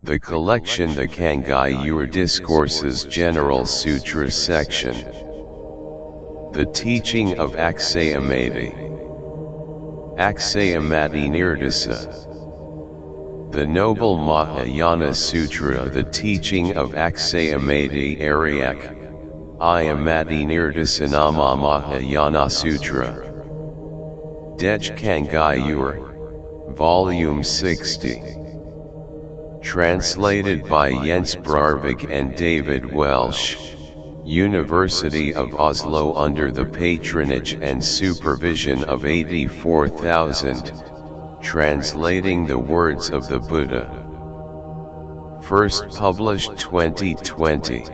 The collection The Kangyur Discourses General Sutra Section. The Teaching of Akṣayamati. Akṣayamatinirdeśa. The Noble Mahayana Sutra. The Teaching of Akṣayamati. Akṣayamatinirdeśa Mahayana Sutra. Dech Kangyur, Volume 60. Translated by Jens Bravig and David Welsh, University of Oslo, under the patronage and supervision of 84,000, translating the words of the Buddha. First published 2020.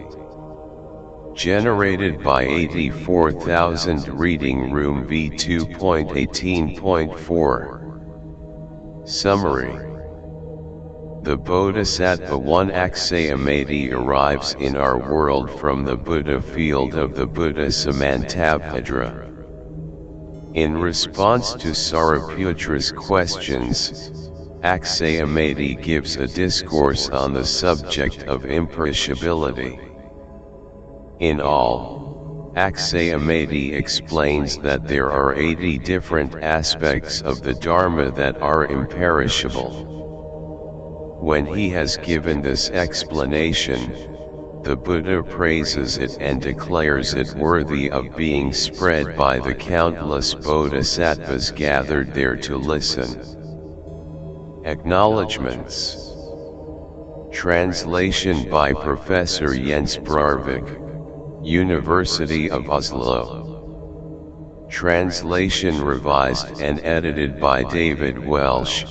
Generated by 84,000. Reading Room V2.18.4. Summary. The Bodhisattva 1 Akṣayamati arrives in our world from the Buddha field of the Buddha Samantabhadra. In response to Shariputra's questions, Akṣayamati gives a discourse on the subject of imperishability. In all, Akṣayamati explains that there are 80 different aspects of the Dharma that are imperishable. When he has given this explanation, the Buddha praises it and declares it worthy of being spread by the countless bodhisattvas gathered there to listen. Acknowledgements. Translation by Professor Jens Bravig, University of Oslo. Translation revised and edited by David Welsh,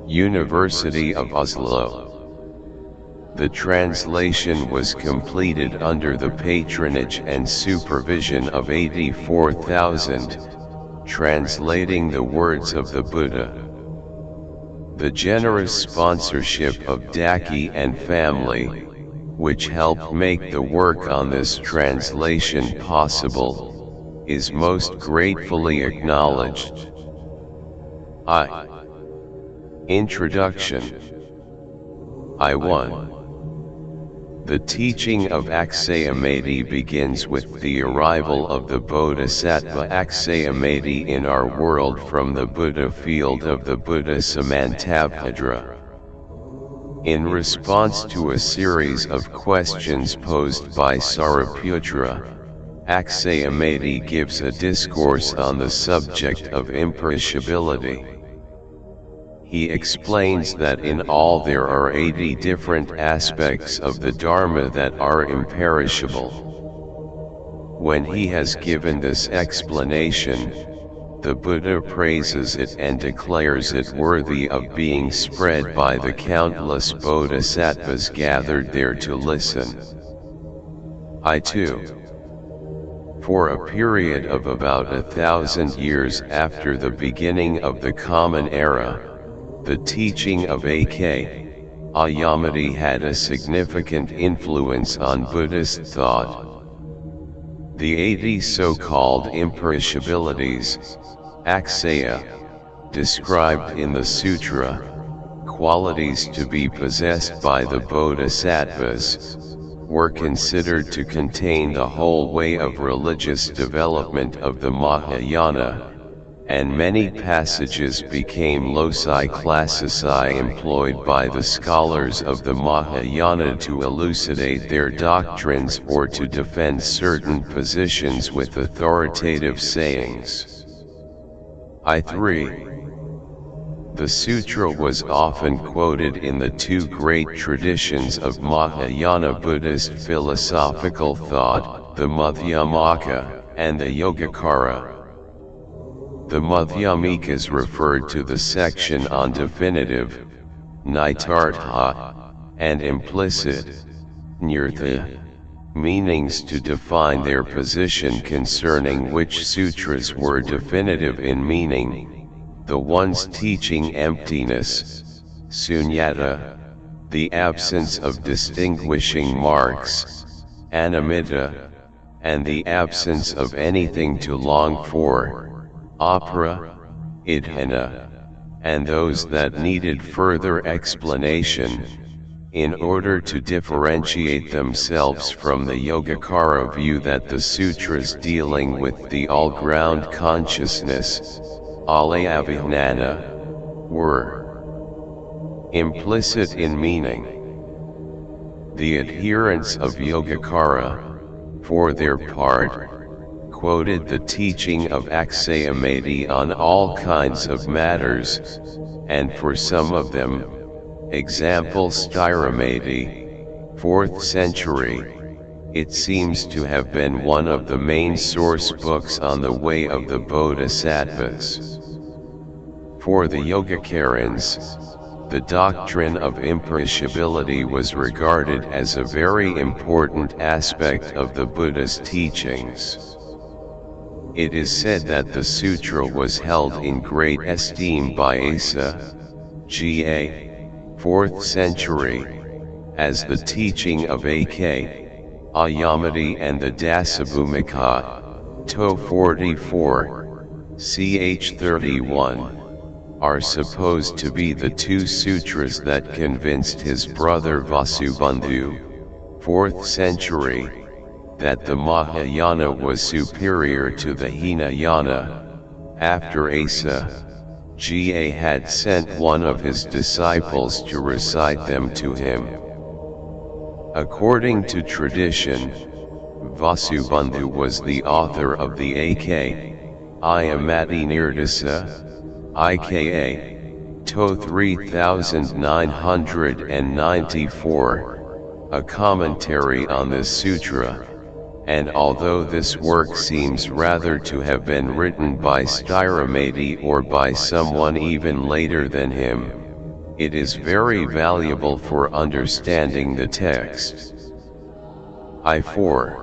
University of Oslo. The translation was completed under the patronage and supervision of 84,000, translating the words of the Buddha. The generous sponsorship of Daki and family, which helped make the work on this translation possible, is most gratefully acknowledged. Introduction. I1. The teaching of Akṣayamati begins with the arrival of the Bodhisattva Akṣayamati in our world from the Buddha field of the Buddha Samantabhadra. In response to a series of questions posed by Shariputra, Akṣayamati gives a discourse on the subject of imperishability. He explains that in all there are 80 different aspects of the Dharma that are imperishable. When he has given this explanation, the Buddha praises it and declares it worthy of being spread by the countless bodhisattvas gathered there to listen. I2. For a period of about 1,000 years after the beginning of the Common Era, the teaching of Akṣayamati had a significant influence on Buddhist thought. The 80 so-called imperishabilities, Akṣaya, described in the sutra, qualities to be possessed by the bodhisattvas, were considered to contain the whole way of religious development of the Mahayana, and many passages became loci classici employed by the scholars of the Mahayana to elucidate their doctrines or to defend certain positions with authoritative sayings. I3. The sutra was often quoted in the two great traditions of Mahayana Buddhist philosophical thought, the Madhyamaka and the Yogacara. The Madhyamikas referred to the section on definitive, nitartha, and implicit, nirtha, meanings to define their position concerning which sutras were definitive in meaning, the ones teaching emptiness, sunyata, the absence of distinguishing marks, anamita, and the absence of anything to long for, apara, idhana, and those that needed further explanation, in order to differentiate themselves from the Yogacara view that the sutras dealing with the all-ground consciousness, alayavijnana, were implicit in meaning. The adherents of Yogacara, for their part, quoted the teaching of Akṣayamati on all kinds of matters, and for some of them, example Shariputra, 4th century, it seems to have been one of the main source books on the way of the bodhisattvas. For the Yogacarans, the doctrine of imperishability was regarded as a very important aspect of the Buddha's teachings. It is said that the sutra was held in great esteem by Asa, Ga. 4th century, as the teaching of Akṣayamati and the Dasabhumika, To 44, ch 31. Are supposed to be the two sutras that convinced his brother Vasubandhu, 4th century, that the Mahayana was superior to the Hinayana, after Asa, Ga had sent one of his disciples to recite them to him. According to tradition, Vasubandhu was the author of the Akṣayamatinirdeśa Ika, To 3994, a commentary on this sutra, and although this work seems rather to have been written by Shariputra or by someone even later than him, it is very valuable for understanding the text. I4.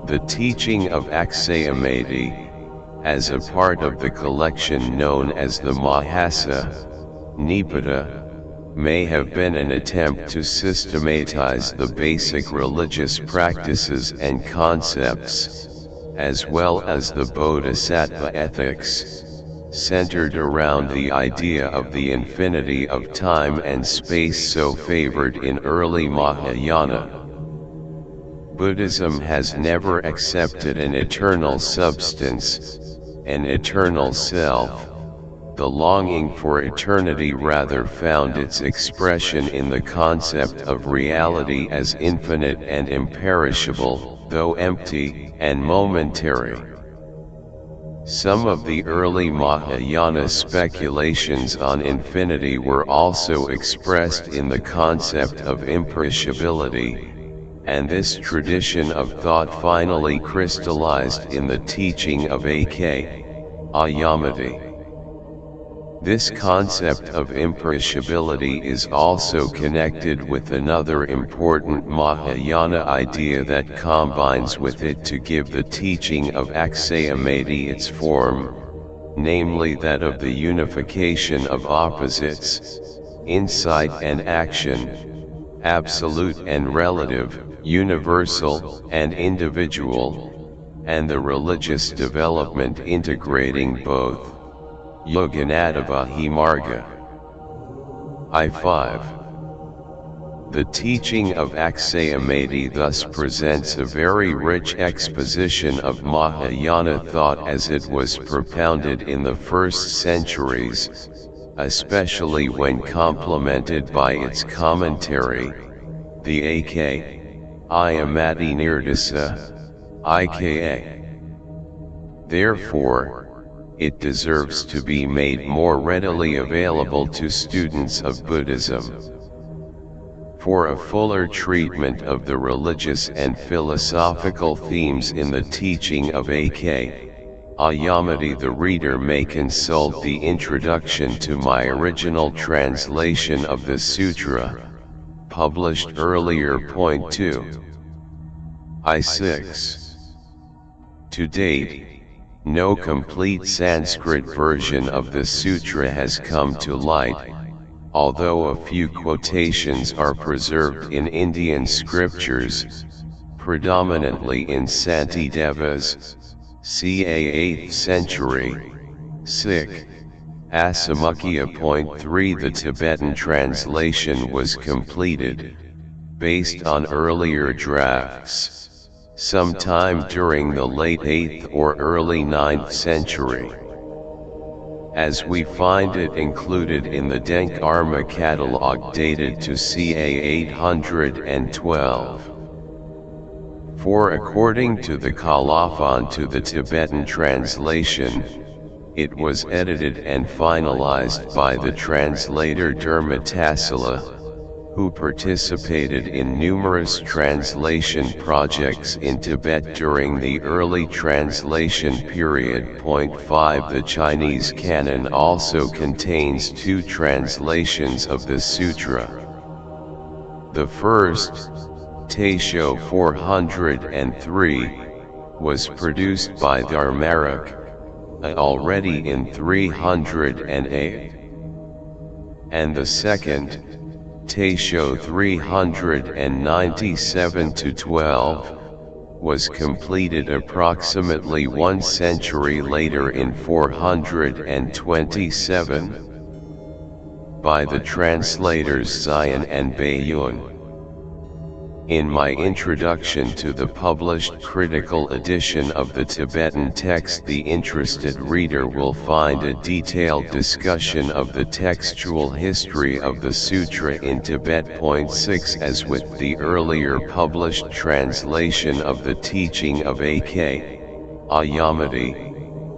The teaching of Akṣayamati, as a part of the collection known as the Mahayana Sutra, may have been an attempt to systematize the basic religious practices and concepts, as well as the bodhisattva ethics, centered around the idea of the infinity of time and space so favored in early Mahayana. Buddhism has never accepted an eternal substance, an eternal self. The longing for eternity rather found its expression in the concept of reality as infinite and imperishable, though empty and momentary. Some of the early Mahayana speculations on infinity were also expressed in the concept of imperishability, and this tradition of thought finally crystallized in the teaching of Akṣayamati. This concept of imperishability is also connected with another important Mahayana idea that combines with it to give the teaching of Akṣayamati its form, namely that of the unification of opposites, insight and action, absolute and relative, universal and individual, and the religious development integrating both. Yoganatavahi Marga. I5. The teaching of Akṣayamati thus presents a very rich exposition of Mahayana thought as it was propounded in the first centuries, especially when complemented by its commentary, the Akṣayamatinirdeśa Ika. Therefore, it deserves to be made more readily available to students of Buddhism. For a fuller treatment of the religious and philosophical themes in the teaching of Akṣayamati, the reader may consult the introduction to my original translation of the sutra, published earlier. Point 2. I6. To date, no complete Sanskrit version of the sutra has come to light, although a few quotations are preserved in Indian scriptures, predominantly in Santideva's ca. 8th century, Sikh, Asamukhya.3 The Tibetan translation was completed, based on earlier drafts, sometime during the late 8th or early 9th century. As we find it included in the Dharma catalog dated to ca. 812. For according to the colophon to the Tibetan translation, it was edited and finalized by the translator Dharmatasila, who participated in numerous translation projects in Tibet during the early translation period. 5 The Chinese canon also contains 2 translations of the sutra. The first, Taisho 403, was produced by Dharmarak, already in 308, and the second, Taisho 397-12, was completed approximately 1 century later in 427, by the translators Xian and Baiyun. In my introduction to the published critical edition of the Tibetan text, the interested reader will find a detailed discussion of the textual history of the sutra in Tibet. 6 As with the earlier published translation of the Teaching of Akṣayamati,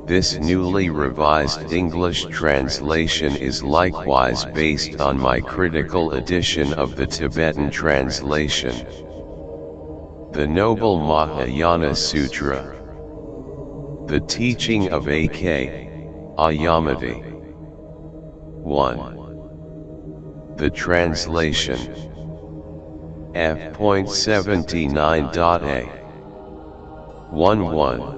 this newly revised English translation is likewise based on my critical edition of the Tibetan translation. The Noble Mahayana Sutra. The Teaching of Akṣayamati. 1. The translation. F.79.a 1.1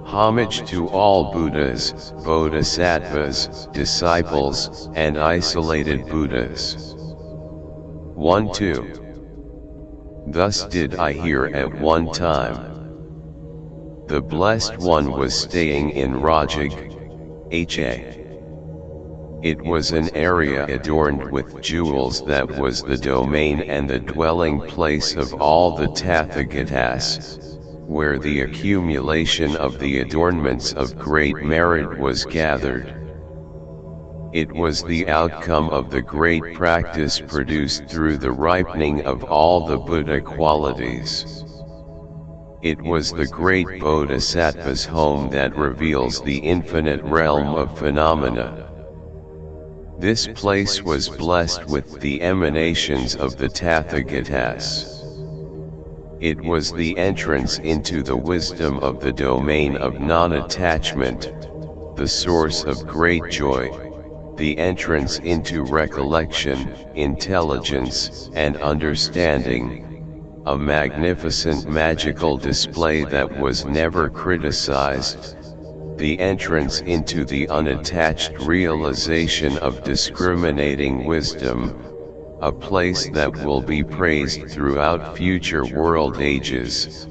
Homage to all Buddhas, Bodhisattvas, disciples, and isolated Buddhas. 1.2 Thus did I hear at one time. The Blessed One was staying in Rajag, Ha. It was an area adorned with jewels that was the domain and the dwelling place of all the Tathagatas, where the accumulation of the adornments of great merit was gathered. It was the outcome of the great practice produced through the ripening of all the Buddha qualities. It was the great Bodhisattva's home that reveals the infinite realm of phenomena. This place was blessed with the emanations of the Tathagatas. It was the entrance into the wisdom of the domain of non-attachment, the source of great joy, the entrance into recollection, intelligence, and understanding, a magnificent magical display that was never criticized, the entrance into the unattached realization of discriminating wisdom, a place that will be praised throughout future world ages,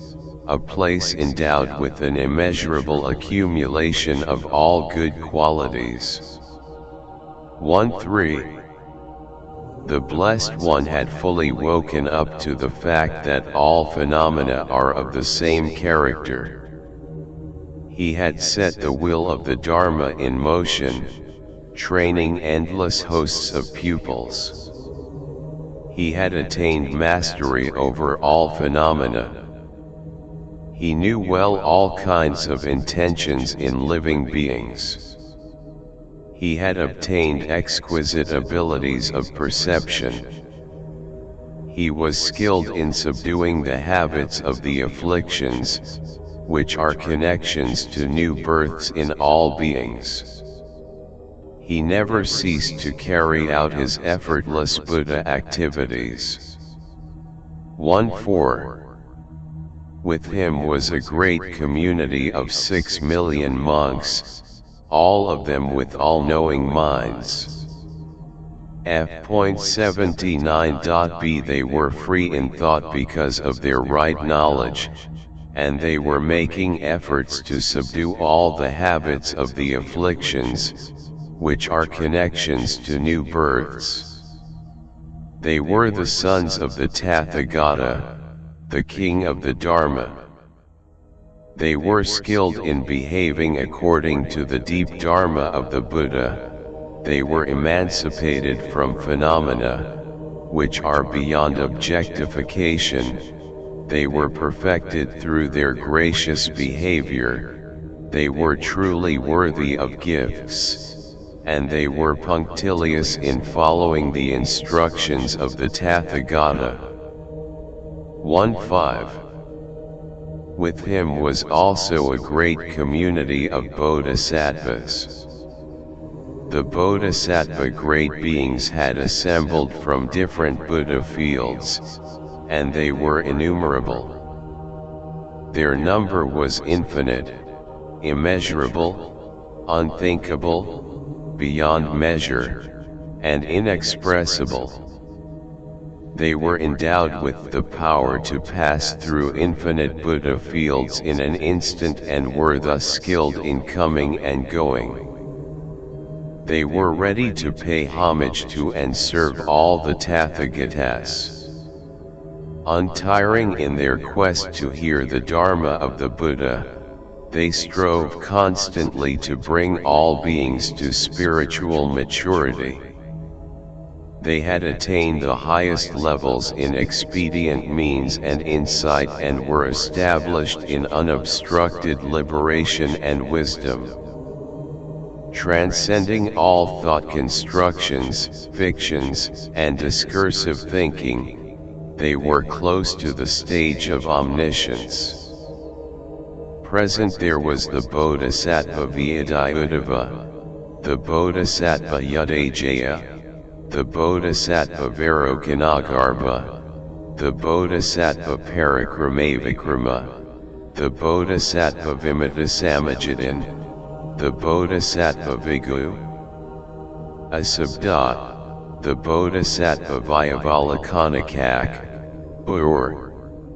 a place endowed with an immeasurable accumulation of all good qualities. 1.3 The Blessed One had fully woken up to the fact that all phenomena are of the same character. He had set the will of the Dharma in motion, training endless hosts of pupils. He had attained mastery over all phenomena. He knew well all kinds of intentions in living beings. He had obtained exquisite abilities of perception. He was skilled in subduing the habits of the afflictions, which are connections to new births in all beings. He never ceased to carry out his effortless Buddha activities. 1.4 With him was a great community of 6 million monks, all of them with all-knowing minds. F.79.b They were free in thought because of their right knowledge, and they were making efforts to subdue all the habits of the afflictions, which are connections to new births. They were the sons of the Tathagata, the king of the Dharma. They were skilled in behaving according to the deep Dharma of the Buddha. They were emancipated from phenomena, which are beyond objectification. They were perfected through their gracious behavior. They were truly worthy of gifts, and they were punctilious in following the instructions of the Tathagata. 1.5. With him was also a great community of bodhisattvas. The bodhisattva great beings had assembled from different Buddha fields, and they were innumerable. Their number was infinite, immeasurable, unthinkable, beyond measure, and inexpressible. They were endowed with the power to pass through infinite Buddha fields in an instant and were thus skilled in coming and going. They were ready to pay homage to and serve all the Tathagatas. Untiring in their quest to hear the Dharma of the Buddha, they strove constantly to bring all beings to spiritual maturity. They had attained the highest levels in expedient means and insight and were established in unobstructed liberation and wisdom. Transcending all thought constructions, fictions, and discursive thinking, they were close to the stage of omniscience. Present there was the Bodhisattva Vyadhyuddhava, the Bodhisattva Yudajaya, the Bodhisattva Vairocanagarva, the Bodhisattva Parikramavikrama, the Bodhisattva Vimatasamajidin, the Bodhisattva Vigu Asabda, the Bodhisattva Vyavalakanakak, or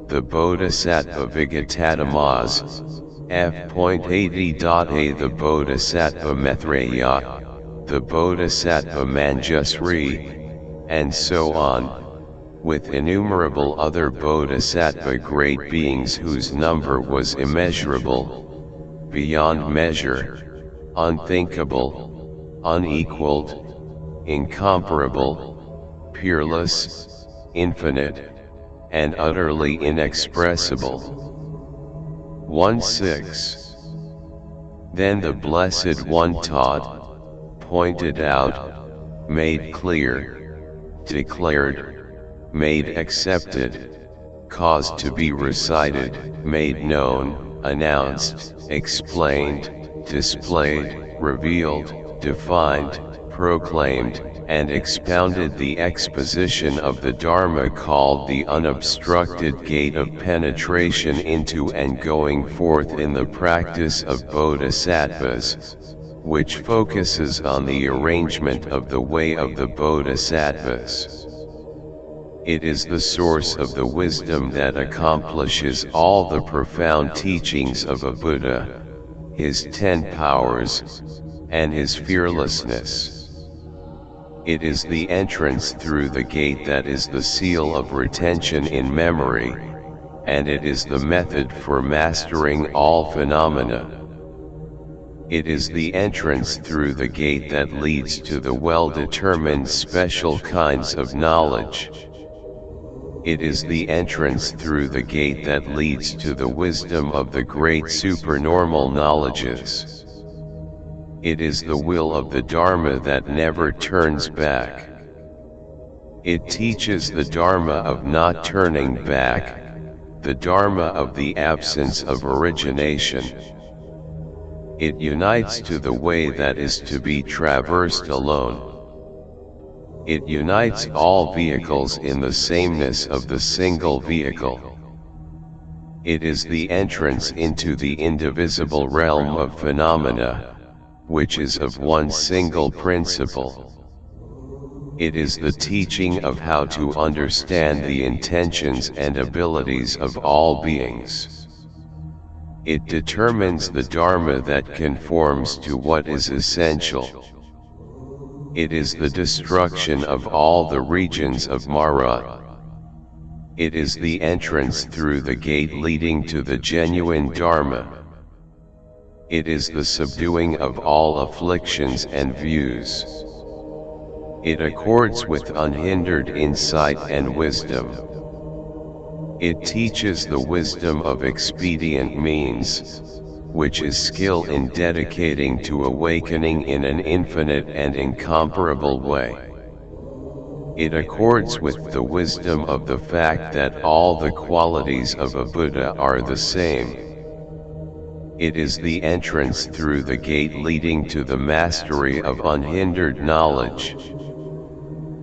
the Bodhisattva Vigatadamaz, f.80.a the Bodhisattva Maitreya, the Bodhisattva Manjusri, and so on, with innumerable other Bodhisattva great beings whose number was immeasurable, beyond measure, unthinkable, unequaled, incomparable, peerless, infinite, and utterly inexpressible. 1.6. Then the Blessed One taught, pointed out, made clear, declared, made accepted, caused to be recited, made known, announced, explained, displayed, revealed, defined, proclaimed, and expounded the exposition of the Dharma called the unobstructed gate of penetration into and going forth in the practice of bodhisattvas, which focuses on the arrangement of the way of the bodhisattvas. It is the source of the wisdom that accomplishes all the profound teachings of a Buddha, his 10 powers, and his fearlessness. It is the entrance through the gate that is the seal of retention in memory, and it is the method for mastering all phenomena. It is the entrance through the gate that leads to the well-determined special kinds of knowledge. It is the entrance through the gate that leads to the wisdom of the great supernormal knowledges. It is the will of the Dharma that never turns back. It teaches the Dharma of not turning back, the Dharma of the absence of origination. It unites to the way that is to be traversed alone. It unites all vehicles in the sameness of the single vehicle. It is the entrance into the indivisible realm of phenomena, which is of one single principle. It is the teaching of how to understand the intentions and abilities of all beings. It determines the Dharma that conforms to what is essential. It is the destruction of all the regions of Mara. It is the entrance through the gate leading to the genuine Dharma. It is the subduing of all afflictions and views. It accords with unhindered insight and wisdom. It teaches the wisdom of expedient means, which is skill in dedicating to awakening in an infinite and incomparable way. It accords with the wisdom of the fact that all the qualities of a Buddha are the same. It is the entrance through the gate leading to the mastery of unhindered knowledge.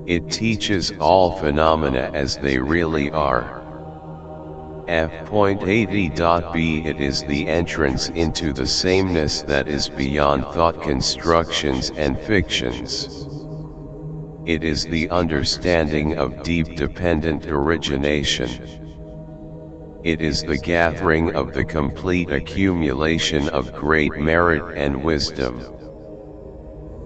It teaches all phenomena as they really are. F.80.b It is the entrance into the sameness that is beyond thought constructions and fictions. It is the understanding of deep dependent origination. It is the gathering of the complete accumulation of great merit and wisdom.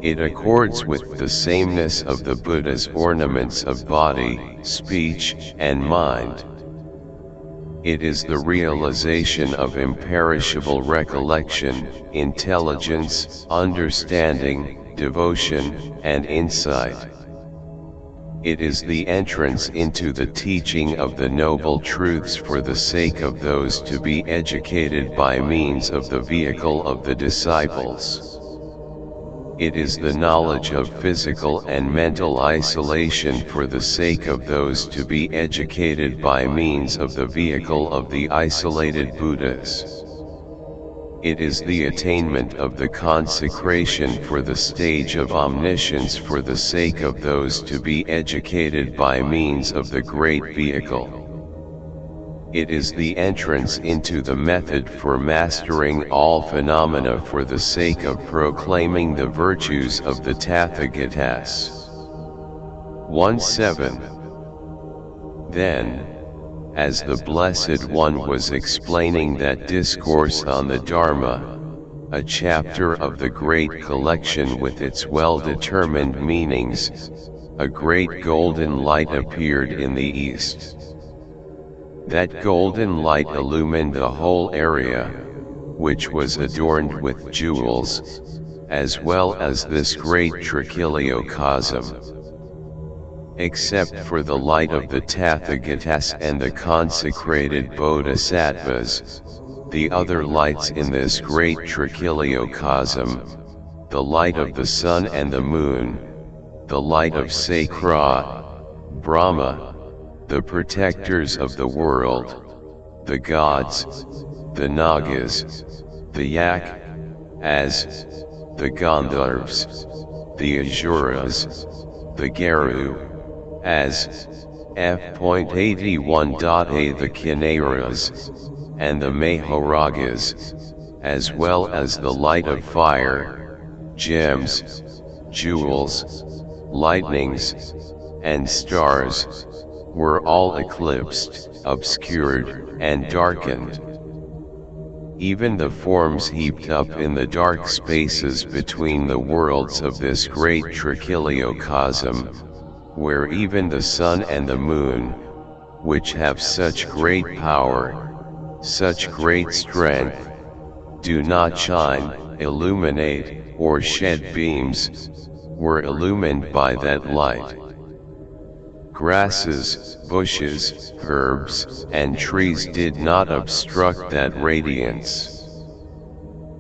It accords with the sameness of the Buddha's ornaments of body, speech, and mind. It is the realization of imperishable recollection, intelligence, understanding, devotion, and insight. It is the entrance into the teaching of the noble truths for the sake of those to be educated by means of the vehicle of the disciples. It is the knowledge of physical and mental isolation for the sake of those to be educated by means of the vehicle of the isolated Buddhas. It is the attainment of the consecration for the stage of omniscience for the sake of those to be educated by means of the great vehicle. It is the entrance into the method for mastering all phenomena for the sake of proclaiming the virtues of the Tathagatas. 1.7. Then, as the Blessed One was explaining that discourse on the Dharma, a chapter of the great collection with its well-determined meanings, a great golden light appeared in the east. That golden light illumined the whole area, which was adorned with jewels, as well as this great trichiliocosm. Except for the light of the Tathagatas and the consecrated bodhisattvas, the other lights in this great trichiliocosm, the light of the sun and the moon, the light of Sakra, Brahma, the protectors of the world, the gods, the Nagas, the Yak, as, the Gandharvas, the Asuras, the Garu, as, F.81.a the Kinnaras, and the Mahoragas, as well as the light of fire, gems, jewels, lightnings, and stars, were all eclipsed, obscured, and darkened. Even the forms heaped up in the dark spaces between the worlds of this great trichiliocosm, where even the sun and the moon, which have such great power, such great strength, do not shine, illuminate, or shed beams, were illumined by that light. Grasses, bushes, herbs, and trees did not obstruct that radiance.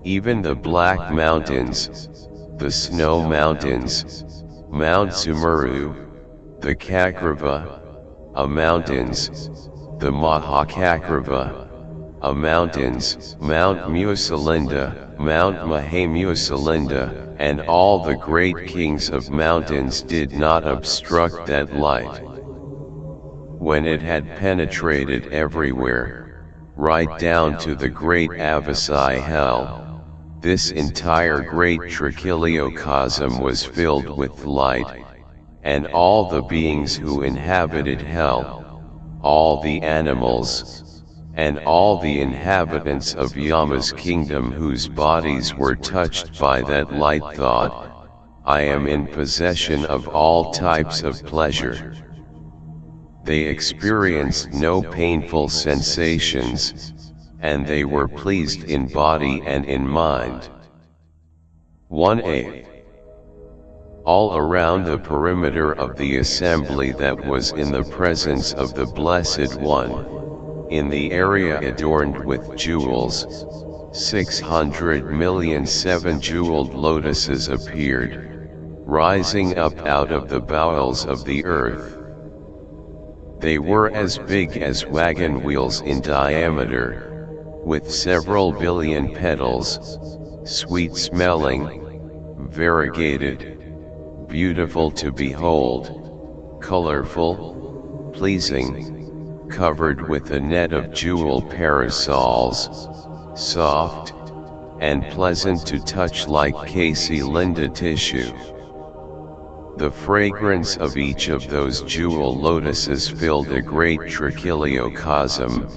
Even the Black Mountains, the Snow Mountains, Mount Sumeru, the Kakrava, mountains, the Mahakakrava, mountains, Mount Musalinda, Mount Mahamusalinda, and all the great kings of mountains did not obstruct that light. When it had penetrated everywhere, right down to the great Avasai hell, this entire great trichiliocosm was filled with light, and all the beings who inhabited hell, all the animals, and all the inhabitants of Yama's kingdom whose bodies were touched by that light thought, I am in possession of all types of pleasure. They experienced no painful sensations, and they were pleased in body and in mind. 1a. All around the perimeter of the assembly that was in the presence of the Blessed One, in the area adorned with jewels, 600 million seven-jeweled lotuses appeared, rising up out of the bowels of the earth. They were as big as wagon wheels in diameter, with several billion petals, sweet-smelling, variegated, beautiful to behold, colorful, pleasing, covered with a net of jewel parasols, soft, and pleasant to touch like Casey Linda tissue. The fragrance of each of those jewel lotuses filled a great trichiliocosm,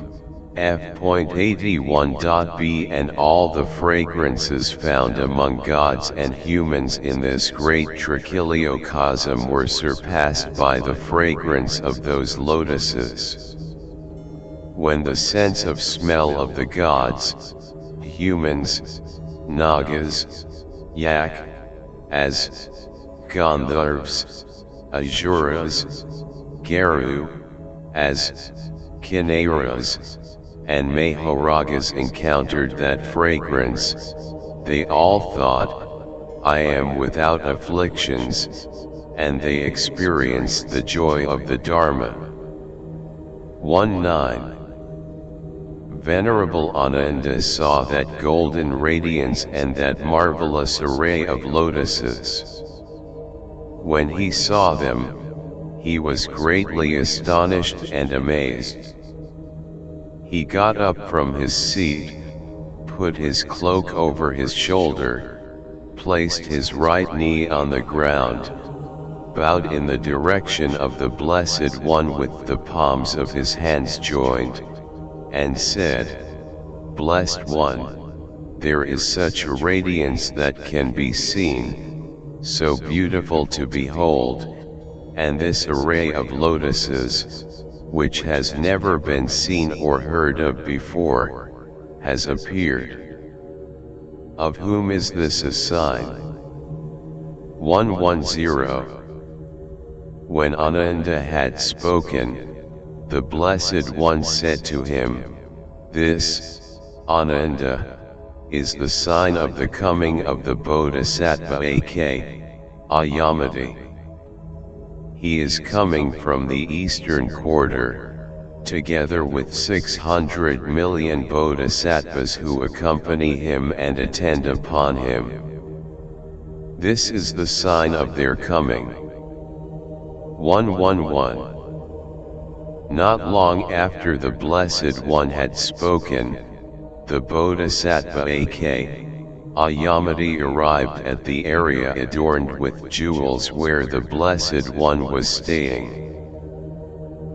f.81.b, and all the fragrances found among gods and humans in this great trichiliocosm were surpassed by the fragrance of those lotuses. When the sense of smell of the gods, humans, nagas, yak, as Gandharvas, Asuras, Garu, as Kinnaras, and Mahoragas encountered that fragrance, they all thought, I am without afflictions, and they experienced the joy of the Dharma. 1.9. Venerable Ananda saw that golden radiance and that marvelous array of lotuses. When he saw them, he was greatly astonished and amazed. He got up from his seat, put his cloak over his shoulder, placed his right knee on the ground, bowed in the direction of the Blessed One with the palms of his hands joined, and said, Blessed One, there is such a radiance that can be seen, so beautiful to behold, and this array of lotuses, which has never been seen or heard of before, has appeared. Of whom is this a sign? 110. When Ananda had spoken, the Blessed One said to him, This, Ananda, is the sign of the coming of the Bodhisattva Akṣayamati. He is coming from the eastern quarter, together with 600 million bodhisattvas who accompany him and attend upon him. This is the sign of their coming. 111. Not long after the Blessed One had spoken, the Bodhisattva Akṣayamati arrived at the area adorned with jewels where the Blessed One was staying.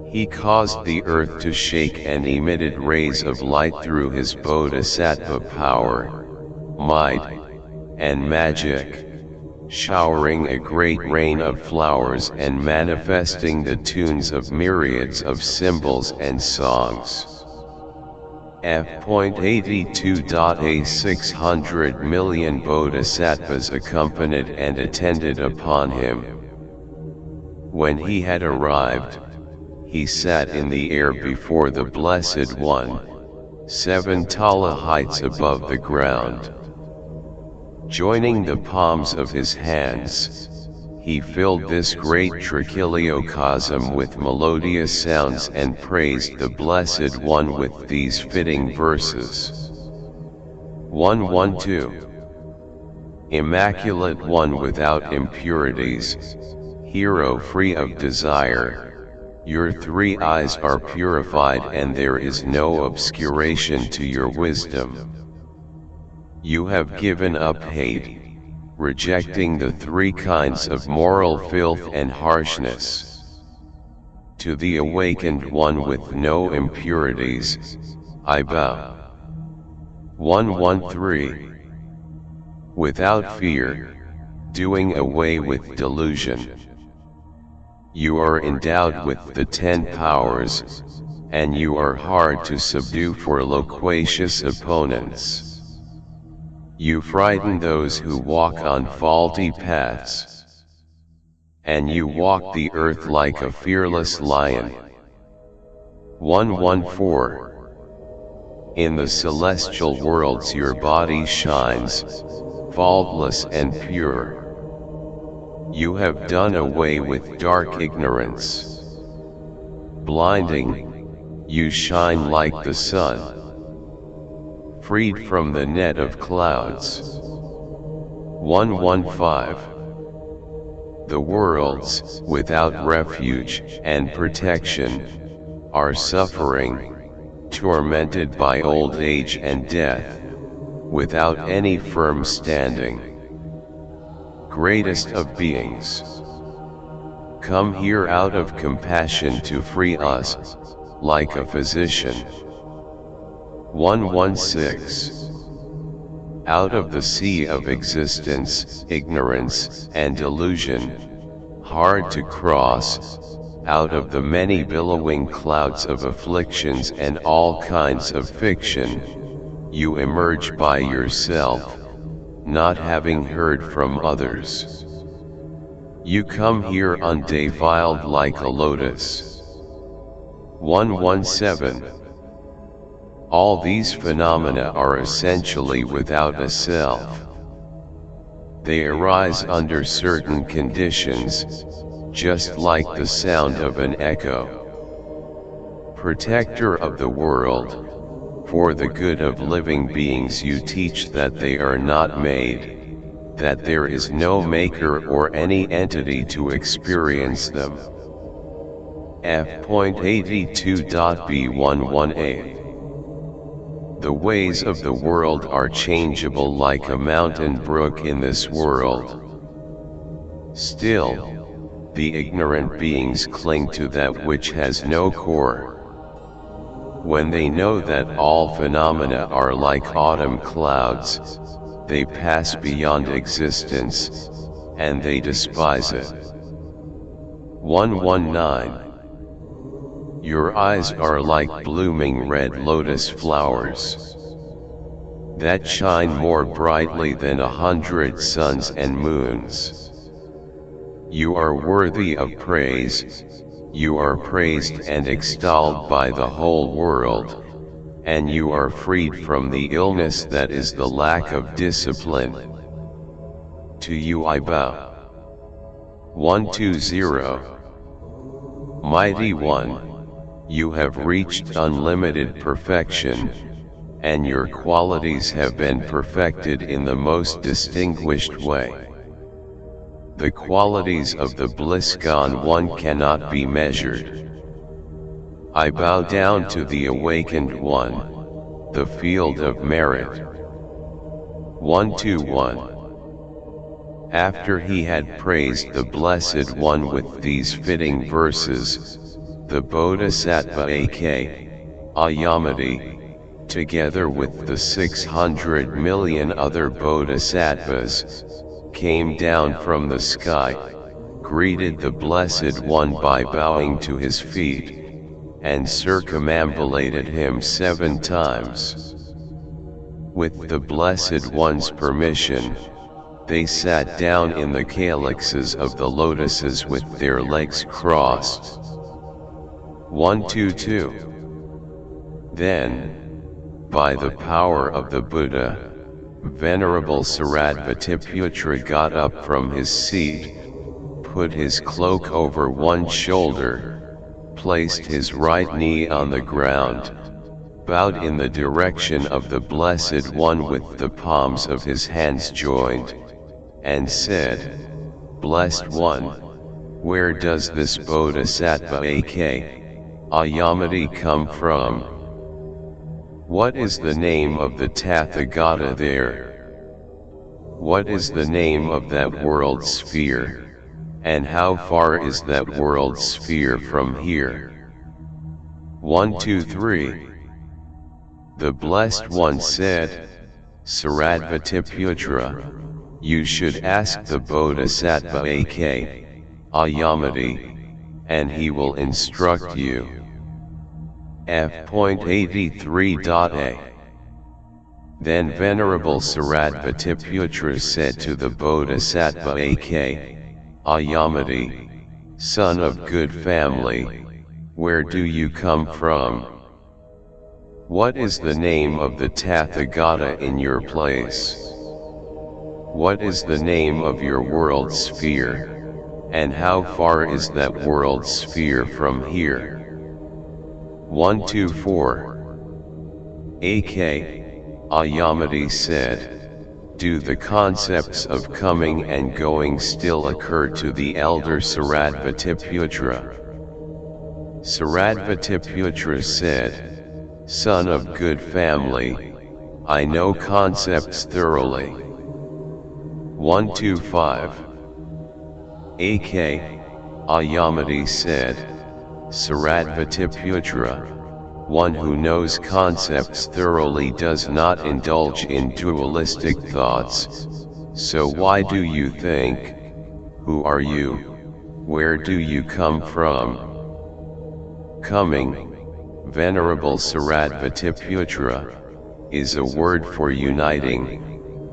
He caused the earth to shake and emitted rays of light through his Bodhisattva power, might, and magic, showering a great rain of flowers and manifesting the tunes of myriads of cymbals and songs. f.82.a 600 million bodhisattvas accompanied and attended upon him. When he had arrived, he sat in the air before the Blessed One, 7 tala heights above the ground. Joining the palms of his hands, he filled this great trichiliocosm with melodious sounds and praised the Blessed One with these fitting verses. 112. Immaculate One without impurities, hero free of desire, your 3 eyes are purified and there is no obscuration to your wisdom. You have given up hate, rejecting the 3 kinds of moral filth and harshness. To the awakened one with no impurities, I bow. 113. Without fear, doing away with delusion. You are endowed with the 10 powers, and you are hard to subdue for loquacious opponents. You frighten those who walk on faulty paths, and you walk the earth like a fearless lion. 114. In the celestial worlds your body shines, faultless and pure. You have done away with dark ignorance. Blinding, you shine like the sun, freed from the net of clouds. 115. The worlds, without refuge and protection, are suffering, tormented by old age and death, without any firm standing. Greatest of beings, come here out of compassion to free us, like a physician. 116. Out of the sea of existence, ignorance, and delusion, hard to cross, out of the many billowing clouds of afflictions and all kinds of fiction, you emerge by yourself, not having heard from others. You come here undefiled like a lotus. 117. All these phenomena are essentially without a self. They arise under certain conditions, just like the sound of an echo. Protector of the world, for the good of living beings you teach that they are not made, that there is no maker or any entity to experience them. F.82.B11a. The ways of the world are changeable like a mountain brook in this world. Still, the ignorant beings cling to that which has no core. When they know that all phenomena are like autumn clouds, they pass beyond existence, and they despise it. 119. Your eyes are like blooming red lotus flowers that shine more brightly than 100 suns and moons. You are worthy of praise, you are praised and extolled by the whole world, and you are freed from the illness that is the lack of discipline. To you I bow. 120. Mighty One, you have reached unlimited perfection, and your qualities have been perfected in the most distinguished way. The qualities of the bliss-gone one cannot be measured. I bow down to the awakened one, the field of merit. 121. After he had praised the Blessed One with these fitting verses, the Bodhisattva Akṣayamati, together with the 600 million other Bodhisattvas, came down from the sky, greeted the Blessed One by bowing to his feet, and circumambulated him 7 times. With the Blessed One's permission, they sat down in the calyxes of the lotuses with their legs crossed. 122. Then, by the power of the Buddha, Venerable Shariputra got up from his seat, put his cloak over one shoulder, placed his right knee on the ground, bowed in the direction of the Blessed One with the palms of his hands joined, and said, Blessed One, where does this Bodhisattva Akṣayamati come from? What is the name of the Tathagata there? What is the name of that world sphere, and how far is that world sphere from here? 123. The Blessed One said, Shariputra, You should ask the Bodhisattva Akṣayamati, and he will instruct you. F.83.a. Then Venerable Shariputra said to the Bodhisattva Akṣayamati, "Son of good family, where do you come from? What is the name of the Tathagata in your place? What is the name of your world sphere, and how far is that world sphere from here?" 124. Akṣayamati said, "Do the concepts of coming and going still occur to the elder Shariputra?" Shariputra said, "Son of good family, I know concepts thoroughly." 125. Akṣayamati said, "Shariputra, one who knows concepts thoroughly does not indulge in dualistic thoughts, so why do you think? Who are you? Where do you come from?" Coming, Venerable Shariputra, is a word for uniting,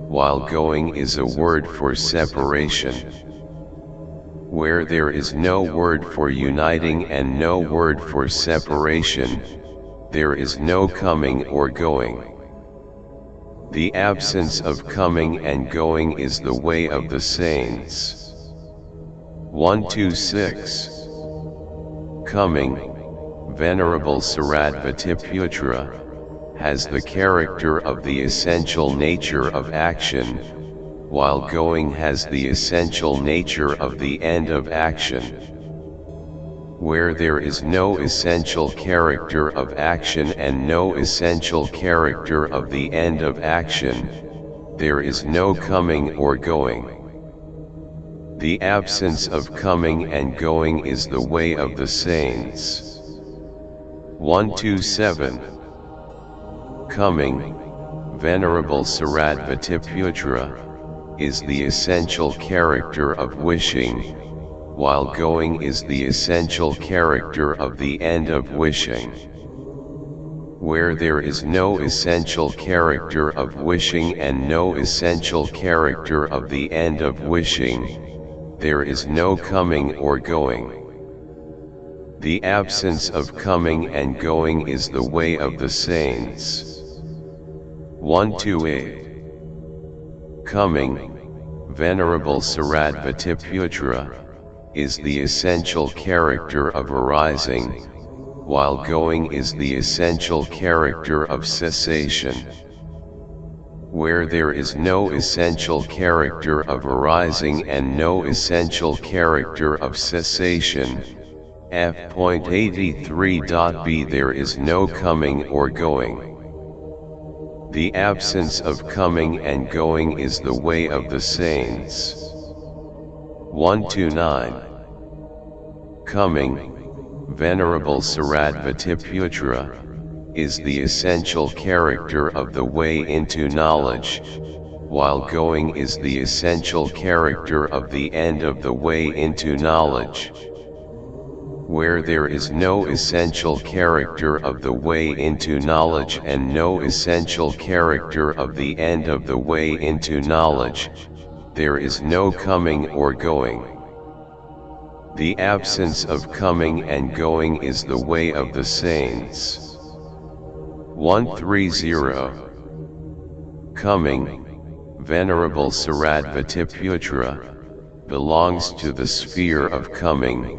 while going is a word for separation. Where there is no word for uniting and no word for separation, there is no coming or going. The absence of coming and going is the way of the saints. 126. Coming, Venerable Shariputra, has the character of the essential nature of action, while going has the essential nature of the end of action. Where there is no essential character of action and no essential character of the end of action, there is no coming or going. The absence of coming and going is the way of the saints. 127. Coming, Venerable Shariputra, is the essential character of wishing, while going is the essential character of the end of wishing. Where there is no essential character of wishing and no essential character of the end of wishing, there is no coming or going. The absence of coming and going is the way of the saints. 128. Coming, Venerable Shariputra, is the essential character of arising, while going is the essential character of cessation. Where there is no essential character of arising and no essential character of cessation, F.83.b, there is no coming or going. The absence of coming and going is the way of the saints. 129. Coming, Venerable Shariputra, is the essential character of the way into knowledge, while going is the essential character of the end of the way into knowledge. Where there is no essential character of the way into knowledge and no essential character of the end of the way into knowledge, there is no coming or going. The absence of coming and going is the way of the saints. 130. Coming, Venerable Shariputra, belongs to the sphere of coming,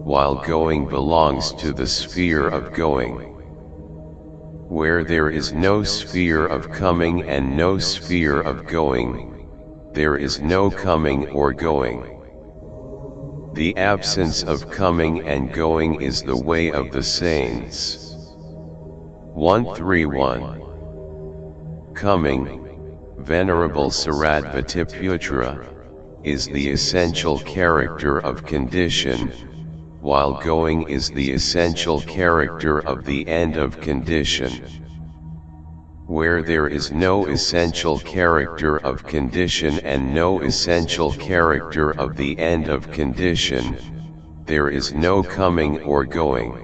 while going belongs to the sphere of going. Where there is no sphere of coming and no sphere of going, there is no coming or going. The absence of coming and going is the way of the saints. 131. Coming, Venerable Shariputra, is the essential character of condition, while going is the essential character of the end of condition. where there is no essential character of condition and no essential character of the end of condition, there is no coming or going.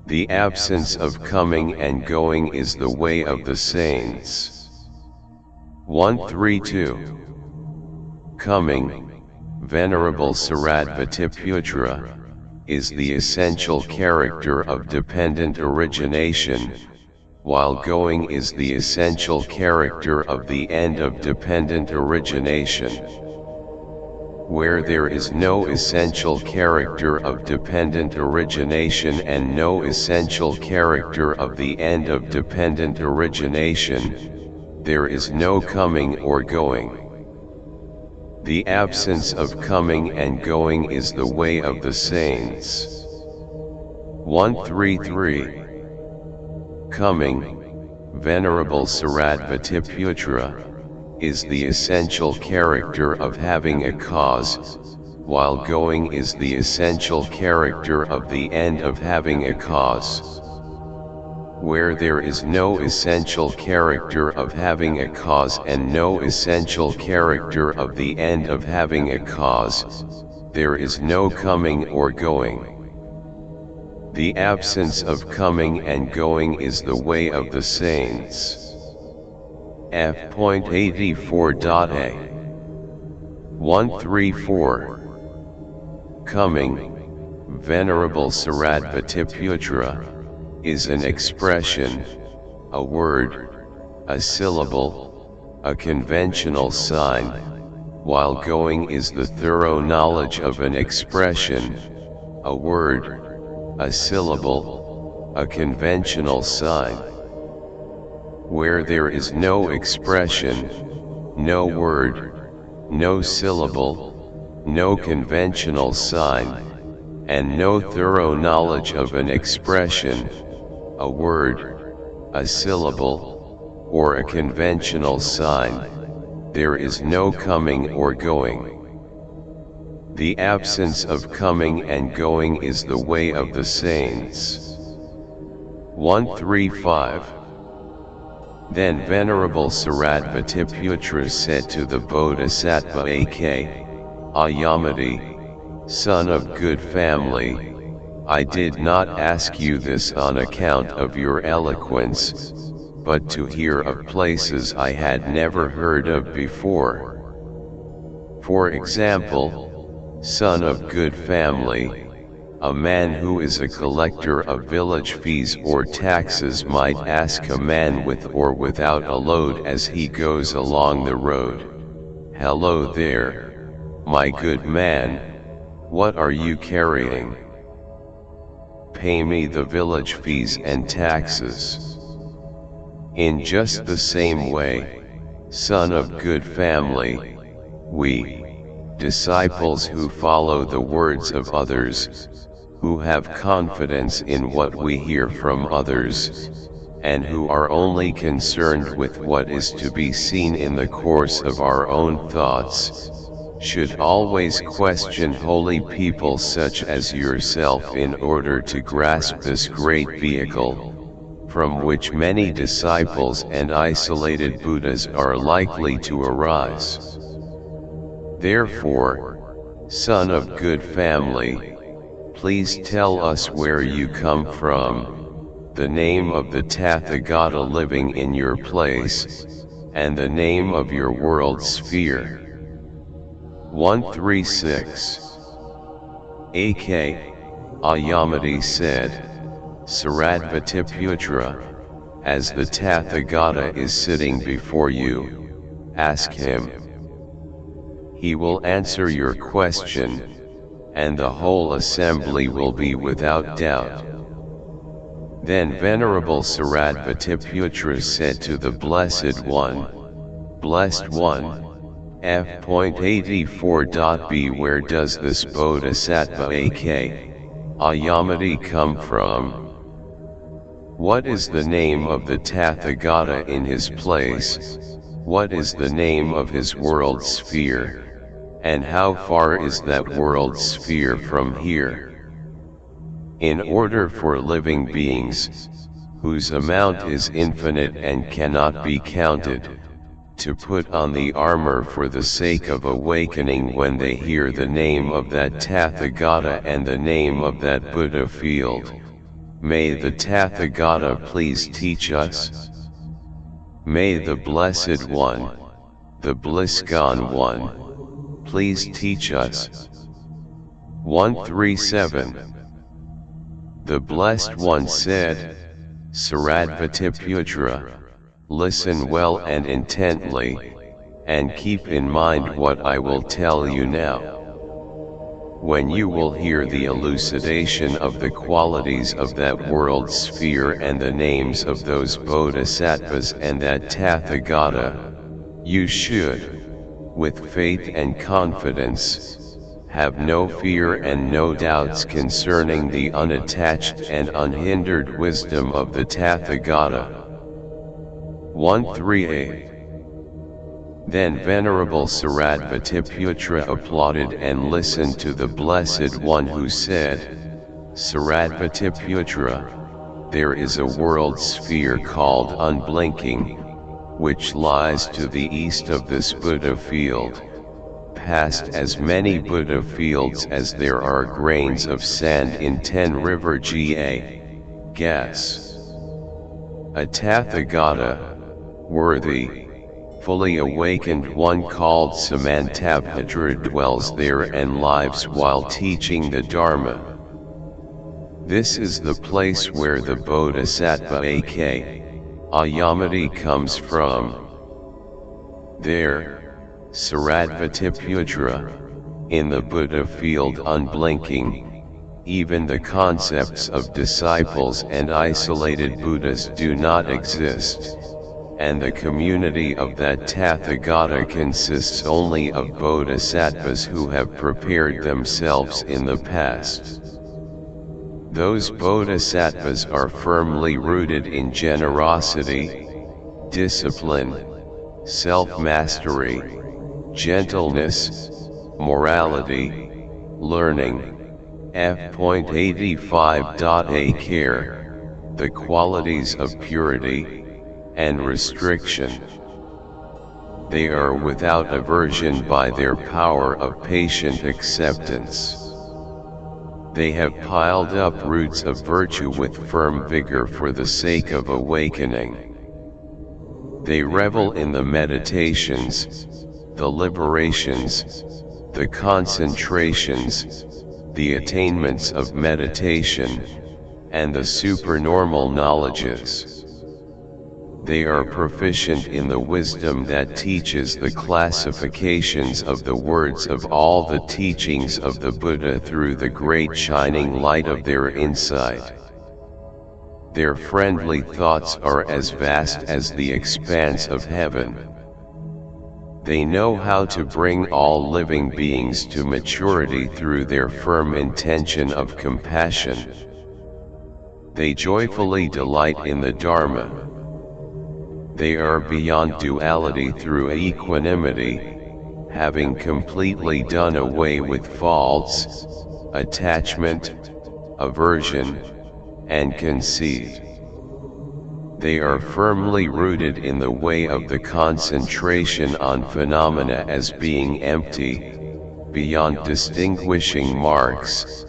The absence of coming and going is the way of the saints. 132. Coming, Venerable Shariputra, is the essential character of dependent origination, while going is the essential character of the end of dependent origination. Where there is no essential character of dependent origination and no essential character of the end of dependent origination, there is no coming or going. The absence of coming and going is the way of the saints. 133. Coming, Venerable Shariputra, is the essential character of having a cause, while going is the essential character of the end of having a cause. Where there is no essential character of having a cause and no essential character of the end of having a cause, there is no coming or going. The absence of coming and going is the way of the saints. F.84.a 134. Coming, Venerable Shariputra, is an expression, a word, a syllable, a conventional sign, while going is the thorough knowledge of an expression, a word, a syllable, a conventional sign. Where there is no expression, no word, no syllable, no conventional sign, and no thorough knowledge of an expression, a word, a syllable, or a conventional sign, there is no coming or going. The absence of coming and going is the way of the saints. 135. Then Venerable Shariputra said to the Bodhisattva Akṣayamati, son of good family, I did not ask you this on account of your eloquence, but to hear of places I had never heard of before. For example, son of good family, a man who is a collector of village fees or taxes might ask a man with or without a load as he goes along the road, "Hello there, my good man, what are you carrying? Pay me the village fees and taxes." In just the same way, son of good family, we, disciples who follow the words of others, who have confidence in what we hear from others, and who are only concerned with what is to be seen in the course of our own thoughts, should always question holy people such as yourself in order to grasp this great vehicle, from which many disciples and isolated Buddhas are likely to arise. Therefore, son of good family, please tell us where you come from, the name of the Tathagata living in your place, and the name of your world sphere. 136. Akṣayamati said, Shariputra, as the Tathagata is sitting before you, ask him. He will answer your question, and the whole assembly will be without doubt. Then Venerable Shariputra said to the Blessed One, Blessed One, F.84.b where does this Bodhisattva Akṣayamati come from? What is the name of the Tathagata in his place? What is the name of his world sphere? And how far is that world sphere from here? In order for living beings, whose amount is infinite and cannot be counted, to put on the armor for the sake of awakening when they hear the name of that Tathagata and the name of that Buddha field. May the Tathagata please teach us. May the Blessed One, the Bliss-gone One, please teach us. 137. The Blessed One said, Shariputra, listen well and intently, and keep in mind what I will tell you now. When you will hear the elucidation of the qualities of that world sphere and the names of those bodhisattvas and that Tathagata, you should, with faith and confidence, have no fear and no doubts concerning the unattached and unhindered wisdom of the Tathagata. 138. Then Venerable Shariputra applauded and listened to the Blessed One who said, Shariputra, there is a world sphere called unblinking, which lies to the east of this Buddha field, past as many Buddha fields as there are grains of sand in 10 river gas. A Tathagata, worthy, fully awakened one called Samantabhadra dwells there and lives while teaching the Dharma. This is the place where the Bodhisattva Akṣayamati comes from. There, Shariputra, in the Buddha field unblinking, even the concepts of disciples and isolated Buddhas do not exist. And the community of that Tathagata consists only of bodhisattvas who have prepared themselves in the past. Those bodhisattvas are firmly rooted in generosity, discipline, self-mastery, gentleness, morality, learning. F.85.A care, the qualities of purity and restriction. They are without aversion by their power of patient acceptance. They have piled up roots of virtue with firm vigor for the sake of awakening. They revel in the meditations, the liberations, the concentrations, the attainments of meditation, and the supernormal knowledges. They are proficient in the wisdom that teaches the classifications of the words of all the teachings of the Buddha through the great shining light of their insight. Their friendly thoughts are as vast as the expanse of heaven. They know how to bring all living beings to maturity through their firm intention of compassion. They joyfully delight in the Dharma. They are beyond duality through equanimity, having completely done away with faults, attachment, aversion, and conceit. They are firmly rooted in the way of the concentration on phenomena as being empty, beyond distinguishing marks,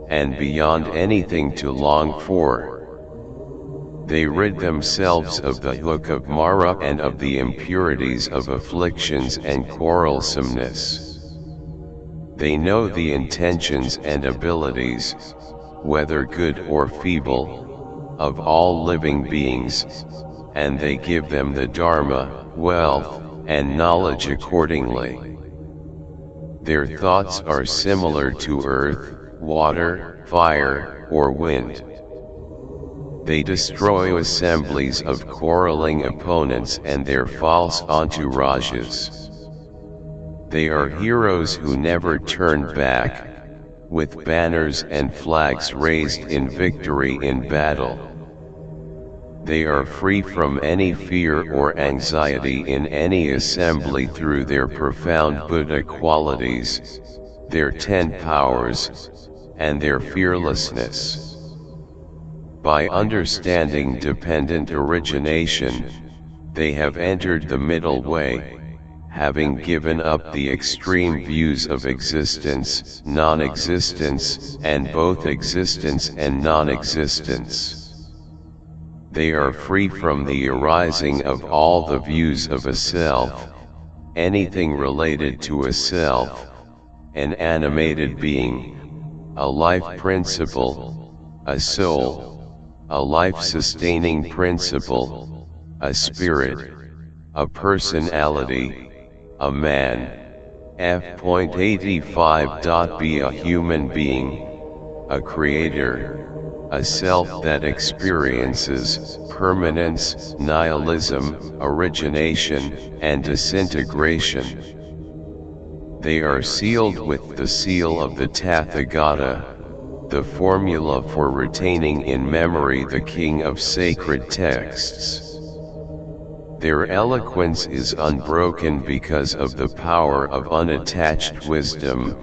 and beyond anything to long for. They rid themselves of the hook of Mara and of the impurities of afflictions and quarrelsomeness. They know the intentions and abilities, whether good or feeble, of all living beings, and they give them the Dharma, wealth, and knowledge accordingly. Their thoughts are similar to earth, water, fire, or wind. They destroy assemblies of quarreling opponents and their false entourages. They are heroes who never turn back, with banners and flags raised in victory in battle. They are free from any fear or anxiety in any assembly through their profound Buddha qualities, their 10 powers, and their fearlessness. By understanding dependent origination, they have entered the middle way, having given up the extreme views of existence, non-existence, and both existence and non-existence. They are free from the arising of all the views of a self, anything related to a self, an animated being, a life principle, a soul, a life-sustaining principle, a spirit, a personality, a man, f.85. Be a human being, a creator, a self that experiences permanence, nihilism, origination, and disintegration. They are sealed with the seal of the Tathagata, the formula for retaining in memory the king of sacred texts. Their eloquence is unbroken because of the power of unattached wisdom,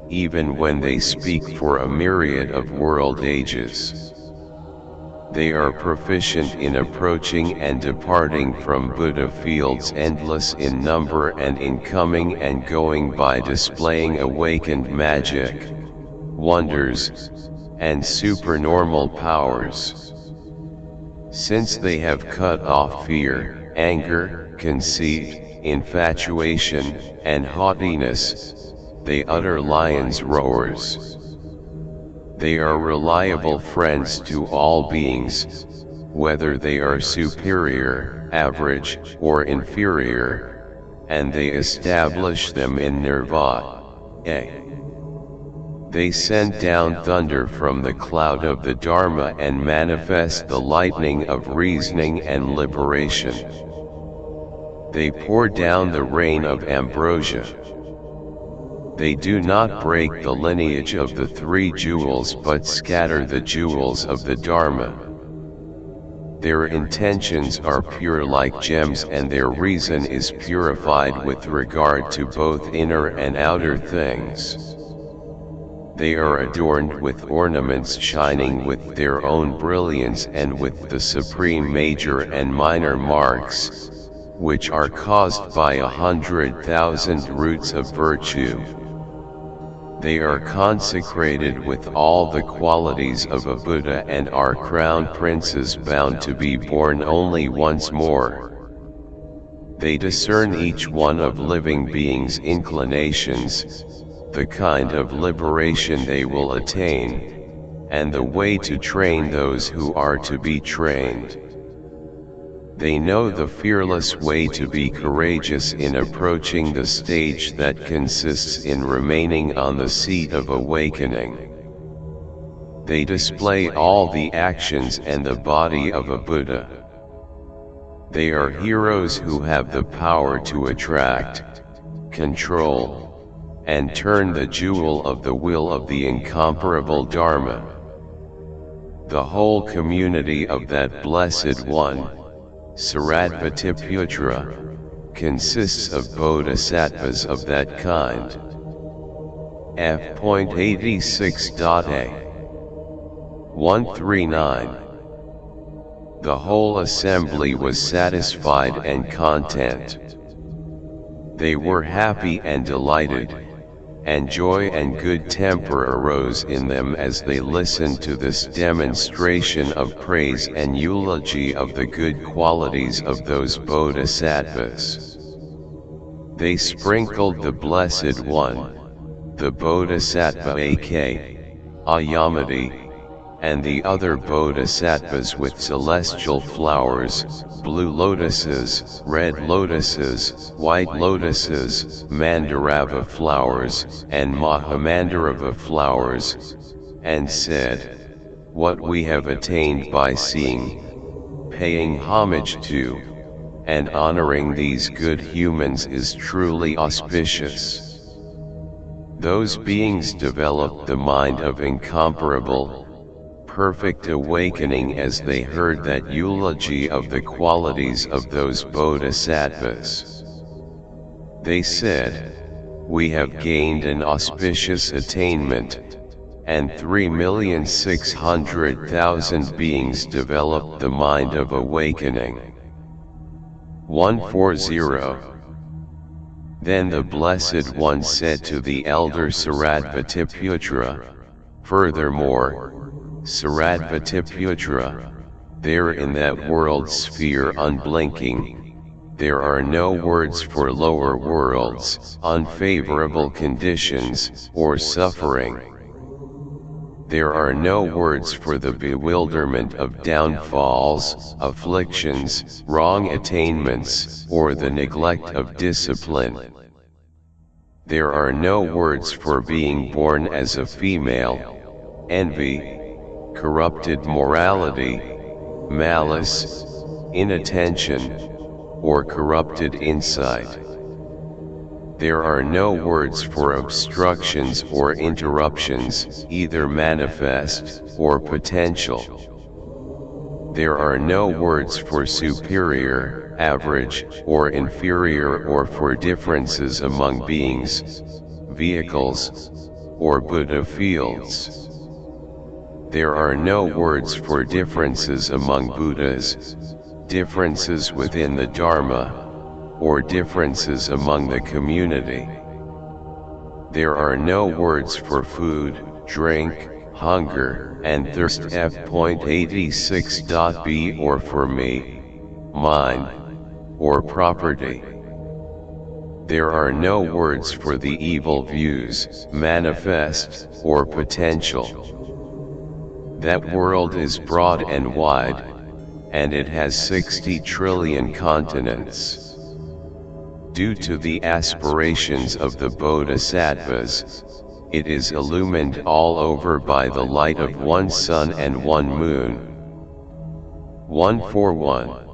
even when they speak for a myriad of world ages. They are proficient in approaching and departing from Buddha fields endless in number and in coming and going by displaying awakened magic, wonders, and supernormal powers. Since they have cut off fear, anger, conceit, infatuation, and haughtiness, they utter lions' roars. They are reliable friends to all beings, whether they are superior, average, or inferior, and they establish them in nirvana. They send down thunder from the cloud of the Dharma and manifest the lightning of reasoning and liberation. They pour down the rain of ambrosia. They do not break the lineage of the three jewels but scatter the jewels of the Dharma. Their intentions are pure like gems and their reason is purified with regard to both inner and outer things. They are adorned with ornaments shining with their own brilliance and with the supreme major and minor marks, which are caused by 100,000 roots of virtue. They are consecrated with all the qualities of a Buddha and are crown princes bound to be born only once more. They discern each one of living beings' inclinations, the kind of liberation they will attain, and the way to train those who are to be trained. They know the fearless way to be courageous in approaching the stage that consists in remaining on the seat of awakening. They display all the actions and the body of a Buddha. They are heroes who have the power to attract, control, and turn the jewel of the will of the incomparable Dharma. The whole community of that Blessed One, Shariputra, consists of bodhisattvas of that kind. f.86.a 139. The whole assembly was satisfied and content. They were happy and delighted, and joy and good temper arose in them as they listened to this demonstration of praise and eulogy of the good qualities of those bodhisattvas. They sprinkled the Blessed One, the Bodhisattva Akṣayamati, and the other bodhisattvas with celestial flowers, blue lotuses, red lotuses, white lotuses, mandarava flowers, and mahamandarava flowers, and said, "What we have attained by seeing, paying homage to, and honoring these good humans is truly auspicious." Those beings developed the mind of incomparable, perfect awakening as they heard that eulogy of the qualities of those bodhisattvas. They said, "We have gained an auspicious attainment, and 3,600,000 beings developed the mind of awakening. 140. Then the Blessed One said to the elder Shariputra, furthermore, Shariputra, there in that world sphere unblinking, there are no words for lower worlds, unfavorable conditions, or suffering. There are no words for the bewilderment of downfalls, afflictions, wrong attainments, or the neglect of discipline. There are no words for being born as a female, envy, corrupted morality, malice, inattention, or corrupted insight. There are no words for obstructions or interruptions, either manifest or potential. There are no words for superior, average, or inferior, or for differences among beings, vehicles, or Buddha fields. There are no words for differences among Buddhas, differences within the Dharma, or differences among the community. There are no words for food, drink, hunger, and thirst. F.86.b or for me, mine, or property. There are no words for the evil views, manifest, or potential. That world is broad and wide, and it has 60 trillion continents. Due to the aspirations of the bodhisattvas, it is illumined all over by the light of one sun and one moon. 141.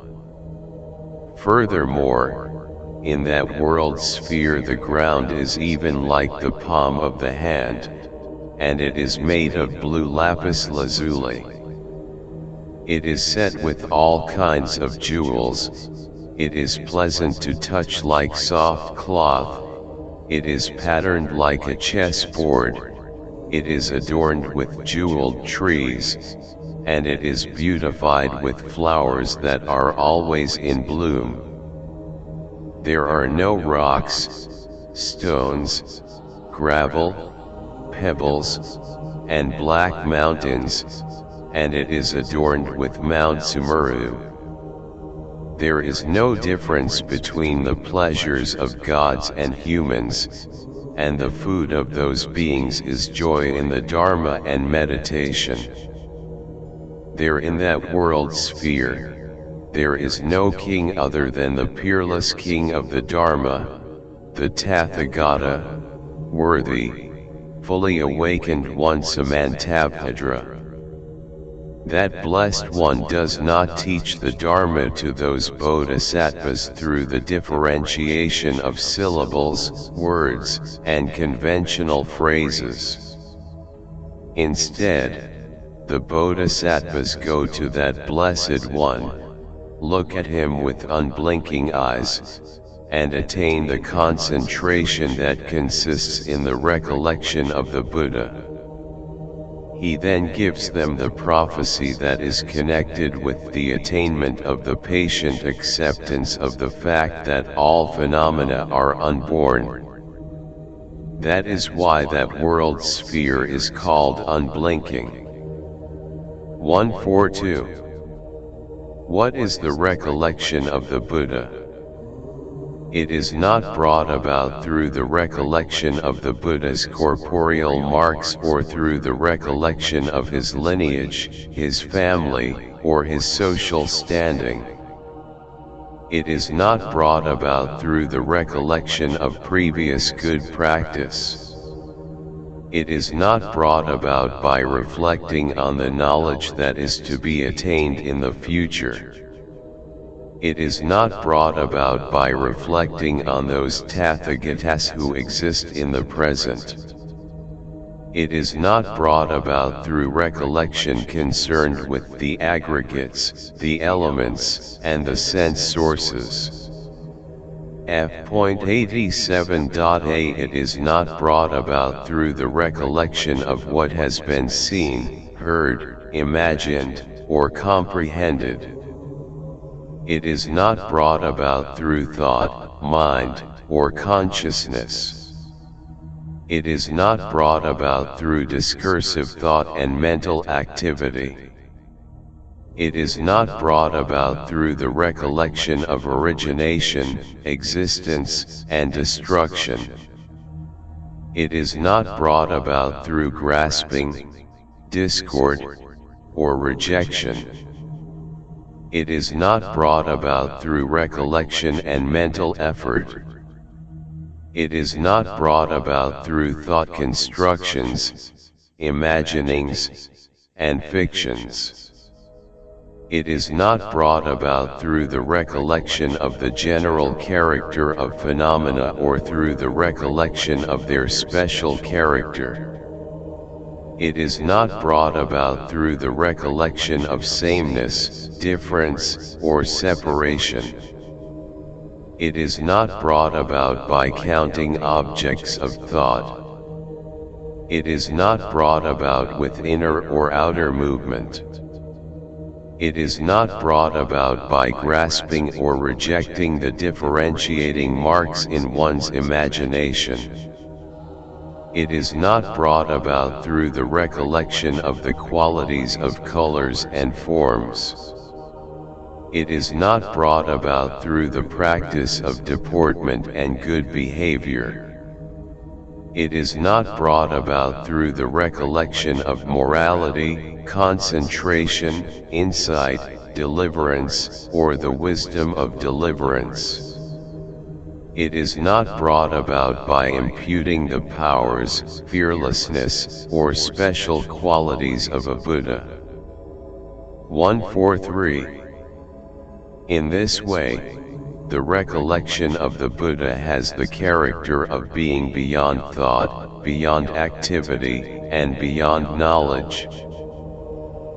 Furthermore, in that world sphere the ground is even like the palm of the hand, and it is made of blue lapis lazuli. It is set with all kinds of jewels. It is pleasant to touch like soft cloth. It is patterned like a chessboard. It is adorned with jeweled trees, and it is beautified with flowers that are always in bloom. There are no rocks, stones, gravel, pebbles, and black mountains, and it is adorned with Mount Sumeru. There is no difference between the pleasures of gods and humans, and the food of those beings is joy in the Dharma and meditation. There in that world sphere, there is no king other than the peerless king of the Dharma, the Tathagata, worthy, fully awakened one Samantabhadra. That blessed one does not teach the Dharma to those bodhisattvas through the differentiation of syllables, words, and conventional phrases. Instead, the bodhisattvas go to that blessed one, look at him with unblinking eyes, and attain the concentration that consists in the recollection of the Buddha. He then gives them the prophecy that is connected with the attainment of the patient acceptance of the fact that all phenomena are unborn. That is why that world sphere is called unblinking. 142. What is the recollection of the Buddha? It is not brought about through the recollection of the Buddha's corporeal marks or through the recollection of his lineage, his family, or his social standing. It is not brought about through the recollection of previous good practice. It is not brought about by reflecting on the knowledge that is to be attained in the future. It is not brought about by reflecting on those Tathagatas who exist in the present. It is not brought about through recollection concerned with the aggregates, the elements, and the sense sources. F.87.a It is not brought about through the recollection of what has been seen, heard, imagined, or comprehended. It is not brought about through thought, mind, or consciousness. It is not brought about through discursive thought and mental activity. It is not brought about through the recollection of origination, existence, and destruction. It is not brought about through grasping, discord, or rejection. It is not brought about through recollection and mental effort. It is not brought about through thought constructions, imaginings, and fictions. It is not brought about through the recollection of the general character of phenomena or through the recollection of their special character. It is not brought about through the recollection of sameness, difference, or separation. It is not brought about by counting objects of thought. It is not brought about with inner or outer movement. It is not brought about by grasping or rejecting the differentiating marks in one's imagination. It is not brought about through the recollection of the qualities of colors and forms. It is not brought about through the practice of deportment and good behavior. It is not brought about through the recollection of morality, concentration, insight, deliverance, or the wisdom of deliverance. It is not brought about by imputing the powers, fearlessness, or special qualities of a Buddha. 143. In this way, the recollection of the Buddha has the character of being beyond thought, beyond activity, and beyond knowledge.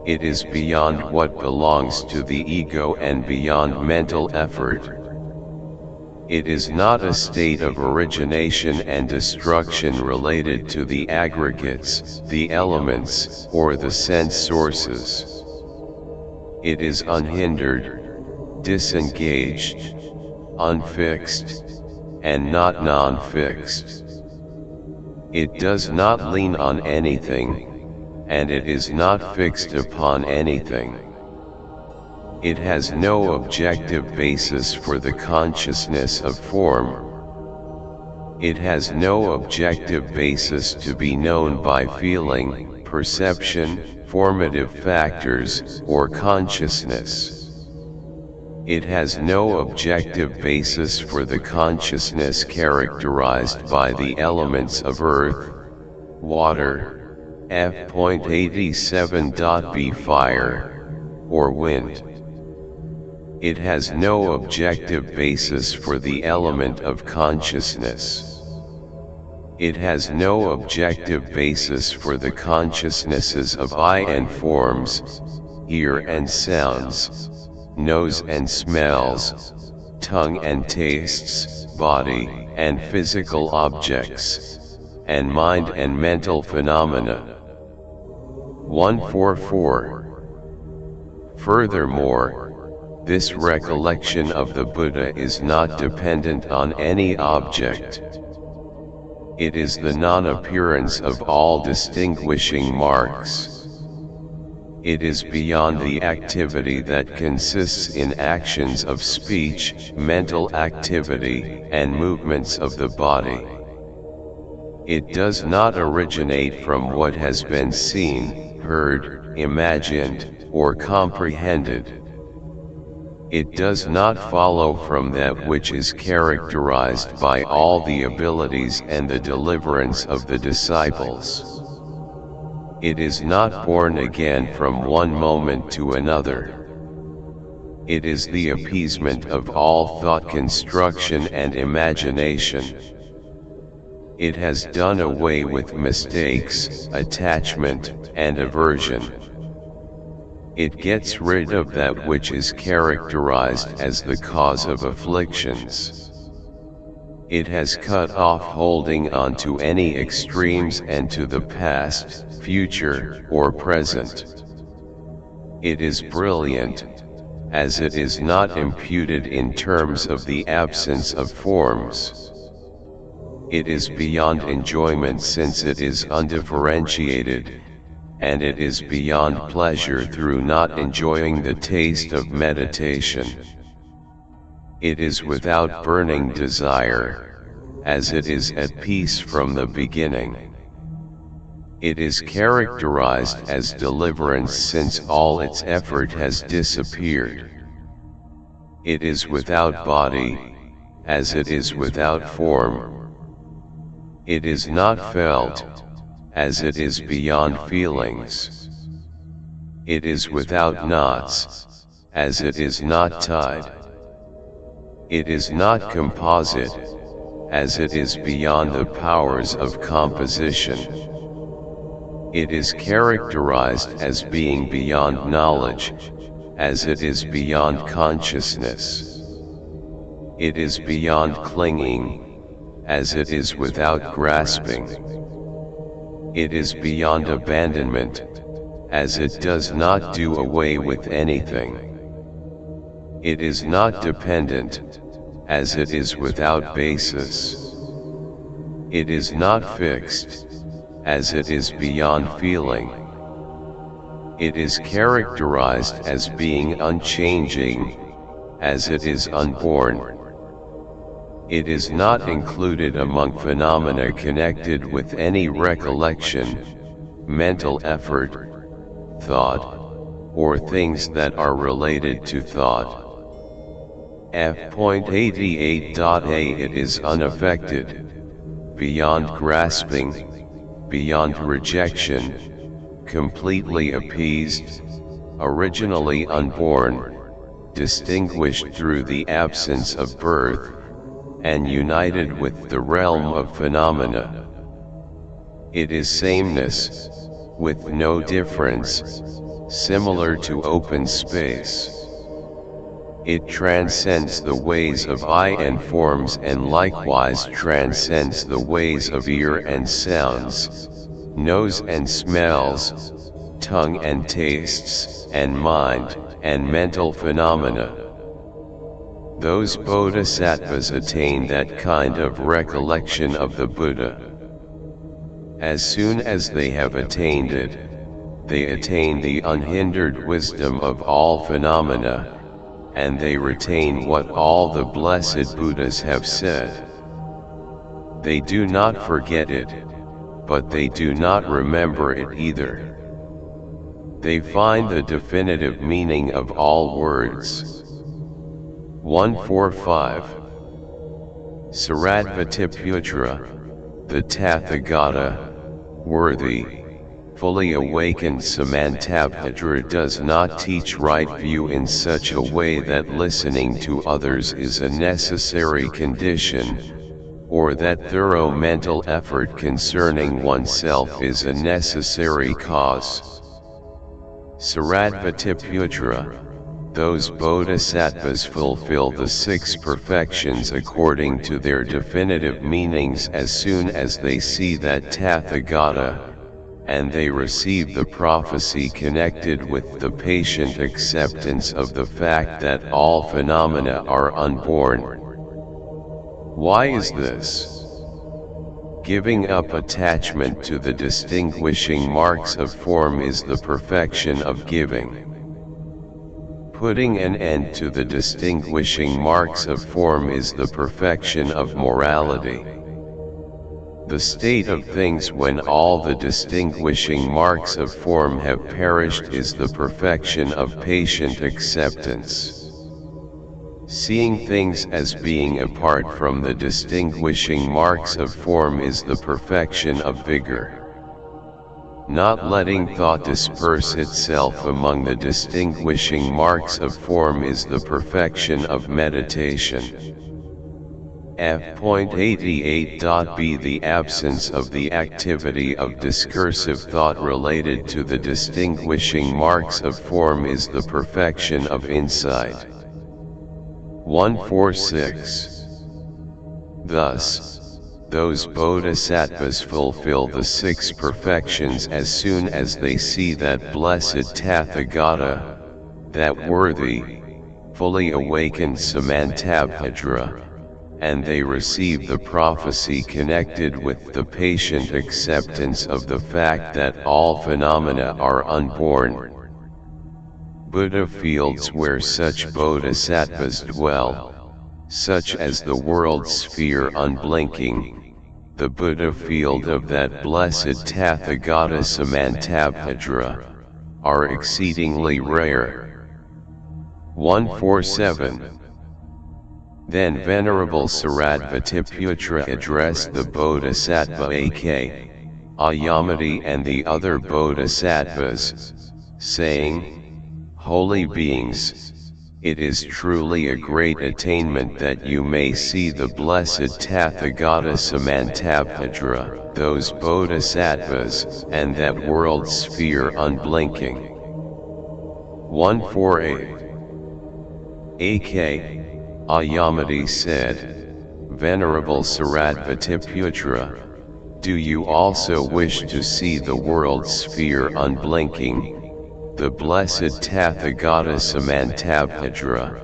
It is beyond what belongs to the ego and beyond mental effort. It is not a state of origination and destruction related to the aggregates, the elements, or the sense sources. It is unhindered, disengaged, unfixed, and not non-fixed. It does not lean on anything, and it is not fixed upon anything. It has no objective basis for the consciousness of form. It has no objective basis to be known by feeling, perception, formative factors, or consciousness. It has no objective basis for the consciousness characterized by the elements of earth, water, F.87.b fire, or wind. It has no objective basis for the element of consciousness. It has no objective basis for the consciousnesses of eye and forms, ear and sounds, nose and smells, tongue and tastes, body and physical objects, and mind and mental phenomena. 144. Furthermore, this recollection of the Buddha is not dependent on any object. It is the non-appearance of all distinguishing marks. It is beyond the activity that consists in actions of speech, mental activity, and movements of the body. It does not originate from what has been seen, heard, imagined, or comprehended. It does not follow from that which is characterized by all the abilities and the deliverance of the disciples. It is not born again from one moment to another. It is the appeasement of all thought construction and imagination. It has done away with mistakes, attachment, and aversion. It gets rid of that which is characterized as the cause of afflictions. It has cut off holding on to any extremes and to the past, future, or present. It is brilliant, as it is not imputed in terms of the absence of forms. It is beyond enjoyment since it is undifferentiated, and it is beyond pleasure through not enjoying the taste of meditation. It is without burning desire, as it is at peace from the beginning. It is characterized as deliverance since all its effort has disappeared. It is without body, as it is without form. It is not felt, as it is beyond feelings. It is without knots, as it is not tied. It is not composite, as it is beyond the powers of composition. It is characterized as being beyond knowledge, as it is beyond consciousness. It is beyond clinging, as it is without grasping. It is beyond abandonment, as it does not do away with anything. It is not dependent, as it is without basis. It is not fixed, as it is beyond feeling. It is characterized as being unchanging, as it is unborn. It is not included among phenomena connected with any recollection, mental effort, thought, or things that are related to thought. F.88.a It is unaffected, beyond grasping, beyond rejection, completely appeased, originally unborn, distinguished through the absence of birth, and united with the realm of phenomena. It is sameness, with no difference, similar to open space. It transcends the ways of eye and forms and likewise transcends the ways of ear and sounds, nose and smells, tongue and tastes, and mind, and mental phenomena. Those bodhisattvas attain that kind of recollection of the Buddha. As soon as they have attained it, they attain the unhindered wisdom of all phenomena, and they retain what all the blessed Buddhas have said. They do not forget it, but they do not remember it either. They find the definitive meaning of all words. 145. Shariputra, the Tathagata, worthy, fully awakened Samantabhadra does not teach right view in such a way that listening to others is a necessary condition, or that thorough mental effort concerning oneself is a necessary cause. Shariputra, those bodhisattvas fulfill the 6 perfections according to their definitive meanings as soon as they see that Tathagata, and they receive the prophecy connected with the patient acceptance of the fact that all phenomena are unborn. Why is this? Giving up attachment to the distinguishing marks of form is the perfection of giving. Putting an end to the distinguishing marks of form is the perfection of morality. The state of things when all the distinguishing marks of form have perished is the perfection of patient acceptance. Seeing things as being apart from the distinguishing marks of form is the perfection of vigor. Not letting thought disperse itself among the distinguishing marks of form is the perfection of meditation. F.88.b The absence of the activity of discursive thought related to the distinguishing marks of form is the perfection of insight. 146. Thus, those bodhisattvas fulfill the 6 perfections as soon as they see that blessed Tathagata, that worthy, fully awakened Samantabhadra, and they receive the prophecy connected with the patient acceptance of the fact that all phenomena are unborn. Buddha fields where such bodhisattvas dwell, such as the world sphere unblinking, the Buddha field of that blessed Tathagata Samantabhadra, are exceedingly rare. 147. Then Venerable Shariputra addressed the Bodhisattva Akṣayamati and the other bodhisattvas, saying, Holy beings, it is truly a great attainment that you may see the blessed Tathagata Samantabhadra, those bodhisattvas, and that world sphere unblinking. 148. Akṣayamati said, Venerable Shariputra, do you also wish to see the world sphere unblinking, the blessed Tathagata Samantabhadra,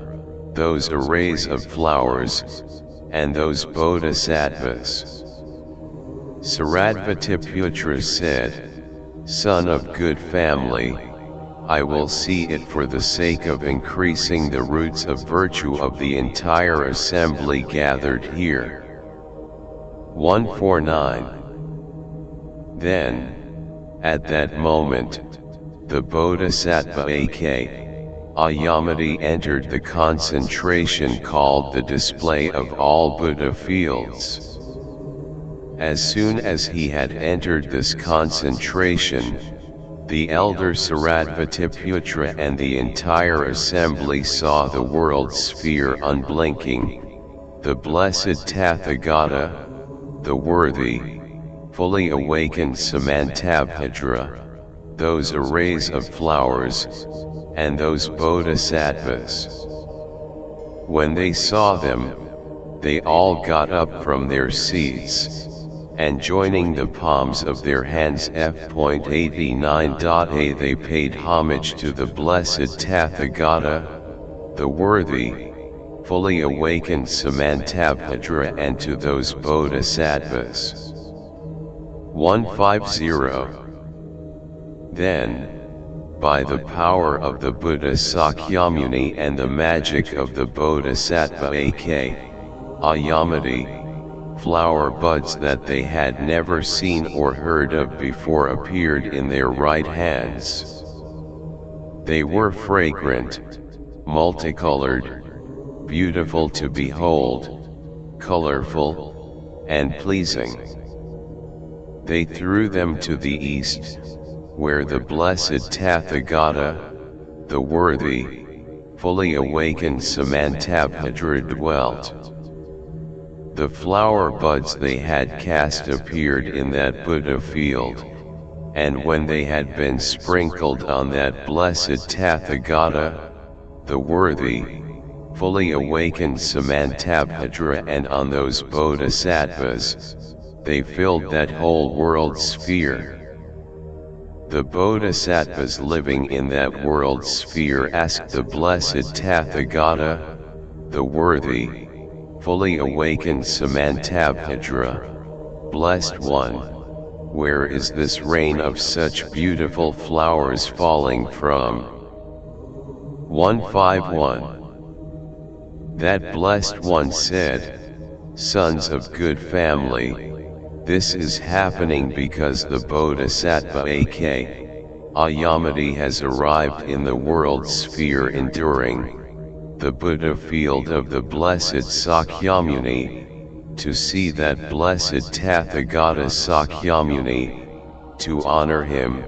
those arrays of flowers, and those bodhisattvas? Shariputra said, Son of good family, I will see it for the sake of increasing the roots of virtue of the entire assembly gathered here. 149. Then, at that moment, the Bodhisattva Akṣayamati entered the concentration called the display of all Buddha fields. As soon as he had entered this concentration, the elder Shariputra and the entire assembly saw the world sphere unblinking, the blessed Tathagata, the worthy, fully awakened Samantabhadra, those arrays of flowers, and those bodhisattvas. When they saw them, they all got up from their seats, and joining the palms of their hands f.89a they paid homage to the blessed Tathagata, the worthy, fully awakened Samantabhadra, and to those bodhisattvas. 150. Then, by the power of the Buddha Sakyamuni and the magic of the Bodhisattva Akṣayamati, flower buds that they had never seen or heard of before appeared in their right hands. They were fragrant, multicolored, beautiful to behold, colorful, and pleasing. They threw them to the east, where the blessed Tathagata, the worthy, fully awakened Samantabhadra dwelt. The flower buds they had cast appeared in that Buddha field, and when they had been sprinkled on that blessed Tathagata, the worthy, fully awakened Samantabhadra, and on those bodhisattvas, they filled that whole world sphere. The bodhisattvas living in that world sphere asked the blessed Tathagata, the worthy, fully awakened Samantabhadra, Blessed One, where is this rain of such beautiful flowers falling from? 151. That Blessed One said, Sons of good family, this is happening because the Bodhisattva Akṣayamati has arrived in the world sphere enduring the Buddha field of the blessed Sakyamuni, to see that blessed Tathagata Sakyamuni, to honor him,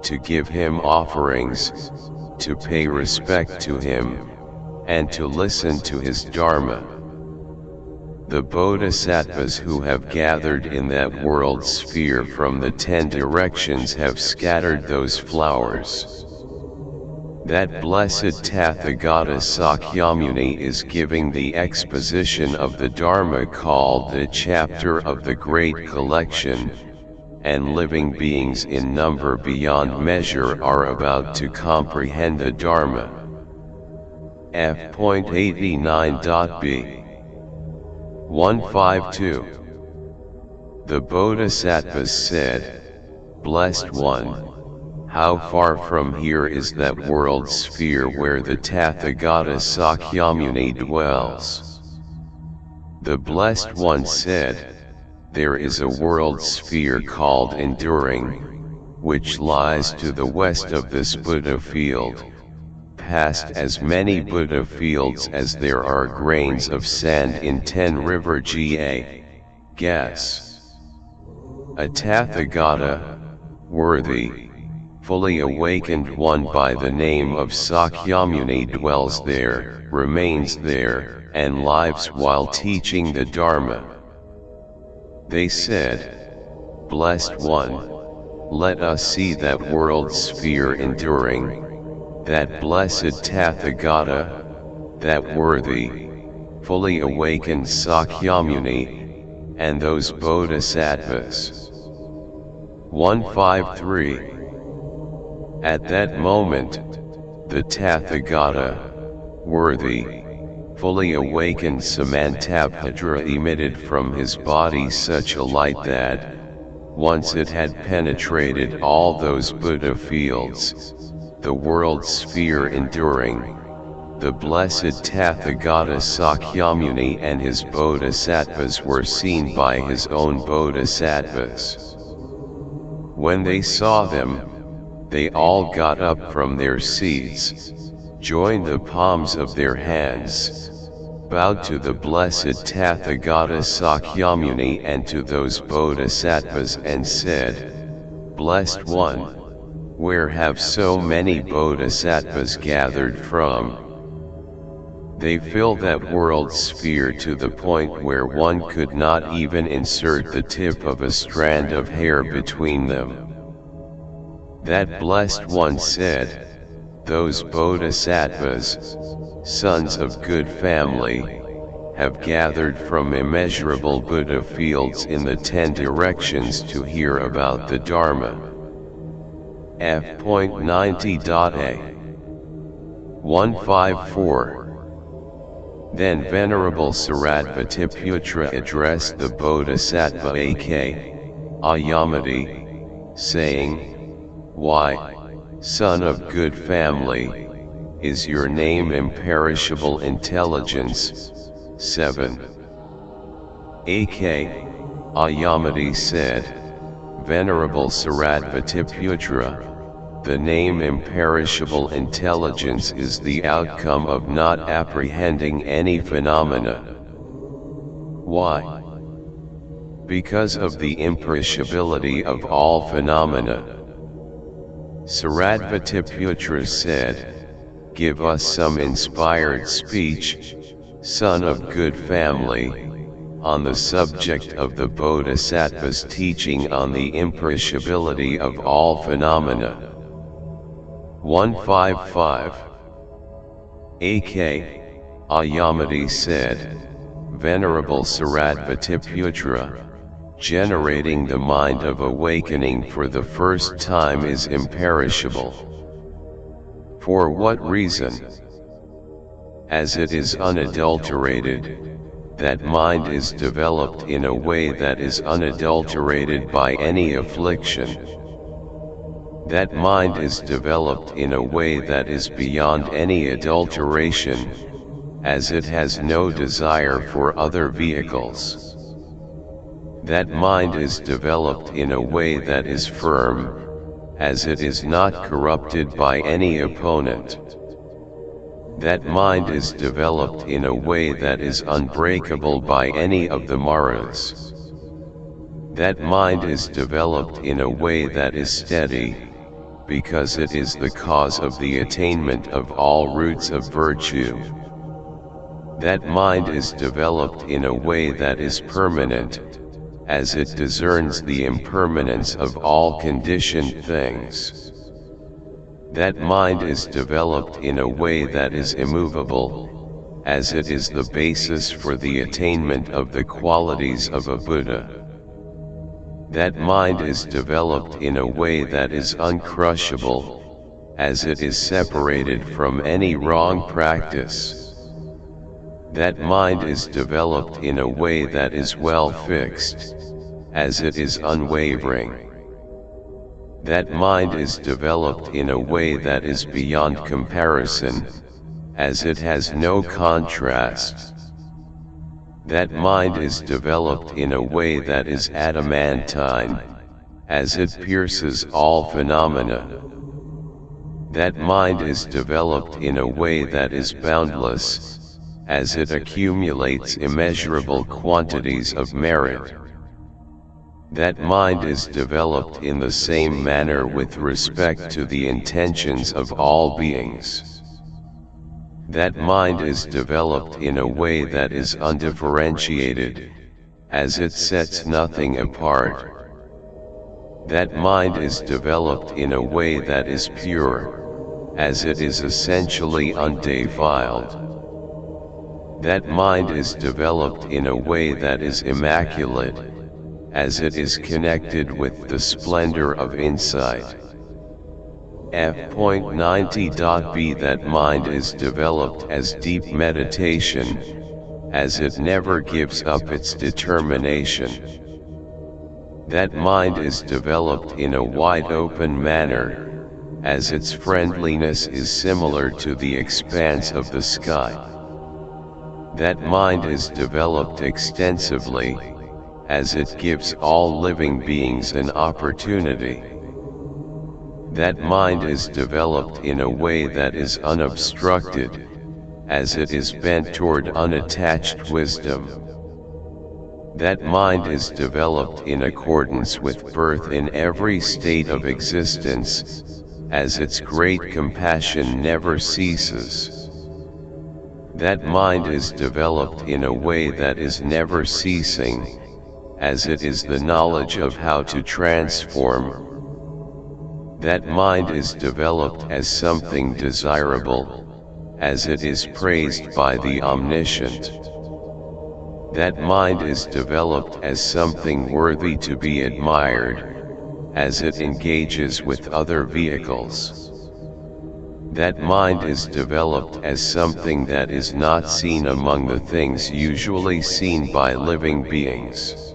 to give him offerings, to pay respect to him, and to listen to his Dharma. The bodhisattvas who have gathered in that world sphere from the 10 directions have scattered those flowers. that blessed Tathagata Sakyamuni is giving the exposition of the Dharma called the chapter of the Great Collection, and living beings in number beyond measure are about to comprehend the Dharma. F.89.b 152. The Bodhisattvas said, "Blessed One, how far from here is that world sphere where the Tathagata Sakyamuni dwells?" The Blessed One said, "There is a world sphere called Enduring, which lies to the west of this Buddha field, past as many Buddha fields as there are grains of sand in 10 river Guess. A Tathagata, worthy, fully awakened one by the name of Sakyamuni dwells there, remains there, and lives while teaching the Dharma." They said, "Blessed One, let us see that world sphere enduring, that blessed Tathagata, that worthy, fully awakened Sakyamuni, and those Bodhisattvas." 153. At that moment, the Tathagata, worthy, fully awakened Samantabhadra emitted from his body such a light that, once it had penetrated all those Buddha fields, the world sphere enduring, the blessed Tathagata Sakyamuni and his Bodhisattvas were seen by his own Bodhisattvas. When they saw them, they all got up from their seats, joined the palms of their hands, bowed to the blessed Tathagata Sakyamuni and to those Bodhisattvas and said, "Blessed One, where have so many Bodhisattvas gathered from?" They fill that world sphere to the point where one could not even insert the tip of a strand of hair between them. That blessed one said, "Those Bodhisattvas, sons of good family, have gathered from immeasurable Buddha fields in the 10 directions to hear about the Dharma." F.90.a 154. Then Venerable Shariputra addressed the Bodhisattva Akṣayamati, saying, "Why, son of good family, is your name imperishable intelligence?" 7. Akṣayamati said, "Venerable Shariputra, the name imperishable intelligence is the outcome of not apprehending any phenomena." Why? Because of the imperishability of all phenomena. Shariputra said, "Give us some inspired speech, son of good family, on the subject of the Bodhisattva's teaching on the imperishability of all phenomena." 155. Akṣayamati said, "Venerable Shariputra, generating the mind of awakening for the first time is imperishable. For what reason? As it is unadulterated, that mind is developed in a way that is unadulterated by any affliction. That mind is developed in a way that is beyond any adulteration, as it has no desire for other vehicles. That mind is developed in a way that is firm, as it is not corrupted by any opponent. That mind is developed in a way that is unbreakable by any of the maras. That mind is developed in a way that is steady, because it is the cause of the attainment of all roots of virtue. That mind is developed in a way that is permanent, as it discerns the impermanence of all conditioned things. That mind is developed in a way that is immovable, as it is the basis for the attainment of the qualities of a Buddha. That mind is developed in a way that is uncrushable, as it is separated from any wrong practice. That mind is developed in a way that is well fixed, as it is unwavering. That mind is developed in a way that is beyond comparison, as it has no contrast. That mind is developed in a way that is adamantine, as it pierces all phenomena. That mind is developed in a way that is boundless, as it accumulates immeasurable quantities of merit. That mind is developed in the same manner with respect to the intentions of all beings. That mind is developed in a way that is undifferentiated, as it sets nothing apart. That mind is developed in a way that is pure, as it is essentially undefiled. That mind is developed in a way that is immaculate, as it is connected with the splendor of insight. F.90.b That mind is developed as deep meditation, as it never gives up its determination. That mind is developed in a wide open manner, as its friendliness is similar to the expanse of the sky. That mind is developed extensively, as it gives all living beings an opportunity. That mind is developed in a way that is unobstructed, as it is bent toward unattached wisdom. That mind is developed in accordance with birth in every state of existence, as its great compassion never ceases. That mind is developed in a way that is never ceasing, as it is the knowledge of how to transform. That mind is developed as something desirable, as it is praised by the omniscient. That mind is developed as something worthy to be admired, as it engages with other vehicles. That mind is developed as something that is not seen among the things usually seen by living beings.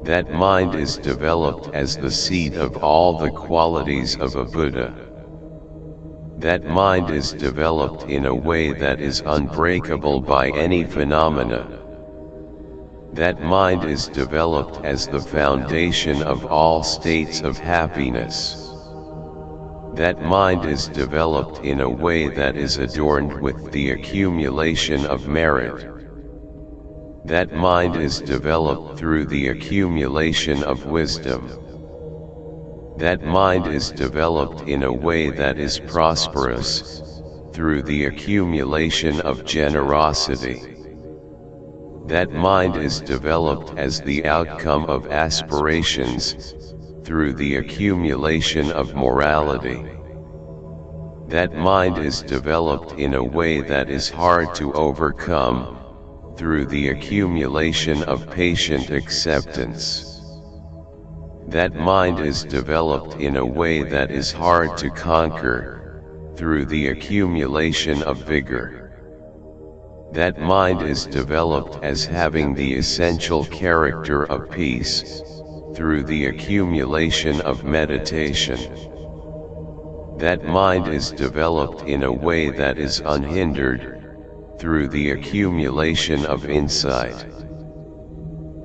That mind is developed as the seed of all the qualities of a Buddha. That mind is developed in a way that is unbreakable by any phenomena. That mind is developed as the foundation of all states of happiness. That mind is developed in a way that is adorned with the accumulation of merit. That mind is developed through the accumulation of wisdom. That mind is developed in a way that is prosperous, through the accumulation of generosity. That mind is developed as the outcome of aspirations, through the accumulation of morality. That mind is developed in a way that is hard to overcome, through the accumulation of patient acceptance. That mind is developed in a way that is hard to conquer, through the accumulation of vigor. That mind is developed as having the essential character of peace, through the accumulation of meditation. That mind is developed in a way that is unhindered, through the accumulation of insight.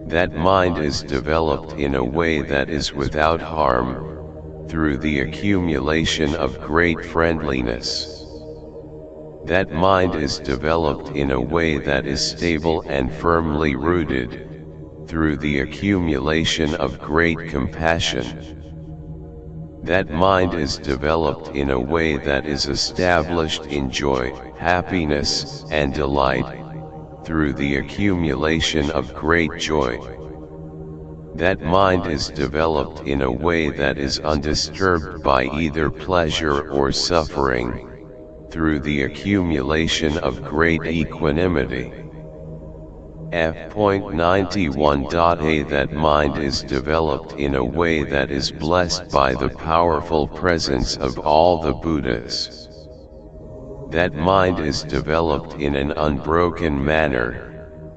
That mind is developed in a way that is without harm, through the accumulation of great friendliness. That mind is developed in a way that is stable and firmly rooted, through the accumulation of great compassion. That mind is developed in a way that is established in joy, happiness, and delight, through the accumulation of great joy. That mind is developed in a way that is undisturbed by either pleasure or suffering, through the accumulation of great equanimity. F.91.a That mind is developed in a way that is blessed by the powerful presence of all the Buddhas. That mind is developed in an unbroken manner,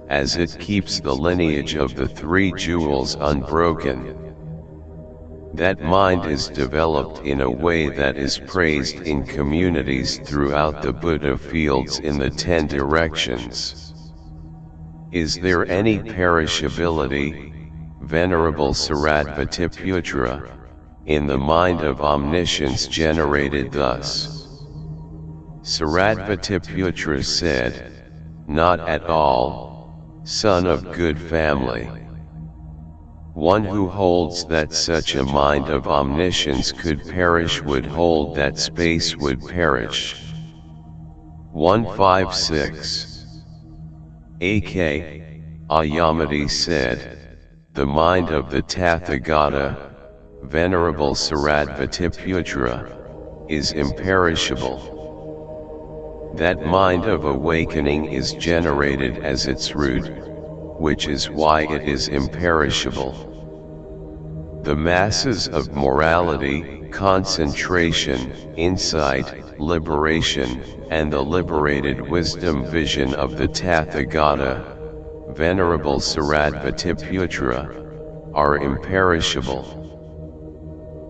as it keeps the lineage of the three jewels unbroken. That mind is developed in a way that is praised in communities throughout the Buddha fields in the 10 directions. Is there any perishability, Venerable Shariputra, in the mind of omniscience generated thus? Shariputra said, not at all, son of good family. One who holds that such a mind of omniscience could perish would hold that space would perish. 156. Akṣayamati said, the mind of the Tathagata, Venerable Shariputra, is imperishable. That mind of awakening is generated as its root, which is why it is imperishable. The masses of morality, concentration, insight, liberation, and the liberated wisdom vision of the Tathagata, Venerable Shariputra, are imperishable.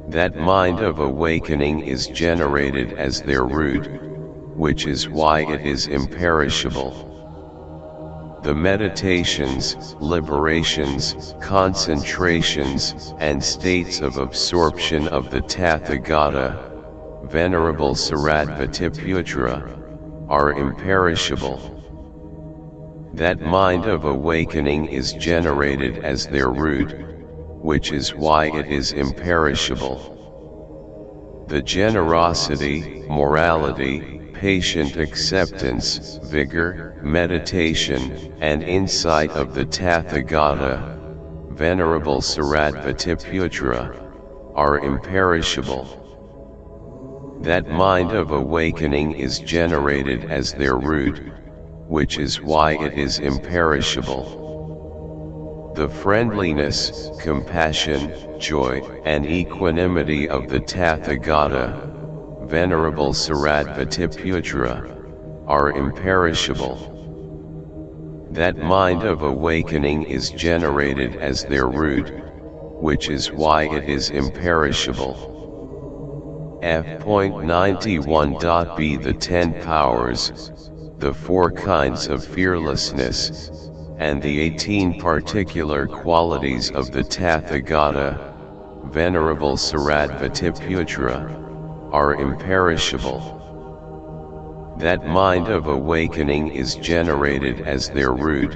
That mind of awakening is generated as their root, which is why it is imperishable. The meditations, liberations, concentrations, and states of absorption of the Tathagata, Venerable Shariputra, are imperishable. That mind of awakening is generated as their root, which is why it is imperishable. The generosity, morality, patient acceptance, vigor, meditation, and insight of the Tathagata, Venerable Shariputra, are imperishable. That mind of awakening is generated as their root, which is why it is imperishable. The friendliness, compassion, joy, and equanimity of the Tathagata, Venerable Shariputra, are imperishable. That mind of awakening is generated as their root, which is why it is imperishable. F.91.b The 10 powers, the 4 kinds of fearlessness, and the 18 particular qualities of the Tathagata, Venerable Shariputra, are imperishable. That mind of awakening is generated as their root,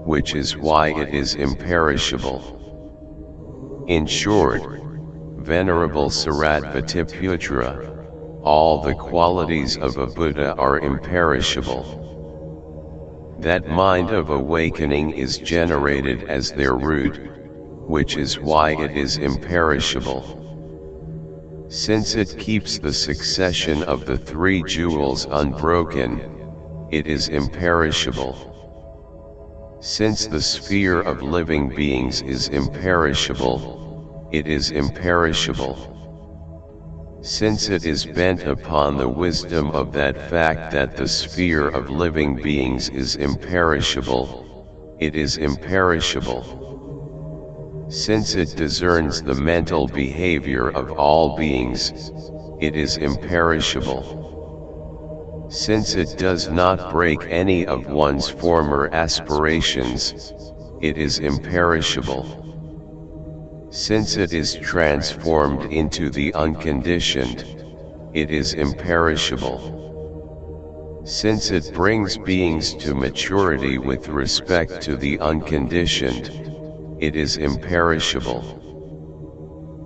which is why it is imperishable. In short, Venerable Shariputra, all the qualities of a Buddha are imperishable. That mind of awakening is generated as their root, which is why it is imperishable. Since it keeps the succession of the 3 jewels unbroken, it is imperishable. Since the sphere of living beings is imperishable, it is imperishable. Since it is bent upon the wisdom of that fact that the sphere of living beings is imperishable, it is imperishable. Since it discerns the mental behavior of all beings, it is imperishable. Since it does not break any of one's former aspirations, it is imperishable. Since it is transformed into the unconditioned, it is imperishable. Since it brings beings to maturity with respect to the unconditioned, it is imperishable.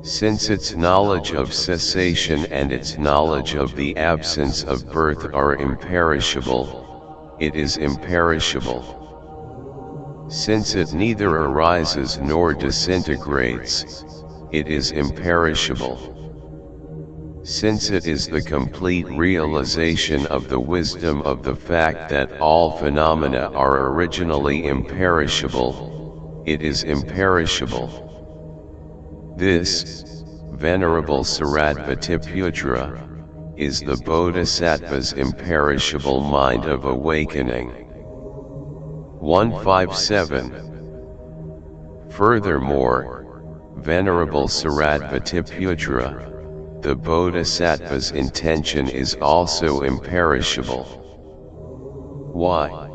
Since its knowledge of cessation and its knowledge of the absence of birth are imperishable, it is imperishable. Since it neither arises nor disintegrates, it is imperishable. Since it is the complete realization of the wisdom of the fact that all phenomena are originally imperishable, it is imperishable. This, Venerable Shariputra, is the Bodhisattva's imperishable mind of awakening. 157. Furthermore, Venerable Shariputra, the Bodhisattva's intention is also imperishable. Why?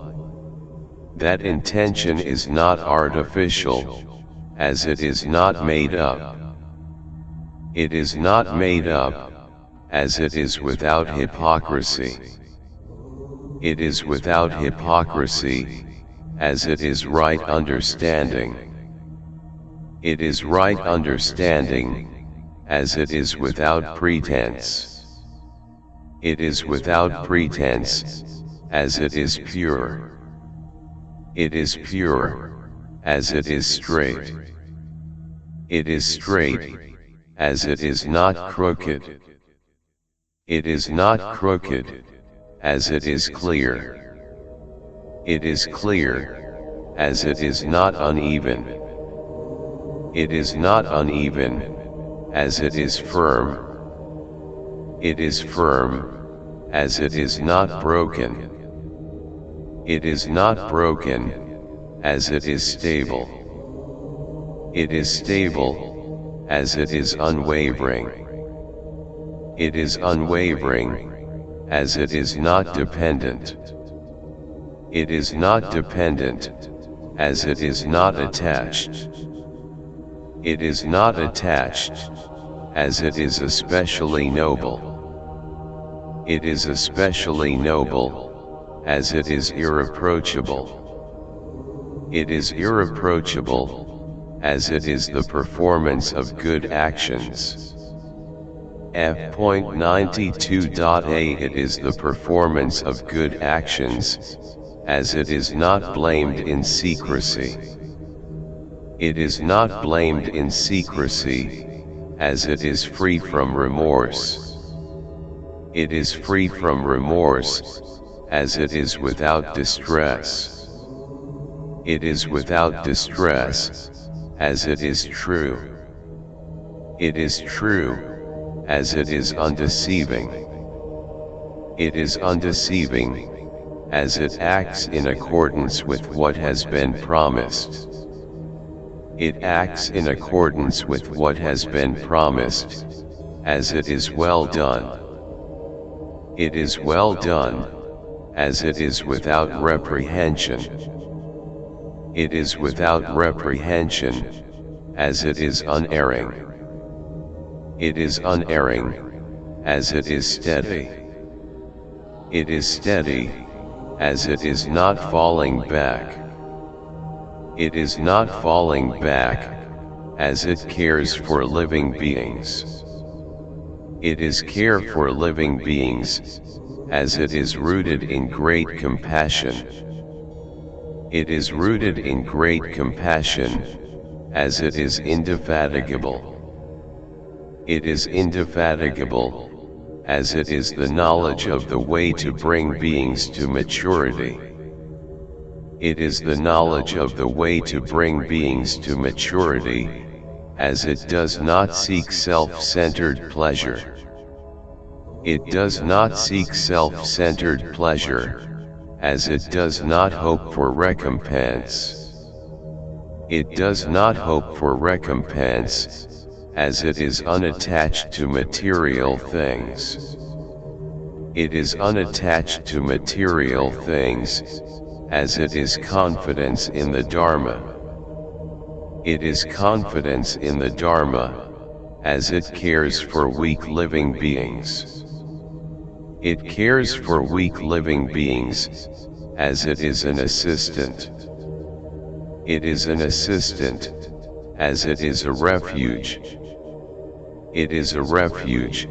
That intention is not artificial, as it is not made up. It is not made up, as it is without hypocrisy. It is without hypocrisy, as it is right understanding. It is right understanding, as it is without pretense. It is without pretense, as it is pure. It is pure, as it is straight. It is straight, as it is not crooked. It is not crooked, as it is clear. It is clear, as it is not uneven. It is not uneven, as it is firm. It is firm, as it is not broken. It is not broken, as it is stable. It is stable, as it is unwavering. It is unwavering, as it is not dependent. It is not dependent, as it is not attached. It is not attached, as it is especially noble. It is especially noble, as it is irreproachable. It is irreproachable, as it is the performance of good actions. F.92.a It is the performance of good actions, as it is not blamed in secrecy. It is not blamed in secrecy, as it is free from remorse. It is free from remorse, as it is without distress. It is without distress, as it is true. It is true, as it is undeceiving. It is undeceiving, as it acts in accordance with what has been promised. It acts in accordance with what has been promised, as it is well done. It is well done, as it is without reprehension. It is without reprehension, as it is unerring. It is unerring, as it is steady. It is steady, as it is not falling back. It is not falling back, as it cares for living beings. It is care for living beings, as it is rooted in great compassion. It is rooted in great compassion, as it is indefatigable. It is indefatigable, as it is the knowledge of the way to bring beings to maturity. It is the knowledge of the way to bring beings to maturity, as it does not seek self-centered pleasure. It does not seek self-centered pleasure, as it does not hope for recompense. It does not hope for recompense, as it is unattached to material things. It is unattached to material things, as it is confidence in the Dharma. It is confidence in the Dharma, as it cares for weak living beings. It cares for weak living beings, as it is an assistant. It is an assistant, as it is a refuge. It is a refuge,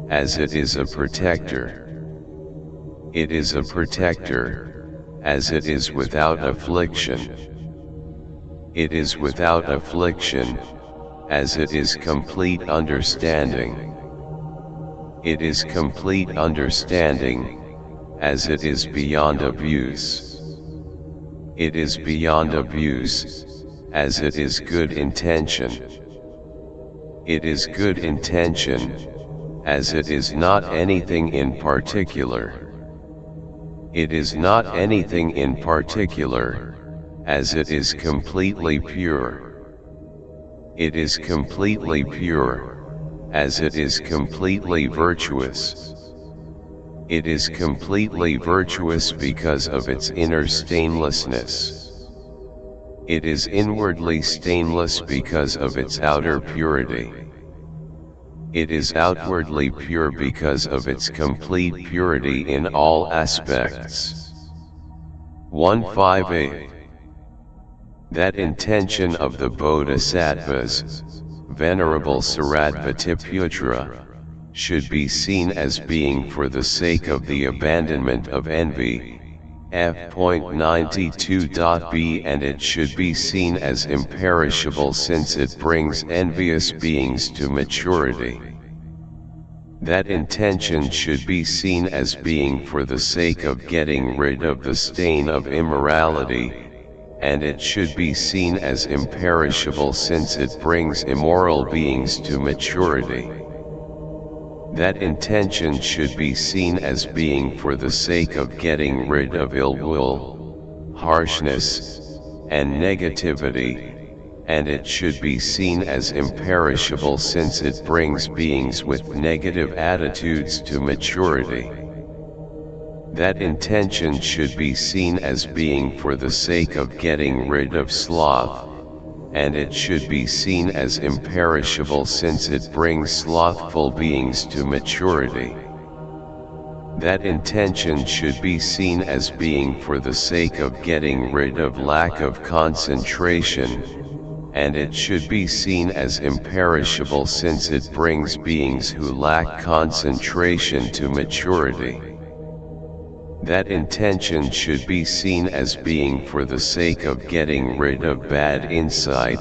as it is a protector. It is a protector, as it is without affliction. It is without affliction, as it is complete understanding. It is complete understanding, as it is beyond abuse. It is beyond abuse, as it is good intention. It is good intention, as it is not anything in particular. It is not anything in particular, as it is completely pure. It is completely pure, as it is completely virtuous. It is completely virtuous because of its inner stainlessness. It is inwardly stainless because of its outer purity. It is outwardly pure because of its complete purity in all aspects. 158. That intention of the Bodhisattvas, Venerable Shariputra, should be seen as being for the sake of the abandonment of envy, f.92.b, and it should be seen as imperishable since it brings envious beings to maturity. That intention should be seen as being for the sake of getting rid of the stain of immorality, and it should be seen as imperishable since it brings immoral beings to maturity. That intention should be seen as being for the sake of getting rid of ill will, harshness, and negativity, and it should be seen as imperishable since it brings beings with negative attitudes to maturity. That intention should be seen as being for the sake of getting rid of sloth, and it should be seen as imperishable since it brings slothful beings to maturity. That intention should be seen as being for the sake of getting rid of lack of concentration, and it should be seen as imperishable since it brings beings who lack concentration to maturity. That intention should be seen as being for the sake of getting rid of bad insight,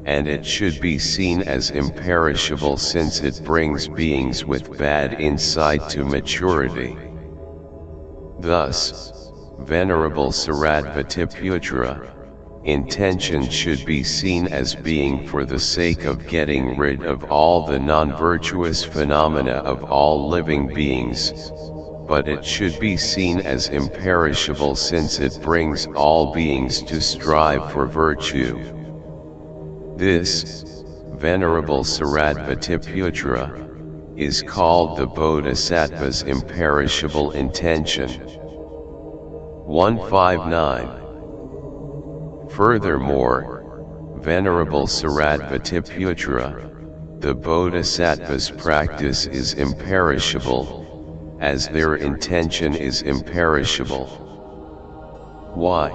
and it should be seen as imperishable since it brings beings with bad insight to maturity. Thus, Venerable Shariputra, intention should be seen as being for the sake of getting rid of all the non-virtuous phenomena of all living beings, but it should be seen as imperishable since it brings all beings to strive for virtue. This, Venerable Shariputra, is called the Bodhisattva's imperishable intention. 159. Furthermore, Venerable Shariputra, the Bodhisattva's practice is imperishable, as their intention is imperishable. Why?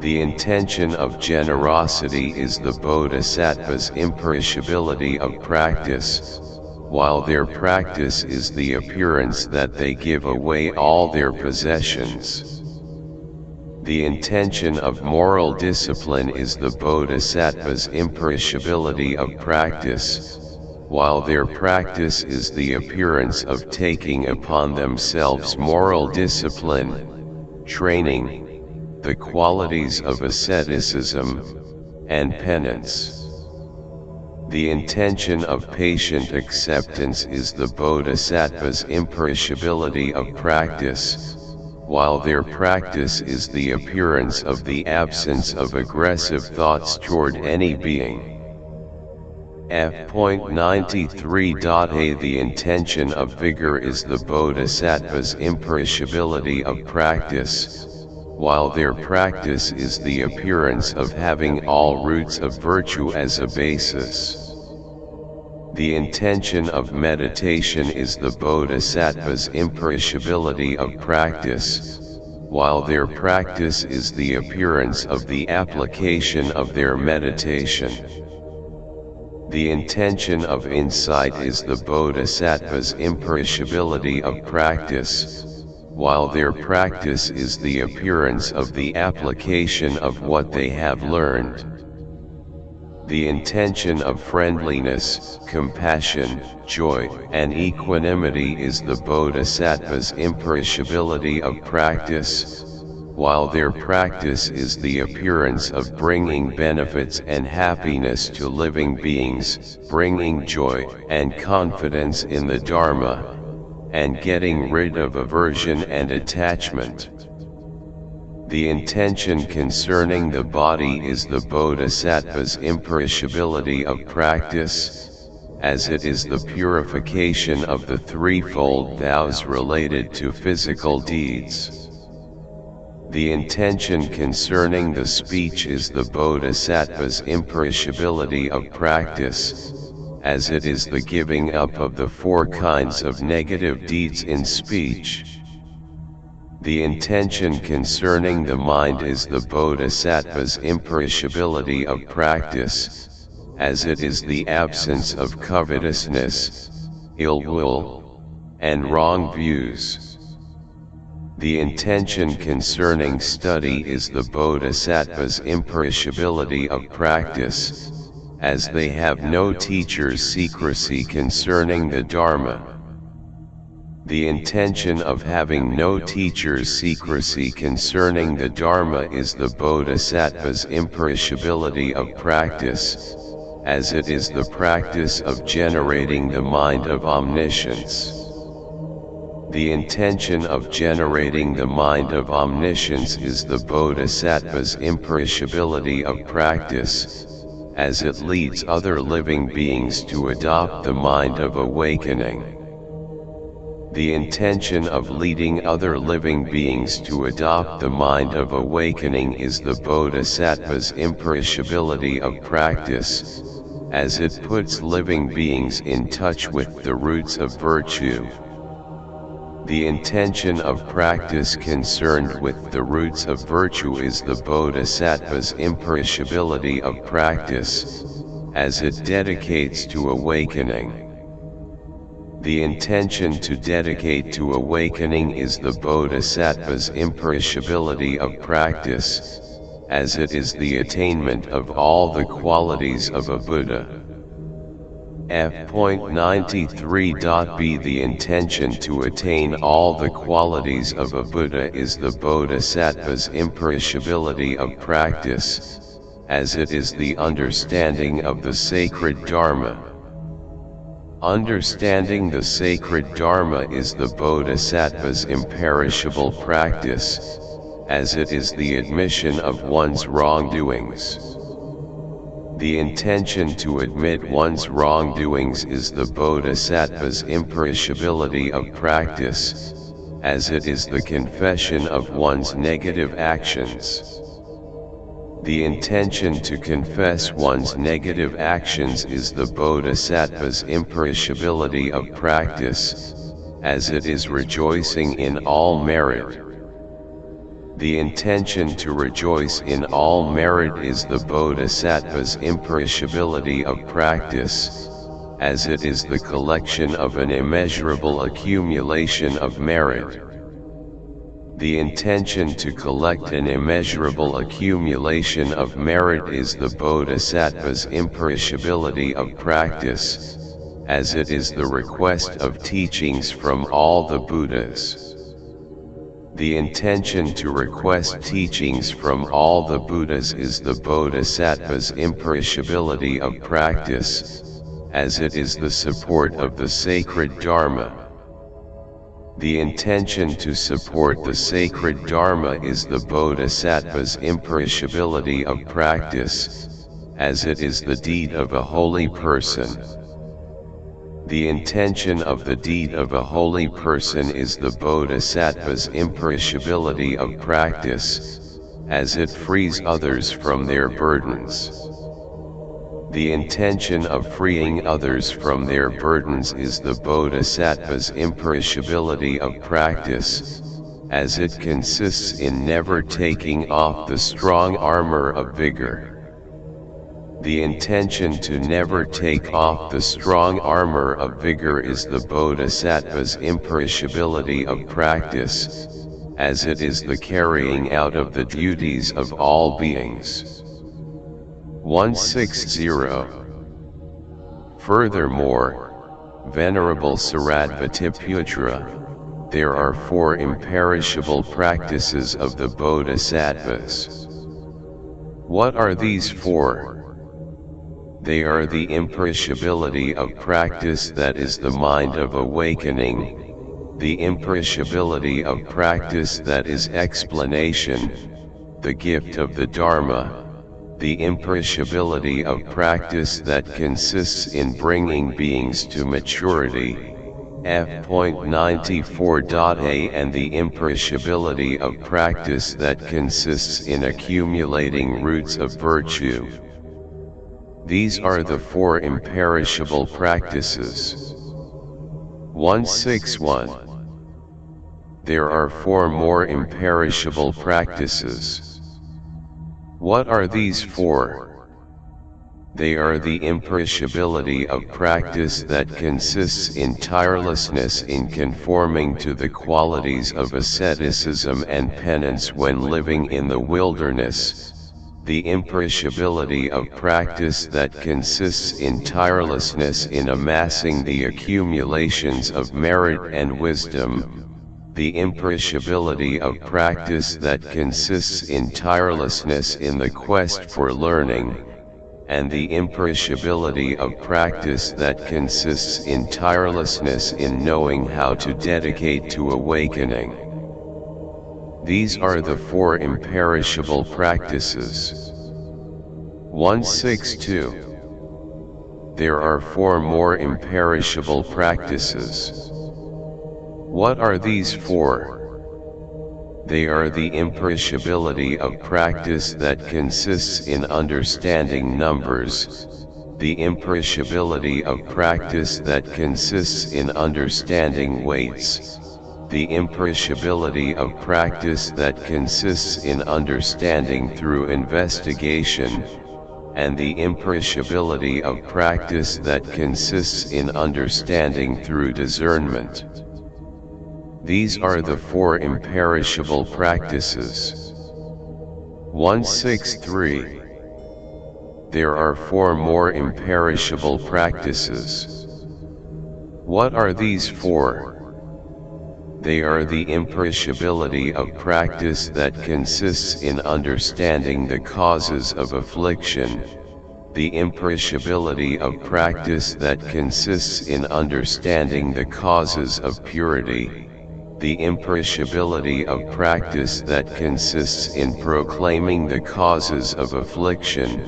The intention of generosity is the Bodhisattva's imperishability of practice, while their practice is the appearance that they give away all their possessions. The intention of moral discipline is the Bodhisattva's imperishability of practice, while their practice is the appearance of taking upon themselves moral discipline, training, the qualities of asceticism, and penance. The intention of patient acceptance is the Bodhisattva's imperishability of practice, while their practice is the appearance of the absence of aggressive thoughts toward any being. f.93.a The intention of vigor is the Bodhisattva's imperishability of practice, while their practice is the appearance of having all roots of virtue as a basis. The intention of meditation is the Bodhisattva's imperishability of practice, while their practice is the appearance of the application of their meditation. The intention of insight is the Bodhisattva's imperishability of practice, while their practice is the appearance of the application of what they have learned. The intention of friendliness, compassion, joy, and equanimity is the bodhisattva's imperishability of practice, while their practice is the appearance of bringing benefits and happiness to living beings, bringing joy and confidence in the Dharma, and getting rid of aversion and attachment. The intention concerning the body is the bodhisattva's imperishability of practice, as it is the purification of the threefold vows related to physical deeds. The intention concerning the speech is the bodhisattva's imperishability of practice, as it is the giving up of the four kinds of negative deeds in speech. The intention concerning the mind is the bodhisattva's imperishability of practice, as it is the absence of covetousness, ill will, and wrong views. The intention concerning study is the bodhisattva's imperishability of practice, as they have no teacher's secrecy concerning the Dharma. The intention of having no teacher's secrecy concerning the Dharma is the bodhisattva's imperishability of practice, as it is the practice of generating the mind of omniscience. The intention of generating the mind of omniscience is the bodhisattva's imperishability of practice, as it leads other living beings to adopt the mind of awakening. The intention of leading other living beings to adopt the mind of awakening is the bodhisattva's imperishability of practice, as it puts living beings in touch with the roots of virtue. The intention of practice concerned with the roots of virtue is the bodhisattva's imperishability of practice, as it dedicates to awakening. The intention to dedicate to awakening is the bodhisattva's imperishability of practice, as it is the attainment of all the qualities of a Buddha. F.93.b The intention to attain all the qualities of a Buddha is the bodhisattva's imperishability of practice, as it is the understanding of the sacred Dharma. Understanding the sacred Dharma is the bodhisattva's imperishable practice, as it is the admission of one's wrongdoings. The intention to admit one's wrongdoings is the bodhisattva's imperishability of practice, as it is the confession of one's negative actions. The intention to confess one's negative actions is the bodhisattva's imperishability of practice, as it is rejoicing in all merit. The intention to rejoice in all merit is the bodhisattva's imperishability of practice, as it is the collection of an immeasurable accumulation of merit. The intention to collect an immeasurable accumulation of merit is the bodhisattva's imperishability of practice, as it is the request of teachings from all the Buddhas. The intention to request teachings from all the Buddhas is the bodhisattva's imperishability of practice, as it is the support of the sacred Dharma. The intention to support the sacred Dharma is the bodhisattva's imperishability of practice, as it is the deed of a holy person. The intention of the deed of a holy person is the bodhisattva's imperishability of practice, as it frees others from their burdens. The intention of freeing others from their burdens is the bodhisattva's imperishability of practice, as it consists in never taking off the strong armor of vigor. The intention to never take off the strong armor of vigor is the bodhisattva's imperishability of practice, as it is the carrying out of the duties of all beings. 160. Furthermore, Venerable Shariputra, there are 4 imperishable practices of the bodhisattvas. What are these 4? They are the imperishability of practice, that is the mind of awakening, the imperishability of practice, that is explanation, the gift of the Dharma, the imperishability of practice that consists in bringing beings to maturity, f.94.a, and the imperishability of practice that consists in accumulating roots of virtue. These are the 4 imperishable practices. 161. There are 4 more imperishable practices. What are these 4? They are the imperishability of practice that consists in tirelessness in conforming to the qualities of asceticism and penance when living in the wilderness, the imperishability of practice that consists in tirelessness in amassing the accumulations of merit and wisdom, the imperishability of practice that consists in tirelessness in the quest for learning, and the imperishability of practice that consists in tirelessness in knowing how to dedicate to awakening. These are the 4 imperishable practices. 162. There are 4 more imperishable practices. What are these 4? They are the imperishability of practice that consists in understanding numbers, the imperishability of practice that consists in understanding weights, the imperishability of practice that consists in understanding through investigation, and the imperishability of practice that consists in understanding through discernment. These are the 4 imperishable practices. 163. There are 4 more imperishable practices. What are these 4? They are the imperishability of practice that consists in understanding the causes of affliction, the imperishability of practice that consists in understanding the causes of purity, the imperishability of practice that consists in proclaiming the causes of affliction,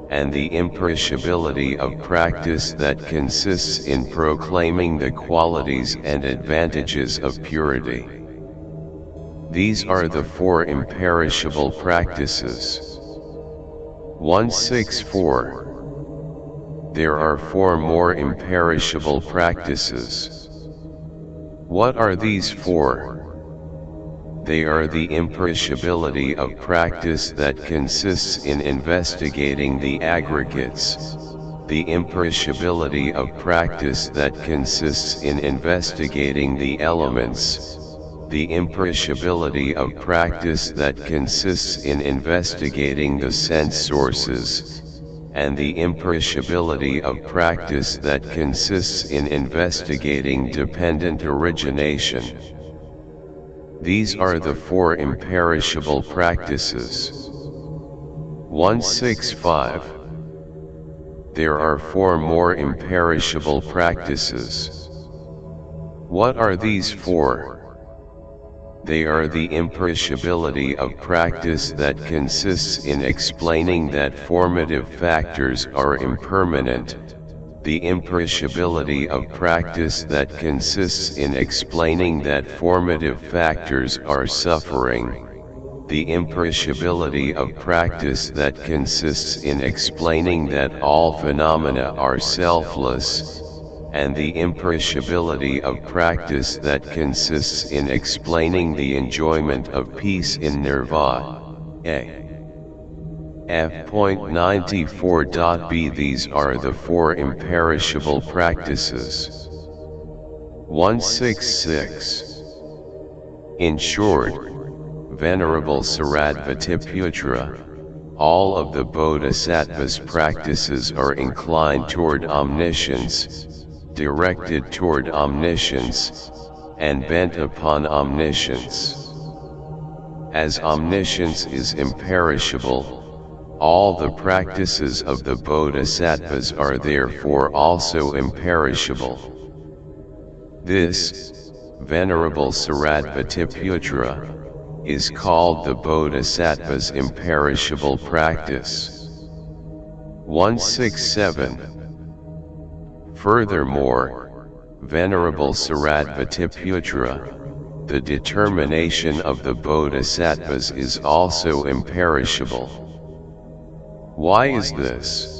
and the imperishability of practice that consists in proclaiming the qualities and advantages of purity. These are the 4 imperishable practices. 164. There are 4 more imperishable practices. What are these 4? They are the imperishability of practice that consists in investigating the aggregates, the imperishability of practice that consists in investigating the elements, the imperishability of practice that consists in investigating the sense sources, and the imperishability of practice that consists in investigating dependent origination. These are the 4 imperishable practices. 165. There are 4 more imperishable practices. What are these 4? They are the imperishability of practice that consists in explaining that formative factors are impermanent, the imperishability of practice that consists in explaining that formative factors are suffering, the imperishability of practice that consists in explaining that all phenomena are selfless, and the imperishability of practice that consists in explaining the enjoyment of peace in nirvana. F.94.b These are the four imperishable practices. 166. In short, Venerable Shariputra, all of the bodhisattvas' practices are inclined toward omniscience, directed toward omniscience, and bent upon omniscience. As omniscience is imperishable, all the practices of the bodhisattvas are therefore also imperishable. This, Venerable Shariputra, is called the bodhisattva's imperishable practice. 167. Furthermore, Venerable Shariputra, the determination of the bodhisattvas is also imperishable. Why is this?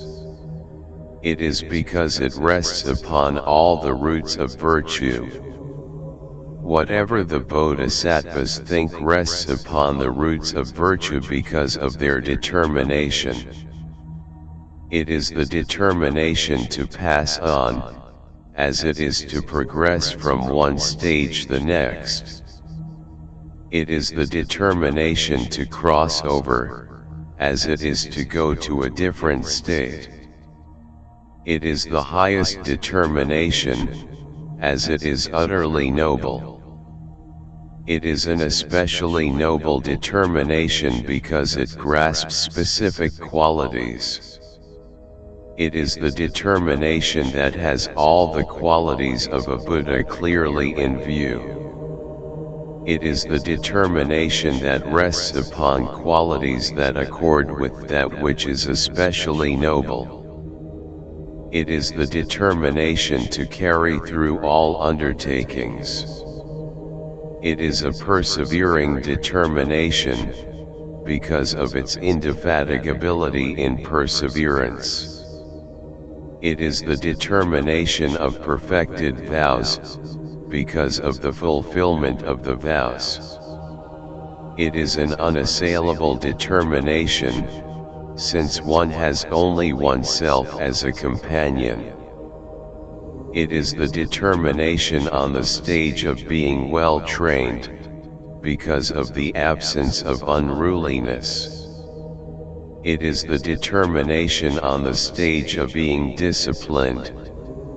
It is because it rests upon all the roots of virtue. Whatever the bodhisattvas think rests upon the roots of virtue because of their determination. It is the determination to pass on, as it is to progress from one stage to the next. It is the determination to cross over, as it is to go to a different state. It is the highest determination, as it is utterly noble. It is an especially noble determination because it grasps specific qualities. It is the determination that has all the qualities of a Buddha clearly in view. It is the determination that rests upon qualities that accord with that which is especially noble. It is the determination to carry through all undertakings. It is a persevering determination, because of its indefatigability in perseverance. It is the determination of perfected vows, because of the fulfillment of the vows. It is an unassailable determination, since one has only oneself as a companion. It is the determination on the stage of being well trained, because of the absence of unruliness. It is the determination on the stage of being disciplined,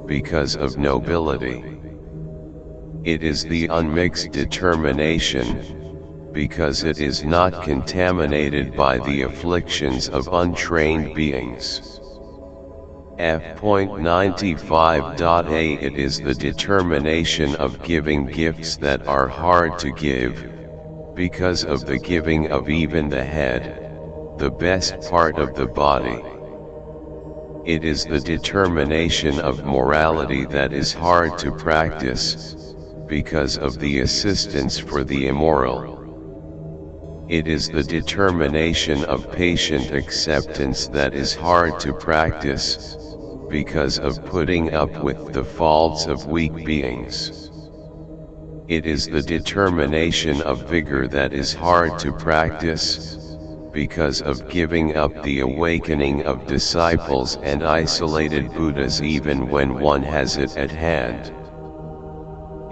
because of nobility. It is the unmixed determination, because it is not contaminated by the afflictions of untrained beings. F.95.a It is the determination of giving gifts that are hard to give, because of the giving of even the head, the best part of the body. It is the determination of morality that is hard to practice, because of the assistance for the immoral. It is the determination of patient acceptance that is hard to practice, because of putting up with the faults of weak beings. It is the determination of vigor that is hard to practice, because of giving up the awakening of disciples and isolated Buddhas even when one has it at hand.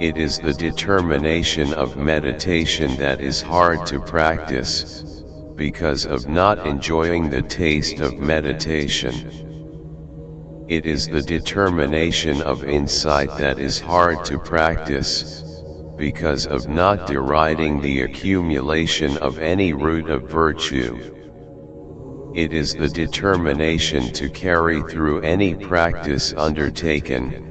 It is the determination of meditation that is hard to practice, because of not enjoying the taste of meditation. It is the determination of insight that is hard to practice, because of not deriding the accumulation of any root of virtue. It is the determination to carry through any practice undertaken,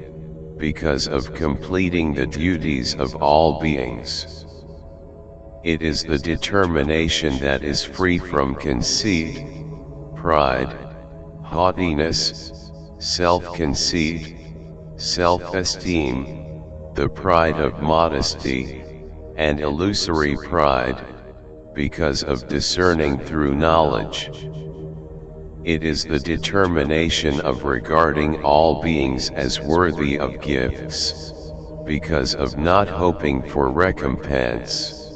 because of completing the duties of all beings. It is the determination that is free from conceit, pride, haughtiness, self-conceit, self-esteem, the pride of modesty, and illusory pride, because of discerning through knowledge. It is the determination of regarding all beings as worthy of gifts, because of not hoping for recompense.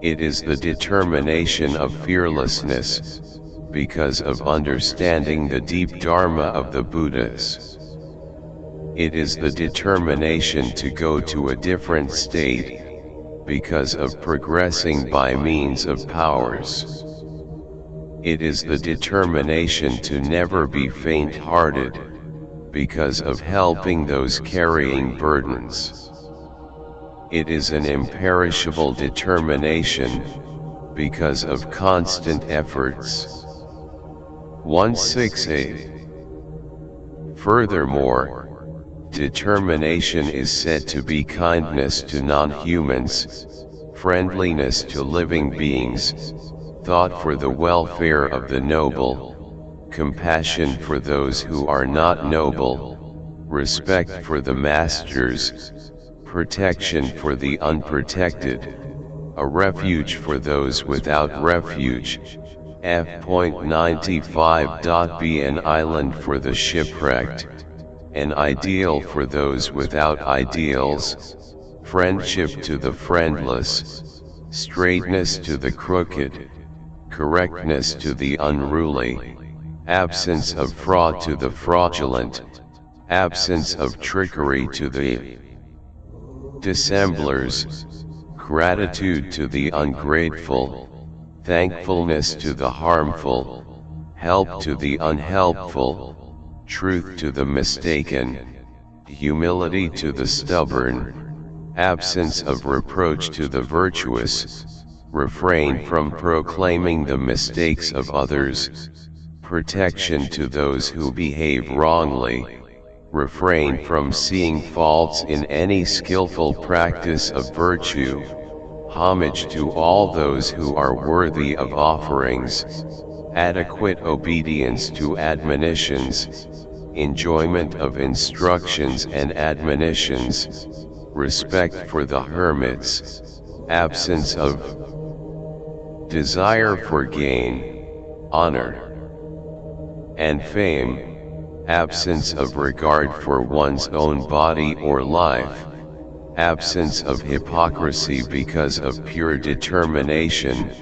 It is the determination of fearlessness, because of understanding the deep Dharma of the Buddhas. It is the determination to go to a different state, because of progressing by means of powers. It is the determination to never be faint-hearted, because of helping those carrying burdens. It is an imperishable determination, because of constant efforts. 168. Furthermore, determination is said to be kindness to non-humans, friendliness to living beings, thought for the welfare of the noble, compassion for those who are not noble, respect for the masters, protection for the unprotected, a refuge for those without refuge, f.95.b an island for the shipwrecked, an ideal for those without ideals, friendship to the friendless, straightness to the crooked, correctness to the unruly, absence of fraud to the fraudulent, absence of trickery to the dissemblers, gratitude to the ungrateful, thankfulness to the harmful, help to the unhelpful, truth to the mistaken, humility to the stubborn, absence of reproach to the virtuous, refrain from proclaiming the mistakes of others, protection to those who behave wrongly, refrain from seeing faults in any skillful practice of virtue, homage to all those who are worthy of offerings, adequate obedience to admonitions, enjoyment of instructions and admonitions, respect for the hermits, absence of desire for gain, honor, and fame, absence of regard for one's own body or life, absence of hypocrisy because of pure determination,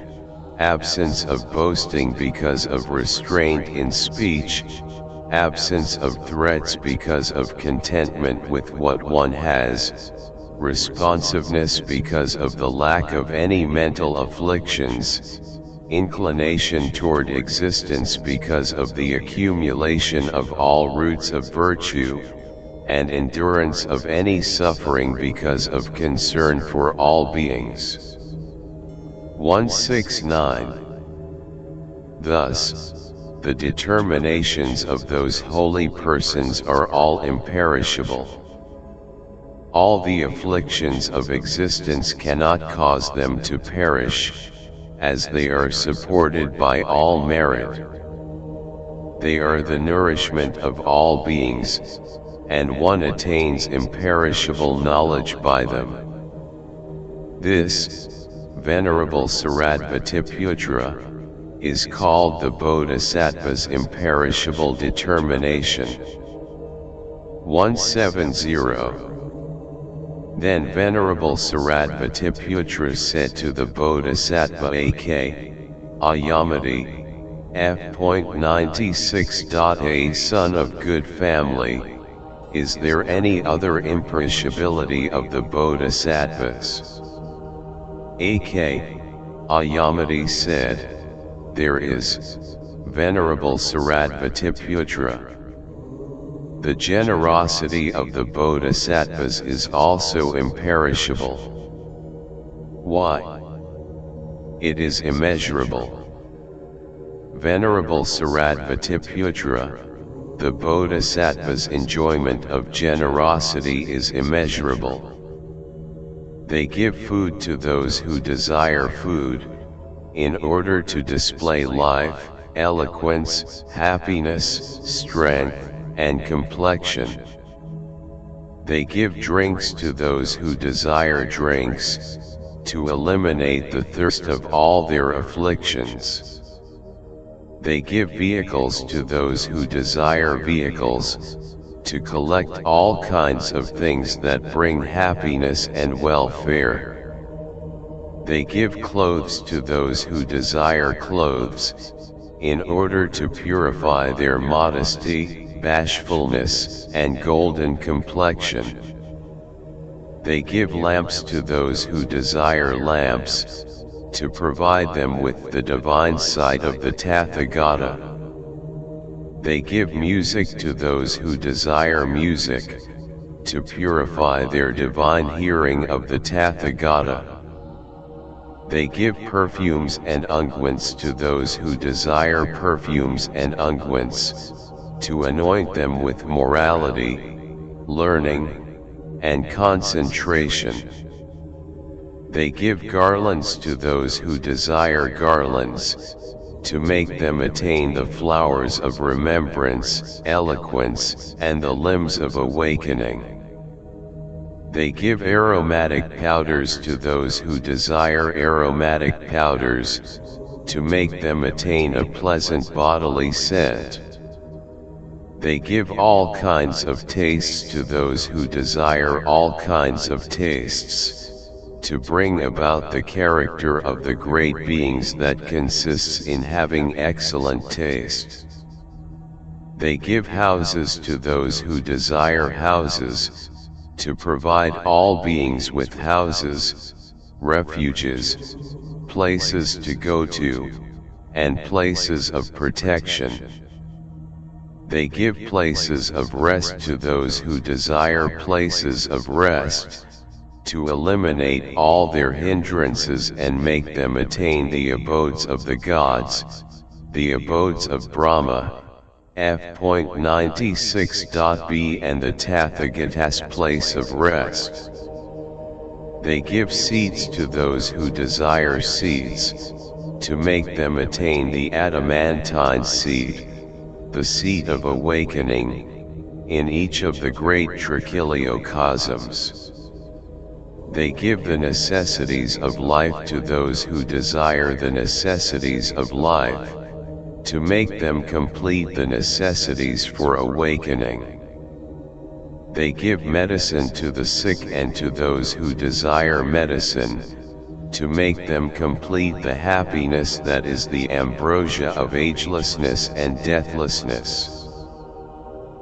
absence of boasting because of restraint in speech, absence of threats because of contentment with what one has, responsiveness because of the lack of any mental afflictions, inclination toward existence because of the accumulation of all roots of virtue, and endurance of any suffering because of concern for all beings. 169. Thus, the determinations of those holy persons are all imperishable. All the afflictions of existence cannot cause them to perish, as they are supported by all merit. They are the nourishment of all beings, and one attains imperishable knowledge by them. This, Venerable Shariputra, is called the Bodhisattva's imperishable determination. 170. Then Venerable Shariputra said to the Bodhisattva Akṣayamati, f.96. A son of good family, is there any other imperishability of the Bodhisattvas? Akṣayamati said, there is, Venerable Shariputra. The generosity of the Bodhisattvas is also imperishable. Why? It is immeasurable. Venerable Shariputra, the Bodhisattva's enjoyment of generosity is immeasurable. They give food to those who desire food, in order to display life, eloquence, happiness, strength, and complexion. They give drinks to those who desire drinks, to eliminate the thirst of all their afflictions. They give vehicles to those who desire vehicles, to collect all kinds of things that bring happiness and welfare. They give clothes to those who desire clothes, in order to purify their modesty, bashfulness, and golden complexion. They give lamps to those who desire lamps, to provide them with the divine sight of the Tathagata. They give music to those who desire music, to purify their divine hearing of the Tathagata. They give perfumes and unguents to those who desire perfumes and unguents, to anoint them with morality, learning, and concentration. They give garlands to those who desire garlands, to make them attain the flowers of remembrance, eloquence, and the limbs of awakening. They give aromatic powders to those who desire aromatic powders, to make them attain a pleasant bodily scent. They give all kinds of tastes to those who desire all kinds of tastes, to bring about the character of the great beings that consists in having excellent taste. They give houses to those who desire houses, to provide all beings with houses, refuges, places to go to, and places of protection. They give places of rest to those who desire places of rest, to eliminate all their hindrances and make them attain the abodes of the gods, the abodes of Brahma, f.96.b and the Tathagata's place of rest. They give seeds to those who desire seeds, to make them attain the adamantine seed, the seed of awakening, in each of the great trichiliocosms. They give the necessities of life to those who desire the necessities of life, to make them complete the necessities for awakening. They give medicine to the sick and to those who desire medicine, to make them complete the happiness that is the ambrosia of agelessness and deathlessness.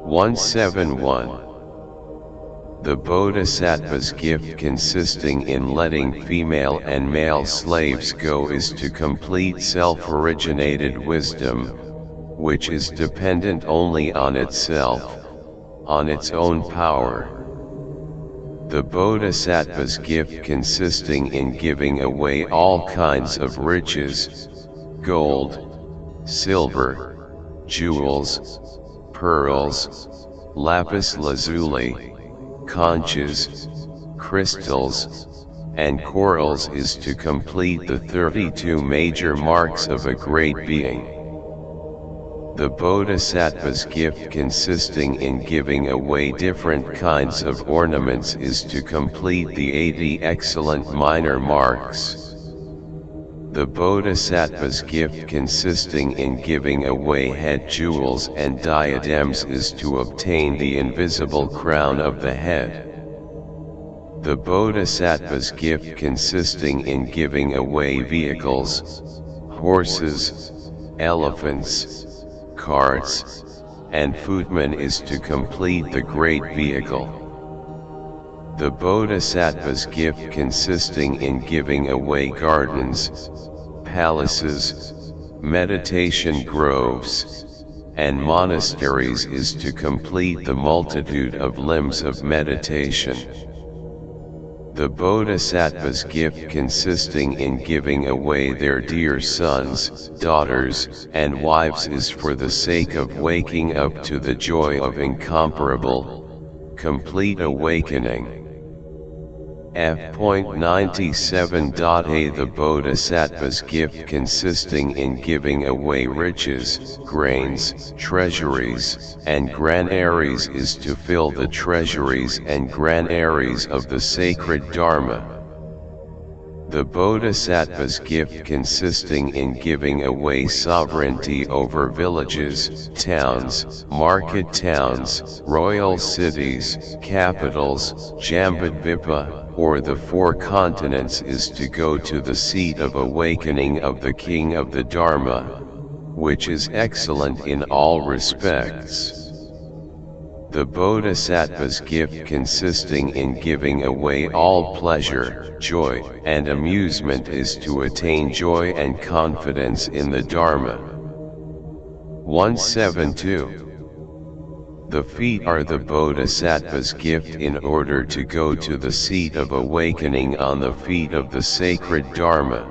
171. The Bodhisattva's gift consisting in letting female and male slaves go is to complete self-originated wisdom, which is dependent only on itself, on its own power. The Bodhisattva's gift consisting in giving away all kinds of riches, gold, silver, jewels, pearls, lapis lazuli, conches, crystals, and corals is to complete the 32 major marks of a great being. The Bodhisattva's gift consisting in giving away different kinds of ornaments is to complete the 80 excellent minor marks. The Bodhisattva's gift consisting in giving away head jewels and diadems is to obtain the invisible crown of the head. The Bodhisattva's gift consisting in giving away vehicles, horses, elephants, carts, and footmen is to complete the great vehicle. The Bodhisattva's gift consisting in giving away gardens, palaces, meditation groves, and monasteries is to complete the multitude of limbs of meditation. The Bodhisattva's gift consisting in giving away their dear sons, daughters, and wives is for the sake of waking up to the joy of incomparable, complete awakening. F.97.a The Bodhisattva's gift consisting in giving away riches, grains, treasuries, and granaries is to fill the treasuries and granaries of the sacred Dharma. The Bodhisattva's gift consisting in giving away sovereignty over villages, towns, market towns, royal cities, capitals, Jambudvipa, or the 4 continents is to go to the seat of awakening of the King of the Dharma, which is excellent in all respects. The Bodhisattva's gift consisting in giving away all pleasure, joy, and amusement is to attain joy and confidence in the Dharma. 172. The feet are the Bodhisattva's gift in order to go to the seat of awakening on the feet of the sacred Dharma.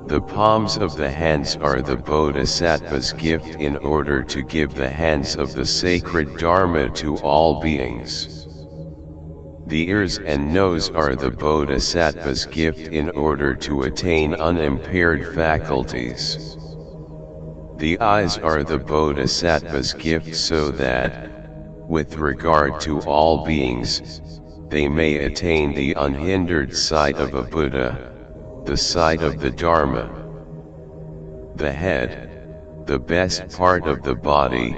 The palms of the hands are the Bodhisattva's gift in order to give the hands of the sacred Dharma to all beings. The ears and nose are the Bodhisattva's gift in order to attain unimpaired faculties. The eyes are the Bodhisattva's gift so that, with regard to all beings, they may attain the unhindered sight of a Buddha, the sight of the Dharma. The head, the best part of the body,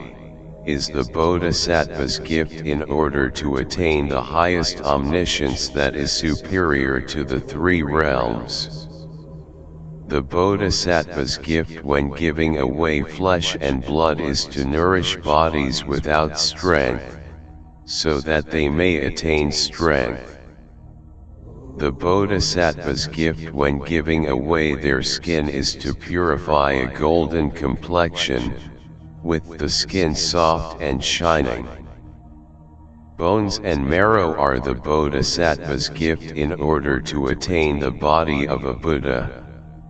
is the Bodhisattva's gift in order to attain the highest omniscience that is superior to the three realms. The Bodhisattva's gift when giving away flesh and blood is to nourish bodies without strength, so that they may attain strength. The Bodhisattva's gift when giving away their skin is to purify a golden complexion, with the skin soft and shining. Bones and marrow are the Bodhisattva's gift in order to attain the body of a Buddha,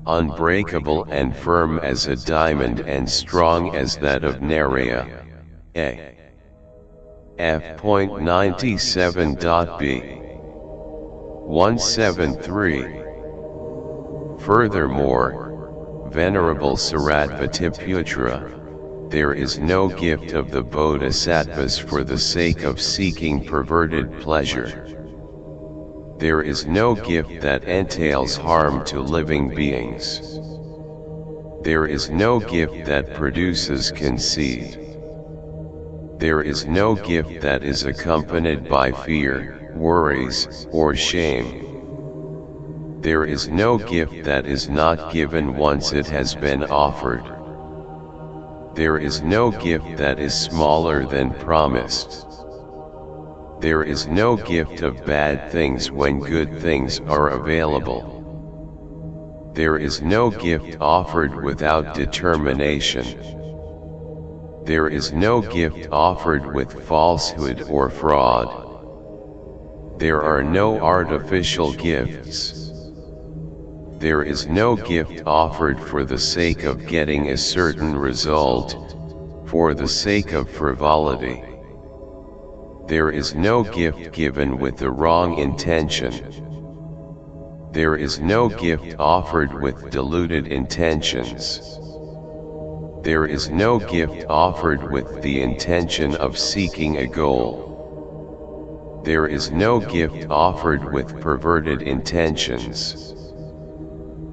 unbreakable and firm as a diamond and strong as that of Naraya. A. F.97.b. 173. Furthermore, Venerable Shariputra, there is no gift of the Bodhisattvas for the sake of seeking perverted pleasure. There is no gift that entails harm to living beings. There is no gift that produces conceit. There is no gift that is accompanied by fear, worries, or shame. There is no gift that is not given once it has been offered. There is no gift that is smaller than promised. There is no gift of bad things when good things are available. There is no gift offered without determination. There is no gift offered with falsehood or fraud. There are no artificial gifts. There is no gift offered for the sake of getting a certain result, for the sake of frivolity. There is no gift given with the wrong intention. There is no gift offered with deluded intentions. There is no gift offered with the intention of seeking a goal. There is no gift offered with perverted intentions.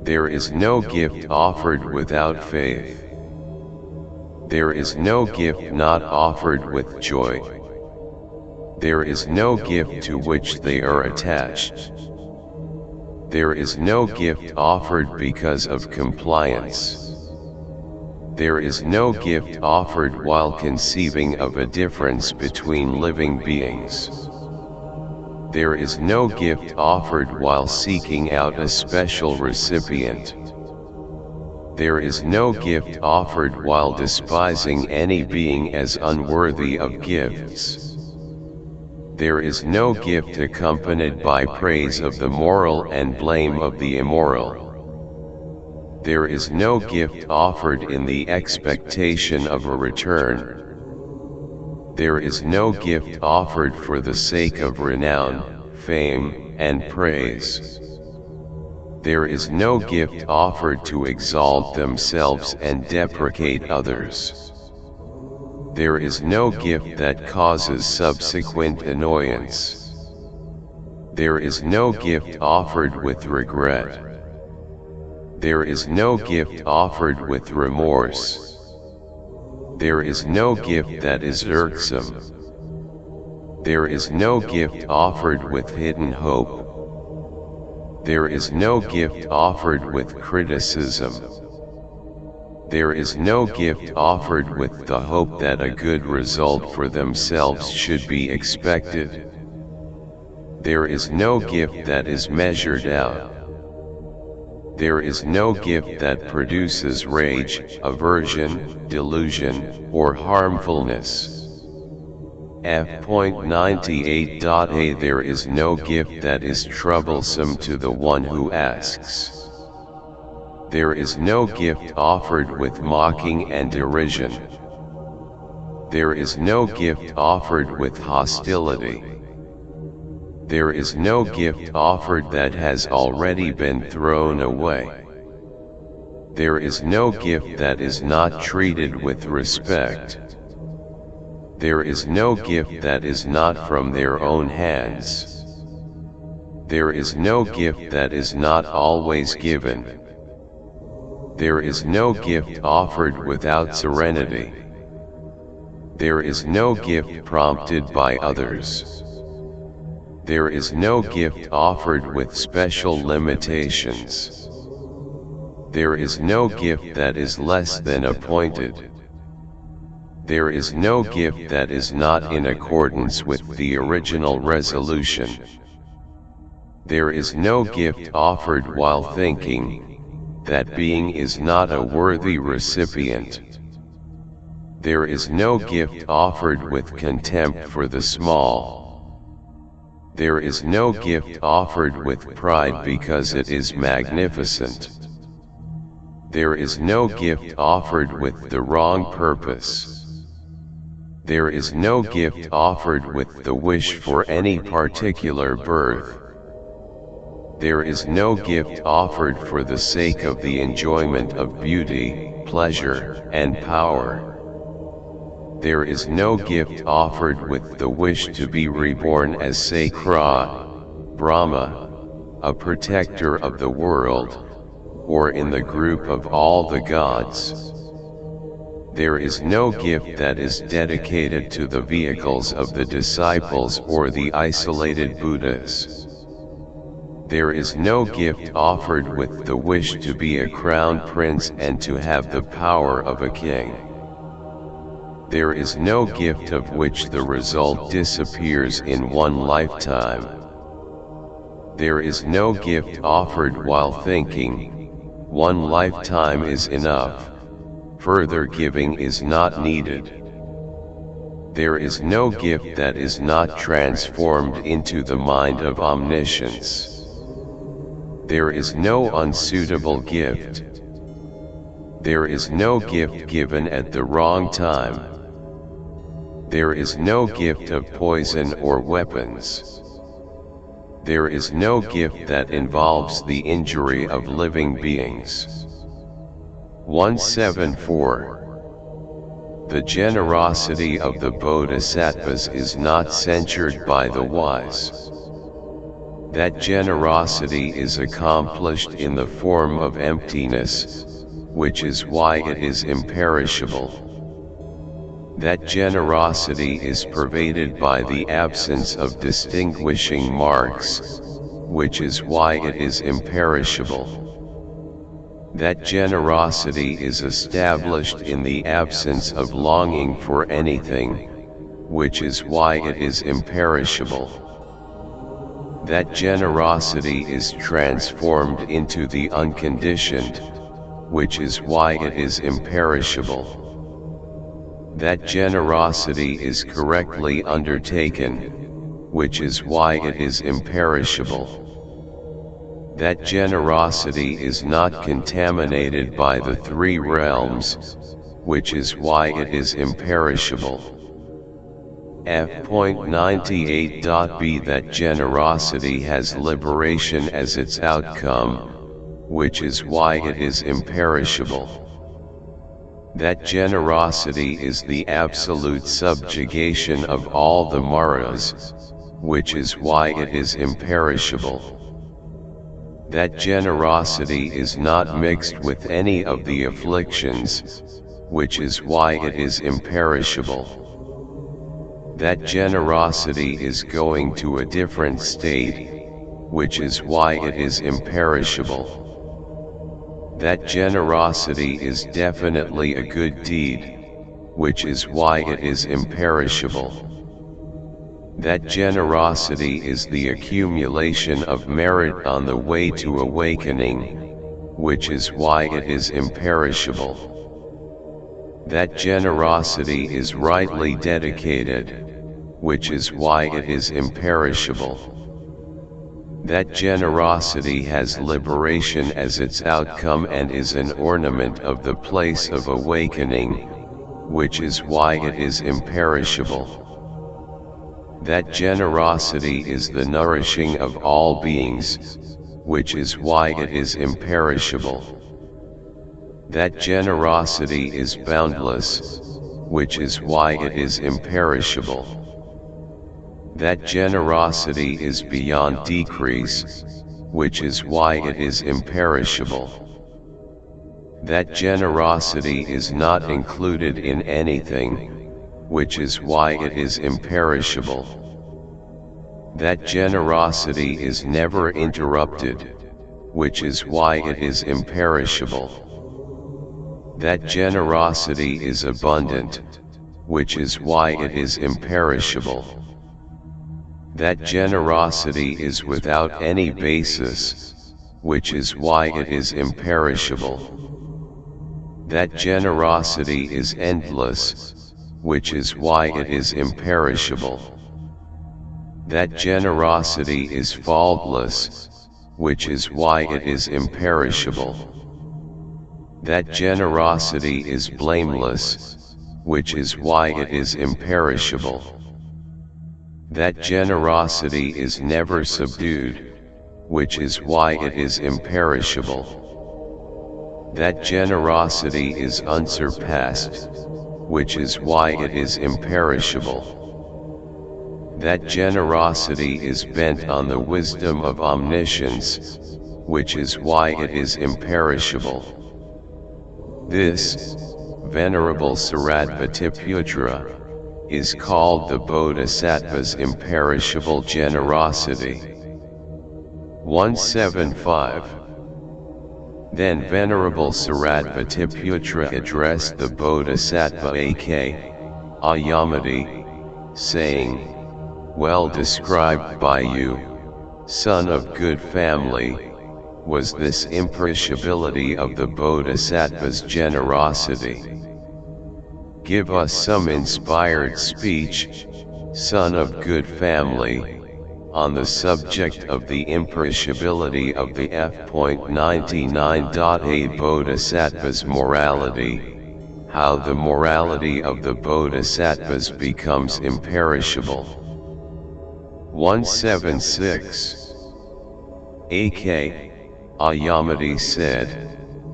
There is no gift offered without faith. There is no gift not offered with joy. There is no gift to which they are attached. There is no gift offered because of compliance. There is no gift offered while conceiving of a difference between living beings. There is no gift offered while seeking out a special recipient. There is no gift offered while despising any being as unworthy of gifts. There is no gift accompanied by praise of the moral and blame of the immoral. There is no gift offered in the expectation of a return. There is no gift offered for the sake of renown, fame, and praise. There is no gift offered to exalt themselves and deprecate others. There is no gift that causes subsequent annoyance. There is no gift offered with regret. There is no gift offered with remorse. There is no gift that is irksome. There is no gift offered with hidden hope. There is no gift offered with criticism. There is no gift offered with the hope that a good result for themselves should be expected. There is no gift that is measured out. There is no gift that produces rage, aversion, delusion, or harmfulness. F.98.a There is no gift that is troublesome to the one who asks. There is no gift offered with mocking and derision. There is no gift offered with hostility. There is no gift offered that has already been thrown away. There is no gift that is not treated with respect. There is no gift that is not from their own hands. There is no gift that is not always given. There is no gift offered without serenity. There is no gift prompted by others. There is no gift offered with special limitations. There is no gift that is less than appointed. There is no gift that is not in accordance with the original resolution. There is no gift offered while thinking that being is not a worthy recipient. There is no gift offered with contempt for the small. There is no gift offered with pride because it is magnificent. There is no gift offered with the wrong purpose. There is no gift offered with the wish for any particular birth. There is no gift offered for the sake of the enjoyment of beauty, pleasure, and power. There is no gift offered with the wish to be reborn as Sakra, Brahma, a protector of the world, or in the group of all the gods. There is no gift that is dedicated to the vehicles of the disciples or the isolated Buddhas. There is no gift offered with the wish to be a crown prince and to have the power of a king. There is no gift of which the result disappears in one lifetime. There is no gift offered while thinking, one lifetime is enough, further giving is not needed. There is no gift that is not transformed into the mind of omniscience. There is no unsuitable gift. There is no gift given at the wrong time. There is no gift of poison or weapons. There is no gift that involves the injury of living beings. 174. The generosity of the bodhisattvas is not censured by the wise. That generosity is accomplished in the form of emptiness, which is why it is imperishable. That generosity is pervaded by the absence of distinguishing marks, which is why it is imperishable. That generosity is established in the absence of longing for anything, which is why it is imperishable. That generosity is transformed into the unconditioned, which is why it is imperishable. That generosity is correctly undertaken, which is why it is imperishable. That generosity is not contaminated by the three realms, which is why it is imperishable. F.98.b That generosity has liberation as its outcome, which is why it is imperishable. That generosity is the absolute subjugation of all the maras, which is why it is imperishable. That generosity is not mixed with any of the afflictions, which is why it is imperishable. That generosity is going to a different state, which is why it is imperishable. That generosity is definitely a good deed, which is why it is imperishable. That generosity is the accumulation of merit on the way to awakening, which is why it is imperishable. That generosity is rightly dedicated, which is why it is imperishable. That generosity has liberation as its outcome and is an ornament of the place of awakening, which is why it is imperishable. That generosity is the nourishing of all beings, which is why it is imperishable. That generosity is boundless, which is why it is imperishable. That generosity is beyond decrease, which is why it is imperishable. That generosity is not included in anything, which is why it is imperishable. That generosity is never interrupted, which is why it is imperishable. That generosity is abundant, which is why it is imperishable. That generosity is without any basis, which is why it is imperishable. That generosity is endless, which is why it is imperishable. That generosity is faultless, which is why it is imperishable. That generosity is blameless, which is why it is imperishable. That generosity is never subdued, which is why it is imperishable. That generosity is unsurpassed, which is why it is imperishable. That generosity is bent on the wisdom of omniscience, which is why it is imperishable. This, Venerable Shariputra, is called the Bodhisattva's imperishable generosity. 175. Then Venerable Shariputra addressed the Bodhisattva Akṣayamati, saying, "Well described by you, son of good family, was this imperishability of the Bodhisattva's generosity. Give us some inspired speech, son of good family, on the subject of the imperishability of the F.99.A Bodhisattva's morality, how the morality of the Bodhisattvas becomes imperishable." 176. Akṣayamati said,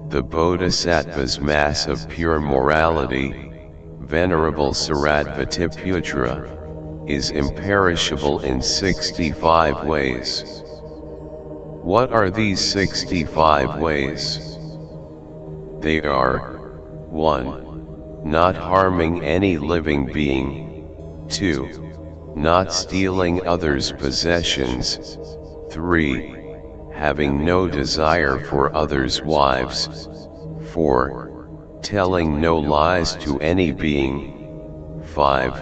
"The Bodhisattva's mass of pure morality, Venerable Shariputra, is imperishable in 65 ways. What are these 65 ways? They are: 1. Not harming any living being. 2. Not stealing others' possessions. 3. Having no desire for others' wives. 4. Telling no lies to any being. 5.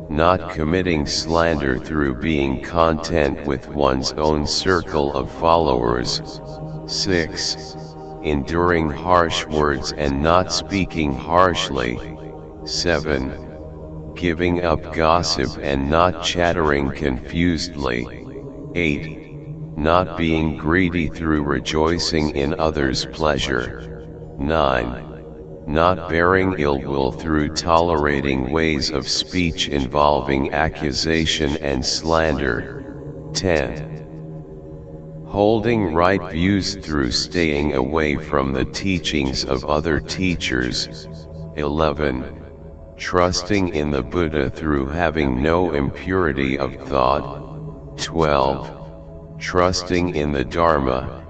Not committing slander through being content with one's own circle of followers. 6. Enduring harsh words and not speaking harshly. 7. Giving up gossip and not chattering confusedly. 8. Not being greedy through rejoicing in others' pleasure. 9. Not bearing ill will through tolerating ways of speech involving accusation and slander. 10. Holding right views through staying away from the teachings of other teachers. 11. Trusting in the Buddha through having no impurity of thought. 12. Trusting in the Dharma,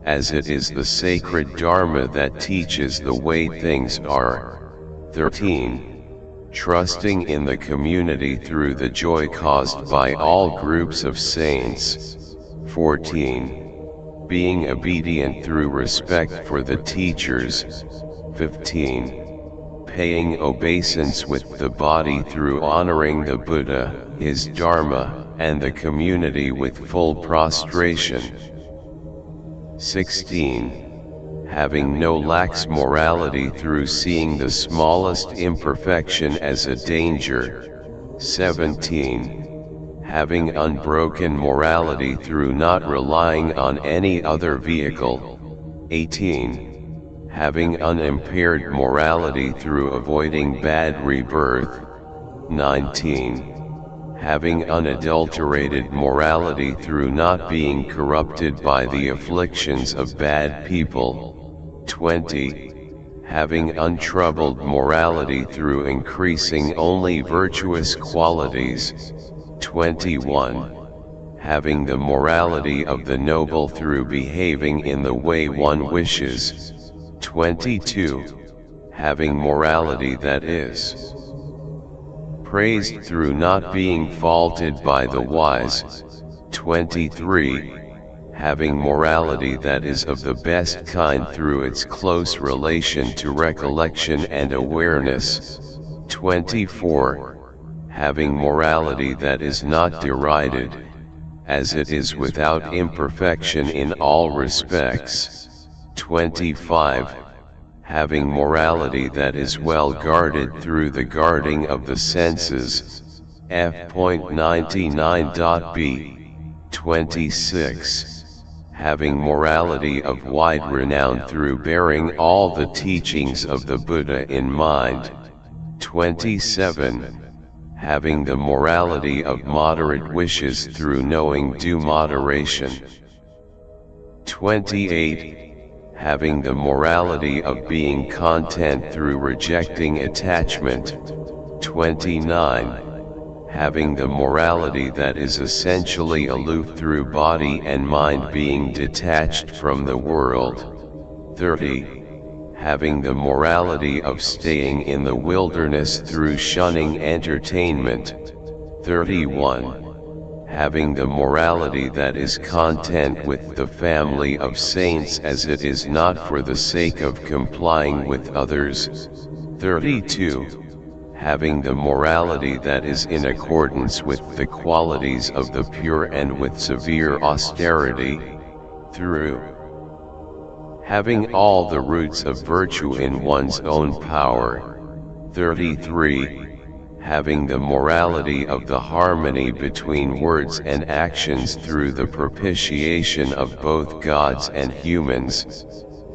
as it is the sacred Dharma that teaches the way things are. 13. Trusting in the community through the joy caused by all groups of saints. 14. being obedient through respect for the teachers. 15. Paying obeisance with the body through honoring the Buddha, his Dharma, and the community with full prostration. 16. Having no lax morality through seeing the smallest imperfection as a danger. 17. Having unbroken morality through not relying on any other vehicle. 18. Having unimpaired morality through avoiding bad rebirth. 19. Having unadulterated morality through not being corrupted by the afflictions of bad people. 20. Having untroubled morality through increasing only virtuous qualities. 21. Having the morality of the noble through behaving in the way one wishes. 22. Having morality that is praised through not being faulted by the wise. 23. Having morality that is of the best kind through its close relation to recollection and awareness. 24. Having morality that is not derided, as it is without imperfection in all respects. 25. Having morality that is well guarded through the guarding of the senses. F.99.b. 26. Having morality of wide renown through bearing all the teachings of the Buddha in mind. 27. Having the morality of moderate wishes through knowing due moderation. 28. Having the morality of being content through rejecting attachment. 29. Having the morality that is essentially aloof through body and mind being detached from the world. 30. Having the morality of staying in the wilderness through shunning entertainment. 31. Having the morality that is content with the family of saints as it is not for the sake of complying with others. 32. Having the morality that is in accordance with the qualities of the pure and with severe austerity. Through having all the roots of virtue in one's own power. 33. Having the morality of the harmony between words and actions through the propitiation of both gods and humans.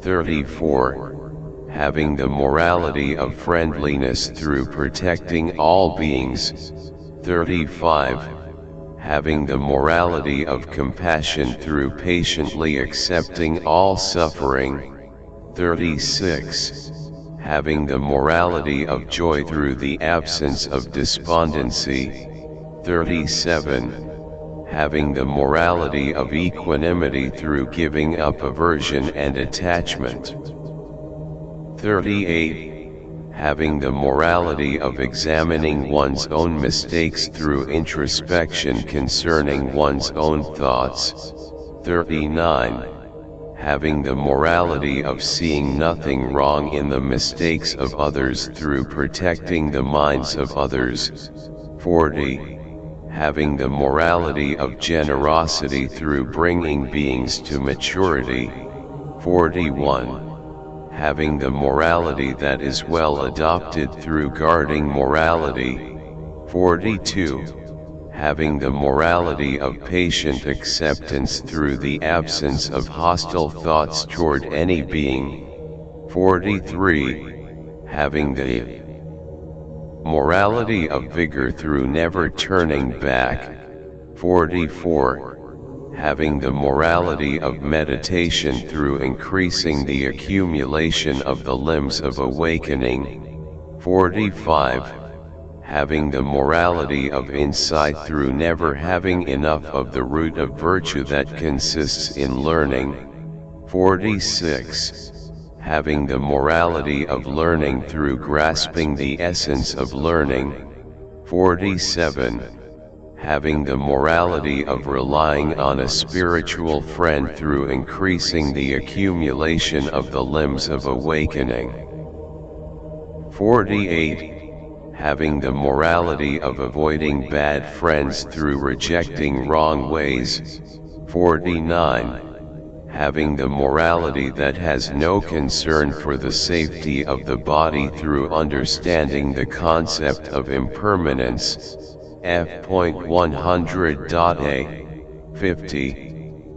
34. Having the morality of friendliness through protecting all beings. 35. Having the morality of compassion through patiently accepting all suffering. 36. Having the morality of joy through the absence of despondency. 37. Having the morality of equanimity through giving up aversion and attachment. 38. Having the morality of examining one's own mistakes through introspection concerning one's own thoughts. 39. Having the morality of seeing nothing wrong in the mistakes of others through protecting the minds of others. 40. Having the morality of generosity through bringing beings to maturity. 41. Having the morality that is well adopted through guarding morality. 42. Having the morality of patient acceptance through the absence of hostile thoughts toward any being. 43. Having the morality of vigor through never turning back. 44. Having the morality of meditation through increasing the accumulation of the limbs of awakening. 45. Having the morality of insight through never having enough of the root of virtue that consists in learning. 46. Having the morality of learning through grasping the essence of learning. 47. having the morality of relying on a spiritual friend through increasing the accumulation of the limbs of awakening. 48. Having the morality of avoiding bad friends through rejecting wrong ways. 49. Having the morality that has no concern for the safety of the body through understanding the concept of impermanence. F.100.a. 50.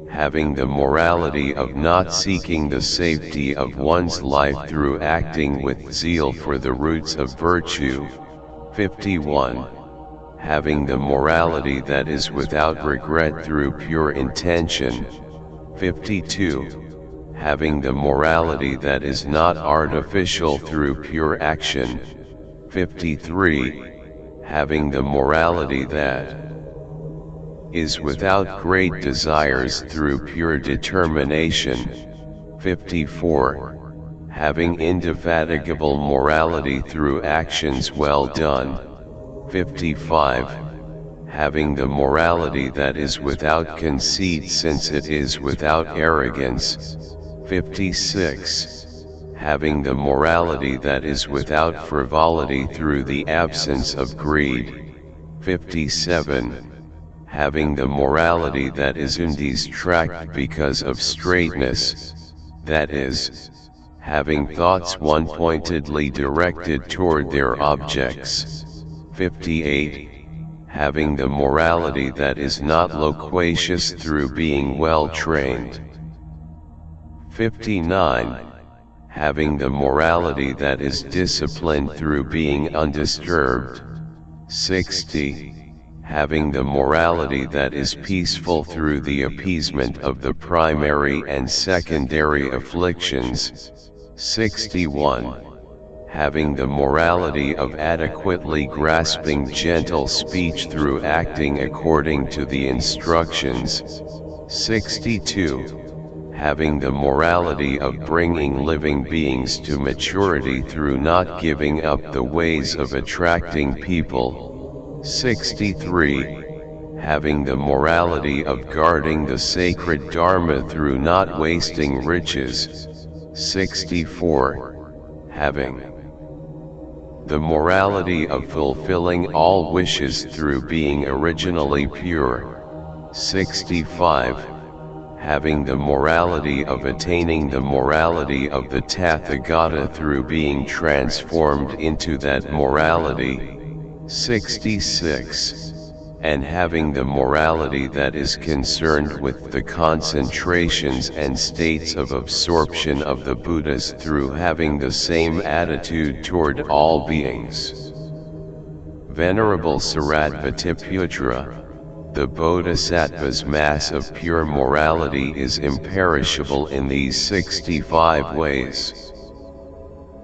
Having the morality of not seeking the safety of one's life through acting with zeal for the roots of virtue. 51. Having the morality that is without regret through pure intention. 52. Having the morality that is not artificial through pure action. 53. Having the morality that is without great desires through pure determination. 54. Having indefatigable morality through actions well done. 55. Having the morality that is without conceit since it is without arrogance. 56. Having the morality that is without frivolity through the absence of greed. 57. Having the morality that is undistracted because of straightness, that is, having thoughts one-pointedly directed toward their objects. 58. Having the morality that is not loquacious through being well trained. 59. Having the morality that is disciplined through being undisturbed. 60. Having the morality that is peaceful through the appeasement of the primary and secondary afflictions. 61. Having the morality of adequately grasping gentle speech through acting according to the instructions. 62. Having the morality of bringing living beings to maturity through not giving up the ways of attracting people. 63. Having the morality of guarding the sacred Dharma through not wasting riches. 64. Having the morality of fulfilling all wishes through being originally pure. 65. Having the morality of attaining the morality of the Tathagata through being transformed into that morality. 66. And having the morality that is concerned with the concentrations and states of absorption of the Buddhas through having the same attitude toward all beings. Venerable Shariputra, the Bodhisattva's mass of pure morality is imperishable in these 65 ways.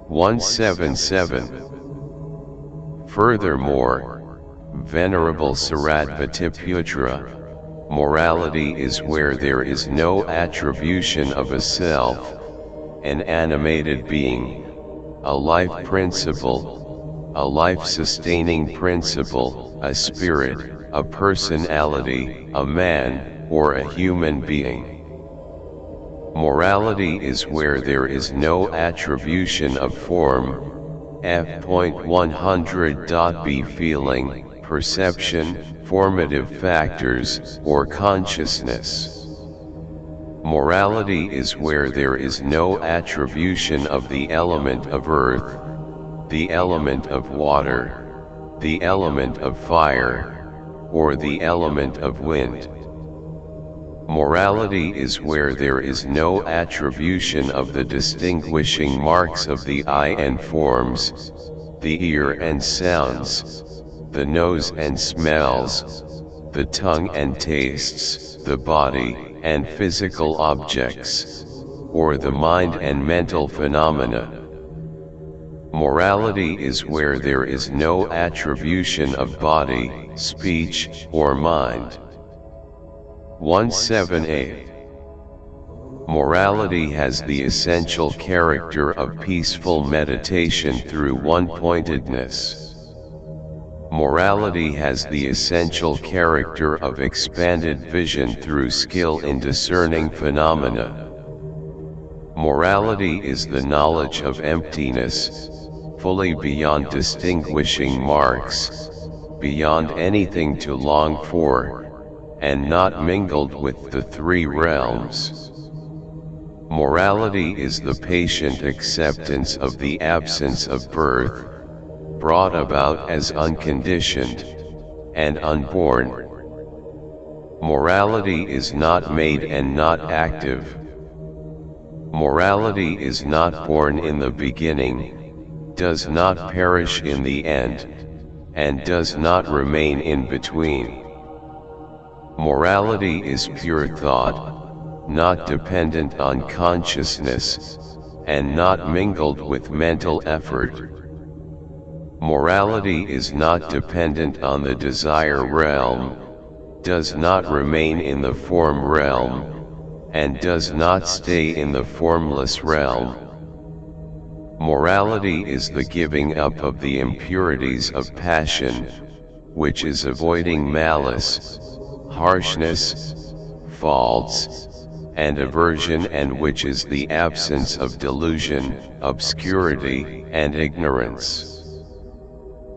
177. Furthermore, Venerable Shariputra, morality is where there is no attribution of a self, an animated being, a life principle, a life-sustaining principle, a spirit, a personality, a man, or a human being. Morality is where there is no attribution of form, F.100.b feeling, perception, formative factors, or consciousness. Morality is where there is no attribution of the element of earth, the element of water, the element of fire, or the element of wind. Morality is where there is no attribution of the distinguishing marks of the eye and forms, the ear and sounds, the nose and smells, the tongue and tastes, the body and physical objects, or the mind and mental phenomena. Morality is where there is no attribution of body, speech, or mind. 178. Morality has the essential character of peaceful meditation through one-pointedness. Morality has the essential character of expanded vision through skill in discerning phenomena. Morality is the knowledge of emptiness, fully beyond distinguishing marks, beyond anything to long for, and not mingled with the three realms. Morality is the patient acceptance of the absence of birth, brought about as unconditioned, and unborn. Morality is not made and not active. Morality is not born in the beginning, does not perish in the end, and does not remain in between. Morality is pure thought, not dependent on consciousness, and not mingled with mental effort. Morality is not dependent on the desire realm, does not remain in the form realm, and does not stay in the formless realm. Morality is the giving up of the impurities of passion, which is avoiding malice, harshness, faults, and aversion, and which is the absence of delusion, obscurity, and ignorance.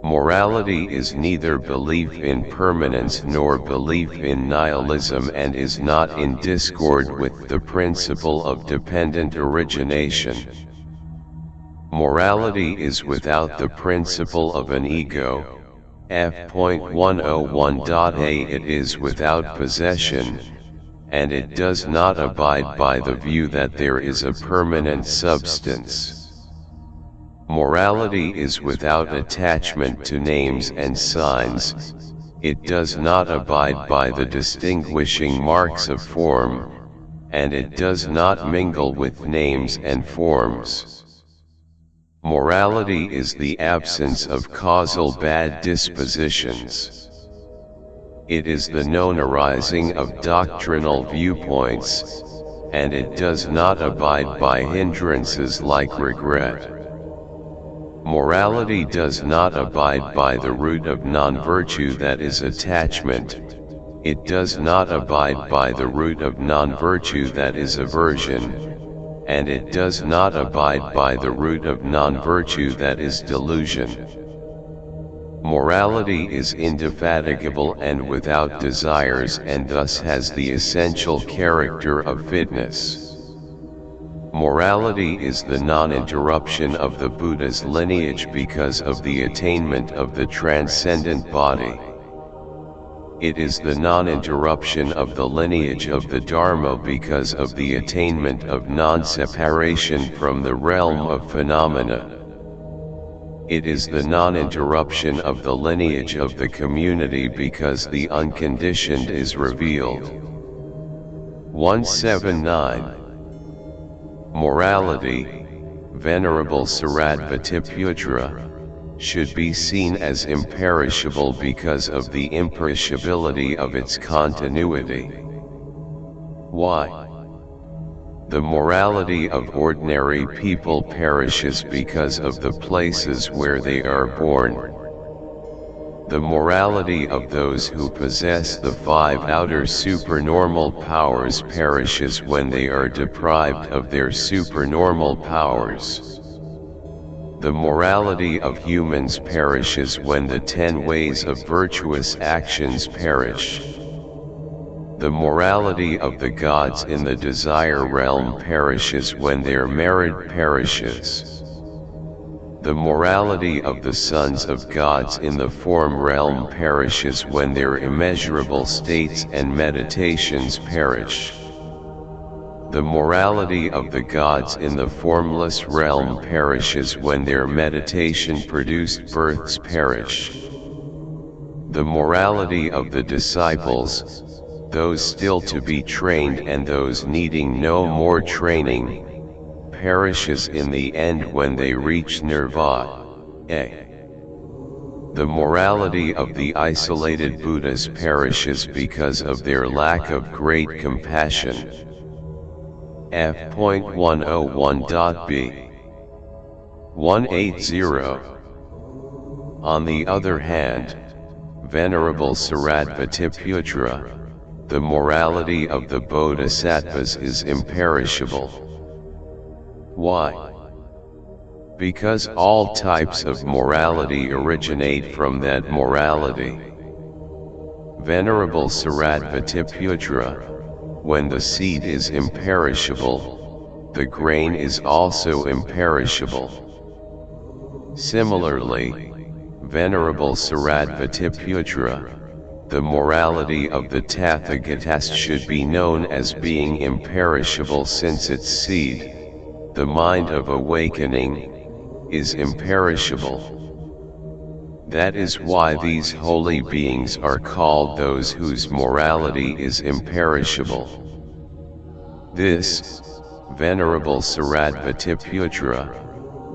Morality is neither belief in permanence nor belief in nihilism, and is not in discord with the principle of dependent origination. Morality is without the principle of an ego, f.101a. It is without possession, and it does not abide by the view that there is a permanent substance. Morality is without attachment to names and signs, it does not abide by the distinguishing marks of form, and it does not mingle with names and forms. Morality is the absence of causal bad dispositions. It is the known arising of doctrinal viewpoints, and it does not abide by hindrances like regret. Morality does not abide by the root of non-virtue, that is attachment. It does not abide by the root of non-virtue, that is aversion. And it does not abide by the root of non-virtue, that is delusion. Morality is indefatigable and without desires, and thus has the essential character of fitness. Morality is the non-interruption of the Buddha's lineage because of the attainment of the transcendent body. It is the non-interruption of the lineage of the Dharma because of the attainment of non-separation from the realm of phenomena. It is the non-interruption of the lineage of the community because the unconditioned is revealed. 179. Morality, Venerable Shariputra, should be seen as imperishable because of the imperishability of its continuity. Why? The morality of ordinary people perishes because of the places where they are born. The morality of those who possess the 5 outer supernormal powers perishes when they are deprived of their supernormal powers. The morality of humans perishes when the 10 ways of virtuous actions perish. The morality of the gods in the desire realm perishes when their merit perishes. The morality of the sons of gods in the form realm perishes when their immeasurable states and meditations perish. The morality of the gods in the formless realm perishes when their meditation-produced births perish. The morality of the disciples, those still to be trained and those needing no more training, perishes in the end when they reach nirvana. The morality of the isolated Buddhas perishes because of their lack of great compassion. F.101.b 180. On the other hand, Venerable Shariputra, the morality of the bodhisattvas is imperishable. Why? Because all types of morality originate from that morality. Venerable Shariputra, when the seed is imperishable, the grain is also imperishable. Similarly, Venerable Shariputra, the morality of the Tathagatas should be known as being imperishable, since its seed, the mind of awakening, is imperishable. That is why these holy beings are called those whose morality is imperishable. This, Venerable Shariputra,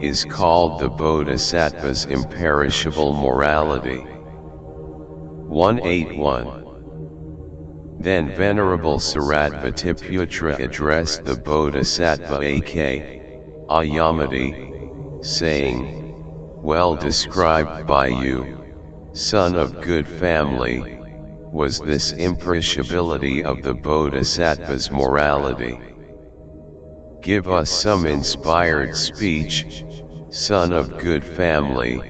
is called the Bodhisattva's imperishable morality. 181. Then Venerable Shariputra addressed the Bodhisattva Akṣayamati, saying, "Well described by you, son of good family, was this imperishability of the Bodhisattva's morality. Give us some inspired speech, son of good family,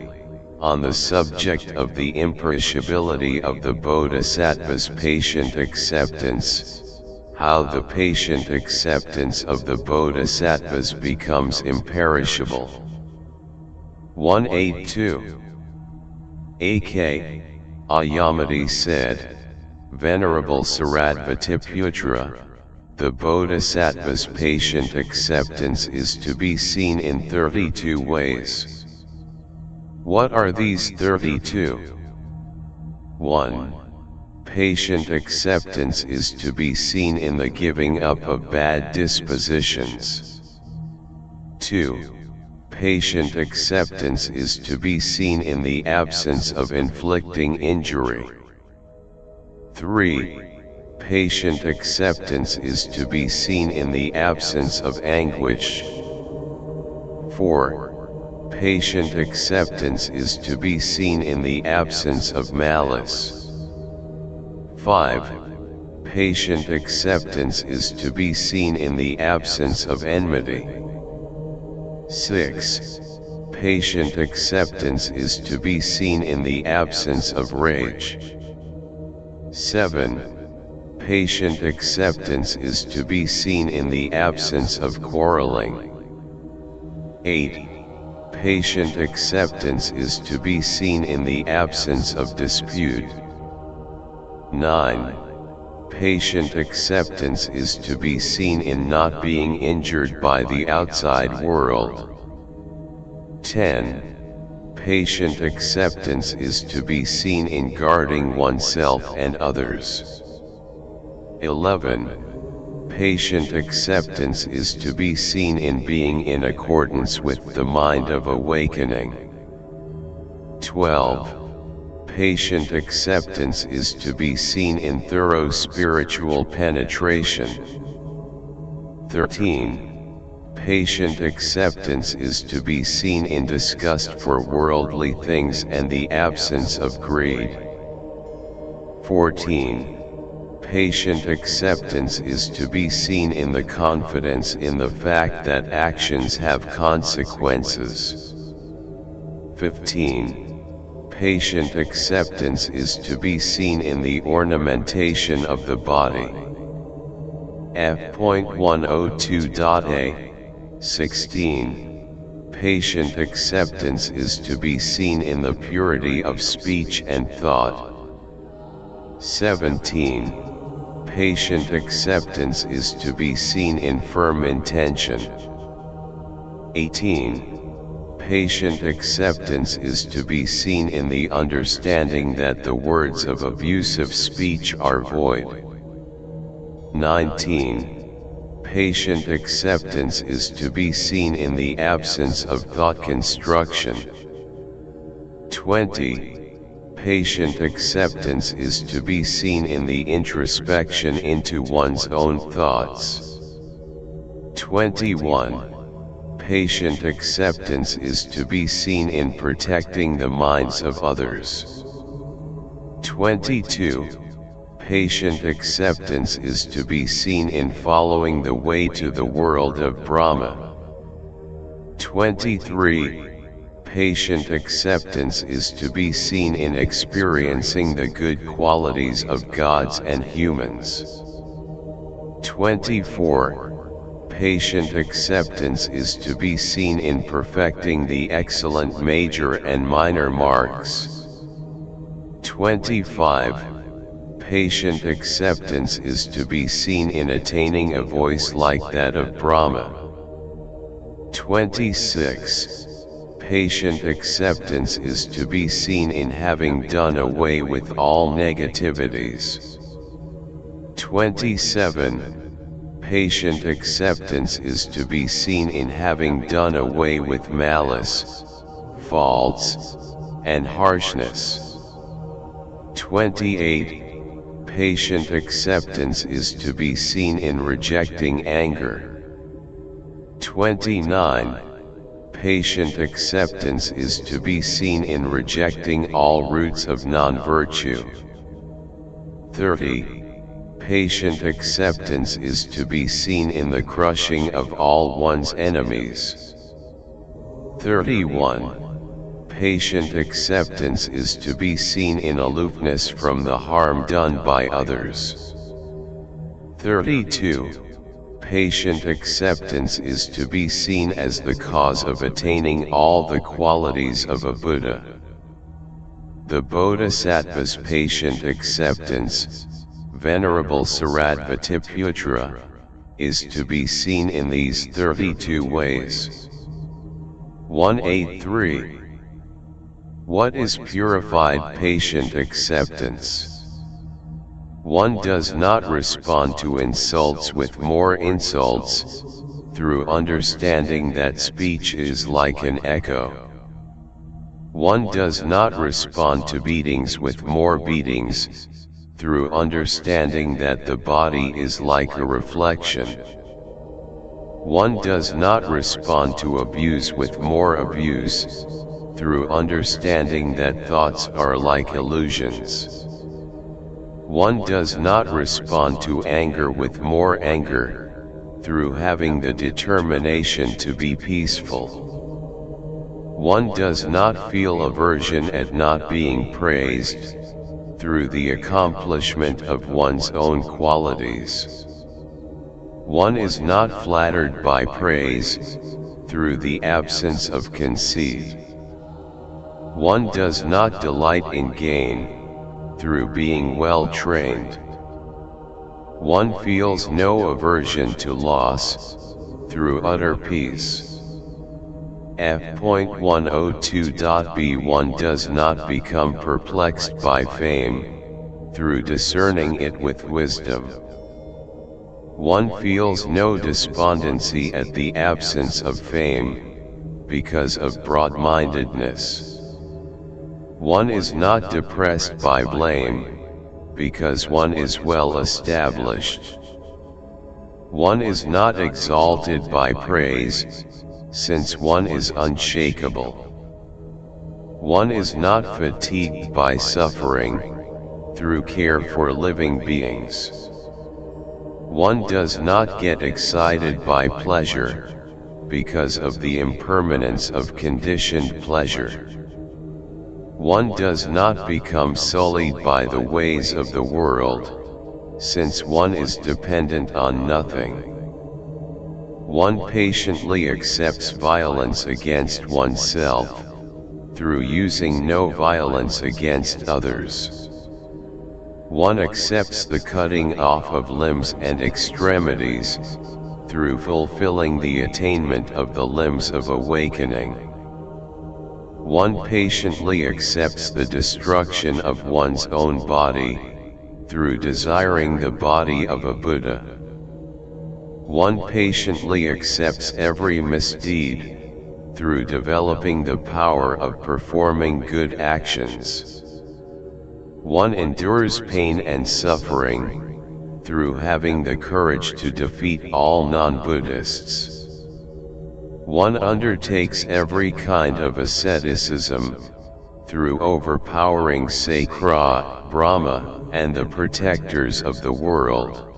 on the subject of the imperishability of the Bodhisattva's patient acceptance, how the patient acceptance of the Bodhisattvas becomes imperishable." 182. Akṣayamati said, "Venerable Shariputra, the Bodhisattva's patient acceptance is to be seen in 32 ways. What are these 32? 1. Patient acceptance is to be seen in the giving up of bad dispositions. 2. Patient acceptance is to be seen in the absence of inflicting injury. 3. Patient acceptance is to be seen in the absence of anguish. 4. Patient acceptance is to be seen in the absence of malice. 5. Patient acceptance is to be seen in the absence of enmity. 6. Patient acceptance is to be seen in the absence of rage. 7. Patient acceptance is to be seen in the absence of quarreling. 8. Patient acceptance is to be seen in the absence of dispute. 9. Patient acceptance is to be seen in not being injured by the outside world. 10. Patient acceptance is to be seen in guarding oneself and others. 11. Patient acceptance is to be seen in being in accordance with the mind of awakening. 12. Patient acceptance is to be seen in thorough spiritual penetration. 13. Patient acceptance is to be seen in disgust for worldly things and the absence of greed. 14. Patient acceptance is to be seen in the confidence in the fact that actions have consequences. 15. Patient acceptance is to be seen in the ornamentation of the body. F.102.a 16. Patient acceptance is to be seen in the purity of speech and thought. 17. Patient acceptance is to be seen in firm intention. 18. Patient acceptance is to be seen in the understanding that the words of abusive speech are void. 19. Patient acceptance is to be seen in the absence of thought construction. 20. Patient acceptance is to be seen in the introspection into one's own thoughts. 21. Patient acceptance is to be seen in protecting the minds of others. 22. Patient acceptance is to be seen in following the way to the world of Brahma. 23. Patient acceptance is to be seen in experiencing the good qualities of gods and humans. 24. Patient acceptance is to be seen in perfecting the excellent major and minor marks. 25. Patient acceptance is to be seen in attaining a voice like that of Brahma. 26. Patient acceptance is to be seen in having done away with all negativities. 27. Patient acceptance is to be seen in having done away with malice, faults, and harshness. 28. Patient acceptance is to be seen in rejecting anger. 29. Patient acceptance is to be seen in rejecting all roots of non-virtue. 30. Patient acceptance is to be seen in the crushing of all one's enemies. 31. Patient acceptance is to be seen in aloofness from the harm done by others. 32. Patient acceptance is to be seen as the cause of attaining all the qualities of a Buddha. The Bodhisattva's patient acceptance, Venerable Shariputra, is to be seen in these 32 ways. 183. What is purified patient acceptance? One does not respond to insults with more insults, through understanding that speech is like an echo. One does not respond to beatings with more beatings, through understanding that the body is like a reflection. One does not respond to abuse with more abuse, through understanding that thoughts are like illusions. One does not respond to anger with more anger, through having the determination to be peaceful. One does not feel aversion at not being praised, through the accomplishment of one's own qualities. One is not flattered by praise, through the absence of conceit. One does not delight in gain, through being well trained. One feels no aversion to loss, through utter peace. F.102.b One does not become perplexed by fame, through discerning it with wisdom. One feels no despondency at the absence of fame, because of broad-mindedness. One is not depressed by blame, because one is well established. One is not exalted by praise, since one is unshakable. One is not fatigued by suffering, through care for living beings. One does not get excited by pleasure, because of the impermanence of conditioned pleasure. One does not become sullied by the ways of the world, since one is dependent on nothing. One patiently accepts violence against oneself, through using no violence against others. One accepts the cutting off of limbs and extremities, through fulfilling the attainment of the limbs of awakening. One patiently accepts the destruction of one's own body, through desiring the body of a Buddha. One patiently accepts every misdeed, through developing the power of performing good actions. One endures pain and suffering, through having the courage to defeat all non-Buddhists. One undertakes every kind of asceticism, through overpowering Sakra, Brahma, and the protectors of the world.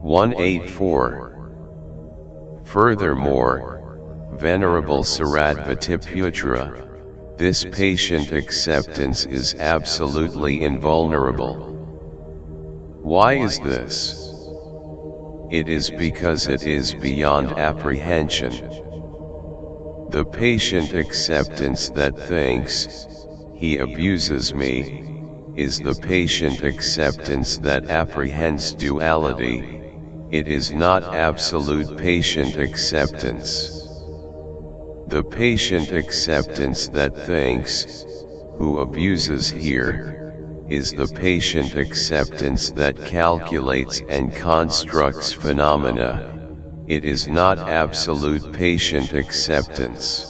184. Furthermore, Venerable Shariputra, this patient acceptance is absolutely invulnerable. Why is this? It is because it is beyond apprehension. The patient acceptance that thinks, he abuses me, is the patient acceptance that apprehends duality. It is not absolute patient acceptance. The patient acceptance that thinks, who abuses here, is the patient acceptance that calculates and constructs phenomena. It is not absolute patient acceptance.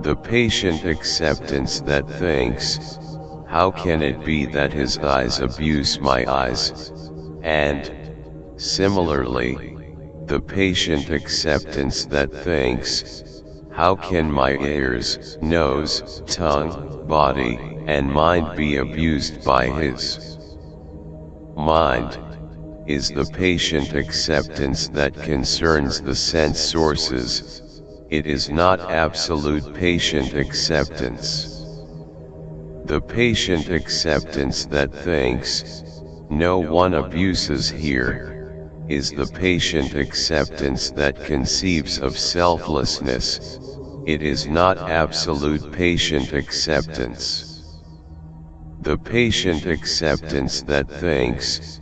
The patient acceptance that thinks, how can it be that his eyes abuse my eyes? And, similarly, the patient acceptance that thinks, how can my ears, nose, tongue, body, and mind be abused by his mind, is the patient acceptance that concerns the sense sources. It is not absolute patient acceptance. The patient acceptance that thinks, no one abuses here, is the patient acceptance that conceives of selflessness. It is not absolute patient acceptance. The patient acceptance that thinks,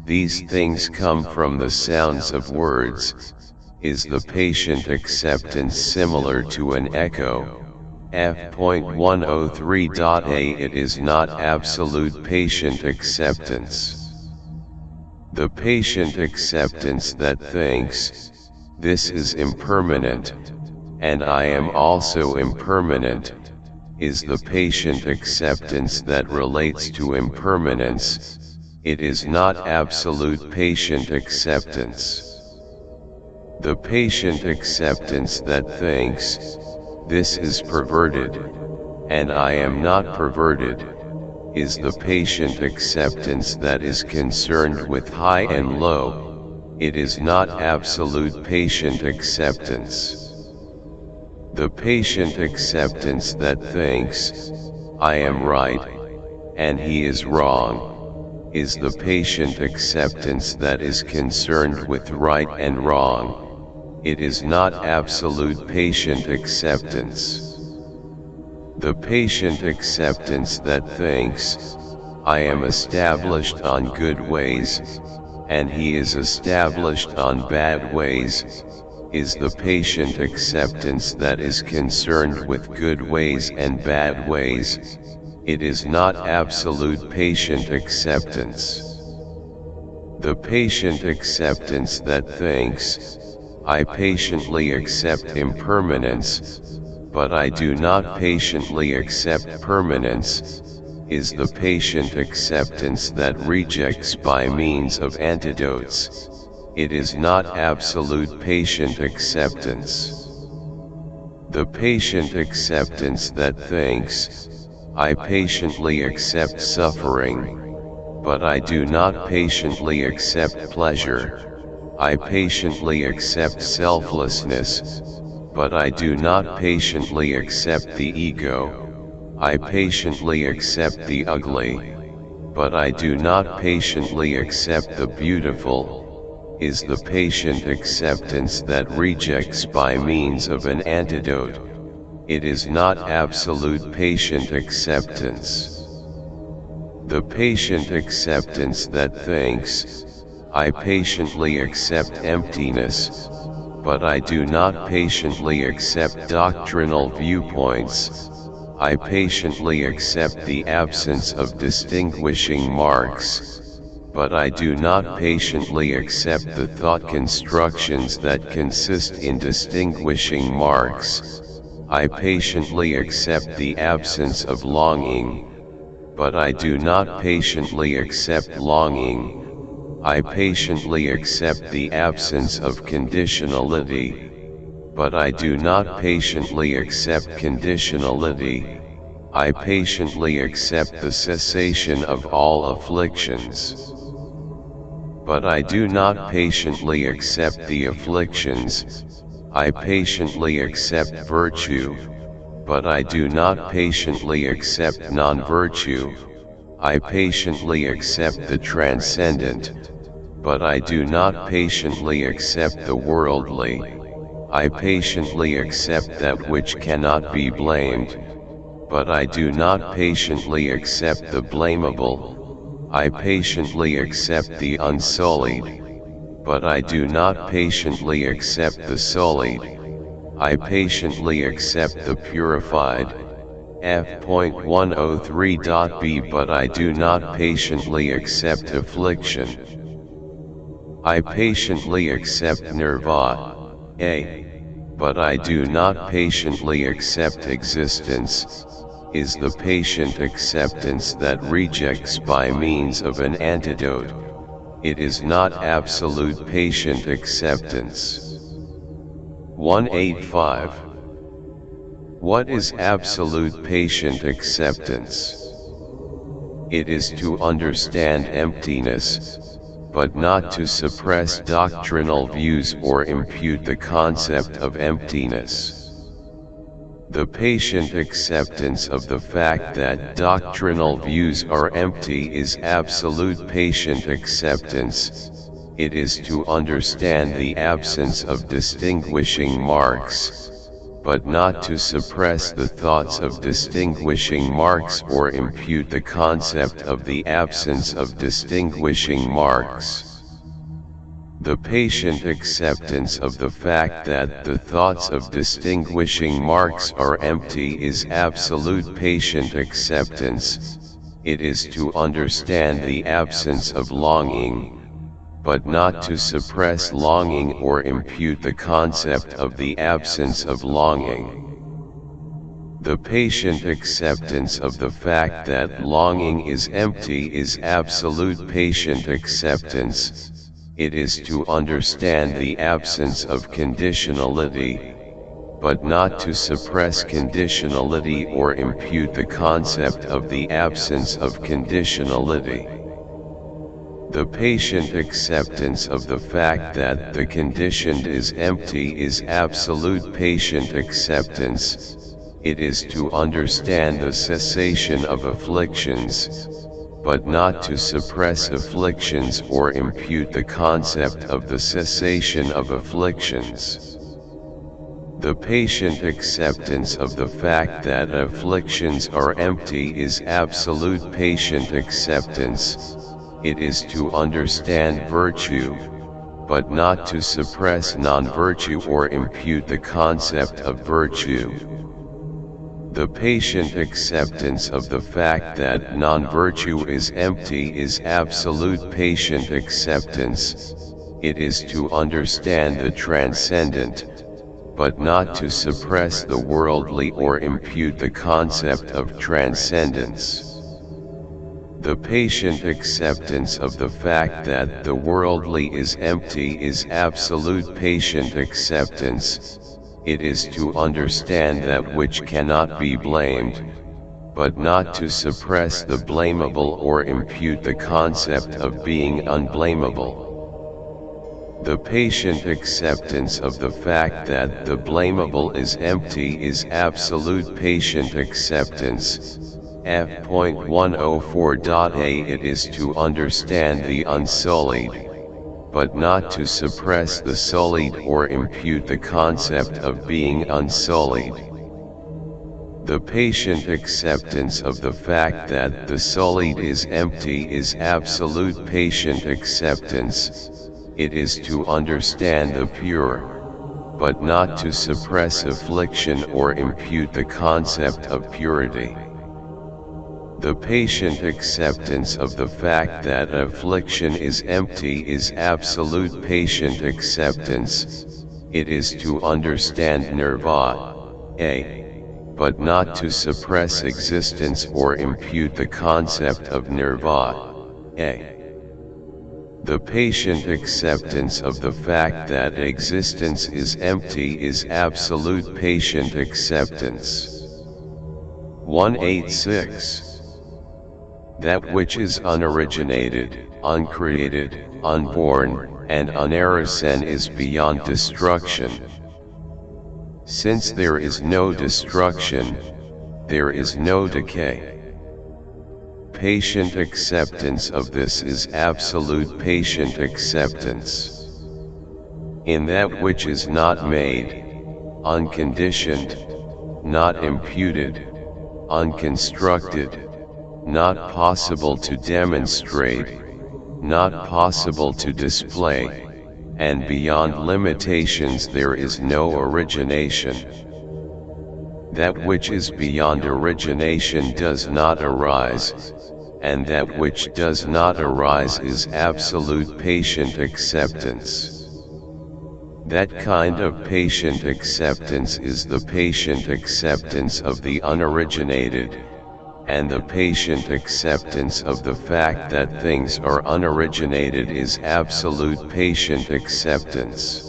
these things come from the sounds of words, is the patient acceptance similar to an echo. F.103.a. It is not absolute patient acceptance. The patient acceptance that thinks, this is impermanent, and I am also impermanent, is the patient acceptance that relates to impermanence. It is not absolute patient acceptance. The patient acceptance that thinks, this is perverted, and I am not perverted, is the patient acceptance that is concerned with high and low. It is not absolute patient acceptance. The patient acceptance that thinks, I am right, and he is wrong, is the patient acceptance that is concerned with right and wrong. It is not absolute patient acceptance. The patient acceptance that thinks, I am established on good ways, and he is established on bad ways, is the patient acceptance that is concerned with good ways and bad ways. It is not absolute patient acceptance. The patient acceptance that thinks, I patiently accept impermanence, but I do not patiently accept permanence, is the patient acceptance that rejects by means of antidotes. It is not absolute patient acceptance. The patient acceptance that thinks, I patiently accept suffering, but I do not patiently accept pleasure. I patiently accept selflessness, but I do not patiently accept the ego. I patiently accept the ugly, but I do not patiently accept the beautiful, is the patient acceptance that rejects by means of an antidote. It is not absolute patient acceptance. The patient acceptance that thinks, I patiently accept emptiness, but I do not patiently accept doctrinal viewpoints. I patiently accept the absence of distinguishing marks, but I do not patiently accept the thought constructions that consist in distinguishing marks. I patiently accept the absence of longing, but I do not patiently accept longing. I patiently accept the absence of conditionality, but I do not patiently accept conditionality. I patiently accept the cessation of all afflictions. But I do not patiently accept the afflictions. I patiently accept virtue, but I do not patiently accept non-virtue. I patiently accept the transcendent, but I do not patiently accept the worldly. I patiently accept that which cannot be blamed, but I do not patiently accept the blamable. I patiently accept the unsullied, but I do not patiently accept the sullied. I patiently accept the purified. F.103.b But I do not patiently accept affliction. I patiently accept nirvana, but I do not patiently accept existence. Is the patient acceptance that rejects by means of an antidote. It is not absolute patient acceptance. 185. What is absolute patient acceptance? It is to understand emptiness, but not to suppress doctrinal views or impute the concept of emptiness. The patient acceptance of the fact that doctrinal views are empty is absolute patient acceptance. It is to understand the absence of distinguishing marks, but not to suppress the thoughts of distinguishing marks or impute the concept of the absence of distinguishing marks. The patient acceptance of the fact that the thoughts of distinguishing marks are empty is absolute patient acceptance. It is to understand the absence of longing, but not to suppress longing or impute the concept of the absence of longing. The patient acceptance of the fact that longing is empty is absolute patient acceptance. It is to understand the absence of conditionality, but not to suppress conditionality or impute the concept of the absence of conditionality. The patient acceptance of the fact that the conditioned is empty is absolute patient acceptance. It is to understand the cessation of afflictions, but not to suppress afflictions or impute the concept of the cessation of afflictions. The patient acceptance of the fact that afflictions are empty is absolute patient acceptance. It is to understand virtue, but not to suppress non-virtue or impute the concept of virtue. The patient acceptance of the fact that non-virtue is empty is absolute patient acceptance. It is to understand the transcendent, but not to suppress the worldly or impute the concept of transcendence. The patient acceptance of the fact that the worldly is empty is absolute patient acceptance. It is to understand that which cannot be blamed, but not to suppress the blamable or impute the concept of being unblamable. The patient acceptance of the fact that the blamable is empty is absolute patient acceptance. F.104.a It is to understand the unsullied, but not to suppress the sullied or impute the concept of being unsullied. The patient acceptance of the fact that the sullied is empty is absolute patient acceptance. It is to understand the pure, but not to suppress affliction or impute the concept of purity. The patient acceptance of the fact that affliction is empty is absolute patient acceptance. It is to understand nirvana, but not to suppress existence or impute the concept of nirvana. The patient acceptance of the fact that existence is empty is absolute patient acceptance. 186. That which is unoriginated, uncreated, unborn, and unarisen is beyond destruction. Since there is no destruction, there is no decay. Patient acceptance of this is absolute patient acceptance. In that which is not made, unconditioned, not imputed, unconstructed, not possible to demonstrate, not possible to display, and beyond limitations there is no origination. That which is beyond origination does not arise, and that which does not arise is absolute patient acceptance. That kind of patient acceptance is the patient acceptance of the unoriginated, and the patient acceptance of the fact that things are unoriginated is absolute patient acceptance.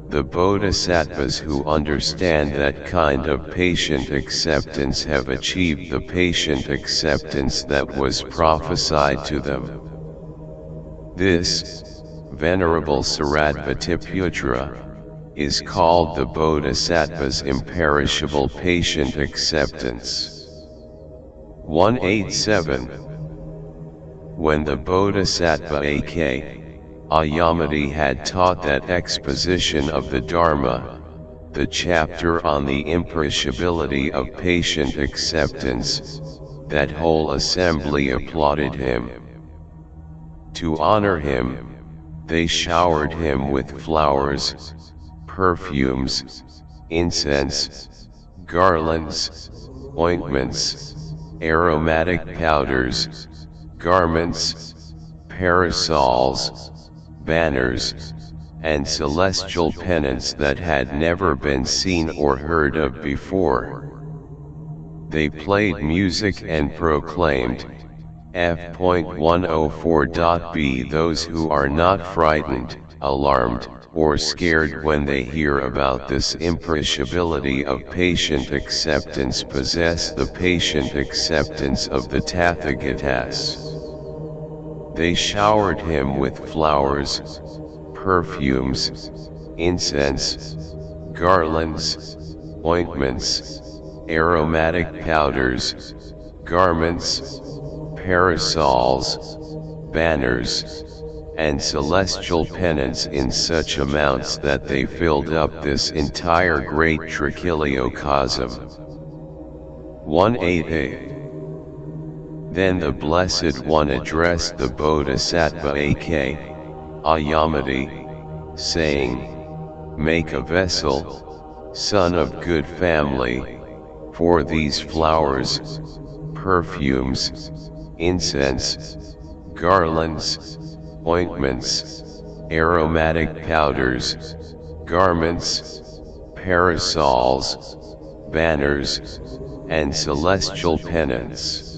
The bodhisattvas who understand that kind of patient acceptance have achieved the patient acceptance that was prophesied to them. This, Venerable Shariputra, is called the bodhisattva's imperishable patient acceptance. 187. When the bodhisattva Akṣayamati had taught that exposition of the Dharma, the chapter on the imperishability of patient acceptance, that whole assembly applauded him. To honor him, they showered him with flowers, perfumes, incense, garlands, ointments, aromatic powders, garments, parasols, banners, and celestial pennants that had never been seen or heard of before. They played music and proclaimed, F.104.b Those who are not frightened, alarmed, or scared when they hear about this imperishability of patient acceptance possess the patient acceptance of the Tathagatas. They showered him with flowers, perfumes, incense, garlands, ointments, aromatic powders, garments, parasols, banners, and celestial pennants in such amounts that they filled up this entire great trichiliocosm. 188. Then the Blessed One addressed the Bodhisattva Akṣayamati, saying, Make a vessel, son of good family, for these flowers, perfumes, incense, garlands, ointments, aromatic powders, garments, parasols, banners, and celestial pennants.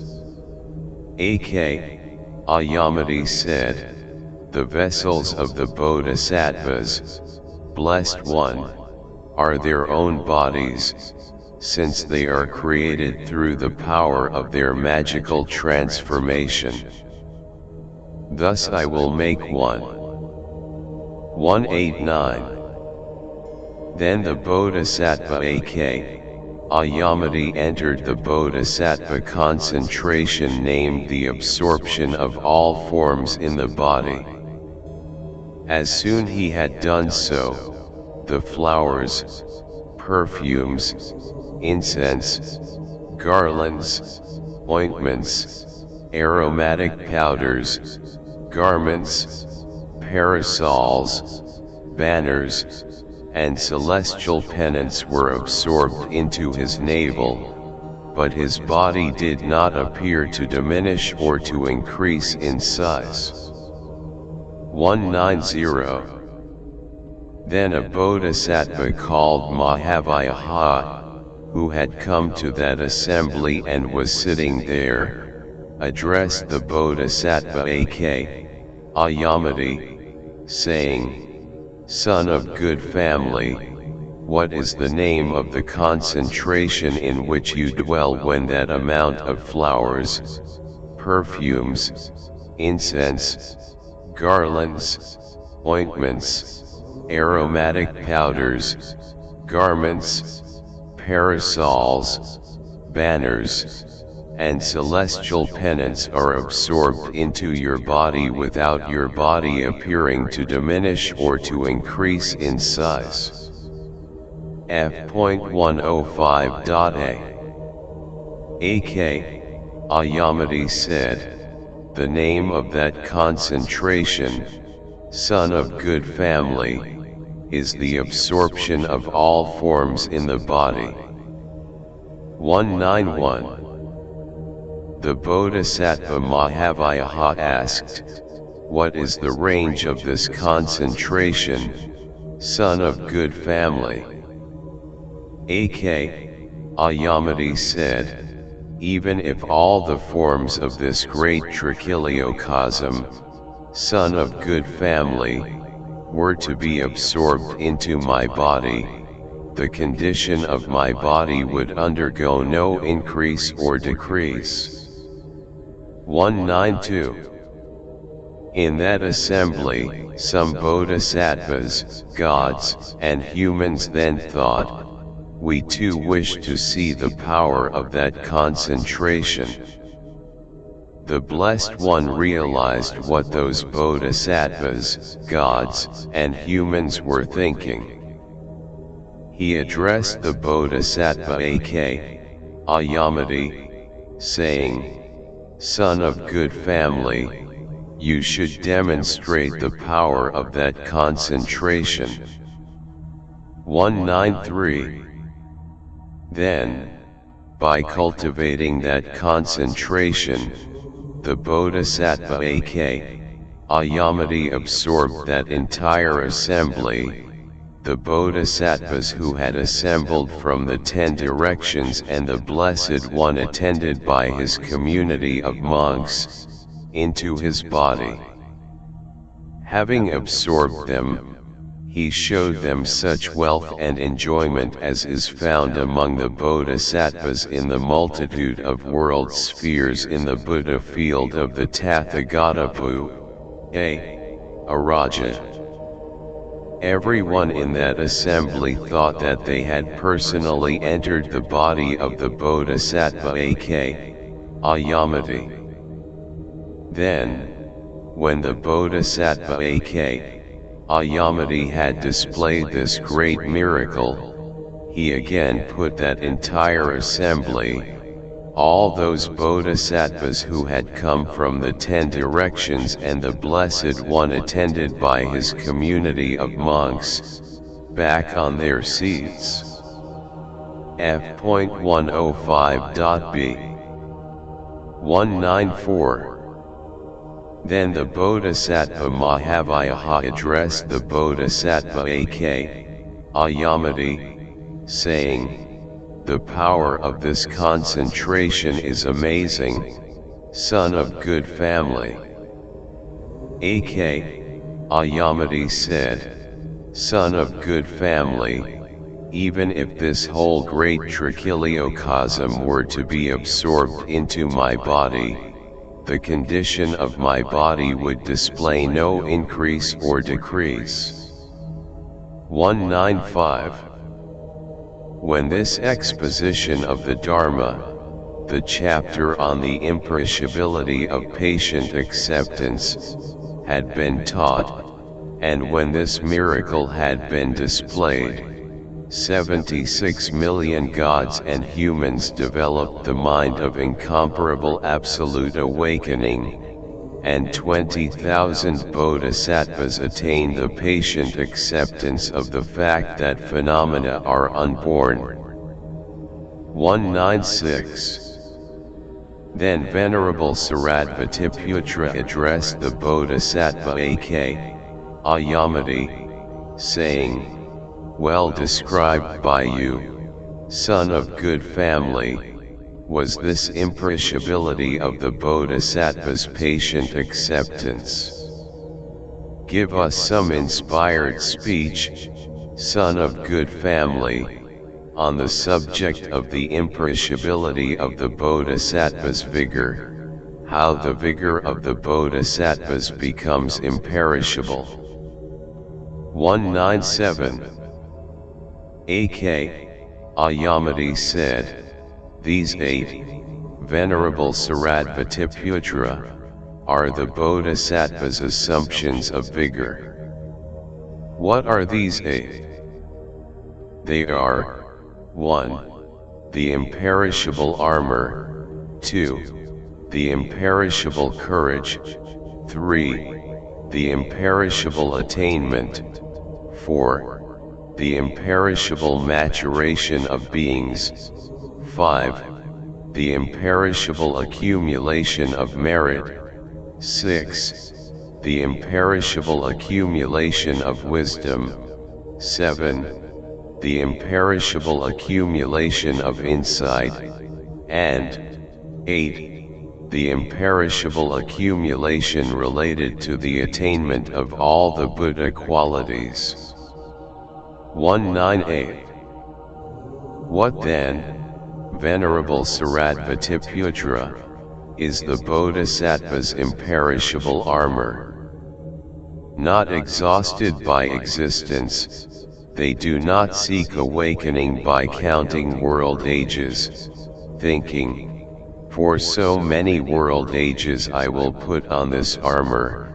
Akṣayamati said, The vessels of the Bodhisattvas, Blessed One, are their own bodies, since they are created through the power of their magical transformation. Thus I will make one. 189. Then the Bodhisattva Akṣayamati entered the Bodhisattva concentration named the absorption of all forms in the body. As soon he had done so, the flowers, perfumes, incense, garlands, ointments, aromatic powders, garments, parasols, banners, and celestial pennants were absorbed into his navel, but his body did not appear to diminish or to increase in size. 190. Then a bodhisattva called Mahayana, who had come to that assembly and was sitting there, addressed the Bodhisattva Akṣayamati, saying, Son of good family, what is the name of the concentration in which you dwell when that amount of flowers, perfumes, incense, garlands, ointments, aromatic powders, garments, parasols, banners, and celestial pennants are absorbed into your body without your body appearing to diminish or to increase in size. F.105.a Akṣayamati said, the name of that concentration, son of good family, is the absorption of all forms in the body. 191. The Bodhisattva Mahayana asked, what is the range of this concentration, son of good family? Akṣayamati said, even if all the forms of this great trichiliocosm, son of good family, were to be absorbed into my body, the condition of my body would undergo no increase or decrease. 192. In that assembly, some bodhisattvas, gods, and humans then thought, we too wish to see the power of that concentration. The Blessed One realized what those bodhisattvas, gods, and humans were thinking. He addressed the Bodhisattva Akṣayamati, saying, son of good family, you should demonstrate the power of that concentration. 193. Then, by cultivating that concentration, the Bodhisattva Akṣayamati absorbed that entire assembly, the bodhisattvas who had assembled from the 10 directions and the Blessed One attended by his community of monks, into his body. Having absorbed them, he showed them such wealth and enjoyment as is found among the bodhisattvas in the multitude of world spheres in the Buddha field of the Tathagatapu, a Raja. Everyone in that assembly thought that they had personally entered the body of the Bodhisattva Akṣayamati. Then, when the Bodhisattva Akṣayamati had displayed this great miracle, he again put that entire assembly, all those bodhisattvas who had come from the 10 directions and the Blessed One attended by his community of monks, back on their seats. F.105.b 194. Then the Bodhisattva Mahayana addressed the Bodhisattva Akṣayamati, saying, the power of this concentration is amazing, son of good family. Akṣayamati said, son of good family, even if this whole great trichiliocosm were to be absorbed into my body, the condition of my body would display no increase or decrease. 195. When this exposition of the Dharma, the chapter on the imperishability of patient acceptance, had been taught, and when this miracle had been displayed, 76 million gods and humans developed the mind of incomparable absolute awakening, and 20,000 bodhisattvas attained the patient acceptance of the fact that phenomena are unborn. 196. Then Venerable Shariputra addressed the Bodhisattva Akṣayamati, saying, well described by you, son of good family, was this imperishability of the Bodhisattva's patient acceptance. Give us some inspired speech, son of good family, on the subject of the imperishability of the Bodhisattva's vigor, how the vigor of the Bodhisattvas becomes imperishable. 197. Akṣayamati said, these 8, Venerable Shariputra, are the Bodhisattva's assumptions of vigor. What are these 8? They are: 1. The imperishable armor, 2. The imperishable courage, 3. The imperishable attainment, 4. The imperishable maturation of beings, 5. The imperishable accumulation of merit, 6. The imperishable accumulation of wisdom, 7. The imperishable accumulation of insight, and 8. The imperishable accumulation related to the attainment of all the Buddha qualities. 198. What then, Venerable Shariputra, is the Bodhisattva's imperishable armor? Not exhausted by existence, they do not seek awakening by counting world ages, thinking, for so many world ages I will put on this armor,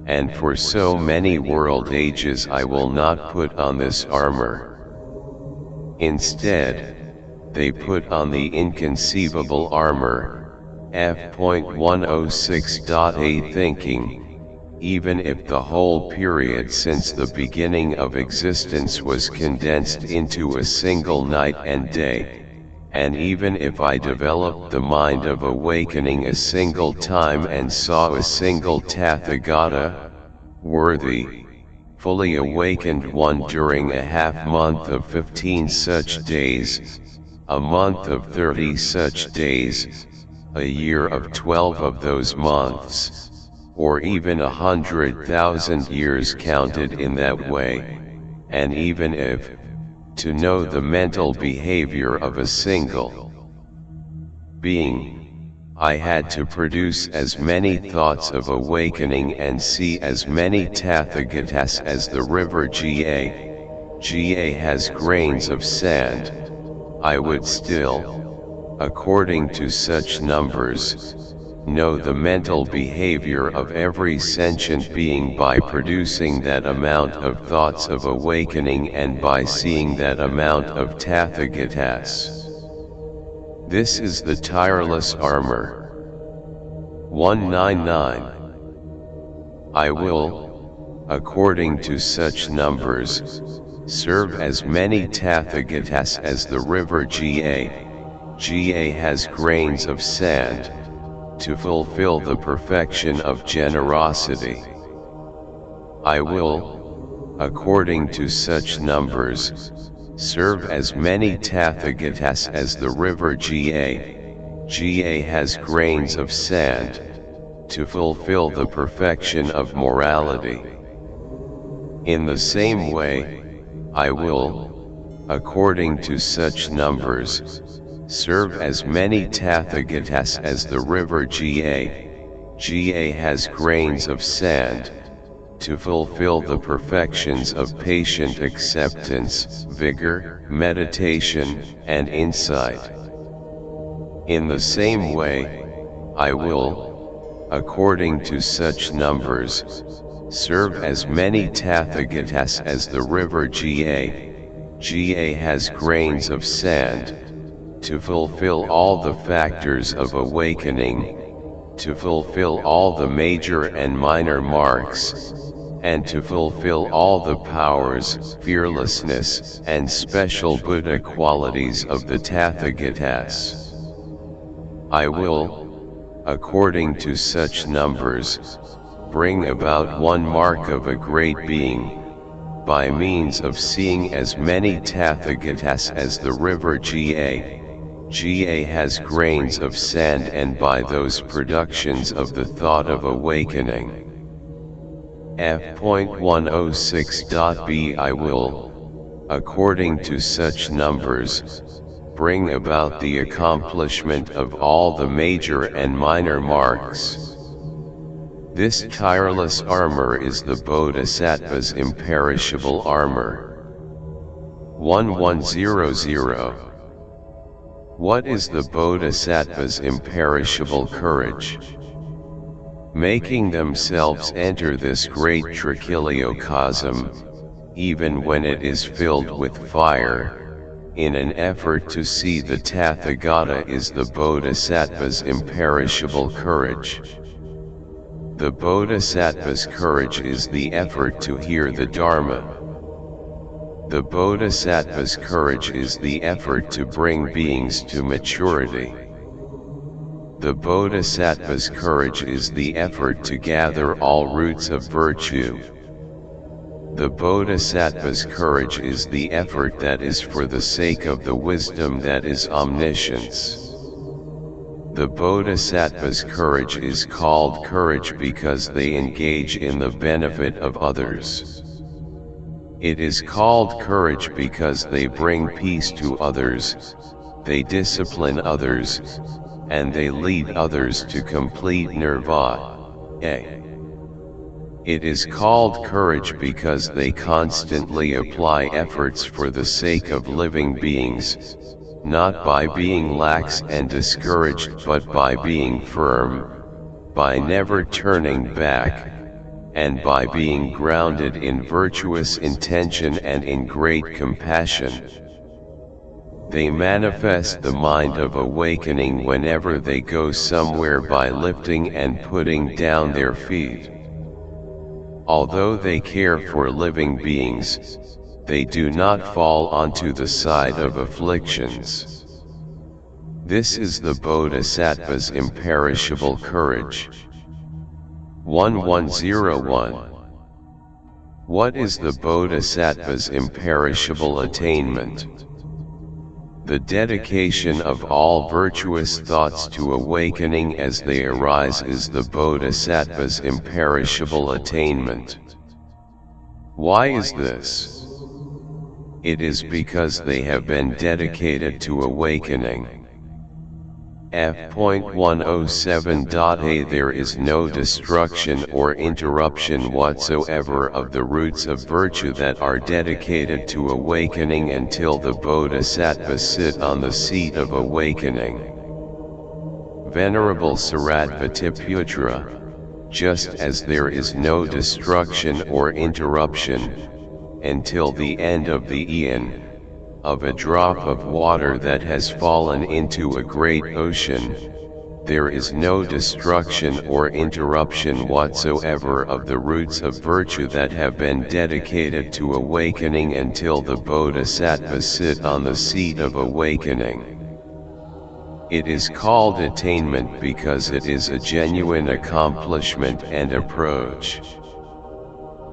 and for so many world ages I will not put on this armor. Instead, they put on the inconceivable armor, f.106.8, thinking, even if the whole period since the beginning of existence was condensed into a single night and day, and even if I developed the mind of awakening a single time and saw a single Tathagata, worthy, fully awakened one during a half-month of 15 such days, a month of 30 such days, a year of 12 of those months, or even 100,000 years counted in that way, and even if, to know the mental behavior of a single being, I had to produce as many thoughts of awakening and see as many Tathagatas as the river Ga has grains of sand, I would still, according to such numbers, know the mental behavior of every sentient being by producing that amount of thoughts of awakening and by seeing that amount of Tathagatas. This is the tireless armor. 199. I will, according to such numbers, serve as many Tathagatas as the river Ga has grains of sand, to fulfill the perfection of generosity. I will, according to such numbers, serve as many Tathagatas as the river Ga has grains of sand, to fulfill the perfection of morality. In the same way, I will, according to such numbers, serve as many Tathagatas as the river Ga has grains of sand, to fulfill the perfections of patient acceptance, vigor, meditation, and insight. In the same way, I will, according to such numbers, serve as many Tathagatas as the river Ga has grains of sand, to fulfill all the factors of awakening, to fulfill all the major and minor marks, and to fulfill all the powers, fearlessness, and special Buddha qualities of the Tathagatas. I will, according to such numbers, bring about one mark of a great being, by means of seeing as many Tathagatas as the river Ga has grains of sand, and by those productions of the thought of awakening. f.106.b I will, according to such numbers, bring about the accomplishment of all the major and minor marks. This tireless armor is the Bodhisattva's imperishable armor. 1100. What is the Bodhisattva's imperishable courage? Making themselves enter this great trichiliocosm, even when it is filled with fire, in an effort to see the Tathagata is the Bodhisattva's imperishable courage. The Bodhisattva's courage is the effort to hear the Dharma. The Bodhisattva's courage is the effort to bring beings to maturity. The Bodhisattva's courage is the effort to gather all roots of virtue. The Bodhisattva's courage is the effort that is for the sake of the wisdom that is omniscience. The Bodhisattva's courage is called courage because they engage in the benefit of others. It is called courage because they bring peace to others, they discipline others, and they lead others to complete nirvana. It is called courage because they constantly apply efforts for the sake of living beings, not by being lax and discouraged but by being firm, by never turning back, and by being grounded in virtuous intention and in great compassion. They manifest the mind of awakening whenever they go somewhere by lifting and putting down their feet. Although they care for living beings, they do not fall onto the side of afflictions. This is the Bodhisattva's imperishable courage. 1101. What is the Bodhisattva's imperishable attainment? The dedication of all virtuous thoughts to awakening as they arise is the Bodhisattva's imperishable attainment. Why is this? It is because they have been dedicated to awakening. F.107.a There is no destruction or interruption whatsoever of the roots of virtue that are dedicated to awakening until the Bodhisattvas sit on the seat of awakening. Venerable Shariputra, just as there is no destruction or interruption, until the end of the eon, of a drop of water that has fallen into a great ocean, there is no destruction or interruption whatsoever of the roots of virtue that have been dedicated to awakening until the Bodhisattvas sit on the seat of awakening. It is called attainment because it is a genuine accomplishment and approach.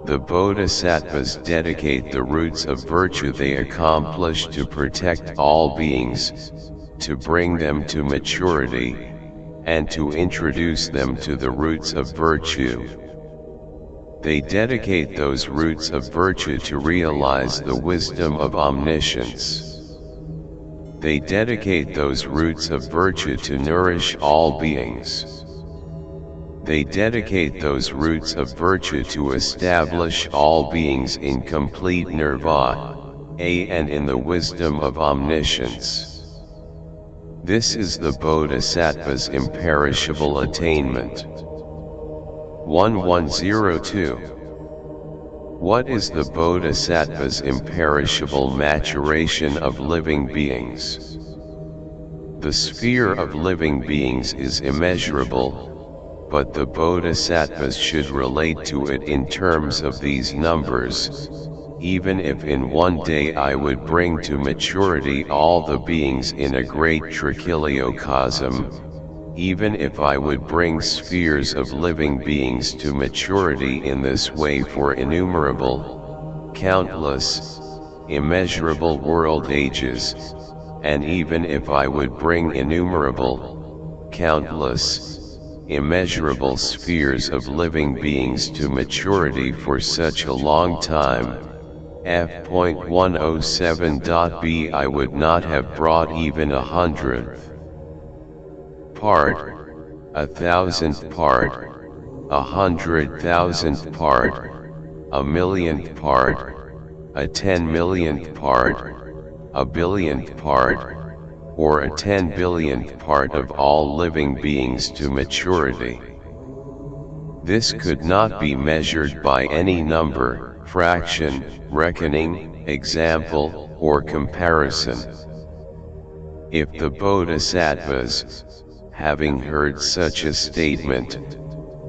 The Bodhisattvas dedicate the roots of virtue they accomplish to protect all beings, to bring them to maturity, and to introduce them to the roots of virtue. They dedicate those roots of virtue to realize the wisdom of omniscience. They dedicate those roots of virtue to nourish all beings. They dedicate those roots of virtue to establish all beings in complete nirvana, and in the wisdom of omniscience. This is the Bodhisattva's imperishable attainment. 1102. What is the Bodhisattva's imperishable maturation of living beings? The sphere of living beings is immeasurable, but the Bodhisattvas should relate to it in terms of these numbers. Even if in one day I would bring to maturity all the beings in a great trichiliocosm, even if I would bring spheres of living beings to maturity in this way for innumerable, countless, immeasurable world ages, and even if I would bring innumerable, countless, immeasurable spheres of living beings to maturity for such a long time, f.107.b I would not have brought even 100th part, 1,000th part, 100,000th part, a millionth part, a 10 millionth part, a billionth part, or a 10 billionth part of all living beings to maturity. This could not be measured by any number, fraction, reckoning, example, or comparison. If the bodhisattvas, having heard such a statement,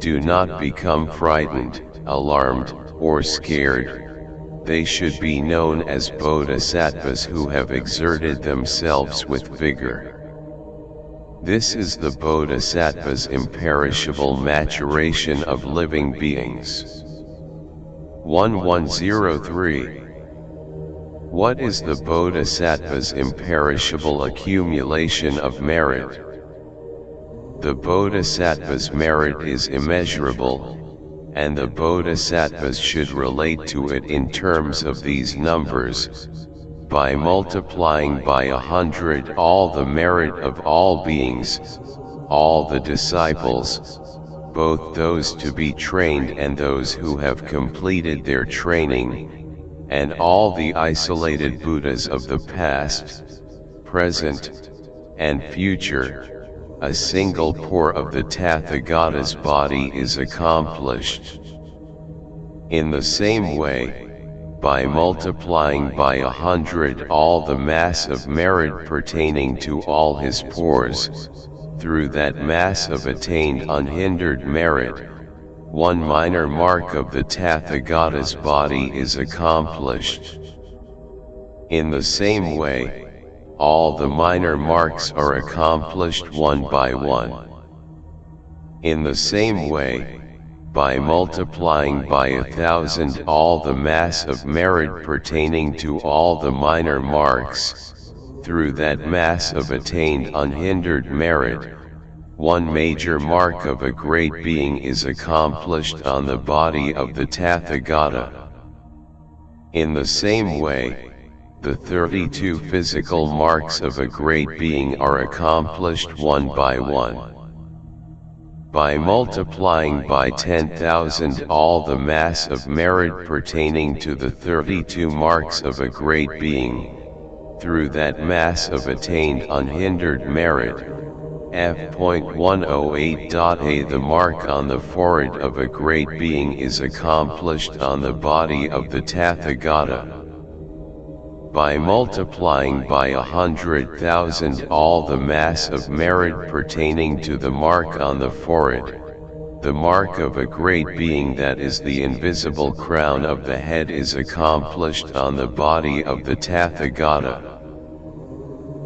do not become frightened, alarmed, or scared, they should be known as bodhisattvas who have exerted themselves with vigor. This is the bodhisattva's imperishable maturation of living beings. 1103. What is the bodhisattva's imperishable accumulation of merit? The bodhisattva's merit is immeasurable, and the bodhisattvas should relate to it in terms of these numbers, by multiplying by 100 all the merit of all beings, all the disciples, both those to be trained and those who have completed their training, and all the isolated Buddhas of the past, present, and future. A single pore of the Tathagata's body is accomplished. In the same way, by multiplying by 100 all the mass of merit pertaining to all his pores, through that mass of attained unhindered merit, one minor mark of the Tathagata's body is accomplished. In the same way, all the minor marks are accomplished one by one. In the same way, by multiplying by 1,000 all the mass of merit pertaining to all the minor marks, through that mass of attained unhindered merit, one major mark of a great being is accomplished on the body of the Tathagata. In the same way, the 32 physical marks of a great being are accomplished one by one. By multiplying by 10,000 all the mass of merit pertaining to the 32 marks of a great being, through that mass of attained unhindered merit, f.108.a the mark on the forehead of a great being is accomplished on the body of the Tathagata. By multiplying by 100,000 all the mass of merit pertaining to the mark on the forehead, the mark of a great being that is the invisible crown of the head is accomplished on the body of the Tathagata.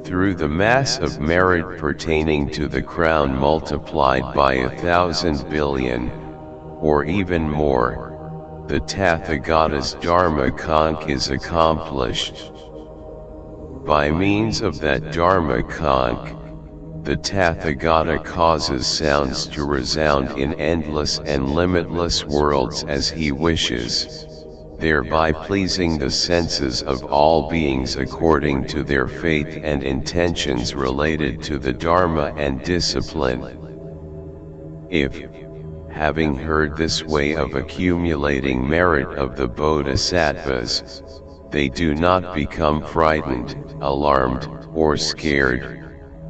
Through the mass of merit pertaining to the crown multiplied by 1,000 billion, or even more, the Tathagata's Dharma conch is accomplished. By means of that Dharma conch, the Tathagata causes sounds to resound in endless and limitless worlds as he wishes, thereby pleasing the senses of all beings according to their faith and intentions related to the Dharma and discipline. If, having heard this way of accumulating merit of the bodhisattvas, they do not become frightened, alarmed, or scared,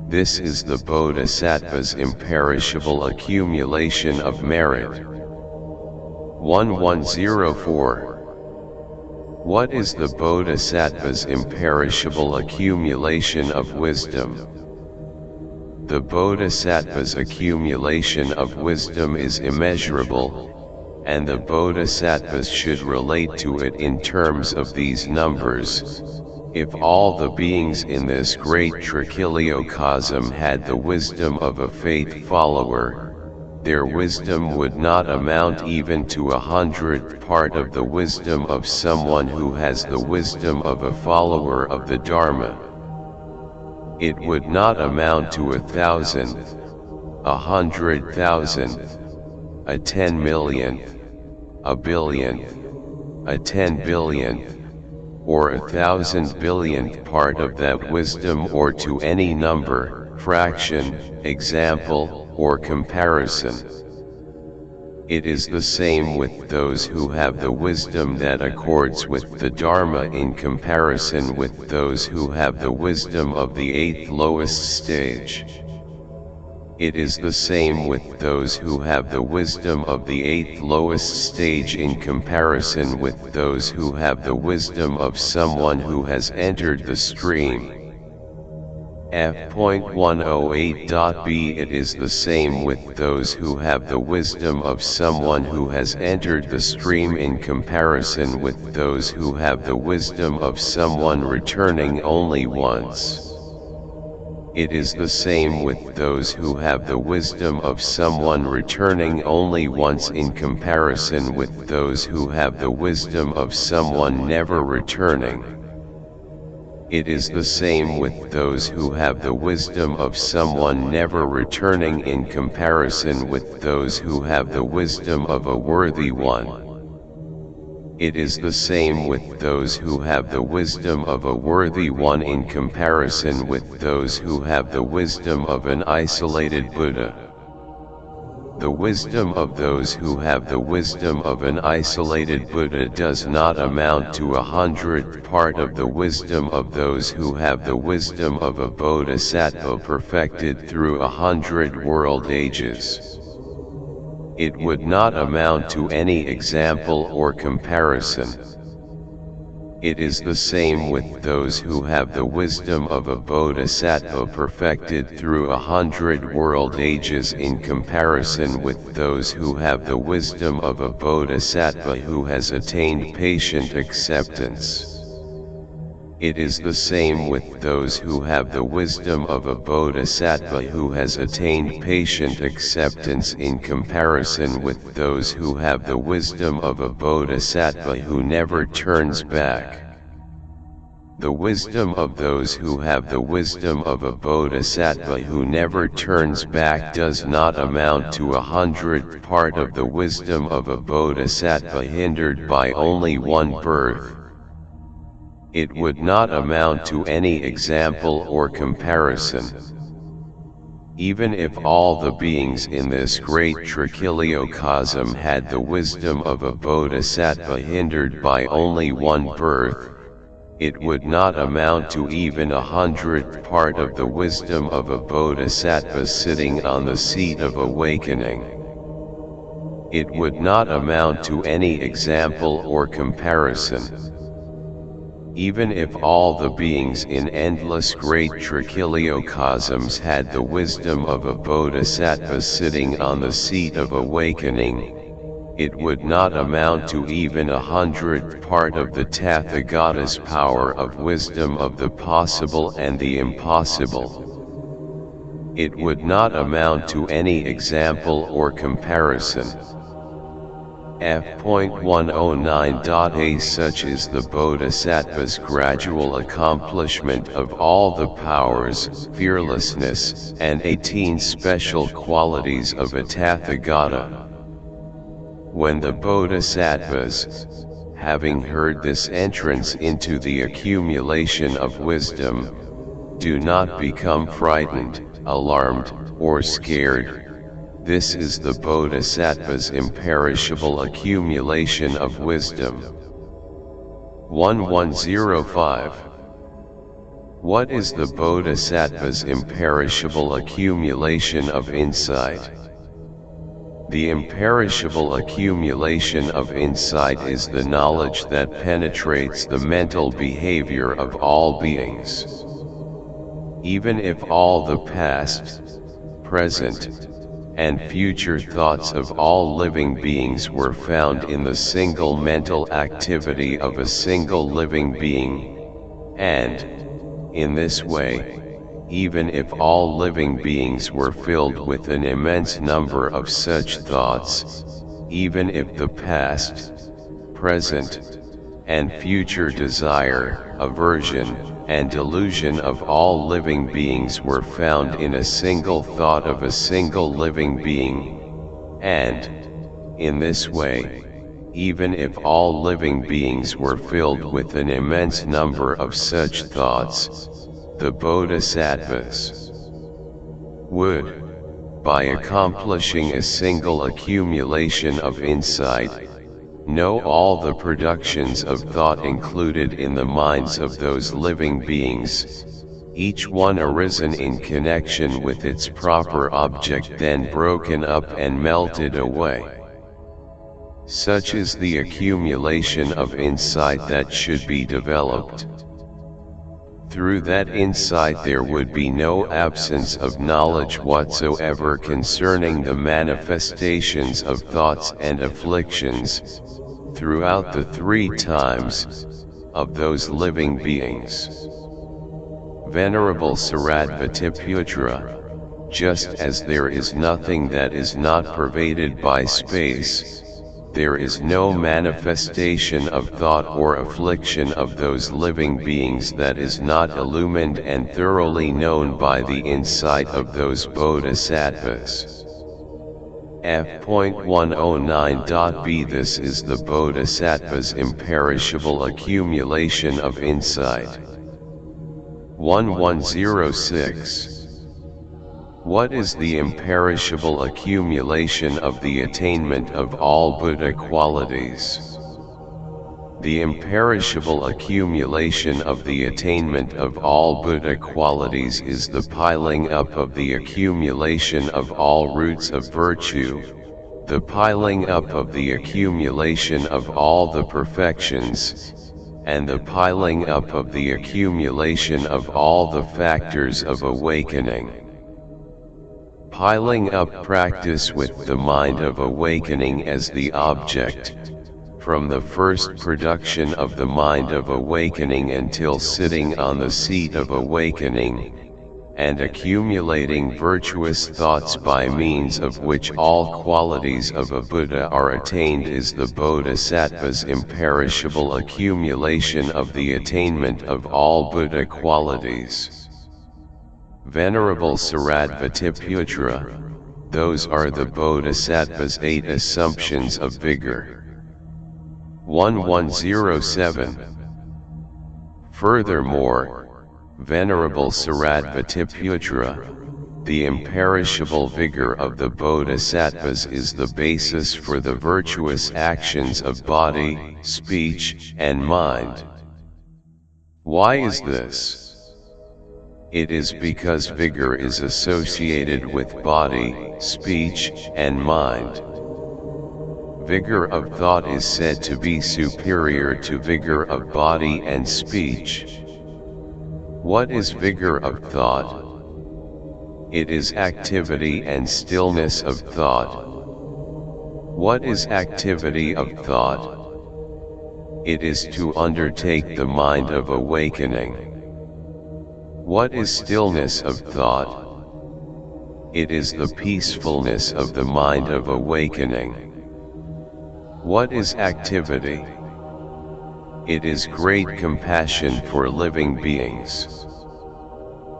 this is the bodhisattva's imperishable accumulation of merit. 1104. What is the bodhisattva's imperishable accumulation of wisdom? The bodhisattva's accumulation of wisdom is immeasurable, and the bodhisattvas should relate to it in terms of these numbers. If all the beings in this great trichiliocosm had the wisdom of a faith follower, their wisdom would not amount even to 100th part of the wisdom of someone who has the wisdom of a follower of the Dharma. It would not amount to 1,000th, 100,000th, a 10 millionth, a billionth, a 10 billionth, or 1,000 billionth part of that wisdom, or to any number, fraction, example, or comparison. It is the same with those who have the wisdom that accords with the Dharma in comparison with those who have the wisdom of the eighth lowest stage. It is the same with those who have the wisdom of the eighth lowest stage in comparison with those who have the wisdom of someone who has entered the stream. F.108.b It is the same with those who have the wisdom of someone who has entered the stream in comparison with those who have the wisdom of someone returning only once. It is the same with those who have the wisdom of someone returning only once in comparison with those who have the wisdom of someone never returning. It is the same with those who have the wisdom of someone never returning in comparison with those who have the wisdom of a worthy one. It is the same with those who have the wisdom of a worthy one in comparison with those who have the wisdom of an isolated Buddha. The wisdom of those who have the wisdom of an isolated Buddha does not amount to 100th part of the wisdom of those who have the wisdom of a bodhisattva perfected through 100 world ages. It would not amount to any example or comparison. It is the same with those who have the wisdom of a bodhisattva perfected through 100 world ages in comparison with those who have the wisdom of a bodhisattva who has attained patient acceptance. It is the same with those who have the wisdom of a bodhisattva who has attained patient acceptance in comparison with those who have the wisdom of a bodhisattva who never turns back. The wisdom of those who have the wisdom of a bodhisattva who never turns back does not amount to 100th part of the wisdom of a bodhisattva hindered by only one birth. It would not amount to any example or comparison. Even if all the beings in this great trichiliocosm had the wisdom of a bodhisattva hindered by only one birth, it would not amount to even 100th part of the wisdom of a bodhisattva sitting on the seat of awakening. It would not amount to any example or comparison. Even if all the beings in endless great trichiliocosms had the wisdom of a bodhisattva sitting on the seat of awakening, it would not amount to even 100th part of the Tathagata's power of wisdom of the possible and the impossible. It would not amount to any example or comparison. F.109.a Such is the Bodhisattva's gradual accomplishment of all the powers, fearlessness, and 18 special qualities of a Tathagata. When the Bodhisattvas, having heard this entrance into the accumulation of wisdom, do not become frightened, alarmed, or scared. This is the Bodhisattva's imperishable accumulation of wisdom. 1105. What is the Bodhisattva's imperishable accumulation of insight? The imperishable accumulation of insight is the knowledge that penetrates the mental behavior of all beings. Even if all the past, present, and future thoughts of all living beings were found in the single mental activity of a single living being, and, in this way, even if all living beings were filled with an immense number of such thoughts, even if the past, present, and future desire, aversion, and delusion of all living beings were found in a single thought of a single living being, and, in this way, even if all living beings were filled with an immense number of such thoughts, the bodhisattvas would, by accomplishing a single accumulation of insight, know all the productions of thought included in the minds of those living beings, each one arisen in connection with its proper object, then broken up and melted away. Such is the accumulation of insight that should be developed. Through that insight there would be no absence of knowledge whatsoever concerning the manifestations of thoughts and afflictions, throughout the three times, of those living beings. Venerable Shariputra, just as there is nothing that is not pervaded by space, there is no manifestation of thought or affliction of those living beings that is not illumined and thoroughly known by the insight of those bodhisattvas. F.109.b This is the bodhisattva's imperishable accumulation of insight. 1106. What is the imperishable accumulation of the attainment of all Buddha qualities? The imperishable accumulation of the attainment of all Buddha qualities is the piling up of the accumulation of all roots of virtue, the piling up of the accumulation of all the perfections, and the piling up of the accumulation of all the factors of awakening. Piling up practice with the mind of awakening as the object, from the first production of the mind of awakening until sitting on the seat of awakening, and accumulating virtuous thoughts by means of which all qualities of a Buddha are attained is the Bodhisattva's imperishable accumulation of the attainment of all Buddha qualities. Venerable Shariputra, those are the Bodhisattva's 8 assumptions of vigor. 1107. Furthermore, Venerable Shariputra, the imperishable vigor of the Bodhisattvas is the basis for the virtuous actions of body, speech, and mind. Why is this? It is because vigor is associated with body, speech, and mind. Vigor of thought is said to be superior to vigor of body and speech. What is vigor of thought? It is activity and stillness of thought. What is activity of thought? It is to undertake the mind of awakening. What is stillness of thought? It is the peacefulness of the mind of awakening. What is activity? It is great compassion for living beings.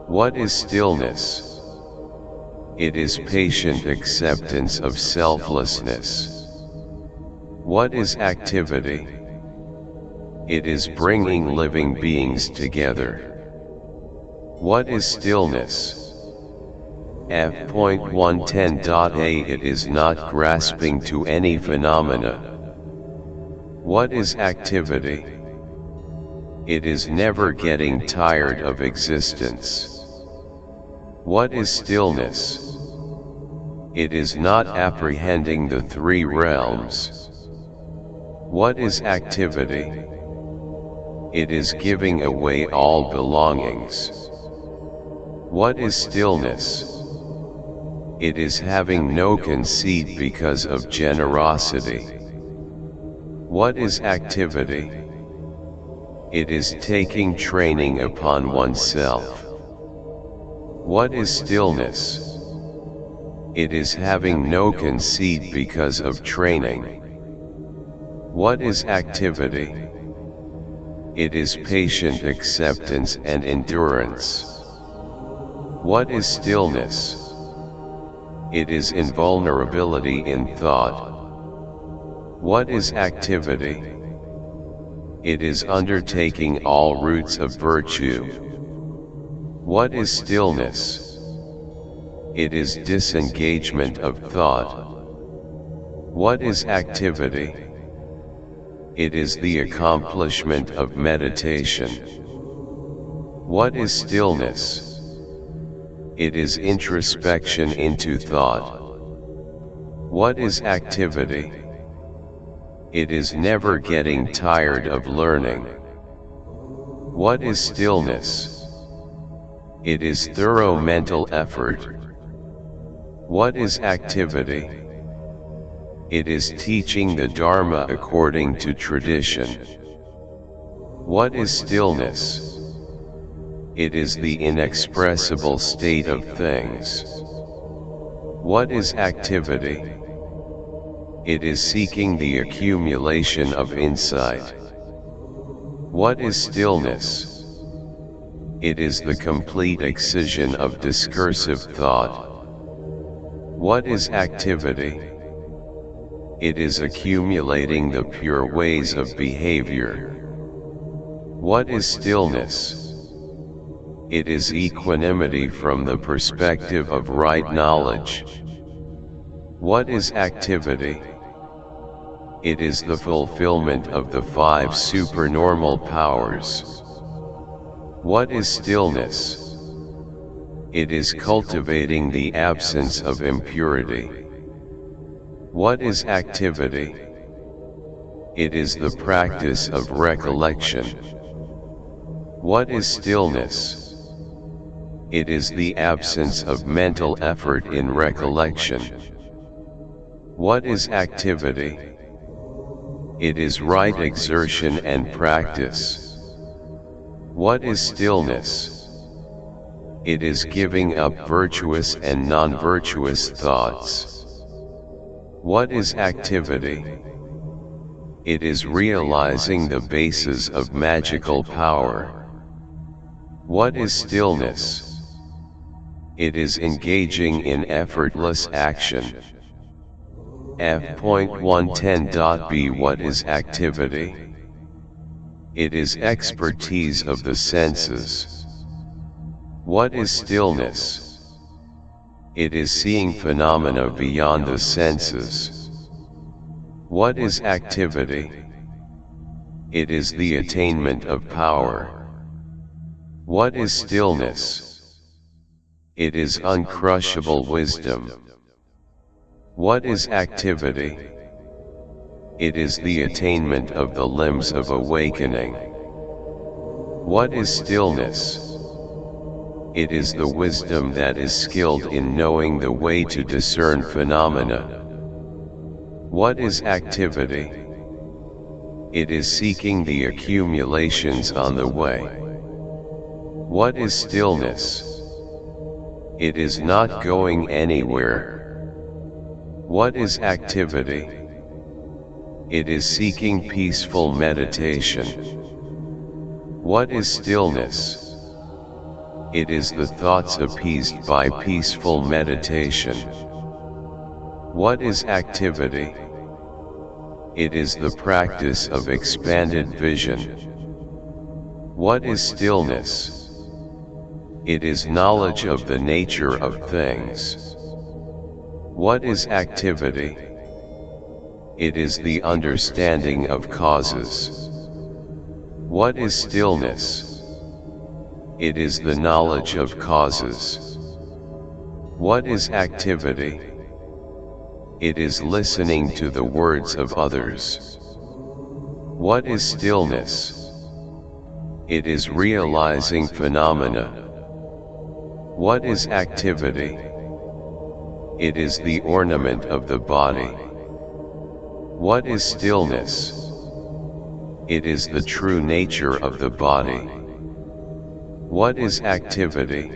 What is stillness? It is patient acceptance of selflessness. What is activity? It is bringing living beings together. What is stillness? F.110.a It is not grasping to any phenomena. What is activity? It is never getting tired of existence. What is stillness? It is not apprehending the three realms. What is activity? It is giving away all belongings. What is stillness? It is having no conceit because of generosity. What is activity? It is taking training upon oneself. What is stillness? It is having no conceit because of training. What is activity? It is patient acceptance and endurance. What is stillness? It is invulnerability in thought. What is activity? It is undertaking all routes of virtue. What is stillness? It is disengagement of thought. What is activity? It is the accomplishment of meditation. What is stillness? It is introspection into thought. What is activity? It is never getting tired of learning. What is stillness? It is thorough mental effort. What is activity? It is teaching the Dharma according to tradition. What is stillness? It is the inexpressible state of things. What is activity? It is seeking the accumulation of insight. What is stillness? It is the complete excision of discursive thought. What is activity? It is accumulating the pure ways of behavior. What is stillness? It is equanimity from the perspective of right knowledge. What is activity? It is the fulfillment of the 5 supernormal powers. What is stillness? It is cultivating the absence of impurity. What is activity? It is the practice of recollection. What is stillness? It is the absence of mental effort in recollection. What is activity? It is right exertion and practice. What is stillness? It is giving up virtuous and non-virtuous thoughts. What is activity? It is realizing the basis of magical power. What is stillness? It is engaging in effortless action. F.110.b What is activity? It is expertise of the senses. What is stillness? It is seeing phenomena beyond the senses. What is activity? It is the attainment of power. What is stillness? It is uncrushable wisdom. What is activity? It is the attainment of the limbs of awakening. What is stillness? It is the wisdom that is skilled in knowing the way to discern phenomena. What is activity? It is seeking the accumulations on the way. What is stillness? It is not going anywhere. What is activity? It is seeking peaceful meditation. What is stillness? It is the thoughts appeased by peaceful meditation. What is activity? It is the practice of expanded vision. What is stillness? It is knowledge of the nature of things. What is activity? It is the understanding of causes. What is stillness? It is the knowledge of causes. What is activity? It is listening to the words of others. What is stillness? It is realizing phenomena. What is activity? It is the ornament of the body. What is stillness? It is the true nature of the body. What is activity?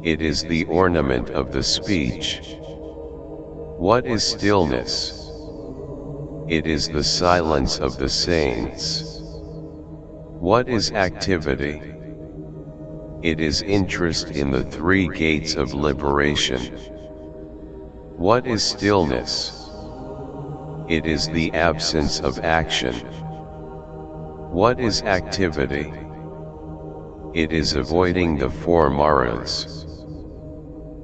It is the ornament of the speech. What is stillness? It is the silence of the saints. What is activity? It is interest in the 3 gates of liberation. What is stillness? It is the absence of action. What is activity? It is avoiding the four maras.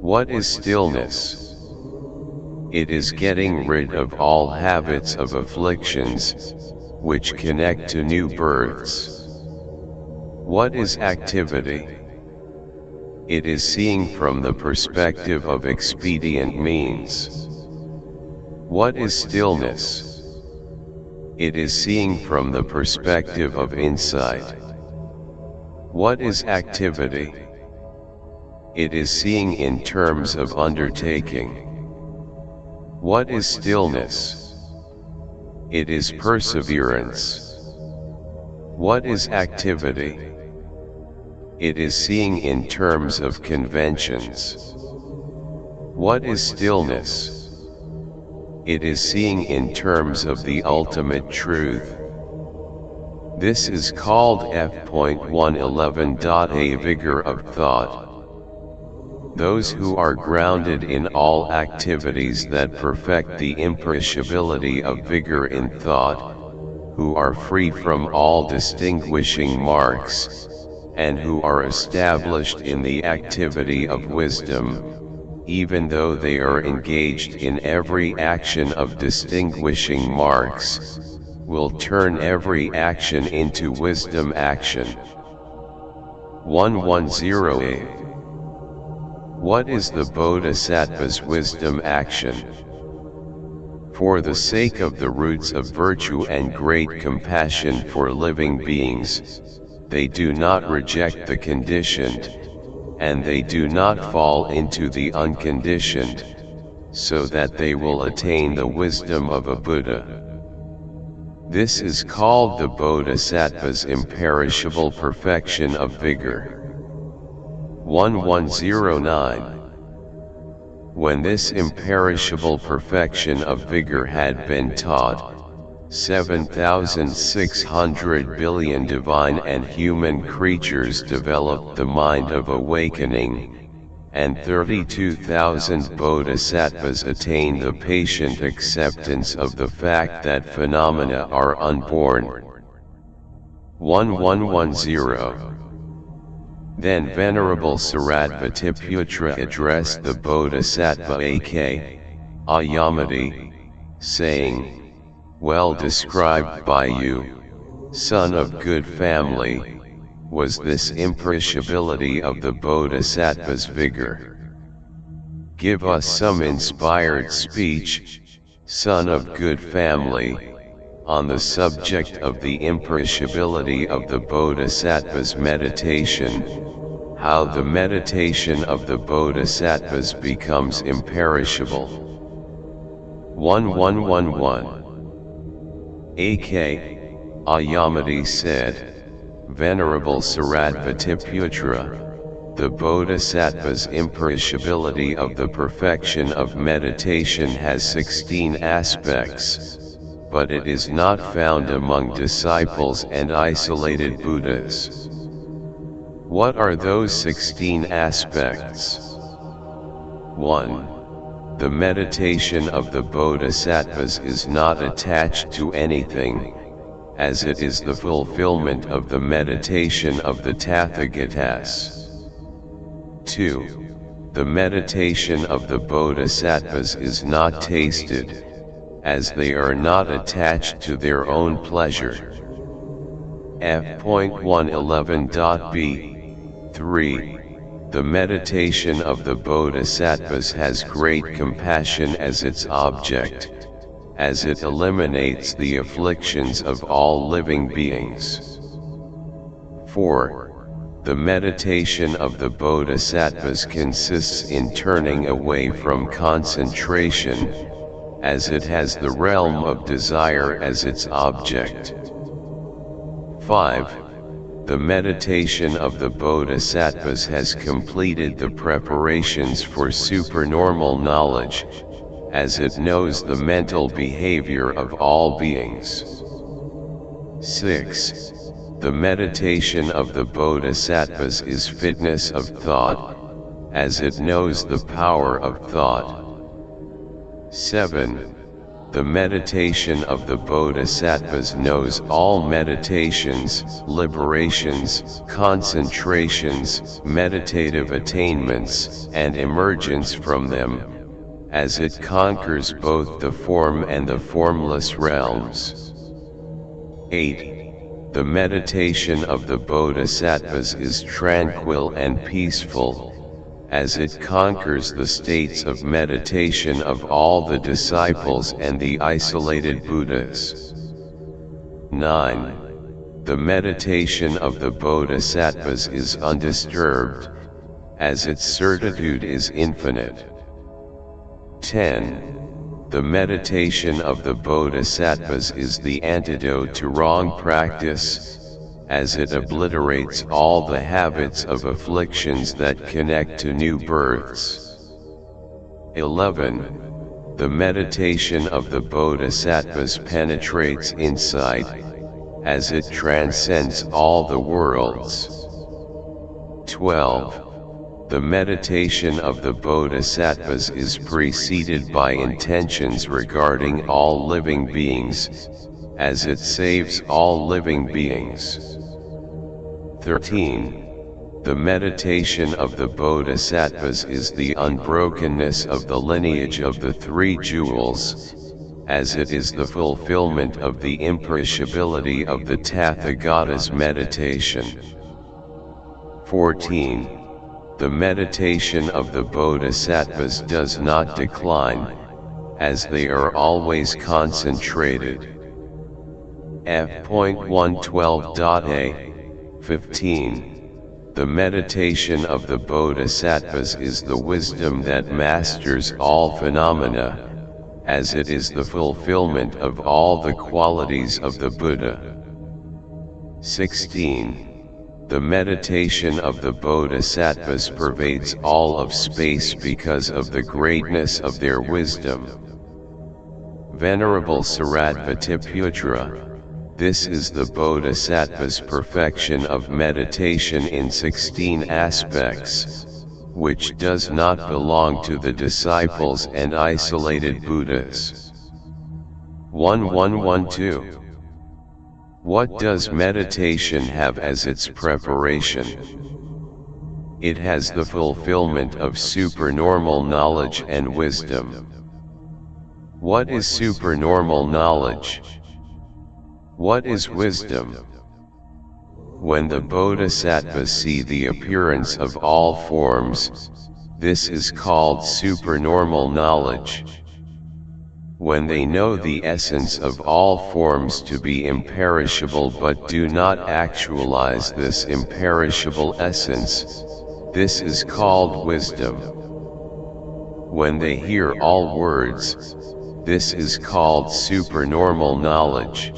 What is stillness? It is getting rid of all habits of afflictions, which connect to new births. What is activity? It is seeing from the perspective of expedient means. What is stillness? It is seeing from the perspective of insight. What is activity? It is seeing in terms of undertaking. What is stillness? It is perseverance. What is activity? It is seeing in terms of conventions. What is stillness? It is seeing in terms of the ultimate truth. This is called F.111. A vigor of thought. Those who are grounded in all activities that perfect the imperishability of vigor in thought, who are free from all distinguishing marks, and who are established in the activity of wisdom, even though they are engaged in every action of distinguishing marks, will turn every action into wisdom action. 110a. What is the Bodhisattva's wisdom action? For the sake of the roots of virtue and great compassion for living beings, they do not reject the conditioned, and they do not fall into the unconditioned, so that they will attain the wisdom of a Buddha. This is called the Bodhisattva's imperishable perfection of vigor. 1109. When this imperishable perfection of vigor had been taught, 7,600 billion divine and human creatures developed the mind of awakening, and 32,000 bodhisattvas attained the patient acceptance of the fact that phenomena are unborn. 1110. Then Venerable Shariputra addressed the Bodhisattva Akṣayamati, saying, "Well described by you, son of good family, was this imperishability of the Bodhisattva's vigor. Give us some inspired speech, son of good family, on the subject of the imperishability of the Bodhisattva's meditation, how the meditation of the Bodhisattvas becomes imperishable." 1111. Akṣayamati said, "Venerable Shariputra, the Bodhisattva's imperishability of the perfection of meditation has 16 aspects, but it is not found among disciples and isolated Buddhas." What are those 16 aspects? 1. The meditation of the Bodhisattvas is not attached to anything, as it is the fulfillment of the meditation of the Tathagatas. 2. The meditation of the Bodhisattvas is not tasted, as they are not attached to their own pleasure. F.111.b. 3. The meditation of the Bodhisattvas has great compassion as its object, as it eliminates the afflictions of all living beings. 4. The meditation of the Bodhisattvas consists in turning away from concentration, as it has the realm of desire as its object. 5. The meditation of the Bodhisattvas has completed the preparations for supernormal knowledge, as it knows the mental behavior of all beings. 6. The meditation of the Bodhisattvas is fitness of thought, as it knows the power of thought. 7. The meditation of the bodhisattvas knows all meditations, liberations, concentrations, meditative attainments, and emergence from them, as it conquers both the form and the formless realms. 8. The meditation of the bodhisattvas is tranquil and peaceful, as it conquers the states of meditation of all the disciples and the isolated Buddhas. 9. The meditation of the bodhisattvas is undisturbed, as its certitude is infinite. 10. The meditation of the bodhisattvas is the antidote to wrong practice, as it obliterates all the habits of afflictions that connect to new births. 11. The meditation of the bodhisattvas penetrates insight, as it transcends all the worlds. 12. The meditation of the bodhisattvas is preceded by intentions regarding all living beings, as it saves all living beings. 13. The meditation of the bodhisattvas is the unbrokenness of the lineage of the three jewels, as it is the fulfillment of the imperishability of the Tathagata's meditation. 14. The meditation of the bodhisattvas does not decline, as they are always concentrated. F.112.a 15. The meditation of the bodhisattvas is the wisdom that masters all phenomena, as it is the fulfillment of all the qualities of the Buddha. 16. The meditation of the bodhisattvas pervades all of space because of the greatness of their wisdom. Venerable Shariputra, this is the bodhisattva's perfection of meditation in 16 aspects, which does not belong to the disciples and isolated Buddhas. 1112. What does meditation have as its preparation? It has the fulfillment of supernormal knowledge and wisdom. What is supernormal knowledge? What is wisdom? When the bodhisattvas see the appearance of all forms, this is called supernormal knowledge. When they know the essence of all forms to be imperishable but do not actualize this imperishable essence, this is called wisdom. When they hear all words, this is called supernormal knowledge.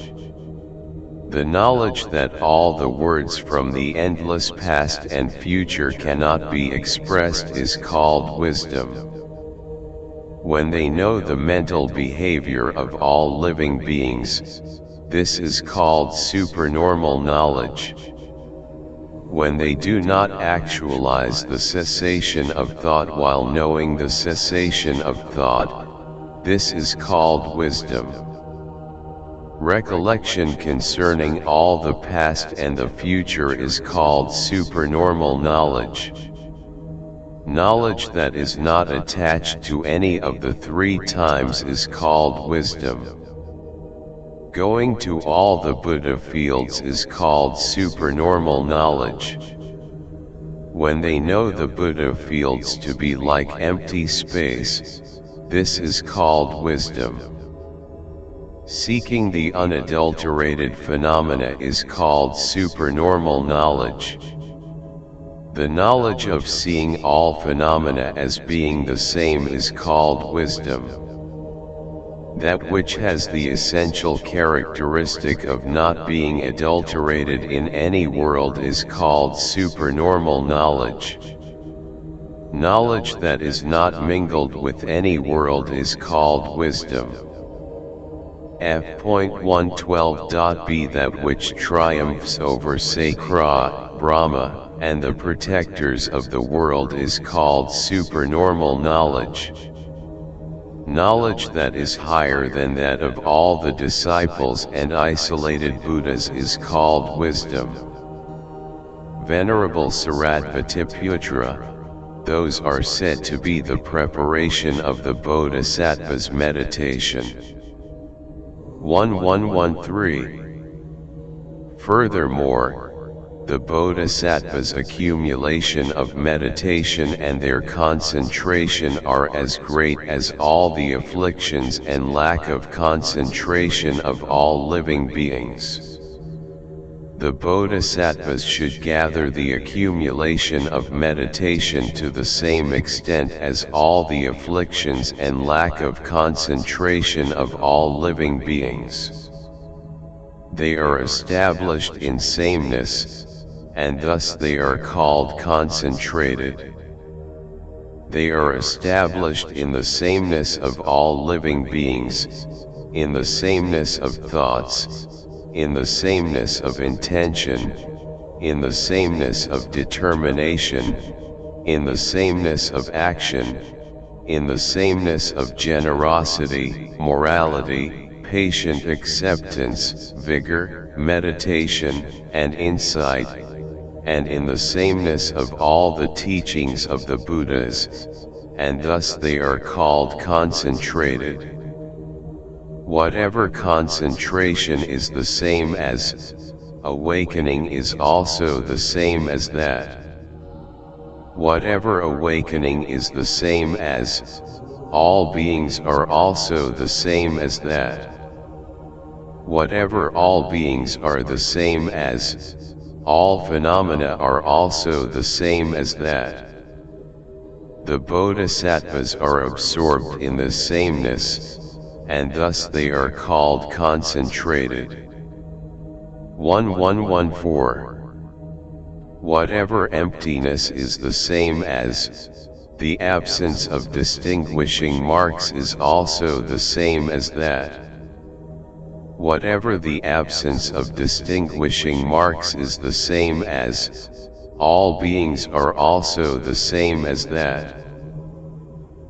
The knowledge that all the words from the endless past and future cannot be expressed is called wisdom. When they know the mental behavior of all living beings, this is called supernormal knowledge. When they do not actualize the cessation of thought while knowing the cessation of thought, this is called wisdom. Recollection concerning all the past and the future is called supernormal knowledge. Knowledge that is not attached to any of the three times is called wisdom. Going to all the Buddha fields is called supernormal knowledge. When they know the Buddha fields to be like empty space, this is called wisdom. Seeking the unadulterated phenomena is called supernormal knowledge. The knowledge of seeing all phenomena as being the same is called wisdom. That which has the essential characteristic of not being adulterated in any world is called supernormal knowledge. Knowledge that is not mingled with any world is called wisdom. F.112.b That which triumphs over Sakra, Brahma, and the protectors of the world is called supernormal knowledge. Knowledge that is higher than that of all the disciples and isolated Buddhas is called wisdom. Venerable Shariputra, those are said to be the preparation of the Bodhisattva's meditation. 1113. Furthermore, the Bodhisattva's accumulation of meditation and their concentration are as great as all the afflictions and lack of concentration of all living beings. The Bodhisattvas should gather the accumulation of meditation to the same extent as all the afflictions and lack of concentration of all living beings. They are established in sameness, and thus they are called concentrated. They are established in the sameness of all living beings, in the sameness of thoughts, in the sameness of intention, in the sameness of determination, in the sameness of action, in the sameness of generosity, morality, patient acceptance, vigor, meditation, and insight, and in the sameness of all the teachings of the Buddhas, and thus they are called concentrated. Whatever concentration is the same as awakening is also the same as that. Whatever awakening is the same as all beings are also the same as that. Whatever all beings are the same as all phenomena are also the same as that. The Bodhisattvas are absorbed in this sameness, and thus they are called concentrated. 1114. Whatever emptiness is the same as the absence of distinguishing marks is also the same as that. Whatever the absence of distinguishing marks is the same as all beings are also the same as that.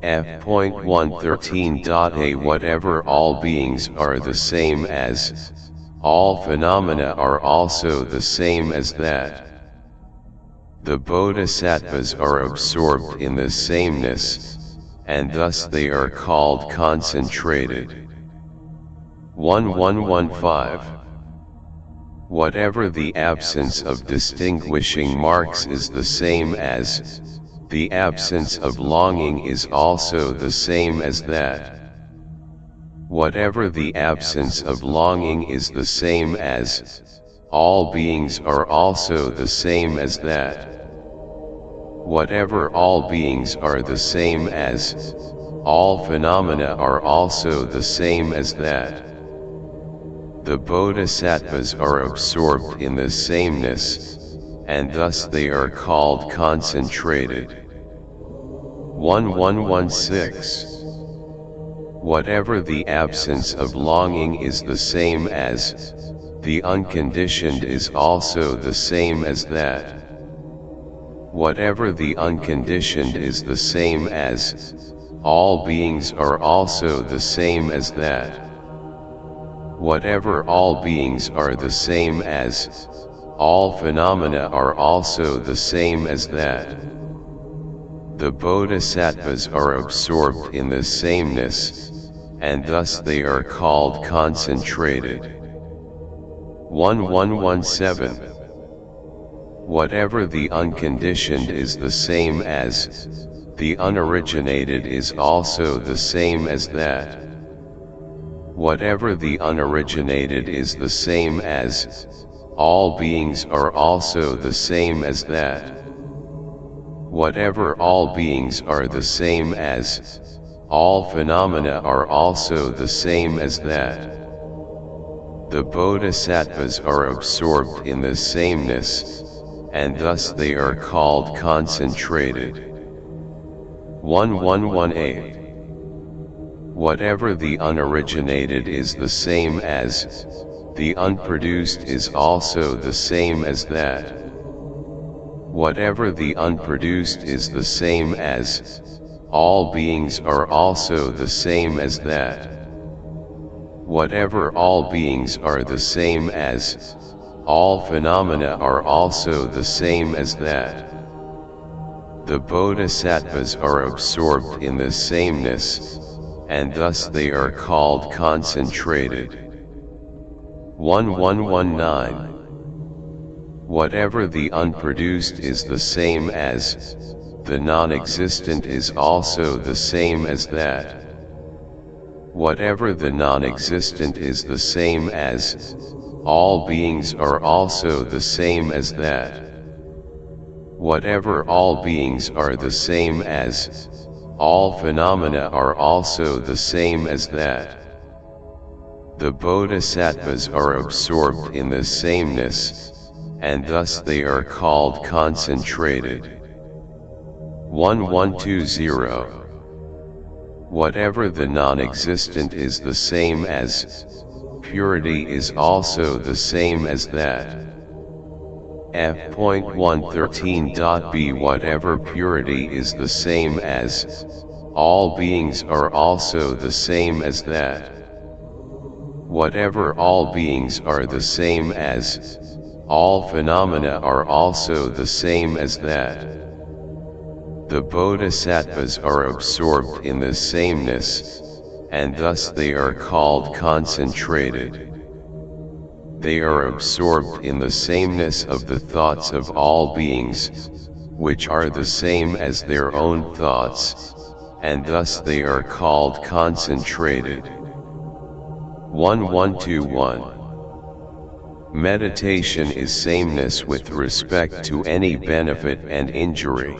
F.113.a Whatever all beings are the same as all phenomena are also the same as that. The Bodhisattvas are absorbed in this sameness, and thus they are called concentrated. 1115. Whatever the absence of distinguishing marks is the same as the absence of longing is also the same as that. Whatever the absence of longing is the same as all beings are also the same as that. Whatever all beings are the same as all phenomena are also the same as that. The Bodhisattvas are absorbed in this sameness, and thus they are called concentrated. 1116. Whatever the absence of longing is the same as the unconditioned is also the same as that. Whatever the unconditioned is the same as all beings are also the same as that. Whatever all beings are the same as all phenomena are also the same as that. The Bodhisattvas are absorbed in this sameness, and thus they are called concentrated. 1117. Whatever the unconditioned is the same as the unoriginated is also the same as that. Whatever the unoriginated is the same as all beings are also the same as that. Whatever all beings are the same as all phenomena are also the same as that. The Bodhisattvas are absorbed in this sameness, and thus they are called concentrated. 1118. Whatever the unoriginated is the same as the unproduced is also the same as that. Whatever the unproduced is the same as all beings are also the same as that. Whatever all beings are the same as, all phenomena are also the same as that. The bodhisattvas are absorbed in the sameness, and thus they are called concentrated. 1119. Whatever the unproduced is the same as, the non-existent is also the same as that. Whatever the non-existent is the same as, all beings are also the same as that. Whatever all beings are the same as, all phenomena are also the same as that. The bodhisattvas are absorbed in the sameness, and thus they are called concentrated. 1120. Whatever the non-existent is the same as, purity is also the same as that. F.113.b Whatever purity is the same as, all beings are also the same as that. Whatever all beings are the same as, all phenomena are also the same as that. The bodhisattvas are absorbed in the sameness, and thus they are called concentrated. They are absorbed in the sameness of the thoughts of all beings, which are the same as their own thoughts, and thus they are called concentrated. 1121. Meditation is sameness with respect to any benefit and injury.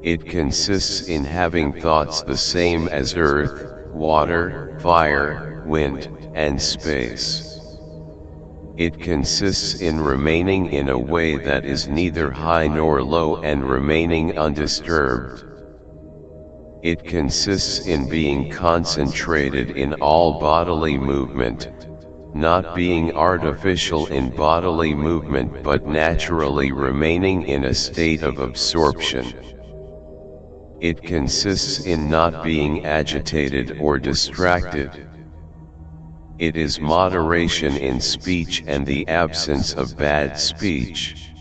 It consists in having thoughts the same as earth, water, fire, wind, and space. It consists in remaining in a way that is neither high nor low and remaining undisturbed. It consists in being concentrated in all bodily movement, not being artificial in bodily movement but naturally remaining in a state of absorption. It consists in not being agitated or distracted. It is moderation in speech and the absence of bad speech.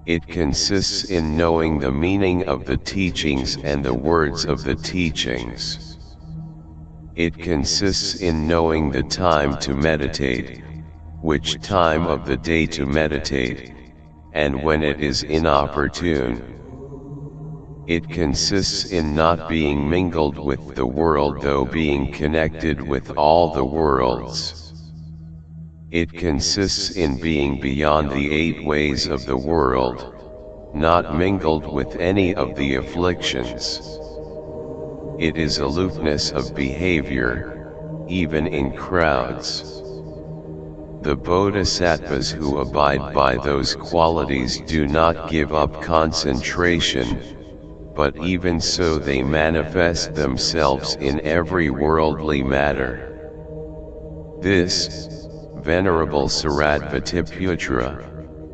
It consists in knowing the meaning of the teachings and the words of the teachings. It consists in knowing the time to meditate, which time of the day to meditate, and when it is inopportune. It consists in not being mingled with the world though being connected with all the worlds. It consists in being beyond the 8 ways of the world, not mingled with any of the afflictions. It is aloofness of behavior, even in crowds. The bodhisattvas who abide by those qualities do not give up concentration, but even so they manifest themselves in every worldly matter. This, Venerable Shariputra,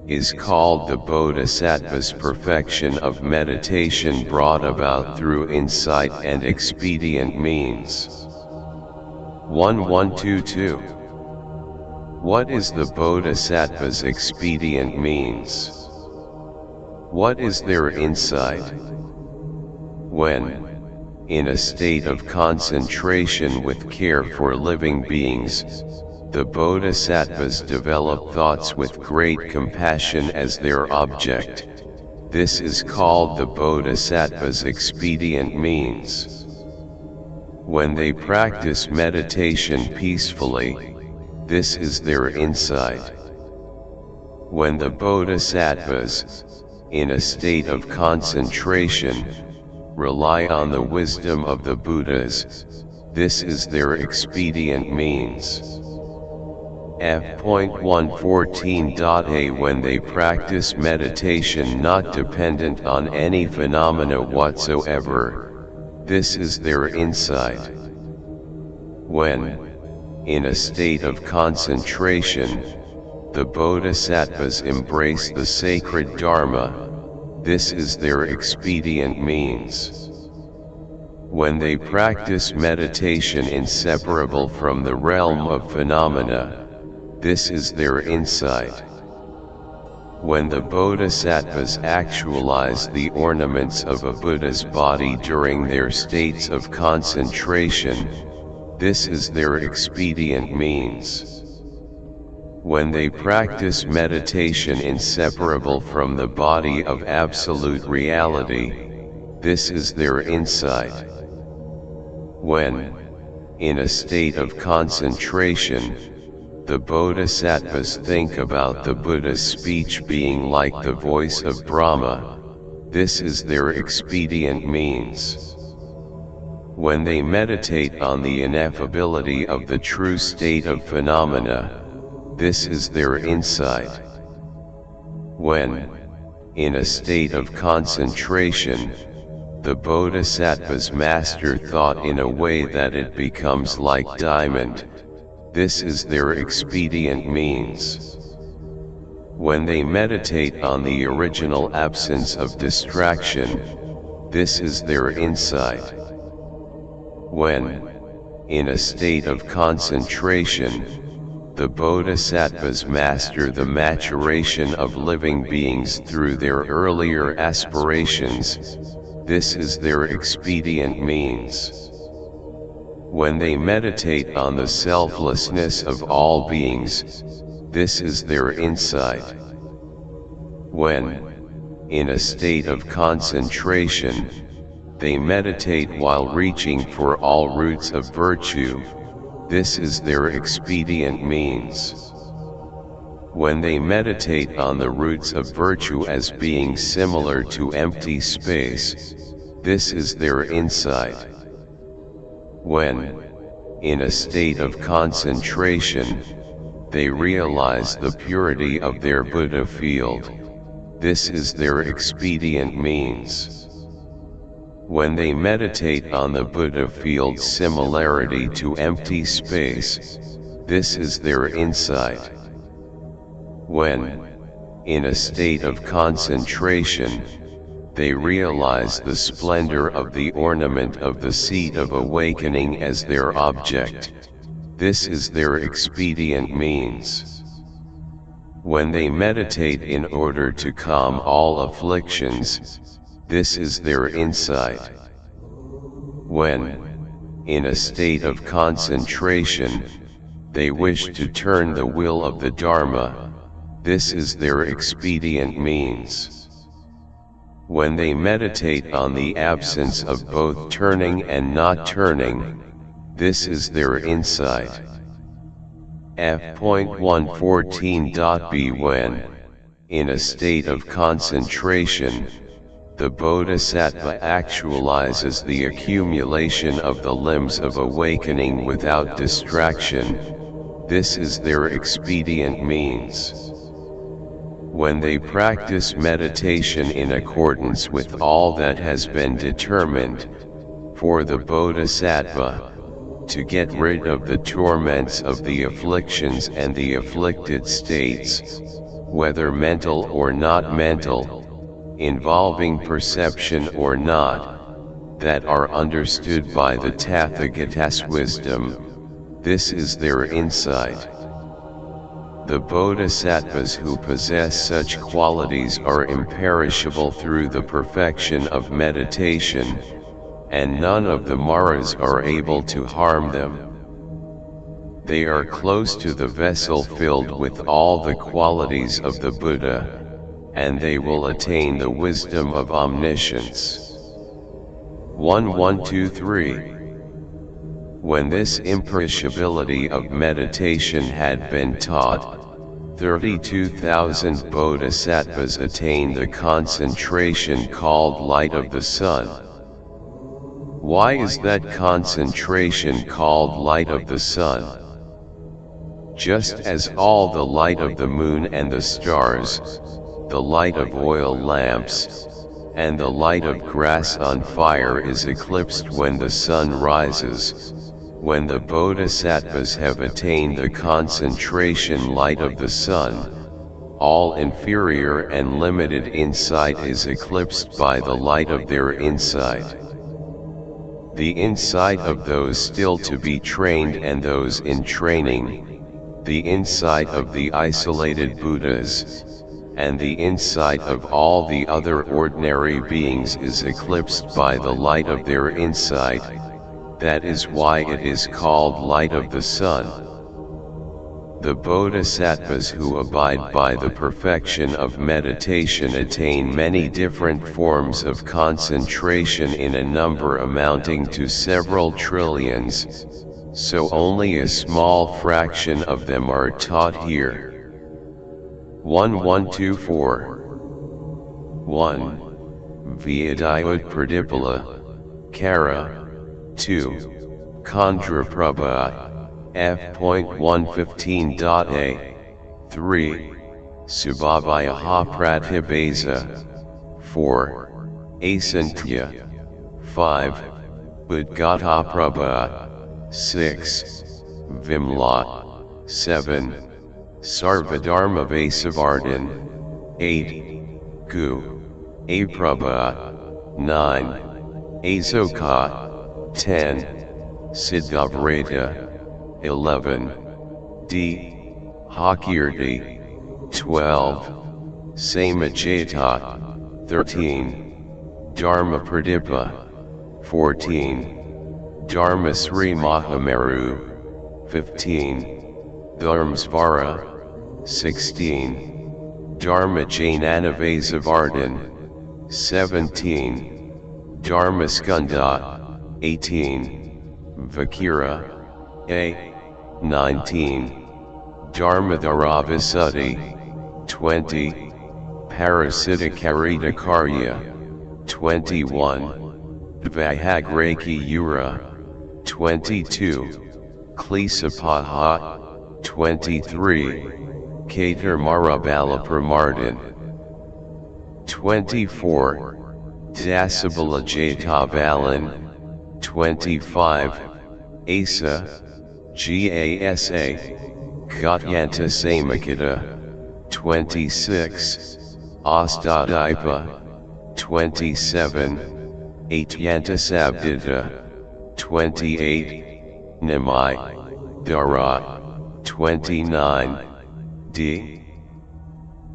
is called the Bodhisattva's perfection of meditation brought about through insight and expedient means. 1122. What is the Bodhisattva's expedient means? What is their insight? When, in a state of concentration with care for living beings, the bodhisattvas develop thoughts with great compassion as their object, this is called the bodhisattva's expedient means. When they practice meditation peacefully, this is their insight. When the bodhisattvas, in a state of concentration, rely on the wisdom of the Buddhas, this is their expedient means. F.114.a When they practice meditation not dependent on any phenomena whatsoever, this is their insight. When, in a state of concentration, the bodhisattvas embrace the sacred Dharma, this is their expedient means. When they practice meditation inseparable from the realm of phenomena, this is their insight. When the bodhisattvas actualize the ornaments of a Buddha's body during their states of concentration, this is their expedient means. When they practice meditation inseparable from the body of absolute reality, this is their insight. When, in a state of concentration, the bodhisattvas think about the Buddha's speech being like the voice of Brahma, this is their expedient means. When they meditate on the ineffability of the true state of phenomena, this is their insight. When, in a state of concentration, the bodhisattvas master thought in a way that it becomes like diamond, this is their expedient means. When they meditate on the original absence of distraction, this is their insight. When, in a state of concentration, the bodhisattvas master the maturation of living beings through their earlier aspirations, this is their expedient means. When they meditate on the selflessness of all beings, this is their insight. When, in a state of concentration, they meditate while reaching for all roots of virtue, this is their expedient means. When they meditate on the roots of virtue as being similar to empty space, this is their insight. When, in a state of concentration, they realize the purity of their Buddha field, this is their expedient means. When they meditate on the Buddha field's similarity to empty space, this is their insight. When, in a state of concentration, they realize the splendor of the ornament of the seat of awakening as their object, this is their expedient means. When they meditate in order to calm all afflictions, this is their insight. When, in a state of concentration, they wish to turn the wheel of the Dharma, this is their expedient means. When they meditate on the absence of both turning and not turning, this is their insight. F.114.b When, in a state of concentration, the Bodhisattva actualizes the accumulation of the limbs of awakening without distraction, this is their expedient means. When they practice meditation in accordance with all that has been determined, for the Bodhisattva, to get rid of the torments of the afflictions and the afflicted states, whether mental or not mental, involving perception or not, that are understood by the Tathagata's wisdom, this is their insight. The bodhisattvas who possess such qualities are imperishable through the perfection of meditation, and none of the maras are able to harm them. They are close to the vessel filled with all the qualities of the Buddha, and they will attain the wisdom of omniscience. 1123. When this imperishability of meditation had been taught, 32,000 bodhisattvas attained the concentration called light of the sun. Why is that concentration called light of the sun? Just as all the light of the moon and the stars, the light of oil lamps, and the light of grass on fire is eclipsed when the sun rises, when the bodhisattvas have attained the concentration light of the sun, all inferior and limited insight is eclipsed by the light of their insight. The insight of those still to be trained and those in training, the insight of the isolated Buddhas, and the insight of all the other ordinary beings is eclipsed by the light of their insight. That is why it is called light of the sun. The bodhisattvas who abide by the perfection of meditation attain many different forms of concentration in a number amounting to several trillions, so only a small fraction of them are taught here. 1124 1. Vyadhyut Pradipala, Kara. 2. Kandraprabha, F.115.a. 3. Subhavaya Pratibhasa. 4. Asantya. 5. Udgata Prabha. 6. Vimla. 7. Sarvadharma Vasavardhan. 8. Gu. Aprabha. 9. Azoka. 10. Siddhavrata. 11. D. Hakirti. 12. Samajata. 13. Dharma Pradipa. 14. Dharma Sri Mahamaru. 15. Dharmsvara. 16. Dharma Jainanavasavardhan. 17. Dharma Skanda. 18. Vakira. A. 19. Dharmadharavasuddhi. 20. Parasiddhikarita Karya. 21. Dvahagraki Yura. 22. Klisapaha. 23. Katar Marabala Pramardan. 24. Dasabala Jatavalan. 25. Asa. Gasa. Katyanta Samakita. 26. Astadipa. 27. Atyanta Sabdita. 28. Nimai. Dara. 29. D.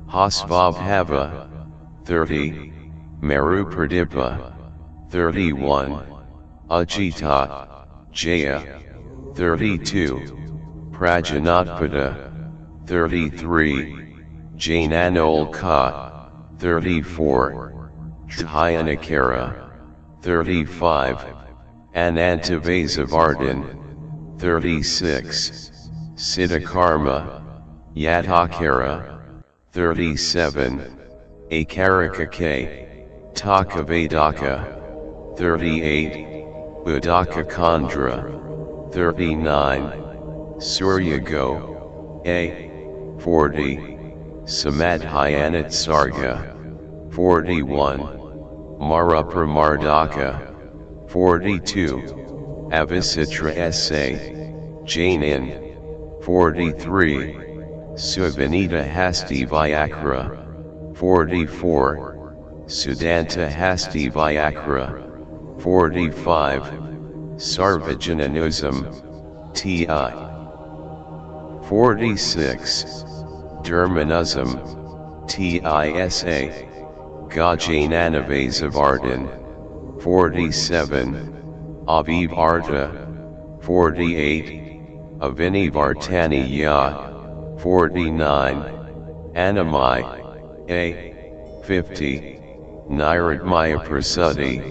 Hasvabhava. 30. Meru Pradipa. 31. Ajita. Jaya. 32. Prajanatpada. 33. Jainanolka. 34. Dhyanakara. 35. Anantavasavardhan. 36. Siddhakarma. Yatakara. 37. Akarakake. Takavadaka. 38. Udaka Khandra. 39. Suryago. A. 40. Samadhyanat 41. Marapramardaka. 42. Avasitra Sa. Jainin. 43. Suvanita Hasti Vyakra. 44. Sudanta Hasti Vyakra. 45. Sarvajananusam. T.I. 46. Dharmanusam. Tisa. Gajananavasavardhan. 47. Avivarta. 48. Avinivartaniya. 49. Anamai. A. 50. Nairadmaya Prasudhi.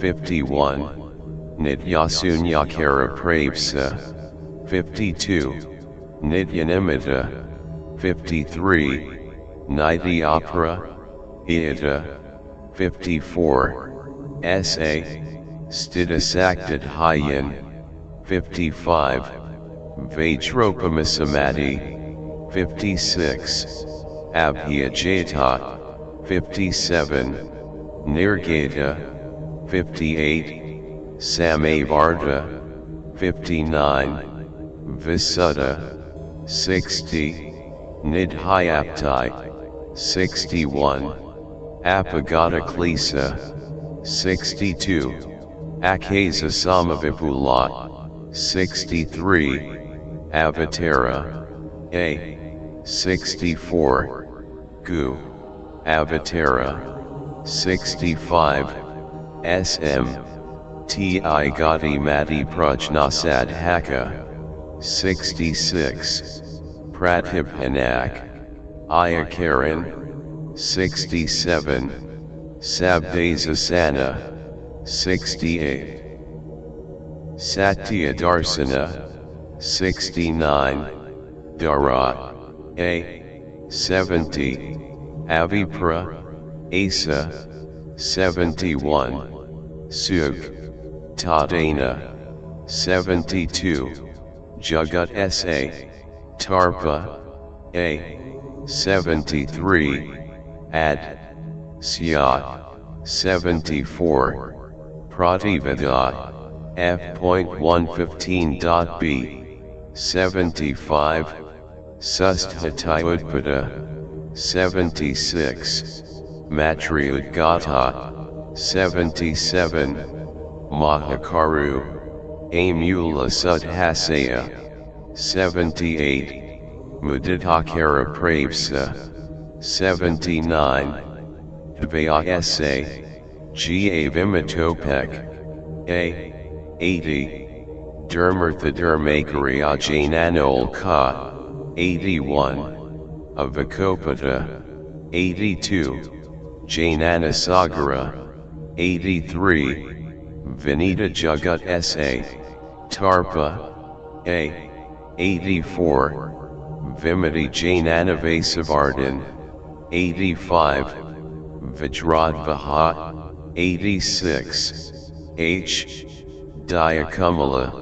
51. Nityasunyakara Pravsa. 52. Nityanimita. 53. Nityapara. Ita. 54. Sa. Sthitasaktathayan. 55. Vajropamasamati. 56. Abhyajata. 57. Nirgata. 58. Samavarta. 59. Visuddha. 60. Nidhyapti, 61. Apagataklesa, 62. Akṣayamati, 63. Avatara, A, 64. Gu, Avatara, 65. Sm. Ti Gati Mati Prajnasad Haka, 66. Pratibhanak, Ayakaran, 67. Sabdasasana, 68. Satyadarsana, 69. Dharat, A, 70. Avipra, Asa, 71. Sukh, Tadana, 72. Jagat Sa, Tarpa, A, 73. Ad, Syat, 74. Prativadat, F.115.b, 75. Susthatiudpada, 76. Matriudgata, 77. Mahakaru, Amula Sudhasaya, 78. Mudidhakara Pravsa, 79. Dvayasa, Ga Vimatopek, A, 80. Dharmarthadarmakariyajananolka, 81. Avakopata, 82. Jainanasagara, 83. Vinita Jagat Sa, Tarpa, A, 84. Vimati Jainanavasavardhan, 85. Vajradvaha, 86. H. Dyakumala,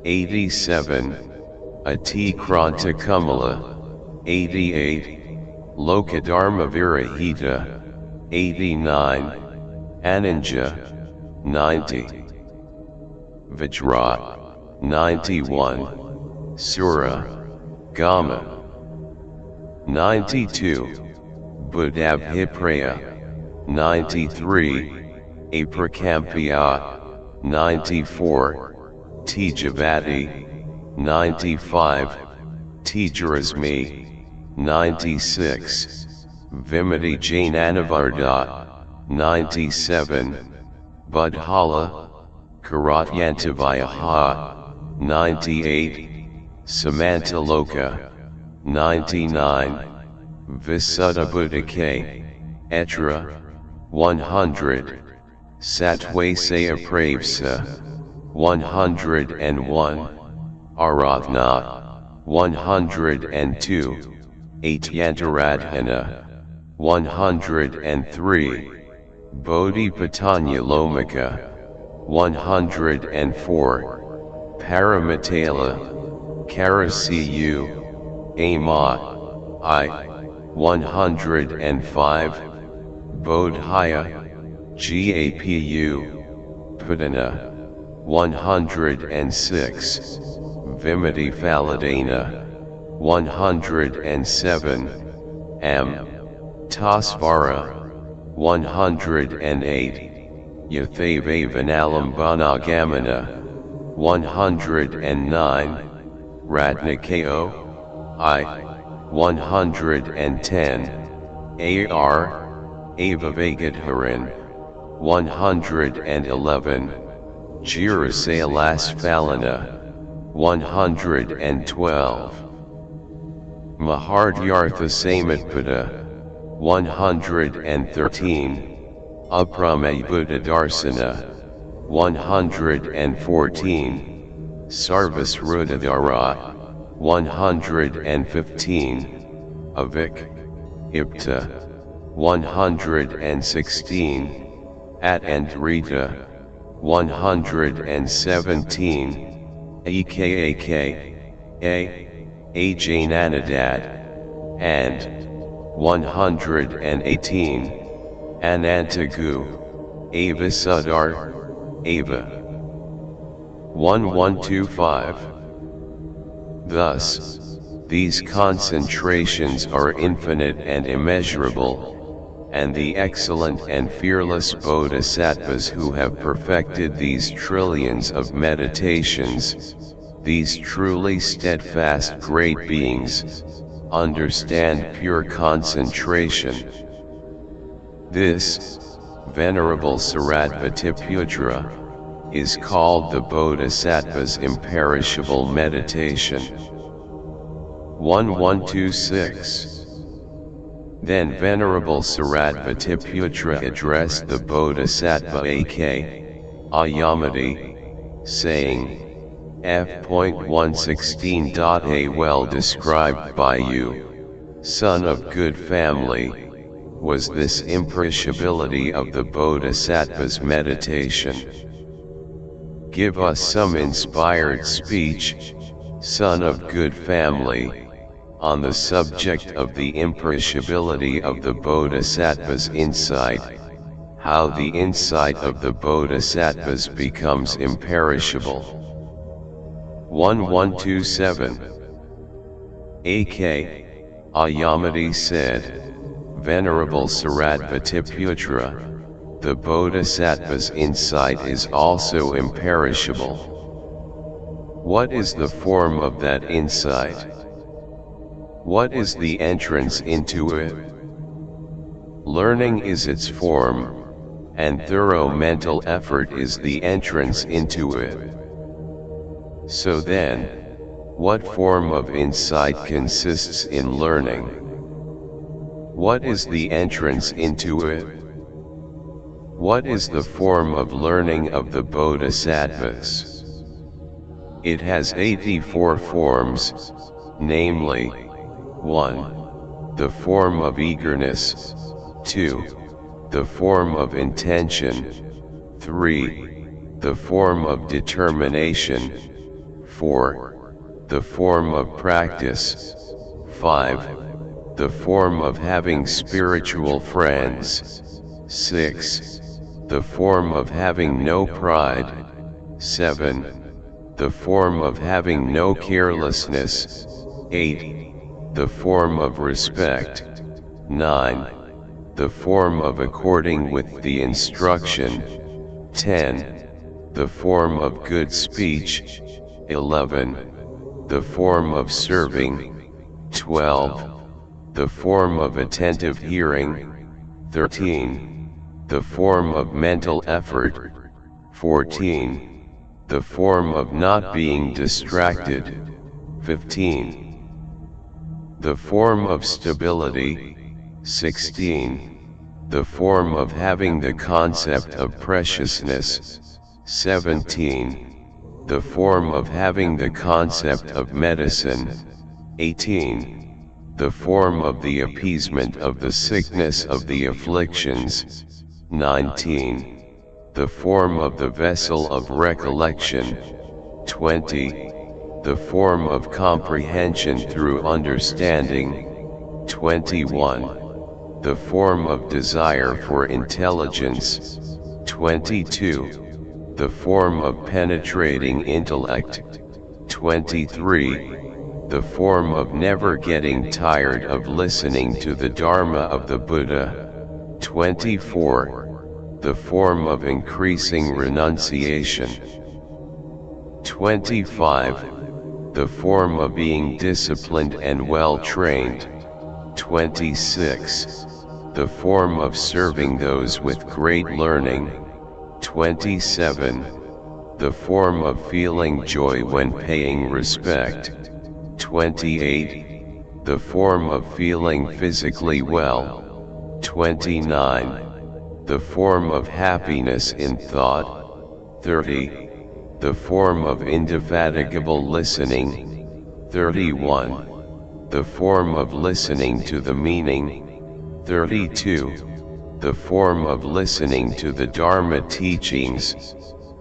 87. Atikrantakumala, 88. Lokadharma Virahita, 89. Ananja, 90. Vajrat, 91. Sura, Gama, 92. Buddhabhipraya, 93. Aprakampya, 94. Tijavati, 95. Tijarasmi, 96. Vimati Jainanavardat, 97. Budhala, Karatyantavayaha, 98. Samantaloka, 99. Visuddhabhutake, Etra, 100. Satvasaya Pravsa, 101. Aradhana, 102. Atyantaradhana, 103. Bodhipatanya Lomaka, 104. Paramatala, Karasiyu, Amat, I, 105. Bodhaya, Gapu, Pudana, 106. Vimati Faladana, 107. M. Tasvara, 108. Yathave Vanalambanagamana, 109. Ratnakeo, I, 110. A.R. Avavagadharan, 111. Jirasalasfalana, 112. Mahardhyartha Samatpada, 113. Apramaybuddhadarsana, 114. Sarvasrudadhara, 115. Avik, Ipta, 116. Atandrita, 117. Ekak, Ajananadad, and 118. Anantagu, Avasuddar, Ava, 1125. Thus, These concentrations are infinite and immeasurable, and the excellent and fearless bodhisattvas who have perfected these trillions of meditations, these truly steadfast great beings, understand pure concentration. This, Venerable Shariputra, is called the Bodhisattva's imperishable meditation. 1126. Then Venerable Shariputra addressed the Bodhisattva Akṣayamati, saying, F.116. Well described by you, son of good family, was this imperishability of the Bodhisattva's meditation. Give us some inspired speech, son of good family, on the subject of the imperishability of the Bodhisattva's insight, how the insight of the Bodhisattvas becomes imperishable. 1127. Akṣayamati said, Venerable Shariputra, the Bodhisattva's insight is also imperishable. What is the form of that insight? What is the entrance into it? Learning is its form, and thorough mental effort is the entrance into it. So then, what form of insight consists in learning? What is the entrance into it? What is the form of learning of the Bodhisattvas? It has 84 forms, namely, 1. The form of eagerness, 2. The form of intention, 3. The form of determination, 4. The form of practice, 5. The form of having spiritual friends, 6. The form of having no pride, 7. The form of having no carelessness, 8. The form of respect, 9. The form of according with the instruction, 10. The form of good speech, 11. The form of serving, 12. The form of attentive hearing, 13. The form of mental effort, 14. The form of not being distracted, 15. The form of stability, 16. The form of having the concept of preciousness, 17. The form of having the concept of medicine, 18. The form of the appeasement of the sickness of the afflictions, 19. The form of the vessel of recollection, 20. The form of comprehension through understanding, 21. The form of desire for intelligence, 22. The form of penetrating intellect, 23. The form of never getting tired of listening to the Dharma of the Buddha, 24. The form of increasing renunciation, 25. The form of being disciplined and well-trained, 26. The form of serving those with great learning, 27. The form of feeling joy when paying respect, 28. The form of feeling physically well, 29. The form of happiness in thought, 30. The form of indefatigable listening, 31. The form of listening to the meaning, 32. The form of listening to the Dharma teachings,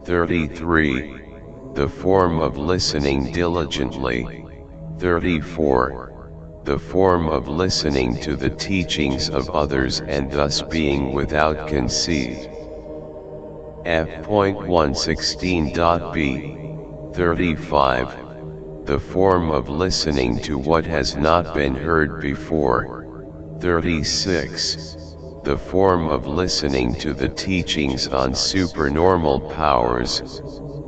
33. The form of listening diligently, 34. The form of listening to the teachings of others and thus being without conceit. F.116.b. 35. the form of listening to what has not been heard before. 36. The form of listening to the teachings on supernormal powers.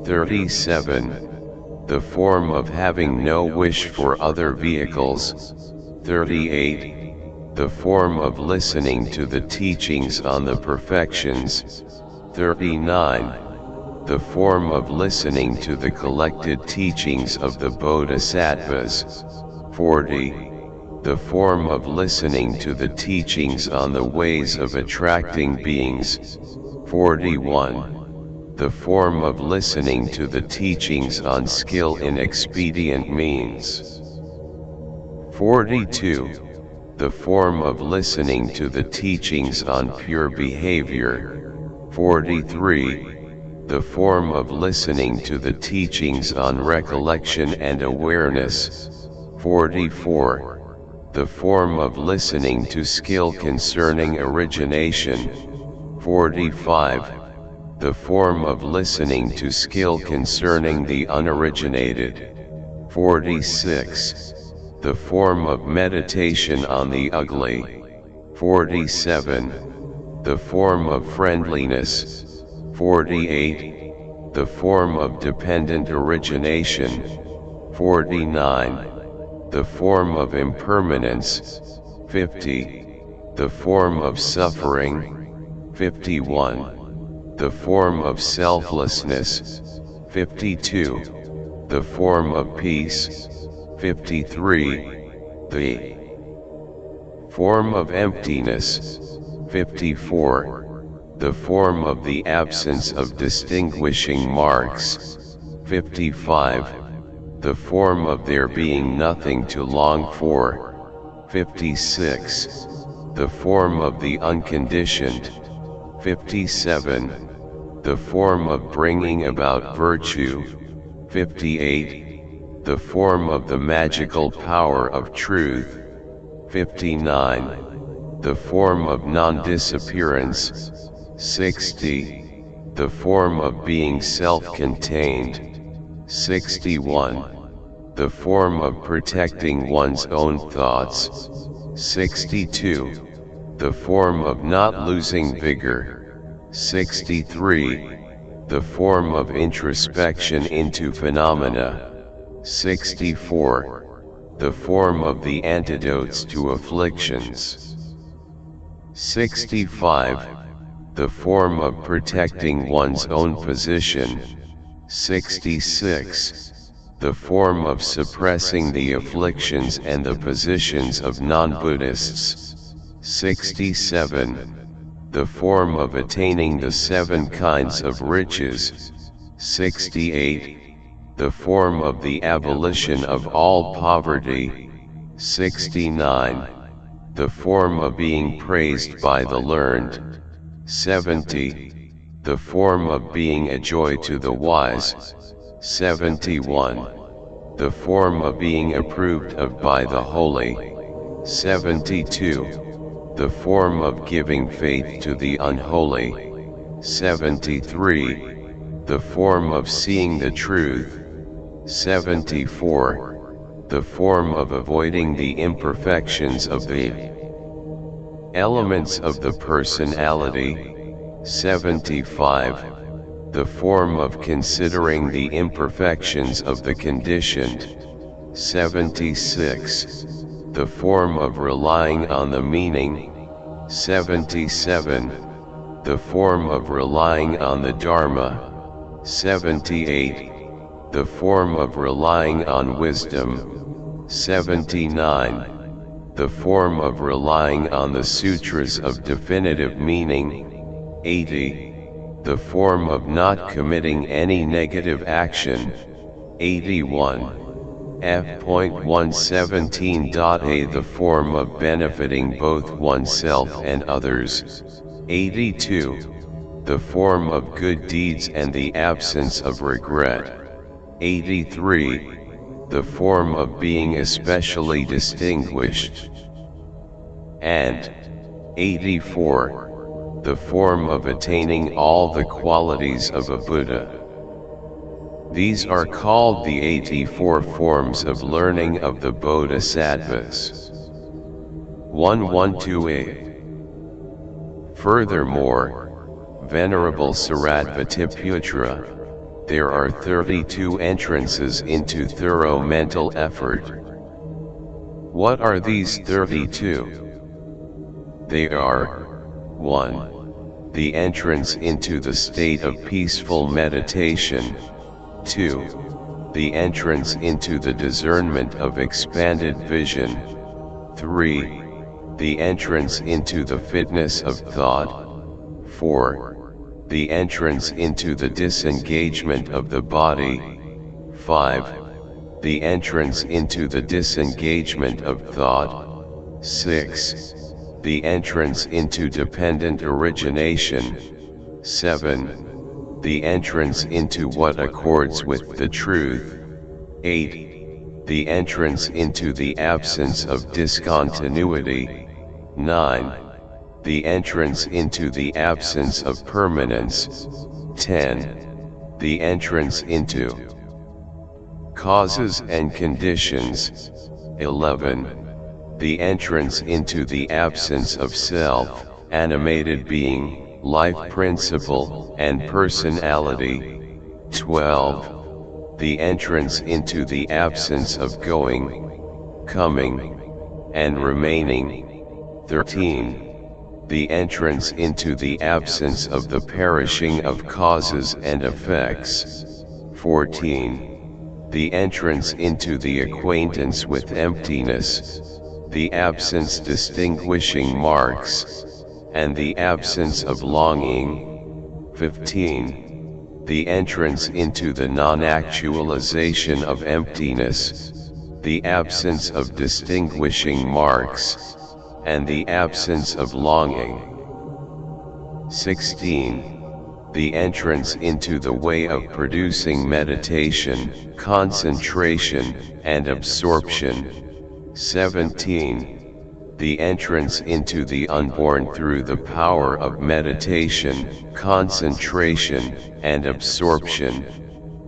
37. The form of having no wish for other vehicles. 38. The form of listening to the teachings on the perfections. 39. The form of listening to the collected teachings of the bodhisattvas. 40. The form of listening to the teachings on the ways of attracting beings. 41. The form of listening to the teachings on skill in expedient means. 42. The form of listening to the teachings on pure behavior. 43. The form of listening to the teachings on recollection and awareness. 44. The form of listening to skill concerning origination. 45. The form of listening to skill concerning the unoriginated. 46. The form of meditation on the ugly. 47. The form of friendliness. 48. The form of dependent origination. 49. The form of impermanence. 50. The form of suffering. 51. The form of selflessness. 52. The form of peace. 53. The form of emptiness. 54. The form of the absence of distinguishing marks. 55. The form of there being nothing to long for. 56. The form of the unconditioned. 57. The form of bringing about virtue. 58. The form of the magical power of truth. 59. The form of non-disappearance. 60. The form of being self-contained. 61. The form of protecting one's own thoughts. 62. The form of not losing vigor. 63. The form of introspection into phenomena. 64. The form of the antidotes to afflictions. 65. The form of protecting one's own position. 66. The form of suppressing the afflictions and the positions of non-Buddhists. 67. The form of attaining the 7 kinds of riches. 68. The form of the abolition of all poverty. 69. The form of being praised by the learned. 70. The form of being a joy to the wise. 71. The form of being approved of by the holy. 72. The form of giving faith to the unholy. 73. The form of seeing the truth. 74. The form of avoiding the imperfections of the elements of the personality. 75. The form of considering the imperfections of the conditioned. 76. The form of relying on the meaning. 77. The form of relying on the Dharma. 78. The form of relying on wisdom. 79. The form of relying on the sutras of definitive meaning. 80. The form of not committing any negative action. 81. F.117.a The form of benefiting both oneself and others. 82. The form of good deeds and the absence of regret. 83. The form of being especially distinguished. And 84. The form of attaining all the qualities of a Buddha. These are called the 84 forms of learning of the Bodhisattvas. 1128. Furthermore, Venerable Shariputra, there are 32 entrances into thorough mental effort. What are these 32? They are: 1. The entrance into the state of peaceful meditation. 2. The entrance into the discernment of expanded vision. 3. The entrance into the fitness of thought. 4. The entrance into the disengagement of the body. 5. The entrance into the disengagement of thought. 6. The entrance into dependent origination. 7. The entrance into what accords with the truth. 8. The entrance into the absence of discontinuity. 9. The entrance into the absence of permanence. 10. The entrance into causes and conditions. 11. The entrance into the absence of self, animated being, life principle, and personality. 12. The entrance into the absence of going, coming, and remaining. 13. The entrance into the absence of the perishing of causes and effects. 14. The entrance into the acquaintance with emptiness, the absence distinguishing marks, and the absence of longing. 15. The entrance into the non-actualization of emptiness, the absence of distinguishing marks, and the absence of longing. 16. The entrance into the way of producing meditation, concentration, and absorption. 17. The entrance into the unborn through the power of meditation, concentration, and absorption.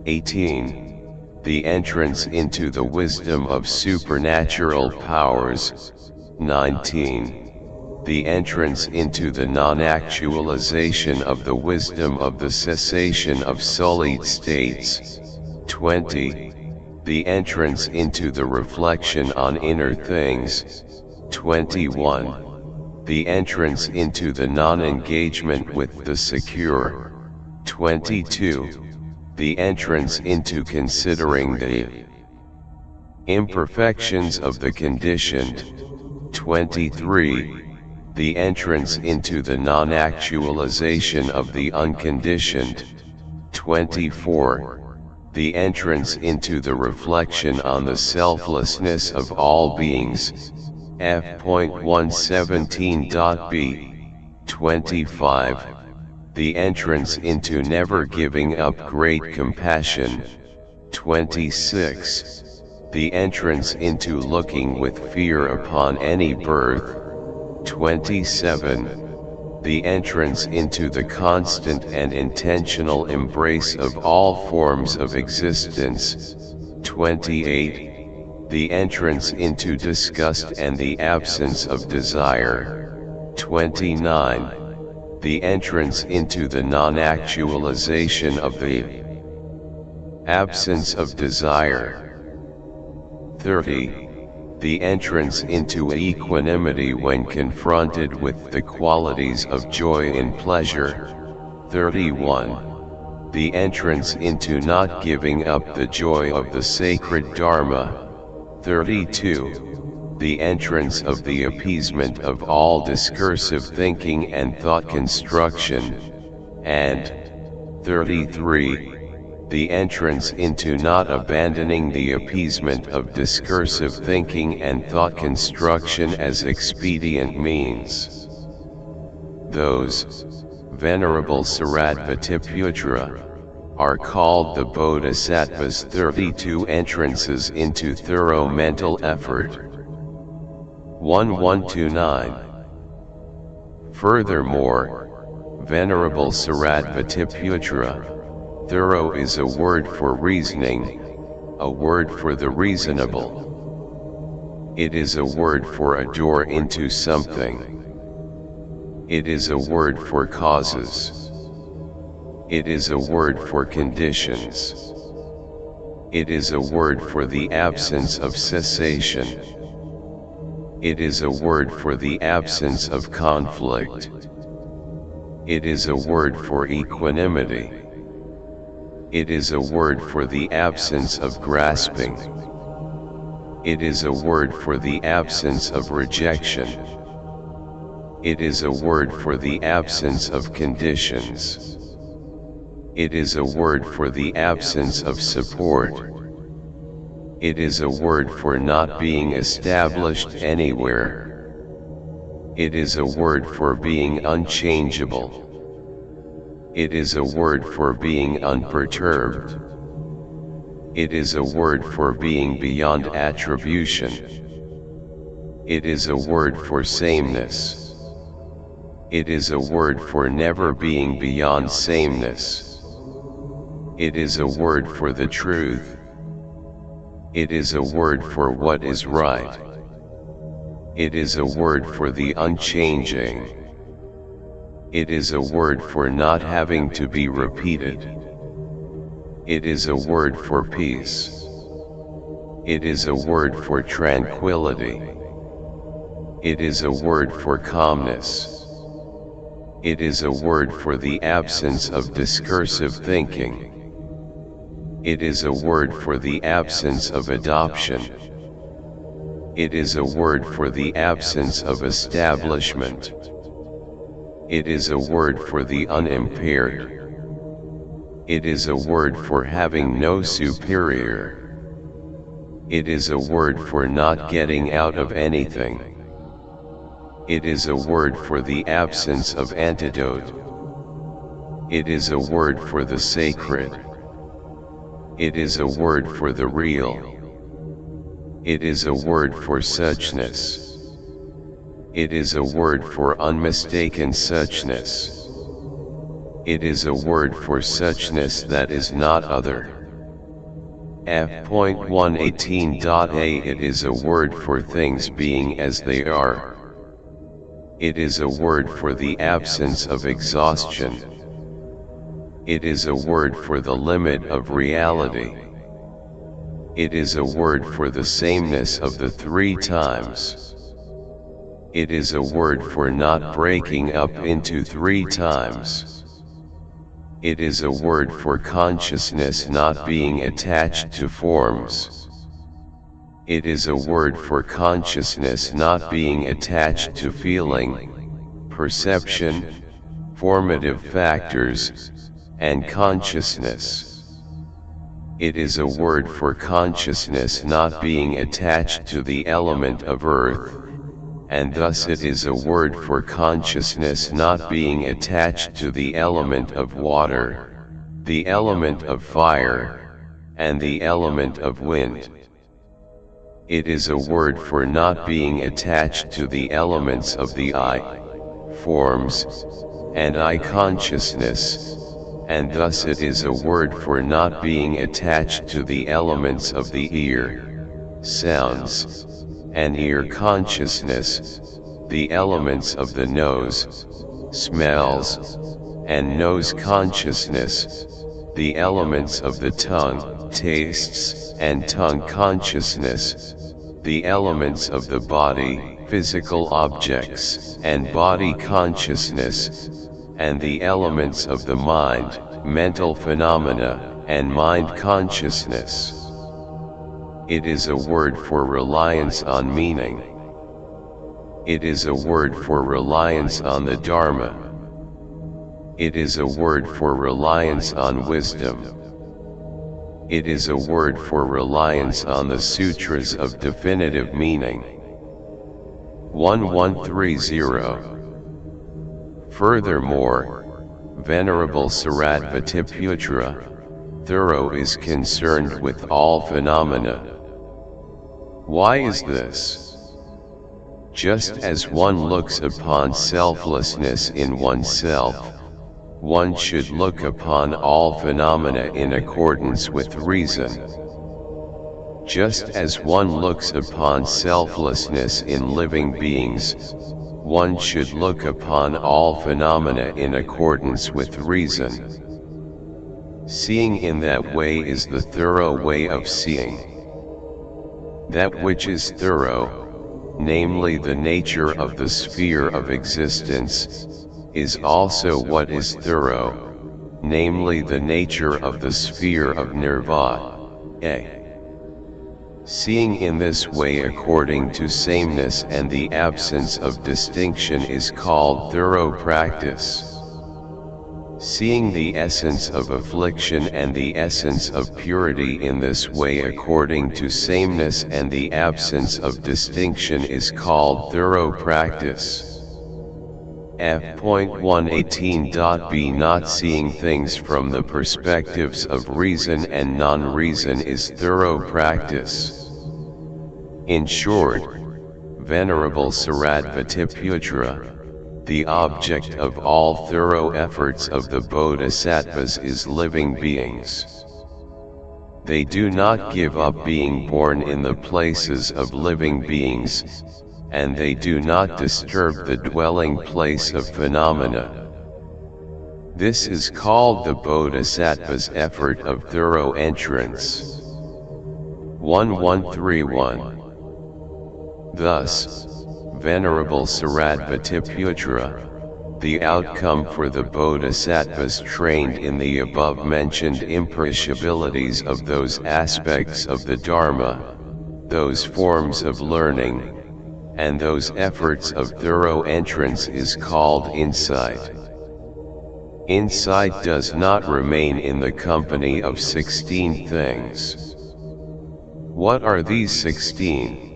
18. The entrance into the wisdom of supernatural powers. 19. The entrance into the non-actualization of the wisdom of the cessation of sullied states. 20. The entrance into the reflection on inner things. 21. The entrance into the non-engagement with the secure. 22. The entrance into considering the imperfections of the conditioned. 23. The entrance into the non-actualization of the unconditioned. 24. The entrance into the reflection on the selflessness of all beings. F.117.b. 25. The entrance into never giving up great compassion. 26. The entrance into looking with fear upon any birth. 27. The entrance into the constant and intentional embrace of all forms of existence. 28. The entrance into disgust and the absence of desire. 29. The entrance into the non-actualization of the absence of desire. 30. The entrance into equanimity when confronted with the qualities of joy and pleasure. 31. The entrance into not giving up the joy of the sacred Dharma. 32. The entrance of the appeasement of all discursive thinking and thought construction. And 33. The entrance into not abandoning the appeasement of discursive thinking and thought construction as expedient means. Those, Venerable Shariputra, are called the Bodhisattva's 32 entrances into thorough mental effort. 1129. Furthermore, Venerable Shariputra, Thorough is a word for reasoning, a word for the reasonable. It is a word for a door into something. It is a word for causes. It is a word for conditions. It is a word for the absence of cessation. It is a word for the absence of conflict. It is a word for equanimity. It is a word for the absence of grasping. It is a word for the absence of rejection. It is a word for the absence of conditions. It is a word for the absence of support. It is a word for not being established anywhere. It is a word for being unchangeable. It is a word for being unperturbed. It is a word for being beyond attribution. It is a word for sameness. It is a word for never being beyond sameness. It is a word for the truth. It is a word for what is right. It is a word for the unchanging. It is a word for not having to be repeated. It is a word for peace. It is a word for tranquility. It is a word for calmness. It is a word for the absence of discursive thinking. It is a word for the absence of adoption. It is a word for the absence of establishment. It is a word for the unimpaired. It is a word for having no superior. It is a word for not getting out of anything. It is a word for the absence of antidote. It is a word for the sacred. It is a word for the real. It is a word for suchness. It is a word for unmistaken suchness. It is a word for suchness that is not other. F.118.a It is a word for things being as they are. It is a word for the absence of exhaustion. It is a word for the limit of reality. It is a word for the sameness of the three times. It is a word for not breaking up into three times. It is a word for consciousness not being attached to forms. It is a word for consciousness not being attached to feeling, perception, formative factors, and consciousness. It is a word for consciousness not being attached to the element of earth, and thus it is a word for consciousness not being attached to the element of water, the element of fire, and the element of wind. It is a word for not being attached to the elements of the eye, forms, and eye consciousness, and thus it is a word for not being attached to the elements of the ear, sounds, and ear consciousness, the elements of the nose, smells, and nose consciousness, the elements of the tongue, tastes, and tongue consciousness, the elements of the body, physical objects, and body consciousness, and the elements of the mind, mental phenomena, and mind consciousness. It is a word for reliance on meaning. It is a word for reliance on the Dharma. It is a word for reliance on wisdom. It is a word for reliance on the sutras of definitive meaning. 1130. Furthermore, Venerable Shariputra, thorough is concerned with all phenomena. Why is this? Just as one looks upon selflessness in oneself, one should look upon all phenomena in accordance with reason. Just as one looks upon selflessness in living beings, one should look upon all phenomena in accordance with reason. Seeing in that way is the thorough way of seeing. That which is thorough, namely the nature of the sphere of existence, is also what is thorough, namely the nature of the sphere of nirvana. Seeing in this way according to sameness and the absence of distinction is called thorough practice. Seeing the essence of affliction and the essence of purity in this way according to sameness and the absence of distinction is called thorough practice. F.118.b Not seeing things from the perspectives of reason and non-reason is thorough practice. In short, Venerable Shariputra, the object of all thorough efforts of the bodhisattvas is living beings. They do not give up being born in the places of living beings, and they do not disturb the dwelling place of phenomena. This is called the bodhisattva's effort of thorough entrance. 1131. Thus, Venerable Shariputra, the outcome for the bodhisattvas trained in the above-mentioned imperishabilities of those aspects of the Dharma, those forms of learning, and those efforts of thorough entrance is called insight. Insight does not remain in the company of 16 things. What are these 16?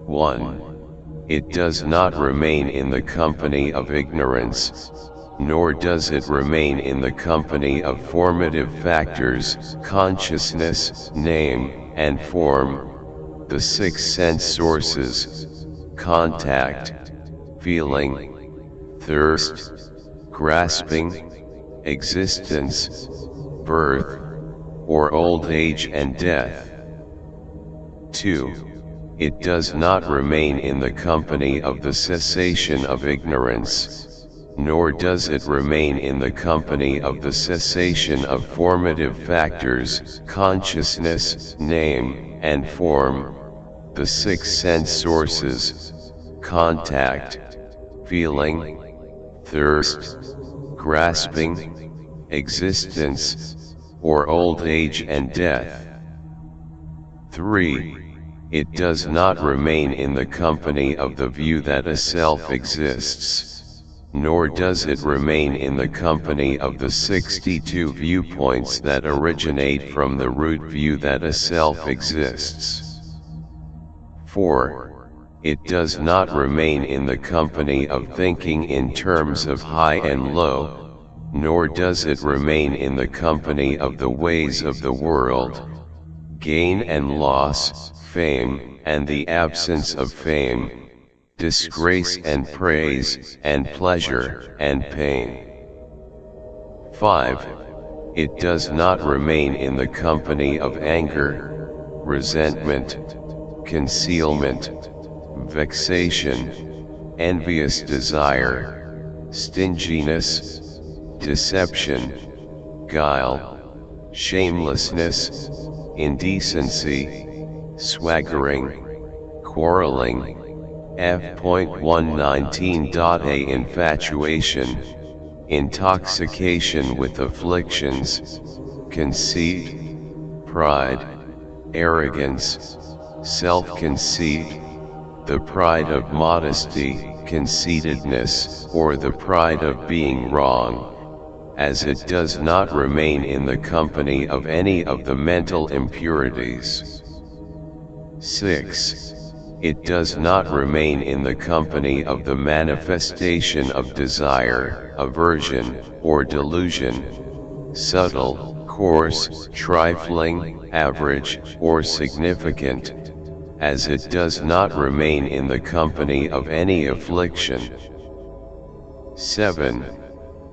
1. It does not remain in the company of ignorance, nor does it remain in the company of formative factors, consciousness, name, and form, the 6 sense sources, contact, feeling, thirst, grasping, existence, birth, or old age and death. 2. It does not remain in the company of the cessation of ignorance, nor does it remain in the company of the cessation of formative factors, consciousness, name, and form, the 6 sense sources, contact, feeling, thirst, grasping, existence, or old age and death. 3. It does not remain in the company of the view that a self exists, nor does it remain in the company of the 62 viewpoints that originate from the root view that a self exists. 4. It does not remain in the company of thinking in terms of high and low, nor does it remain in the company of the ways of the world, gain and loss, fame and the absence of fame, disgrace and praise, and pleasure and pain. 5. It does not remain in the company of anger, resentment, concealment, vexation, envious desire, stinginess, deception, guile, shamelessness, indecency, swaggering, quarreling. F.119.a Infatuation, intoxication with afflictions, conceit, pride, arrogance, self-conceit, the pride of modesty, conceitedness, or the pride of being wrong, as it does not remain in the company of any of the mental impurities. 6. It does not remain in the company of the manifestation of desire, aversion, or delusion, subtle, coarse, trifling, average, or significant, as it does not remain in the company of any affliction. 7.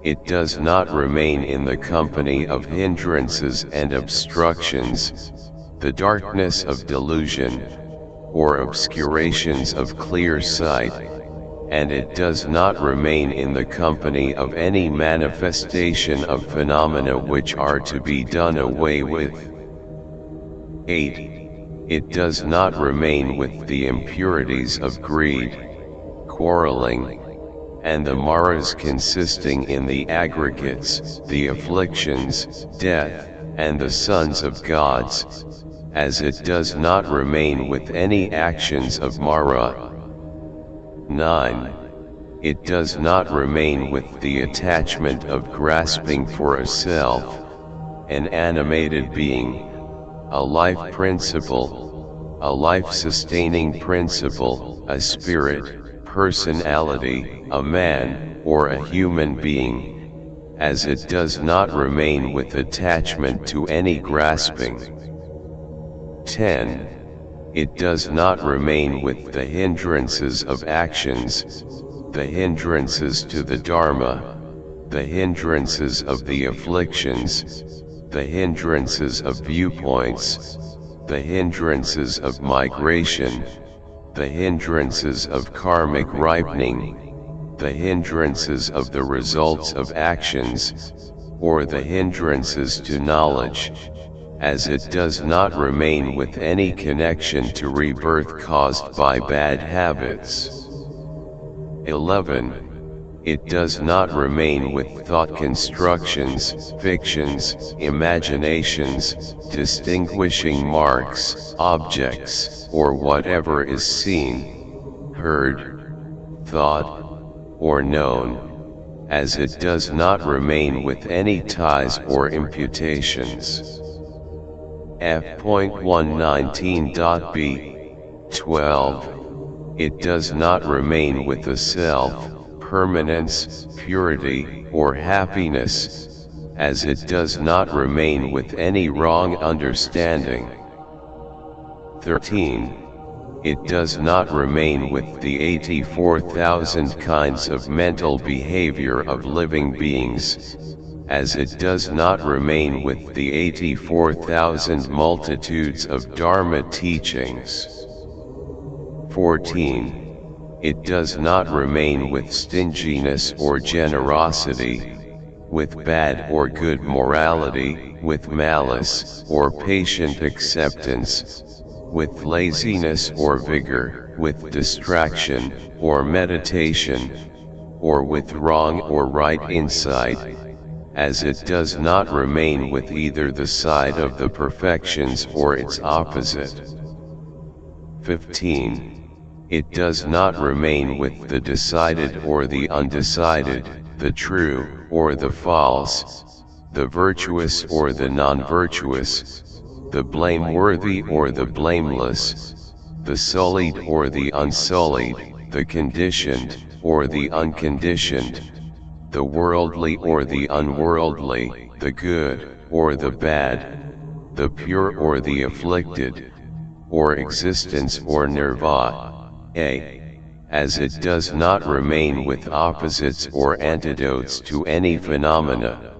it does not remain in the company of hindrances and obstructions, the darkness of delusion, or obscurations of clear sight, and it does not remain in the company of any manifestation of phenomena which are to be done away with. 8. It does not remain with the impurities of greed, quarreling, and the maras consisting in the aggregates, the afflictions, death, and the sons of gods, as it does not remain with any actions of Mara. 9. It does not remain with the attachment of grasping for a self, an animated being, a life principle, a life-sustaining principle, a spirit, personality, a man, or a human being, as it does not remain with attachment to any grasping. 10. It does not remain with the hindrances of actions, the hindrances to the Dharma, the hindrances of the afflictions, the hindrances of viewpoints, the hindrances of migration, the hindrances of karmic ripening, the hindrances of the results of actions, or the hindrances to knowledge, as it does not remain with any connection to rebirth caused by bad habits. 11. It does not remain with thought constructions, fictions, imaginations, distinguishing marks, objects, or whatever is seen, heard, thought, or known, as it does not remain with any ties or imputations. F.119.b. 12. It does not remain with the self, permanence, purity, or happiness, as it does not remain with any wrong understanding. 13. It does not remain with the 84,000 kinds of mental behavior of living beings, as it does not remain with the 84,000 multitudes of Dharma teachings. 14. It does not remain with stinginess or generosity, with bad or good morality, with malice or patient acceptance, with laziness or vigor, with distraction or meditation, or with wrong or right insight, as it does not remain with either the side of the perfections or its opposite. 15. It does not remain with the decided or the undecided, the true or the false, the virtuous or the non-virtuous, the blameworthy or the blameless, the sullied or the unsullied, the conditioned or the unconditioned, the worldly or the unworldly, the good or the bad, the pure or the afflicted, or existence or nirvana, as it does not remain with opposites or antidotes to any phenomena.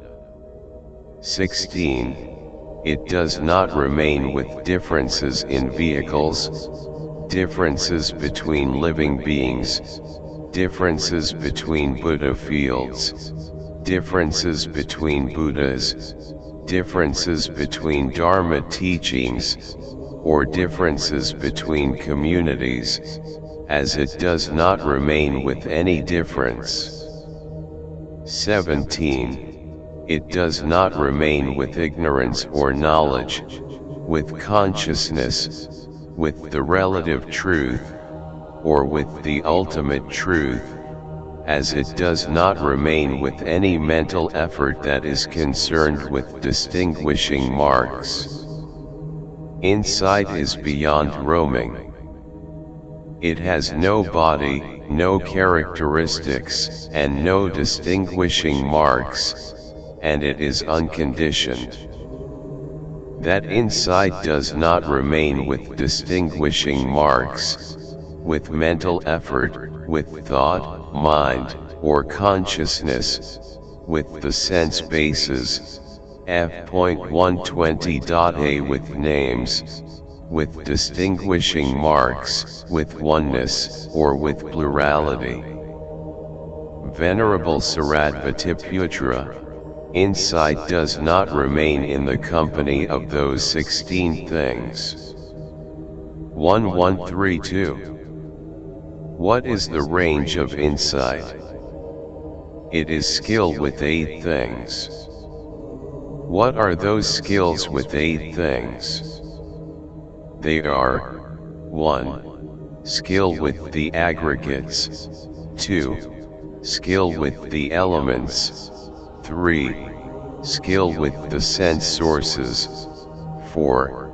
16. It does not remain with differences in vehicles, differences between living beings, differences between Buddha fields, differences between Buddhas, differences between Dharma teachings, or differences between communities, as it does not remain with any difference. 17. It does not remain with ignorance or knowledge, with consciousness, with the relative truth, or with the ultimate truth, as it does not remain with any mental effort that is concerned with distinguishing marks. Insight is beyond roaming. It has no body, no characteristics, and no distinguishing marks, and it is unconditioned. That insight does not remain with distinguishing marks, with mental effort, with thought, mind, or consciousness, with the sense bases, f.120.a with names, with distinguishing marks, with oneness, or with plurality. Venerable Shariputra, insight does not remain in the company of those 16 things. 1132. What is the range of insight? It is skill with 8 things. What are those skills with 8 things? They are: 1. Skill with the aggregates. 2. Skill with the elements. 3. Skill with the sense sources. 4.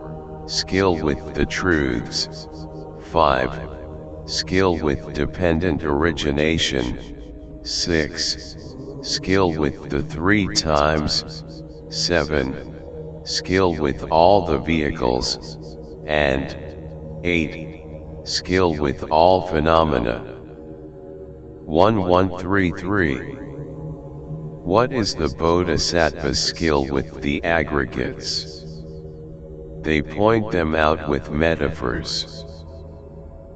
Skill with the truths. 5. Skill with dependent origination. 6. Skill with the 3 times. 7. Skill with all the vehicles. And 8. Skill with all phenomena. 1133. What is the bodhisattva's skill with the aggregates? They point them out with metaphors.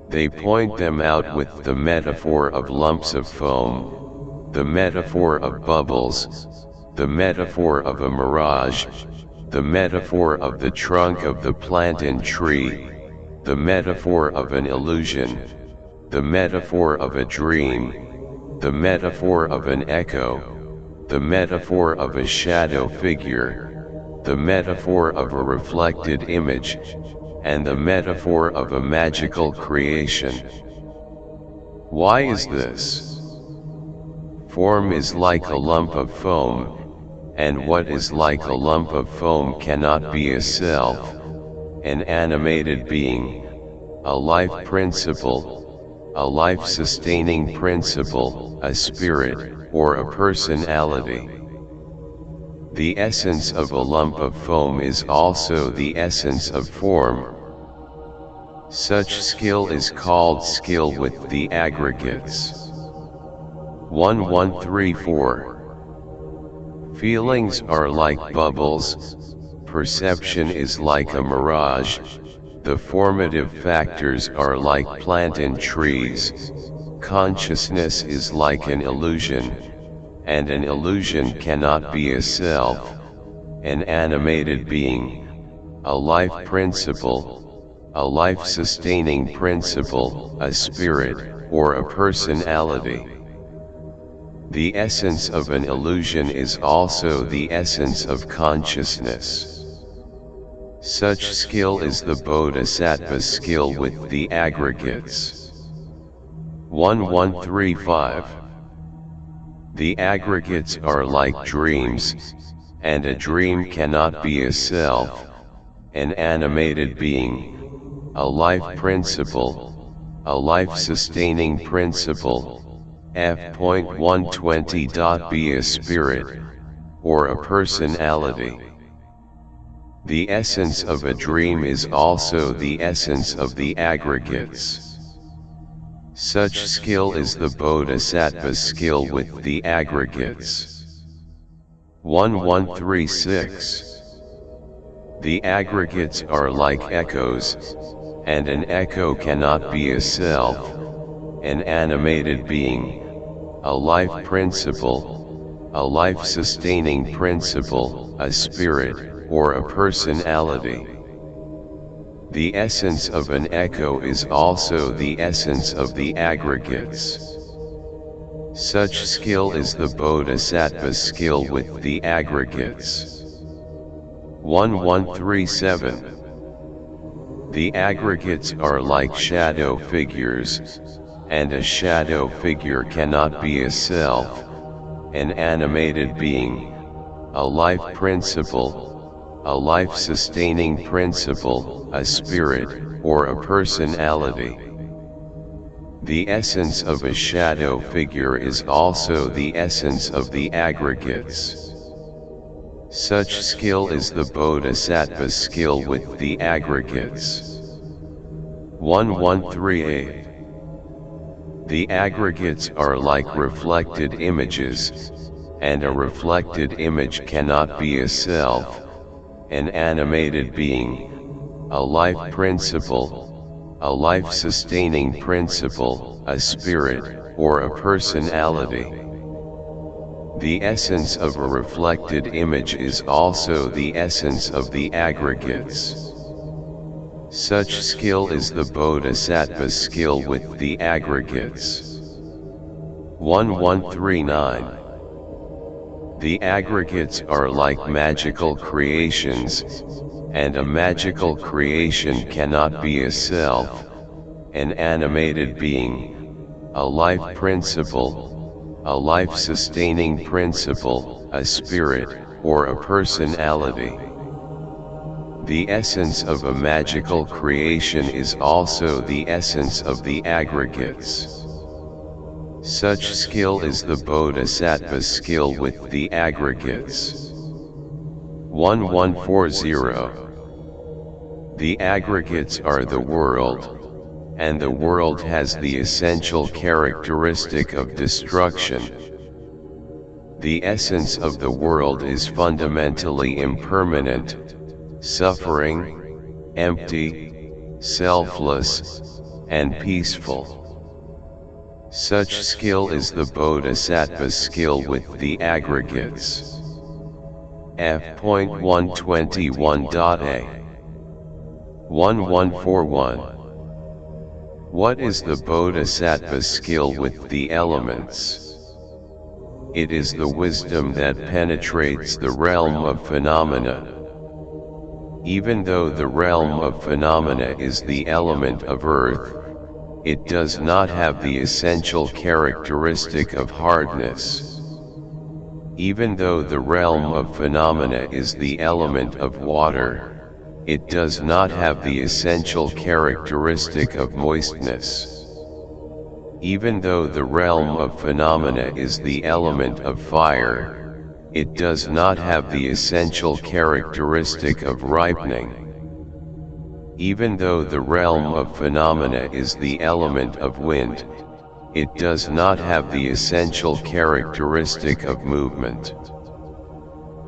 They point them out with the metaphor of lumps of foam, the metaphor of bubbles, the metaphor of a mirage, the metaphor of the trunk of the plant and tree, the metaphor of an illusion, the metaphor of a dream, the metaphor of an echo, the metaphor of a shadow figure, the metaphor of a reflected image, and the metaphor of a magical creation. Why is this? Form is like a lump of foam, and what is like a lump of foam cannot be a self, an animated being, a life principle, a life-sustaining principle, a spirit, or a personality. The essence of a lump of foam is also the essence of form. Such skill is called skill with the aggregates. 1134. Feelings are like bubbles, perception is like a mirage, the formative factors are like plant and trees, consciousness is like an illusion, and an illusion cannot be a self, an animated being, a life principle, a life-sustaining principle, a spirit, or a personality. The essence of an illusion is also the essence of consciousness. Such skill is the bodhisattva's skill with the aggregates. 1135. The aggregates are like dreams, and a dream cannot be a self, an animated being, a life principle, a life-sustaining principle, f.120.b a spirit, or a personality. The essence of a dream is also the essence of the aggregates. Such skill is the bodhisattva's skill with the aggregates. 1136. The aggregates are like echoes, and an echo cannot be a self, an animated being, a life principle, a life-sustaining principle, a spirit, or a personality. The essence of an echo is also the essence of the aggregates. Such skill is the bodhisattva's skill with the aggregates. 1137. The aggregates are like shadow figures, and a shadow figure cannot be a self, an animated being, a life principle, a life-sustaining principle, a spirit, or a personality. The essence of a shadow figure is also the essence of the aggregates. Such skill is the bodhisattva's skill with the aggregates. 1138. The aggregates are like reflected images, and a reflected image cannot be a self, an animated being, a life principle, a life-sustaining principle, a spirit, or a personality. The essence of a reflected image is also the essence of the aggregates. Such skill is the bodhisattva's skill with the aggregates. 1139. The aggregates are like magical creations, and a magical creation cannot be a self, an animated being, a life principle, a life-sustaining principle, a spirit, or a personality. The essence of a magical creation is also the essence of the aggregates. Such skill is the bodhisattva's skill with the aggregates. 1140. The aggregates are the world, and the world has the essential characteristic of destruction. The essence of the world is fundamentally impermanent, suffering, empty, selfless, and peaceful. Such skill is the bodhisattva's skill with the aggregates. F.121.a 1141. What is the bodhisattva's skill with the elements? It is the wisdom that penetrates the realm of phenomena. Even though the realm of phenomena is the element of earth, it does not have the essential characteristic of hardness. Even though the realm of phenomena is the element of water, it does not have the essential characteristic of moistness. Even though the realm of phenomena is the element of fire, it does not have the essential characteristic of ripening. Even though the realm of phenomena is the element of wind, it does not have the essential characteristic of movement.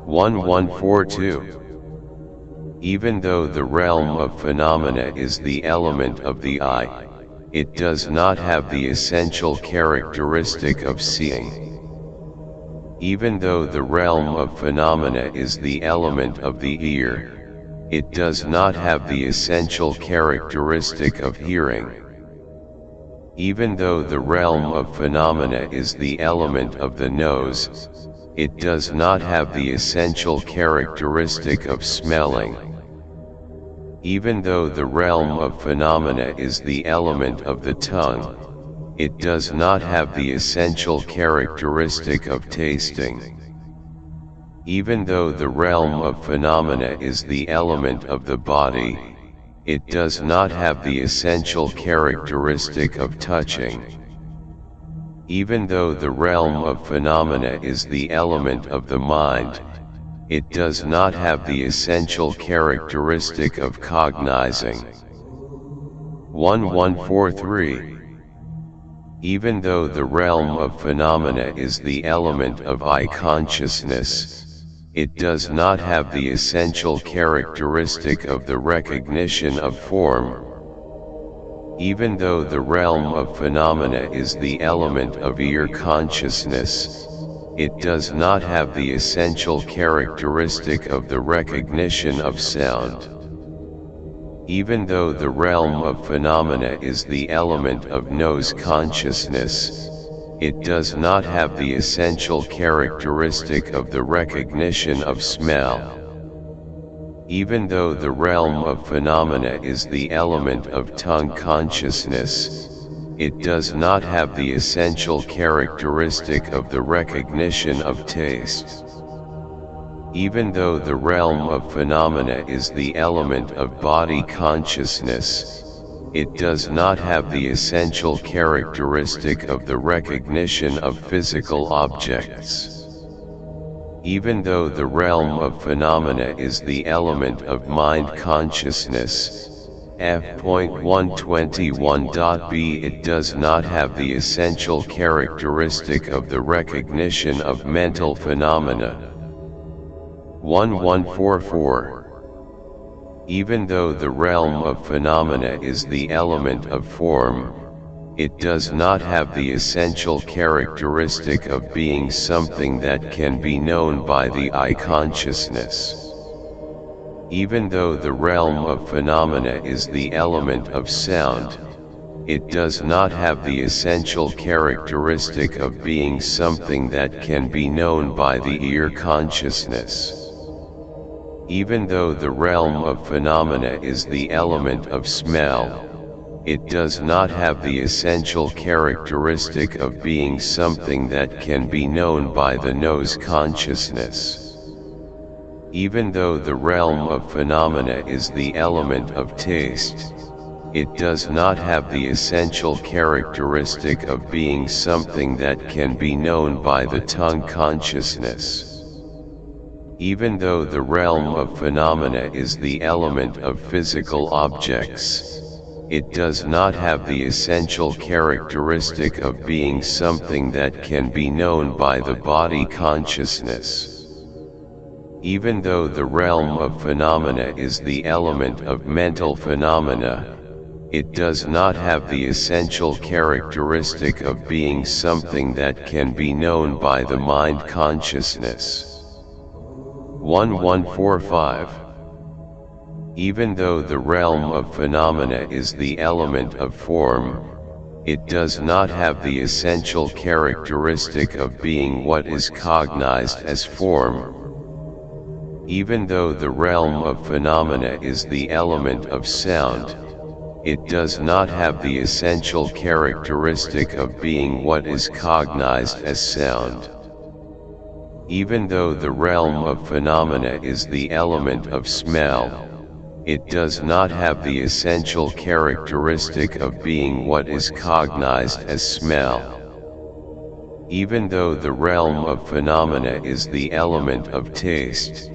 1142. Even though the realm of phenomena is the element of the eye, it does not have the essential characteristic of seeing. Even though the realm of phenomena is the element of the ear, it does not have the essential characteristic of hearing. Even though the realm of phenomena is the element of the nose, it does not have the essential characteristic of smelling. Even though the realm of phenomena is the element of the tongue, it does not have the essential characteristic of tasting. Even though the realm of phenomena is the element of the body, it does not have the essential characteristic of touching. Even though the realm of phenomena is the element of the mind, it does not have the essential characteristic of cognizing. 1143. Even though the realm of phenomena is the element of eye consciousness, it does not have the essential characteristic of the recognition of form. Even though the realm of phenomena is the element of ear consciousness, it does not have the essential characteristic of the recognition of sound. Even though the realm of phenomena is the element of nose consciousness, it does not have the essential characteristic of the recognition of smell. Even though the realm of phenomena is the element of tongue consciousness, it does not have the essential characteristic of the recognition of taste. Even though the realm of phenomena is the element of body consciousness, it does not have the essential characteristic of the recognition of physical objects. Even though the realm of phenomena is the element of mind consciousness, F.121.b It does not have the essential characteristic of the recognition of mental phenomena. 1144. Even though the realm of phenomena is the element of form, it does not have the essential characteristic of being something that can be known by the eye consciousness. Even though the realm of phenomena is the element of sound, it does not have the essential characteristic of being something that can be known by the ear consciousness. Even though the realm of phenomena is the element of smell, it does not have the essential characteristic of being something that can be known by the nose consciousness. Even though the realm of phenomena is the element of taste, it does not have the essential characteristic of being something that can be known by the tongue consciousness. Even though the realm of phenomena is the element of physical objects, it does not have the essential characteristic of being something that can be known by the body consciousness. Even though the realm of phenomena is the element of mental phenomena, it does not have the essential characteristic of being something that can be known by the mind consciousness. 1145. Even though the realm of phenomena is the element of form, it does not have the essential characteristic of being what is cognized as form. Even though the realm of phenomena is the element of sound, it does not have the essential characteristic of being what is cognized as sound. Even though the realm of phenomena is the element of smell, it does not have the essential characteristic of being what is cognized as smell. Even though the realm of phenomena is the element of taste,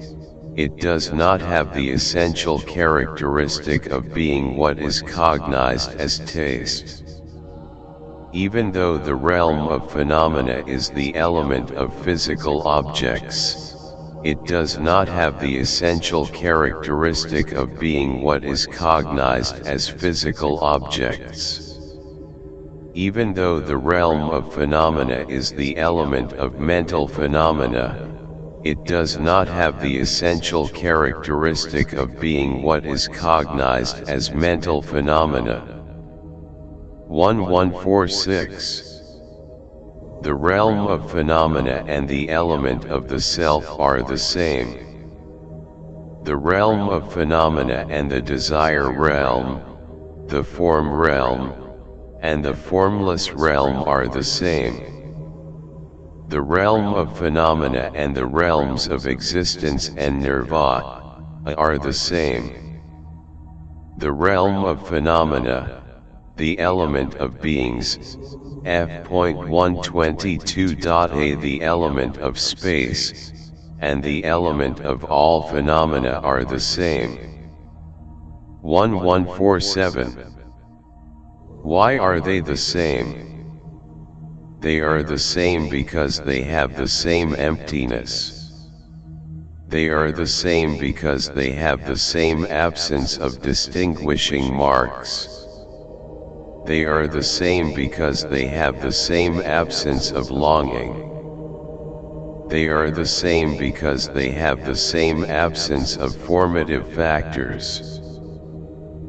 it does not have the essential characteristic of being what is cognized as taste. Even though the realm of phenomena is the element of physical objects, it does not have the essential characteristic of being what is cognized as physical objects. Even though the realm of phenomena is the element of mental phenomena, it does not have the essential characteristic of being what is cognized as mental phenomena. 1146. The realm of phenomena and the element of the self are the same. The realm of phenomena and the desire realm, the form realm, and the formless realm are the same. The realm of phenomena and the realms of existence and nirvana are the same. The realm of phenomena, the element of beings, F.122.a the element of space, and the element of all phenomena are the same. 1147. Why are they the same? They are the same because they have the same emptiness. They are the same because they have the same absence of distinguishing marks. They are the same because they have the same absence of longing. They are the same because they have the same absence of formative factors.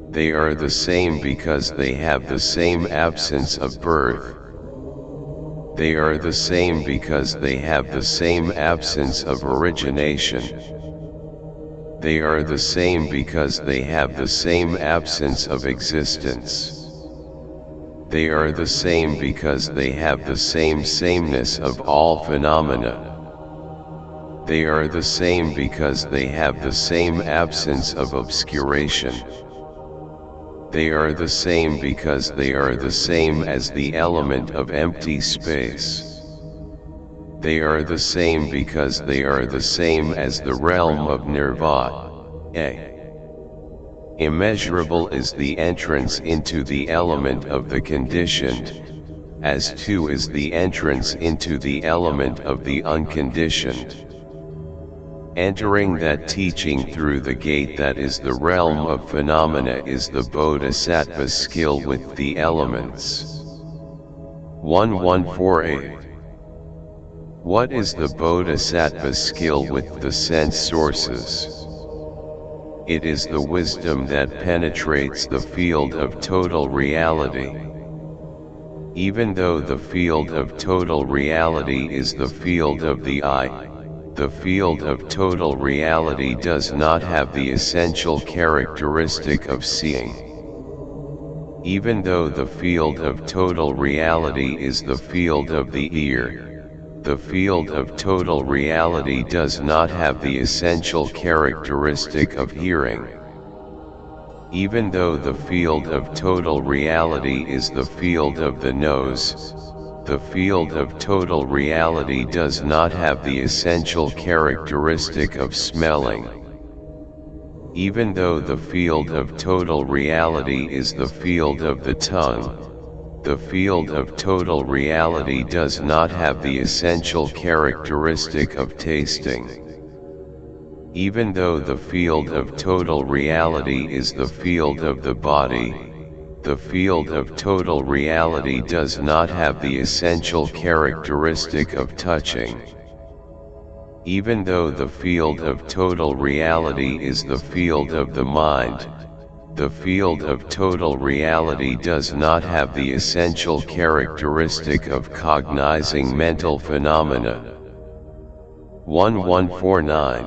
They are the same because they have the same absence of birth. They are the same because they have the same absence of origination. They are the same because they have the same absence of existence. They are the same because they have the same sameness of all phenomena. They are the same because they have the same absence of obscuration. They are the same because they are the same as the element of empty space. They are the same because they are the same as the realm of nirvana. Immeasurable is the entrance into the element of the conditioned, as two is the entrance into the element of the unconditioned. Entering that teaching through the gate that is the realm of phenomena is the bodhisattva's skill with the elements. 1148. What is the bodhisattva's skill with the sense sources? It is the wisdom that penetrates the field of total reality. Even though the field of total reality is the field of the I, the field of total reality does not have the essential characteristic of seeing. Even though the field of total reality is the field of the ear, the field of total reality does not have the essential characteristic of hearing. Even though the field of total reality is the field of the nose, the field of total reality does not have the essential characteristic of smelling. Even though the field of total reality is the field of the tongue, the field of total reality does not have the essential characteristic of tasting. Even though the field of total reality is the field of the body, the field of total reality does not have the essential characteristic of touching. Even though the field of total reality is the field of the mind, the field of total reality does not have the essential characteristic of cognizing mental phenomena. 1149.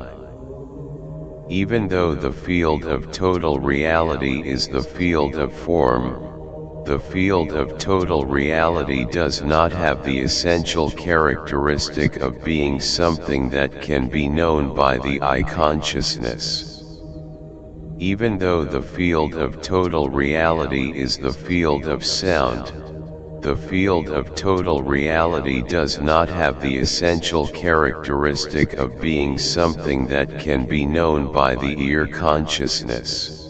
Even though the field of total reality is the field of form, the field of total reality does not have the essential characteristic of being something that can be known by the I consciousness. Even though the field of total reality is the field of sound, the field of total reality does not have the essential characteristic of being something that can be known by the ear consciousness.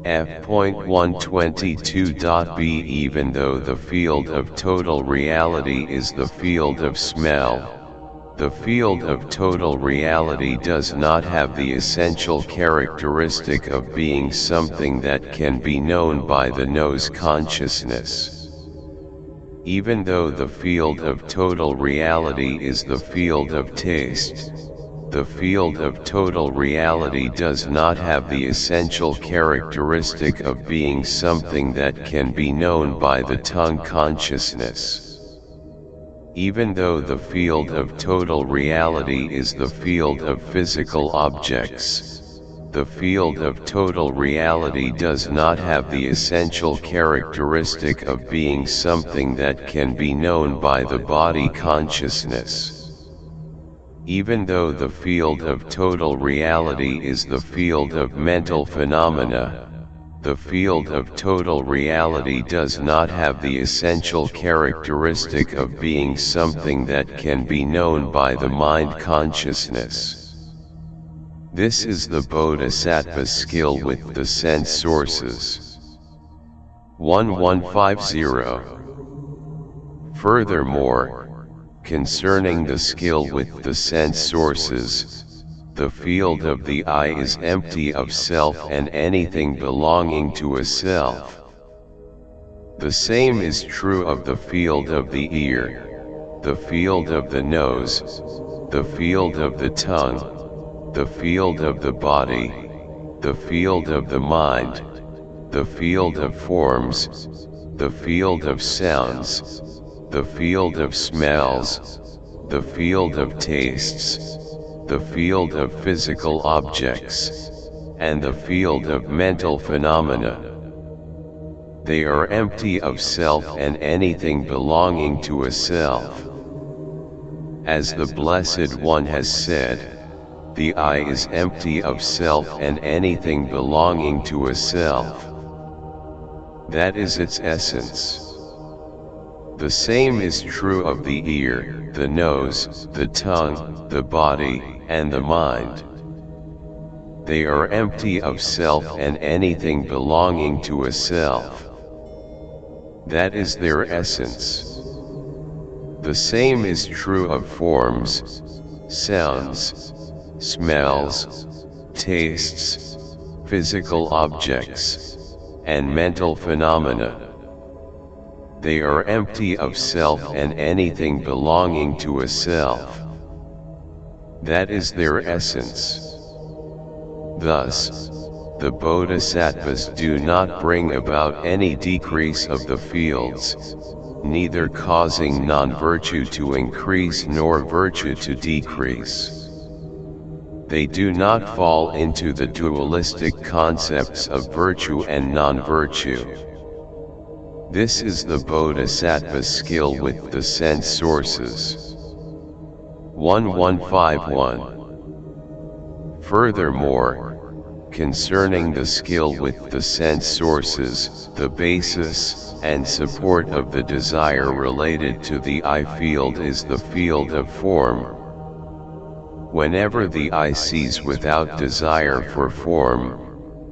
F.122.b Even though the field of total reality is the field of smell, the field of total reality does not have the essential characteristic of being something that can be known by the nose consciousness. Even though the field of total reality is the field of taste, the field of total reality does not have the essential characteristic of being something that can be known by the tongue consciousness. Even though the field of total reality is the field of physical objects, the field of total reality does not have the essential characteristic of being something that can be known by the body consciousness. Even though the field of total reality is the field of mental phenomena, the field of total reality does not have the essential characteristic of being something that can be known by the mind consciousness. This is the bodhisattva's skill with the sense sources. 1150. Furthermore, concerning the skill with the sense sources, the field of the I is empty of self and anything belonging to a self. The same is true of the field of the ear, the field of the nose, the field of the tongue, the field of the body, the field of the mind, the field of forms, the field of sounds, the field of smells, the field of tastes, the field of physical objects, and the field of mental phenomena. They are empty of self and anything belonging to a self. As the Blessed One has said, the I is empty of self and anything belonging to a self. That is its essence. The same is true of the ear, the nose, the tongue, the body, and the mind. They are empty of self and anything belonging to a self. That is their essence. The same is true of forms, sounds, smells, tastes, physical objects, and mental phenomena. They are empty of self and anything belonging to a self. That is their essence. Thus, the bodhisattvas do not bring about any decrease of the fields, neither causing non-virtue to increase nor virtue to decrease. They do not fall into the dualistic concepts of virtue and non-virtue. This is the bodhisattva's skill with the sense sources. 1151. Furthermore, concerning the skill with the sense sources, the basis and support of the desire related to the I field is the field of form. Whenever the I sees without desire for form,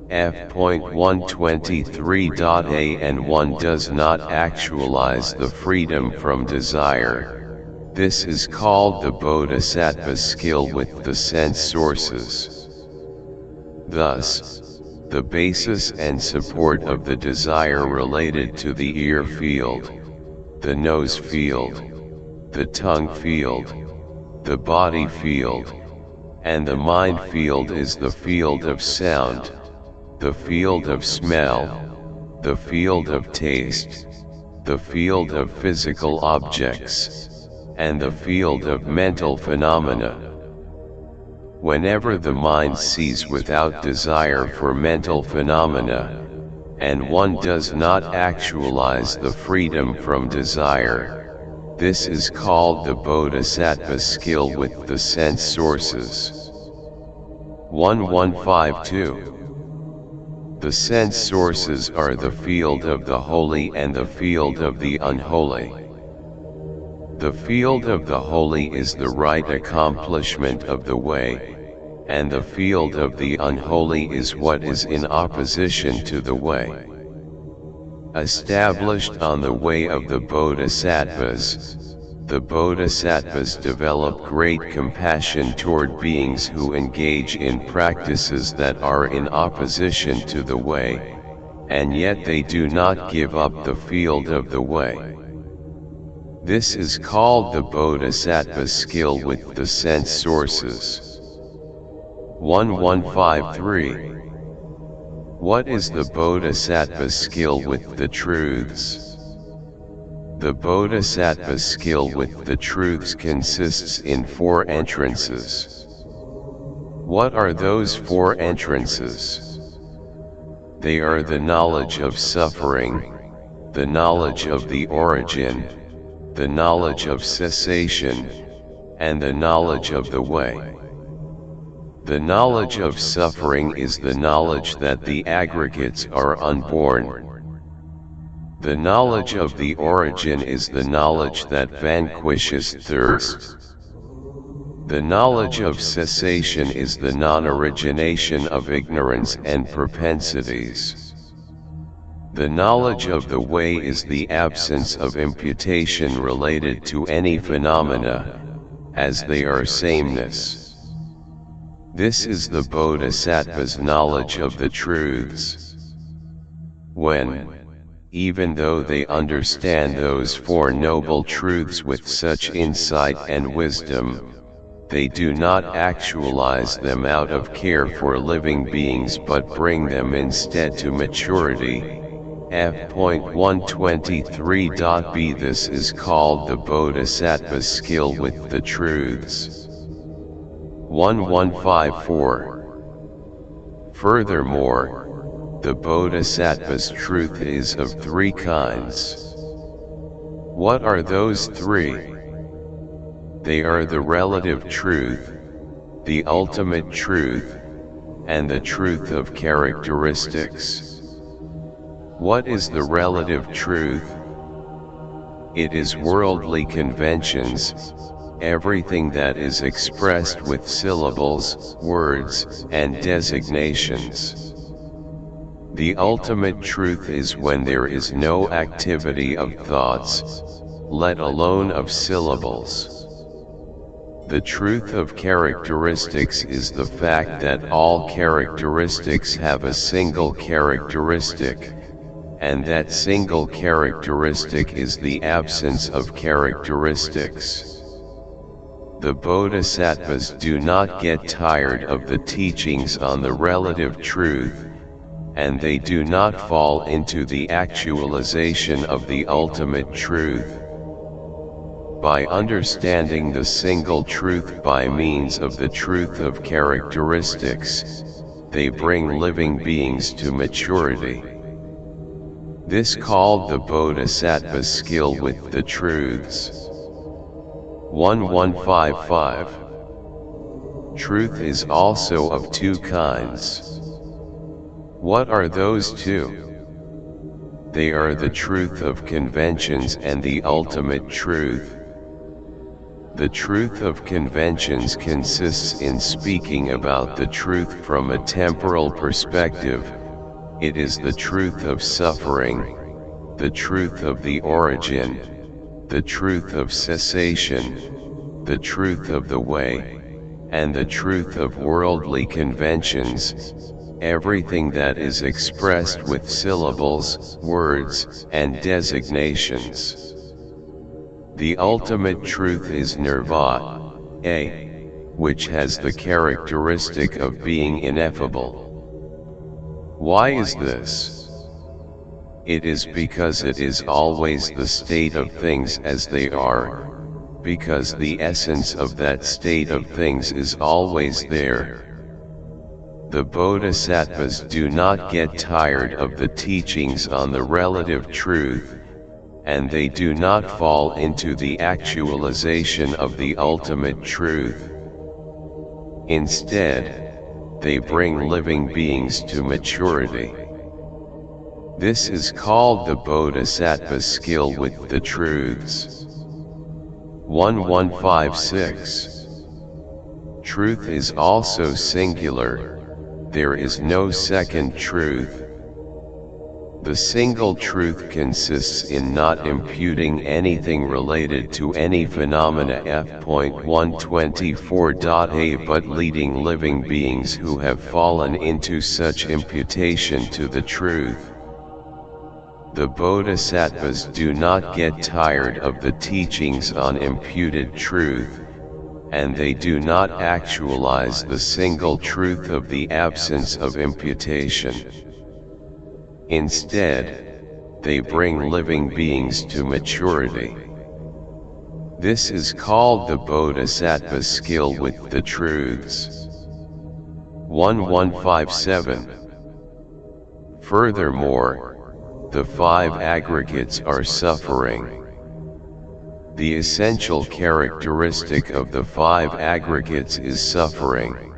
f.123.a and 1 does not actualize the freedom from desire. This is called the bodhisattva's skill with the sense sources. Thus, the basis and support of the desire related to the ear field, the nose field, the tongue field, the body field, and the mind field is the field of sound, the field of smell, the field of taste, the field of physical objects, and the field of mental phenomena. Whenever the mind sees without desire for mental phenomena, and one does not actualize the freedom from desire, this is called the bodhisattva's skill with the sense sources. 1152. The sense sources are the field of the holy and the field of the unholy. The field of the holy is the right accomplishment of the way, and the field of the unholy is what is in opposition to the way. Established on the way of the bodhisattvas develop great compassion toward beings who engage in practices that are in opposition to the way, and yet they do not give up the field of the way. This is called the bodhisattva's skill with the sense sources. 1153. What is the bodhisattva's skill with the truths? The bodhisattva's skill with the truths consists in 4 entrances. What are those 4 entrances? They are the knowledge of suffering, the knowledge of the origin, the knowledge of cessation, and the knowledge of the way. The knowledge of suffering is the knowledge that the aggregates are unborn. The knowledge of the origin is the knowledge that vanquishes thirst. The knowledge of cessation is the non-origination of ignorance and propensities. The knowledge of the way is the absence of imputation related to any phenomena, as they are sameness. This is the bodhisattva's knowledge of the truths. When, even though they understand those 4 noble truths with such insight and wisdom, they do not actualize them out of care for living beings but bring them instead to maturity. f.123.b This is called the bodhisattva's skill with the truths. 1154. Furthermore, the bodhisattva's truth is of 3 kinds. What are those 3? They are the relative truth, the ultimate truth, and the truth of characteristics. What is the relative truth? It is worldly conventions, everything that is expressed with syllables, words, and designations. The ultimate truth is when there is no activity of thoughts, let alone of syllables. The truth of characteristics is the fact that all characteristics have a single characteristic, and that single characteristic is the absence of characteristics. The bodhisattvas do not get tired of the teachings on the relative truth, and they do not fall into the actualization of the ultimate truth. By understanding the single truth by means of the truth of characteristics, they bring living beings to maturity. This called the bodhisattva's skill with the truths. 1155. Truth is also of two kinds. What are those two? They are the truth of conventions and the ultimate truth. The truth of conventions consists in speaking about the truth from a temporal perspective. It is the truth of suffering, the truth of the origin, the truth of cessation, the truth of the way, and the truth of worldly conventions, everything that is expressed with syllables, words, and designations. The ultimate truth is nirvana, which has the characteristic of being ineffable. Why is this? It is because it is always the state of things as they are, because the essence of that state of things is always there. The bodhisattvas do not get tired of the teachings on the relative truth, and they do not fall into the actualization of the ultimate truth. Instead, they bring living beings to maturity. This is called the bodhisattva's skill with the truths. 1156. Truth is also singular. There is no second truth. The single truth consists in not imputing anything related to any phenomena f.124.a but leading living beings who have fallen into such imputation to the truth. The bodhisattvas do not get tired of the teachings on imputed truth, and they do not actualize the single truth of the absence of imputation. Instead, they bring living beings to maturity. This is called the bodhisattva's skill with the truths. 1157. Furthermore, the five aggregates are suffering. The essential characteristic of the five aggregates is suffering.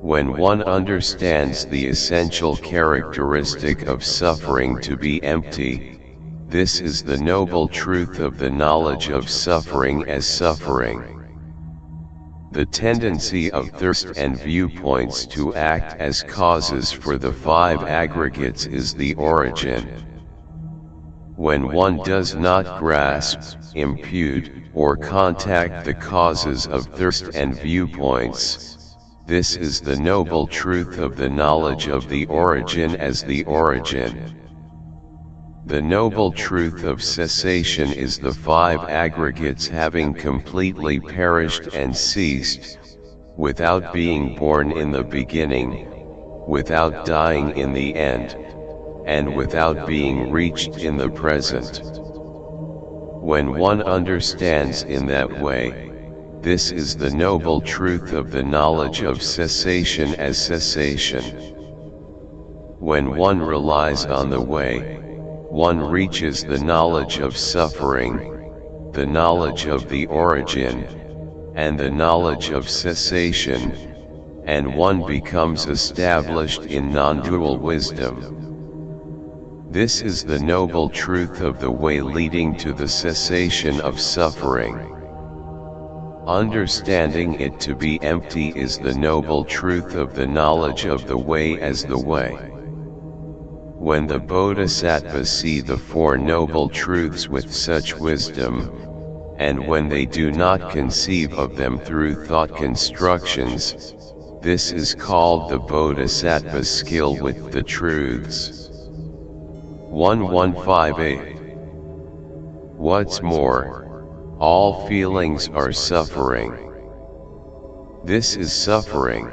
When one understands the essential characteristic of suffering to be empty, this is the noble truth of the knowledge of suffering as suffering. The tendency of thirst and viewpoints to act as causes for the five aggregates is the origin. When one does not grasp, impute, or contact the causes of thirst and viewpoints, this is the noble truth of the knowledge of the origin as the origin. The noble truth of cessation is the five aggregates having completely perished and ceased, without being born in the beginning, without dying in the end, and without being reached in the present. When one understands in that way, this is the noble truth of the knowledge of cessation as cessation. When one relies on the way, one reaches the knowledge of suffering, the knowledge of the origin, and the knowledge of cessation, and one becomes established in non-dual wisdom. This is the noble truth of the way leading to the cessation of suffering. Understanding it to be empty is the noble truth of the knowledge of the way as the way. When the bodhisattvas see the Four Noble Truths with such wisdom, and when they do not conceive of them through thought constructions, this is called the bodhisattva's skill with the truths. 1158. What's more, all feelings are suffering. This is suffering.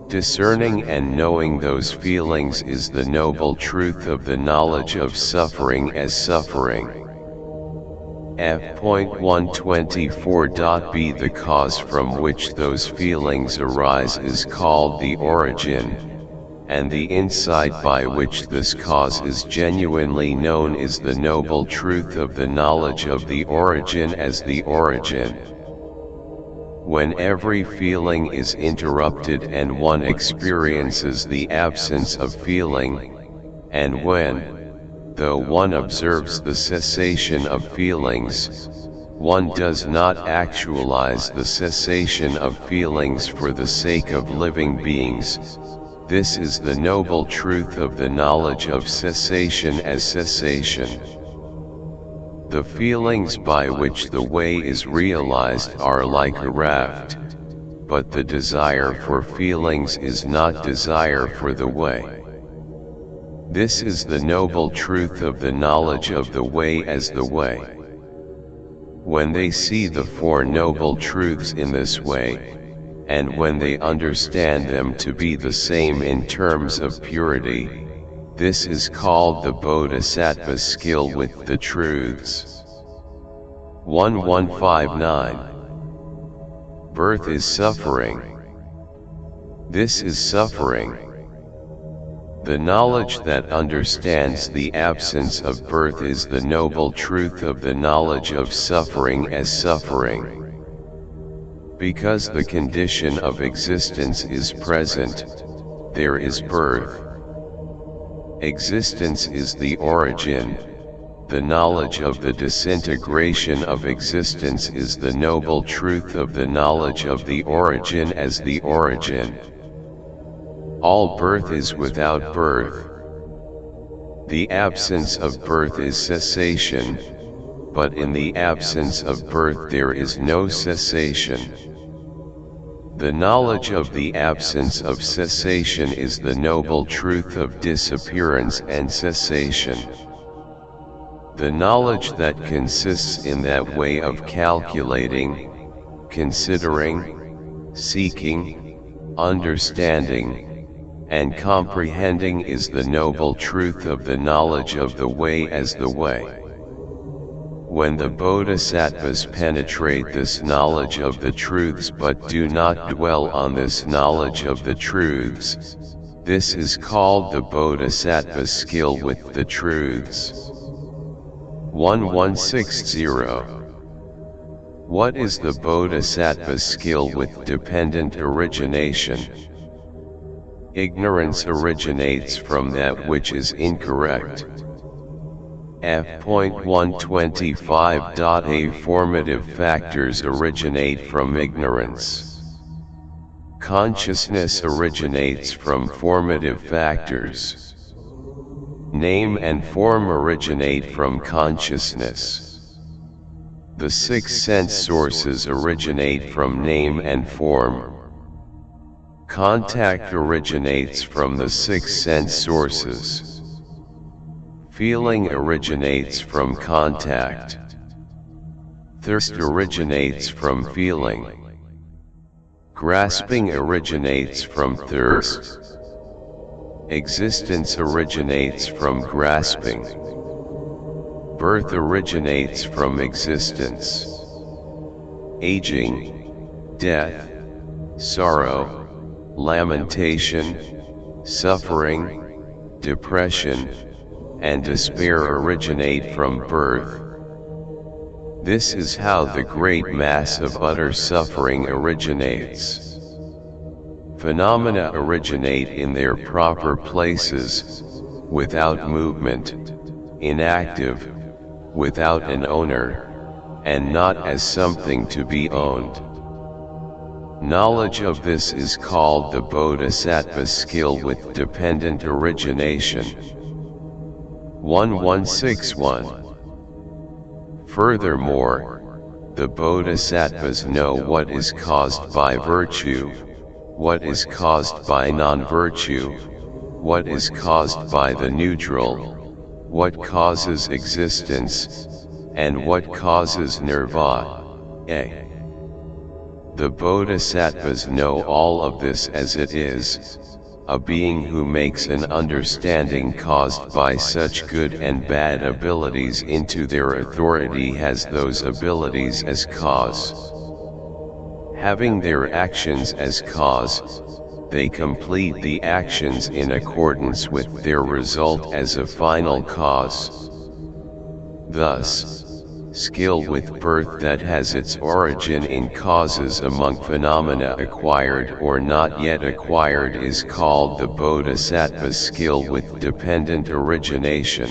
Discerning and knowing those feelings is the noble truth of the knowledge of suffering as suffering. F.124.b. The cause from which those feelings arise is called the origin, and the insight by which this cause is genuinely known is the noble truth of the knowledge of the origin as the origin. When every feeling is interrupted and one experiences the absence of feeling, and when, though one observes the cessation of feelings, one does not actualize the cessation of feelings for the sake of living beings, this is the noble truth of the knowledge of cessation as cessation. The feelings by which the way is realized are like a raft, but the desire for feelings is not desire for the way. This is the noble truth of the knowledge of the way as the way. When they see the Four Noble Truths in this way, and when they understand them to be the same in terms of purity, this is called the bodhisattva's skill with the truths. 1159. Birth is suffering. This is suffering. The knowledge that understands the absence of birth is the noble truth of the knowledge of suffering as suffering. Because the condition of existence is present, there is birth. Existence is the origin. The knowledge of the disintegration of existence is the noble truth of the knowledge of the origin as the origin. All birth is without birth. The absence of birth is cessation, but in the absence of birth there is no cessation. The knowledge of the absence of cessation is the noble truth of disappearance and cessation. The knowledge that consists in that way of calculating, considering, seeking, understanding, and comprehending is the noble truth of the knowledge of the way as the way. When the bodhisattvas penetrate this knowledge of the truths but do not dwell on this knowledge of the truths, this is called the bodhisattva's skill with the truths. 1160. What is the bodhisattva's skill with dependent origination? Ignorance originates from that which is incorrect. F.125.a Formative factors originate from ignorance. Consciousness originates from formative factors. Name and form originate from consciousness. The six sense sources originate from name and form. Contact originates from the six sense sources. Feeling originates from contact. Thirst originates from feeling. Grasping originates from thirst. Existence originates from grasping. Birth originates from existence. Aging, death, sorrow, lamentation, suffering, depression, and despair originate from birth. This is how the great mass of utter suffering originates. Phenomena originate in their proper places, without movement, inactive, without an owner, and not as something to be owned. Knowledge of this is called the bodhisattva skill with dependent origination. 1161. Furthermore, the bodhisattvas know what is caused by virtue, what is caused by non-virtue, what is caused by the neutral, what causes existence, and what causes nirvana. The bodhisattvas know all of this as it is. A being who makes an understanding caused by such good and bad abilities into their authority has those abilities as cause. Having their actions as cause, they complete the actions in accordance with their result as a final cause. Thus, skill with birth that has its origin in causes among phenomena acquired or not yet acquired is called the bodhisattva skill with dependent origination.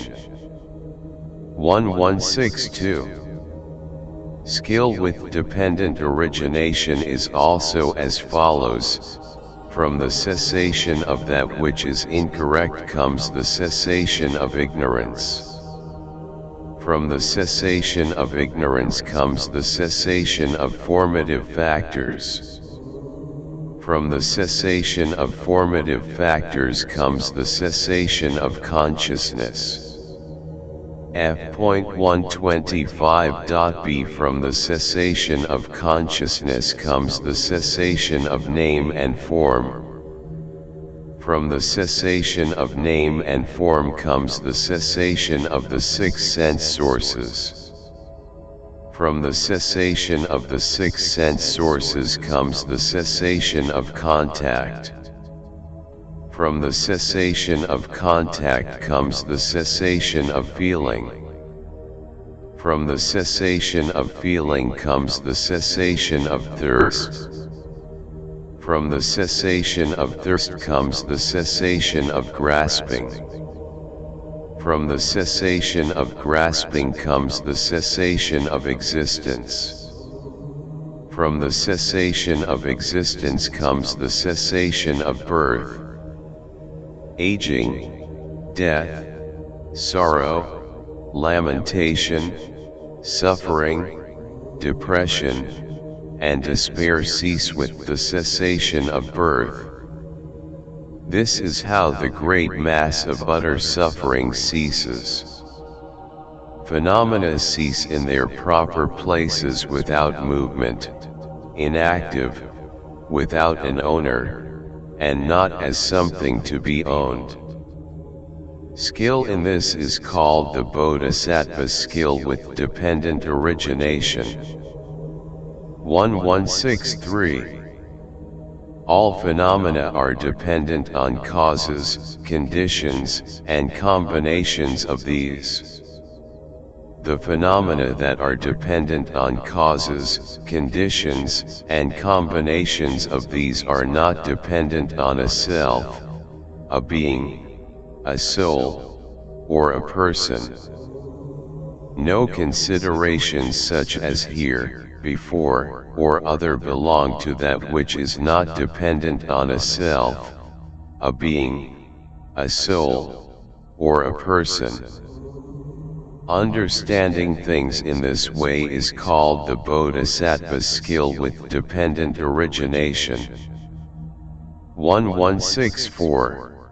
1162. Skill with dependent origination is also as follows. From the cessation of that which is incorrect comes the cessation of ignorance. From the cessation of ignorance comes the cessation of formative factors. From the cessation of formative factors comes the cessation of consciousness. F.125.b From the cessation of consciousness comes the cessation of name and form. From the cessation of name and form comes the cessation of the six sense sources. From the cessation of the six sense sources comes the cessation of contact. From the cessation of contact comes the cessation of feeling. From the cessation of feeling comes the cessation of thirst. From the cessation of thirst comes the cessation of grasping. From the cessation of grasping comes the cessation of existence. From the cessation of existence comes the cessation of birth, aging, death, sorrow, lamentation, suffering, depression, and despair cease with the cessation of birth. This is how the great mass of utter suffering ceases. Phenomena cease in their proper places without movement, inactive, without an owner, and not as something to be owned. Skill in this is called the bodhisattva skill with dependent origination. 1163. All phenomena are dependent on causes, conditions, and combinations of these. The phenomena that are dependent on causes, conditions, and combinations of these are not dependent on a self, a being, a soul, or a person. No considerations such as here, before, or other belong to that which is not dependent on a self, a being, a soul, or a person. Understanding things in this way is called the bodhisattva skill with dependent origination. 1164.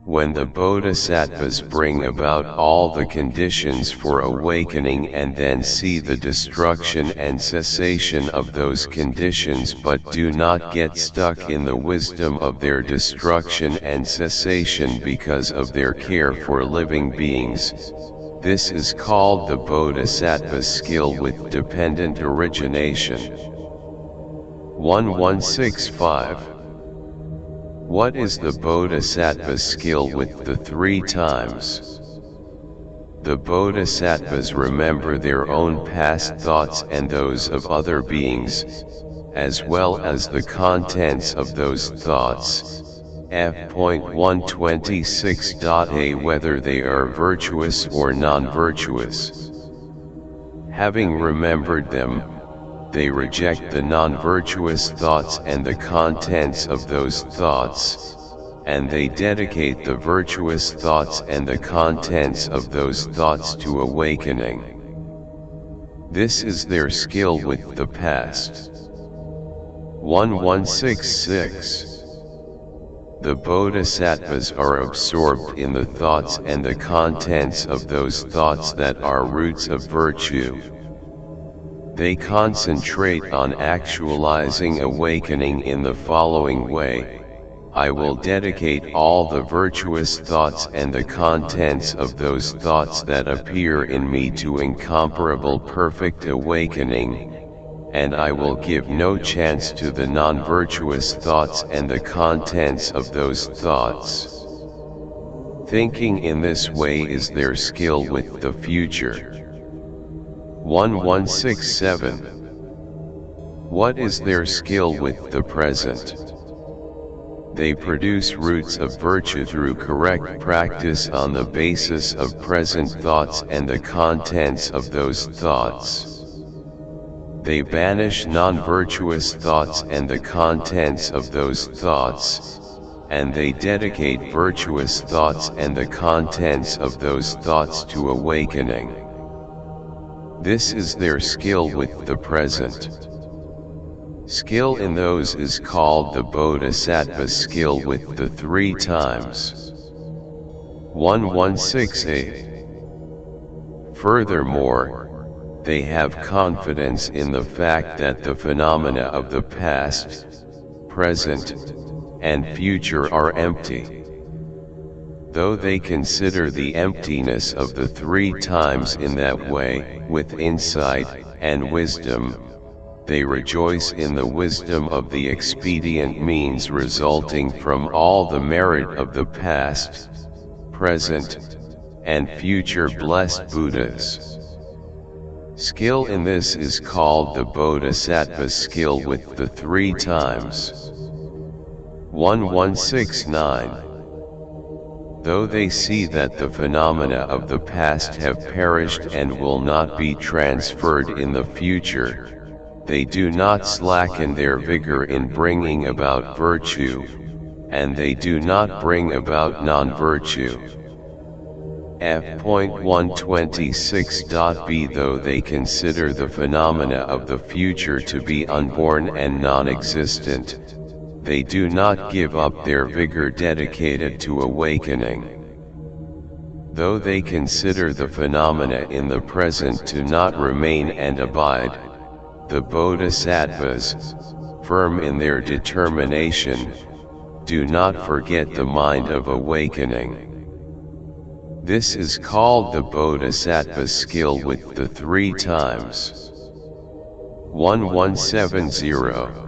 When the bodhisattvas bring about all the conditions for awakening and then see the destruction and cessation of those conditions but do not get stuck in the wisdom of their destruction and cessation because of their care for living beings, this is called the bodhisattva skill with dependent origination. 1165. What is the bodhisattva skill with the three times? The bodhisattvas remember their own past thoughts and those of other beings, as well as the contents of those thoughts. F.126.a Whether they are virtuous or non-virtuous. Having remembered them, they reject the non-virtuous thoughts and the contents of those thoughts, and they dedicate the virtuous thoughts and the contents of those thoughts to awakening. This is their skill with the past. 1166. The bodhisattvas are absorbed in the thoughts and the contents of those thoughts that are roots of virtue. They concentrate on actualizing awakening in the following way: I will dedicate all the virtuous thoughts and the contents of those thoughts that appear in me to incomparable perfect awakening, and I will give no chance to the non-virtuous thoughts and the contents of those thoughts. Thinking in this way is their skill with the future. 1167. What is their skill with the present? They produce roots of virtue through correct practice on the basis of present thoughts and the contents of those thoughts. They banish non-virtuous thoughts and the contents of those thoughts, and they dedicate virtuous thoughts and the contents of those thoughts to awakening. This is their skill with the present. Skill in those is called the bodhisattva skill with the 3 times. 1168. Furthermore, they have confidence in the fact that the phenomena of the past, present, and future are empty. Though they consider the emptiness of the 3 times in that way, with insight and wisdom, they rejoice in the wisdom of the expedient means resulting from all the merit of the past, present, and future blessed Buddhas. Skill in this is called the bodhisattva skill with the 3 times. 1169. Though they see that the phenomena of the past have perished and will not be transferred in the future, they do not slacken their vigor in bringing about virtue, and they do not bring about non-virtue. F.126.b Though they consider the phenomena of the future to be unborn and non-existent, they do not give up their vigor dedicated to awakening. Though they consider the phenomena in the present to not remain and abide, the bodhisattvas, firm in their determination, do not forget the mind of awakening. This is called the bodhisattva skill with the 3 times. 1170.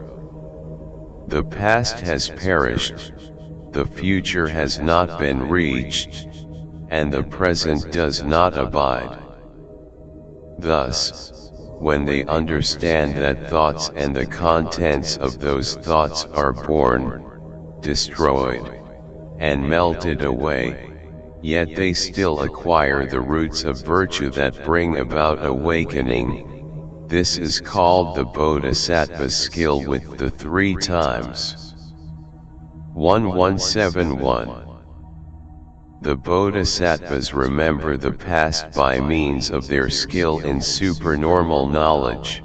The past has perished, the future has not been reached, and the present does not abide. Thus, when they understand that thoughts and the contents of those thoughts are born, destroyed, and melted away, yet they still acquire the roots of virtue that bring about awakening, this is called the bodhisattva skill with the 3 times. 1171. The bodhisattvas remember the past by means of their skill in supernormal knowledge.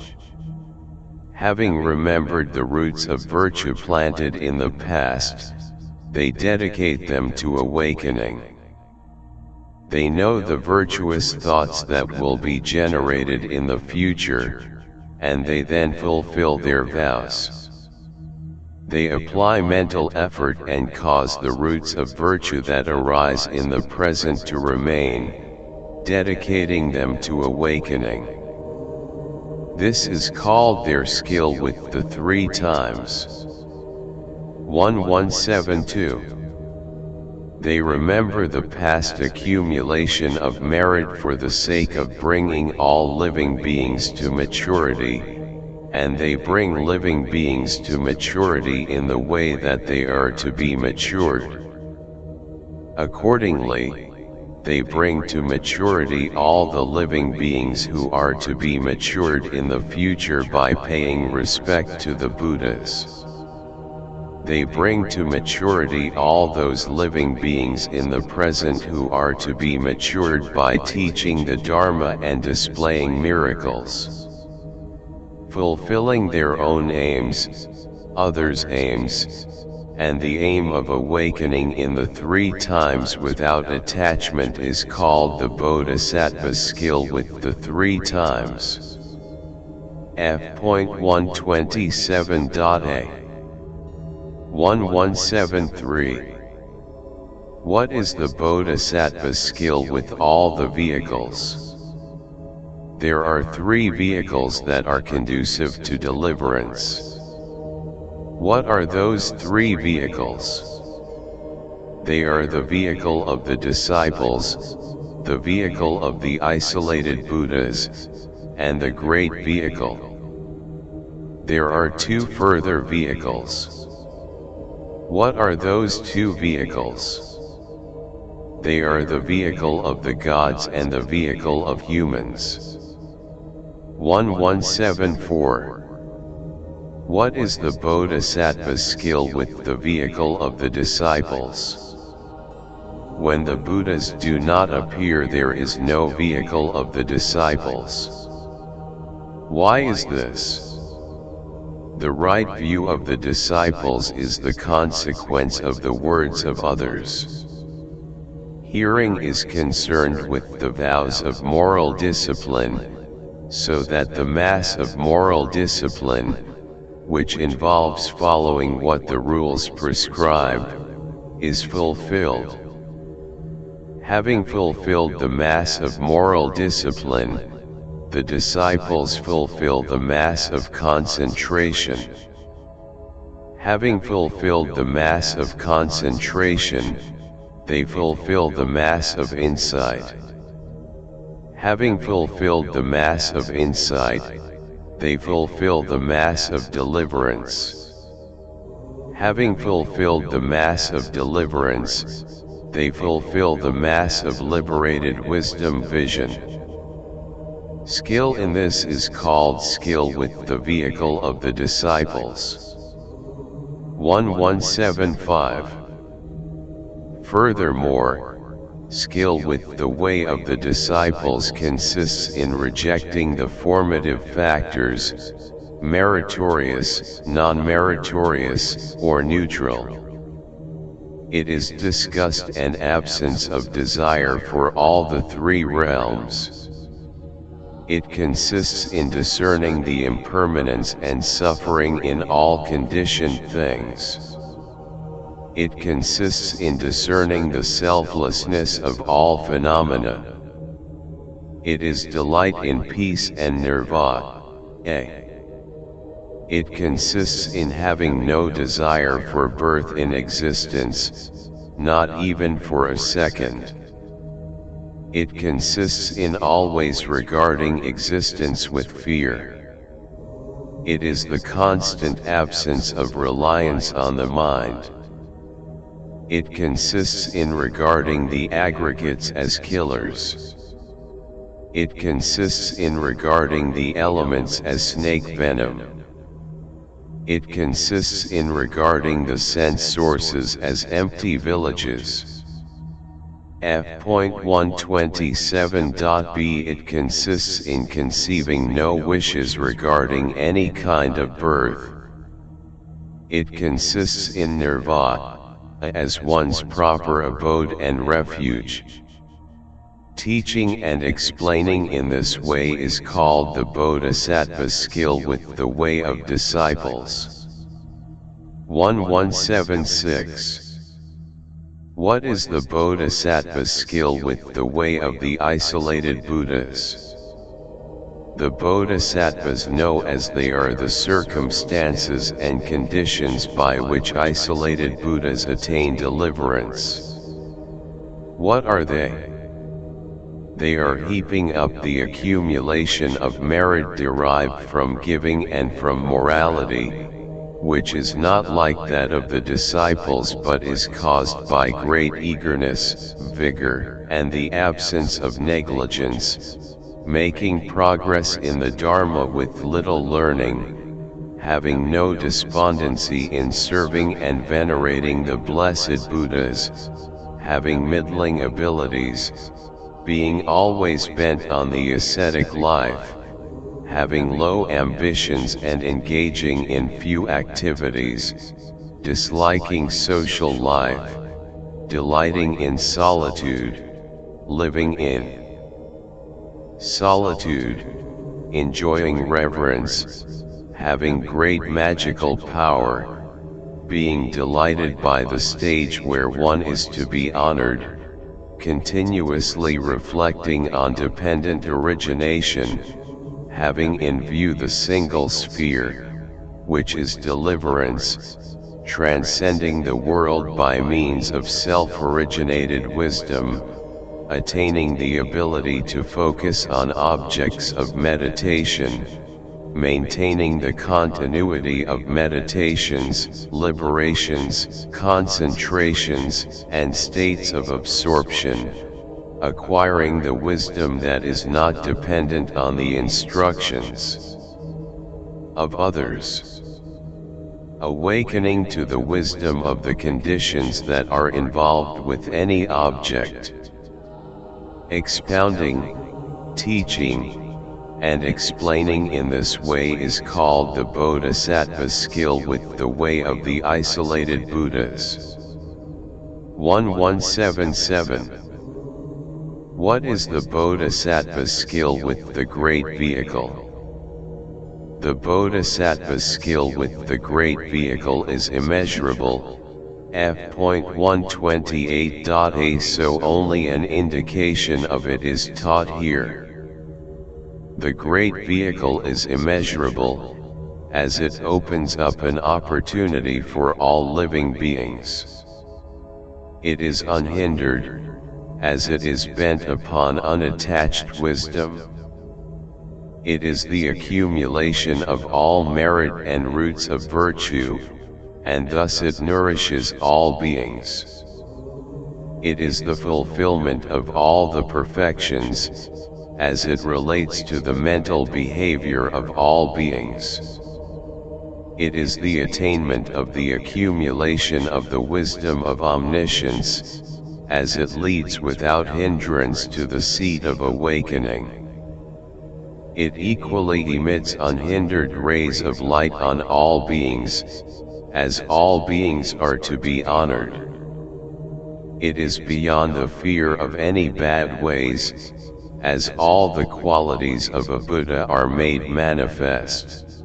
Having remembered the roots of virtue planted in the past, they dedicate them to awakening. They know the virtuous thoughts that will be generated in the future, and they then fulfill their vows. They apply mental effort and cause the roots of virtue that arise in the present to remain, dedicating them to awakening. This is called their skill with the 3 times. 1172. They remember the past accumulation of merit for the sake of bringing all living beings to maturity, and they bring living beings to maturity in the way that they are to be matured. Accordingly, they bring to maturity all the living beings who are to be matured in the future by paying respect to the Buddhas. They bring to maturity all those living beings in the present who are to be matured by teaching the Dharma and displaying miracles. Fulfilling their own aims, others' aims, and the aim of awakening in the 3 times without attachment is called the Bodhisattva's skill with the 3 times. F.127.a 1173. What is the Bodhisattva's skill with all the vehicles? There are 3 vehicles that are conducive to deliverance. What are those 3 vehicles? They are the vehicle of the disciples, the vehicle of the isolated Buddhas, and the great vehicle. There are 2 further vehicles. What are those 2 vehicles? They are the vehicle of the gods and the vehicle of humans. 1174. What is the Bodhisattva's skill with the vehicle of the disciples? When the Buddhas do not appear, there is no vehicle of the disciples. Why is this? The right view of the disciples is the consequence of the words of others. Hearing is concerned with the vows of moral discipline, so that the mass of moral discipline, which involves following what the rules prescribe, is fulfilled. Having fulfilled the mass of moral discipline, the disciples fulfill the mass of concentration. Having fulfilled the mass of concentration, they fulfill the mass of insight. Having fulfilled the mass of insight, they fulfill the mass of deliverance. Having fulfilled the mass of deliverance, they fulfill the mass of liberated wisdom vision. Skill in this is called skill with the vehicle of the disciples. 1175. Furthermore, skill with the way of the disciples consists in rejecting the formative factors, meritorious, non-meritorious, or neutral. It is disgust and absence of desire for all the 3 realms. It consists in discerning the impermanence and suffering in all conditioned things. It consists in discerning the selflessness of all phenomena. It is delight in peace and nirvana. It consists in having no desire for birth in existence, not even for a second. It consists in always regarding existence with fear. It is the constant absence of reliance on the mind. It consists in regarding the aggregates as killers. It consists in regarding the elements as snake venom. It consists in regarding the sense sources as empty villages. F.127.b It consists in conceiving no wishes regarding any kind of birth. It consists in nirvana as one's proper abode and refuge. Teaching and explaining in this way is called the Bodhisattva's skill with the way of disciples. 1176. What is the Bodhisattva's skill with the way of the isolated Buddhas? The Bodhisattvas know as they are the circumstances and conditions by which isolated Buddhas attain deliverance. What are they? They are heaping up the accumulation of merit derived from giving and from morality, which is not like that of the disciples but is caused by great eagerness, vigor, and the absence of negligence, making progress in the Dharma with little learning, having no despondency in serving and venerating the blessed Buddhas, having middling abilities, being always bent on the ascetic life, having low ambitions and engaging in few activities, disliking social life, delighting in solitude, living in solitude, enjoying reverence, having great magical power, being delighted by the stage where one is to be honored, continuously reflecting on dependent origination, having in view the single sphere, which is deliverance, transcending the world by means of self-originated wisdom, attaining the ability to focus on objects of meditation, maintaining the continuity of meditations, liberations, concentrations, and states of absorption, acquiring the wisdom that is not dependent on the instructions of others, awakening to the wisdom of the conditions that are involved with any object, expounding, teaching, and explaining in this way is called the Bodhisattva skill with the way of the isolated Buddhas. 1177. What is the Bodhisattva skill with the great vehicle? The Bodhisattva skill with the great vehicle is immeasurable. F.128a So only an indication of it is taught here. The great vehicle is immeasurable, as it opens up an opportunity for all living beings. It is unhindered, as it is bent upon unattached wisdom. It is the accumulation of all merit and roots of virtue, and thus it nourishes all beings. It is the fulfillment of all the perfections, as it relates to the mental behavior of all beings. It is the attainment of the accumulation of the wisdom of omniscience, as it leads without hindrance to the seat of awakening. It equally emits unhindered rays of light on all beings, as all beings are to be honored. It is beyond the fear of any bad ways, as all the qualities of a Buddha are made manifest.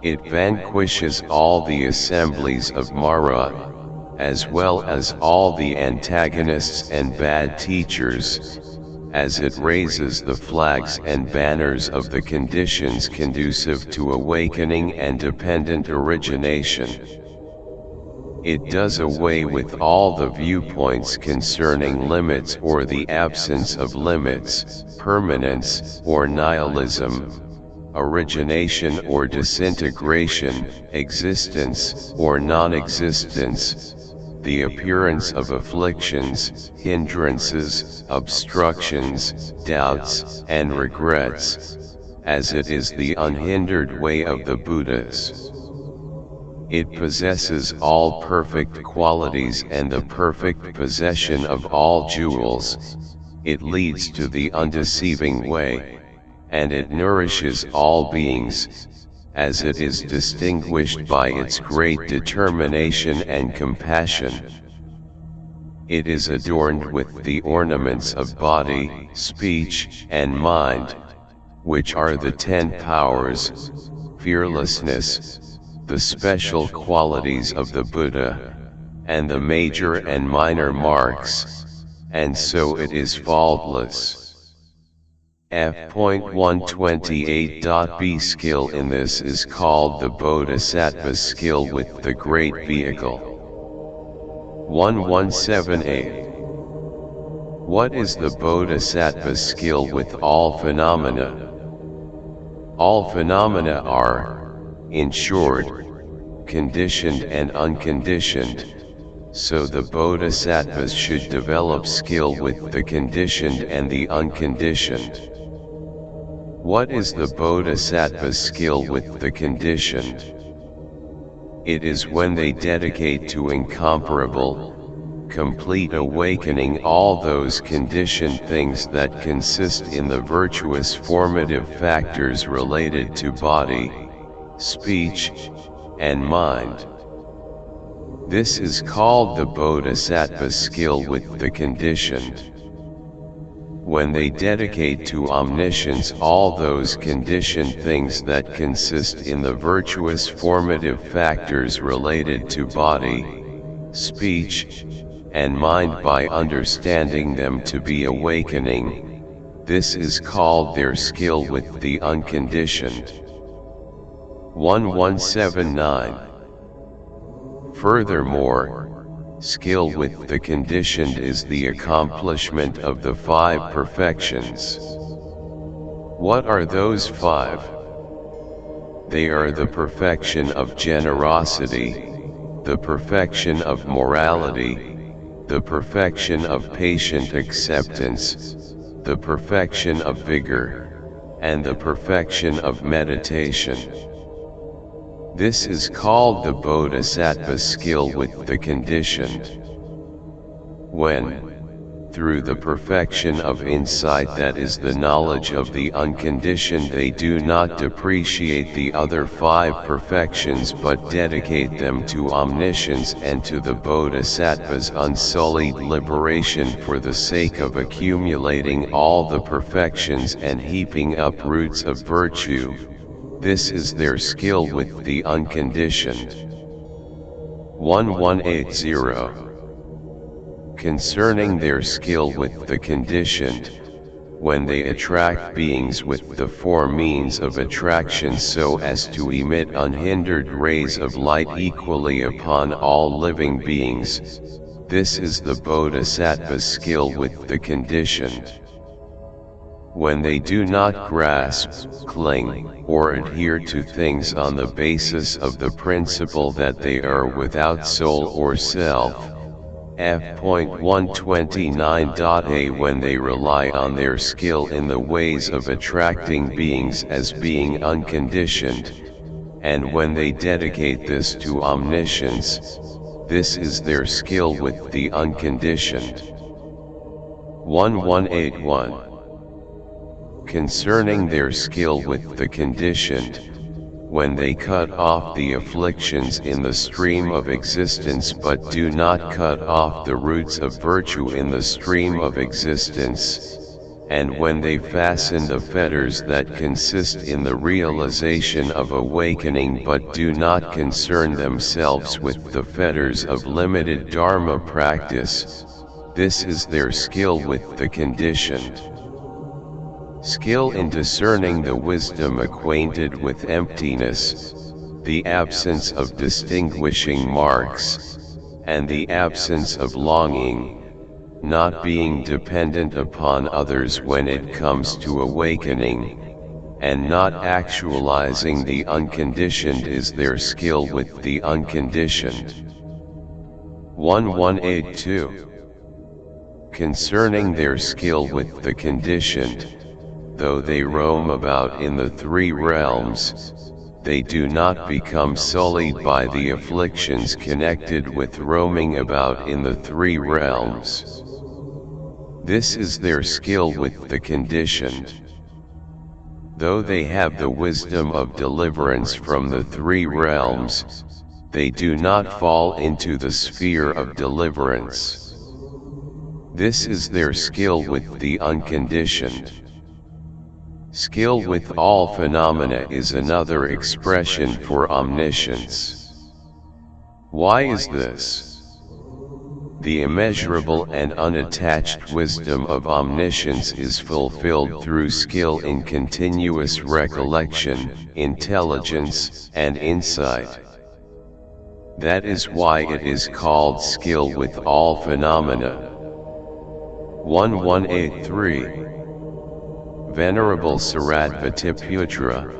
It vanquishes all the assemblies of Mara, as well as all the antagonists and bad teachers, as it raises the flags and banners of the conditions conducive to awakening and dependent origination. It does away with all the viewpoints concerning limits or the absence of limits, permanence or nihilism, origination or disintegration, existence or non-existence, the appearance of afflictions, hindrances, obstructions, doubts, and regrets, as it is the unhindered way of the Buddhas. It possesses all perfect qualities and the perfect possession of all jewels. It leads to the undeceiving way, and it nourishes all beings, as it is distinguished by its great determination and compassion. It is adorned with the ornaments of body, speech, and mind, which are the 10 powers, fearlessness, the special qualities of the Buddha, and the major and minor marks, and so it is faultless. F.128.b skill in this is called the Bodhisattva skill with the great vehicle. 1178. What is the Bodhisattva skill with all phenomena? All phenomena are, in short, conditioned and unconditioned, so the bodhisattvas should develop skill with the conditioned and the unconditioned. What is the bodhisattva's skill with the conditioned? It is when they dedicate to incomparable, complete awakening all those conditioned things that consist in the virtuous formative factors related to body, speech, and mind. This is called the bodhisattva's skill with the conditioned. When they dedicate to omniscience all those conditioned things that consist in the virtuous formative factors related to body, speech, and mind by understanding them to be awakening, this is called their skill with the unconditioned. 1179. Furthermore, skill with the conditioned is the accomplishment of the 5 perfections. What are those 5? They are the perfection of generosity, the perfection of morality, the perfection of patient acceptance, the perfection of vigor, and the perfection of meditation. This is called the bodhisattva's skill with the conditioned. When, through the perfection of insight that is the knowledge of the unconditioned, they do not depreciate the other 5 perfections but dedicate them to omniscience and to the bodhisattva's unsullied liberation for the sake of accumulating all the perfections and heaping up roots of virtue, this is their skill with the unconditioned. 1180. Concerning their skill with the conditioned, when they attract beings with the 4 means of attraction so as to emit unhindered rays of light equally upon all living beings, this is the bodhisattva's skill with the conditioned. When they do not grasp, cling, or adhere to things on the basis of the principle that they are without soul or self, f.129.a, when they rely on their skill in the ways of attracting beings as being unconditioned, and when they dedicate this to omniscience, this is their skill with the unconditioned. 1181. Concerning their skill with the conditioned, when they cut off the afflictions in the stream of existence but do not cut off the roots of virtue in the stream of existence, and when they fasten the fetters that consist in the realization of awakening but do not concern themselves with the fetters of limited Dharma practice, this is their skill with the conditioned. Skill in discerning the wisdom acquainted with emptiness, the absence of distinguishing marks, and the absence of longing, not being dependent upon others when it comes to awakening, and not actualizing the unconditioned is their skill with the unconditioned. 1182. Concerning their skill with the conditioned, though they roam about in the 3 realms, they do not become sullied by the afflictions connected with roaming about in the 3 realms. This is their skill with the conditioned. Though they have the wisdom of deliverance from the 3 realms, they do not fall into the sphere of deliverance. This is their skill with the unconditioned. Skill with all phenomena is another expression for omniscience. Why is this? The immeasurable and unattached wisdom of omniscience is fulfilled through skill in continuous recollection, intelligence, and insight. That is why it is called skill with all phenomena. 1183. Venerable Shariputra,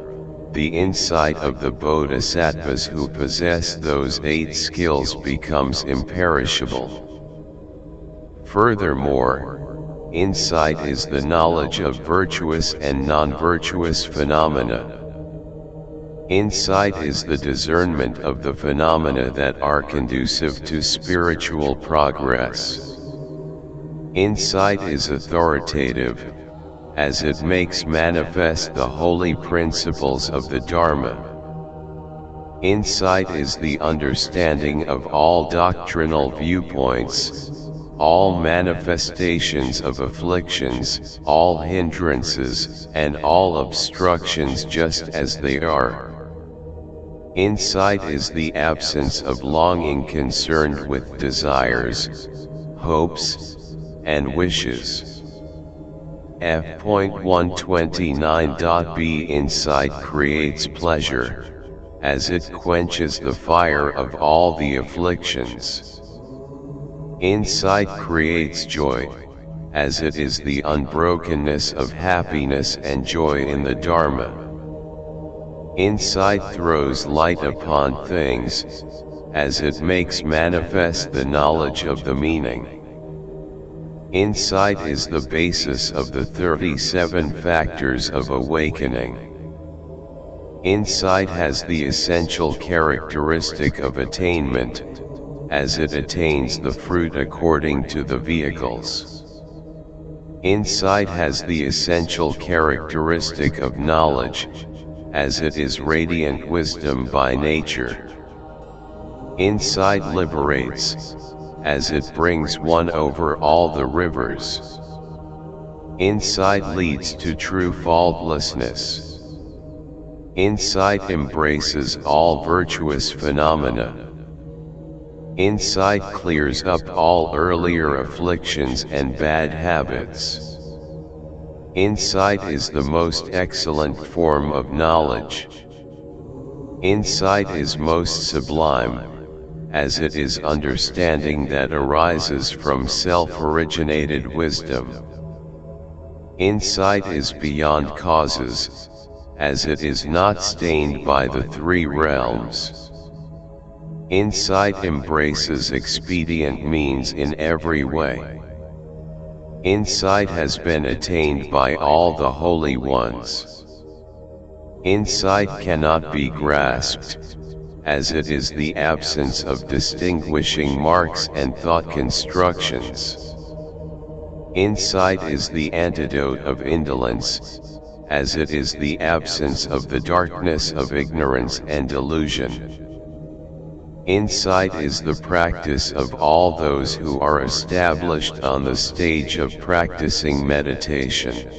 the insight of the bodhisattvas who possess those 8 skills becomes imperishable. Furthermore, insight is the knowledge of virtuous and non-virtuous phenomena. Insight is the discernment of the phenomena that are conducive to spiritual progress. Insight is authoritative, as it makes manifest the holy principles of the Dharma. Insight is the understanding of all doctrinal viewpoints, all manifestations of afflictions, all hindrances, and all obstructions just as they are. Insight is the absence of longing concerned with desires, hopes, and wishes. F.129.b Insight creates pleasure, as it quenches the fire of all the afflictions. Insight creates joy, as it is the unbrokenness of happiness and joy in the Dharma. Insight throws light upon things, as it makes manifest the knowledge of the meaning. Insight is the basis of the 37 factors of awakening. Insight has the essential characteristic of attainment, as it attains the fruit according to the vehicles. Insight has the essential characteristic of knowledge, as it is radiant wisdom by nature. Insight liberates, as it brings one over all the rivers. Insight leads to true faultlessness. Insight embraces all virtuous phenomena. Insight clears up all earlier afflictions and bad habits. Insight is the most excellent form of knowledge. Insight is most sublime, as it is understanding that arises from self-originated wisdom. Insight is beyond causes, as it is not stained by the 3 realms. Insight embraces expedient means in every way. Insight has been attained by all the holy ones. Insight cannot be grasped, as it is the absence of distinguishing marks and thought constructions. Insight is the antidote of indolence, as it is the absence of the darkness of ignorance and delusion. Insight is the practice of all those who are established on the stage of practicing meditation.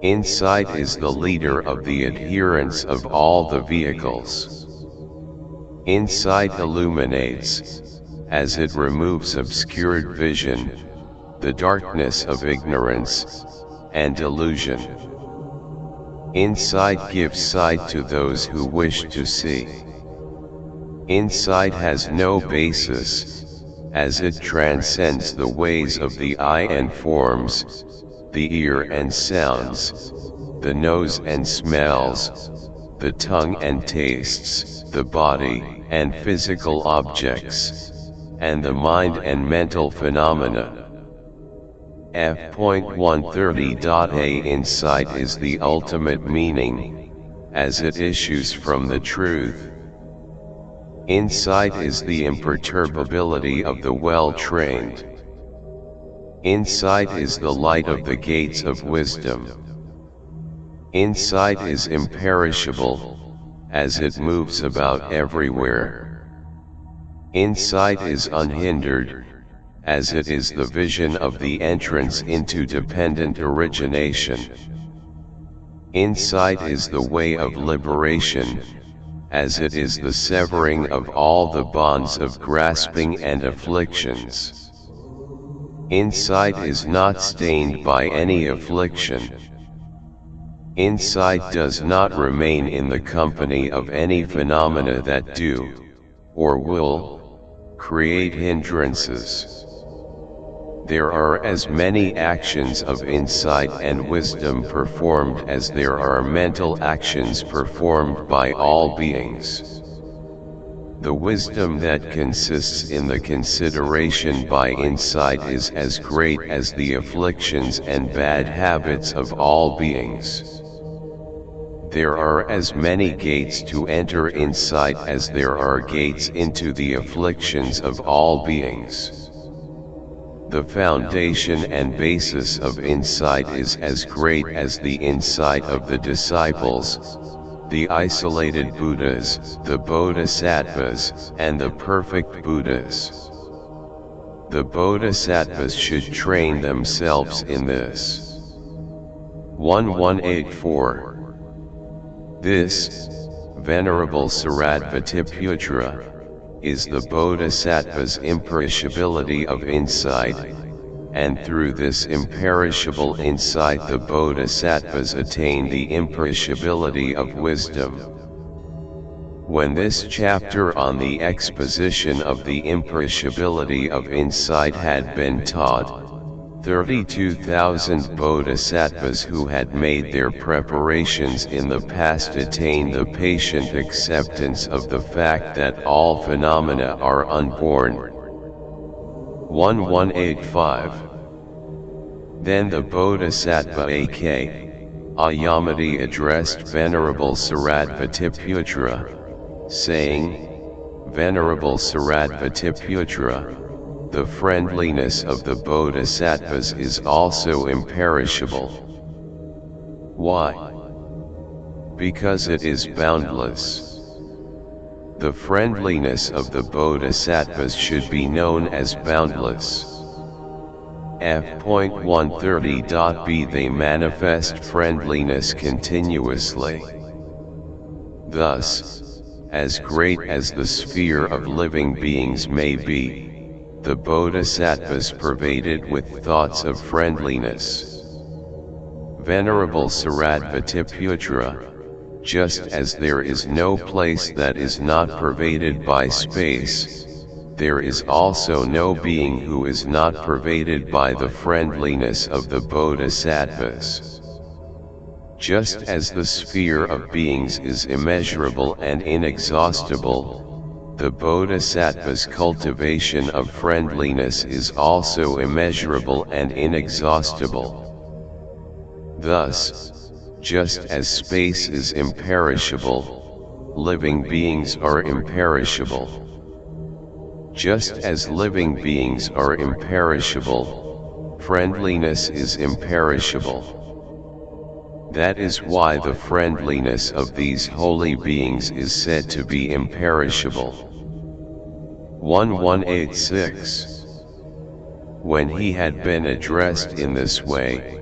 Insight is the leader of the adherents of all the vehicles. Insight illuminates, as it removes obscured vision, the darkness of ignorance, and delusion. Insight gives sight to those who wish to see. Insight has no basis, as it transcends the ways of the eye and forms, the ear and sounds, the nose and smells, the tongue and tastes, the body and physical objects, and the mind and mental phenomena. F.130.a Insight is the ultimate meaning, as it issues from the truth. Insight is the imperturbability of the well-trained. Insight is the light of the gates of wisdom. Insight is imperishable, as it moves about everywhere. Insight is unhindered, as it is the vision of the entrance into dependent origination. Insight is the way of liberation, as it is the severing of all the bonds of grasping and afflictions. Insight is not stained by any affliction. Insight does not remain in the company of any phenomena that do, or will, create hindrances. There are as many actions of insight and wisdom performed as there are mental actions performed by all beings. The wisdom that consists in the consideration by insight is as great as the afflictions and bad habits of all beings. There are as many gates to enter insight as there are gates into the afflictions of all beings. The foundation and basis of insight is as great as the insight of the disciples, the isolated Buddhas, the Bodhisattvas, and the perfect Buddhas. The Bodhisattvas should train themselves in this. 1184. This, Venerable Shariputra, is the Bodhisattva's imperishability of insight, and through this imperishable insight the Bodhisattvas attain the imperishability of wisdom. When this chapter on the exposition of the imperishability of insight had been taught, 32,000 bodhisattvas who had made their preparations in the past attained the patient acceptance of the fact that all phenomena are unborn. 1185. Then the Bodhisattva Akṣayamati addressed Venerable Shariputra, saying, Venerable Shariputra, the friendliness of the bodhisattvas is also imperishable. Why? Because it is boundless. The friendliness of the bodhisattvas should be known as boundless. F.130.b They manifest friendliness continuously. Thus, as great as the sphere of living beings may be, the bodhisattvas pervaded with thoughts of friendliness. Venerable Shariputra, just as there is no place that is not pervaded by space, there is also no being who is not pervaded by the friendliness of the bodhisattvas. Just as the sphere of beings is immeasurable and inexhaustible, the bodhisattva's cultivation of friendliness is also immeasurable and inexhaustible. Thus, just as space is imperishable, living beings are imperishable. Just as living beings are imperishable, friendliness is imperishable. That is why the friendliness of these holy beings is said to be imperishable. 1186. When he had been addressed in this way,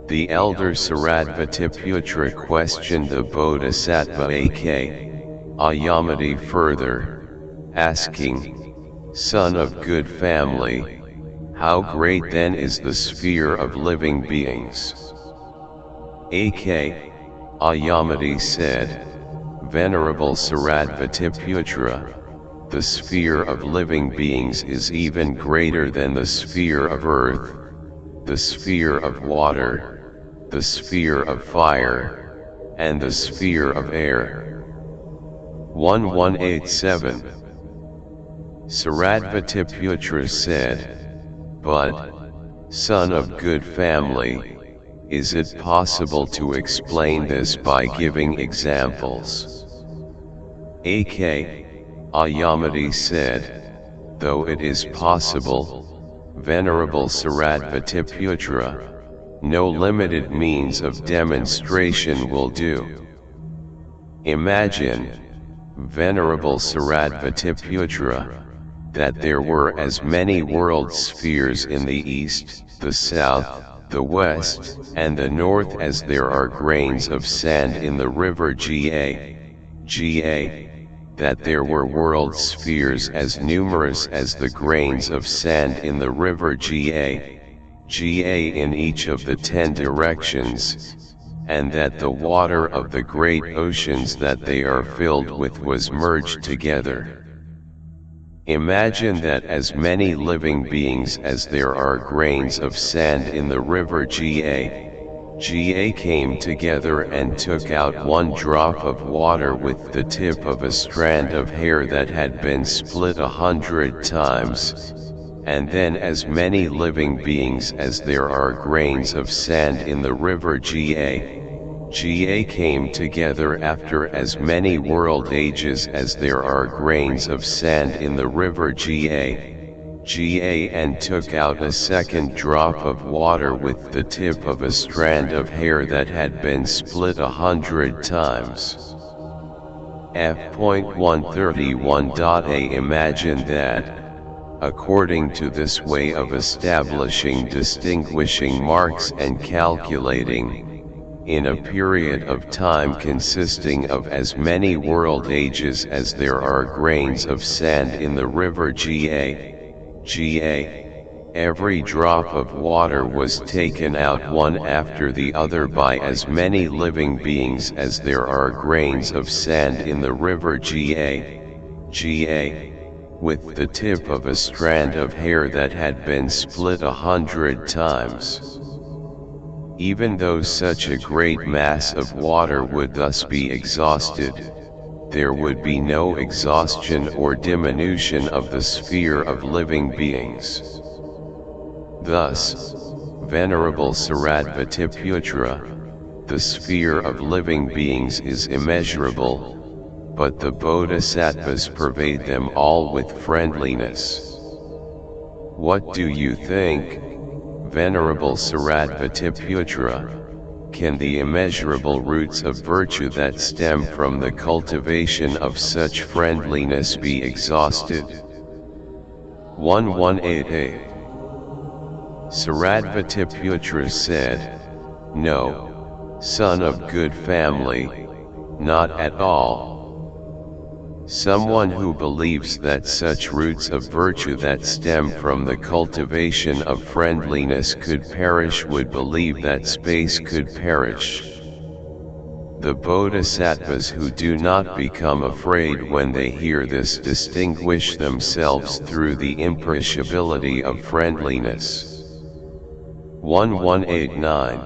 the elder Shariputra questioned the Bodhisattva Akṣayamati further, asking, Son of good family, how great then is the sphere of living beings? Akṣayamati said, Venerable Shariputra, the sphere of living beings is even greater than the sphere of earth, the sphere of water, the sphere of fire, and the sphere of air. 1187. Shariputra said, But, son of good family, is it possible to explain this by giving examples? Akṣayamati said, Though it is possible, Venerable Shariputra, no limited means of demonstration will do. Imagine, Venerable Shariputra, that there were as many world spheres in the east, the south, the west, and the north as there are grains of sand in the river Ga, that there were world spheres as numerous as the grains of sand in the river Ga in each of the 10 directions, and that the water of the great oceans that they are filled with was merged together. Imagine that as many living beings as there are grains of sand in the river Ga came together and took out one drop of water with the tip of a strand of hair that had been split 100 times, and then as many living beings as there are grains of sand in the river Ga came together after as many world ages as there are grains of sand in the river Ga and took out a second drop of water with the tip of a strand of hair that had been split 100 times. F.131.a Imagine that, according to this way of establishing distinguishing marks and calculating, in a period of time consisting of as many world ages as there are grains of sand in the river Ga, every drop of water was taken out one after the other by as many living beings as there are grains of sand in the river Ga, with the tip of a strand of hair that had been split 100 times. Even though such a great mass of water would thus be exhausted, there would be no exhaustion or diminution of the sphere of living beings. Thus, Venerable Shariputra, the sphere of living beings is immeasurable, but the bodhisattvas pervade them all with friendliness. What do you think, Venerable Shariputra? Can the immeasurable roots of virtue that stem from the cultivation of such friendliness be exhausted? 1188. Shariputra said, "No, son of good family, not at all. Someone who believes that such roots of virtue that stem from the cultivation of friendliness could perish would believe that space could perish. The bodhisattvas who do not become afraid when they hear this distinguish themselves through the imperishability of friendliness." 1189.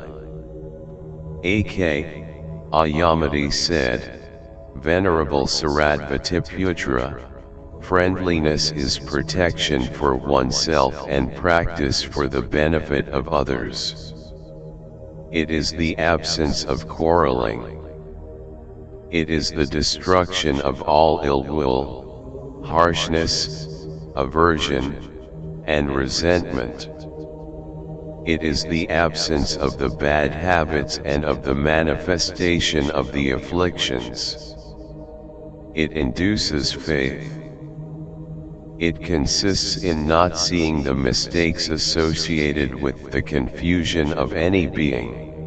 Akṣayamati said, "Venerable Shariputra, friendliness is protection for oneself and practice for the benefit of others. It is the absence of quarreling. It is the destruction of all ill will, harshness, aversion, and resentment. It is the absence of the bad habits and of the manifestation of the afflictions. It induces faith. It consists in not seeing the mistakes associated with the confusion of any being.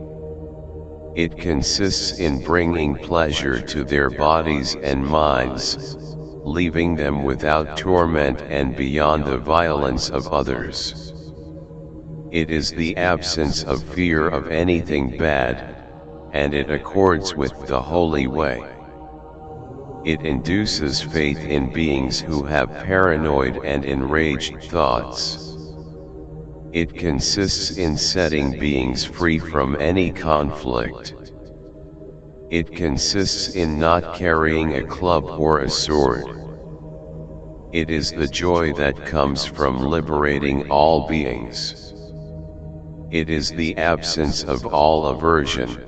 It consists in bringing pleasure to their bodies and minds, leaving them without torment and beyond the violence of others. It is the absence of fear of anything bad, and it accords with the holy way. It induces faith in beings who have paranoid and enraged thoughts. It consists in setting beings free from any conflict. It consists in not carrying a club or a sword. It is the joy that comes from liberating all beings. It is the absence of all aversion.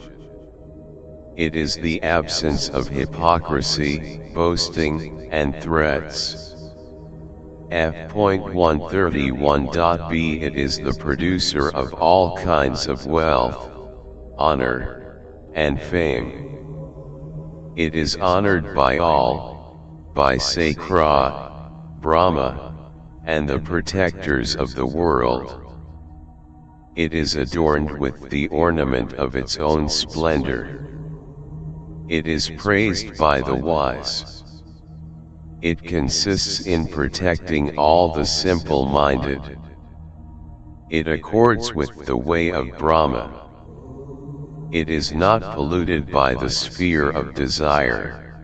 It is the absence of hypocrisy, boasting, and threats. F.131.b It is the producer of all kinds of wealth, honor, and fame. It is honored by all, by Sakra, Brahma, and the protectors of the world. It is adorned with the ornament of its own splendor. It is praised by the wise. It consists in protecting all the simple-minded. It accords with the way of Brahma. It is not polluted by the sphere of desire.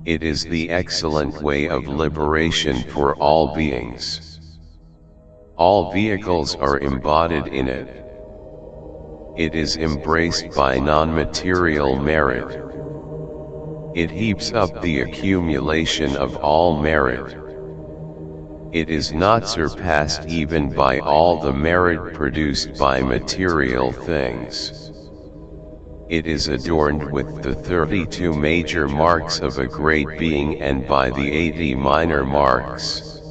It is the excellent way of liberation for all beings. All vehicles are embodied in it. It is embraced by non-material merit. It heaps up the accumulation of all merit. It is not surpassed even by all the merit produced by material things. It is adorned with the 32 major marks of a great being and by the 80 minor marks.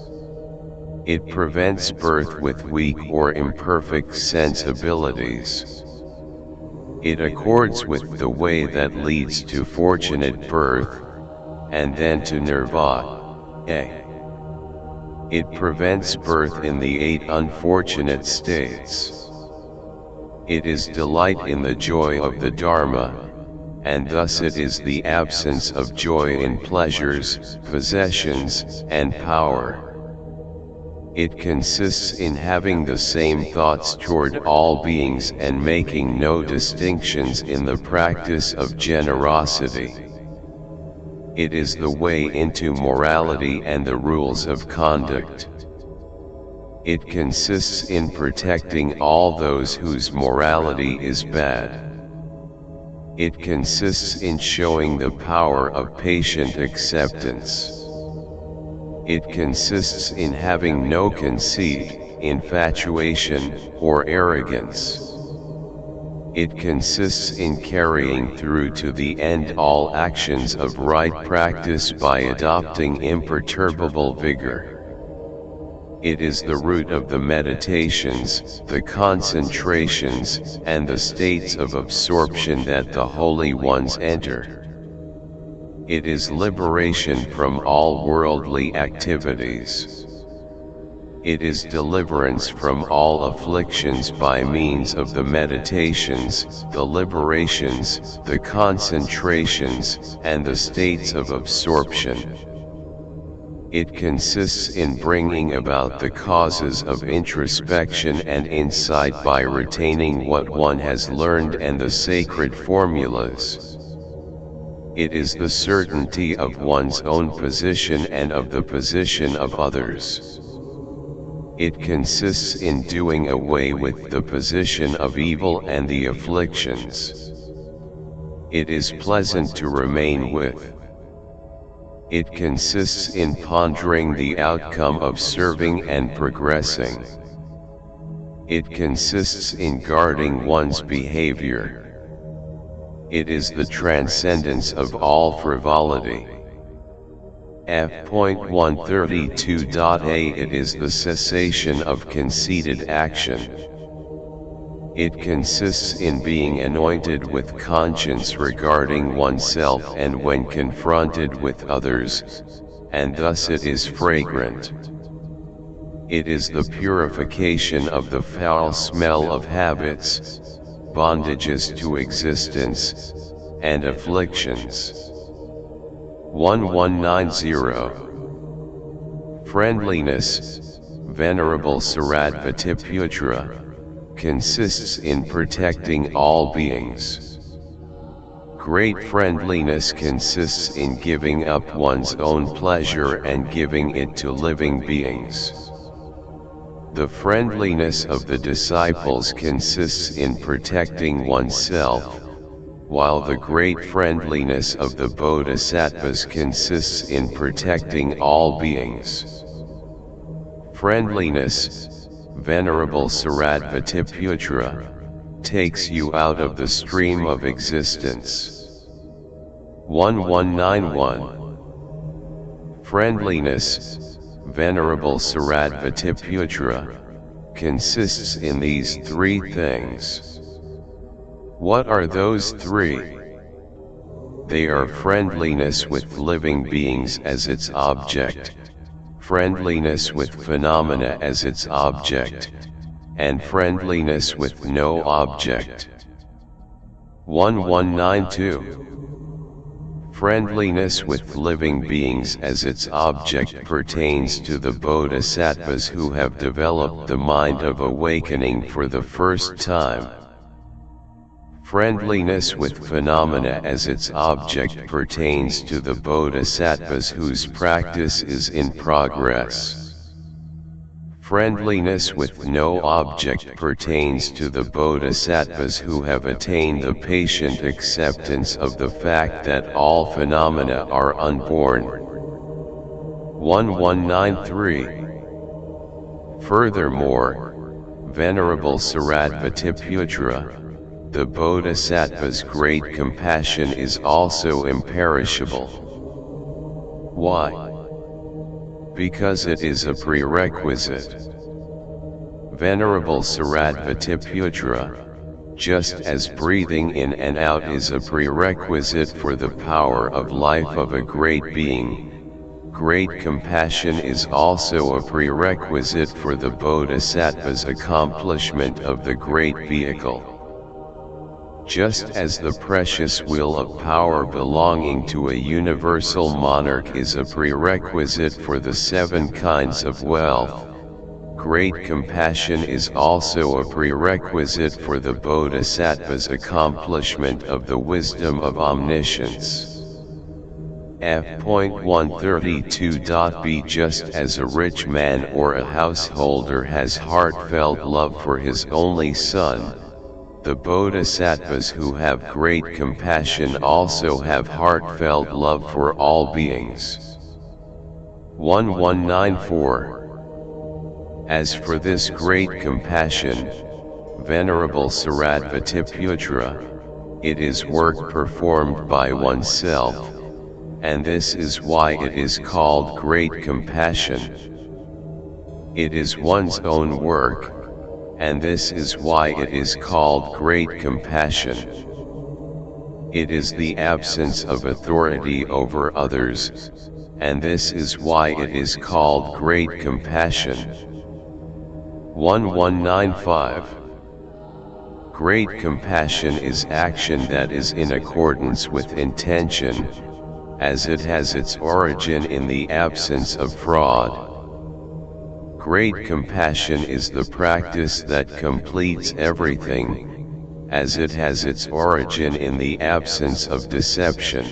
It prevents birth with weak or imperfect sensibilities. It accords with the way that leads to fortunate birth, and then to nirvana. It prevents birth in the 8 unfortunate states. It is delight in the joy of the Dharma, and thus it is the absence of joy in pleasures, possessions, and power. It consists in having the same thoughts toward all beings and making no distinctions in the practice of generosity. It is the way into morality and the rules of conduct. It consists in protecting all those whose morality is bad. It consists in showing the power of patient acceptance. It consists in having no conceit, infatuation, or arrogance. It consists in carrying through to the end all actions of right practice by adopting imperturbable vigor. It is the root of the meditations, the concentrations, and the states of absorption that the holy ones enter. It is liberation from all worldly activities. It is deliverance from all afflictions by means of the meditations, the liberations, the concentrations, and the states of absorption. It consists in bringing about the causes of introspection and insight by retaining what one has learned and the sacred formulas. It is the certainty of one's own position and of the position of others. It consists in doing away with the position of evil and the afflictions. It is pleasant to remain with. It consists in pondering the outcome of serving and progressing. It consists in guarding one's behavior. It is the transcendence of all frivolity. F.132.a It is the cessation of conceited action. It consists in being anointed with conscience regarding oneself and when confronted with others, and thus it is fragrant. It is the purification of the foul smell of habits, bondages to existence, and afflictions. 1190. Friendliness, Venerable Shariputra, consists in protecting all beings. Great friendliness consists in giving up one's own pleasure and giving it to living beings. The friendliness of the disciples consists in protecting oneself, while the great friendliness of the bodhisattvas consists in protecting all beings. Friendliness, Venerable Shariputra, takes you out of the stream of existence. 1191. Friendliness, Venerable Shariputra, consists in these 3 things. What are those 3? They are friendliness with living beings as its object, friendliness with phenomena as its object, and friendliness with no object. 1192. Friendliness with living beings as its object pertains to the bodhisattvas who have developed the mind of awakening for the first time. Friendliness with phenomena as its object pertains to the bodhisattvas whose practice is in progress. Friendliness with no object pertains to the bodhisattvas who have attained the patient acceptance of the fact that all phenomena are unborn. 1193. Furthermore, Venerable Shariputra, the Bodhisattva's great compassion is also imperishable. Why? Because it is a prerequisite. Venerable Shariputra, just as breathing in and out is a prerequisite for the power of life of a great being, great compassion is also a prerequisite for the Bodhisattva's accomplishment of the great vehicle. Just as the precious wheel of power belonging to a universal monarch is a prerequisite for the 7 kinds of wealth, great compassion is also a prerequisite for the Bodhisattva's accomplishment of the wisdom of omniscience. F.132.b Just as a rich man or a householder has heartfelt love for his only son, the bodhisattvas who have great compassion also have heartfelt love for all beings. 1194. As for this great compassion, Venerable Shariputra, it is work performed by oneself, and this is why it is called great compassion. It is one's own work, and this is why it is called great compassion. It is the absence of authority over others, and this is why it is called great compassion. 1195. Great compassion is action that is in accordance with intention, as it has its origin in the absence of fraud. Great compassion is the practice that completes everything, as it has its origin in the absence of deception.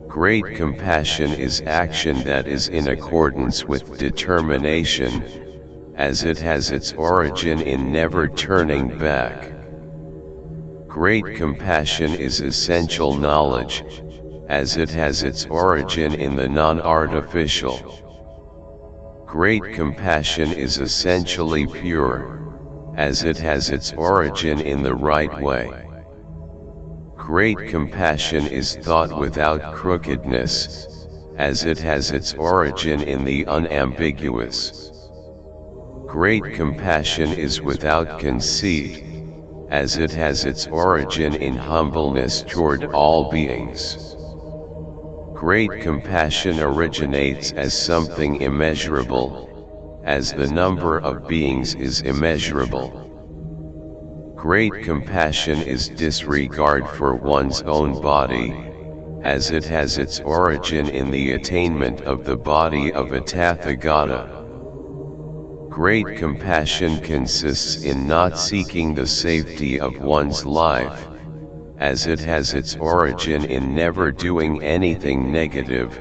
Great compassion is action that is in accordance with determination, as it has its origin in never turning back. Great compassion is essential knowledge, as it has its origin in the non-artificial. Great compassion is essentially pure, as it has its origin in the right way. Great compassion is thought without crookedness, as it has its origin in the unambiguous. Great compassion is without conceit, as it has its origin in humbleness toward all beings. Great compassion originates as something immeasurable, as the number of beings is immeasurable. Great compassion is disregard for one's own body, as it has its origin in the attainment of the body of a Tathagata. Great compassion consists in not seeking the safety of one's life, as it has its origin in never doing anything negative,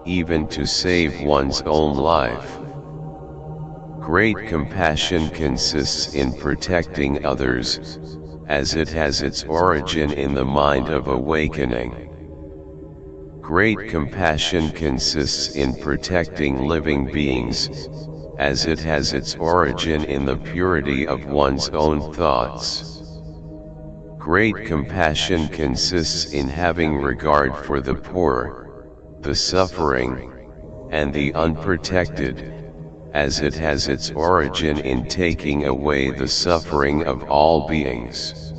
even to save one's own life. Great compassion consists in protecting others, as it has its origin in the mind of awakening. Great compassion consists in protecting living beings, as it has its origin in the purity of one's own thoughts. Great compassion consists in having regard for the poor, the suffering, and the unprotected, as it has its origin in taking away the suffering of all beings.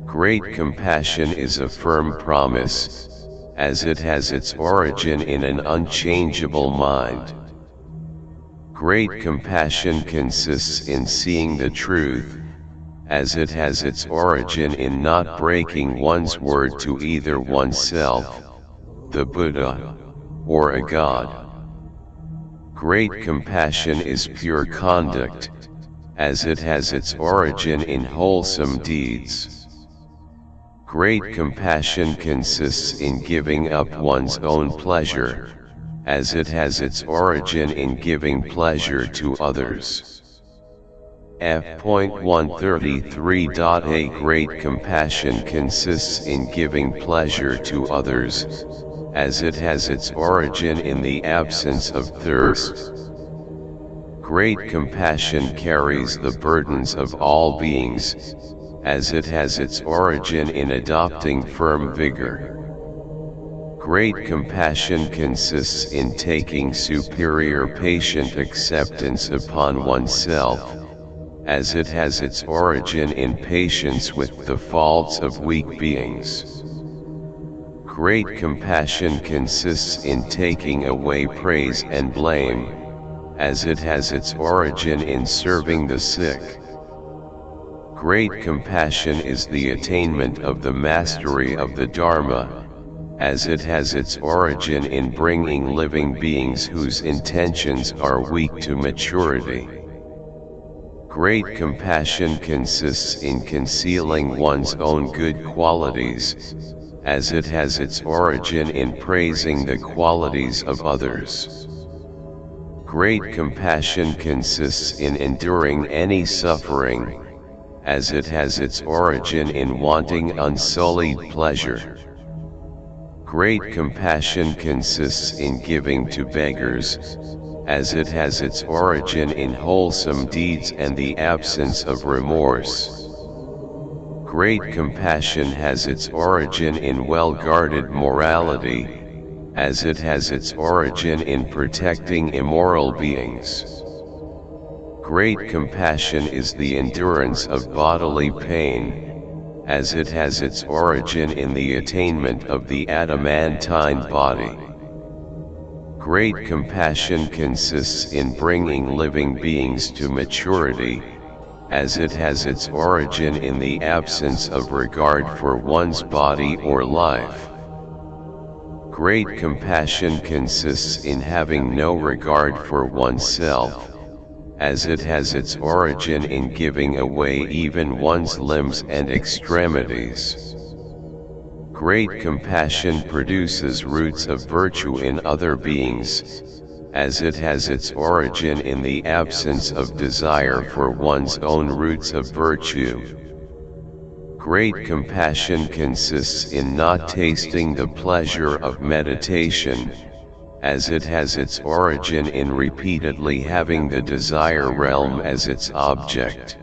Great compassion is a firm promise, as it has its origin in an unchangeable mind. Great compassion consists in seeing the truth, as it has its origin in not breaking one's word to either oneself, the Buddha, or a god. Great compassion is pure conduct, as it has its origin in wholesome deeds. Great compassion consists in giving up one's own pleasure, as it has its origin in giving pleasure to others. F.133.A Great compassion consists in giving pleasure to others, as it has its origin in the absence of thirst. Great compassion carries the burdens of all beings, as it has its origin in adopting firm vigor. Great compassion consists in taking superior patient acceptance upon oneself, as it has its origin in patience with the faults of weak beings. Great compassion consists in taking away praise and blame, as it has its origin in serving the sick. Great compassion is the attainment of the mastery of the Dharma, as it has its origin in bringing living beings whose intentions are weak to maturity. Great compassion consists in concealing one's own good qualities, as it has its origin in praising the qualities of others. Great compassion consists in enduring any suffering, as it has its origin in wanting unsullied pleasure. Great compassion consists in giving to beggars, as it has its origin in wholesome deeds and the absence of remorse. Great compassion has its origin in well-guarded morality, as it has its origin in protecting immoral beings. Great compassion is the endurance of bodily pain, as it has its origin in the attainment of the adamantine body. Great compassion consists in bringing living beings to maturity, as it has its origin in the absence of regard for one's body or life. Great compassion consists in having no regard for oneself, as it has its origin in giving away even one's limbs and extremities. Great compassion produces roots of virtue in other beings, as it has its origin in the absence of desire for one's own roots of virtue. Great compassion consists in not tasting the pleasure of meditation, as it has its origin in repeatedly having the desire realm as its object.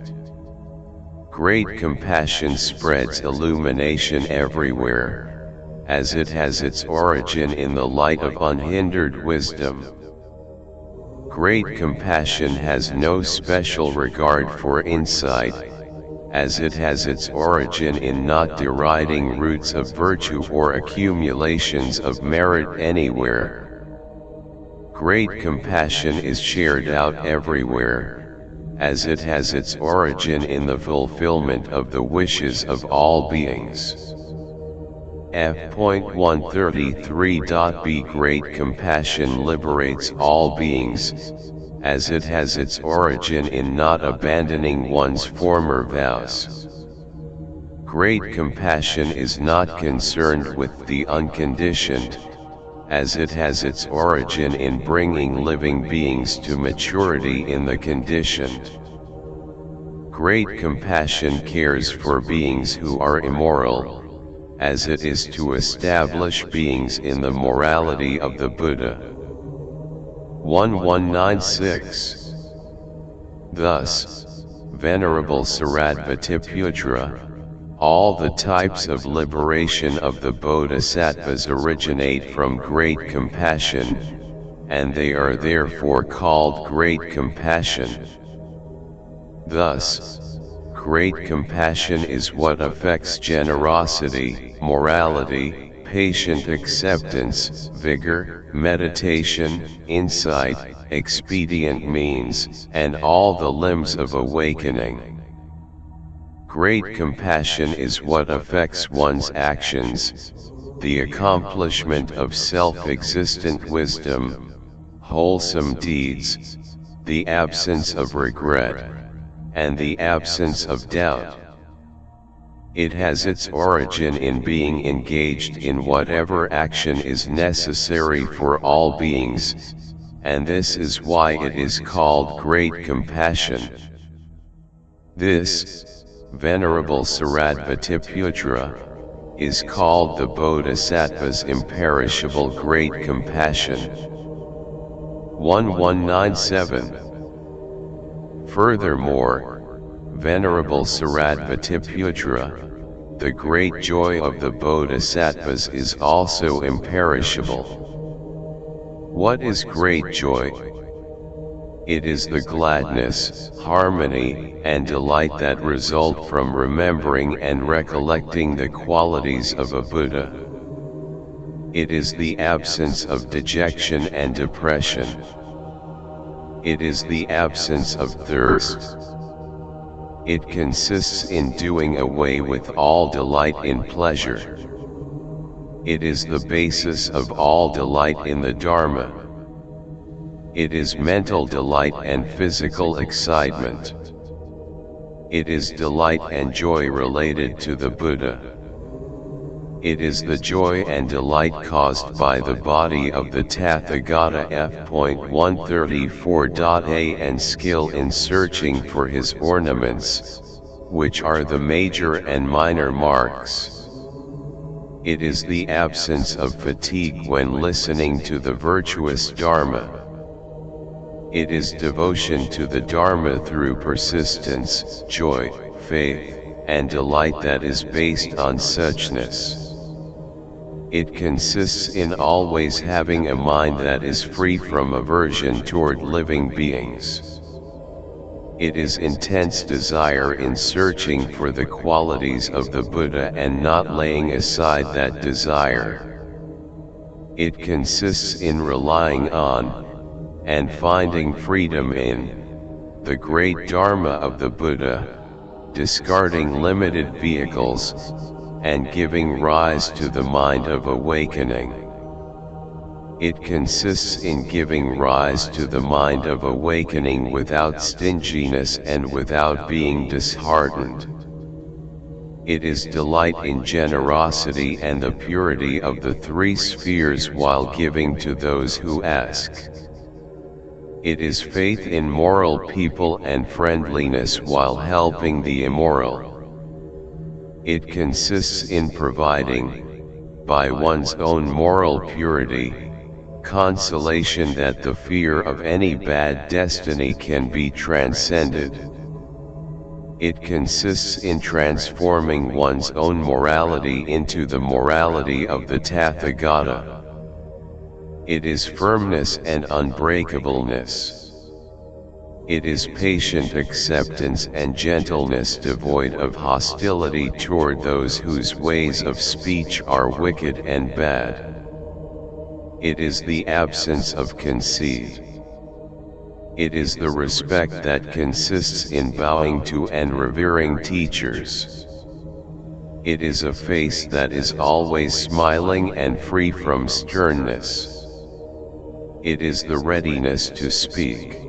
Great compassion spreads illumination everywhere, as it has its origin in the light of unhindered wisdom. Great compassion has no special regard for insight, as it has its origin in not deriding roots of virtue or accumulations of merit anywhere. Great compassion is shared out everywhere, as it has its origin in the fulfillment of the wishes of all beings. F.133.B Great compassion liberates all beings, as it has its origin in not abandoning one's former vows. Great compassion is not concerned with the unconditioned, as it has its origin in bringing living beings to maturity in the conditioned. Great compassion cares for beings who are immoral, as it is to establish beings in the morality of the Buddha. 1196. Thus, Venerable Shariputra, all the types of liberation of the bodhisattvas originate from great compassion, and they are therefore called great compassion. Thus, great compassion is what affects generosity, morality, patient acceptance, vigor, meditation, insight, expedient means, and all the limbs of awakening. Great compassion is what affects one's actions, the accomplishment of self-existent wisdom, wholesome deeds, the absence of regret, and the absence of doubt. It has its origin in being engaged in whatever action is necessary for all beings, and this is why it is called great compassion. This, Venerable Shariputra, is called the Bodhisattva's imperishable great compassion. 1197. Furthermore, Venerable Shariputra, the great joy of the Bodhisattvas is also imperishable. What is great joy? It is the gladness, harmony, and delight that result from remembering and recollecting the qualities of a Buddha. It is the absence of dejection and depression. It is the absence of thirst. It consists in doing away with all delight in pleasure. It is the basis of all delight in the Dharma. It is mental delight and physical excitement. It is delight and joy related to the Buddha. It is the joy and delight caused by the body of the Tathagata. F.134.a and skill in searching for his ornaments, which are the major and minor marks. It is the absence of fatigue when listening to the virtuous Dharma. It is devotion to the Dharma through persistence, joy, faith, and delight that is based on suchness. It consists in always having a mind that is free from aversion toward living beings. It is intense desire in searching for the qualities of the Buddha and not laying aside that desire. It consists in relying on, and finding freedom in, the great Dharma of the Buddha, discarding limited vehicles, and giving rise to the mind of awakening. It consists in giving rise to the mind of awakening without stinginess and without being disheartened. It is delight in generosity and the purity of the three spheres while giving to those who ask. It is faith in moral people and friendliness while helping the immoral. It consists in providing, by one's own moral purity, consolation that the fear of any bad destiny can be transcended. It consists in transforming one's own morality into the morality of the Tathagata. It is firmness and unbreakableness. It is patient acceptance and gentleness devoid of hostility toward those whose ways of speech are wicked and bad. It is the absence of conceit. It is the respect that consists in bowing to and revering teachers. It is a face that is always smiling and free from sternness. It is the readiness to speak.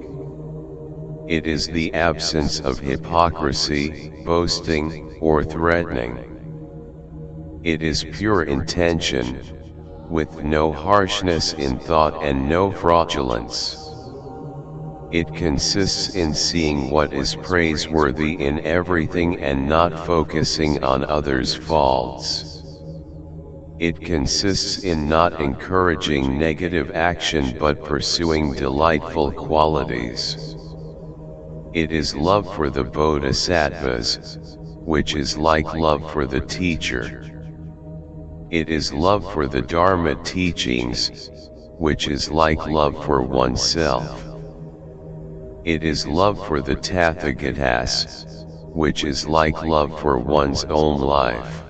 It is the absence of hypocrisy, boasting, or threatening. It is pure intention, with no harshness in thought and no fraudulence. It consists in seeing what is praiseworthy in everything and not focusing on others' faults. It consists in not encouraging negative action but pursuing delightful qualities. It is love for the bodhisattvas, which is like love for the teacher. It is love for the Dharma teachings, which is like love for oneself. It is love for the Tathagatas, which is like love for one's own life.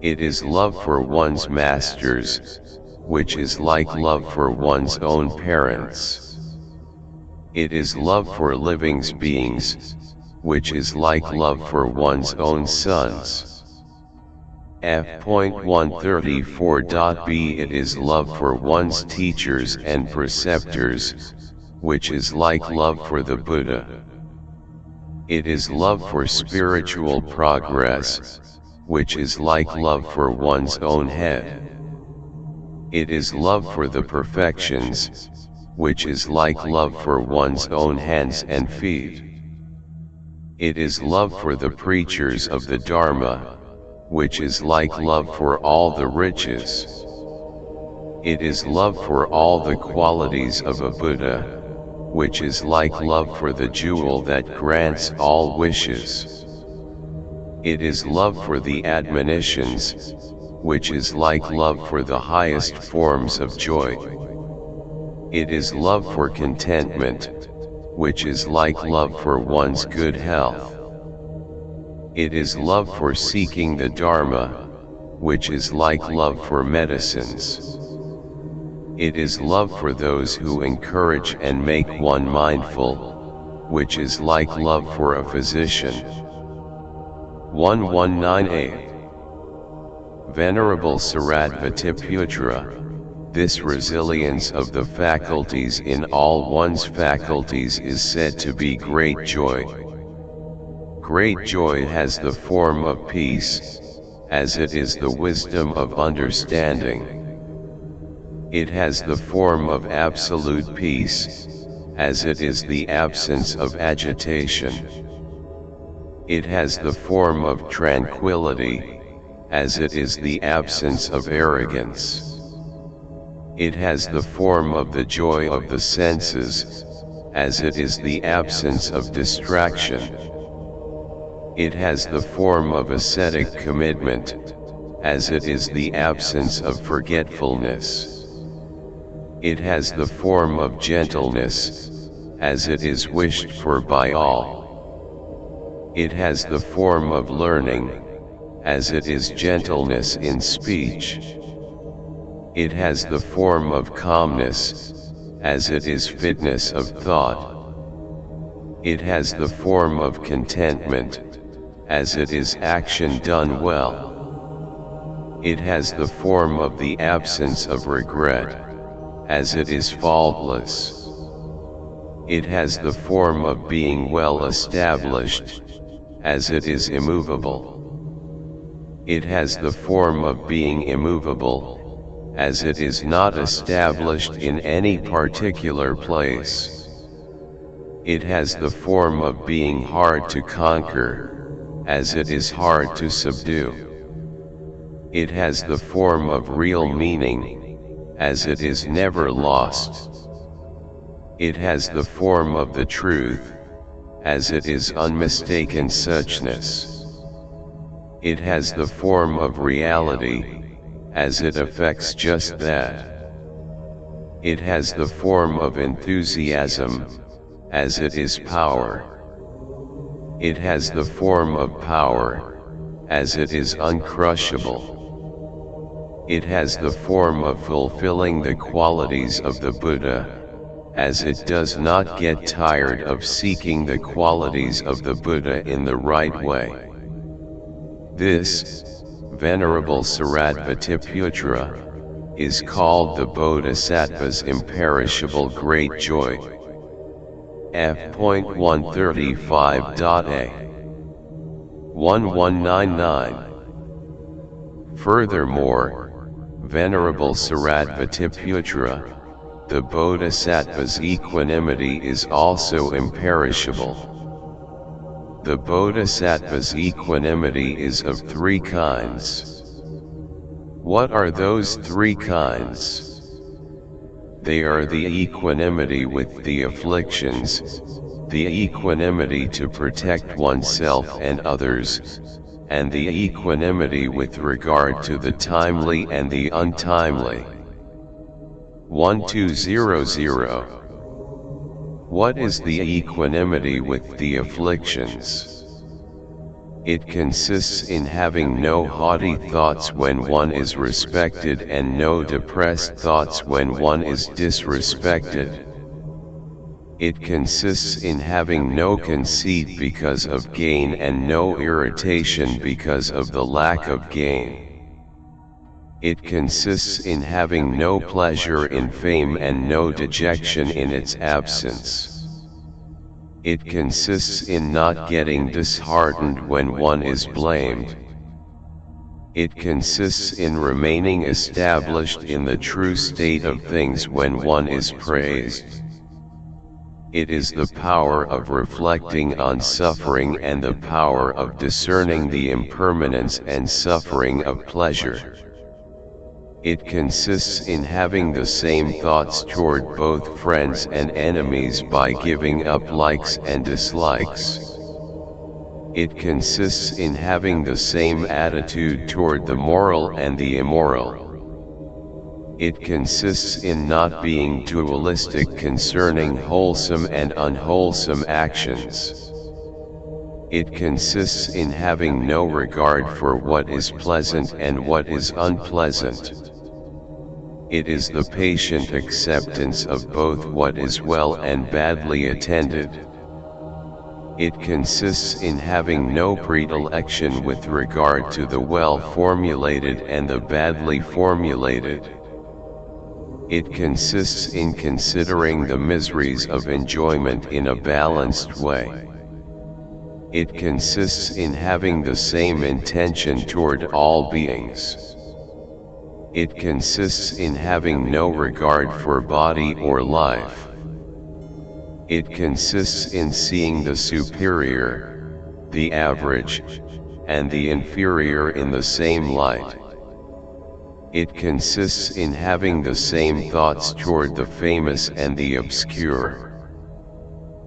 It is love for one's masters, which is like love for one's own parents. It is love for living beings, which is like love for one's own sons. F.134.b It is love for one's teachers and preceptors, which is like love for the Buddha. It is love for spiritual progress, which is like love for one's own head. It is love for the perfections, which is like love for one's own hands and feet. It is love for the preachers of the Dharma, which is like love for all the riches. It is love for all the qualities of a Buddha, which is like love for the jewel that grants all wishes. It is love for the admonitions, which is like love for the highest forms of joy. It is love for contentment, which is like love for one's good health. It is love for seeking the Dharma, which is like love for medicines. It is love for those who encourage and make one mindful, which is like love for a physician. 1198. Venerable Shariputra, this resilience of the faculties in all one's faculties is said to be great joy. Great joy has the form of peace, as it is the wisdom of understanding. It has the form of absolute peace, as it is the absence of agitation. It has the form of tranquility, as it is the absence of arrogance. It has the form of the joy of the senses, as it is the absence of distraction. It has the form of ascetic commitment, as it is the absence of forgetfulness. It has the form of gentleness, as it is wished for by all. It has the form of learning, as it is gentleness in speech. It has the form of calmness, as it is fitness of thought. It has the form of contentment, as it is action done well. It has the form of the absence of regret, as it is faultless. It has the form of being well established, as it is immovable. It has the form of being immovable, as it is not established in any particular place. It has the form of being hard to conquer, as it is hard to subdue. It has the form of real meaning, as it is never lost. It has the form of the truth, as it is unmistaken suchness. It has the form of reality, as it affects just that. It has the form of enthusiasm, as it is power. It has the form of power, as it is uncrushable. It has the form of fulfilling the qualities of the Buddha, as it does not get tired of seeking the qualities of the Buddha in the right way. This, Venerable Shariputra, is called the Bodhisattva's imperishable great joy. F.135.a 1199. Furthermore, Venerable Shariputra, the Bodhisattva's equanimity is also imperishable. The Bodhisattva's equanimity is of three kinds. What are those three kinds? They are the equanimity with the afflictions, the equanimity to protect oneself and others, and the equanimity with regard to the timely and the untimely. 1200. What is the equanimity with the afflictions? It consists in having no haughty thoughts when one is respected and no depressed thoughts when one is disrespected. It consists in having no conceit because of gain and no irritation because of the lack of gain. It consists in having no pleasure in fame and no dejection in its absence. It consists in not getting disheartened when one is blamed. It consists in remaining established in the true state of things when one is praised. It is the power of reflecting on suffering and the power of discerning the impermanence and suffering of pleasure. It consists in having the same thoughts toward both friends and enemies by giving up likes and dislikes. It consists in having the same attitude toward the moral and the immoral. It consists in not being dualistic concerning wholesome and unwholesome actions. It consists in having no regard for what is pleasant and what is unpleasant. It is the patient acceptance of both what is well and badly attended. It consists in having no predilection with regard to the well-formulated and the badly formulated. It consists in considering the miseries of enjoyment in a balanced way. It consists in having the same intention toward all beings. It consists in having no regard for body or life. It consists in seeing the superior, the average, and the inferior in the same light. It consists in having the same thoughts toward the famous and the obscure.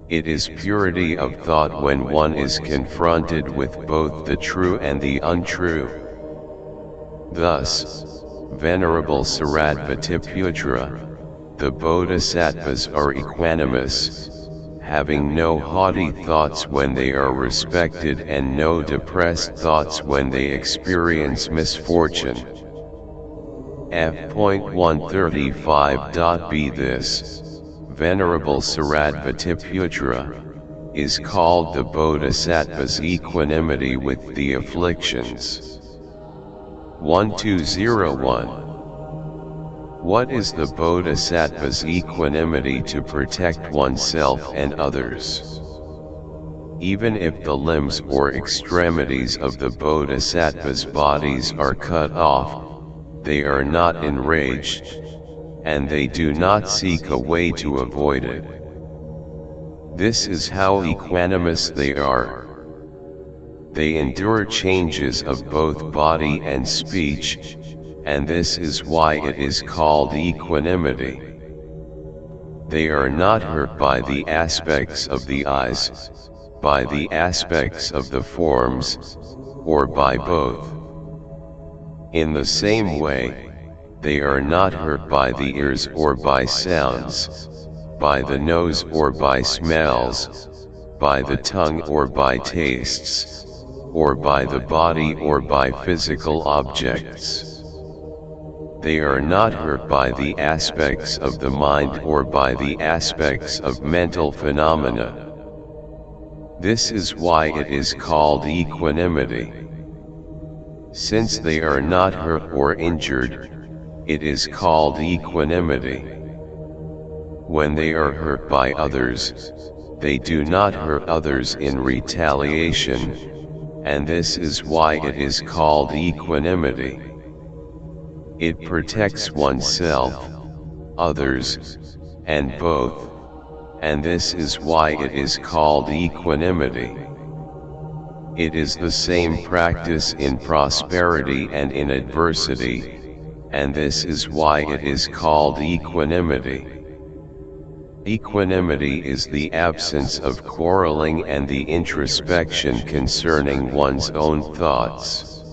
It is purity of thought when one is confronted with both the true and the untrue. Thus, Venerable Shariputra, the bodhisattvas are equanimous, having no haughty thoughts when they are respected and no depressed thoughts when they experience misfortune. F.135.b This, Venerable Shariputra, is called the bodhisattva's equanimity with the afflictions. 1201. What is the bodhisattva's equanimity to protect oneself and others? Even if the limbs or extremities of the bodhisattva's bodies are cut off, they are not enraged, and they do not seek a way to avoid it. This is how equanimous they are. They endure changes of both body and speech, and this is why it is called equanimity. They are not hurt by the aspects of the eyes, by the aspects of the forms, or by both. In the same way, they are not hurt by the ears or by sounds, by the nose or by smells, by the tongue or by tastes, or by the body or by physical objects. They are not hurt by the aspects of the mind or by the aspects of mental phenomena. This is why it is called equanimity. Since they are not hurt or injured, it is called equanimity. When they are hurt by others, they do not hurt others in retaliation, and this is why it is called equanimity. It protects oneself, others, and both, and this is why it is called equanimity. It is the same practice in prosperity and in adversity, and this is why it is called equanimity. Equanimity is the absence of quarreling and the introspection concerning one's own thoughts.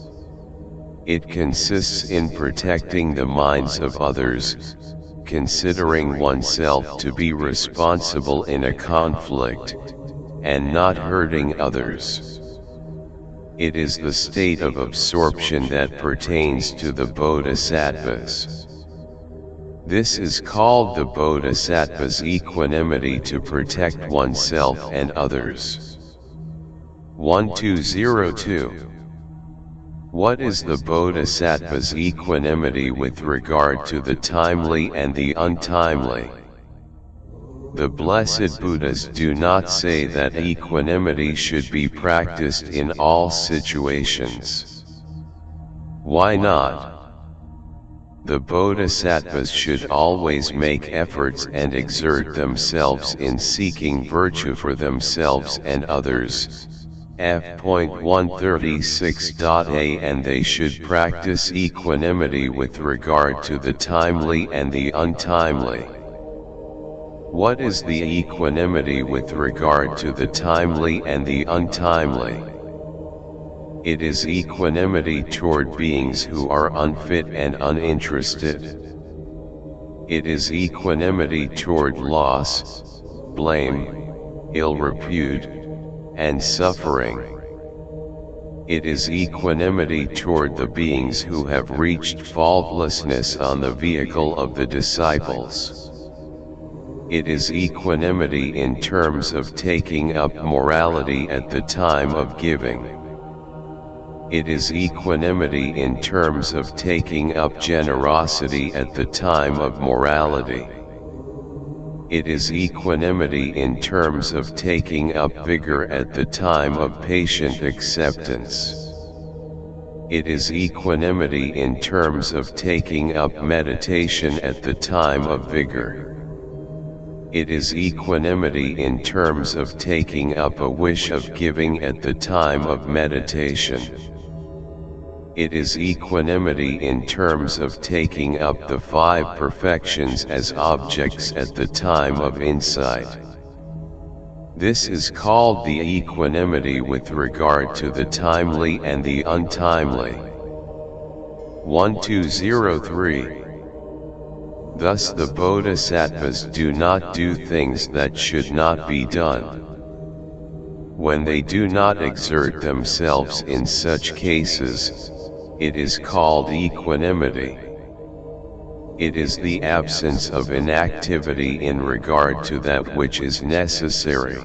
It consists in protecting the minds of others, considering oneself to be responsible in a conflict, and not hurting others. It is the state of absorption that pertains to the bodhisattvas. This is called the bodhisattva's equanimity to protect oneself and others. 1202. What is the bodhisattva's equanimity with regard to the timely and the untimely? The Blessed Buddhas do not say that equanimity should be practiced in all situations. Why not? The Bodhisattvas should always make efforts and exert themselves in seeking virtue for themselves and others. F.136.a And they should practice equanimity with regard to the timely and the untimely. What is the equanimity with regard to the timely and the untimely? It is equanimity toward beings who are unfit and uninterested. It is equanimity toward loss, blame, ill repute, and suffering. It is equanimity toward the beings who have reached faultlessness on the vehicle of the disciples. It is equanimity in terms of taking up morality at the time of giving. It is equanimity in terms of taking up generosity at the time of morality. It is equanimity in terms of taking up vigor at the time of patient acceptance. It is equanimity in terms of taking up meditation at the time of vigor. It is equanimity in terms of taking up a wish of giving at the time of meditation. It is equanimity in terms of taking up the 5 perfections as objects at the time of insight. This is called the equanimity with regard to the timely and the untimely. 1203. Thus the Bodhisattvas do not do things that should not be done. When they do not exert themselves in such cases, it is called equanimity. It is the absence of inactivity in regard to that which is necessary.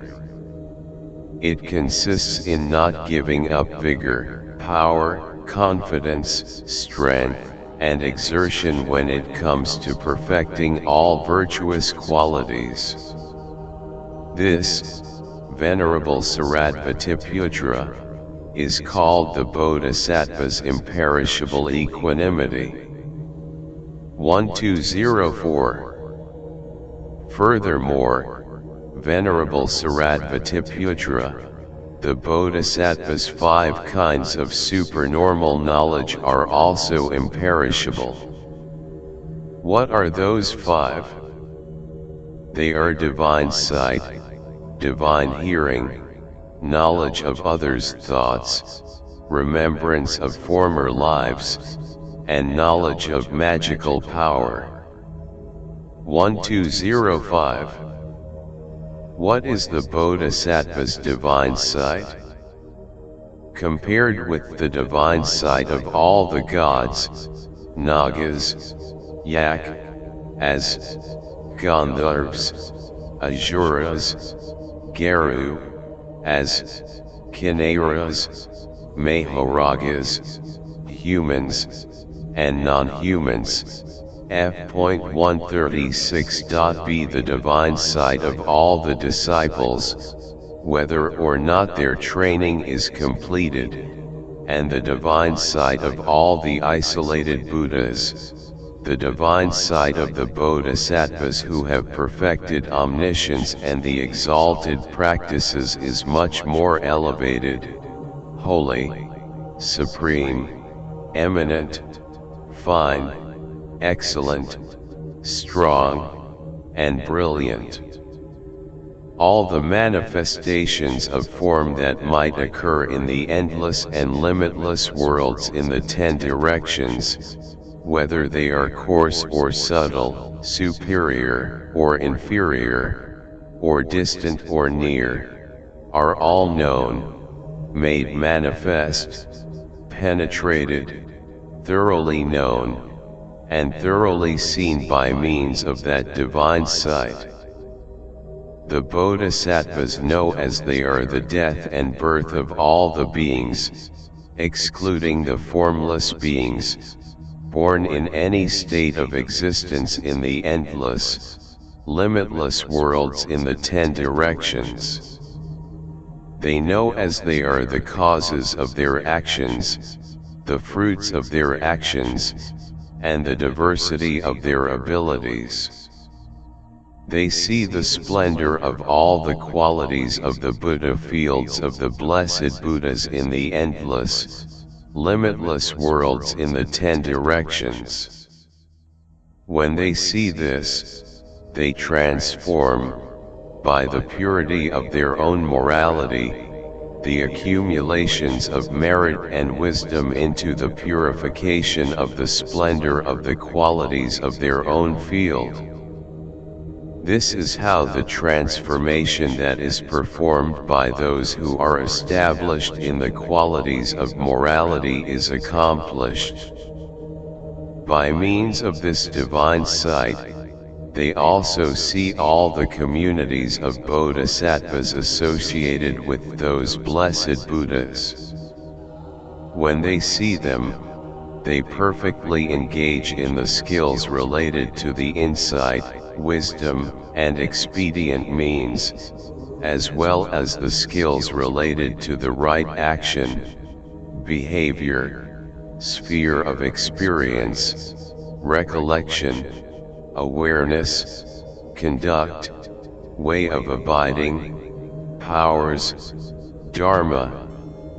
It consists in not giving up vigor, power, confidence, strength, and exertion when it comes to perfecting all virtuous qualities. This, Venerable Shariputra, is called the Bodhisattva's imperishable equanimity. 1204. Furthermore, Venerable Shariputra, the Bodhisattva's 5 kinds of supernormal knowledge are also imperishable. What are those 5? They are divine sight, divine hearing, knowledge of others' thoughts, remembrance of former lives, and knowledge of magical power. 1205. What is the Bodhisattva's divine sight? Compared with the divine sight of all the gods, Nagas, Yak, as Gandharvas, Asuras, Garu, as Kinnaras, Mahoragas, humans, and non-humans. F.136.b The divine sight of all the disciples, whether or not their training is completed, and the divine sight of all the isolated Buddhas, the divine sight of the Bodhisattvas who have perfected omniscience and the exalted practices is much more elevated, holy, supreme, eminent, fine, excellent, strong, and brilliant. All the manifestations of form that might occur in the endless and limitless worlds in the 10 directions, whether they are coarse or subtle, superior or inferior, or distant or near, are all known, made manifest, penetrated, thoroughly known, and thoroughly seen by means of that divine sight. The Bodhisattvas know as they are the death and birth of all the beings, excluding the formless beings, born in any state of existence in the endless, limitless worlds in the 10 directions. They know as they are the causes of their actions, the fruits of their actions, and the diversity of their abilities. They see the splendor of all the qualities of the Buddha fields of the blessed Buddhas in the endless, limitless worlds in the 10 directions. When they see this, they transform, by the purity of their own morality, the accumulations of merit and wisdom into the purification of the splendor of the qualities of their own field. This is how the transformation that is performed by those who are established in the qualities of morality is accomplished. By means of this divine sight, they also see all the communities of bodhisattvas associated with those blessed Buddhas. When they see them, they perfectly engage in the skills related to the insight, wisdom, and expedient means, as well as the skills related to the right action, behavior, sphere of experience, recollection, awareness, conduct, way of abiding, powers, Dharma.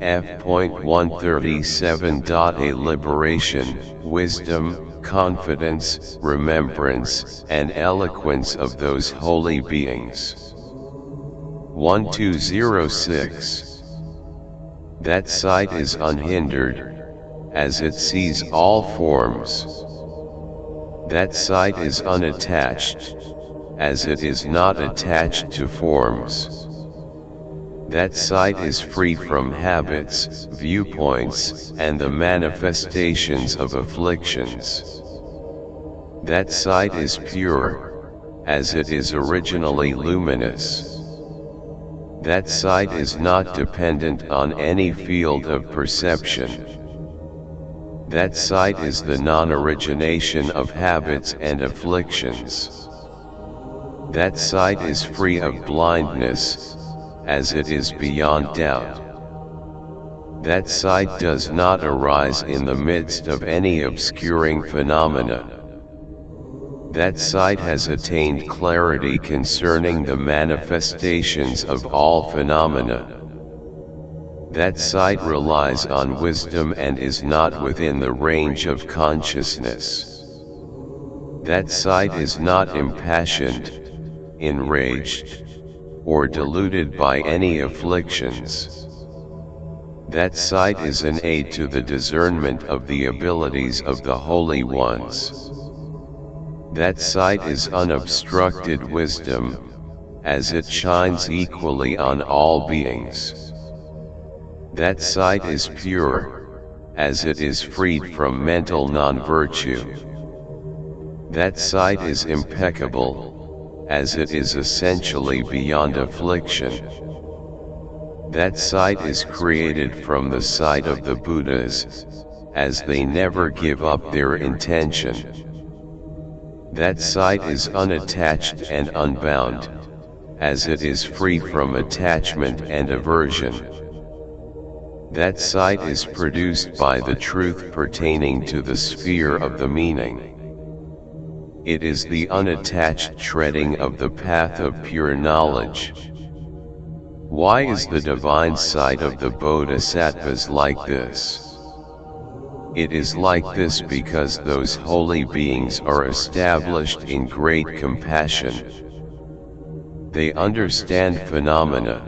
F.137. A liberation, wisdom, confidence, remembrance, and eloquence of those holy beings. 1206. That sight is unhindered, as it sees all forms. That sight is unattached, as it is not attached to forms. That sight is free from habits, viewpoints, and the manifestations of afflictions. That sight is pure, as it is originally luminous. That sight is not dependent on any field of perception. That sight is the non-origination of habits and afflictions. That sight is free of blindness, as it is beyond doubt. That sight does not arise in the midst of any obscuring phenomena. That sight has attained clarity concerning the manifestations of all phenomena. That sight relies on wisdom and is not within the range of consciousness. That sight is not impassioned, enraged, or deluded by any afflictions. That sight is an aid to the discernment of the abilities of the holy ones. That sight is unobstructed wisdom, as it shines equally on all beings. That sight is pure, as it is freed from mental non-virtue. That sight is impeccable, as it is essentially beyond affliction. That sight is created from the sight of the Buddhas, as they never give up their intention. That sight is unattached and unbound, as it is free from attachment and aversion. That sight is produced by the truth pertaining to the sphere of the meaning. It is the unattached treading of the path of pure knowledge. Why is the divine sight of the bodhisattvas like this? It is like this because those holy beings are established in great compassion. They understand phenomena.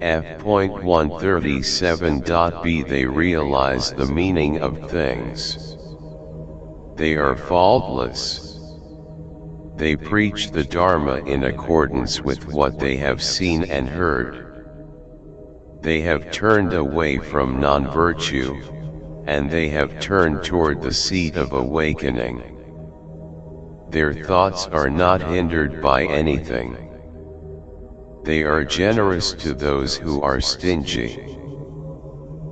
F.137.b They realize the meaning of things. They are faultless. They preach the Dharma in accordance with what they have seen and heard. They have turned away from non-virtue, and they have turned toward the seat of awakening. Their thoughts are not hindered by anything. They are generous to those who are stingy.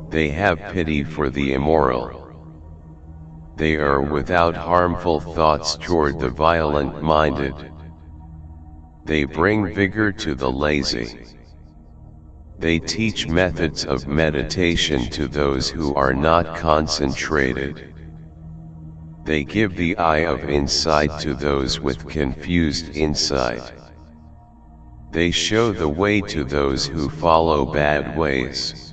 They have pity for the immoral. They are without harmful thoughts toward the violent-minded. They bring vigor to the lazy. They teach methods of meditation to those who are not concentrated. They give the eye of insight to those with confused insight. They show the way to those who follow bad ways.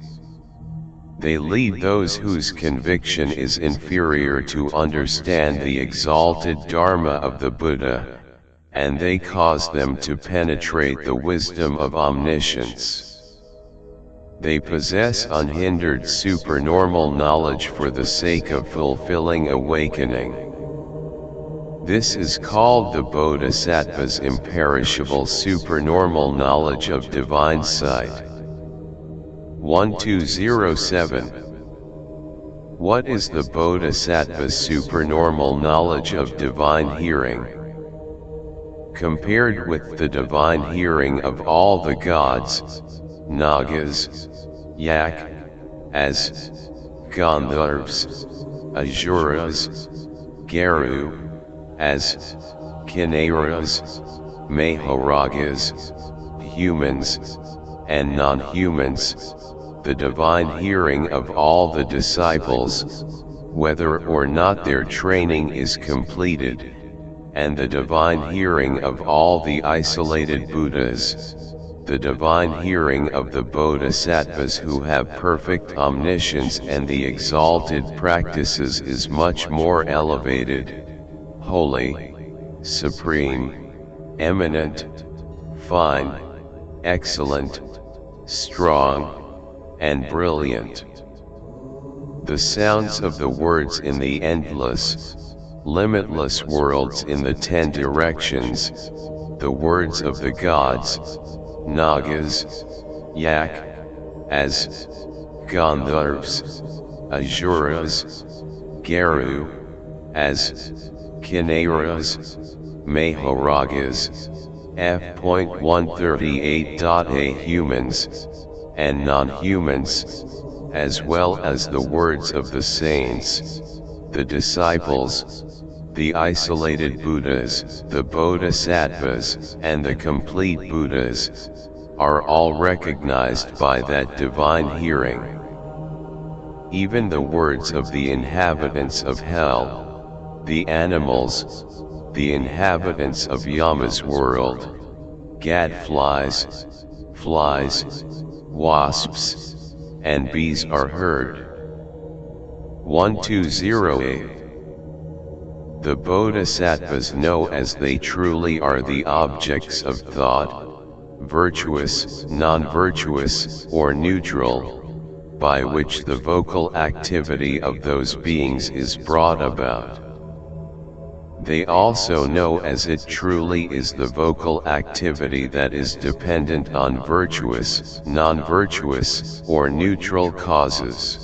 They lead those whose conviction is inferior to understand the exalted Dharma of the Buddha, and they cause them to penetrate the wisdom of omniscience. They possess unhindered supernormal knowledge for the sake of fulfilling awakening. This is called the Bodhisattva's imperishable supernormal knowledge of divine sight. 1207. What is the Bodhisattva's supernormal knowledge of divine hearing? Compared with the divine hearing of all the gods, Nagas, Yak, as Gandharvas, Asuras, Garu, as Kinnaras, Maharagas, humans, and non-humans, the divine hearing of all the disciples, whether or not their training is completed, and the divine hearing of all the isolated Buddhas, the divine hearing of the Bodhisattvas who have perfect omniscience and the exalted practices is much more elevated, holy, supreme, eminent, fine, excellent, strong, and brilliant. The sounds of the words in the endless, limitless worlds in the 10 directions, the words of the gods, Nagas, Yak, as Gandharvas, Asuras, Garu, as Kinnaras, Maharagas, f.138.a humans, and non-humans, as well as the words of the saints, the disciples, the isolated Buddhas, the Bodhisattvas, and the complete Buddhas, are all recognized by that divine hearing. Even the words of the inhabitants of hell, the animals, the inhabitants of Yama's world, gadflies, flies, wasps, and bees are heard. 1208. The Bodhisattvas know as they truly are the objects of thought, virtuous, non-virtuous, or neutral, by which the vocal activity of those beings is brought about. They also know as it truly is the vocal activity that is dependent on virtuous, non-virtuous, or neutral causes.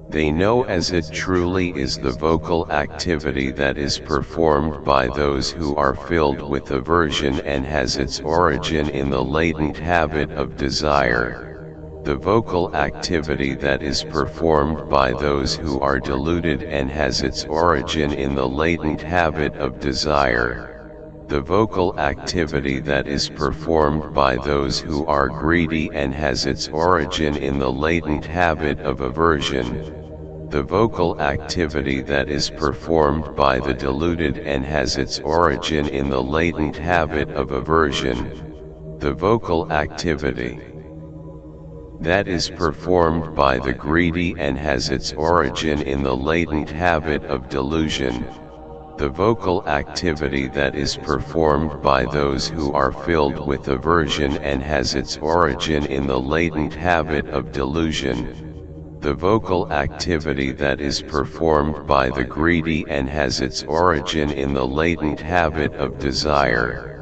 They know as it truly is the vocal activity that is performed by those who are filled with aversion and has its origin in the latent habit of desire, the vocal activity that is performed by those who are deluded and has its origin in the latent habit of desire, the vocal activity that is performed by those who are greedy and has its origin in the latent habit of aversion, the vocal activity that is performed by the deluded and has its origin in the latent habit of aversion, the vocal activity that is performed by the greedy and has its origin in the latent habit of delusion, the vocal activity that is performed by those who are filled with aversion and has its origin in the latent habit of delusion, the vocal activity that is performed by the greedy and has its origin in the latent habit of desire,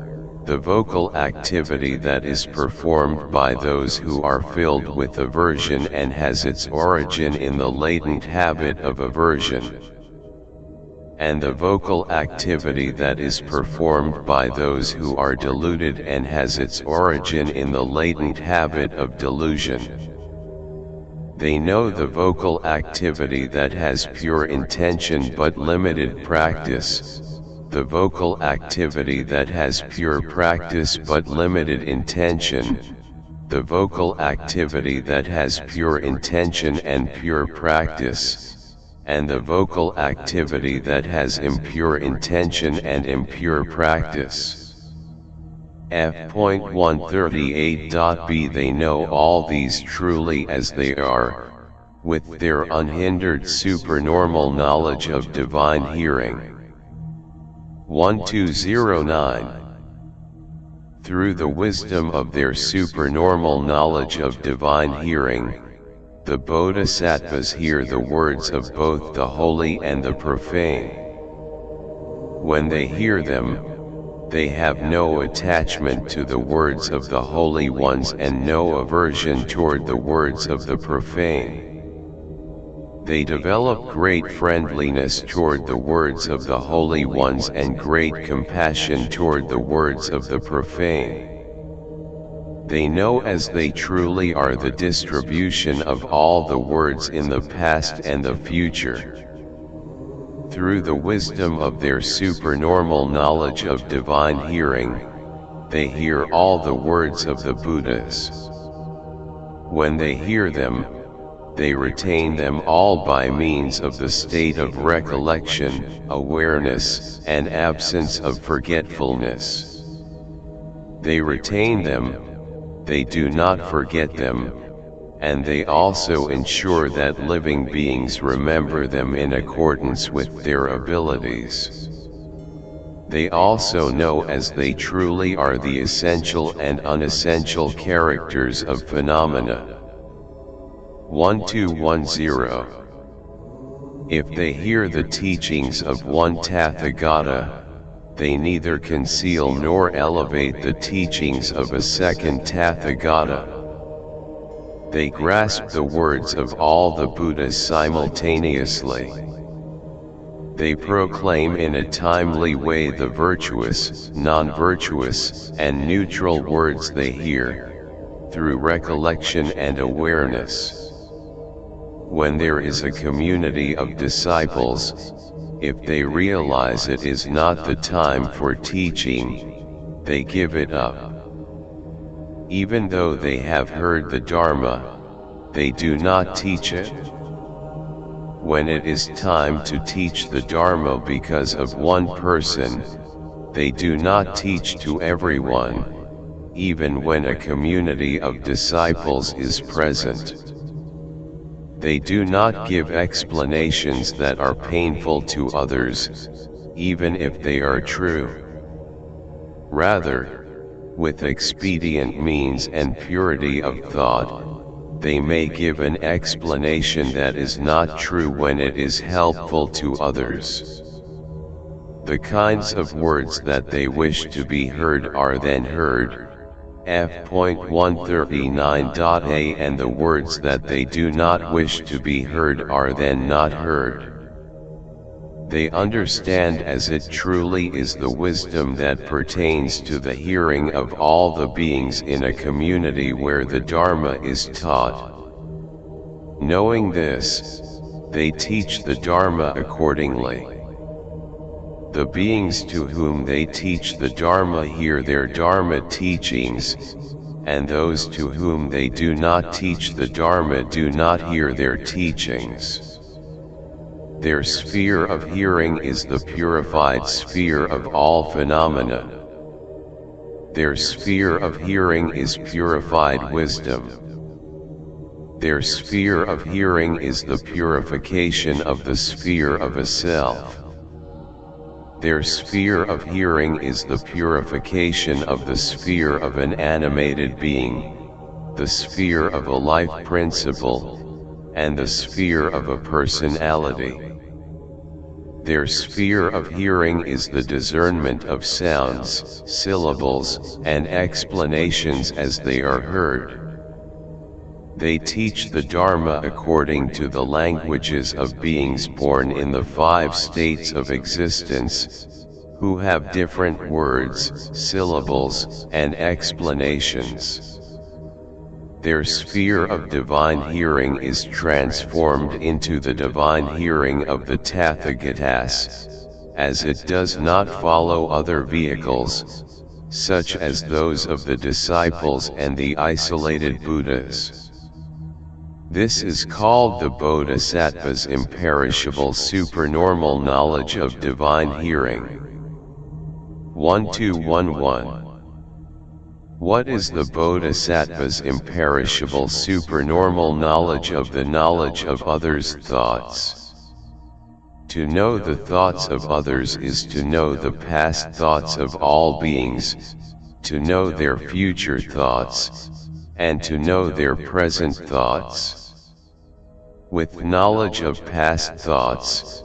the vocal activity that is performed by those who are filled with aversion and has its origin in the latent habit of aversion, and the vocal activity that is performed by those who are deluded and has its origin in the latent habit of delusion. They know the vocal activity that has pure intention but limited practice, the vocal activity that has pure practice but limited intention, the vocal activity that has pure intention and pure practice, and the vocal activity that has impure intention and impure practice. F.138.b They know all these truly as they are, with their unhindered supernormal knowledge of divine hearing. 1209. Through the wisdom of their supernormal knowledge of divine hearing, the bodhisattvas hear the words of both the holy and the profane. When they hear them, they have no attachment to the words of the holy ones and no aversion toward the words of the profane. They develop great friendliness toward the words of the holy ones and great compassion toward the words of the profane. They know as they truly are the distribution of all the words in the past and the future. Through the wisdom of their supernormal knowledge of divine hearing, they hear all the words of the Buddhas. When they hear them, they retain them all by means of the state of recollection, awareness, and absence of forgetfulness. They retain them, they do not forget them, and they also ensure that living beings remember them in accordance with their abilities. They also know as they truly are the essential and unessential characters of phenomena. 1210. If they hear the teachings of one Tathagata, they neither conceal nor elevate the teachings of a second Tathagata. They grasp the words of all the Buddhas simultaneously. They proclaim in a timely way the virtuous, non-virtuous, and neutral words they hear, through recollection and awareness. When there is a community of disciples, if they realize it is not the time for teaching, they give it up. Even though they have heard the Dharma, they do not teach it. When it is time to teach the Dharma because of one person, they do not teach to everyone, even when a community of disciples is present. They do not give explanations that are painful to others, even if they are true. Rather, with expedient means and purity of thought, they may give an explanation that is not true when it is helpful to others. The kinds of words that they wish to be heard are then heard, F.139.a, and the words that they do not wish to be heard are then not heard. They understand as it truly is the wisdom that pertains to the hearing of all the beings in a community where the Dharma is taught. Knowing this, they teach the Dharma accordingly. The beings to whom they teach the Dharma hear their Dharma teachings, and those to whom they do not teach the Dharma do not hear their teachings. Their sphere of hearing is the purified sphere of all phenomena. Their sphere of hearing is purified wisdom. Their sphere of hearing is the purification of the sphere of a self. Their sphere of hearing is the purification of the sphere of an animated being, the sphere of a life principle, and the sphere of a personality. Their sphere of hearing is the discernment of sounds, syllables, and explanations as they are heard. They teach the Dharma according to the languages of beings born in the 5 states of existence, who have different words, syllables, and explanations. Their sphere of divine hearing is transformed into the divine hearing of the Tathagatas, as it does not follow other vehicles, such as those of the disciples and the isolated Buddhas. This is called the Bodhisattva's imperishable supernormal knowledge of divine hearing. 1211. What is the Bodhisattva's imperishable supernormal knowledge of the knowledge of others' thoughts? To know the thoughts of others is to know the past thoughts of all beings, to know their future thoughts, and to know their present thoughts. With knowledge of past thoughts,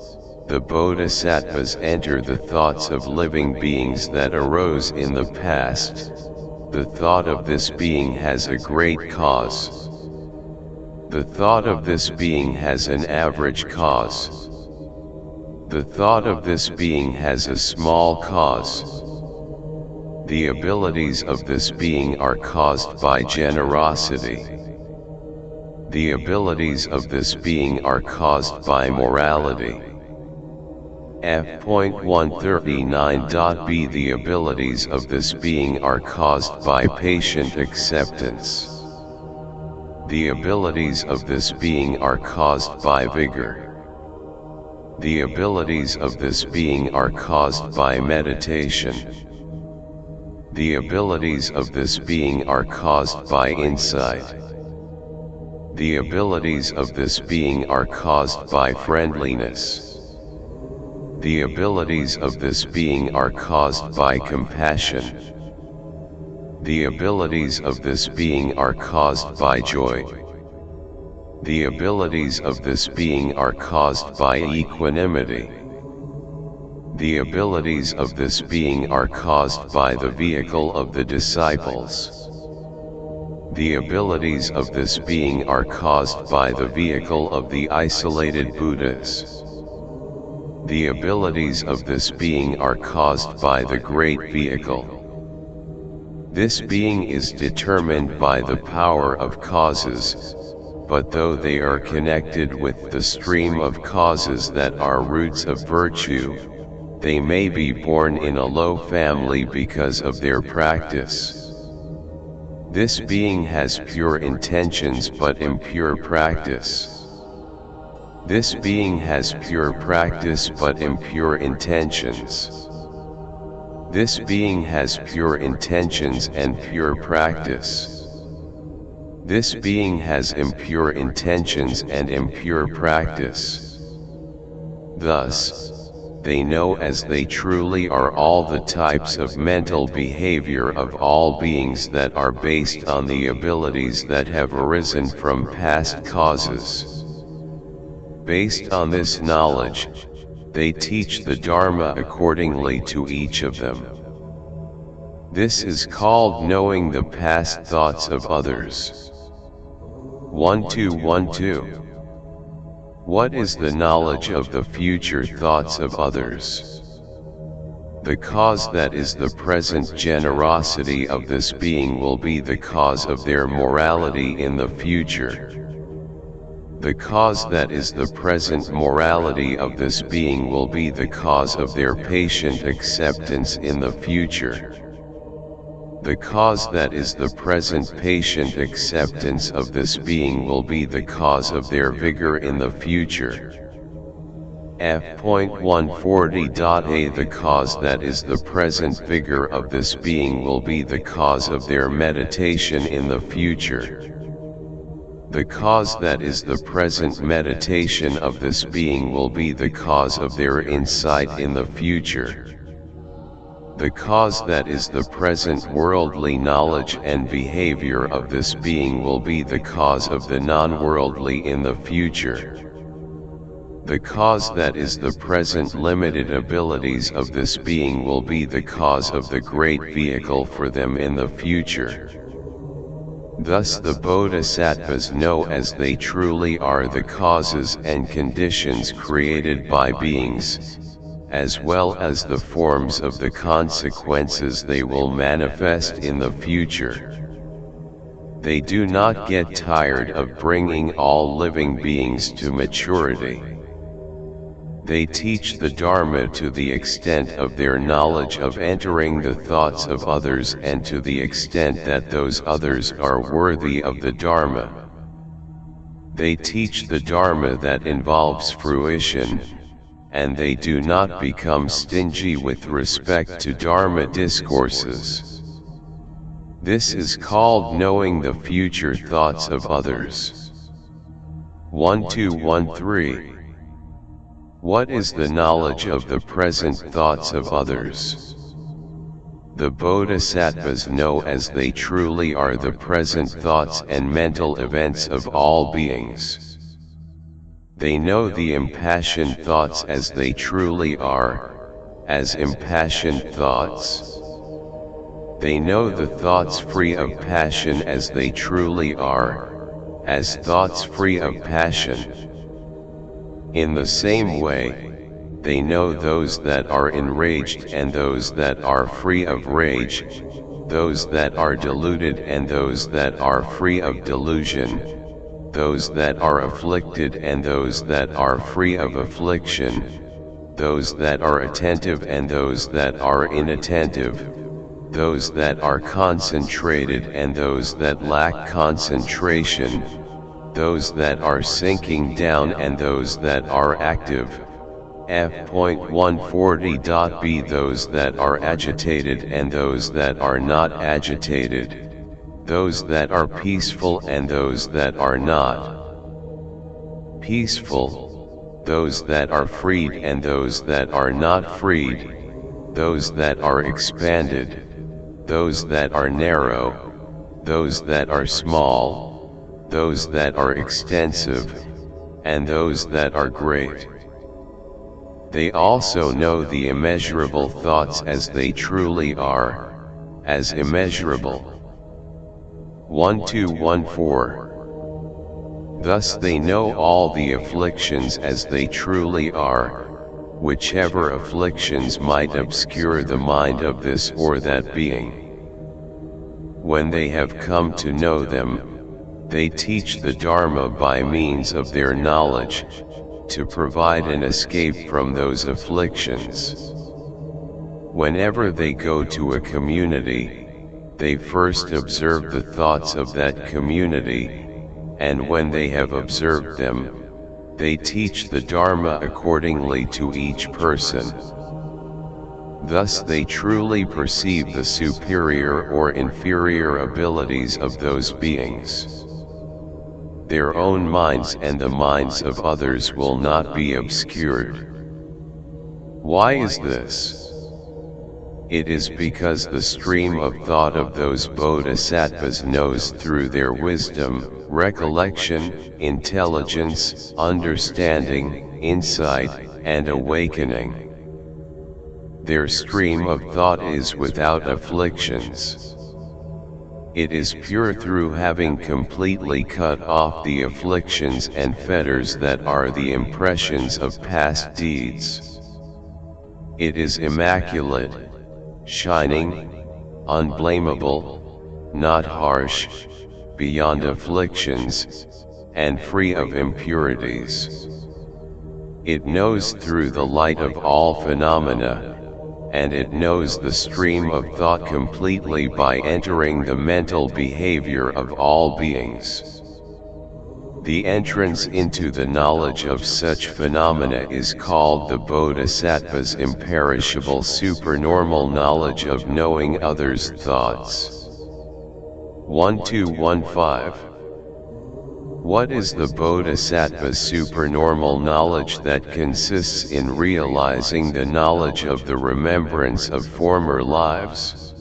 the Bodhisattvas enter the thoughts of living beings that arose in the past. The thought of this being has a great cause. The thought of this being has an average cause. The thought of this being has a small cause. The abilities of this being are caused by generosity. The abilities of this being are caused by morality. F.139.b The abilities of this being are caused by patient acceptance. The abilities of this being are caused by vigor. The abilities of this being are caused by meditation. The abilities of this being are caused by insight. The abilities of this being are caused by friendliness. The abilities of this being are caused by compassion. The abilities of this being are caused by joy. The abilities of this being are caused by equanimity. The abilities of this being are caused by the vehicle of the disciples. The abilities of this being are caused by the vehicle of the isolated Buddhas. The abilities of this being are caused by the great vehicle. This being is determined by the power of causes, but though they are connected with the stream of causes that are roots of virtue, they may be born in a low family because of their practice. This being has pure intentions but impure practice. This being has pure practice but impure intentions. This being has pure intentions and pure practice. This being has impure intentions and impure practice. Thus, they know as they truly are all the types of mental behavior of all beings that are based on the abilities that have arisen from past causes. Based on this knowledge, they teach the Dharma accordingly to each of them. This is called knowing the past thoughts of others. 1212. What is the knowledge of the future thoughts of others? The cause that is the present generosity of this being will be the cause of their morality in the future. The cause that is the present morality of this being will be the cause of their patient acceptance in the future. The cause that is the present patient acceptance of this being will be the cause of their vigor in the future. F.140.a The cause that is the present vigor of this being will be the cause of their meditation in the future. The cause that is the present meditation of this being will be the cause of their insight in the future. The cause that is the present worldly knowledge and behavior of this being will be the cause of the non-worldly in the future. The cause that is the present limited abilities of this being will be the cause of the great vehicle for them in the future. Thus the Bodhisattvas know as they truly are the causes and conditions created by beings, as well as the forms of the consequences they will manifest in the future. They do not get tired of bringing all living beings to maturity. They teach the Dharma to the extent of their knowledge of entering the thoughts of others and to the extent that those others are worthy of the Dharma. They teach the Dharma that involves fruition, and they do not become stingy with respect to Dharma discourses. This is called knowing the future thoughts of others. 1213. What is the knowledge of the present thoughts of others? The Bodhisattvas know as they truly are the present thoughts and mental events of all beings. They know the impassioned thoughts as they truly are, as impassioned thoughts. They know the thoughts free of passion as they truly are, as thoughts free of passion. In the same way, they know those that are enraged and those that are free of rage, those that are deluded and those that are free of delusion, those that are afflicted and those that are free of affliction, those that are attentive and those that are inattentive, those that are concentrated and those that lack concentration, those that are sinking down and those that are active. F.140.b Those that are agitated and those that are not agitated, those that are peaceful and those that are not peaceful, those that are freed and those that are not freed, those that are expanded, those that are narrow, those that are small, those that are extensive, and those that are great. They also know the immeasurable thoughts as they truly are, as immeasurable. 1214. Thus they know all the afflictions as they truly are, whichever afflictions might obscure the mind of this or that being. When they have come to know them, they teach the Dharma by means of their knowledge, to provide an escape from those afflictions. Whenever they go to a community, they first observe the thoughts of that community, and when they have observed them, they teach the Dharma accordingly to each person. Thus they truly perceive the superior or inferior abilities of those beings. Their own minds and the minds of others will not be obscured. Why is this? It is because the stream of thought of those bodhisattvas knows through their wisdom, recollection, intelligence, understanding, insight, and awakening. Their stream of thought is without afflictions. It is pure through having completely cut off the afflictions and fetters that are the impressions of past deeds. It is immaculate, shining, unblameable, not harsh, beyond afflictions, and free of impurities. It knows through the light of all phenomena, and it knows the stream of thought completely by entering the mental behavior of all beings. The entrance into the knowledge of such phenomena is called the Bodhisattva's imperishable supernormal knowledge of knowing others' thoughts. 1215. What is the Bodhisattva's supernormal knowledge that consists in realizing the knowledge of the remembrance of former lives?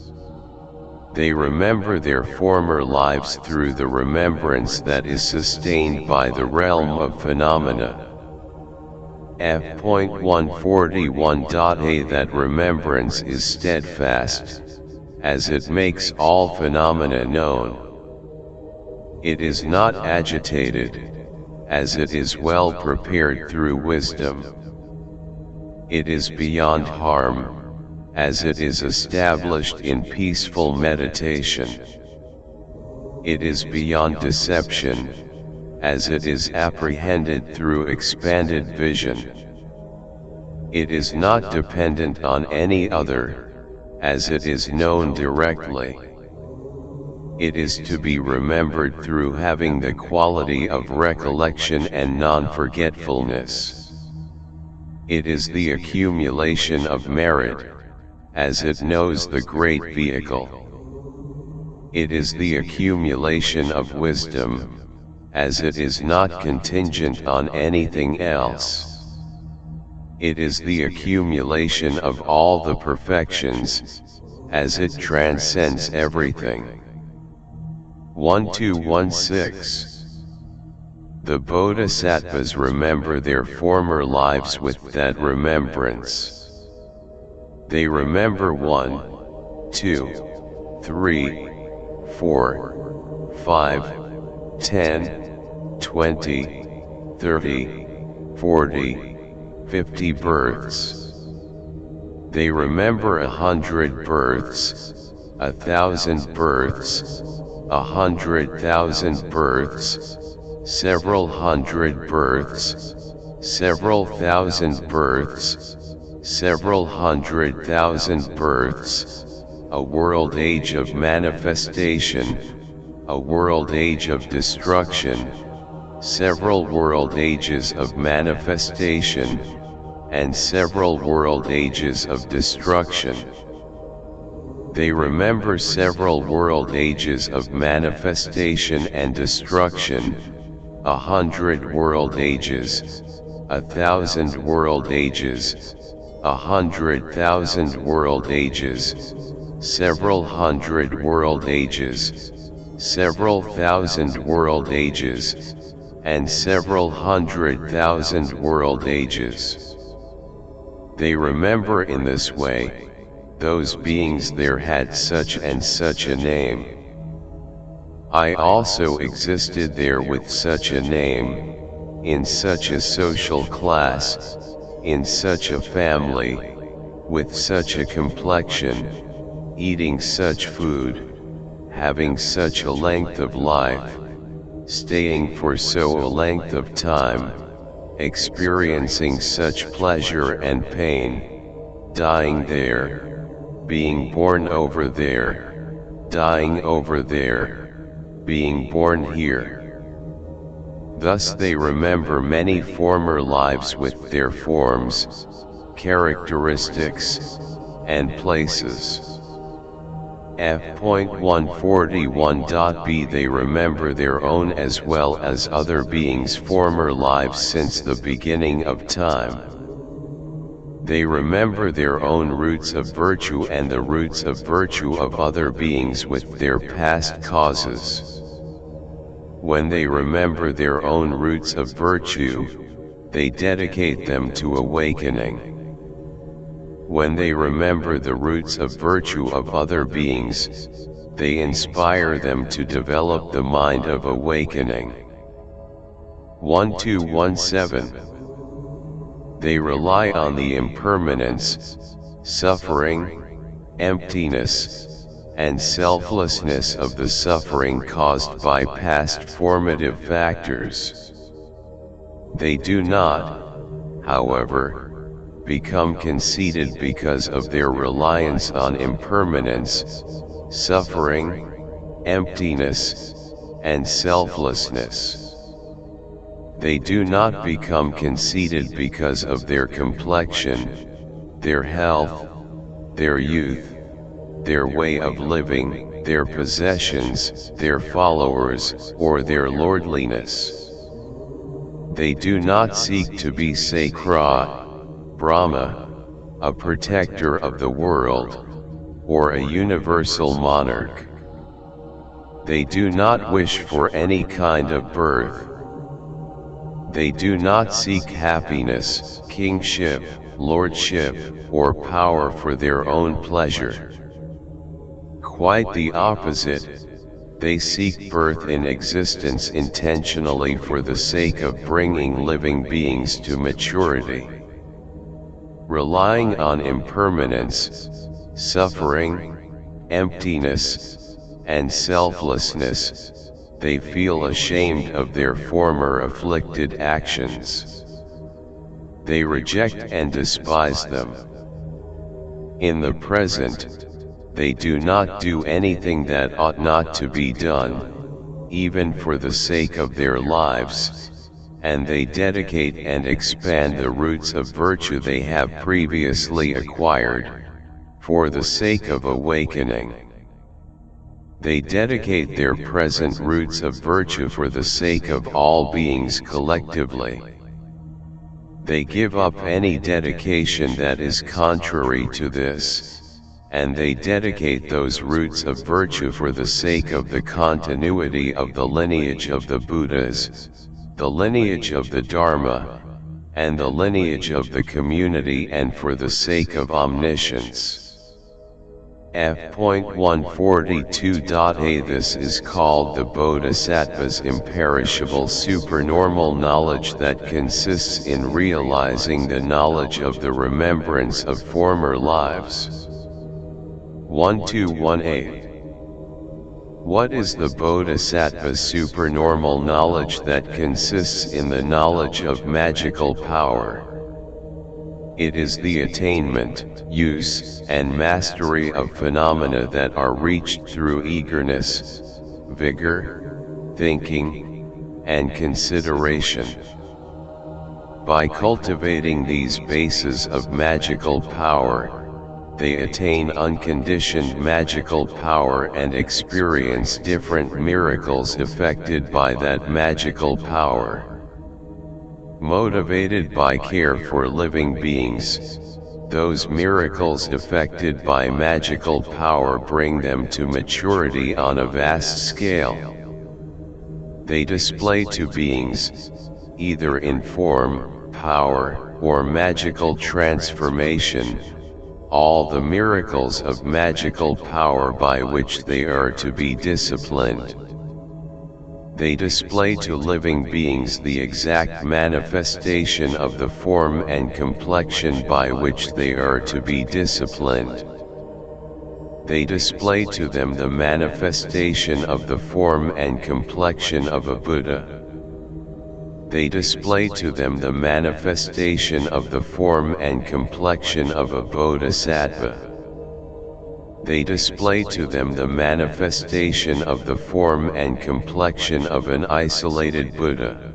They remember their former lives through the remembrance that is sustained by the realm of phenomena. F.141.a That remembrance is steadfast, as it makes all phenomena known. It is not agitated, as it is well prepared through wisdom. It is beyond harm, as it is established in peaceful meditation. It is beyond deception, as it is apprehended through expanded vision. It is not dependent on any other, as it is known directly. It is to be remembered through having the quality of recollection and non-forgetfulness. It is the accumulation of merit, as it knows the great vehicle. It is the accumulation of wisdom, as it is not contingent on anything else. It is the accumulation of all the perfections, as it transcends everything. 1216. The Bodhisattvas remember their former lives with that remembrance. They remember 1, 2, 3, 4, 5, 10, 20, 30, 40, 50 births. They remember 100 births, 1,000 births, 100,000 births, several hundred births, several thousand births, several 100,000 births, a world age of manifestation, a world age of destruction, several world ages of manifestation, and several world ages of destruction. They remember several world ages of manifestation and destruction, 100 world ages, 1,000 world ages, 100,000 world ages, several hundred world ages, several thousand world ages, and several 100,000 world ages. They remember in this way, those beings there had such and such a name. I also existed there with such a name, in such a social class, in such a family, with such a complexion, eating such food, having such a length of life, staying for so a length of time, experiencing such pleasure and pain, dying there, being born over there, dying over there, being born here. Thus they remember many former lives with their forms, characteristics, and places. F.141.b They remember their own as well as other beings' former lives since the beginning of time. They remember their own roots of virtue and the roots of virtue of other beings with their past causes. When they remember their own roots of virtue, they dedicate them to awakening. When they remember the roots of virtue of other beings, they inspire them to develop the mind of awakening. 1217. They rely on the impermanence, suffering, emptiness, and selflessness of the suffering caused by past formative factors. They do not, however, become conceited because of their reliance on impermanence, suffering, emptiness, and selflessness. They do not become conceited because of their complexion, their health, their youth, their way of living, their possessions, their followers, or their lordliness. They do not seek to be Sakra, Brahma, a protector of the world, or a universal monarch. They do not wish for any kind of birth. They do not seek happiness, kingship, lordship, or power for their own pleasure. Quite the opposite, they seek birth in existence intentionally for the sake of bringing living beings to maturity. Relying on impermanence, suffering, emptiness, and selflessness, they feel ashamed of their former afflicted actions. they reject and despise them. In the present, they do not do anything that ought not to be done, even for the sake of their lives, and they dedicate and expand the roots of virtue they have previously acquired, for the sake of awakening. They dedicate their present roots of virtue for the sake of all beings collectively. They give up any dedication that is contrary to this, and they dedicate those roots of virtue for the sake of the continuity of the lineage of the Buddhas, the lineage of the Dharma, and the lineage of the community, and for the sake of omniscience. F.142.a This is called the Bodhisattva's imperishable supernormal knowledge that consists in realizing the knowledge of the remembrance of former lives. 1218. What is the Bodhisattva's supernormal knowledge that consists in the knowledge of magical power? It is the attainment, use, and mastery of phenomena that are reached through eagerness, vigor, thinking, and consideration. By cultivating these bases of magical power, they attain unconditioned magical power and experience different miracles effected by that magical power. Motivated by care for living beings, those miracles effected by magical power bring them to maturity on a vast scale. They display to beings, either in form, power, or magical transformation, all the miracles of magical power by which they are to be disciplined. They display to living beings the exact manifestation of the form and complexion by which they are to be disciplined. They display to them the manifestation of the form and complexion of a Buddha. They display to them the manifestation of the form and complexion of a Bodhisattva. They display to them the manifestation of the form and complexion of an isolated Buddha.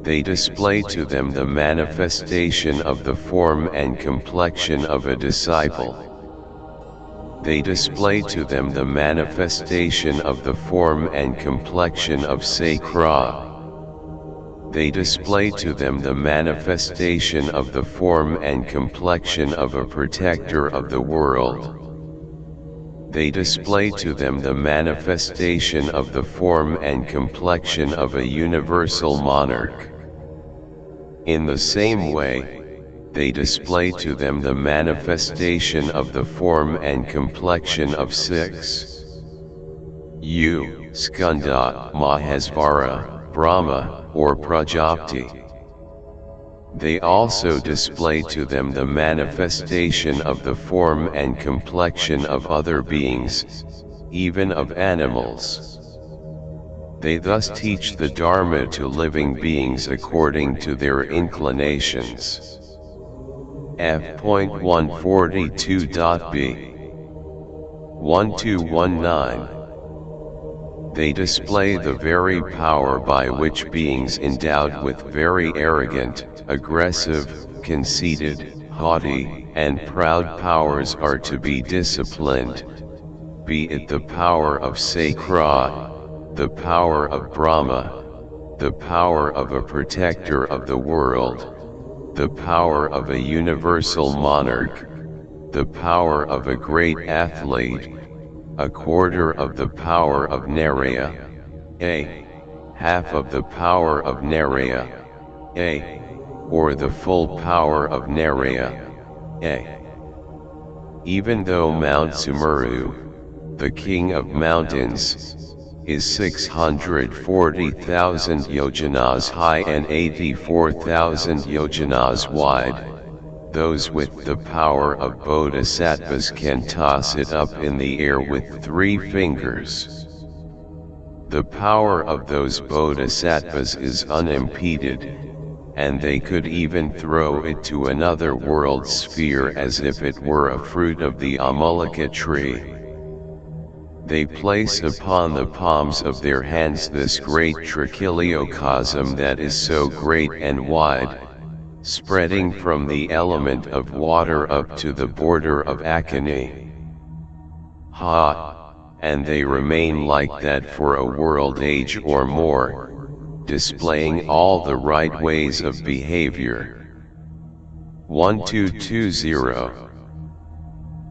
They display to them the manifestation of the form and complexion of a disciple. They display to them the manifestation of the form and complexion of Sakra. They display to them the manifestation of the form and complexion of a protector of the world. They display to them the manifestation of the form and complexion of a universal monarch. In the same way, they display to them the manifestation of the form and complexion of 6. Skanda, Mahesvara, Brahma, or Prajapati. They also display to them the manifestation of the form and complexion of other beings, even of animals. They thus teach the Dharma to living beings according to their inclinations. F.142.b 1219. They display the very power by which beings endowed with very arrogant, aggressive, conceited, haughty, and proud powers are to be disciplined, be it the power of Sakra, the power of Brahma, the power of a protector of the world, the power of a universal monarch, the power of a great athlete, a quarter of the power of Naraya, half of the power of Naraya, or the full power of Naraya, Even though Mount Sumeru, the king of mountains, is 640,000 yojanas high and 84,000 yojanas wide, those with the power of bodhisattvas can toss it up in the air with 3 fingers. The power of those bodhisattvas is unimpeded, and they could even throw it to another world sphere as if it were a fruit of the Amulika tree. They place upon the palms of their hands this great trichiliocosm that is so great and wide, spreading from the element of water up to the border of Akini. And they remain like that for a world age or more, displaying all the right ways of behavior. 1220.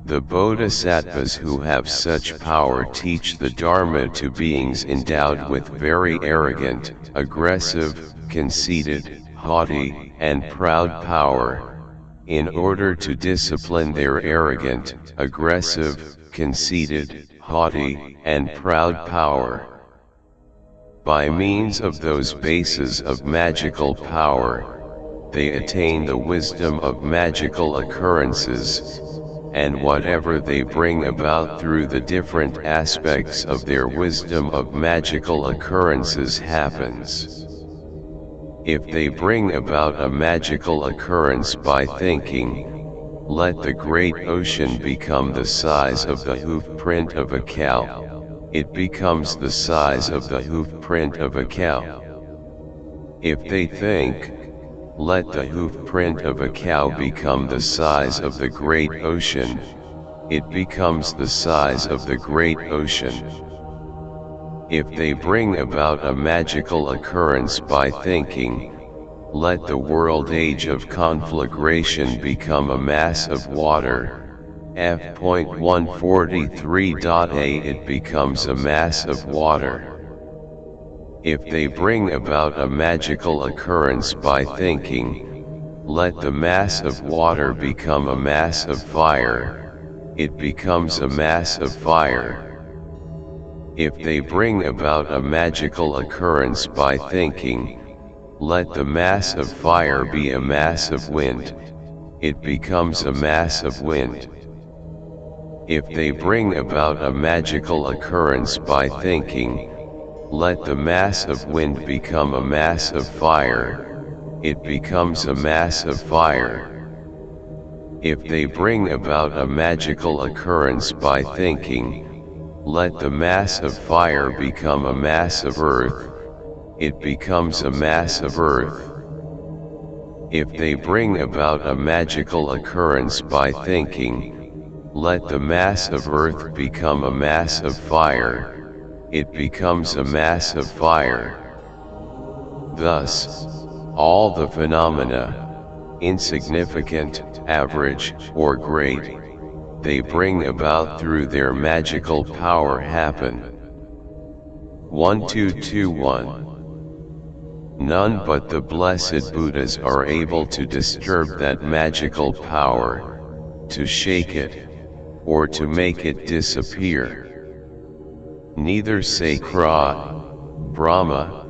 The Bodhisattvas who have such power teach the Dharma to beings endowed with very arrogant, aggressive, conceited, haughty, and proud power, in order to discipline their arrogant, aggressive, conceited, haughty, and proud power. By means of those bases of magical power, they attain the wisdom of magical occurrences, and whatever they bring about through the different aspects of their wisdom of magical occurrences happens. If they bring about a magical occurrence by thinking, let the great ocean become the size of the hoof print of a cow, it becomes the size of the hoof print of a cow. If they think, let the hoof print of a cow become the size of the great ocean, it becomes the size of the great ocean. If they bring about a magical occurrence by thinking, let the world age of conflagration become a mass of water, f.143.a, it becomes a mass of water. If they bring about a magical occurrence by thinking, let the mass of water become a mass of fire, it becomes a mass of fire. If they bring about a magical occurrence by thinking, let the mass of fire be a mass of wind, it becomes a mass of wind. If they bring about a magical occurrence by thinking, let the mass of wind become a mass of fire, it becomes a mass of fire. If they bring about a magical occurrence by thinking, let the mass of fire become a mass of earth, it becomes a mass of earth. If they bring about a magical occurrence by thinking, let the mass of earth become a mass of fire, it becomes a mass of fire. Thus, all the phenomena, insignificant, average, or great, they bring about through their magical power happen. 1221. None but the blessed Buddhas are able to disturb that magical power, to shake it, or to make it disappear. Neither Sakra, Brahma,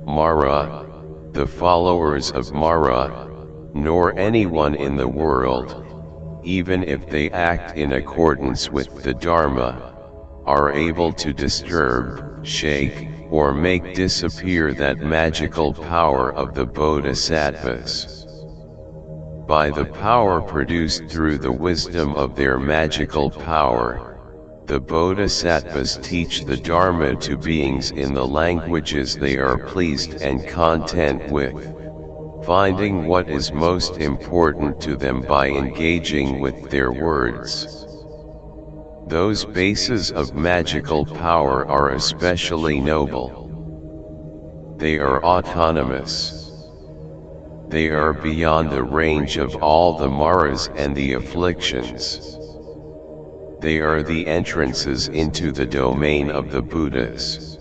Mara, the followers of Mara, nor anyone in the world, even if they act in accordance with the Dharma, are able to disturb, shake, or make disappear that magical power of the Bodhisattvas. By the power produced through the wisdom of their magical power, the Bodhisattvas teach the Dharma to beings in the languages they are pleased and content with, finding what is most important to them by engaging with their words. Those bases of magical power are especially noble. They are autonomous. They are beyond the range of all the maras and the afflictions. They are the entrances into the domain of the Buddhas.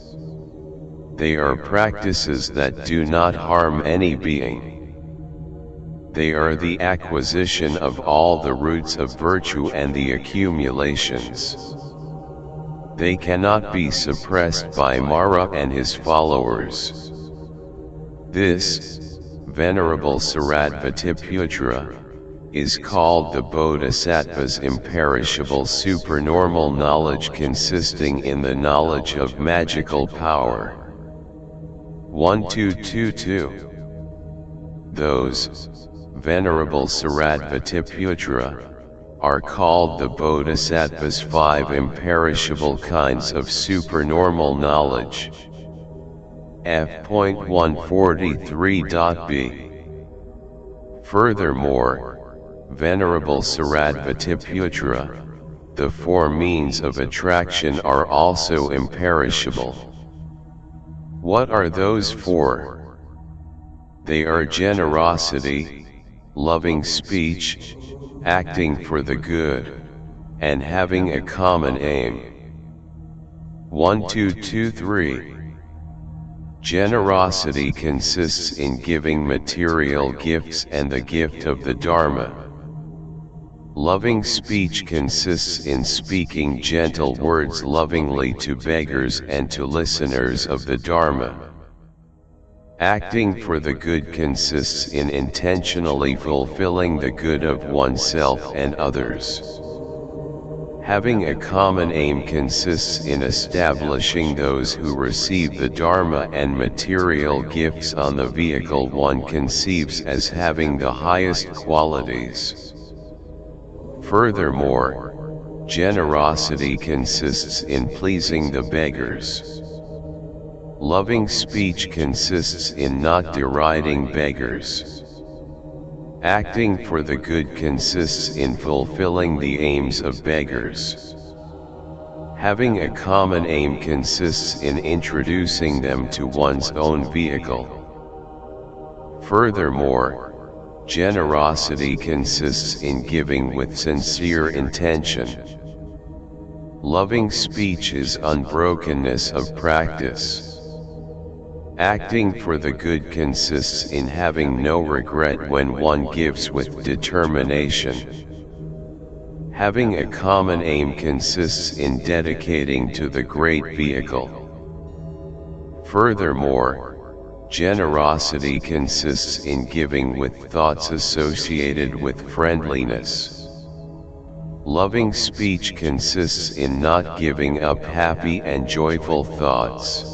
They are practices that do not harm any being. They are the acquisition of all the roots of virtue and the accumulations. They cannot be suppressed by Mara and his followers. This, Venerable Shariputra, is called the Bodhisattva's imperishable supernormal knowledge, consisting in the knowledge of magical power. 1222. those, Venerable Shariputra, are called the Bodhisattvas, 5 imperishable kinds of supernormal knowledge. F.143.b. Furthermore, Venerable Shariputra, the 4 means of attraction are also imperishable. What are those 4? They are generosity, loving speech, acting for the good, and having a common aim. 1, 2, 2, 3. Generosity consists in giving material gifts and the gift of the Dharma. Loving speech consists in speaking gentle words lovingly to beggars and to listeners of the Dharma. Acting for the good consists in intentionally fulfilling the good of oneself and others. Having a common aim consists in establishing those who receive the Dharma and material gifts on the vehicle one conceives as having the highest qualities. Furthermore, generosity consists in pleasing the beggars. Loving speech consists in not deriding beggars. Acting for the good consists in fulfilling the aims of beggars. Having a common aim consists in introducing them to one's own vehicle. Furthermore, generosity consists in giving with sincere intention. Loving speech is unbrokenness of practice. Acting for the good consists in having no regret when one gives with determination. Having a common aim consists in dedicating to the great vehicle. Furthermore, generosity consists in giving with thoughts associated with friendliness. Loving speech consists in not giving up happy and joyful thoughts.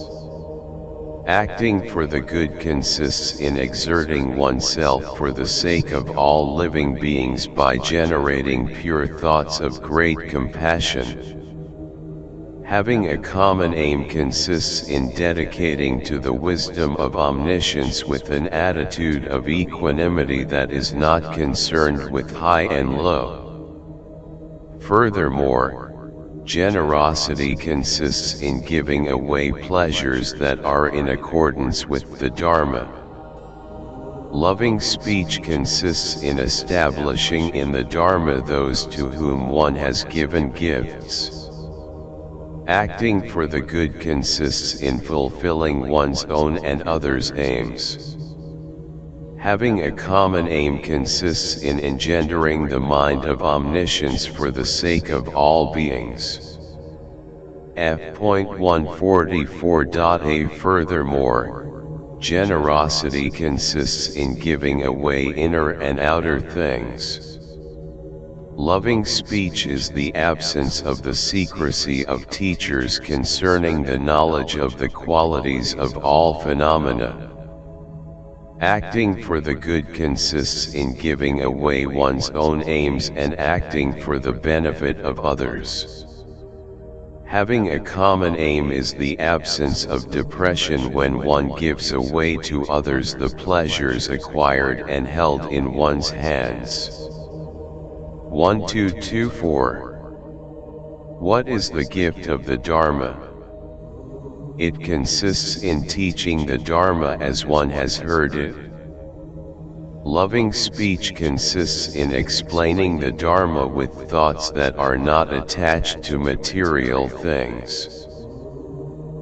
Acting for the good consists in exerting oneself for the sake of all living beings by generating pure thoughts of great compassion. Having a common aim consists in dedicating to the wisdom of omniscience with an attitude of equanimity that is not concerned with high and low. Furthermore, generosity consists in giving away pleasures that are in accordance with the Dharma. Loving speech consists in establishing in the Dharma those to whom one has given gifts. Acting for the good consists in fulfilling one's own and others' aims. Having a common aim consists in engendering the mind of omniscience for the sake of all beings. F.144.a. Furthermore, generosity consists in giving away inner and outer things. Loving speech is the absence of the secrecy of teachers concerning the knowledge of the qualities of all phenomena. Acting for the good consists in giving away one's own aims and acting for the benefit of others. Having a common aim is the absence of depression when one gives away to others the pleasures acquired and held in one's hands. 1224. What is the gift of the Dharma? It consists in teaching the Dharma as one has heard it. Loving speech consists in explaining the Dharma with thoughts that are not attached to material things.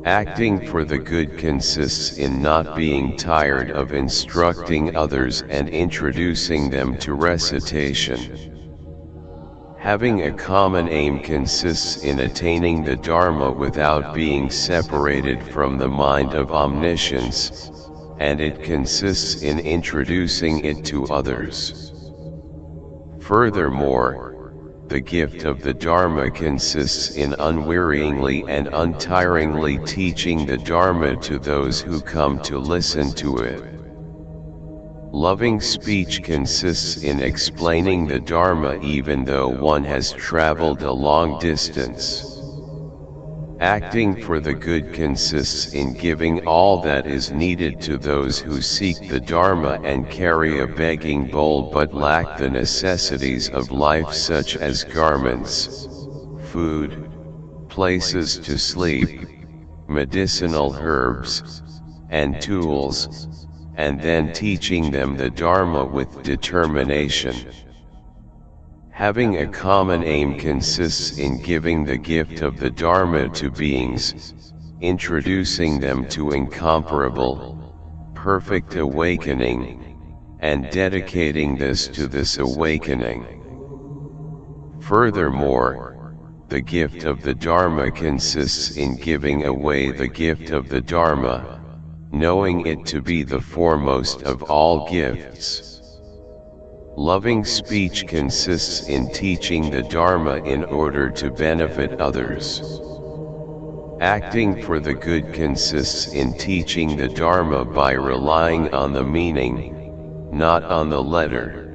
Acting for the good consists in not being tired of instructing others and introducing them to recitation. Having a common aim consists in attaining the Dharma without being separated from the mind of omniscience, and it consists in introducing it to others. Furthermore, the gift of the Dharma consists in unwearyingly and untiringly teaching the Dharma to those who come to listen to it. Loving speech consists in explaining the Dharma even though one has traveled a long distance. Acting for the good consists in giving all that is needed to those who seek the Dharma and carry a begging bowl but lack the necessities of life such as garments, food, places to sleep, medicinal herbs, and tools, and then teaching them the Dharma with determination. Having a common aim consists in giving the gift of the Dharma to beings, introducing them to incomparable, perfect awakening, and dedicating this awakening. Furthermore, the gift of the Dharma consists in giving away the gift of the Dharma, knowing it to be the foremost of all gifts. Loving speech consists in teaching the Dharma in order to benefit others. Acting for the good consists in teaching the Dharma by relying on the meaning, not on the letter.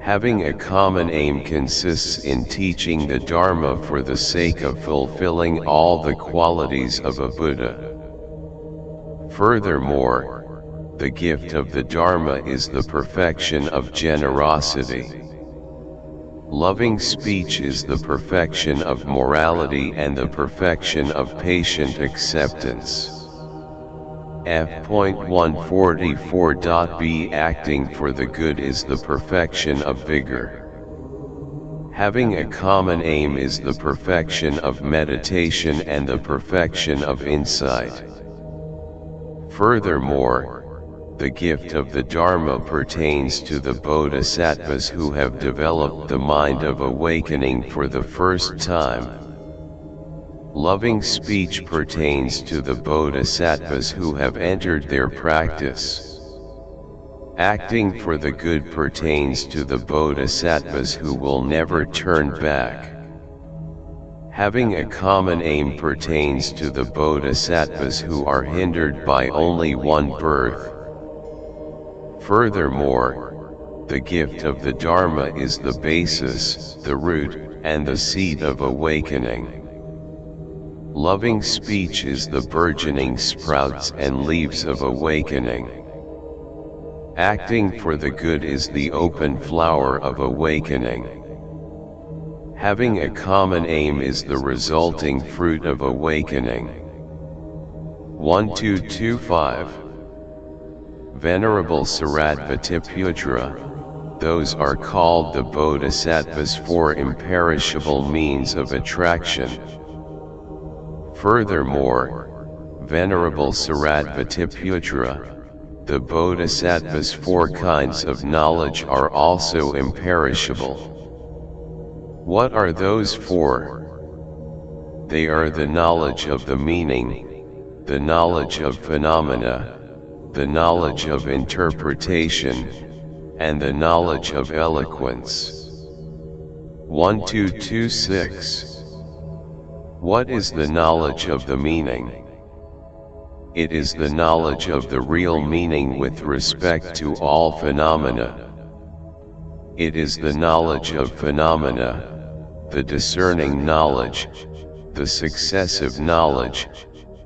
Having a common aim consists in teaching the Dharma for the sake of fulfilling all the qualities of a Buddha. Furthermore, the gift of the Dharma is the perfection of generosity. Loving speech is the perfection of morality and the perfection of patient acceptance. F.144.b Acting for the good is the perfection of vigor. Having a common aim is the perfection of meditation and the perfection of insight. Furthermore, the gift of the Dharma pertains to the bodhisattvas who have developed the mind of awakening for the first time. Loving speech pertains to the bodhisattvas who have entered their practice. Acting for the good pertains to the bodhisattvas who will never turn back. Having a common aim pertains to the bodhisattvas who are hindered by only one birth. Furthermore, the gift of the Dharma is the basis, the root, and the seed of awakening. Loving speech is the burgeoning sprouts and leaves of awakening. Acting for the good is the open flower of awakening. Having a common aim is the resulting fruit of awakening. 1225. Venerable Shariputra, those are called the bodhisattvas for imperishable means of attraction. Furthermore, Venerable Shariputra, the bodhisattvas' four kinds of knowledge are also imperishable. What are those four? They are the knowledge of the meaning, the knowledge of phenomena, the knowledge of interpretation, and the knowledge of eloquence. 1226. What is the knowledge of the meaning? It is the knowledge of the real meaning with respect to all phenomena. It is the knowledge of phenomena, the discerning knowledge, the successive knowledge,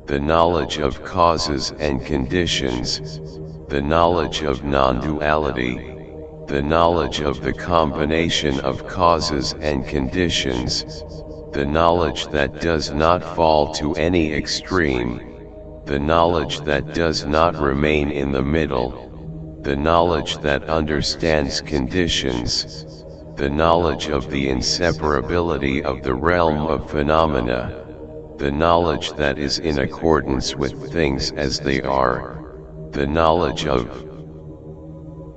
the knowledge of causes and conditions, the knowledge of non-duality, the knowledge of the combination of causes and conditions, the knowledge that does not fall to any extreme, the knowledge that does not remain in the middle, the knowledge that understands conditions, the knowledge of the inseparability of the realm of phenomena, the knowledge that is in accordance with things as they are, the knowledge of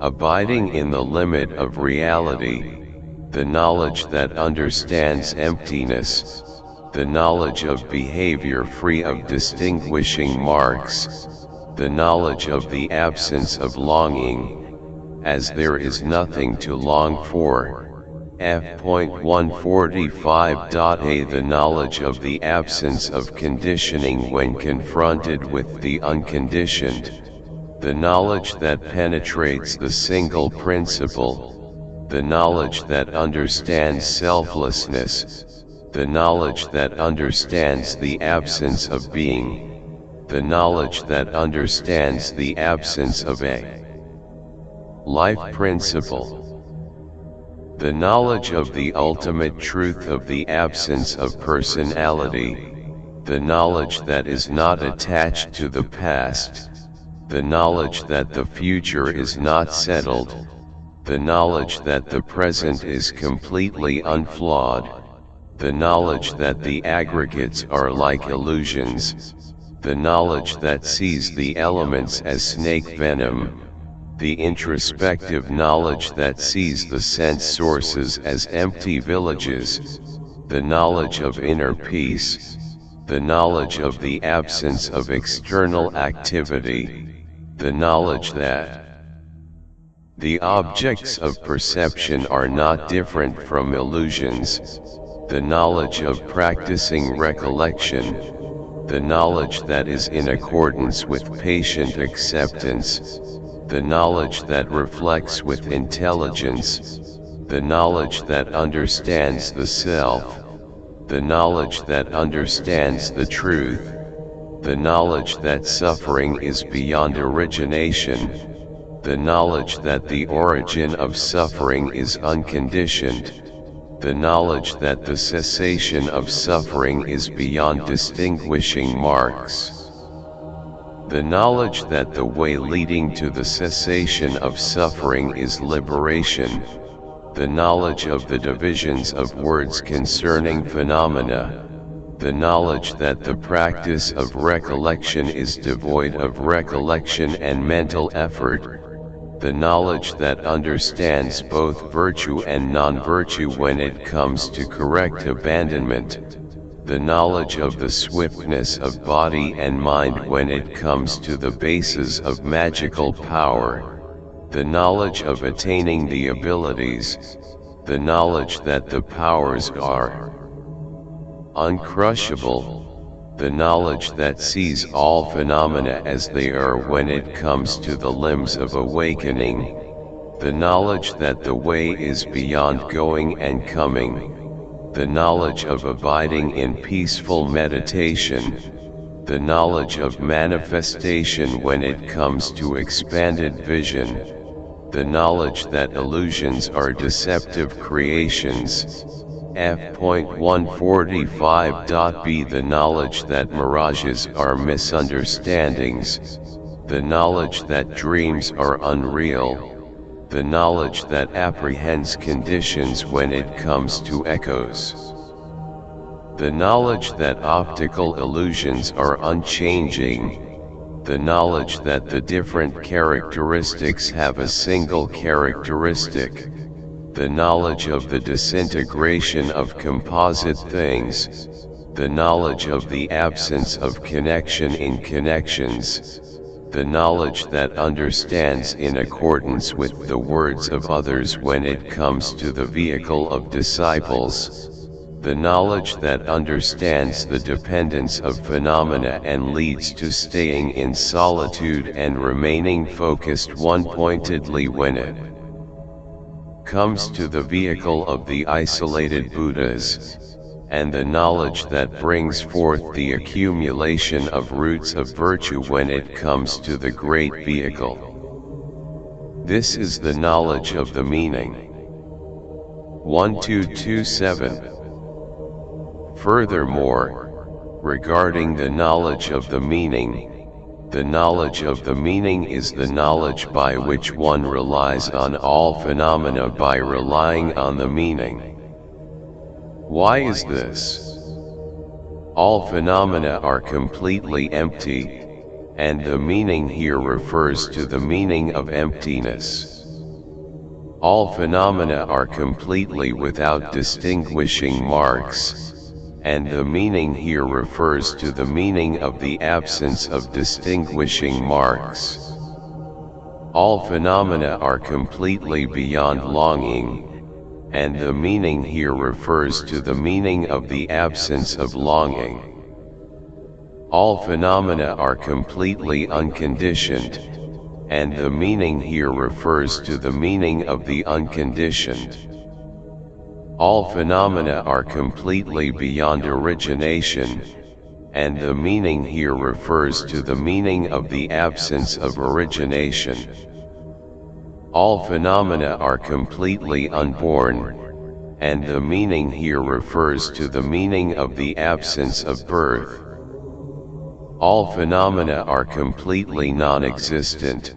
abiding in the limit of reality, the knowledge that understands emptiness, the knowledge of behavior free of distinguishing marks, the knowledge of the absence of longing, as there is nothing to long for. F.145.a The knowledge of the absence of conditioning when confronted with the unconditioned. the knowledge that penetrates the single principle, the knowledge that understands selflessness, the knowledge that understands the absence of being, the knowledge that understands the absence of a life principle. The knowledge of the ultimate truth of the absence of personality, the knowledge that is not attached to the past, the knowledge that the future is not settled, the knowledge that the present is completely unflawed, the knowledge that the aggregates are like illusions, the knowledge that sees the elements as snake venom, the introspective knowledge that sees the sense sources as empty villages, the knowledge of inner peace, the knowledge of the absence of external activity, the knowledge that the objects of perception are not different from illusions, the knowledge of practicing recollection, the knowledge that is in accordance with patient acceptance, the knowledge that reflects with intelligence, the knowledge that understands the self, the knowledge that understands the truth, the knowledge that suffering is beyond origination, the knowledge that the origin of suffering is unconditioned, the knowledge that the cessation of suffering is beyond distinguishing marks. The knowledge that the way leading to the cessation of suffering is liberation, the knowledge of the divisions of words concerning phenomena, the knowledge that the practice of recollection is devoid of recollection and mental effort, the knowledge that understands both virtue and non-virtue when it comes to correct abandonment, the knowledge of the swiftness of body and mind when it comes to the bases of magical power, the knowledge of attaining the abilities, the knowledge that the powers are uncrushable, the knowledge that sees all phenomena as they are when it comes to the limbs of awakening, the knowledge that the way is beyond going and coming, the knowledge of abiding in peaceful meditation, the knowledge of manifestation when it comes to expanded vision, the knowledge that illusions are deceptive creations, f.145.b the knowledge that mirages are misunderstandings, the knowledge that dreams are unreal, the knowledge that apprehends conditions when it comes to echoes, the knowledge that optical illusions are unchanging, the knowledge that the different characteristics have a single characteristic, the knowledge of the disintegration of composite things, the knowledge of the absence of connection in connections, the knowledge that understands in accordance with the words of others when it comes to the vehicle of disciples, the knowledge that understands the dependence of phenomena and leads to staying in solitude and remaining focused one-pointedly when it comes to the vehicle of the isolated Buddhas, and the knowledge that brings forth the accumulation of roots of virtue when it comes to the great vehicle. This is the knowledge of the meaning. 1227. Furthermore, regarding the knowledge of the meaning, the knowledge of the meaning is the knowledge by which one relies on all phenomena by relying on the meaning. Why is this? All phenomena are completely empty, and the meaning here refers to the meaning of emptiness. All phenomena are completely without distinguishing marks, and the meaning here refers to the meaning of the absence of distinguishing marks. All phenomena are completely beyond longing, and the meaning here refers to the meaning of the absence of longing. All phenomena are completely unconditioned, and the meaning here refers to the meaning of the unconditioned. All phenomena are completely beyond origination, and the meaning here refers to the meaning of the absence of origination. All phenomena are completely unborn, and the meaning here refers to the meaning of the absence of birth. All phenomena are completely non-existent,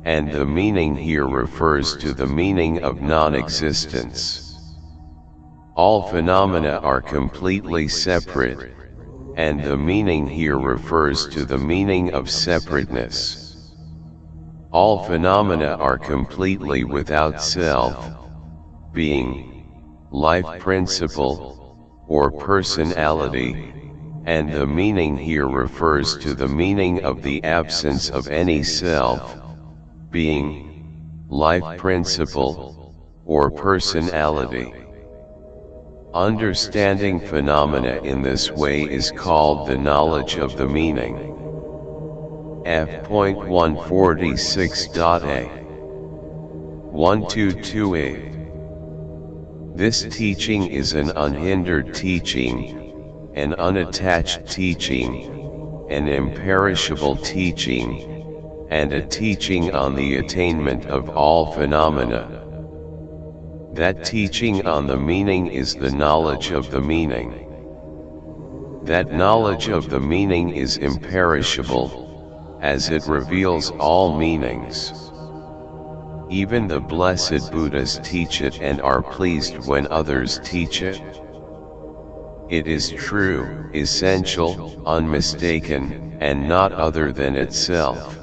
and the meaning here refers to the meaning of non-existence. All phenomena are completely separate, and the meaning here refers to the meaning of separateness. All phenomena are completely without self, being, life principle, or personality, and the meaning here refers to the meaning of the absence of any self, being, life principle, or personality. Understanding phenomena in this way is called the knowledge of the meaning. F.146.A 1228. This teaching is an unhindered teaching, an unattached teaching, an imperishable teaching, and a teaching on the attainment of all phenomena. That teaching on the meaning is the knowledge of the meaning. That knowledge of the meaning is imperishable, as it reveals all meanings. Even the blessed Buddhas teach it and are pleased when others teach it. It is true, essential, unmistaken, and not other than itself.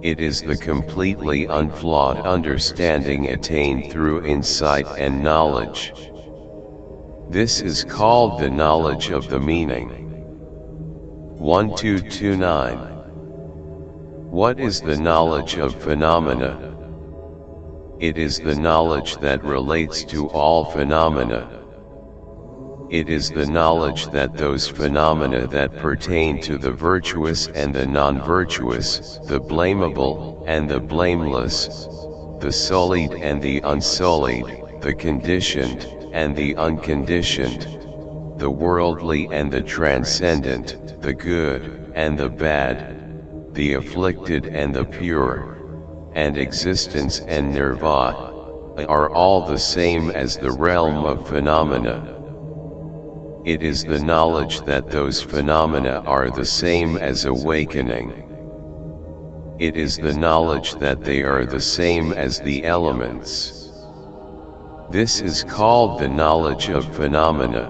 It is the completely unflawed understanding attained through insight and knowledge. This is called the knowledge of the meaning. 1229. What is the knowledge of phenomena? It is the knowledge that relates to all phenomena. It is the knowledge that those phenomena that pertain to the virtuous and the non-virtuous, the blamable and the blameless, the sullied and the unsullied, the conditioned and the unconditioned, the worldly and the transcendent, the good and the bad, the afflicted and the pure, and existence and nirvana, are all the same as the realm of phenomena. It is the knowledge that those phenomena are the same as awakening. It is the knowledge that they are the same as the elements. This is called the knowledge of phenomena.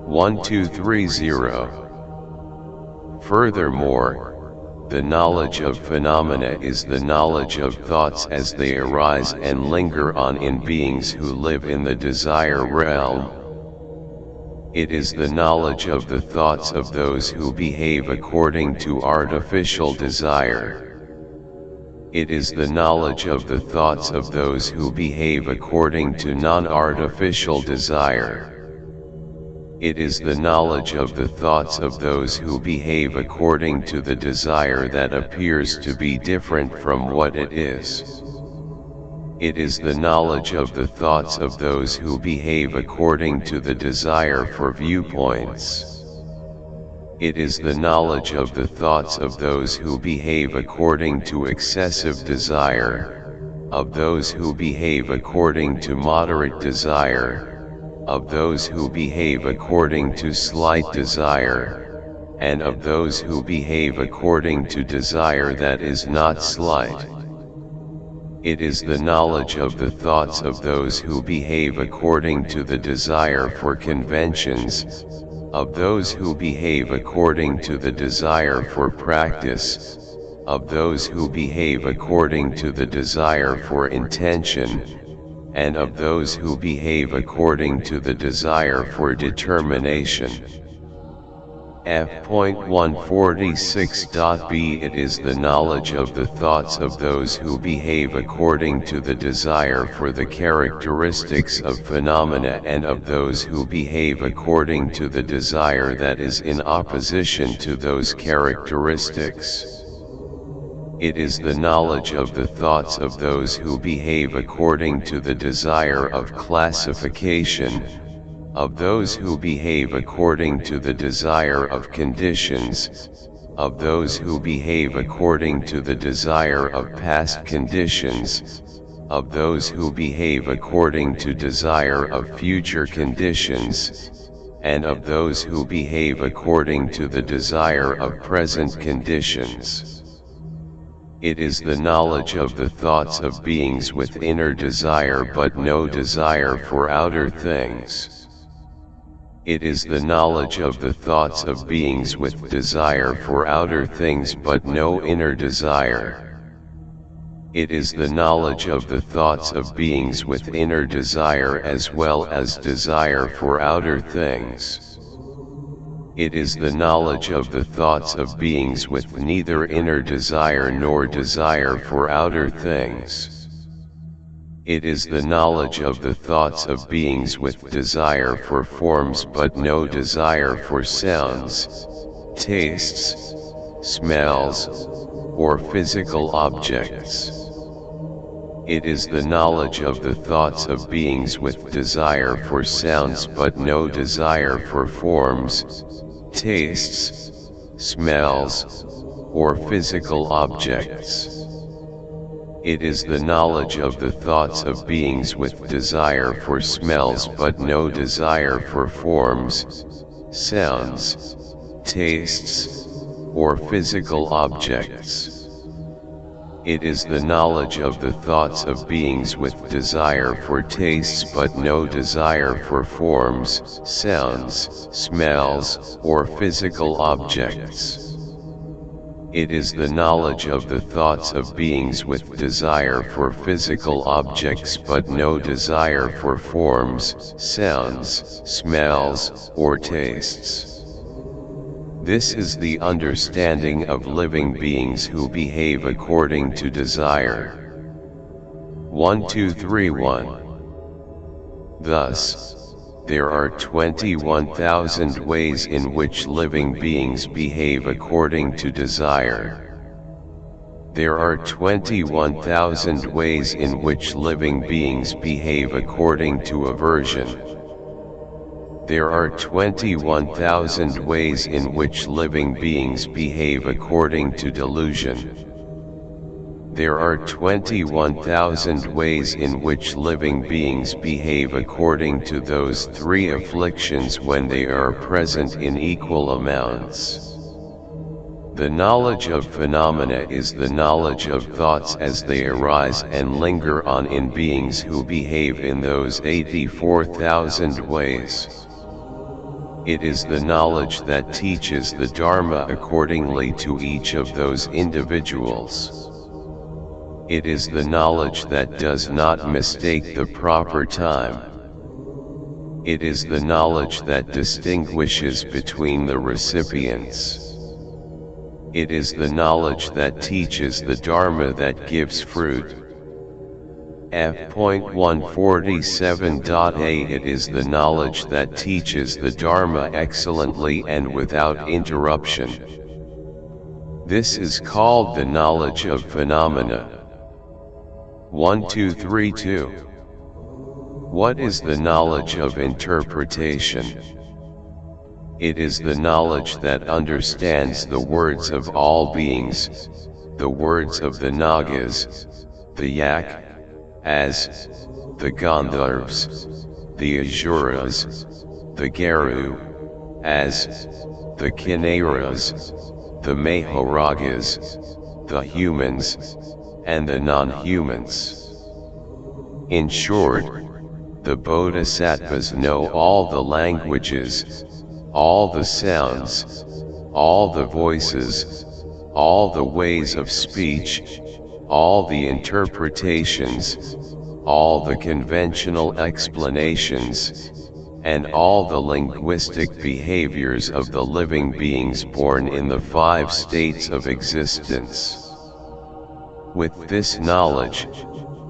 1230. Furthermore, the knowledge of phenomena is the knowledge of thoughts as they arise and linger on in beings who live in the desire realm. It is the knowledge of the thoughts of those who behave according to artificial desire. It is the knowledge of the thoughts of those who behave according to non-artificial desire. It is the knowledge of the thoughts of those who behave according to the desire that appears to be different from what it is. It is the knowledge of the thoughts of those who behave according to the desire for viewpoints. It is the knowledge of the thoughts of those who behave according to excessive desire, of those who behave according to moderate desire, of those who behave according to slight desire, and of those who behave according to desire that is not slight. It is the knowledge of the thoughts of those who behave according to the desire for conventions, of those who behave according to the desire for practice, of those who behave according to the desire for intention, and of those who behave according to the desire for determination. F.146.b It is the knowledge of the thoughts of those who behave according to the desire for the characteristics of phenomena and of those who behave according to the desire that is in opposition to those characteristics. It is the knowledge of the thoughts of those who behave according to the desire of classification, of those who behave according to the desire of conditions, of those who behave according to the desire of past conditions, of those who behave according to desire of future conditions, and of those who behave according to the desire of present conditions. It is the knowledge of the thoughts of beings with inner desire but no desire for outer things. It is the knowledge of the thoughts of beings with desire for outer things but no inner desire. It is the knowledge of the thoughts of beings with inner desire as well as desire for outer things. It is the knowledge of the thoughts of beings with neither inner desire nor desire for outer things. It is the knowledge of the thoughts of beings with desire for forms but no desire for sounds, tastes, smells, or physical objects. It is the knowledge of the thoughts of beings with desire for sounds but no desire for forms, tastes, smells, or physical objects. It is the knowledge of the thoughts of beings with desire for smells but no desire for forms, sounds, tastes, or physical objects. It is the knowledge of the thoughts of beings with desire for tastes but no desire for forms, sounds, smells, or physical objects. It is the knowledge of the thoughts of beings with desire for physical objects but no desire for forms, sounds, smells, or tastes. This is the understanding of living beings who behave according to desire. 1231. Thus, there are 21,000 ways in which living beings behave according to desire. There are 21,000 ways in which living beings behave according to aversion. There are 21,000 ways in which living beings behave according to delusion. There are 21,000 ways in which living beings behave according to those three afflictions when they are present in equal amounts. The knowledge of phenomena is the knowledge of thoughts as they arise and linger on in beings who behave in those 84,000 ways. It is the knowledge that teaches the Dharma accordingly to each of those individuals. It is the knowledge that does not mistake the proper time. It is the knowledge that distinguishes between the recipients. It is the knowledge that teaches the Dharma that gives fruit. F.147.a It is the knowledge that teaches the Dharma excellently and without interruption. This is called the knowledge of phenomena. 1232. What is the knowledge of interpretation? It is the knowledge that understands the words of all beings, the words of the Nagas, the Yak, as the Gandharvas, the Asuras, the Garu, as the Kinnaras, the Mahoragas, the humans, and the non-humans. In short, the Bodhisattvas know all the languages, all the sounds, all the voices, all the ways of speech, all the interpretations, all the conventional explanations, and all the linguistic behaviors of the living beings born in the 5 states of existence. With this knowledge,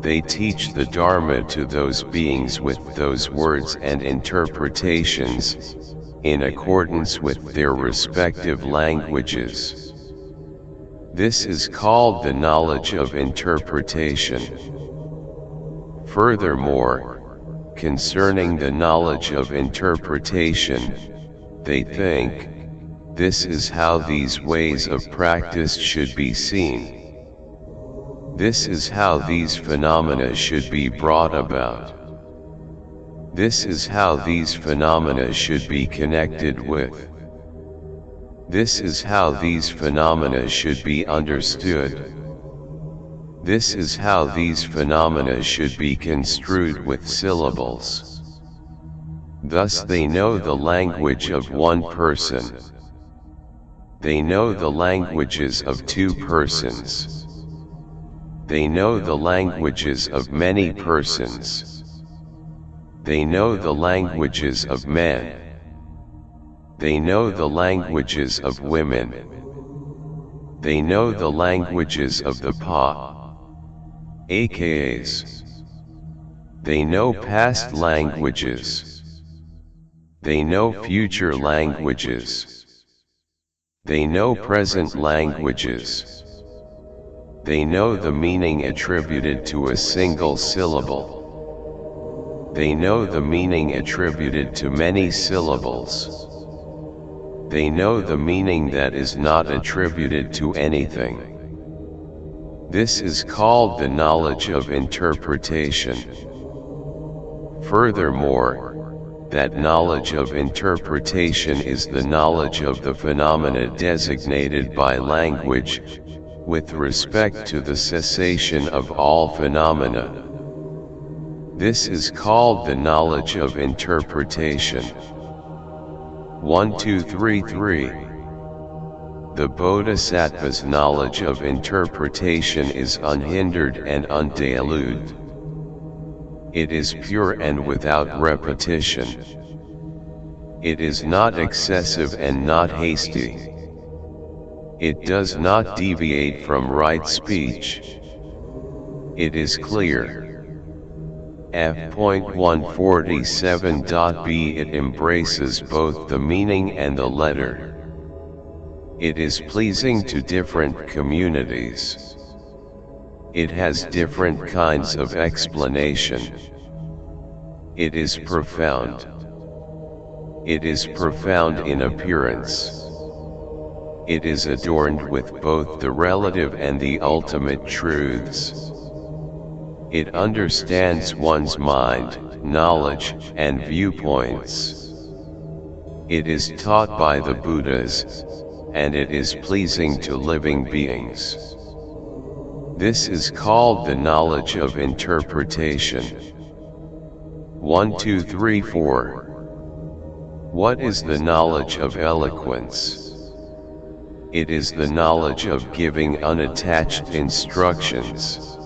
they teach the Dharma to those beings with those words and interpretations, in accordance with their respective languages. This is called the knowledge of interpretation. Furthermore, concerning the knowledge of interpretation, they think, this is how these ways of practice should be seen. This is how these phenomena should be brought about. This is how these phenomena should be connected with. This is how these phenomena should be understood. This is how these phenomena should be construed with syllables. Thus they know the language of one person. They know the languages of two persons. They know the languages of many persons. They know the languages of men. They know the languages of women. They know the languages of the AKAs. They know past languages. They know future languages. They know present languages. They know the meaning attributed to a single syllable. They know the meaning attributed to many syllables. They know the meaning that is not attributed to anything. This is called the knowledge of interpretation. Furthermore, that knowledge of interpretation is the knowledge of the phenomena designated by language, with respect to the cessation of all phenomena. This is called the knowledge of interpretation. 1, 2, 3, 3. The Bodhisattva's knowledge of interpretation is unhindered and undiluted. It is pure and without repetition. It is not excessive and not hasty. It does not deviate from right speech. It is clear. F.147.b It embraces both the meaning and the letter. It is pleasing to different communities. It has different kinds of explanation. It is profound. It is profound in appearance. It is adorned with both the relative and the ultimate truths. It understands one's mind, knowledge, and viewpoints. It is taught by the Buddhas, and it is pleasing to living beings. This is called the knowledge of interpretation. 1, 2, 3, 4. What is the knowledge of eloquence? It is the knowledge of giving unattached instructions.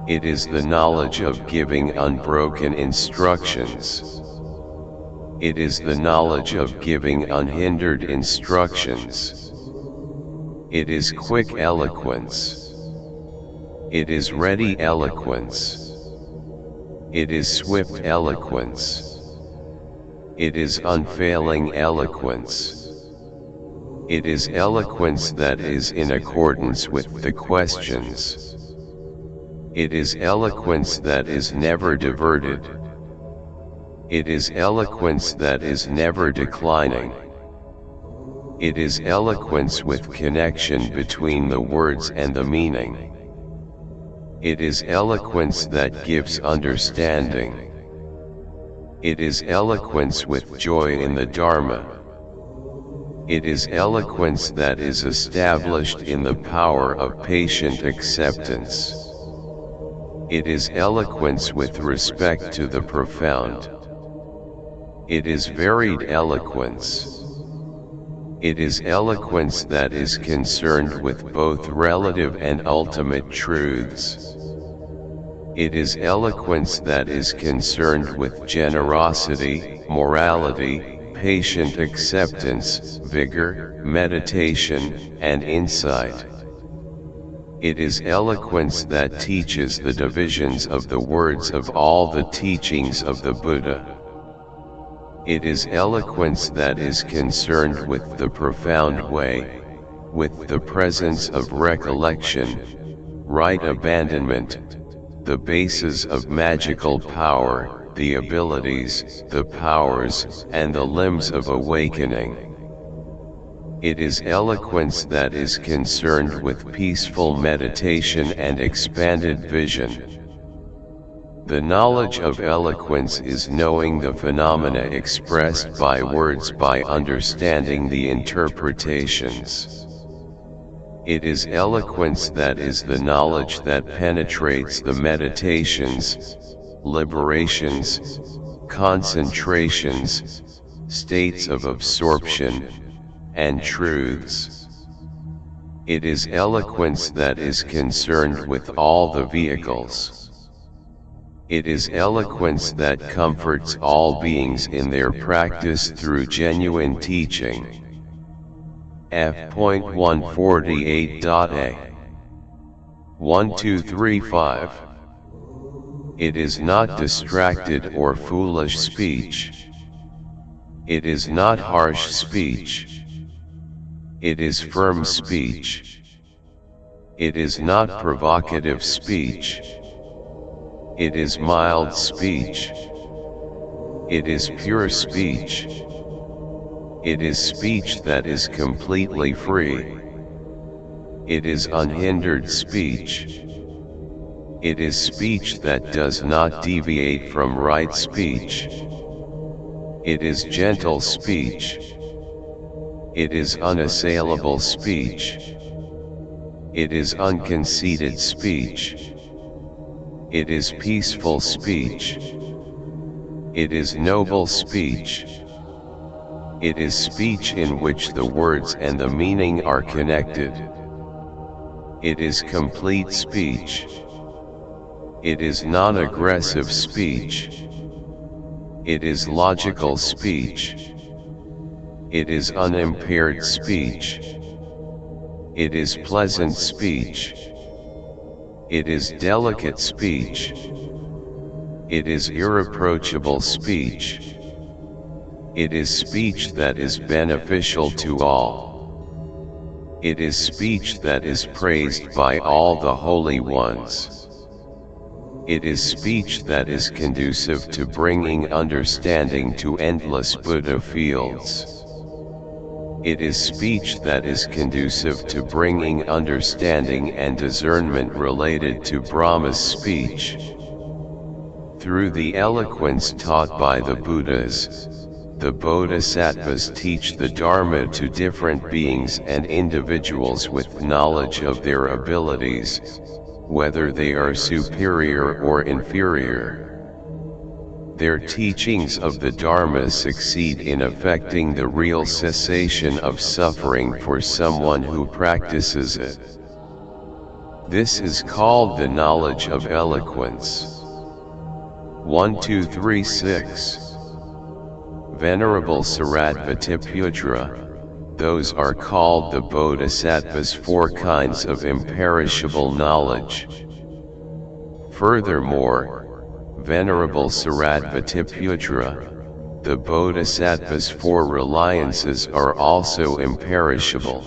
It is the knowledge of giving unbroken instructions. It is the knowledge of giving unhindered instructions. It is quick eloquence. It is ready eloquence. It is swift eloquence. It is unfailing eloquence. It is eloquence that is in accordance with the questions. It is eloquence that is never diverted. It is eloquence that is never declining. It is eloquence with connection between the words and the meaning. It is eloquence that gives understanding. It is eloquence with joy in the Dharma. It is eloquence that is established in the power of patient acceptance. It is eloquence with respect to the profound. It is varied eloquence. It is eloquence that is concerned with both relative and ultimate truths. It is eloquence that is concerned with generosity, morality, patient acceptance, vigor, meditation, and insight. It is eloquence that teaches the divisions of the words of all the teachings of the Buddha. It is eloquence that is concerned with the profound way, with the presence of recollection, right abandonment, the basis of magical power, the abilities, the powers, and the limbs of awakening. It is eloquence that is concerned with peaceful meditation and expanded vision. The knowledge of eloquence is knowing the phenomena expressed by words by understanding the interpretations. It is eloquence that is the knowledge that penetrates the meditations, liberations, concentrations, states of absorption, and truths. It is eloquence that is concerned with all the vehicles. It is eloquence that comforts all beings in their practice through genuine teaching. F.148.a 1235. It is not distracted or foolish speech. It is not harsh speech. It is firm speech. It is not provocative speech. It is mild speech. It is pure speech. It is speech that is completely free. It is unhindered speech. It is speech that does not deviate from right speech. It is gentle speech. It is unassailable speech. It is unconceited speech. It is peaceful speech. It is noble speech. It is speech in which the words and the meaning are connected. It is complete speech. It is non-aggressive speech. It is logical speech. It is unimpaired speech. It is pleasant speech. It is delicate speech. It is irreproachable speech. It is speech that is beneficial to all. It is speech that is praised by all the holy ones. It is speech that is conducive to bringing understanding to endless Buddha fields. It is speech that is conducive to bringing understanding and discernment related to Brahma's speech. Through the eloquence taught by the Buddhas, the Bodhisattvas teach the Dharma to different beings and individuals with knowledge of their abilities, whether they are superior or inferior. Their teachings of the Dharma succeed in effecting the real cessation of suffering for someone who practices it. This is called the knowledge of eloquence. 1236. Venerable Shariputra, those are called the Bodhisattvas, 4 kinds of imperishable knowledge. Furthermore, Venerable Shariputra, the Bodhisattva's 4 reliances are also imperishable.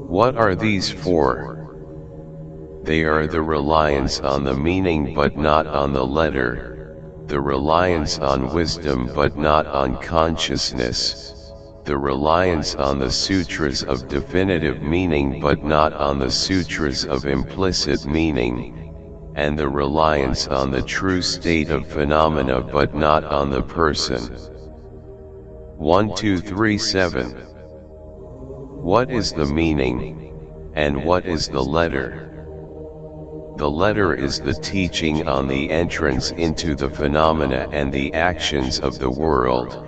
What are these 4? They are the reliance on the meaning but not on the letter, the reliance on wisdom but not on consciousness, the reliance on the sutras of definitive meaning but not on the sutras of implicit meaning, and the reliance on the true state of phenomena but not on the person. 1237. What is the meaning, and what is the letter? The letter is the teaching on the entrance into the phenomena and the actions of the world,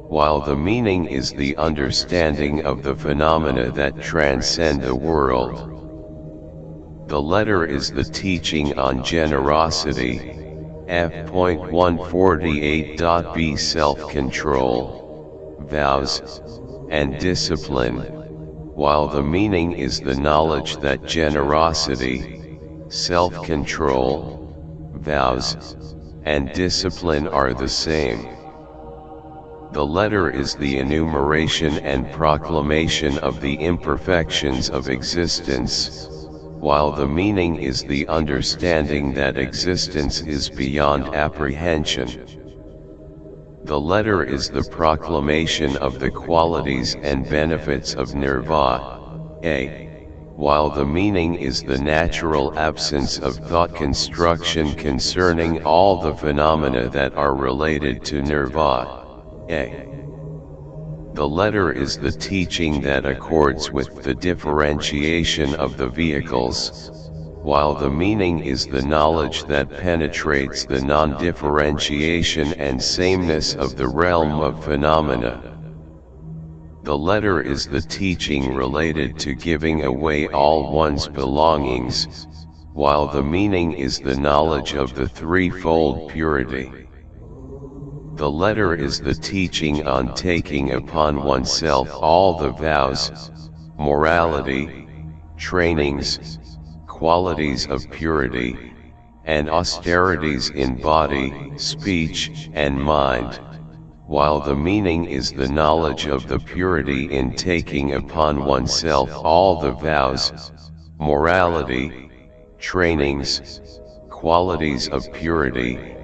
while the meaning is the understanding of the phenomena that transcend the world. The letter is the teaching on generosity, F.148.b self-control, vows, and discipline, while the meaning is the knowledge that generosity, self-control, vows, and discipline are the same. The letter is the enumeration and proclamation of the imperfections of existence, while the meaning is the understanding that existence is beyond apprehension. The letter is the proclamation of the qualities and benefits of nirvana, while the meaning is the natural absence of thought construction concerning all the phenomena that are related to nirvana. The letter is the teaching that accords with the differentiation of the vehicles, while the meaning is the knowledge that penetrates the non-differentiation and sameness of the realm of phenomena. The letter is the teaching related to giving away all one's belongings, while the meaning is the knowledge of the threefold purity. The letter is the teaching on taking upon oneself all the vows, morality, trainings, qualities of purity, and austerities in body, speech, and mind, while the meaning is the knowledge of the purity in taking upon oneself all the vows, morality, trainings, qualities of purity,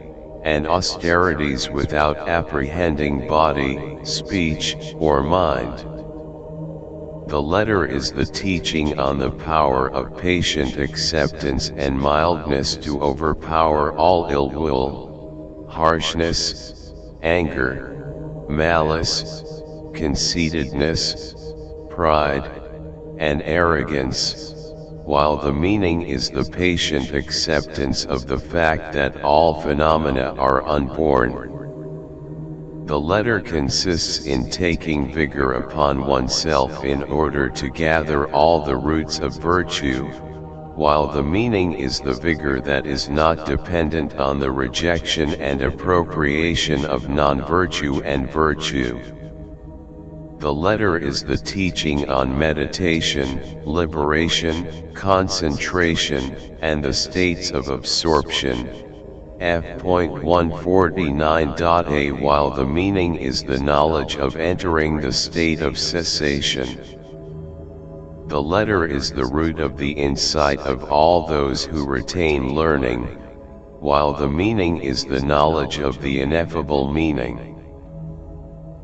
and austerities without apprehending body, speech, or mind. The letter is the teaching on the power of patient acceptance and mildness to overpower all ill will, harshness, anger, malice, conceitedness, pride, and arrogance, while the meaning is the patient acceptance of the fact that all phenomena are unborn. The letter consists in taking vigor upon oneself in order to gather all the roots of virtue, while the meaning is the vigor that is not dependent on the rejection and appropriation of non-virtue and virtue. The letter is the teaching on meditation, liberation, concentration, and the states of absorption. F.149.a while the meaning is the knowledge of entering the state of cessation. The letter is the root of the insight of all those who retain learning, while the meaning is the knowledge of the ineffable meaning.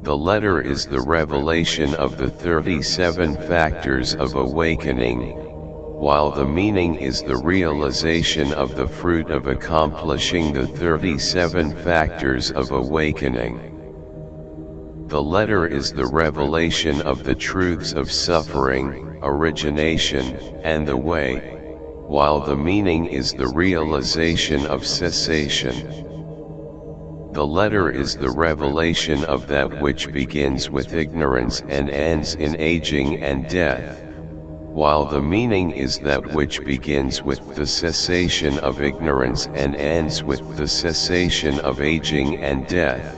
The letter is the revelation of the 37 factors of awakening, while the meaning is the realization of the fruit of accomplishing the 37 factors of awakening. The letter is the revelation of the truths of suffering, origination, and the way, while the meaning is the realization of cessation. The letter is the revelation of that which begins with ignorance and ends in aging and death, while the meaning is that which begins with the cessation of ignorance and ends with the cessation of aging and death.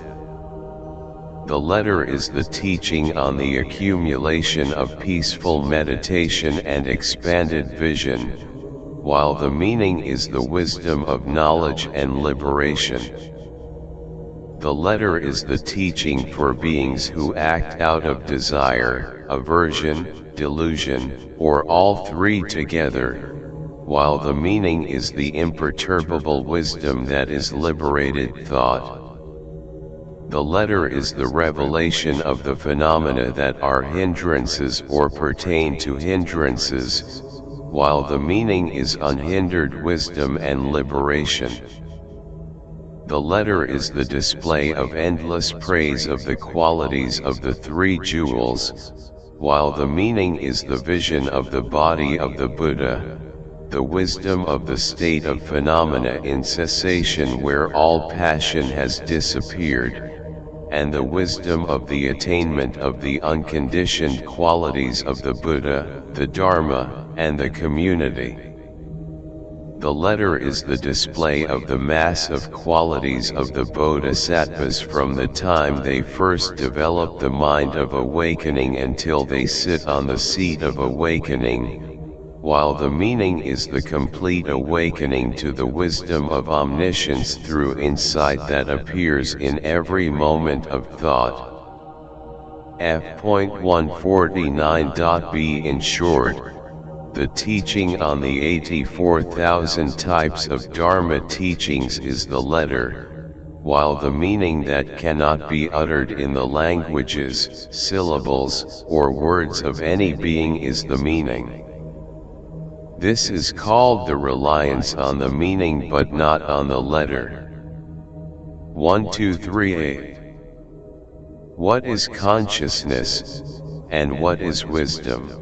The letter is the teaching on the accumulation of peaceful meditation and expanded vision, while the meaning is the wisdom of knowledge and liberation. The letter is the teaching for beings who act out of desire, aversion, delusion, or all three together, while the meaning is the imperturbable wisdom that is liberated thought. The letter is the revelation of the phenomena that are hindrances or pertain to hindrances, while the meaning is unhindered wisdom and liberation. The letter is the display of endless praise of the qualities of the three jewels, while the meaning is the vision of the body of the Buddha, the wisdom of the state of phenomena in cessation where all passion has disappeared, and the wisdom of the attainment of the unconditioned qualities of the Buddha, the Dharma, and the community. The letter is the display of the massive qualities of the bodhisattvas from the time they first develop the mind of awakening until they sit on the seat of awakening, while the meaning is the complete awakening to the wisdom of omniscience through insight that appears in every moment of thought. F.149.b. In short, the teaching on the 84,000 types of Dharma teachings is the letter, while the meaning that cannot be uttered in the languages, syllables, or words of any being is the meaning. This is called the reliance on the meaning but not on the letter. 1238. What is consciousness, and what is wisdom?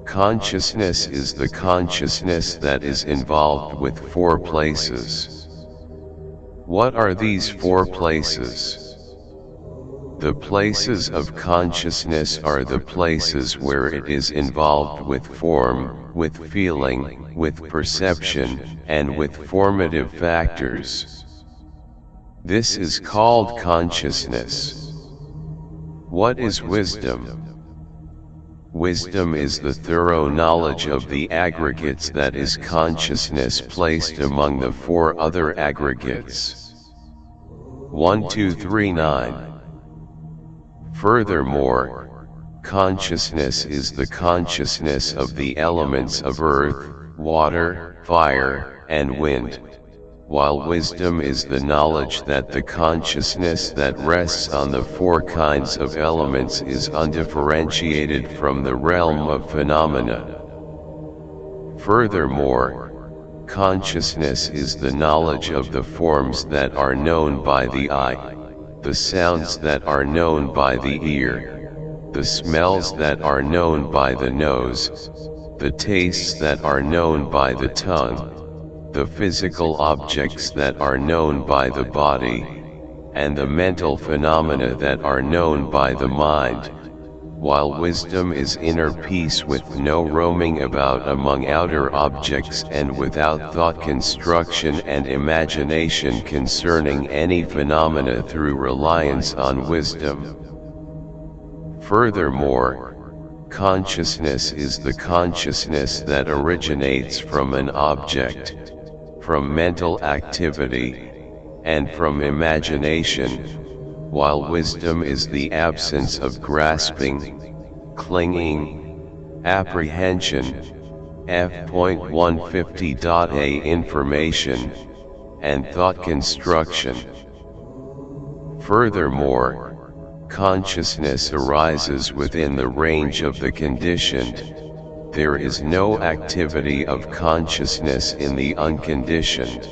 Consciousness is the consciousness that is involved with four places. What are these four places? The places of consciousness are the places where it is involved with form, with feeling, with perception, and with formative factors. This is called consciousness. What is wisdom? Wisdom is the thorough knowledge of the aggregates that is consciousness placed among the four other aggregates. 1239. Furthermore, consciousness is the consciousness of the elements of earth, water, fire, and wind, while wisdom is the knowledge that the consciousness that rests on the four kinds of elements is undifferentiated from the realm of phenomena. Furthermore, consciousness is the knowledge of the forms that are known by the eye, the sounds that are known by the ear, the smells that are known by the nose, the tastes that are known by the tongue, the physical objects that are known by the body, and the mental phenomena that are known by the mind, while wisdom is inner peace with no roaming about among outer objects and without thought construction and imagination concerning any phenomena through reliance on wisdom. Furthermore, consciousness is the consciousness that originates from an object, from mental activity, and from imagination, while wisdom is the absence of grasping, clinging, apprehension, F.150.a information, and thought construction. Furthermore, consciousness arises within the range of the conditioned. There is no activity of consciousness in the unconditioned.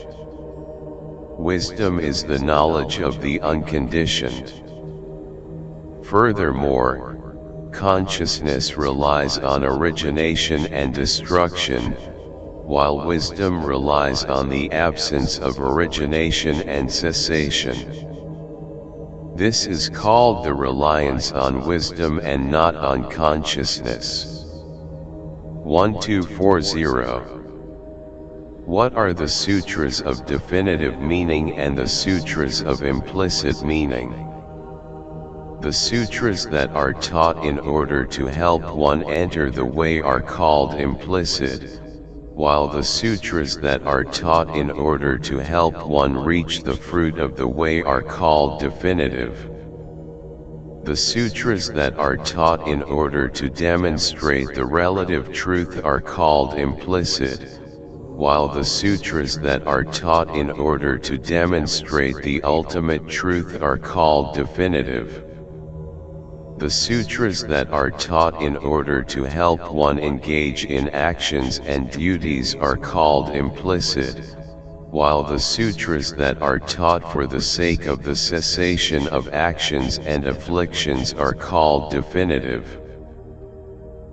Wisdom is the knowledge of the unconditioned. Furthermore, consciousness relies on origination and destruction, while wisdom relies on the absence of origination and cessation. This is called the reliance on wisdom and not on consciousness. 1240. What are the sutras of definitive meaning and the sutras of implicit meaning? The sutras that are taught in order to help one enter the way are called implicit, while the sutras that are taught in order to help one reach the fruit of the way are called definitive. The sutras that are taught in order to demonstrate the relative truth are called implicit, while the sutras that are taught in order to demonstrate the ultimate truth are called definitive. The sutras that are taught in order to help one engage in actions and duties are called implicit, while the sutras that are taught for the sake of the cessation of actions and afflictions are called definitive.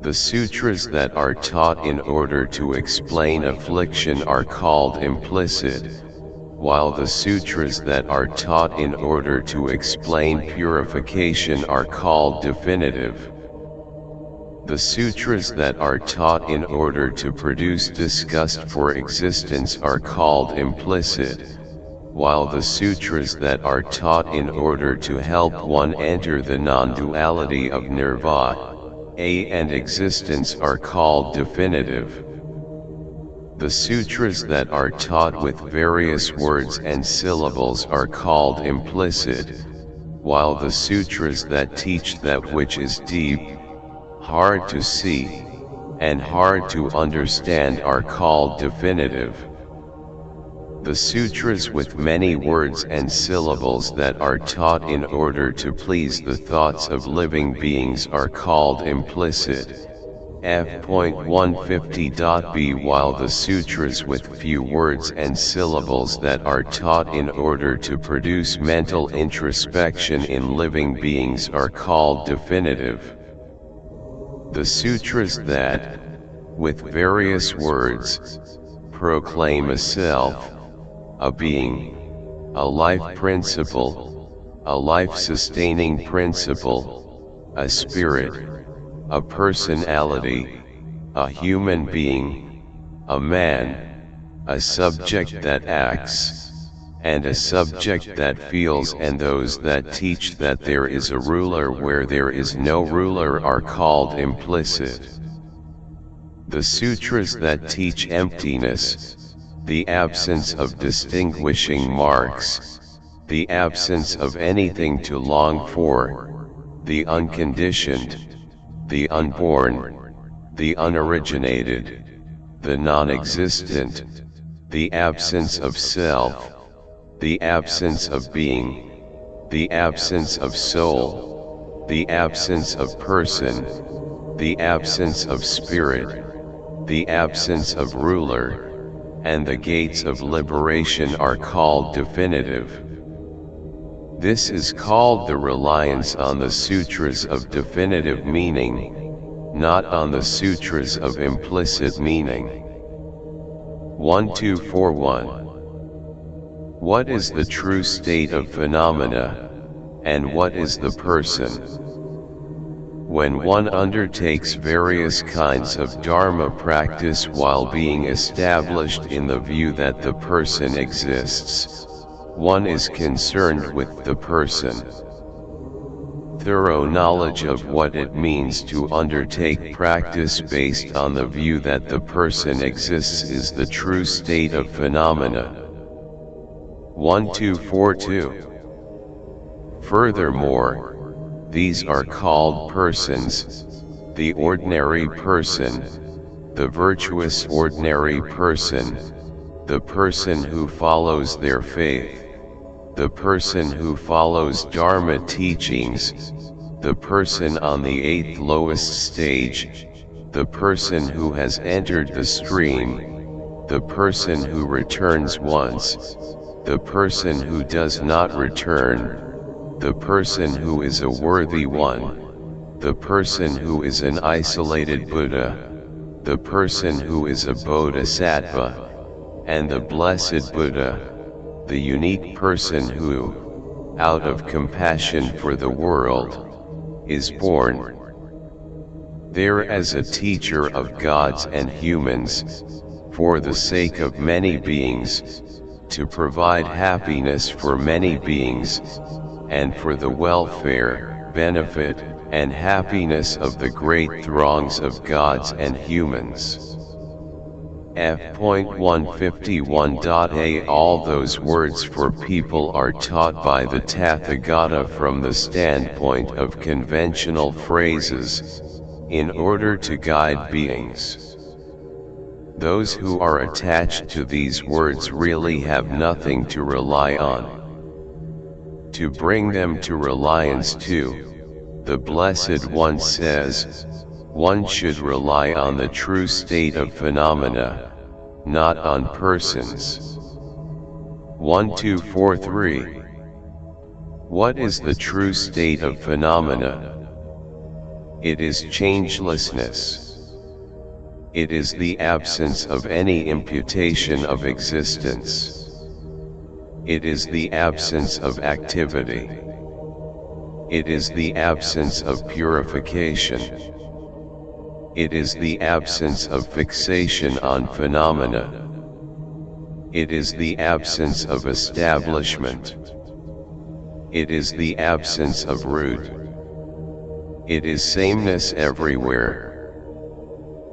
The sutras that are taught in order to explain affliction are called implicit, while the sutras that are taught in order to explain purification are called definitive. The sutras that are taught in order to produce disgust for existence are called implicit, while the sutras that are taught in order to help one enter the non-duality of nirvana and existence are called definitive. The sutras that are taught with various words and syllables are called implicit, while the sutras that teach that which is deep, hard to see, and hard to understand are called definitive. The sutras with many words and syllables that are taught in order to please the thoughts of living beings are called implicit. F.150.b While the sutras with few words and syllables that are taught in order to produce mental introspection in living beings are called definitive. The sutras that, with various words, proclaim a self, a being, a life principle, a life-sustaining principle, a spirit, a personality, a human being, a man, a subject that acts, and a subject that feels, and those that teach that there is a ruler where there is no ruler are called implicit. The sutras that teach emptiness, the absence of distinguishing marks, the absence of anything to long for, the unconditioned, the unborn, the unoriginated, the non-existent, the absence of self, the absence of being, the absence of soul, the absence of person, the absence of spirit, the absence of ruler, and the gates of liberation are called definitive. This is called the reliance on the sutras of definitive meaning, not on the sutras of implicit meaning. 1241. What is the true state of phenomena, and what is the person? When one undertakes various kinds of Dharma practice while being established in the view that the person exists, one is concerned with the person. Thorough knowledge of what it means to undertake practice based on the view that the person exists is the true state of phenomena. 1242. Furthermore, these are called persons: the ordinary person, the virtuous ordinary person, the person who follows their faith, the person who follows Dharma teachings, the person on the eighth lowest stage, the person who has entered the stream, the person who returns once, the person who does not return, the person who is a worthy one, the person who is an isolated Buddha, the person who is a bodhisattva, and the blessed Buddha, the unique person who, out of compassion for the world, is born there as a teacher of gods and humans, for the sake of many beings, to provide happiness for many beings, and for the welfare, benefit, and happiness of the great throngs of gods and humans. F.151.a All those words for people are taught by the Tathagata from the standpoint of conventional phrases, in order to guide beings. Those who are attached to these words really have nothing to rely on. To bring them to reliance too, the Blessed One says, one should rely on the true state of phenomena, not on persons. 1243. What is the true state of phenomena? It is changelessness. It is the absence of any imputation of existence. It is the absence of activity. It is the absence of purification. It is the absence of fixation on phenomena. It is the absence of establishment. It is the absence of root. It is sameness everywhere.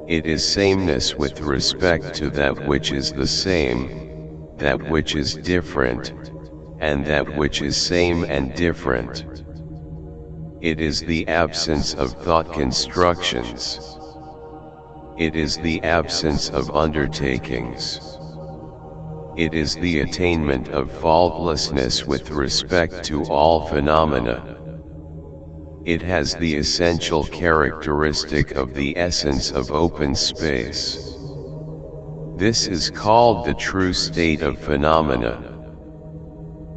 It is sameness with respect to that which is the same, that which is different, and that which is same and different. It is the absence of thought constructions. It is the absence of undertakings. It is the attainment of faultlessness with respect to all phenomena. It has the essential characteristic of the essence of open space. This is called the true state of phenomena.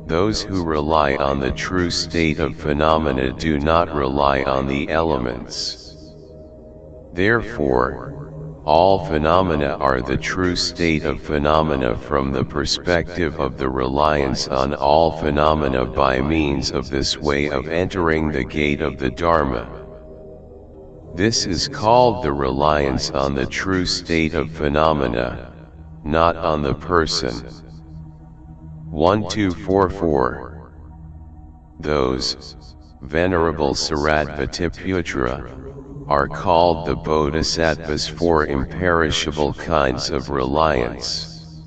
Those who rely on the true state of phenomena do not rely on the elements. Therefore, all phenomena are the true state of phenomena from the perspective of the reliance on all phenomena by means of this way of entering the gate of the Dharma. This is called the reliance on the true state of phenomena, not on the person. 1244. Those, Venerable Shariputra, are called the bodhisattvas for imperishable kinds of reliance.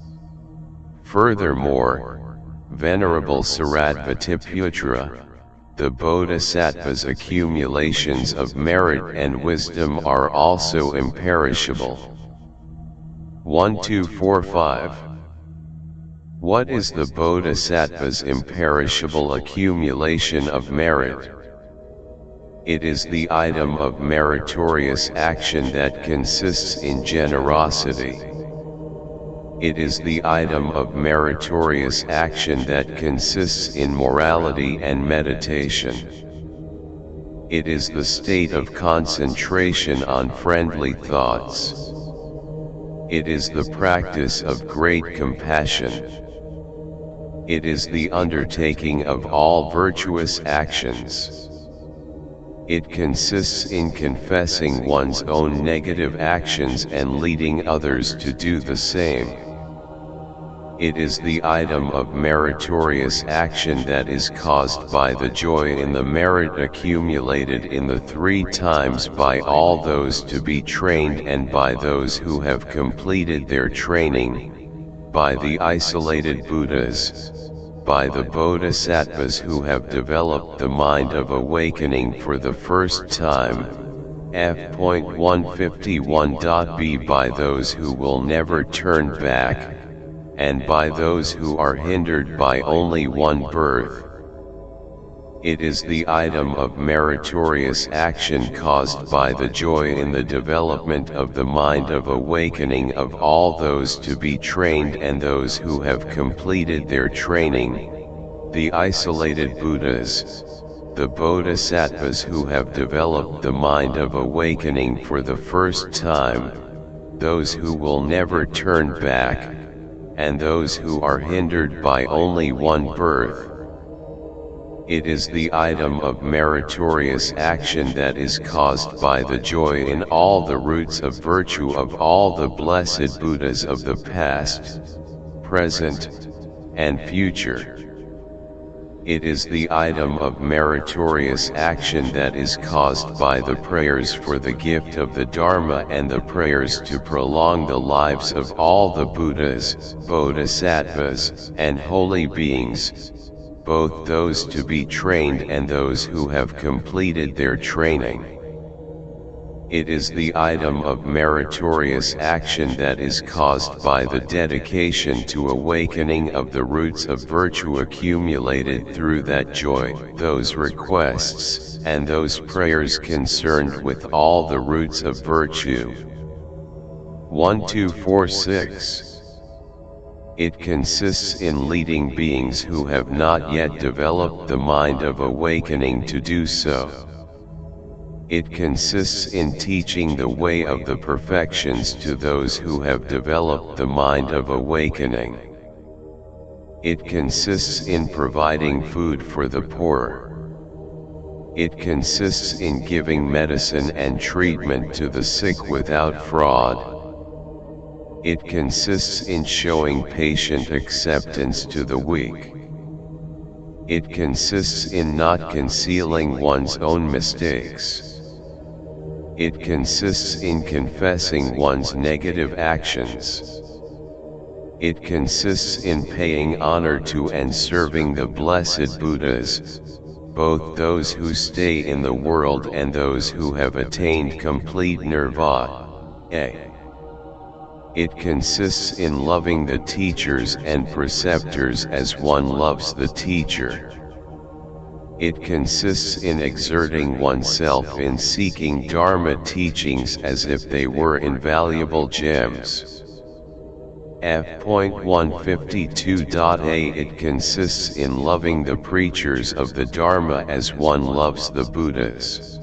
Furthermore, Venerable Shariputra, the bodhisattva's accumulations of merit and wisdom are also imperishable. 1245. What is the bodhisattva's imperishable accumulation of merit? It is the item of meritorious action that consists in generosity. It is the item of meritorious action that consists in morality and meditation. It is the state of concentration on friendly thoughts. It is the practice of great compassion. It is the undertaking of all virtuous actions. It consists in confessing one's own negative actions and leading others to do the same. It is the item of meritorious action that is caused by the joy in the merit accumulated in the 3 times by all those to be trained and by those who have completed their training, by the isolated Buddhas, by the bodhisattvas who have developed the mind of awakening for the first time, f.151.b by those who will never turn back, and by those who are hindered by only one birth. It is the item of meritorious action caused by the joy in the development of the mind of awakening of all those to be trained and those who have completed their training, the isolated Buddhas, the bodhisattvas who have developed the mind of awakening for the first time, those who will never turn back, and those who are hindered by only one birth. It is the item of meritorious action that is caused by the joy in all the roots of virtue of all the blessed Buddhas of the past, present, and future. It is the item of meritorious action that is caused by the prayers for the gift of the Dharma and the prayers to prolong the lives of all the Buddhas, Bodhisattvas, and holy beings, both those to be trained and those who have completed their training. It is the item of meritorious action that is caused by the dedication to awakening of the roots of virtue accumulated through that joy, those requests, and those prayers concerned with all the roots of virtue. 1246. It consists in leading beings who have not yet developed the mind of awakening to do so. It consists in teaching the way of the perfections to those who have developed the mind of awakening. It consists in providing food for the poor. It consists in giving medicine and treatment to the sick without fraud. It consists in showing patient acceptance to the weak. It consists in not concealing one's own mistakes. It consists in confessing one's negative actions. It consists in paying honor to and serving the blessed Buddhas, both those who stay in the world and those who have attained complete nirvana. It consists in loving the teachers and preceptors as one loves the teacher. It consists in exerting oneself in seeking Dharma teachings as if they were invaluable gems. F.152.a It consists in loving the preachers of the Dharma as one loves the Buddhas.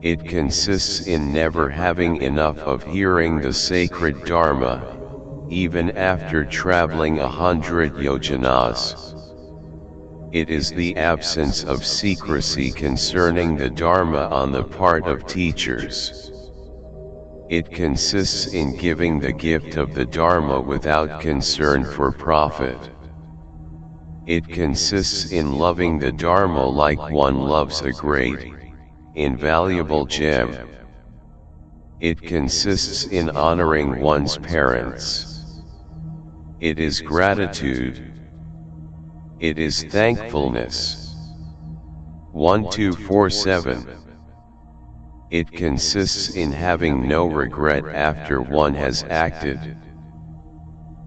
It consists in never having enough of hearing the sacred Dharma, even after traveling 100 yojanas. It is the absence of secrecy concerning the Dharma on the part of teachers. It consists in giving the gift of the Dharma without concern for profit. It consists in loving the Dharma like one loves a great, invaluable gem. It consists in honoring one's parents. It is gratitude. It is thankfulness. 1247. It consists in having no regret after one has acted.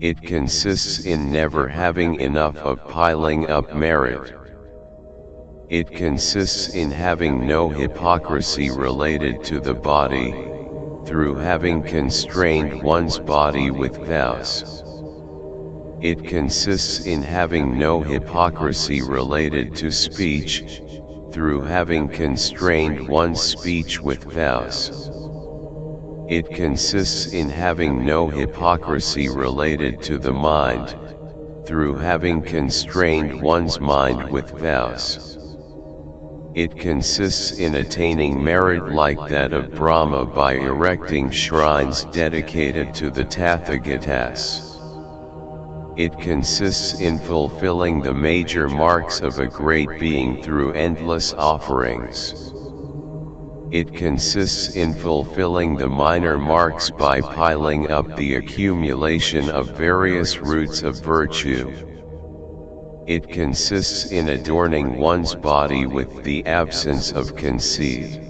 It consists in never having enough of piling up merit. It consists in having no hypocrisy related to the body, through having constrained one's body with vows. It consists in having no hypocrisy related to speech, through having constrained one's speech with vows. It consists in having no hypocrisy related to the mind, through having constrained one's mind with vows. It consists in attaining merit like that of Brahma by erecting shrines dedicated to the Tathagatas. It consists in fulfilling the major marks of a great being through endless offerings. It consists in fulfilling the minor marks by piling up the accumulation of various roots of virtue. It consists in adorning one's body with the absence of conceit.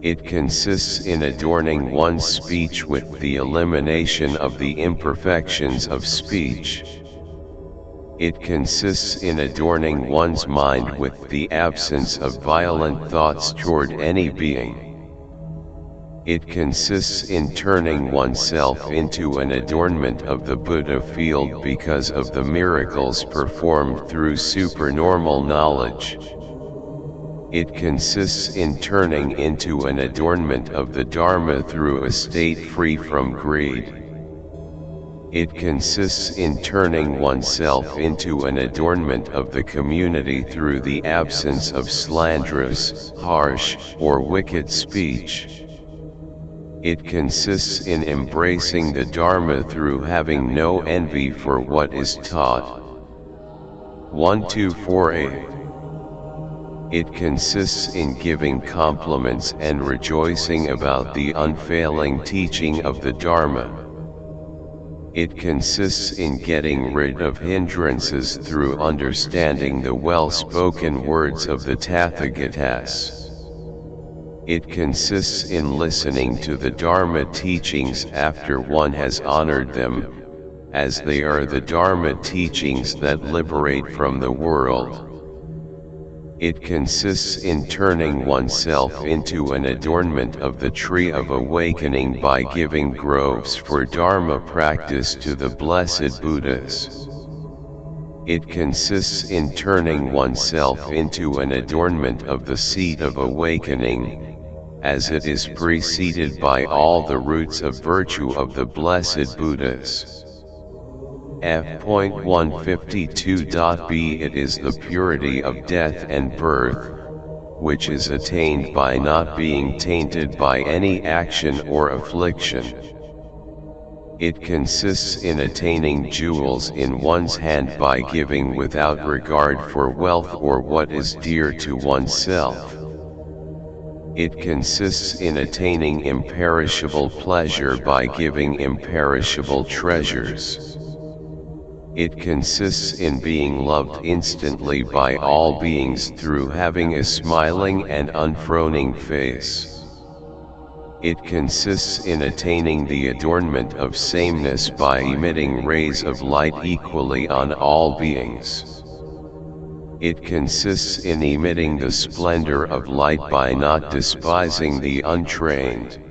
It consists in adorning one's speech with the elimination of the imperfections of speech. It consists in adorning one's mind with the absence of violent thoughts toward any being. It consists in turning oneself into an adornment of the Buddha field because of the miracles performed through supernormal knowledge. It consists in turning into an adornment of the Dharma through a state free from greed. It consists in turning oneself into an adornment of the community through the absence of slanderous, harsh, or wicked speech. It consists in embracing the Dharma through having no envy for what is taught. 1248. It consists in giving compliments and rejoicing about the unfailing teaching of the Dharma. It consists in getting rid of hindrances through understanding the well-spoken words of the Tathagatas. It consists in listening to the Dharma teachings after one has honored them, as they are the Dharma teachings that liberate from the world. It consists in turning oneself into an adornment of the tree of awakening by giving groves for Dharma practice to the blessed Buddhas. It consists in turning oneself into an adornment of the seat of awakening, as it is preceded by all the roots of virtue of the blessed Buddhas. F.152.b It is the purity of death and birth, which is attained by not being tainted by any action or affliction. It consists in attaining jewels in one's hand by giving without regard for wealth or what is dear to oneself. It consists in attaining imperishable pleasure by giving imperishable treasures. It consists in being loved instantly by all beings through having a smiling and unfrowning face. It consists in attaining the adornment of sameness by emitting rays of light equally on all beings. It consists in emitting the splendor of light by not despising the untrained.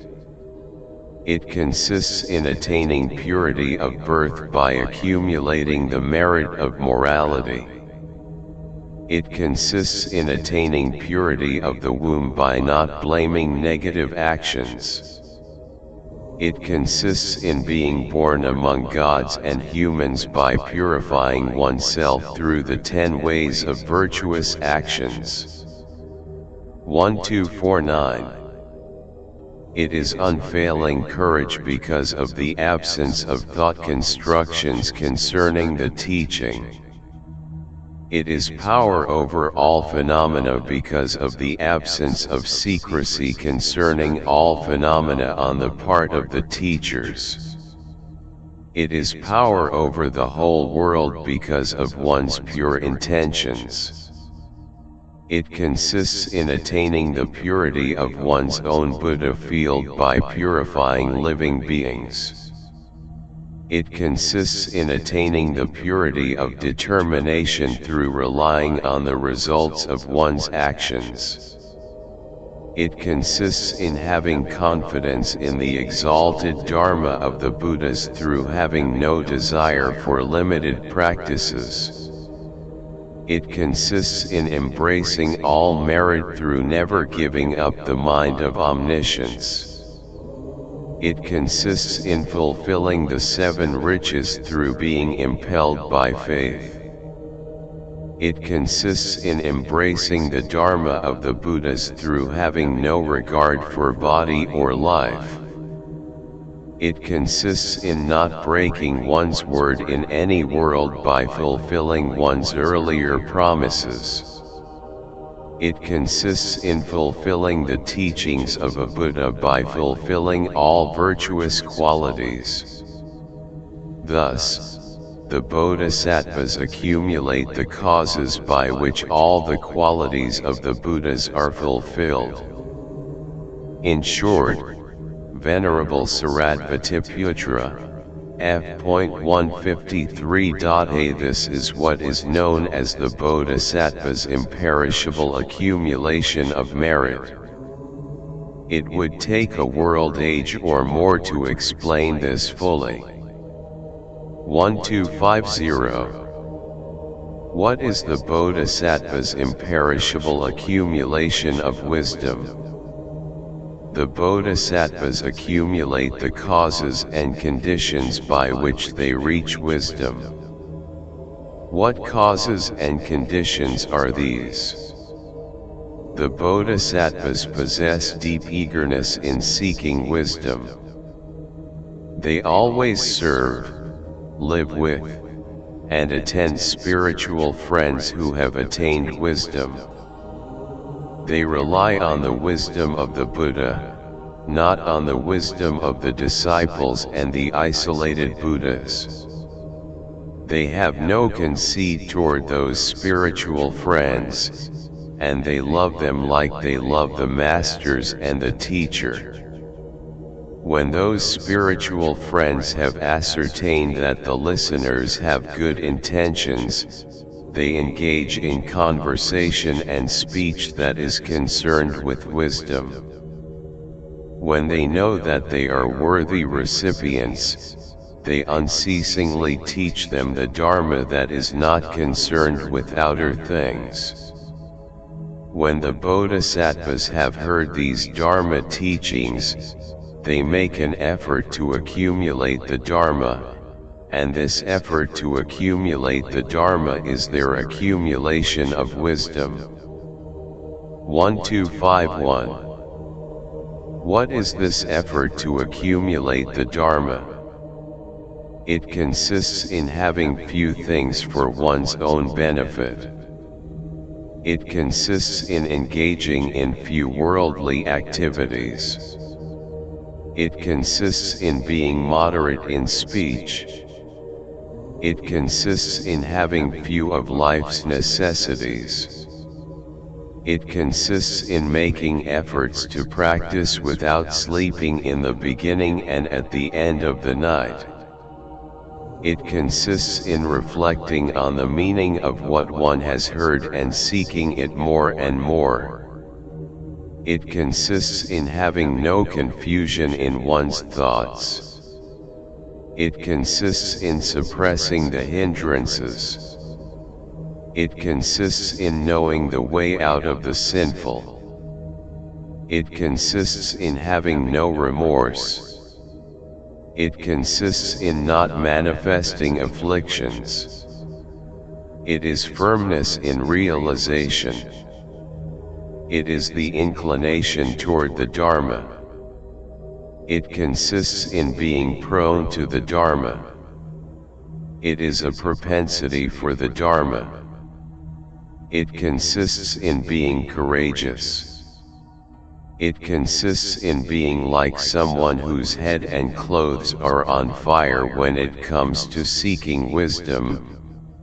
It consists in attaining purity of birth by accumulating the merit of morality. It consists in attaining purity of the womb by not blaming negative actions. It consists in being born among gods and humans by purifying oneself through the 10 ways of virtuous actions. 1249. It is unfailing courage because of the absence of thought constructions concerning the teaching. It is power over all phenomena because of the absence of secrecy concerning all phenomena on the part of the teachers. It is power over the whole world because of one's pure intentions. It consists in attaining the purity of one's own Buddha field by purifying living beings. It consists in attaining the purity of determination through relying on the results of one's actions. It consists in having confidence in the exalted Dharma of the Buddhas through having no desire for limited practices. It consists in embracing all merit through never giving up the mind of omniscience. It consists in fulfilling the 7 riches through being impelled by faith. It consists in embracing the Dharma of the Buddhas through having no regard for body or life. It consists in not breaking one's word in any world by fulfilling one's earlier promises. It consists in fulfilling the teachings of a Buddha by fulfilling all virtuous qualities. Thus, the Bodhisattvas accumulate the causes by which all the qualities of the Buddhas are fulfilled. In short, Venerable Shariputra, f.153.a This is what is known as the Bodhisattva's imperishable accumulation of merit. It would take a world age or more to explain this fully. 1250. What is the Bodhisattva's imperishable accumulation of wisdom? The Bodhisattvas accumulate the causes and conditions by which they reach wisdom. What causes and conditions are these? The Bodhisattvas possess deep eagerness in seeking wisdom. They always serve, live with, and attend spiritual friends who have attained wisdom. They rely on the wisdom of the Buddha, not on the wisdom of the disciples and the isolated Buddhas. They have no conceit toward those spiritual friends, and they love them like they love the masters and the teacher. When those spiritual friends have ascertained that the listeners have good intentions, they engage in conversation and speech that is concerned with wisdom. When they know that they are worthy recipients, they unceasingly teach them the Dharma that is not concerned with outer things. When the Bodhisattvas have heard these Dharma teachings, they make an effort to accumulate the Dharma, and this effort to accumulate the Dharma is their accumulation of wisdom. 1251. What is this effort to accumulate the Dharma? It consists in having few things for one's own benefit. It consists in engaging in few worldly activities. It consists in being moderate in speech. It consists in having few of life's necessities. It consists in making efforts to practice without sleeping in the beginning and at the end of the night. It consists in reflecting on the meaning of what one has heard and seeking it more and more. It consists in having no confusion in one's thoughts. It consists in suppressing the hindrances. It consists in knowing the way out of the sinful. It consists in having no remorse. It consists in not manifesting afflictions. It is firmness in realization. It is the inclination toward the Dharma. It consists in being prone to the Dharma. It is a propensity for the Dharma. It consists in being courageous. It consists in being like someone whose head and clothes are on fire when it comes to seeking wisdom.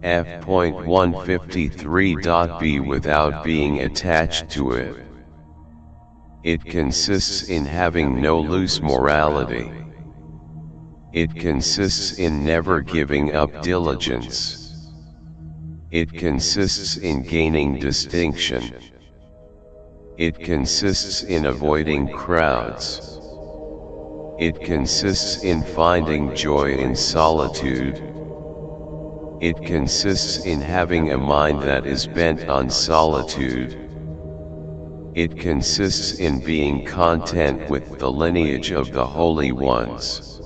F.153.b without being attached to it. It consists in having no loose morality. It consists in never giving up diligence. It consists in gaining distinction. It consists in avoiding crowds. It consists in finding joy in solitude. It consists in having a mind that is bent on solitude. It consists in being content with the lineage of the holy ones.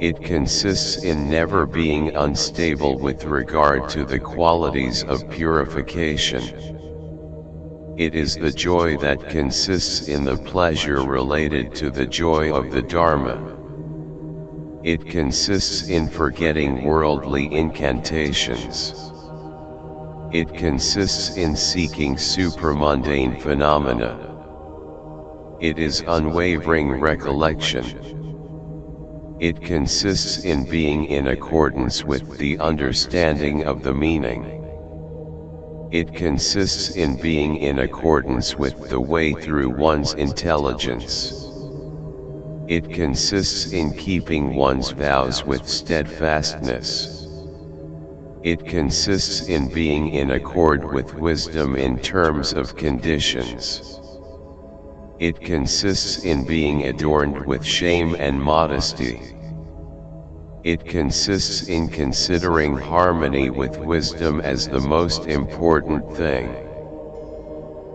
It consists in never being unstable with regard to the qualities of purification. It is the joy that consists in the pleasure related to the joy of the Dharma. It consists in forgetting worldly incantations. It consists in seeking supramundane phenomena. It is unwavering recollection. It consists in being in accordance with the understanding of the meaning. It consists in being in accordance with the way through one's intelligence. It consists in keeping one's vows with steadfastness. It consists in being in accord with wisdom in terms of conditions. It consists in being adorned with shame and modesty. It consists in considering harmony with wisdom as the most important thing.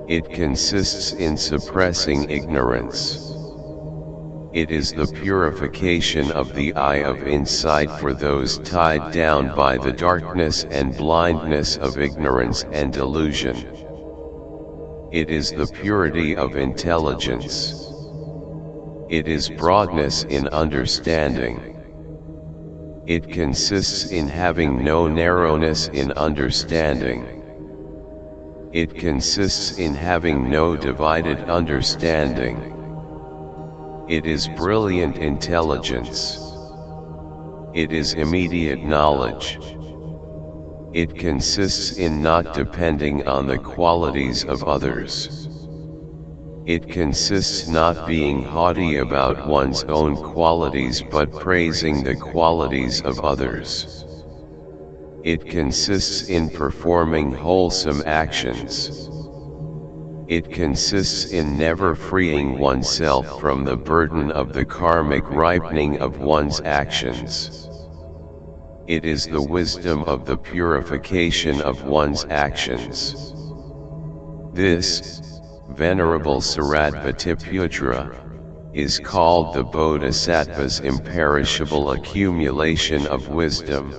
It consists in suppressing ignorance. It is the purification of the eye of insight for those tied down by the darkness and blindness of ignorance and delusion. It is the purity of intelligence. It is broadness in understanding. It consists in having no narrowness in understanding. It consists in having no divided understanding. It is brilliant intelligence. It is immediate knowledge. It consists in not depending on the qualities of others. It consists not being haughty about one's own qualities but praising the qualities of others. It consists in performing wholesome actions. It consists in never freeing oneself from the burden of the karmic ripening of one's actions. It is the wisdom of the purification of one's actions. This, Venerable Shariputra, is called the Bodhisattva's imperishable accumulation of wisdom.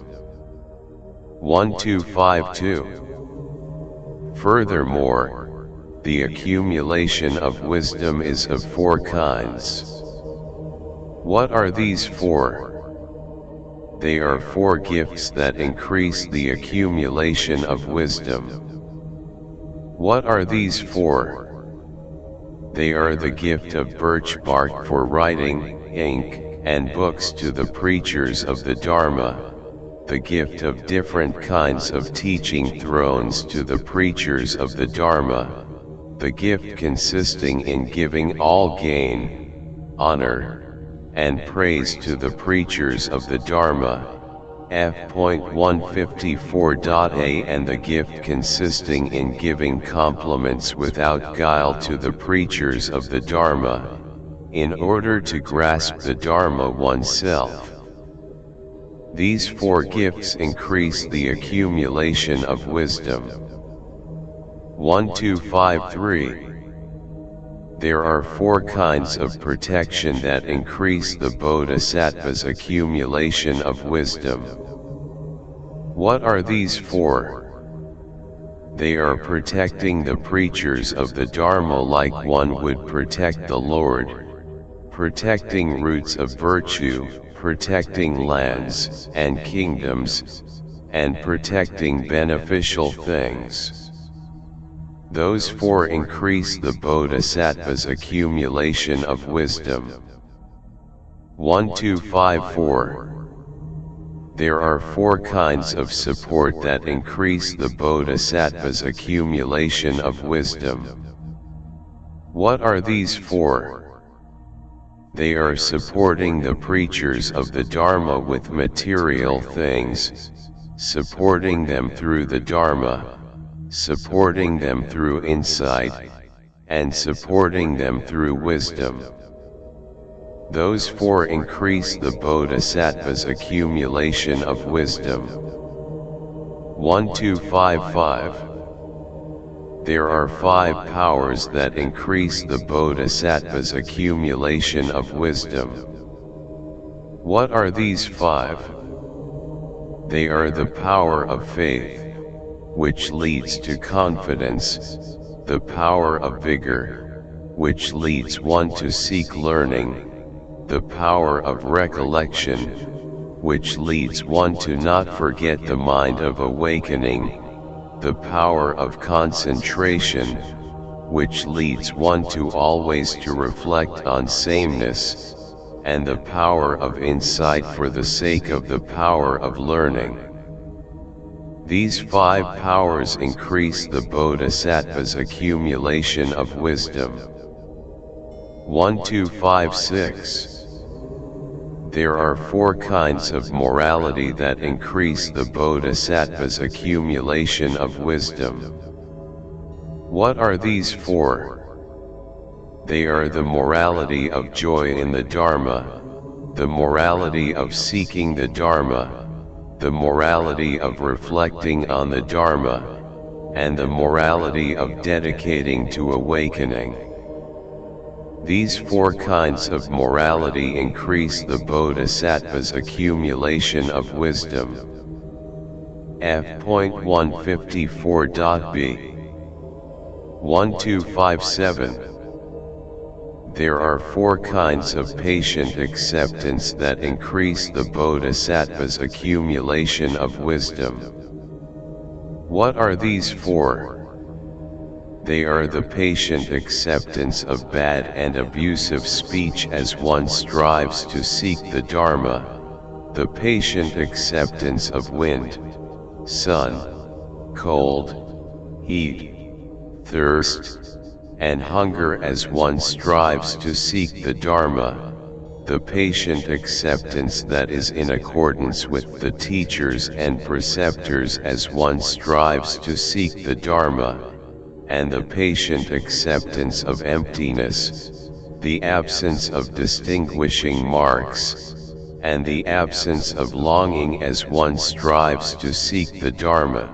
1252. Furthermore, the accumulation of wisdom is of four kinds. What are these four? They are four gifts that increase the accumulation of wisdom. What are these four? They are the gift of birch bark for writing, ink, and books to the preachers of the Dharma, the gift of different kinds of teaching thrones to the preachers of the Dharma, the gift consisting in giving all gain, honor, and praise to the preachers of the Dharma, f.154.a, and the gift consisting in giving compliments without guile to the preachers of the Dharma, in order to grasp the Dharma oneself. These four gifts increase the accumulation of wisdom. 1253. There are four kinds of protection that increase the bodhisattva's accumulation of wisdom. What are these four? They are protecting the preachers of the Dharma like one would protect the Lord, protecting roots of virtue, protecting lands and kingdoms, and protecting beneficial things. Those four increase the bodhisattva's accumulation of wisdom. 1254. There are four kinds of support that increase the bodhisattva's accumulation of wisdom. What are these four? They are supporting the preachers of the Dharma with material things, supporting them through the Dharma, supporting them through insight, and supporting them through wisdom. Those four increase the bodhisattva's accumulation of wisdom. 1255. There are five powers that increase the bodhisattva's accumulation of wisdom. What are these five? They are the power of faith, which leads to confidence, the power of vigor, which leads one to seek learning, the power of recollection, which leads one to not forget the mind of awakening, the power of concentration, which leads one to always to reflect on sameness, and the power of insight for the sake of the power of learning. These five powers increase the bodhisattva's accumulation of wisdom. 1256. There are four kinds of morality that increase the bodhisattva's accumulation of wisdom. What are these four? They are the morality of joy in the Dharma, the morality of seeking the Dharma, the morality of reflecting on the Dharma, and the morality of dedicating to awakening. These four kinds of morality increase the bodhisattva's accumulation of wisdom. f.154.b. 1257. There are four kinds of patient acceptance that increase the bodhisattva's accumulation of wisdom. What are these four? They are the patient acceptance of bad and abusive speech as one strives to seek the Dharma, the patient acceptance of wind, sun, cold, heat, thirst, and hunger as one strives to seek the Dharma, the patient acceptance that is in accordance with the teachers and preceptors as one strives to seek the Dharma, and the patient acceptance of emptiness, the absence of distinguishing marks, and the absence of longing as one strives to seek the Dharma.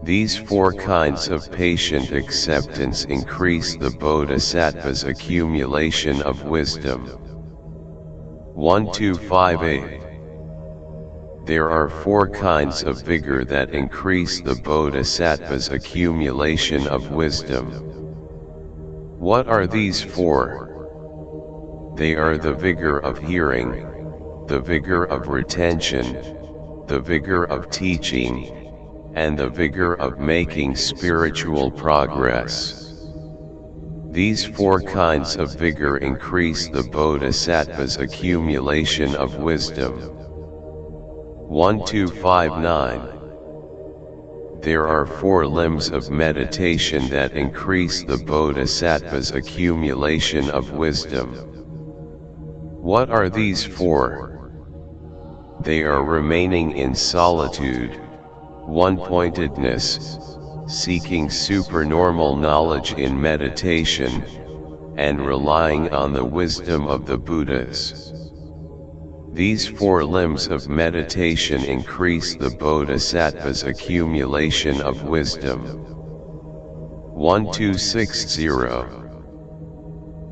These four kinds of patient acceptance increase the bodhisattva's accumulation of wisdom. 1258. There are four kinds of vigor that increase the bodhisattva's accumulation of wisdom. What are these four? They are the vigor of hearing, the vigor of retention, the vigor of teaching, and the vigor of making spiritual progress. These four kinds of vigor increase the bodhisattva's accumulation of wisdom. 1259. There are 4 limbs of meditation that increase the bodhisattva's accumulation of wisdom. What are these 4? They are remaining in solitude, one-pointedness, seeking supernormal knowledge in meditation, and relying on the wisdom of the Buddhas. These 4 limbs of meditation increase the bodhisattva's accumulation of wisdom. 1260.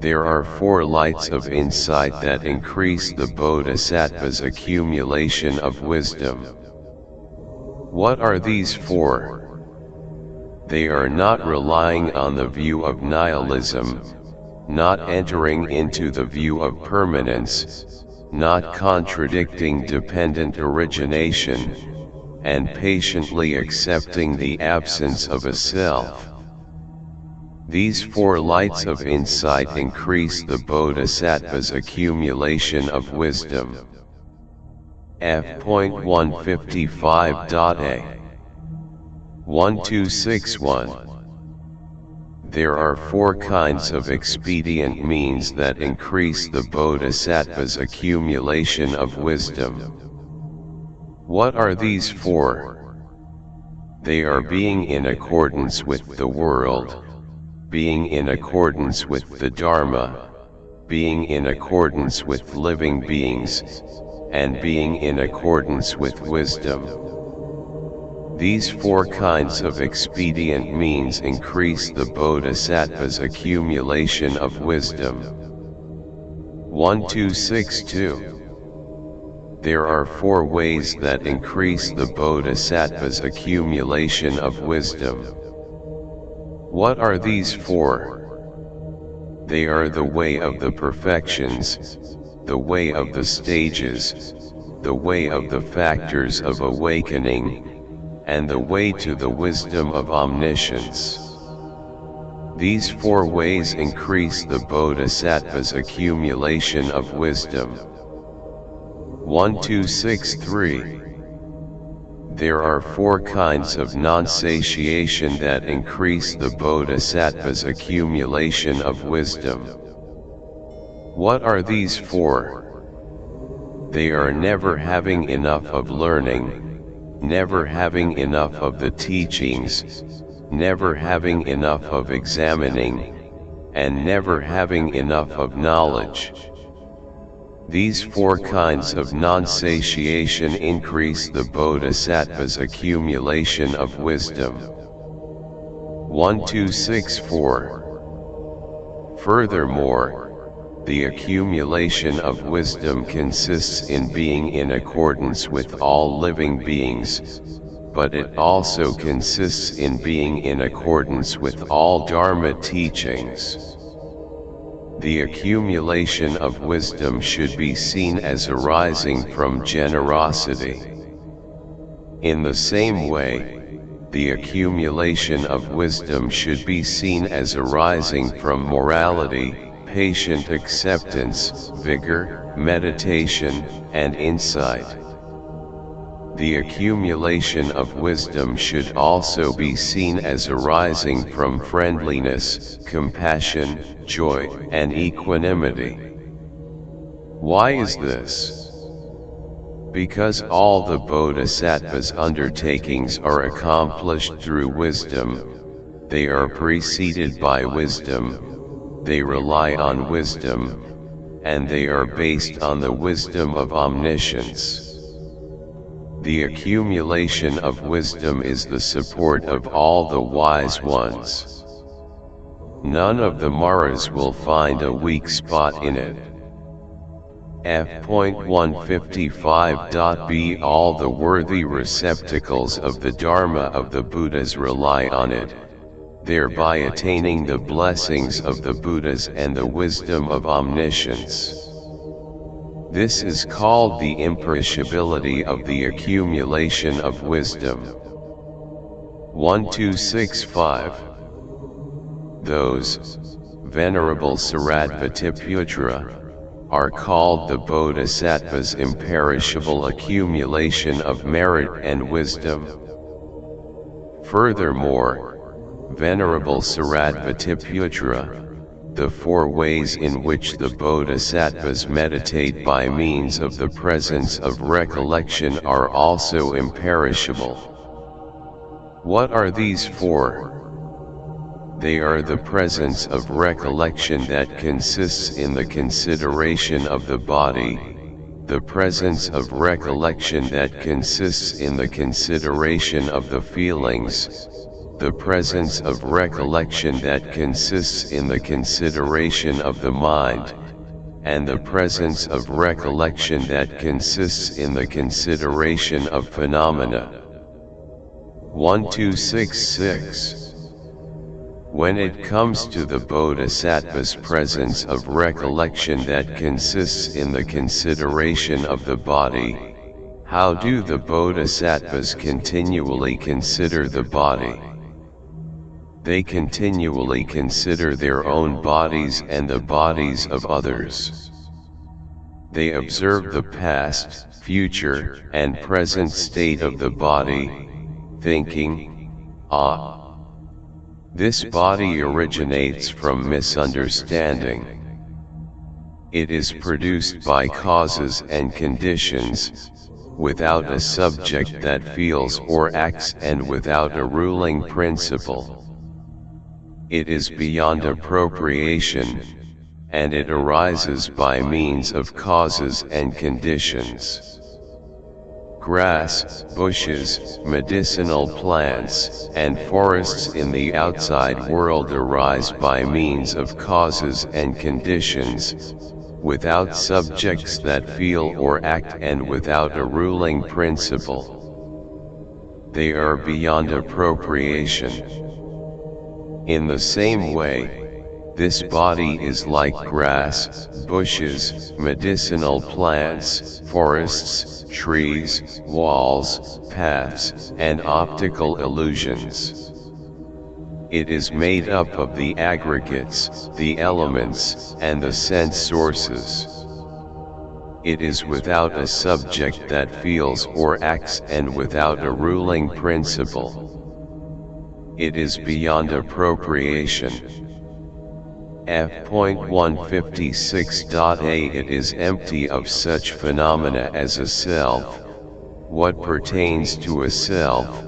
There are 4 lights of insight that increase the bodhisattva's accumulation of wisdom. What are these 4? They are not relying on the view of nihilism, not entering into the view of permanence, not contradicting dependent origination, and patiently accepting the absence of a self. These 4 lights of insight increase the bodhisattva's accumulation of wisdom. F.155.a 1261. There are 4 kinds of expedient means that increase the bodhisattva's accumulation of wisdom. What are these 4? They are being in accordance with the world, being in accordance with the Dharma, being in accordance with living beings, and being in accordance with wisdom. These 4 kinds of expedient means increase the bodhisattva's accumulation of wisdom. 1262. There are 4 ways that increase the bodhisattva's accumulation of wisdom. What are these 4? They are the way of the perfections, the way of the stages, the way of the factors of awakening, and the way to the wisdom of omniscience. These 4 ways increase the bodhisattva's accumulation of wisdom. 1263. There are 4 kinds of non-satiation that increase the bodhisattva's accumulation of wisdom. What are these 4? They are never having enough of learning, never having enough of the teachings, never having enough of examining, and never having enough of knowledge. These 4 kinds of non-satiation increase the bodhisattva's accumulation of wisdom. 1264. Furthermore, the accumulation of wisdom consists in being in accordance with all living beings, but it also consists in being in accordance with all Dharma teachings. The accumulation of wisdom should be seen as arising from generosity. In the same way, the accumulation of wisdom should be seen as arising from morality, patient acceptance, vigor, meditation, and insight. The accumulation of wisdom should also be seen as arising from friendliness, compassion, joy, and equanimity. Why is this? Because all the bodhisattva's undertakings are accomplished through wisdom, they are preceded by wisdom, they rely on wisdom, and they are based on the wisdom of omniscience. The accumulation of wisdom is the support of all the wise ones. None of the Maras will find a weak spot in it. F.155.b All the worthy receptacles of the Dharma of the Buddhas rely on it, thereby attaining the blessings of the Buddhas and the wisdom of omniscience. This is called the imperishability of the accumulation of wisdom. 1265. Those, Venerable Shariputra, are called the Bodhisattva's imperishable accumulation of merit and wisdom. Furthermore, Venerable Shariputra, the 4 ways in which the Bodhisattvas meditate by means of the presence of recollection are also imperishable. What are these 4? They are the presence of recollection that consists in the consideration of the body, the presence of recollection that consists in the consideration of the feelings, the presence of recollection that consists in the consideration of the mind, and the presence of recollection that consists in the consideration of phenomena. 1266. When it comes to the Bodhisattva's presence of recollection that consists in the consideration of the body, how do the Bodhisattvas continually consider the body? They continually consider their own bodies and the bodies of others. They observe the past, future, and present state of the body, thinking, this body originates from misunderstanding. It is produced by causes and conditions, without a subject that feels or acts and without a ruling principle. It is beyond appropriation, and it arises by means of causes and conditions. Grass, bushes, medicinal plants, and forests in the outside world arise by means of causes and conditions, without subjects that feel or act and without a ruling principle. They are beyond appropriation. In the same way, this body is like grass, bushes, medicinal plants, forests, trees, walls, paths, and optical illusions. It is made up of the aggregates, the elements, and the sense sources. It is without a subject that feels or acts and without a ruling principle. It is beyond appropriation. F.156.a It is empty of such phenomena as a self, what pertains to a self,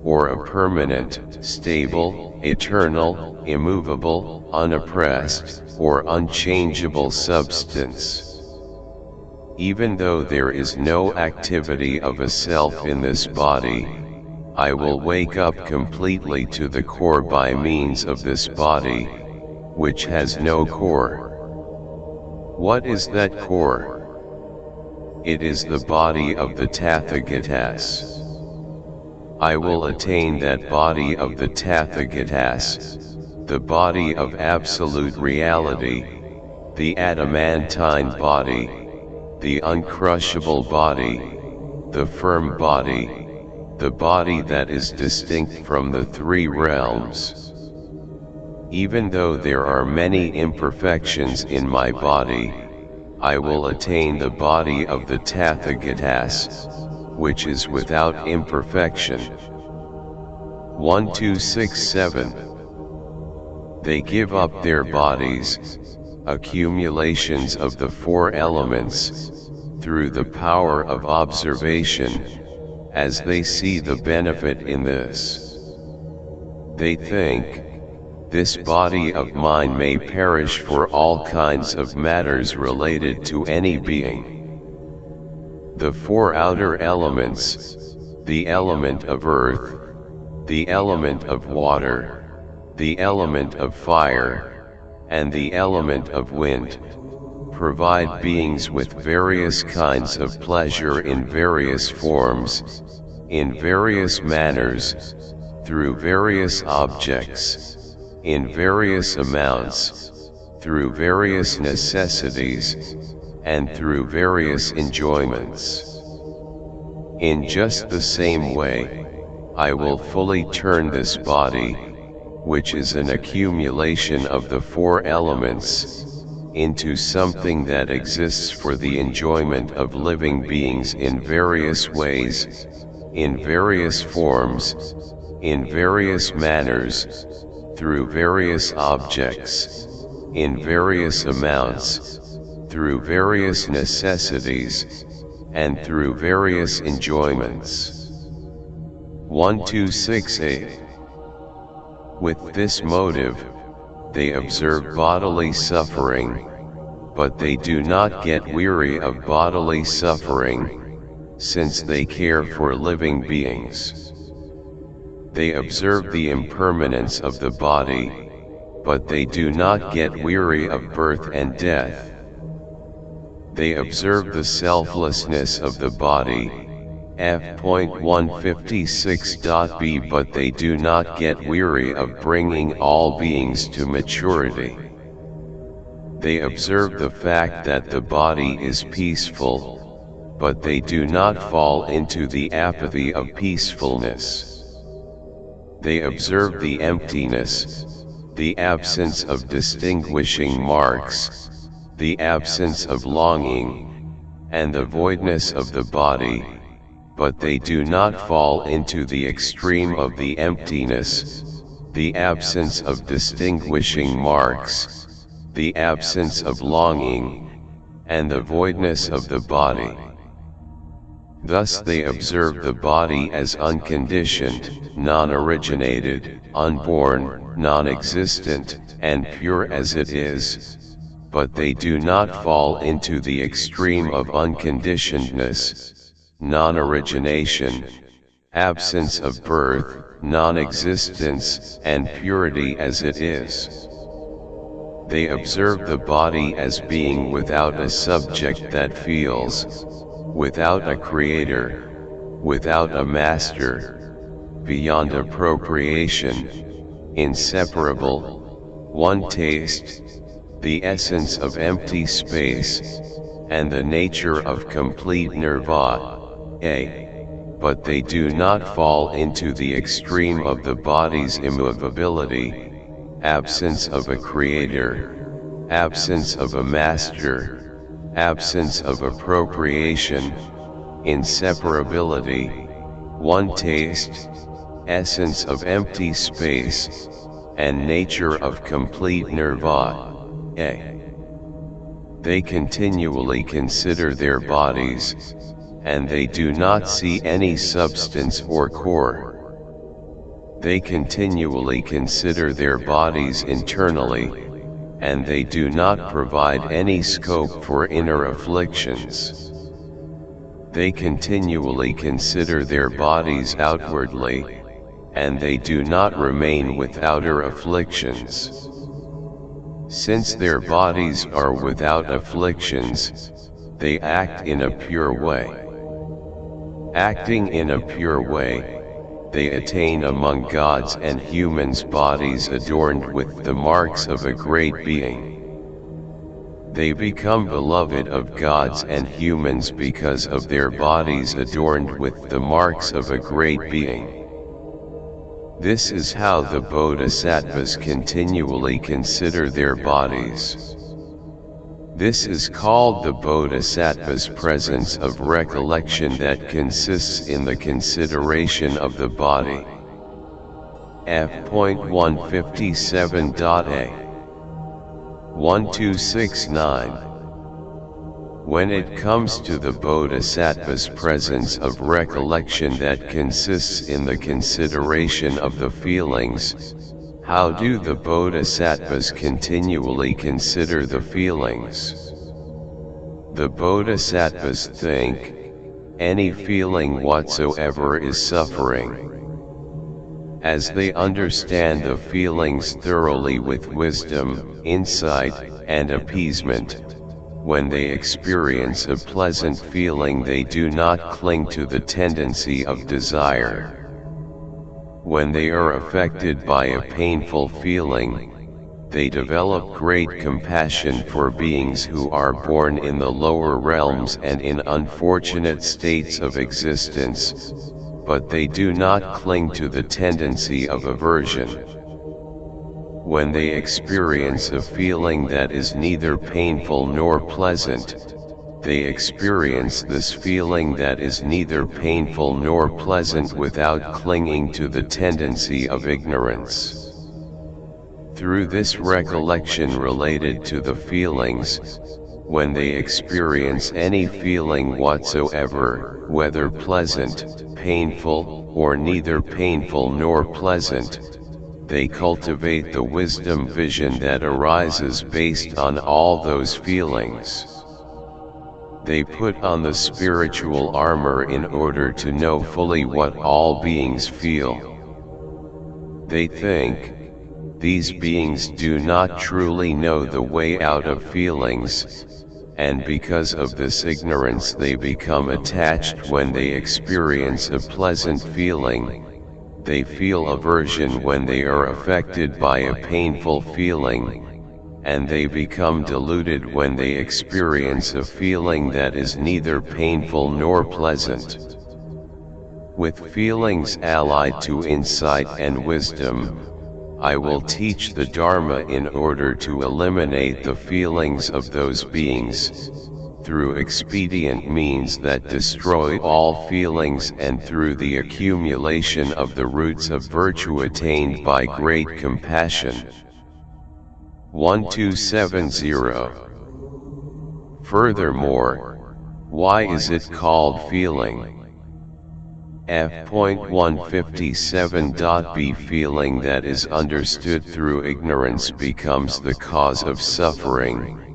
or a permanent, stable, eternal, immovable, unoppressed, or unchangeable substance. Even though there is no activity of a self in this body, I will wake up completely to the core by means of this body, which has no core. What is that core? It is the body of the Tathagatas. I will attain that body of the Tathagatas, the body of absolute reality, the adamantine body, the uncrushable body, the firm body, the body that is distinct from the 3 realms. Even though there are many imperfections in my body, I will attain the body of the Tathagatas, which is without imperfection. 1267. They give up their bodies, accumulations of the 4 elements, through the power of observation, as they see the benefit in this. They think, this body of mine may perish for all kinds of matters related to any being. The 4 outer elements, the element of earth, the element of water, the element of fire, and the element of wind, provide beings with various kinds of pleasure in various forms, in various manners, through various objects, in various amounts, through various necessities, and through various enjoyments. In just the same way, I will fully turn this body, which is an accumulation of the 4 elements, into something that exists for the enjoyment of living beings in various ways, in various forms, in various manners, through various objects, in various amounts, through various necessities, and through various enjoyments. 1268. With this motive, they observe bodily suffering, but they do not get weary of bodily suffering, since they care for living beings. They observe the impermanence of the body, but they do not get weary of birth and death. They observe the selflessness of the body, f.156.b, but they do not get weary of bringing all beings to maturity. They observe the fact that the body is peaceful, but they do not fall into the apathy of peacefulness. They observe the emptiness, the absence of distinguishing marks, the absence of longing, and the voidness of the body, but they do not fall into the extreme of the emptiness, the absence of distinguishing marks, the absence of longing, and the voidness of the body. Thus they observe the body as unconditioned, non-originated, unborn, non-existent, and pure as it is, but they do not fall into the extreme of unconditionedness, non-origination, absence of birth, non-existence, and purity as it is. They observe the body as being without a subject that feels, without a creator, without a master, beyond appropriation, inseparable, one taste, the essence of empty space, and the nature of complete nirvana. But they do not fall into the extreme of the body's immovability, absence of a creator, absence of a master, absence of appropriation, inseparability, one taste, essence of empty space, and nature of complete nirvana. They continually consider their bodies, and they do not see any substance or core. They continually consider their bodies internally, and they do not provide any scope for inner afflictions. They continually consider their bodies outwardly, and they do not remain with outer afflictions. Since their bodies are without afflictions, they act in a pure way. Acting in a pure way, they attain among gods and humans bodies adorned with the marks of a great being. They become beloved of gods and humans because of their bodies adorned with the marks of a great being. This is how the bodhisattvas continually consider their bodies. This is called the bodhisattva's presence of recollection that consists in the consideration of the body. f.157.a 1269. When it comes to the bodhisattva's presence of recollection that consists in the consideration of the feelings, how do the bodhisattvas continually consider the feelings? The bodhisattvas think, any feeling whatsoever is suffering. As they understand the feelings thoroughly with wisdom, insight, and appeasement, when they experience a pleasant feeling they do not cling to the tendency of desire. When they are affected by a painful feeling, they develop great compassion for beings who are born in the lower realms and in unfortunate states of existence, but they do not cling to the tendency of aversion. when they experience a feeling that is neither painful nor pleasant, they experience this feeling that is neither painful nor pleasant without clinging to the tendency of ignorance. Through this recollection related to the feelings, when they experience any feeling whatsoever, whether pleasant, painful, or neither painful nor pleasant, they cultivate the wisdom vision that arises based on all those feelings. They put on the spiritual armor in order to know fully what all beings feel. They think, these beings do not truly know the way out of feelings, and because of this ignorance they become attached when they experience a pleasant feeling. They feel aversion when they are affected by a painful feeling, and they become deluded when they experience a feeling that is neither painful nor pleasant. With feelings allied to insight and wisdom, I will teach the Dharma in order to eliminate the feelings of those beings, through expedient means that destroy all feelings and through the accumulation of the roots of virtue attained by great compassion. 1270. Furthermore, why is it called feeling? F.157.b Feeling that is understood through ignorance becomes the cause of suffering,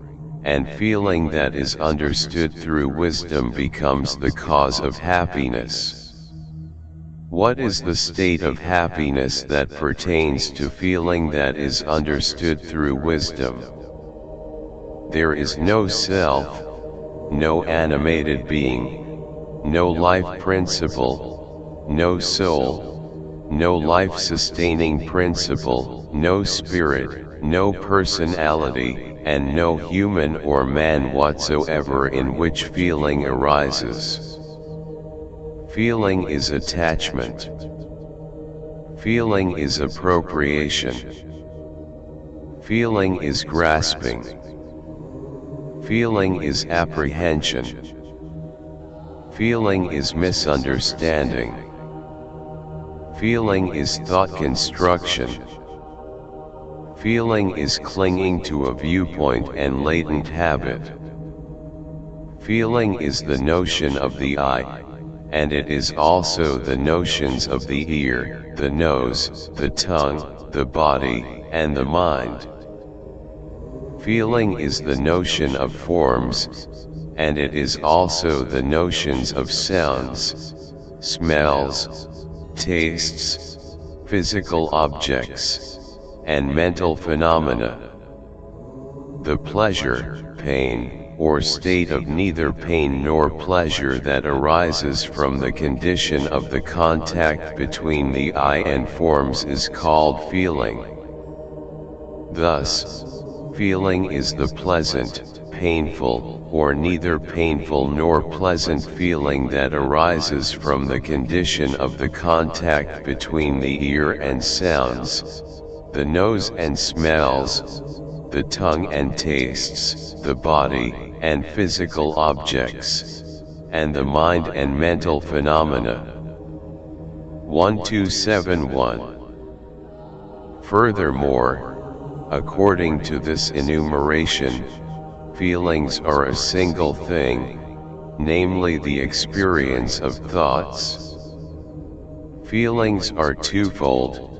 and feeling that is understood through wisdom becomes the cause of happiness. What is the state of happiness that pertains to feeling that is understood through wisdom? There is no self, no animated being, no life principle, no soul, no life-sustaining principle, no spirit, no personality, and no human or man whatsoever in which feeling arises. Feeling is attachment. Feeling is appropriation. Feeling is grasping. Feeling is apprehension. Feeling is misunderstanding. Feeling is thought construction. Feeling is clinging to a viewpoint and latent habit. Feeling is the notion of the eye, and it is also the notions of the ear, the nose, the tongue, the body, and the mind. Feeling is the notion of forms, and it is also the notions of sounds, smells, tastes, physical objects, and mental phenomena. The pleasure, pain, or state of neither pain nor pleasure that arises from the condition of the contact between the eye and forms is called feeling. Thus, feeling is the pleasant, painful, or neither painful nor pleasant feeling that arises from the condition of the contact between the ear and sounds, the nose and smells, the tongue and tastes, the body and physical objects, and the mind and mental phenomena. 1271. Furthermore, according to this enumeration, feelings are a single thing, namely the experience of thoughts. Feelings are twofold,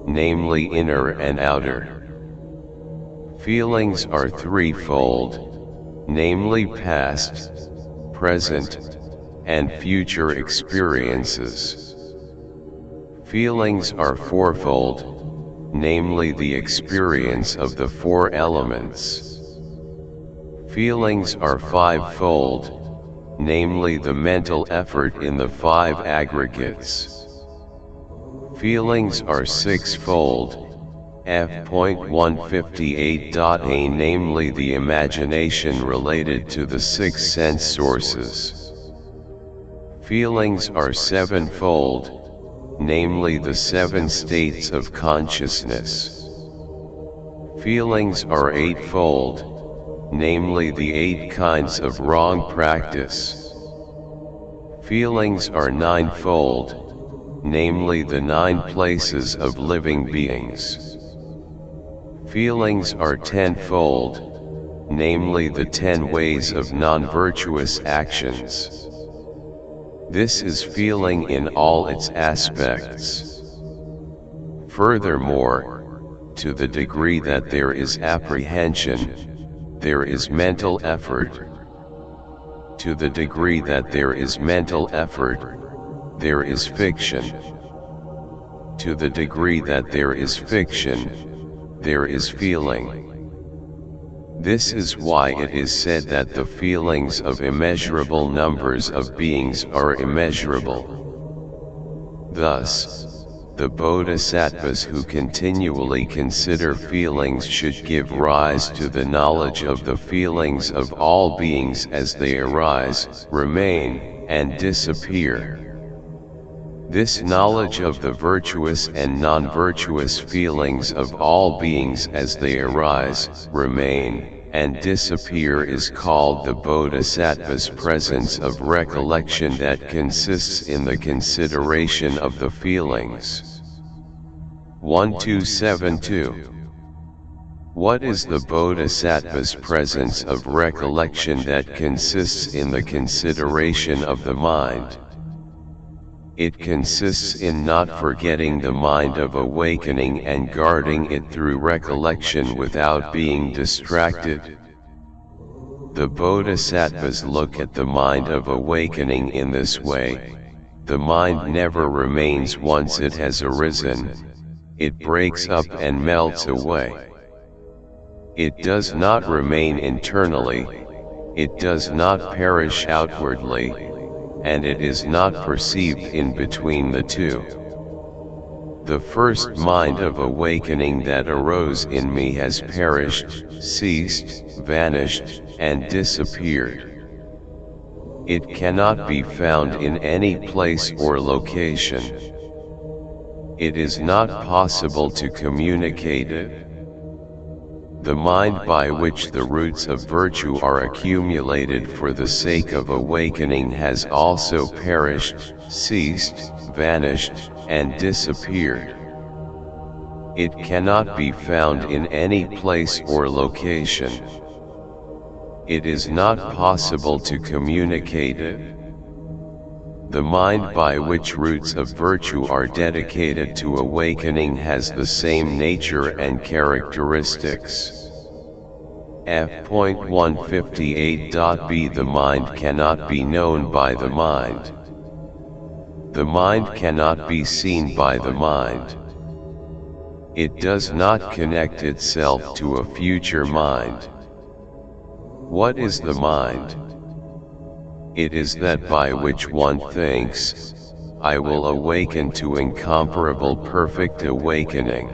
namely inner and outer. Feelings are threefold, namely past, present, and future experiences. Feelings are fourfold, namely the experience of the four elements. Feelings are fivefold, namely the mental effort in the five aggregates. Feelings are sixfold, F.158.a namely the imagination related to the six sense sources. Feelings are sevenfold, namely the seven states of consciousness. Feelings are eightfold, namely the 8 kinds of wrong practice. Feelings are ninefold, namely the 9 places of living beings. Feelings are tenfold, namely the 10 ways of non-virtuous actions. This is feeling in all its aspects. Furthermore, to the degree that there is apprehension, there is mental effort. To the degree that there is mental effort, there is fiction. To the degree that there is fiction, there is feeling. This is why it is said that the feelings of immeasurable numbers of beings are immeasurable. Thus, the bodhisattvas who continually consider feelings should give rise to the knowledge of the feelings of all beings as they arise, remain, and disappear. This knowledge of the virtuous and non-virtuous feelings of all beings as they arise, remain, and disappear is called the bodhisattva's presence of recollection that consists in the consideration of the feelings. 1272. What is the bodhisattva's presence of recollection that consists in the consideration of the mind? It consists in not forgetting the mind of awakening and guarding it through recollection without being distracted. The bodhisattvas look at the mind of awakening in this way. The mind never remains once it has arisen. It breaks up and melts away. It does not remain internally. It does not perish outwardly. And it is not perceived in between the two. The first mind of awakening that arose in me has perished, ceased, vanished, and disappeared. It cannot be found in any place or location. It is not possible to communicate it. The mind by which the roots of virtue are accumulated for the sake of awakening has also perished, ceased, vanished, and disappeared. It cannot be found in any place or location. It is not possible to communicate it. The mind by which roots of virtue are dedicated to awakening has the same nature and characteristics. F.158.b The mind cannot be known by the mind. The mind cannot be seen by the mind. It does not connect itself to a future mind. What is the mind? It is that by which one thinks, I will awaken to incomparable perfect awakening.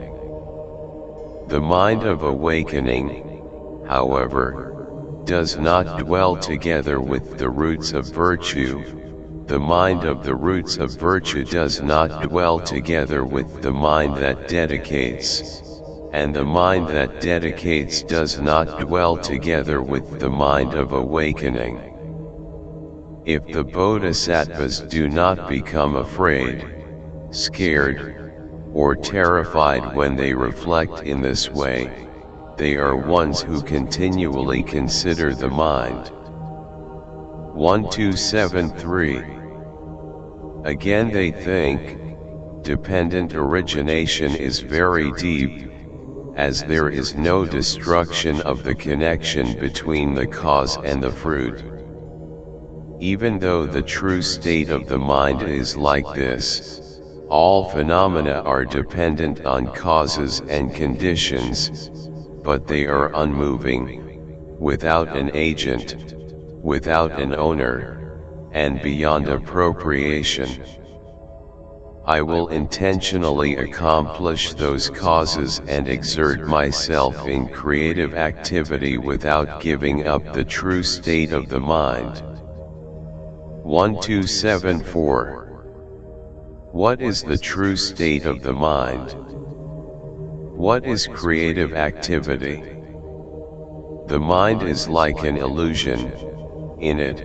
The mind of awakening, however, does not dwell together with the roots of virtue. The mind of the roots of virtue does not dwell together with the mind that dedicates, and the mind that dedicates does not dwell together with the mind of awakening. If the bodhisattvas do not become afraid, scared, or terrified when they reflect in this way, they are ones who continually consider the mind. 1273. Again they think, dependent origination is very deep, as there is no destruction of the connection between the cause and the fruit. Even though the true state of the mind is like this, all phenomena are dependent on causes and conditions, but they are unmoving, without an agent, without an owner, and beyond appropriation. I will intentionally accomplish those causes and exert myself in creative activity without giving up the true state of the mind. 1274. What is the true state of the mind? What is creative activity? The mind is like an illusion. In it,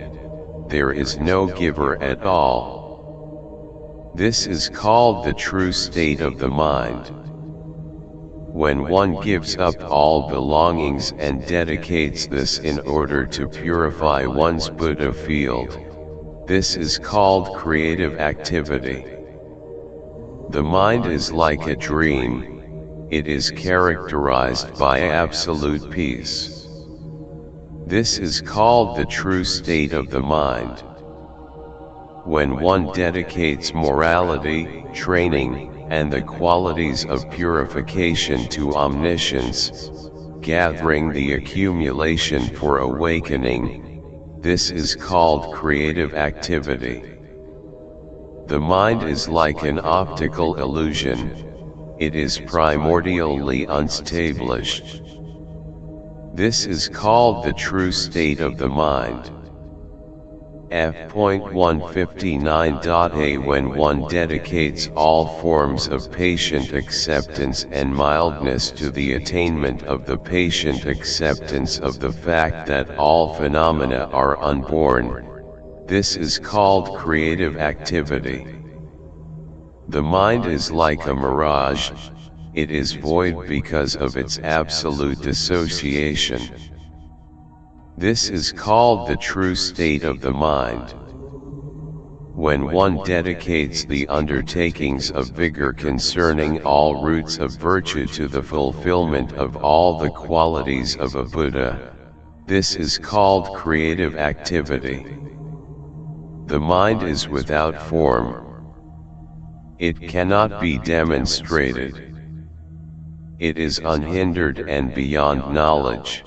there is no giver at all. This is called the true state of the mind. When one gives up all belongings and dedicates this in order to purify one's Buddha field, this is called creative activity. The mind is like a dream. It is characterized by absolute peace. This is called the true state of the mind. When one dedicates morality, training, and the qualities of purification to omniscience, gathering the accumulation for awakening, this is called creative activity. The mind is like an optical illusion. It is primordially unstablished. This is called the true state of the mind. F.159.a When one dedicates all forms of patient acceptance and mildness to the attainment of the patient acceptance of the fact that all phenomena are unborn, this is called creative activity. The mind is like a mirage. It is void because of its absolute dissociation. This is called the true state of the mind. When one dedicates the undertakings of vigor concerning all roots of virtue to the fulfillment of all the qualities of a Buddha, this is called creative activity. The mind is without form. It cannot be demonstrated. It is unhindered and beyond knowledge.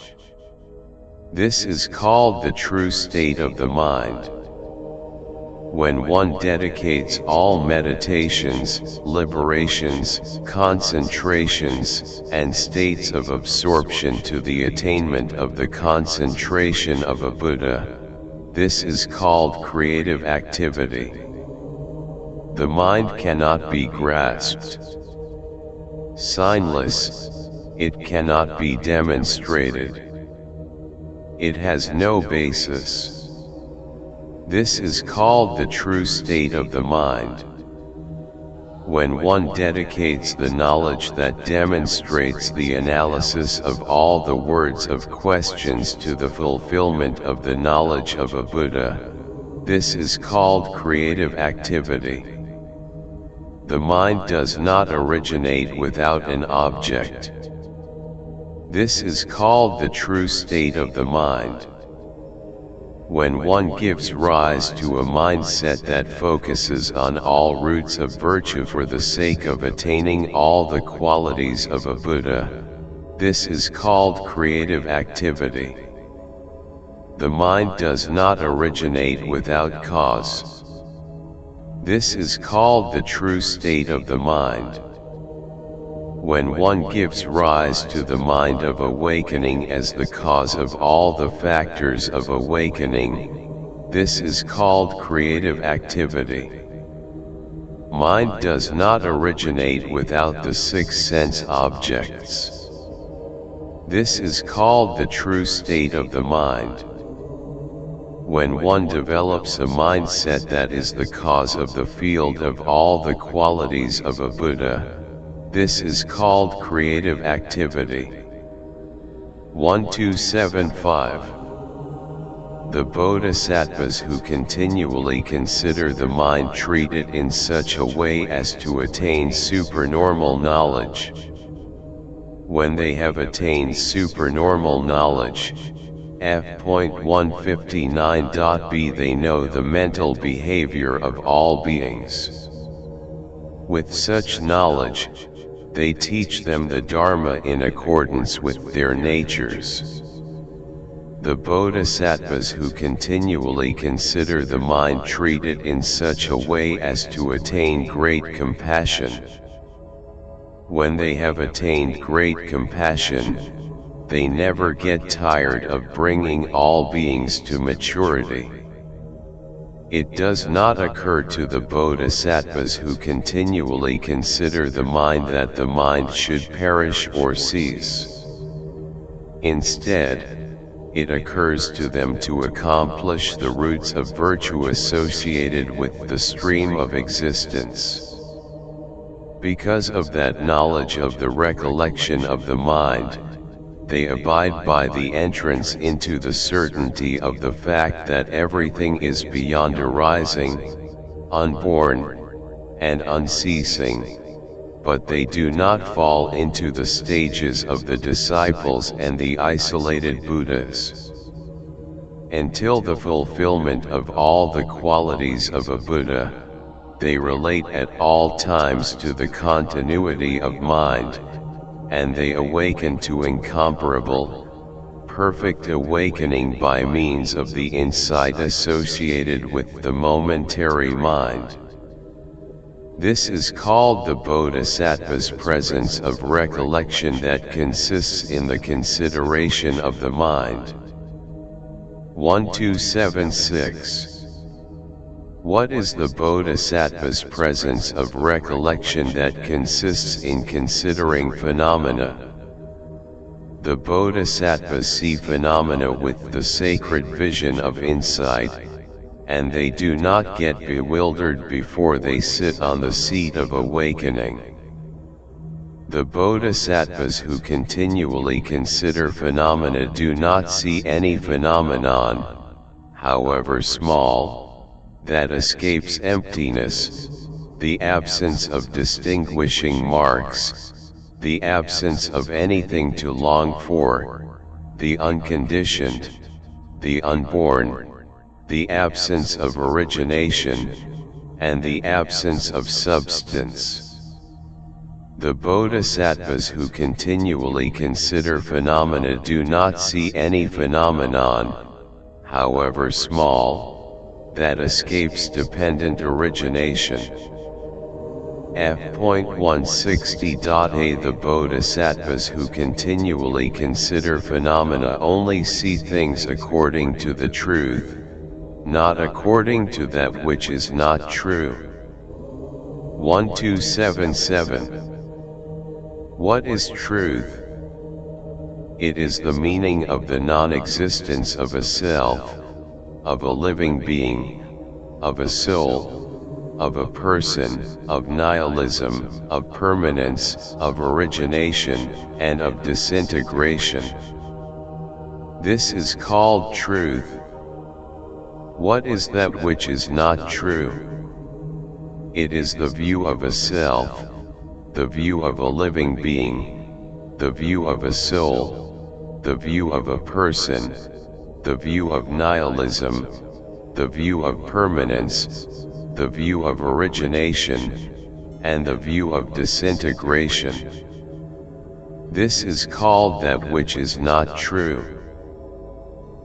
This is called the true state of the mind. When one dedicates all meditations, liberations, concentrations, and states of absorption to the attainment of the concentration of a Buddha, this is called creative activity. The mind cannot be grasped. Signless, it cannot be demonstrated. It has no basis. This is called the true state of the mind. When one dedicates the knowledge that demonstrates the analysis of all the words of questions to the fulfillment of the knowledge of a Buddha, this is called creative activity. The mind does not originate without an object. This is called the true state of the mind. When one gives rise to a mindset that focuses on all roots of virtue for the sake of attaining all the qualities of a Buddha, this is called creative activity. The mind does not originate without cause. This is called the true state of the mind. When one gives rise to the mind of awakening as the cause of all the factors of awakening, this is called creative activity. Mind does not originate without the six sense objects. This is called the true state of the mind. When one develops a mindset that is the cause of the field of all the qualities of a Buddha, this is called creative activity. 1275. The Bodhisattvas who continually consider the mind treat it in such a way as to attain supernormal knowledge. When they have attained supernormal knowledge, F.159.b they know the mental behavior of all beings. With such knowledge, they teach them the Dharma in accordance with their natures. The Bodhisattvas who continually consider the mind treat it in such a way as to attain great compassion. When they have attained great compassion, they never get tired of bringing all beings to maturity. It does not occur to the bodhisattvas who continually consider the mind that the mind should perish or cease. Instead, it occurs to them to accomplish the roots of virtue associated with the stream of existence. Because of that knowledge of the recollection of the mind, they abide by the entrance into the certainty of the fact that everything is beyond arising, unborn, and unceasing, but they do not fall into the stages of the disciples and the isolated Buddhas. Until the fulfillment of all the qualities of a Buddha, they relate at all times to the continuity of mind, and they awaken to incomparable, perfect awakening by means of the insight associated with the momentary mind. This is called the Bodhisattva's presence of recollection that consists in the consideration of the mind. 1276. What is the Bodhisattva's presence of recollection that consists in considering phenomena? The Bodhisattvas see phenomena with the sacred vision of insight, and they do not get bewildered before they sit on the seat of awakening. The Bodhisattvas who continually consider phenomena do not see any phenomenon, however small, that escapes emptiness, the absence of distinguishing marks, the absence of anything to long for, the unconditioned, the unborn, the absence of origination, and the absence of substance. The Bodhisattvas who continually consider phenomena do not see any phenomenon, however small, that escapes dependent origination. F.160.a The Bodhisattvas who continually consider phenomena only see things according to the truth, not according to that which is not true. 1277. What is truth? It is the meaning of the non-existence of a self, of a living being, of a soul, of a person, of nihilism, of permanence, of origination, and of disintegration. This is called truth. What is that which is not true? It is the view of a self, the view of a living being, the view of a soul, the view of a person, the view of nihilism, the view of permanence, the view of origination, and the view of disintegration. This is called that which is not true.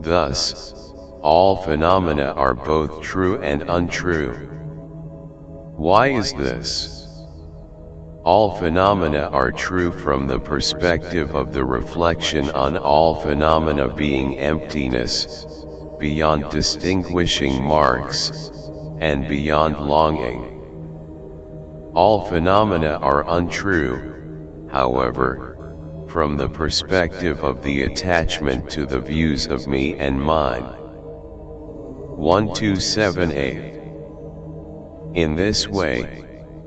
Thus, all phenomena are both true and untrue. Why is this? All phenomena are true from the perspective of the reflection on all phenomena being emptiness, beyond distinguishing marks, and beyond longing. All phenomena are untrue, however, from the perspective of the attachment to the views of me and mine. 1278. In this way,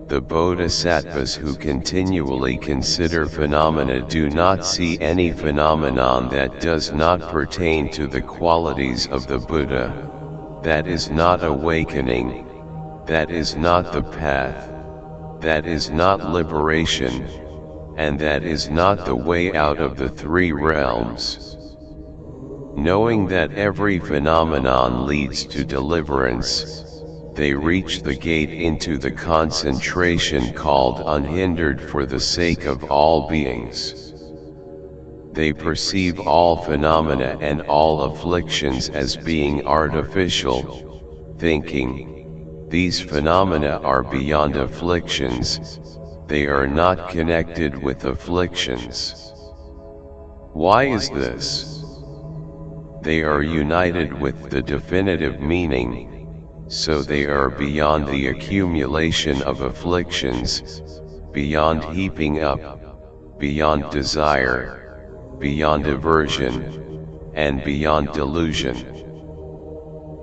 the Bodhisattvas who continually consider phenomena do not see any phenomenon that does not pertain to the qualities of the Buddha, that is not awakening, that is not the path, that is not liberation, and that is not the way out of the three realms. Knowing that every phenomenon leads to deliverance, they reach the gate into the concentration called unhindered for the sake of all beings. They perceive all phenomena and all afflictions as being artificial, thinking, these phenomena are beyond afflictions, they are not connected with afflictions. Why is this? They are united with the definitive meaning, so they are beyond the accumulation of afflictions, beyond heaping up, beyond desire, beyond aversion, and beyond delusion.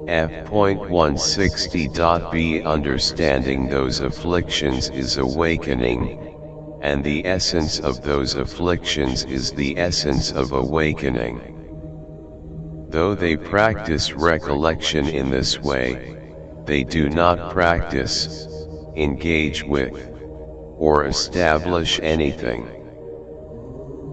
F.160.b Understanding those afflictions is awakening, and the essence of those afflictions is the essence of awakening. Though they practice recollection in this way, they do not practice, engage with, or establish anything.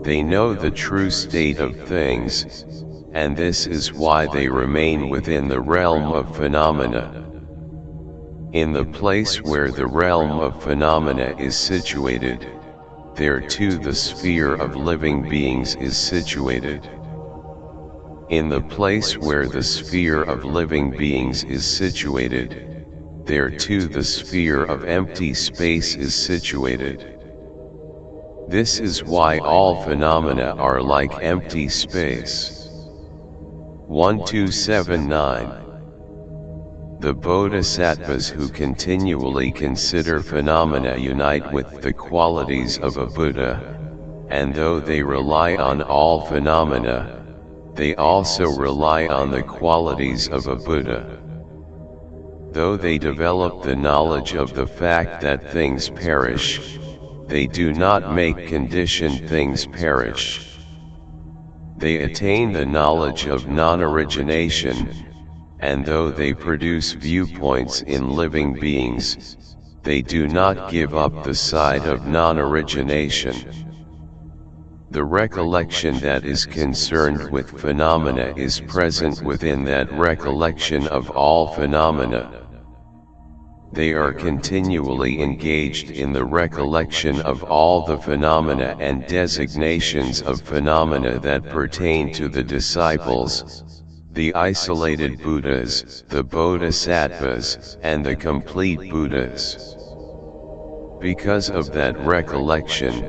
They know the true state of things, and this is why they remain within the realm of phenomena. In the place where the realm of phenomena is situated, there too the sphere of living beings is situated. In the place where the sphere of living beings is situated, there too the sphere of empty space is situated. This is why all phenomena are like empty space. 1279. The bodhisattvas who continually consider phenomena unite with the qualities of a Buddha, and though they rely on all phenomena, they also rely on the qualities of a Buddha. Though they develop the knowledge of the fact that things perish, they do not make conditioned things perish. They attain the knowledge of non-origination, and though they produce viewpoints in living beings, they do not give up the side of non-origination. The recollection that is concerned with phenomena is present within that recollection of all phenomena. They are continually engaged in the recollection of all the phenomena and designations of phenomena that pertain to the disciples, the isolated Buddhas, the Bodhisattvas, and the complete Buddhas. Because of that recollection,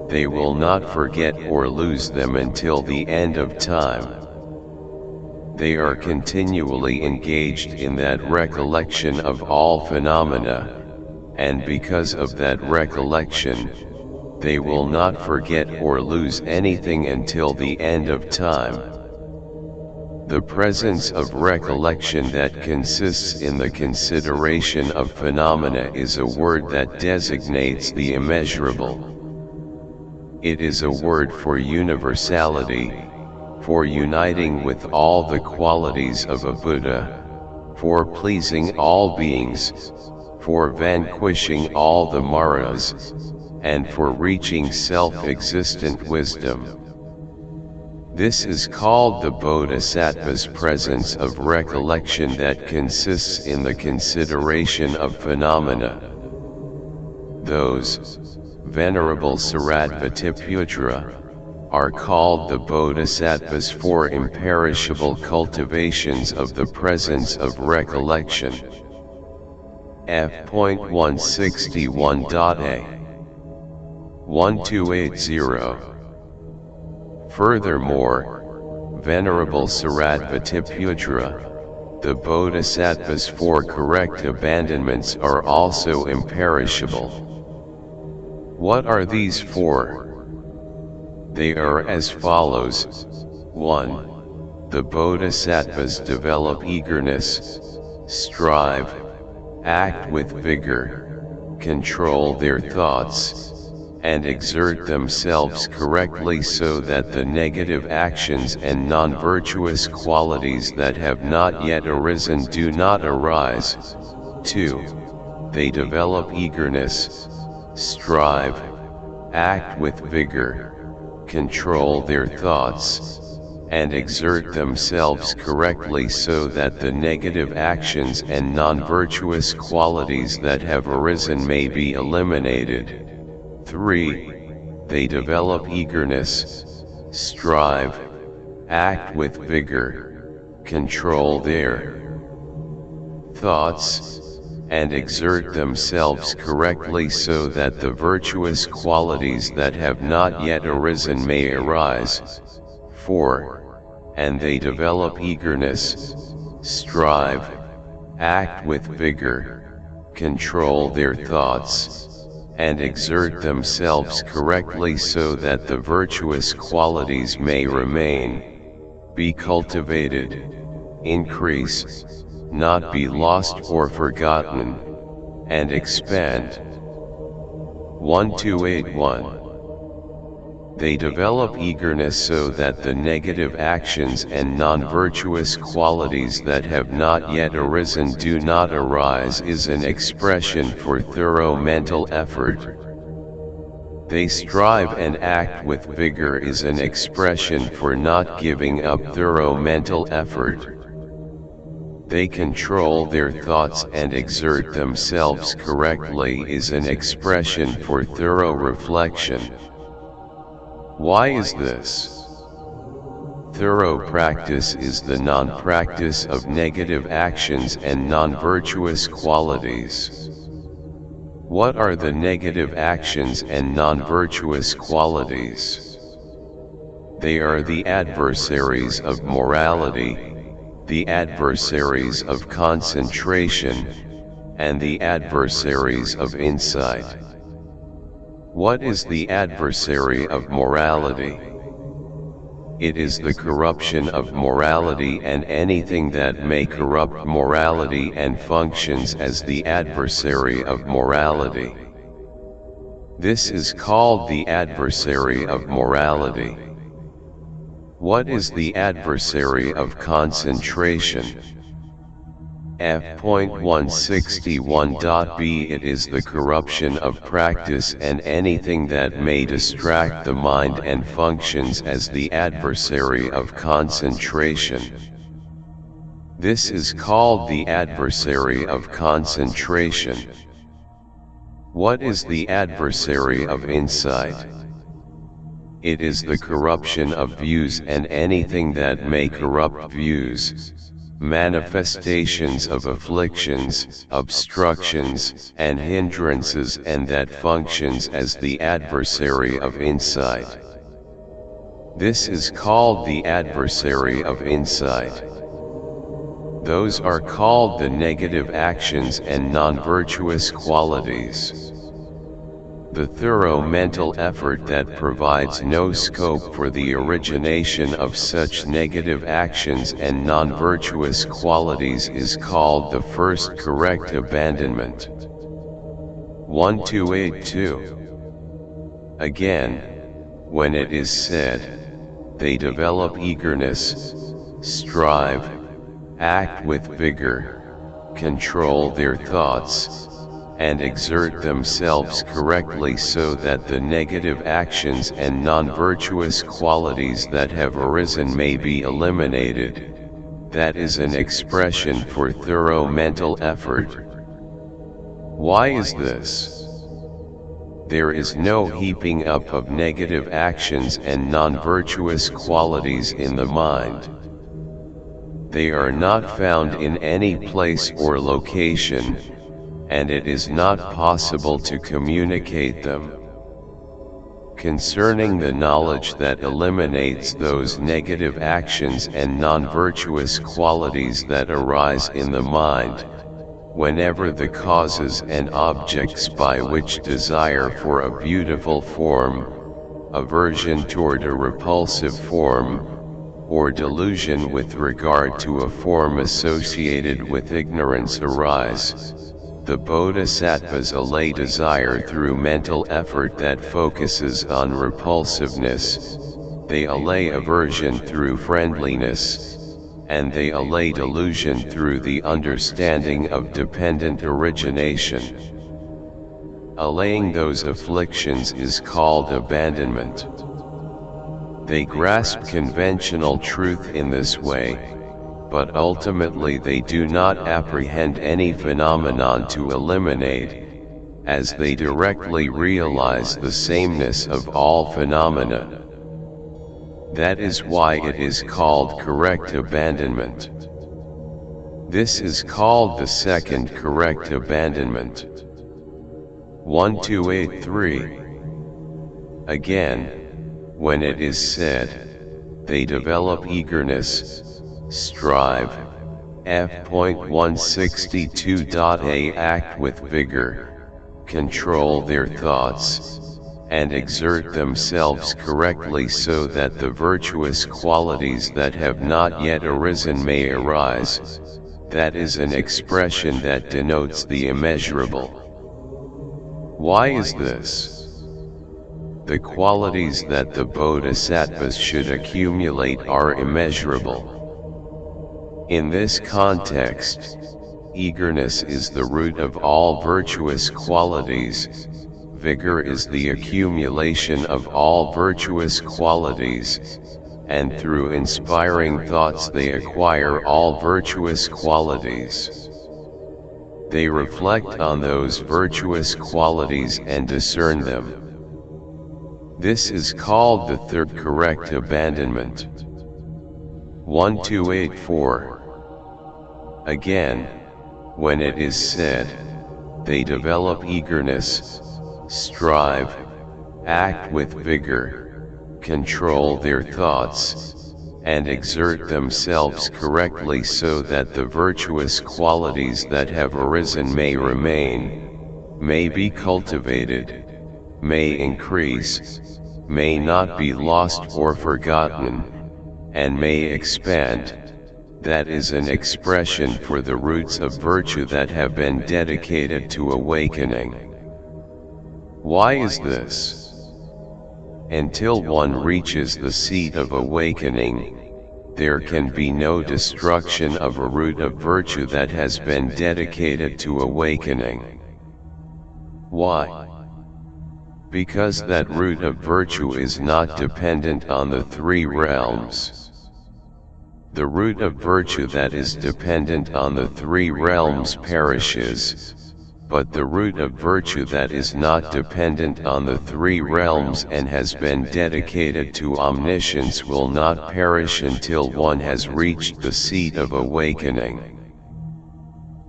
they will not forget or lose them until the end of time. They are continually engaged in that recollection of all phenomena, and because of that recollection, they will not forget or lose anything until the end of time. The presence of recollection that consists in the consideration of phenomena is a word that designates the immeasurable. It is a word for universality, for uniting with all the qualities of a Buddha, for pleasing all beings, for vanquishing all the maras, and for reaching self-existent wisdom. This is called the Bodhisattva's presence of recollection that consists in the consideration of phenomena. Those Venerable Shariputra are called the Bodhisattvas for imperishable cultivations of the presence of recollection. F.161.a 1280. Furthermore, Venerable Shariputra, the Bodhisattvas for correct abandonments are also imperishable. What are these for? They are as follows. 1. The Bodhisattvas develop eagerness, strive, act with vigor, control their thoughts, and exert themselves correctly so that the negative actions and non-virtuous qualities that have not yet arisen do not arise. 2. They develop eagerness, strive, act with vigor, control their thoughts, and exert themselves correctly so that the negative actions and non-virtuous qualities that have arisen may be eliminated. 3. They develop eagerness, strive, act with vigor, control their thoughts, and exert themselves correctly so that the virtuous qualities that have not yet arisen may arise. 4. And they develop eagerness, strive, act with vigor, control their thoughts, and exert themselves correctly so that the virtuous qualities may remain, be cultivated, increase, not be lost or forgotten, and expand. 1281. They develop eagerness so that the negative actions and non-virtuous qualities that have not yet arisen do not arise is an expression for thorough mental effort. They strive and act with vigor is an expression for not giving up thorough mental effort. They control their thoughts and exert themselves correctly is an expression for thorough reflection. Why is this? Thorough practice is the non-practice of negative actions and non-virtuous qualities. What are the negative actions and non-virtuous qualities? They are the adversaries of morality, the adversaries of concentration, and the adversaries of insight. What is the adversary of morality? It is the corruption of morality and anything that may corrupt morality and functions as the adversary of morality. This is called the adversary of morality. What is the adversary of concentration? F.161.b It is the corruption of practice and anything that may distract the mind and functions as the adversary of concentration. This is called the adversary of concentration. What is the adversary of insight? It is the corruption of views and anything that may corrupt views, manifestations of afflictions, obstructions, and hindrances, and that functions as the adversary of insight. This is called the adversary of insight. Those are called the negative actions and non-virtuous qualities. The thorough mental effort that provides no scope for the origination of such negative actions and non-virtuous qualities is called the first correct abandonment. 1282. Again, when it is said, they develop eagerness, strive, act with vigor, control their thoughts, and exert themselves correctly so that the negative actions and non-virtuous qualities that have arisen may be eliminated, that is an expression for thorough mental effort. Why is this? There is no heaping up of negative actions and non-virtuous qualities in the mind. They are not found in any place or location, and it is not possible to communicate them. Concerning the knowledge that eliminates those negative actions and non-virtuous qualities that arise in the mind, whenever the causes and objects by which desire for a beautiful form, aversion toward a repulsive form, or delusion with regard to a form associated with ignorance arise, the bodhisattvas allay desire through mental effort that focuses on repulsiveness, they allay aversion through friendliness, and they allay delusion through the understanding of dependent origination. Allaying those afflictions is called abandonment. They grasp conventional truth in this way, but ultimately they do not apprehend any phenomenon to eliminate, as they directly realize the sameness of all phenomena. That is why it is called correct abandonment. This is called the second correct abandonment. 1283. Again, when it is said, they develop eagerness, strive, F.162.a Act with vigor, control their thoughts, and exert themselves correctly so that the virtuous qualities that have not yet arisen may arise. That is an expression that denotes the immeasurable. Why is this? The qualities that the bodhisattvas should accumulate are immeasurable. In this context, eagerness is the root of all virtuous qualities, vigor is the accumulation of all virtuous qualities, and through inspiring thoughts they acquire all virtuous qualities. They reflect on those virtuous qualities and discern them. This is called the third correct abandonment. 1284. Again, when it is said, they develop eagerness, strive, act with vigor, control their thoughts, and exert themselves correctly so that the virtuous qualities that have arisen may remain, may be cultivated, may increase, may not be lost or forgotten, and may expand. That is an expression for the roots of virtue that have been dedicated to awakening. Why is this? Until one reaches the seat of awakening, there can be no destruction of a root of virtue that has been dedicated to awakening. Why? Because that root of virtue is not dependent on the three realms. The root of virtue that is dependent on the three realms perishes, but the root of virtue that is not dependent on the three realms and has been dedicated to omniscience will not perish until one has reached the seat of awakening.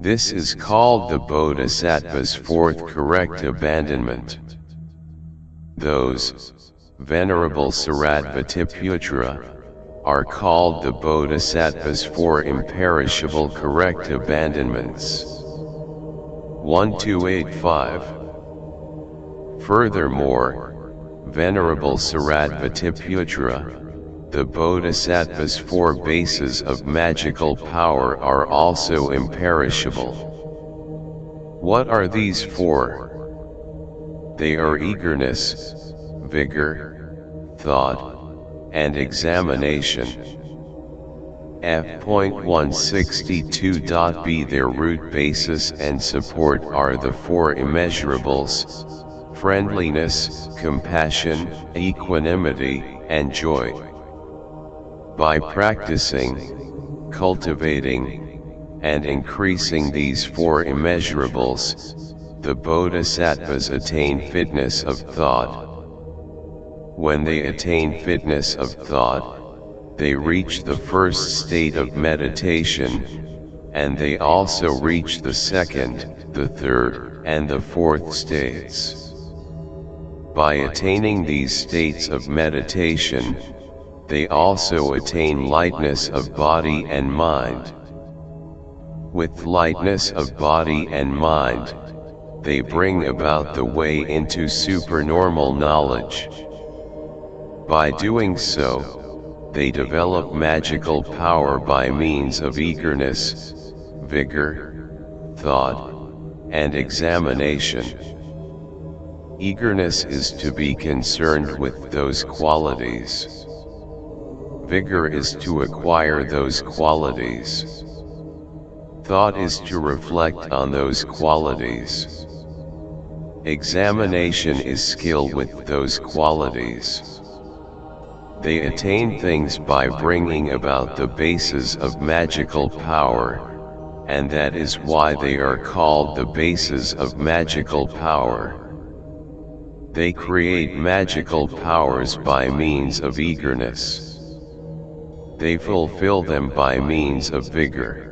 This is called the Bodhisattva's fourth correct abandonment. Those, Venerable Shariputra, are called the Bodhisattva's four imperishable correct abandonments. 1285. Furthermore, Venerable Shariputra, the Bodhisattva's four bases of magical power are also imperishable. What are these four? They are eagerness, vigor, thought, and examination. F.162.b Their root basis and support are the four immeasurables: friendliness, compassion, equanimity, and joy. By practicing, cultivating, and increasing these four immeasurables, the bodhisattvas attain fitness of thought. When they attain fitness of thought, they reach the first state of meditation, and they also reach the second, the third, and the fourth states. By attaining these states of meditation, they also attain lightness of body and mind. With lightness of body and mind, they bring about the way into supernormal knowledge. By doing so, they develop magical power by means of eagerness, vigor, thought, and examination. Eagerness is to be concerned with those qualities. Vigor is to acquire those qualities. Thought is to reflect on those qualities. Examination is skill with those qualities. They attain things by bringing about the bases of magical power, and that is why they are called the bases of magical power. They create magical powers by means of eagerness. They fulfill them by means of vigor.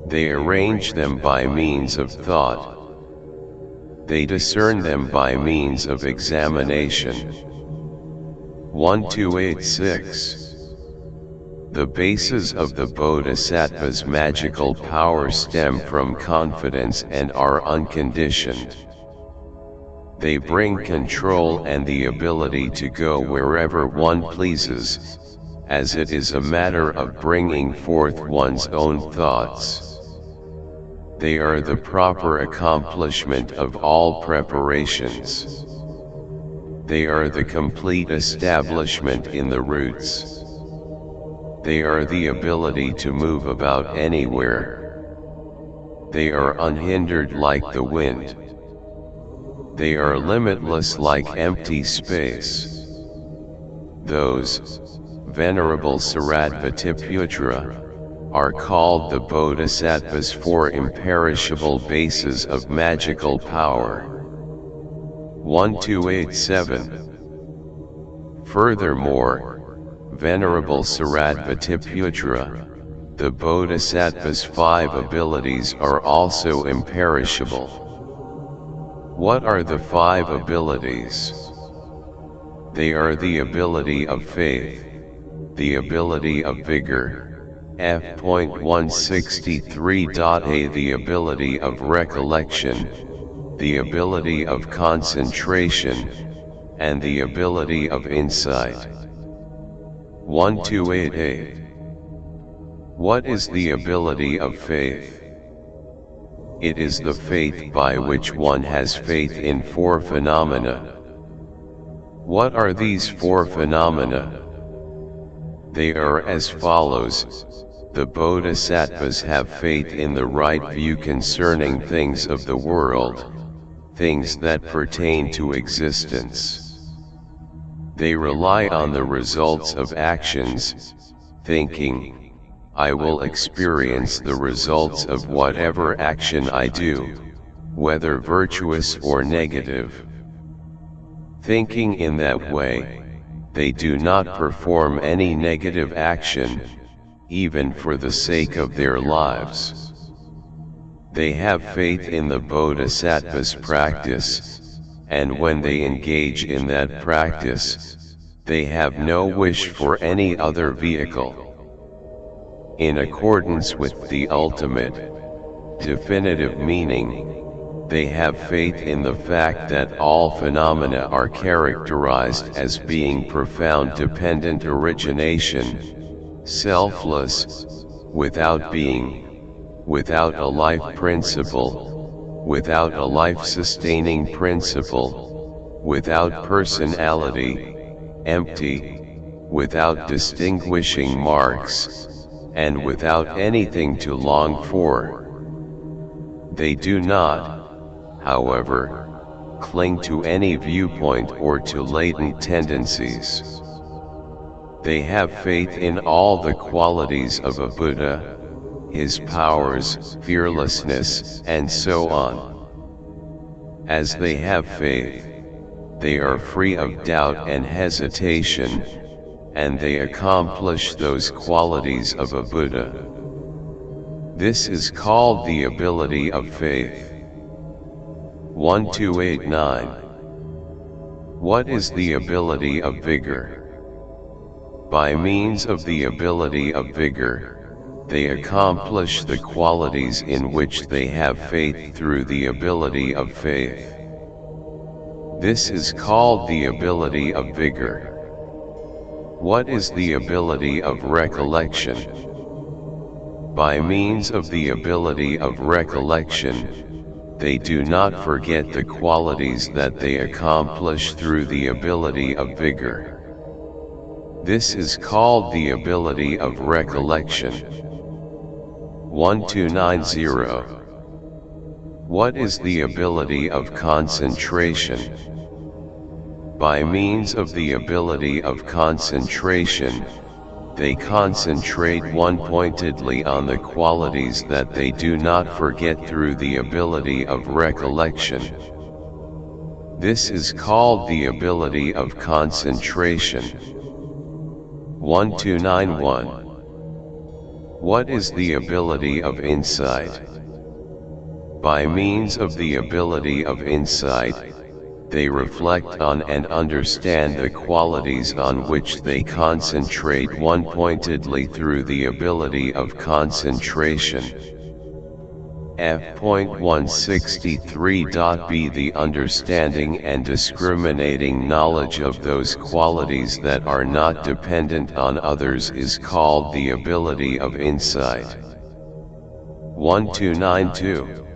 They arrange them by means of thought. They discern them by means of examination. 1286. The bases of the Bodhisattva's magical power stem from confidence and are unconditioned. They bring control and the ability to go wherever one pleases, as it is a matter of bringing forth one's own thoughts. They are the proper accomplishment of all preparations. They are the complete establishment in the roots. They are the ability to move about anywhere. They are unhindered like the wind. They are limitless like empty space. Those, Venerable Shariputra, are called the Bodhisattvas, four imperishable bases of magical power. 1287. Furthermore, Venerable Shariputra, the Bodhisattva's 5 abilities are also imperishable. What are the 5 abilities? They are the ability of faith, the ability of vigor, f.163.a, the ability of recollection, the ability of concentration, and the ability of insight. 1288. What is the ability of faith? It is the faith by which one has faith in 4 phenomena. What are these 4 phenomena? They are as follows. The Bodhisattvas have faith in the right view concerning things of the world, things that pertain to existence. They rely on the results of actions, thinking, I will experience the results of whatever action I do, whether virtuous or negative. Thinking in that way, they do not perform any negative action, even for the sake of their lives. They have faith in the Bodhisattva's practice, and when they engage in that practice, they have no wish for any other vehicle. In accordance with the ultimate, definitive meaning, they have faith in the fact that all phenomena are characterized as being profound dependent origination, selfless, without being, without a life principle, without a life-sustaining principle, without personality, empty, without distinguishing marks, and without anything to long for. They do not, however, cling to any viewpoint or to latent tendencies. They have faith in all the qualities of a Buddha, his powers, fearlessness, and so on. As they have faith, they are free of doubt and hesitation, and they accomplish those qualities of a Buddha. This is called the ability of faith. 1289. What is the ability of vigor? By means of the ability of vigor, they accomplish the qualities in which they have faith through the ability of faith. This is called the ability of vigor. What is the ability of recollection? By means of the ability of recollection, they do not forget the qualities that they accomplish through the ability of vigor. This is called the ability of recollection. 1290. What is the ability of concentration? By means of the ability of concentration, they concentrate one-pointedly on the qualities that they do not forget through the ability of recollection. This is called the ability of concentration. 1291. What is the ability of insight? By means of the ability of insight, they reflect on and understand the qualities on which they concentrate one-pointedly through the ability of concentration. F.163.b The understanding and discriminating knowledge of those qualities that are not dependent on others is called the ability of insight. 1292.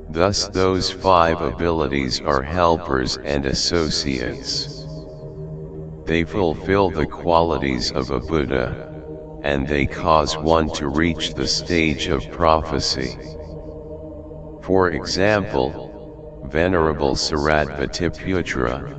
Thus those five abilities are helpers and associates. They fulfill the qualities of a Buddha, and they cause one to reach the stage of prophecy. For example, Venerable Shariputra,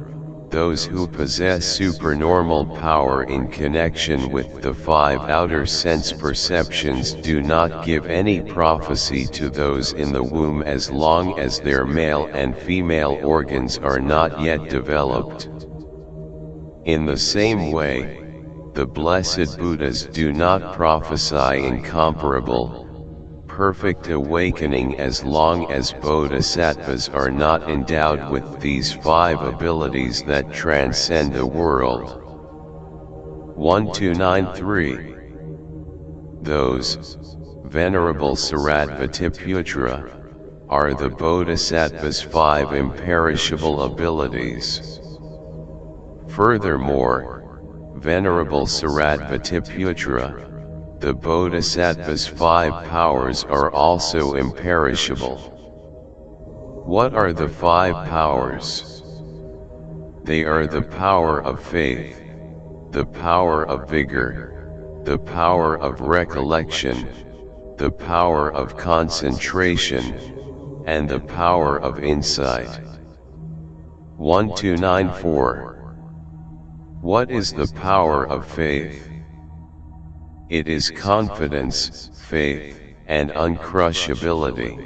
those who possess supernormal power in connection with the five outer sense perceptions do not give any prophecy to those in the womb as long as their male and female organs are not yet developed. In the same way, the blessed Buddhas do not prophesy incomparable, perfect awakening as long as bodhisattvas are not endowed with these five abilities that transcend the world. 1293. Those, Venerable Shariputra, are the bodhisattva's five imperishable abilities. Furthermore, Venerable Shariputra, the bodhisattva's five powers are also imperishable. What are the five powers? They are the power of faith, the power of vigor, the power of recollection, the power of concentration, and the power of insight. 1294. What is the power of faith? It is confidence, faith, and uncrushability.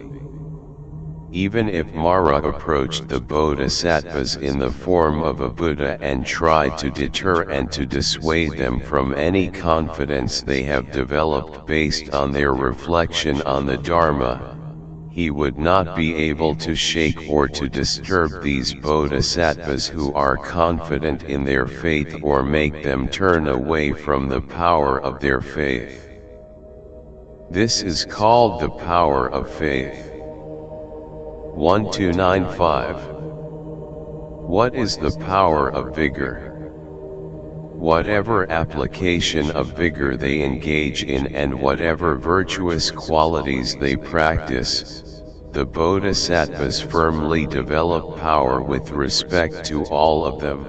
Even if Mara approached the bodhisattvas in the form of a Buddha and tried to deter and to dissuade them from any confidence they have developed based on their reflection on the Dharma, he would not be able to shake or to disturb these bodhisattvas who are confident in their faith or make them turn away from the power of their faith. This is called the power of faith. 1295. What is the power of vigor? Whatever application of vigor they engage in and whatever virtuous qualities they practice, the bodhisattvas firmly develop power with respect to all of them.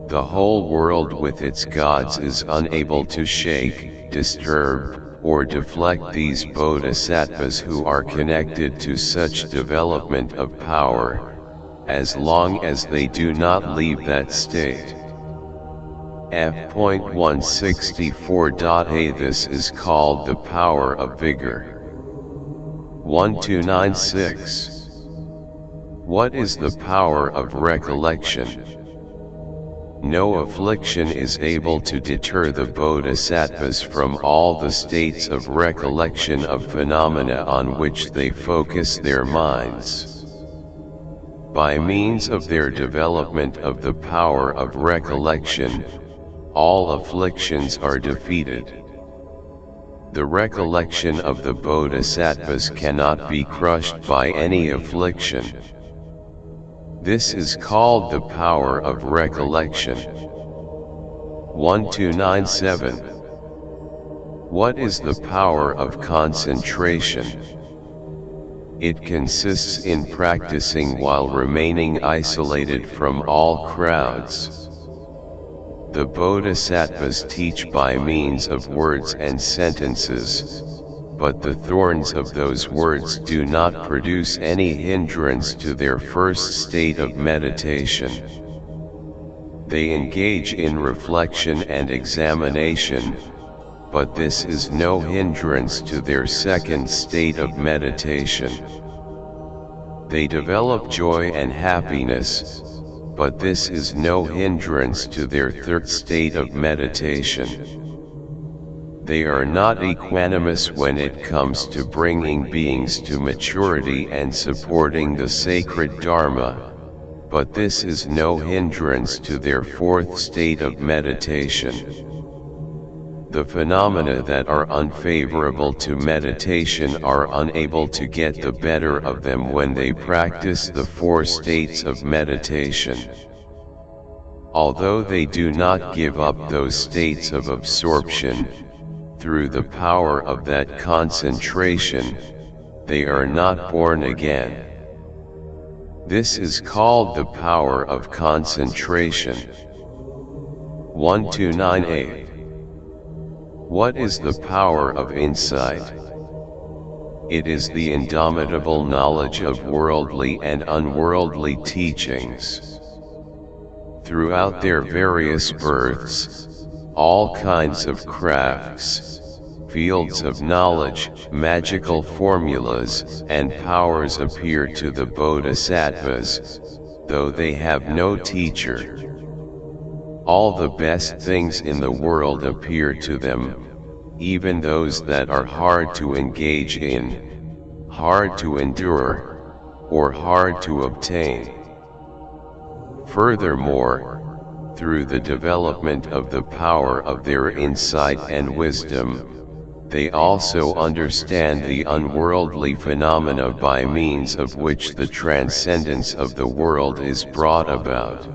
The whole world with its gods is unable to shake, disturb, or deflect these bodhisattvas who are connected to such development of power, as long as they do not leave that state. F.164.a This is called the power of vigor. 1296. What is the power of recollection? No affliction is able to deter the bodhisattvas from all the states of recollection of phenomena on which they focus their minds. By means of their development of the power of recollection, all afflictions are defeated. The recollection of the bodhisattvas cannot be crushed by any affliction. This is called the power of recollection. 1297. What is the power of concentration? It consists in practicing while remaining isolated from all crowds. The bodhisattvas teach by means of words and sentences, but the thorns of those words do not produce any hindrance to their first state of meditation. They engage in reflection and examination, but this is no hindrance to their second state of meditation. They develop joy and happiness, but this is no hindrance to their third state of meditation. They are not equanimous when it comes to bringing beings to maturity and supporting the sacred Dharma, but this is no hindrance to their fourth state of meditation. The phenomena that are unfavorable to meditation are unable to get the better of them when they practice the four states of meditation. Although they do not give up those states of absorption, through the power of that concentration, they are not born again. This is called the power of concentration. 1298. What is the power of insight? It is the indomitable knowledge of worldly and unworldly teachings. Throughout their various births, all kinds of crafts, fields of knowledge, magical formulas, and powers appear to the bodhisattvas, though they have no teacher. All the best things in the world appear to them, even those that are hard to engage in, hard to endure, or hard to obtain. Furthermore, through the development of the power of their insight and wisdom, they also understand the unworldly phenomena by means of which the transcendence of the world is brought about.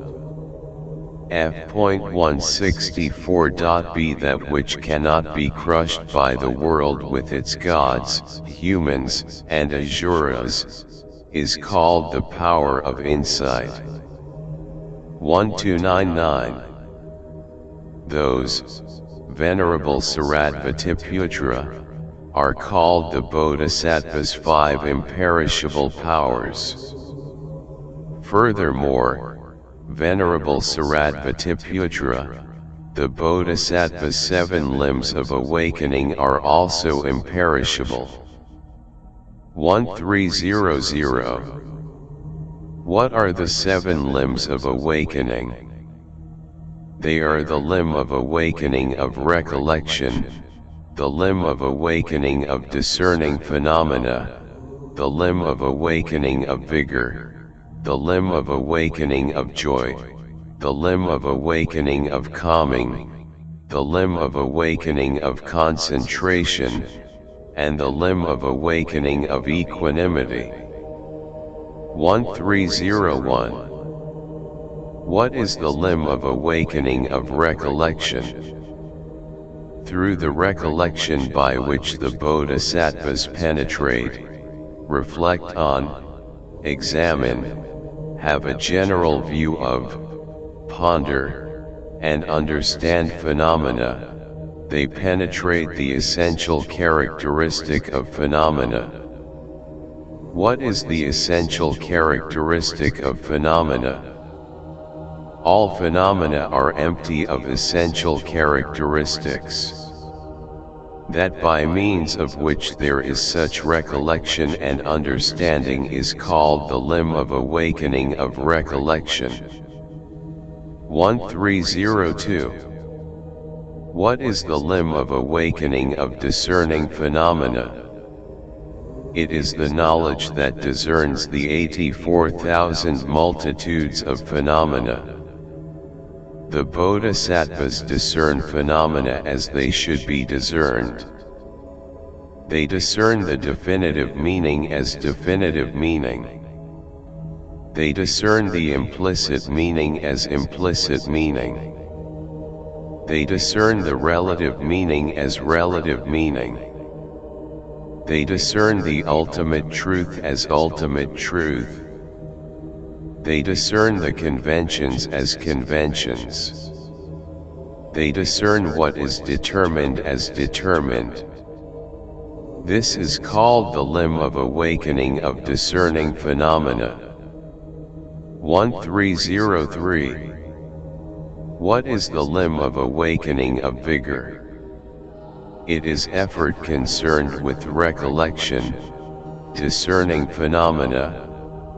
F.164.b That which cannot be crushed by the world with its gods, humans, and asuras, is called the power of insight. 1299. Those, Venerable Shariputra, are called the Bodhisattva's 5 imperishable powers. Furthermore, Venerable Shariputra, the Bodhisattva's 7 limbs of awakening are also imperishable. 1300. What are the 7 limbs of awakening? They are the limb of awakening of recollection, the limb of awakening of discerning phenomena, the limb of awakening of vigor, the limb of awakening of joy, the limb of awakening of calming, the limb of awakening of concentration, and the limb of awakening of equanimity. 1301. What is the limb of awakening of recollection? Through the recollection by which the bodhisattvas penetrate, reflect on, examine, have a general view of, ponder, and understand phenomena, they penetrate the essential characteristic of phenomena. What is the essential characteristic of phenomena? All phenomena are empty of essential characteristics. That by means of which there is such recollection and understanding is called the limb of awakening of recollection. 1302. What is the limb of awakening of discerning phenomena? It is the knowledge that discerns the 84,000 multitudes of phenomena. The bodhisattvas discern phenomena as they should be discerned. They discern the definitive meaning as definitive meaning. They discern the implicit meaning as implicit meaning. They discern the relative meaning as relative meaning. They discern the ultimate truth as ultimate truth. They discern the conventions as conventions. They discern what is determined as determined. This is called the limb of awakening of discerning phenomena. 1303. What is the limb of awakening of vigor? It is effort concerned with recollection, discerning phenomena,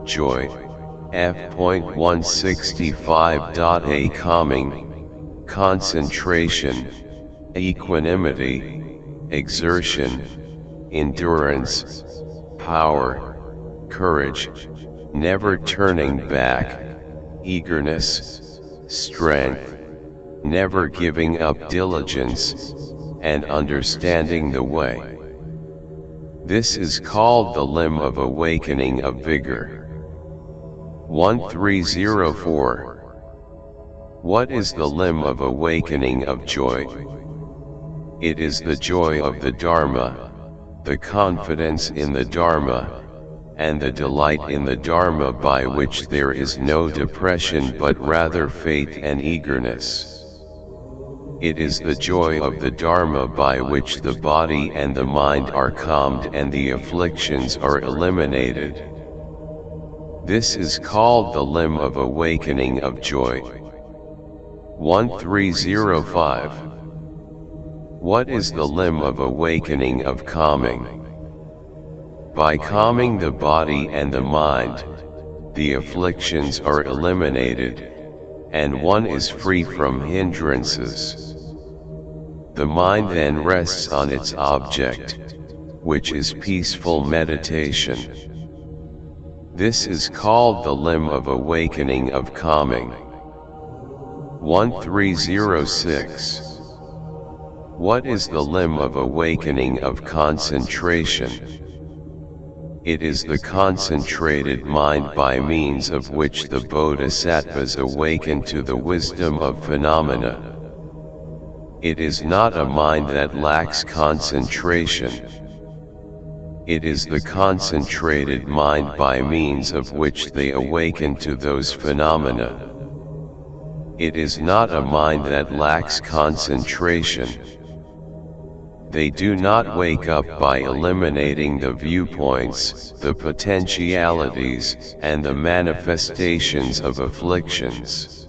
joy, F.165.a calming, concentration, equanimity, exertion, endurance, power, courage, never turning back, eagerness, strength, never giving up diligence, and understanding the way. This is called the limb of awakening of vigor. 1304. What is the limb of awakening of joy? It is the joy of the Dharma, the confidence in the Dharma, and the delight in the Dharma by which there is no depression but rather faith and eagerness. It is the joy of the Dharma by which the body and the mind are calmed and the afflictions are eliminated. This is called the limb of awakening of joy. 1305. What is the limb of awakening of calming? By calming the body and the mind, the afflictions are eliminated, and one is free from hindrances. The mind then rests on its object, which is peaceful meditation. This is called the limb of awakening of calming. 1306. What is the limb of awakening of concentration? It is the concentrated mind by means of which the bodhisattvas awaken to the wisdom of phenomena. It is not a mind that lacks concentration. It is the concentrated mind by means of which they awaken to those phenomena. It is not a mind that lacks concentration. They do not wake up by eliminating the viewpoints, the potentialities, and the manifestations of afflictions.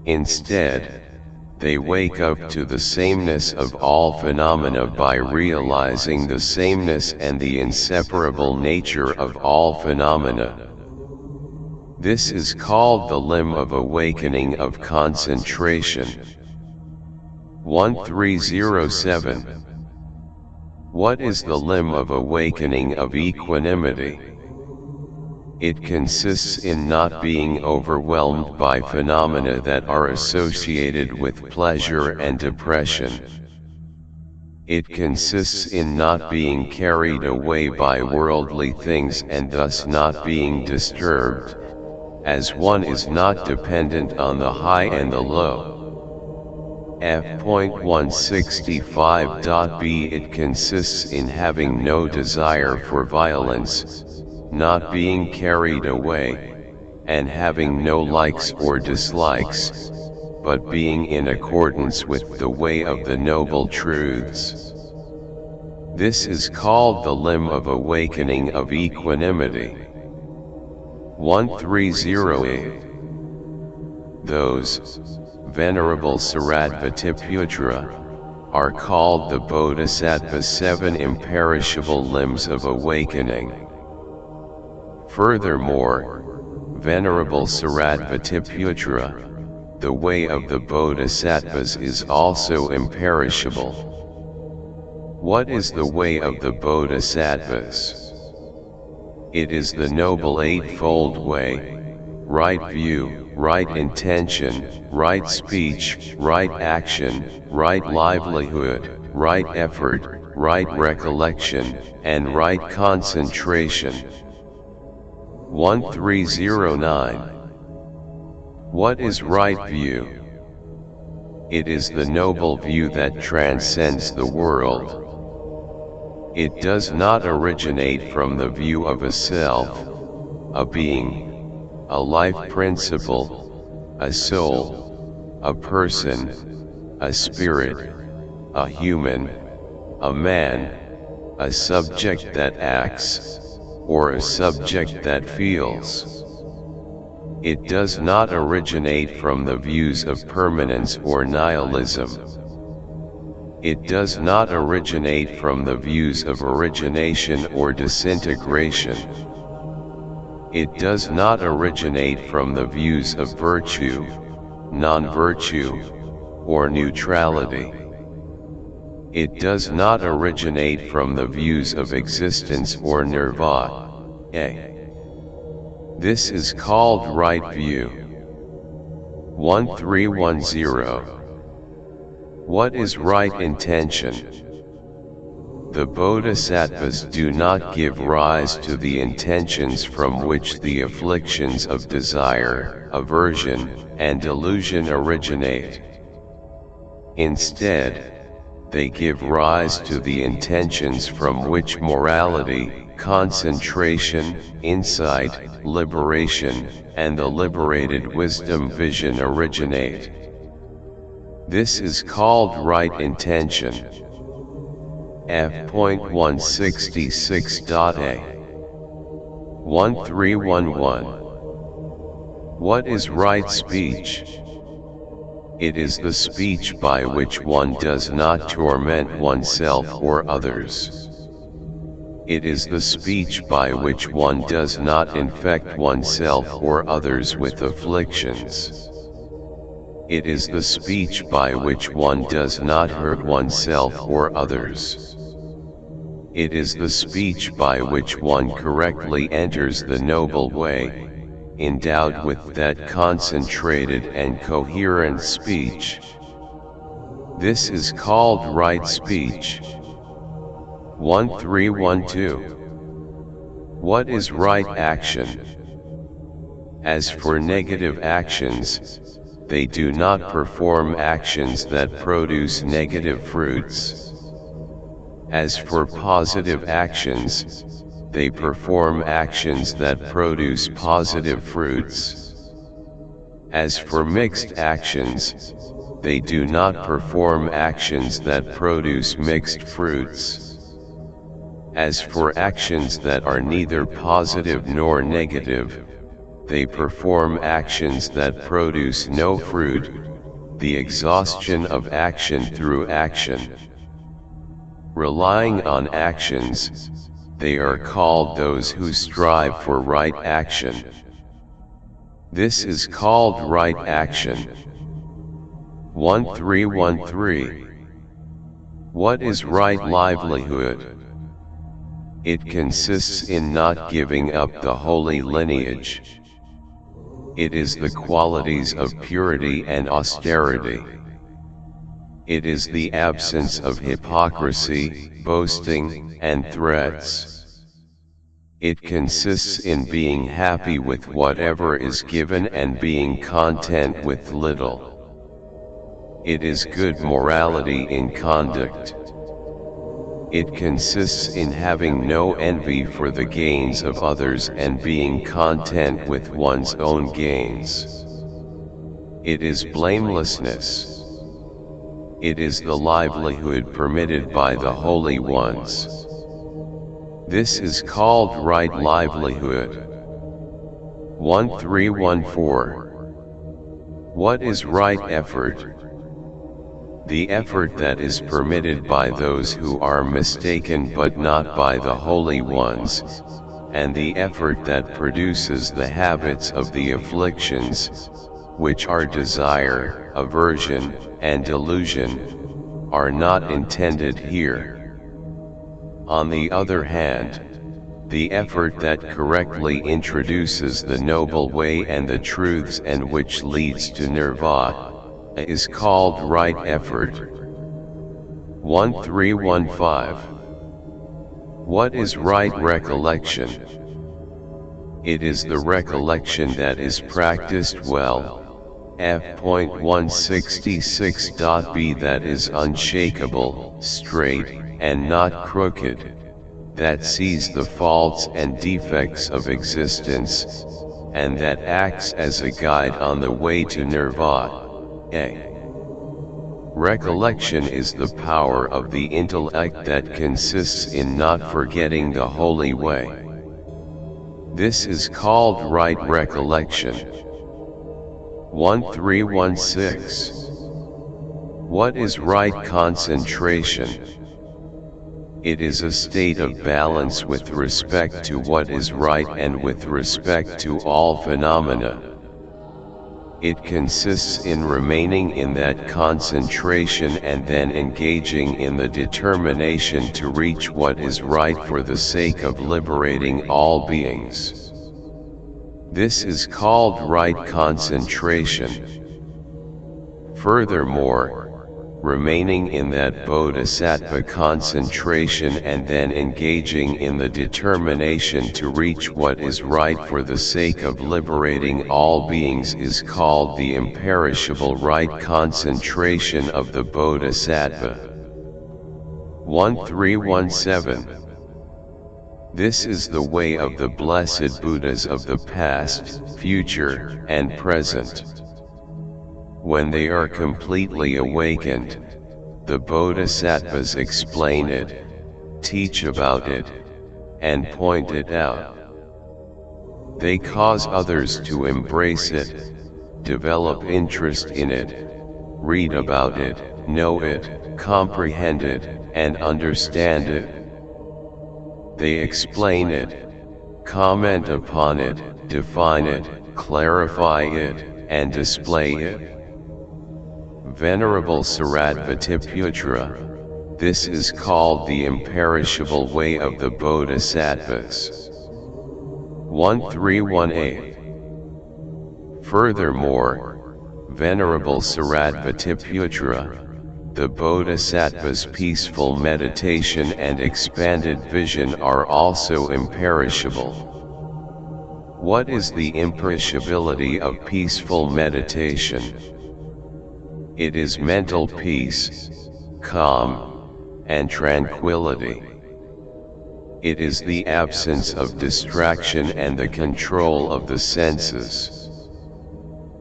Instead, they wake up to the sameness of all phenomena by realizing the sameness and the inseparable nature of all phenomena. This is called the limb of awakening of concentration. 1307. What is the limb of awakening of equanimity? It consists in not being overwhelmed by phenomena that are associated with pleasure and depression. It consists in not being carried away by worldly things and thus not being disturbed, as one is not dependent on the high and the low. F.165.b It consists in having no desire for violence, not being carried away, and having no likes or dislikes, but being in accordance with the way of the noble truths. This is called the limb of awakening of equanimity. 1308. Those Venerable Shariputra are called the Bodhisattva's 7 imperishable limbs of awakening. Furthermore, Venerable Shariputra, the way of the Bodhisattvas is also imperishable. What is the way of the Bodhisattvas? It is the Noble Eightfold Way: right view, right intention, right speech, right action, right livelihood, right effort, right recollection, and right concentration. 1309. What is right view? It is the noble view that transcends the world. It does not originate from the view of a self, a being, a life principle, a soul, a person, a spirit, a human, a man, a subject that acts, or a subject that feels. It does not originate from the views of permanence or nihilism. It does not originate from the views of origination or disintegration. It does not originate from the views of virtue, non-virtue, or neutrality. It does not originate from the views of existence or nirvana. This is called right view. 1310. What is right intention? The bodhisattvas do not give rise to the intentions from which the afflictions of desire, aversion, and delusion originate. Instead, they give rise to the intentions from which morality, concentration, insight, liberation, and the liberated wisdom vision originate. This is called right intention. F.166.a 1311. What is right speech? It is the speech by which one does not torment oneself or others. It is the speech by which one does not infect oneself or others with afflictions. It is the speech by which one does not hurt oneself or others. It is the speech by which one correctly enters the noble way, endowed with that concentrated and coherent speech. This is called right speech. 1312. What is right action? As for negative actions, they do not perform actions that produce negative fruits. As for positive actions, they perform actions that produce positive fruits. As for mixed actions, they do not perform actions that produce mixed fruits. As for actions that are neither positive nor negative, they perform actions that produce no fruit, the exhaustion of action through action. Relying on actions, they are called those who strive for right action. This is called right action. 1313. What is right livelihood? It consists in not giving up the holy lineage. It is the qualities of purity and austerity. It is the absence of hypocrisy, boasting, and threats. It consists in being happy with whatever is given and being content with little. It is good morality in conduct. It consists in having no envy for the gains of others and being content with one's own gains. It is blamelessness. It is the livelihood permitted by the holy ones. This is called right livelihood. 1314. What is right effort? The effort that is permitted by those who are mistaken but not by the holy ones, and the effort that produces the habits of the afflictions, which are desire, aversion, and delusion, are not intended here. On the other hand, the effort that correctly introduces the noble way and the truths and which leads to nirvana is called right effort. 1315. What is right recollection? It is the recollection that is practiced well. F.166.b that is unshakable, straight, and not crooked, that sees the faults and defects of existence, and that acts as a guide on the way to nirvana. Recollection is the power of the intellect that consists in not forgetting the holy way. This is called right recollection. 1316. What is right concentration? It is a state of balance with respect to what is right and with respect to all phenomena. It consists in remaining in that concentration and then engaging in the determination to reach what is right for the sake of liberating all beings. This is called right concentration. Furthermore, remaining in that bodhisattva concentration and then engaging in the determination to reach what is right for the sake of liberating all beings is called the imperishable right concentration of the bodhisattva. 1317. This is the way of the blessed Buddhas of the past, future, and present. When they are completely awakened, the bodhisattvas explain it, teach about it, and point it out. They cause others to embrace it, develop interest in it, read about it, know it, comprehend it, and understand it. They explain it, comment upon it, define it, clarify it, and display it. Venerable Shariputra, this is called the imperishable way of the bodhisattvas. 1318. Furthermore, Venerable Shariputra, the bodhisattva's peaceful meditation and expanded vision are also imperishable. What is the imperishability of peaceful meditation? It is mental peace, calm, and tranquility. It is the absence of distraction and the control of the senses.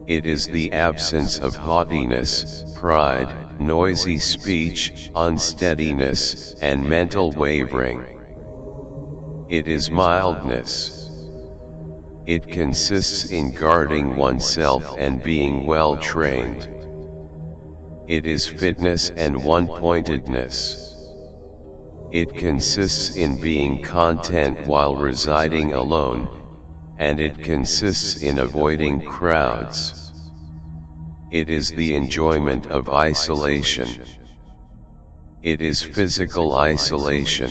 It is the absence of haughtiness, pride, noisy speech, unsteadiness, and mental wavering. It is mildness. It consists in guarding oneself and being well trained. It is fitness and one-pointedness. It consists in being content while residing alone, and it consists in avoiding crowds. It is the enjoyment of isolation. It is physical isolation.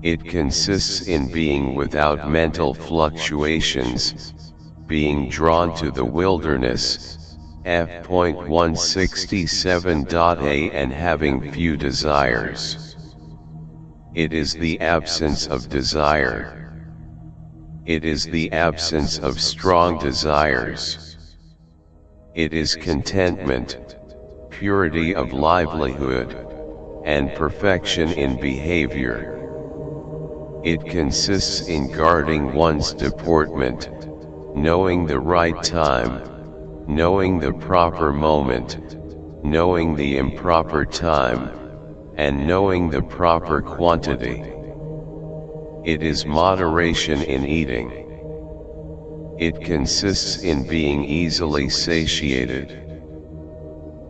It consists in being without mental fluctuations, being drawn to the wilderness, f.167.a, and having few desires. It is the absence of desire. It is the absence of strong desires. It is contentment, purity of livelihood, and perfection in behavior. It consists in guarding one's deportment, knowing the right time, knowing the proper moment, knowing the improper time, and knowing the proper quantity. It is moderation in eating. It consists in being easily satiated.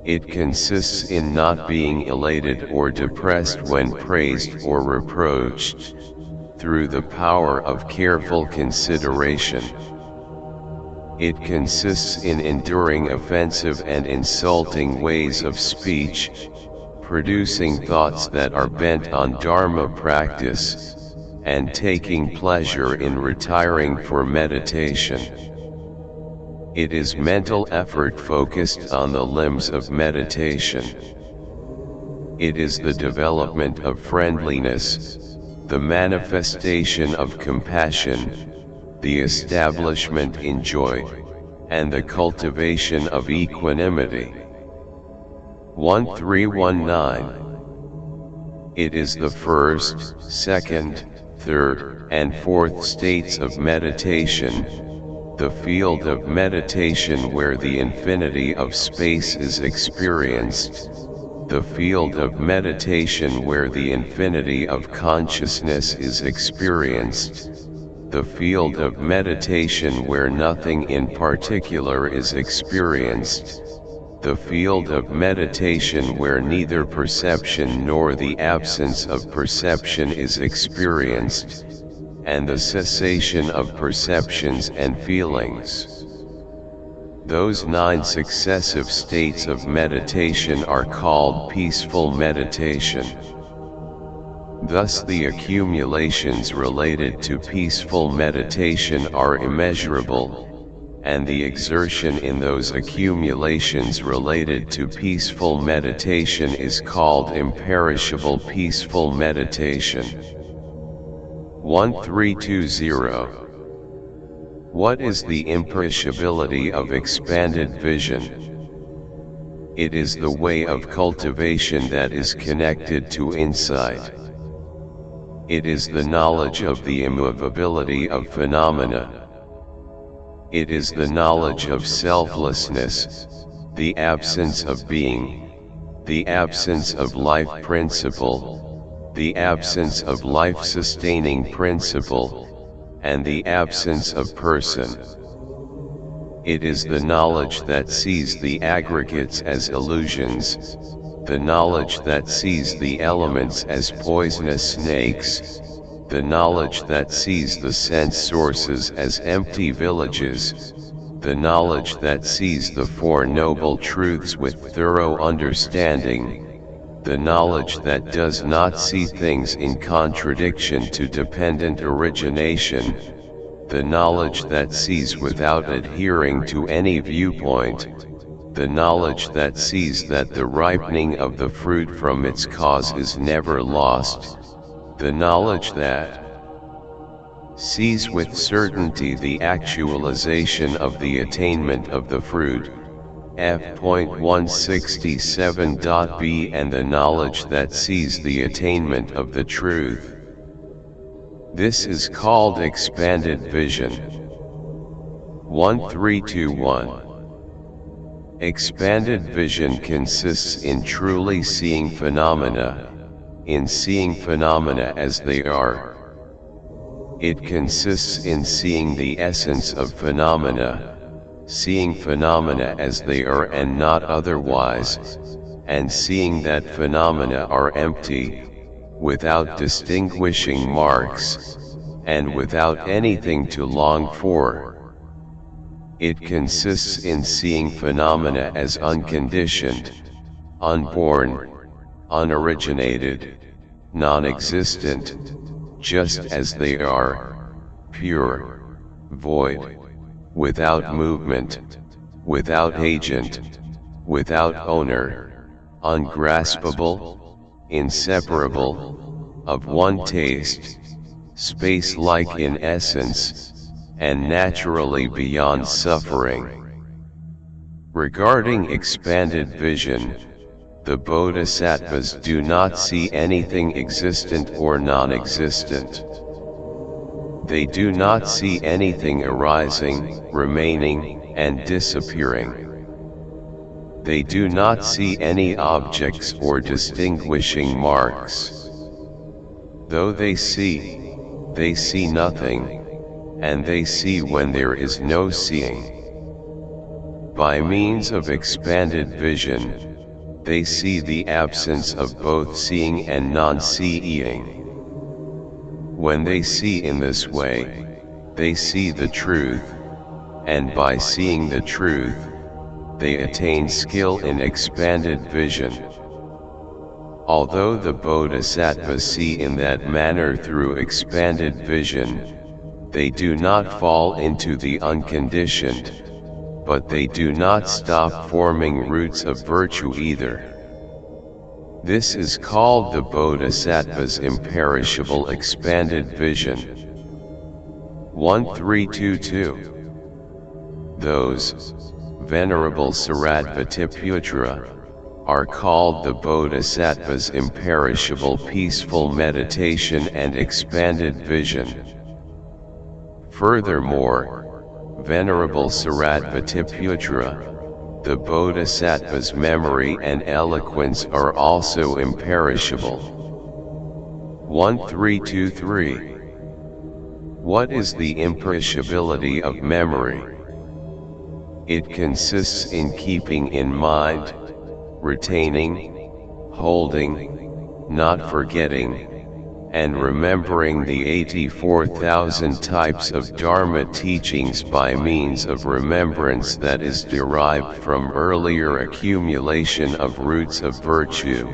It consists in not being elated or depressed when praised or reproached, through the power of careful consideration. It consists in enduring offensive and insulting ways of speech, producing thoughts that are bent on Dharma practice, and taking pleasure in retiring for meditation. It is mental effort focused on the limbs of meditation. It is the development of friendliness, the manifestation of compassion, the establishment in joy, and the cultivation of equanimity. 1319. It is the first, second, third, and fourth states of meditation, the field of meditation where the infinity of space is experienced, the field of meditation where the infinity of consciousness is experienced, the field of meditation where nothing in particular is experienced, the field of meditation where neither perception nor the absence of perception is experienced, and the cessation of perceptions and feelings. Those 9 successive states of meditation are called peaceful meditation. Thus the accumulations related to peaceful meditation are immeasurable, and the exertion in those accumulations related to peaceful meditation is called imperishable peaceful meditation. 1320. What is the imperishability of expanded vision? It is the way of cultivation that is connected to insight. It is the knowledge of the immovability of phenomena. It is the knowledge of selflessness, the absence of being, the absence of life principle, the absence of life-sustaining principle, and the absence of person. It is the knowledge that sees the aggregates as illusions, the knowledge that sees the elements as poisonous snakes, the knowledge that sees the sense sources as empty villages, the knowledge that sees the Four Noble Truths with thorough understanding, the knowledge that does not see things in contradiction to dependent origination, the knowledge that sees without adhering to any viewpoint, the knowledge that sees that the ripening of the fruit from its cause is never lost, the knowledge that sees with certainty the actualization of the attainment of the fruit, f.167.b, and the knowledge that sees the attainment of the truth. This is called expanded vision. 1321. Expanded vision consists in truly seeing phenomena, in seeing phenomena as they are. It consists in seeing the essence of phenomena, seeing phenomena as they are and not otherwise, and seeing that phenomena are empty, without distinguishing marks, and without anything to long for. It consists in seeing phenomena as unconditioned, unborn, unoriginated, non-existent, just as they are, pure, void, without movement, without agent, without owner, ungraspable, inseparable, of one taste, space-like in essence, and naturally beyond suffering. Regarding expanded vision, the bodhisattvas do not see anything existent or non-existent. They do not see anything arising, remaining, and disappearing. They do not see any objects or distinguishing marks. Though they see nothing, and they see when there is no seeing. By means of expanded vision, they see the absence of both seeing and non-seeing. When they see in this way, they see the truth, and by seeing the truth, they attain skill in expanded vision. Although the bodhisattvas see in that manner through expanded vision, they do not fall into the unconditioned, but they do not stop forming roots of virtue either. This is called the bodhisattva's imperishable expanded vision. 1322. Those, Venerable Shariputra, are called the bodhisattva's imperishable peaceful meditation and expanded vision. Furthermore, Venerable Shariputra, the bodhisattva's memory and eloquence are also imperishable. 1323. What is the imperishability of memory? It consists in keeping in mind, retaining, holding, not forgetting, and remembering the 84,000 types of Dharma teachings by means of remembrance that is derived from earlier accumulation of roots of virtue.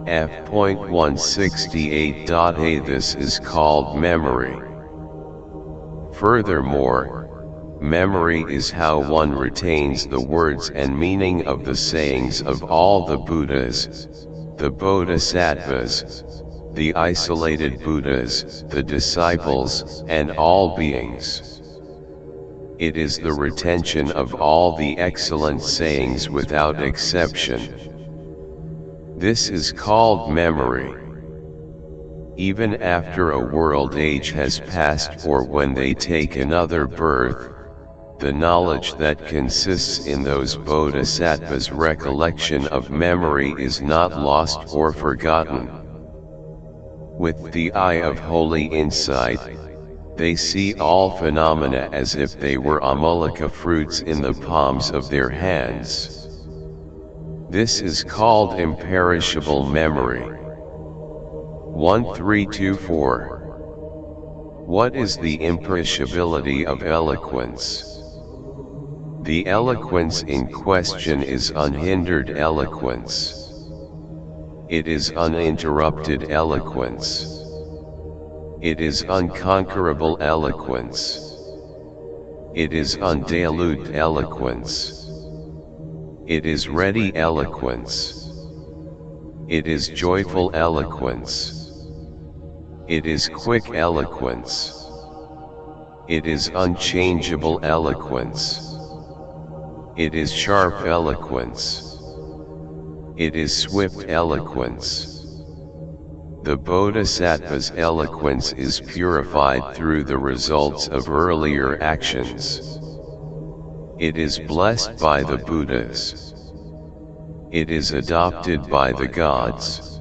F.168a This is called memory. Furthermore, memory is how one retains the words and meaning of the sayings of all the Buddhas, the Bodhisattvas, the isolated Buddhas, the disciples, and all beings. It is the retention of all the excellent sayings without exception. This is called memory. Even after a world age has passed or when they take another birth, the knowledge that consists in those bodhisattvas' recollection of memory is not lost or forgotten. With the eye of holy insight, they see all phenomena as if they were amulika fruits in the palms of their hands. This is called imperishable memory. 1324. What is the imperishability of eloquence? The eloquence in question is unhindered eloquence. It is uninterrupted eloquence. It is unconquerable eloquence. It is undiluted eloquence. It is ready eloquence. It is joyful eloquence. It is quick eloquence. It is unchangeable eloquence. It is sharp eloquence. It is swift eloquence. The Bodhisattva's eloquence is purified through the results of earlier actions. It is blessed by the Buddhas. It is adopted by the gods.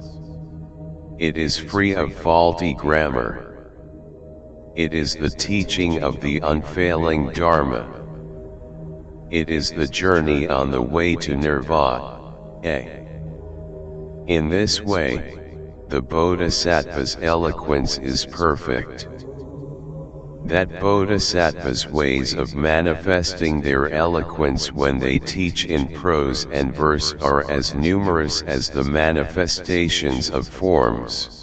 It is free of faulty grammar. It is the teaching of the unfailing Dharma. It is the journey on the way to Nirvana. In this way, the Bodhisattva's eloquence is perfect. That Bodhisattva's ways of manifesting their eloquence when they teach in prose and verse are as numerous as the manifestations of forms.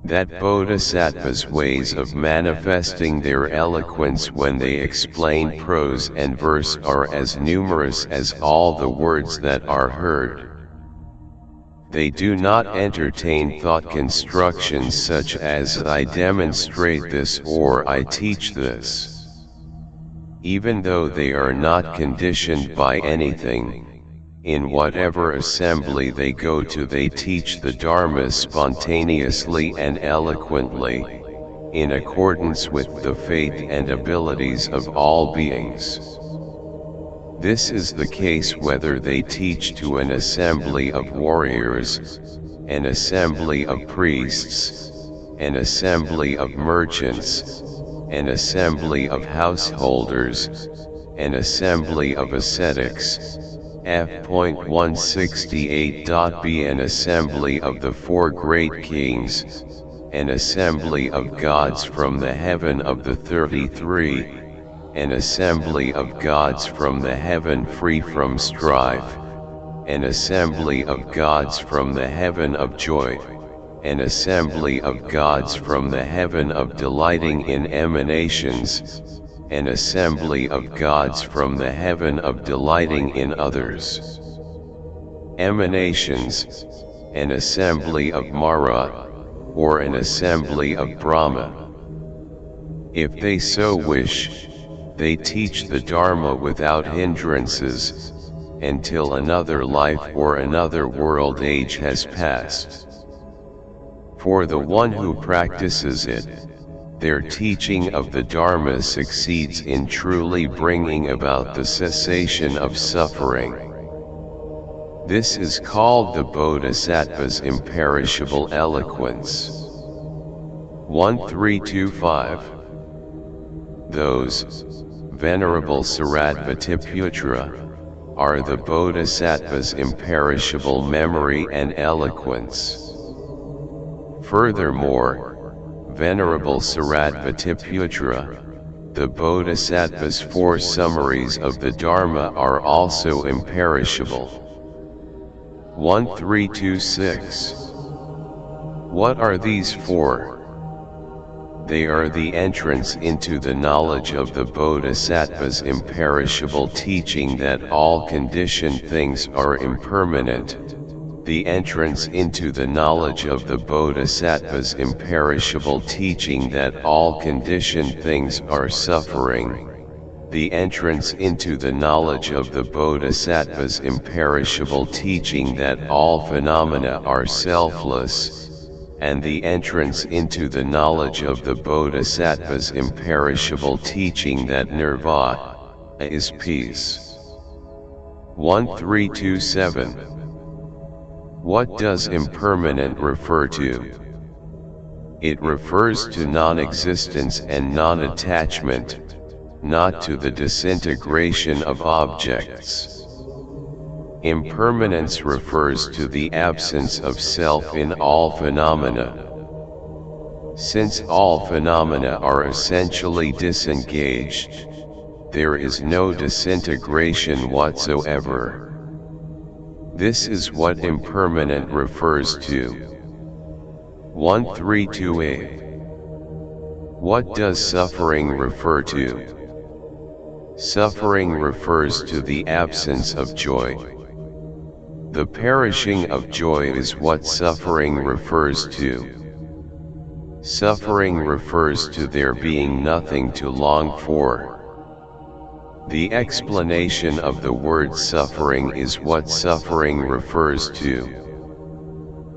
That Bodhisattva's ways of manifesting their eloquence when they explain prose and verse are as numerous as all the words that are heard. They do not entertain thought constructions such as I demonstrate this or I teach this. Even though they are not conditioned by anything, in whatever assembly they go to they teach the Dharma spontaneously and eloquently, in accordance with the faith and abilities of all beings. This is the case whether they teach to an assembly of warriors, an assembly of priests, an assembly of merchants, an assembly of householders, an assembly of ascetics, F.168.b an assembly of the four great kings, an assembly of gods from the heaven of the 33, an assembly of gods from the heaven free from strife, an assembly of gods from the heaven of joy, an assembly of gods from the heaven of delighting in emanations, an assembly of gods from the heaven of delighting in others. Emanations, an assembly of Mara, or an assembly of Brahma. If they so wish, they teach the Dharma without hindrances, until another life or another world age has passed. For the one who practices it, their teaching of the Dharma succeeds in truly bringing about the cessation of suffering. This is called the Bodhisattva's imperishable eloquence. 1325. Those, Venerable Shariputra, are the Bodhisattva's imperishable memory and eloquence. Furthermore, Venerable Shariputra, the Bodhisattva's 4 summaries of the Dharma are also imperishable. 1326. What are these 4? They are the entrance into the knowledge of the Bodhisattva's imperishable teaching that all conditioned things are impermanent, the entrance into the knowledge of the Bodhisattva's imperishable teaching that all conditioned things are suffering, the entrance into the knowledge of the Bodhisattva's imperishable teaching that all phenomena are selfless, and the entrance into the knowledge of the Bodhisattva's imperishable teaching that nirvana is peace. 1327. What does impermanent refer to? It refers to non-existence and non-attachment, not to the disintegration of objects. Impermanence refers to the absence of self in all phenomena. Since all phenomena are essentially disengaged, there is no disintegration whatsoever. This is what impermanent refers to. 1328. What does suffering refer to? Suffering refers to the absence of joy. The perishing of joy is what suffering refers to. Suffering refers to there being nothing to long for. The explanation of the word suffering is what suffering refers to.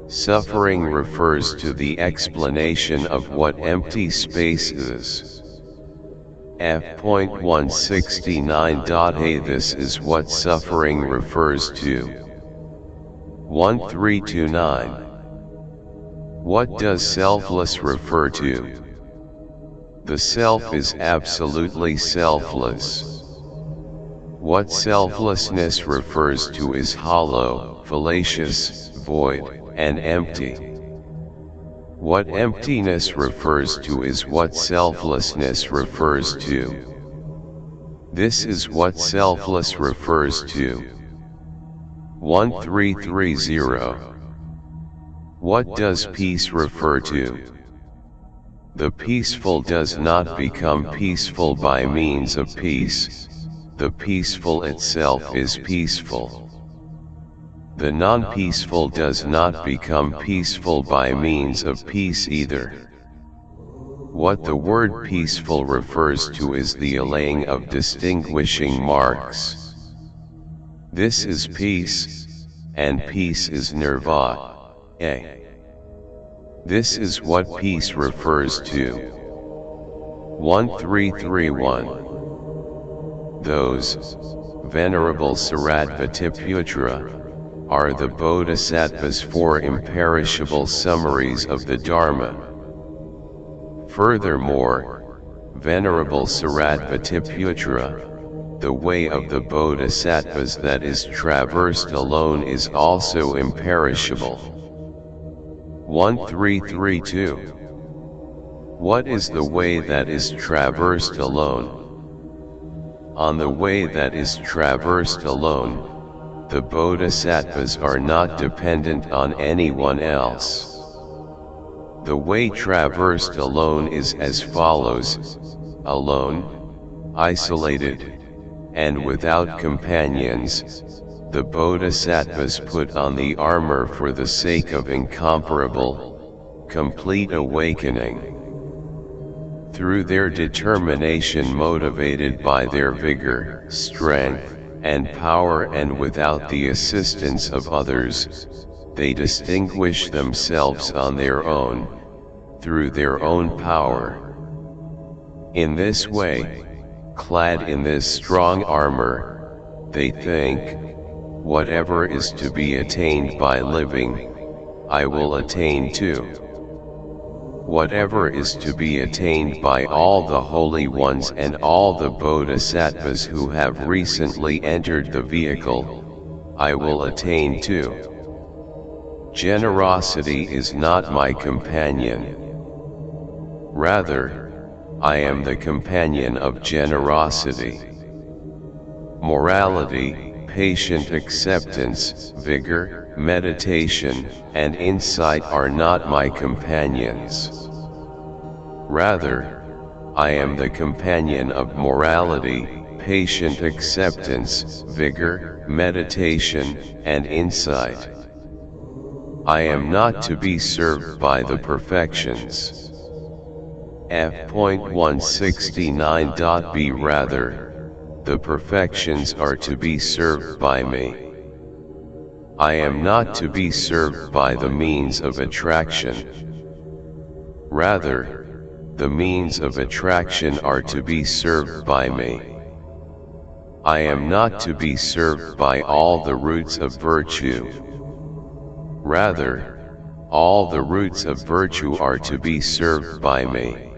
Suffering refers to the explanation of what empty space is. F.169.a This is what suffering refers to. 1329. What does selfless refer to? The self is absolutely selfless. What selflessness refers to is hollow, fallacious, void, and empty. What emptiness refers to is what selflessness refers to. This is what selfless refers to. 1330. What does peace refer to? The peaceful does not become peaceful by means of peace. The peaceful itself is peaceful. The non-peaceful does not become peaceful by means of peace either. What the word peaceful refers to is the allaying of distinguishing marks. This is peace, and peace is nirvana. This is what peace refers to. 1331. Those, Venerable Shariputra, are the Bodhisattva's 4 imperishable summaries of the Dharma. Furthermore, Venerable Shariputra, the way of the Bodhisattvas that is traversed alone is also imperishable. 1332. What is the way that is traversed alone? On the way that is traversed alone, the Bodhisattvas are not dependent on anyone else. The way traversed alone is as follows: alone, isolated, and without companions, the Bodhisattvas put on the armor for the sake of incomparable, complete awakening. Through their determination motivated by their vigor, strength, and power and without the assistance of others, they distinguish themselves on their own, through their own power. In this way, clad in this strong armor, they think, whatever is to be attained by living, I will attain too. Whatever is to be attained by all the holy ones and all the bodhisattvas who have recently entered the vehicle, I will attain too. Generosity is not my companion. Rather, I am the companion of generosity. Morality, patient acceptance, vigor, meditation, and insight are not my companions. Rather, I am the companion of morality, patient acceptance, vigor, meditation, and insight. I am not to be served by the perfections. F.169.b Rather, the perfections are to be served by me. I am not to be served by the means of attraction. Rather, the means of attraction are to be served by me. I am not to be served by all the roots of virtue. Rather, all the roots of virtue are to be served by me.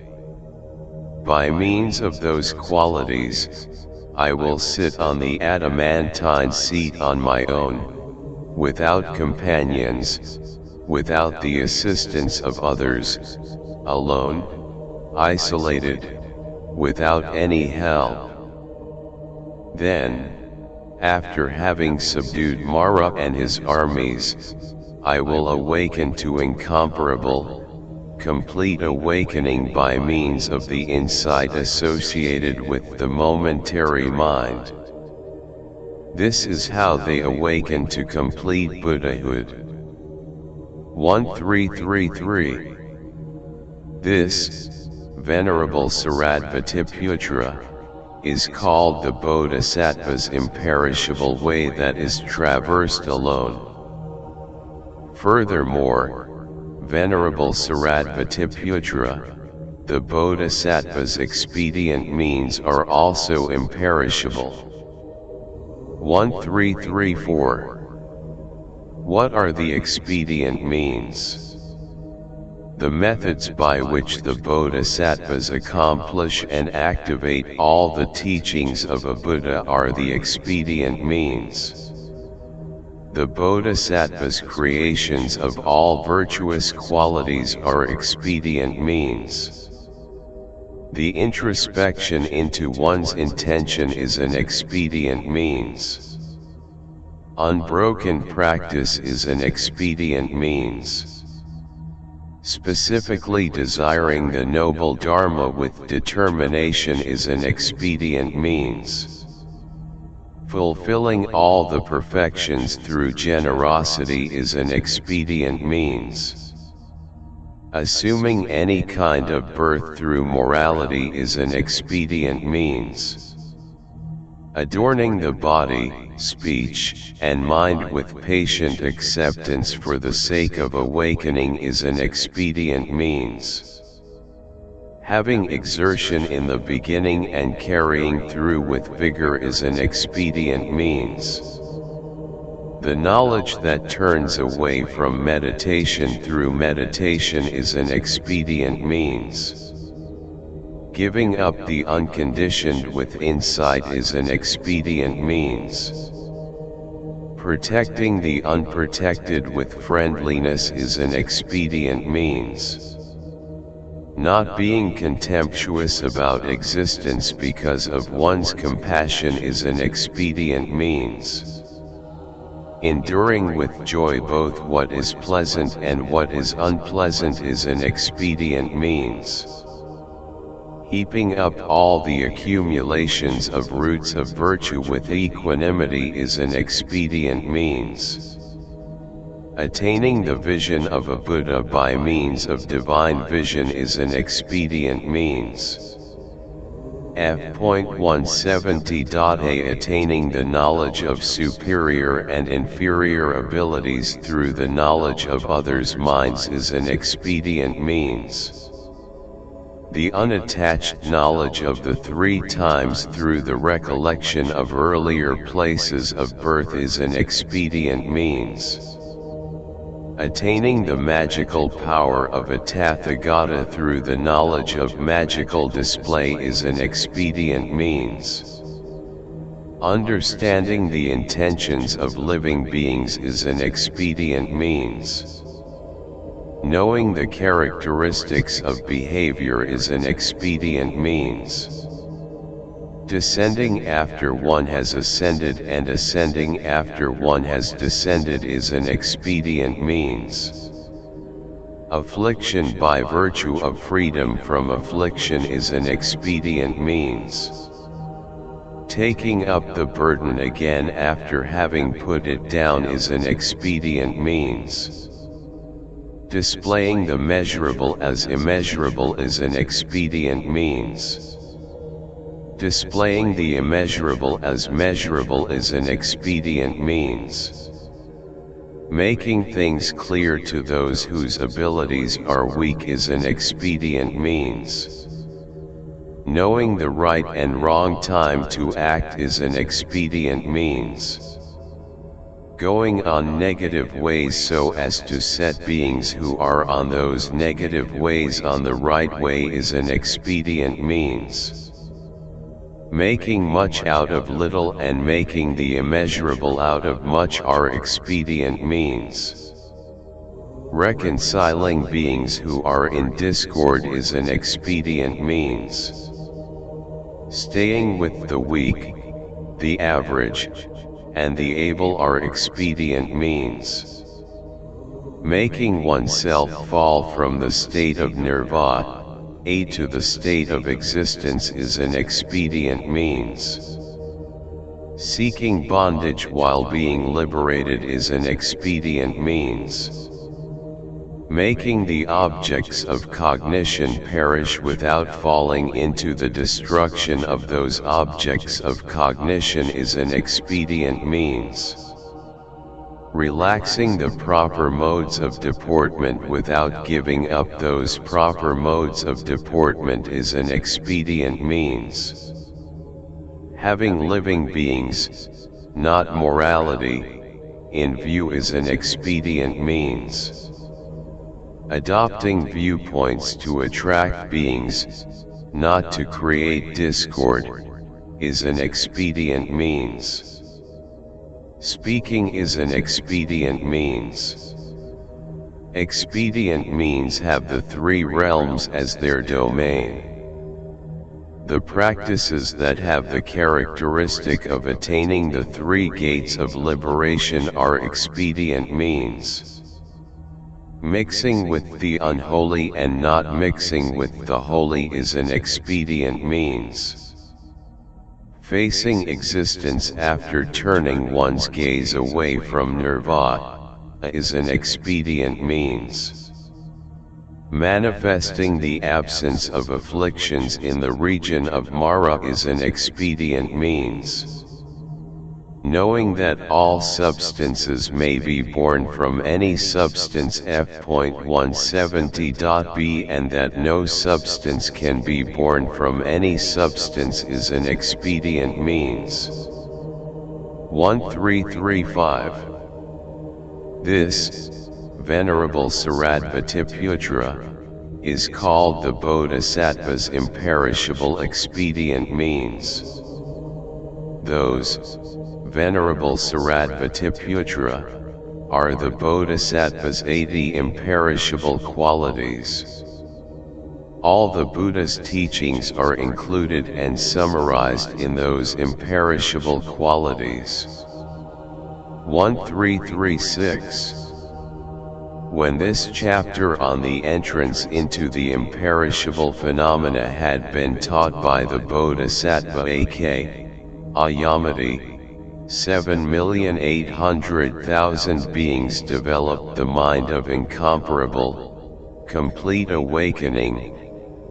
By means of those qualities, I will sit on the adamantine seat on my own, without companions, without the assistance of others, alone, isolated, without any help. Then, after having subdued Mara and his armies, I will awaken to incomparable, complete awakening by means of the insight associated with the momentary mind. This is how they awaken to complete Buddhahood. 1333. This, Venerable Shariputra, is called the Bodhisattva's imperishable way that is traversed alone. Furthermore, Venerable Shariputra, the Bodhisattva's expedient means are also imperishable. 1334. What are the expedient means? The methods by which the Bodhisattvas accomplish and activate all the teachings of a Buddha are the expedient means. The Bodhisattva's creations of all virtuous qualities are expedient means. The introspection into one's intention is an expedient means. Unbroken practice is an expedient means. Specifically desiring the noble Dharma with determination is an expedient means. Fulfilling all the perfections through generosity is an expedient means. Assuming any kind of birth through morality is an expedient means. Adorning the body, speech, and mind with patient acceptance for the sake of awakening is an expedient means. Having exertion in the beginning and carrying through with vigor is an expedient means. The knowledge that turns away from meditation through meditation is an expedient means. Giving up the unconditioned with insight is an expedient means. Protecting the unprotected with friendliness is an expedient means. Not being contemptuous about existence because of one's compassion is an expedient means. Enduring with joy both what is pleasant and what is unpleasant is an expedient means. Heaping up all the accumulations of roots of virtue with equanimity is an expedient means. Attaining the vision of a Buddha by means of divine vision is an expedient means. F.170.a Attaining the knowledge of superior and inferior abilities through the knowledge of others' minds is an expedient means. The unattached knowledge of the three times through the recollection of earlier places of birth is an expedient means. Attaining the magical power of a Tathagata through the knowledge of magical display is an expedient means. Understanding the intentions of living beings is an expedient means. Knowing the characteristics of behavior is an expedient means. Descending after one has ascended and ascending after one has descended is an expedient means. Affliction by virtue of freedom from affliction is an expedient means. Taking up the burden again after having put it down is an expedient means. Displaying the measurable as immeasurable is an expedient means. Displaying the immeasurable as measurable is an expedient means. Making things clear to those whose abilities are weak is an expedient means. Knowing the right and wrong time to act is an expedient means. Going on negative ways so as to set beings who are on those negative ways on the right way is an expedient means. Making much out of little and making the immeasurable out of much are expedient means. Reconciling beings who are in discord is an expedient means. Staying with the weak, the average, and the able are expedient means. Making oneself fall from the state of nirvana to the state of existence is an expedient means. Seeking bondage while being liberated is an expedient means. Making the objects of cognition perish without falling into the destruction of those objects of cognition is an expedient means. Relaxing the proper modes of deportment without giving up those proper modes of deportment is an expedient means. Having living beings, not morality, in view is an expedient means. Adopting viewpoints to attract beings, not to create discord, is an expedient means. Speaking is an expedient means. Expedient means have the three realms as their domain. The practices that have the characteristic of attaining the three gates of liberation are expedient means. Mixing with the unholy and not mixing with the holy is an expedient means. Facing existence after turning one's gaze away from nirvana is an expedient means. Manifesting the absence of afflictions in the region of Mara is an expedient means. Knowing that all substances may be born from any substance f.170.b and that no substance can be born from any substance is an expedient means. 1335. This, Venerable Shariputra, is called the Bodhisattva's imperishable expedient means. Those, Venerable Shariputra, are the Bodhisattva's 80 imperishable qualities. All the Buddha's teachings are included and summarized in those imperishable qualities. 1336. When this chapter on the entrance into the imperishable phenomena had been taught by the Bodhisattva Akṣayamati, 7,800,000 beings developed the mind of incomparable, complete awakening,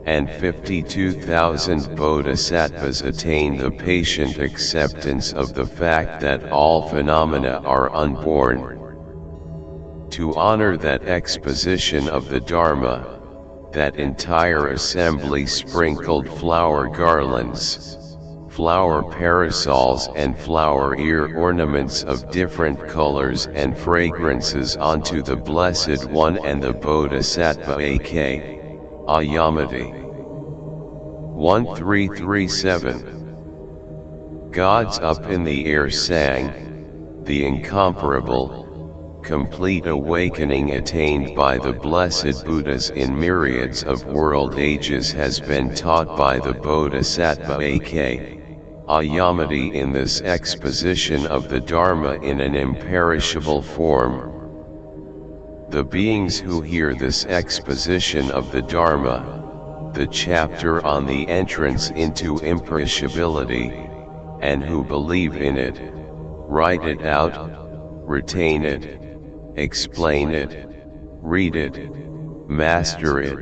and 52,000 bodhisattvas attained the patient acceptance of the fact that all phenomena are unborn. To honor that exposition of the Dharma, that entire assembly sprinkled flower garlands, flower parasols and flower ear ornaments of different colors and fragrances onto the Blessed One and the Bodhisattva Akṣayamati. 1337. Gods up in the air sang, the incomparable, complete awakening attained by the blessed Buddhas in myriads of world ages has been taught by the Bodhisattva Akṣayamati in this exposition of the Dharma in an imperishable form. The beings who hear this exposition of the Dharma, the chapter on the entrance into imperishability, and who believe in it, write it out, retain it, explain it, read it, master it,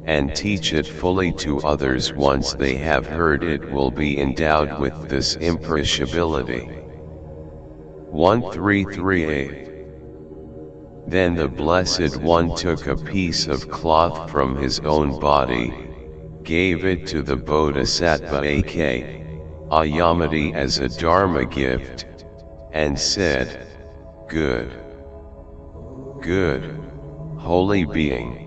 and teach it fully to others once they have heard it will be endowed with this imperishability. 1338. Then the Blessed One took a piece of cloth from his own body, gave it to the Bodhisattva Akṣayamati as a Dharma gift, and said, "Good, good, holy being.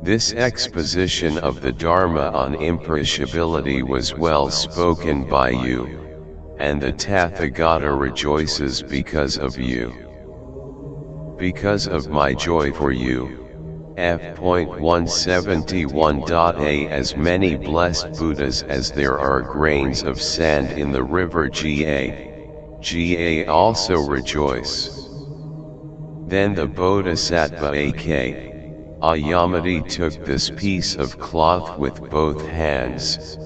This exposition of the Dharma on imperishability was well spoken by you, and the Tathagata rejoices because of you. Because of my joy for you." F.171.a As many blessed Buddhas as there are grains of sand in the river Ga also rejoice. Then the Bodhisattva Akṣayamati took this piece of cloth with both hands,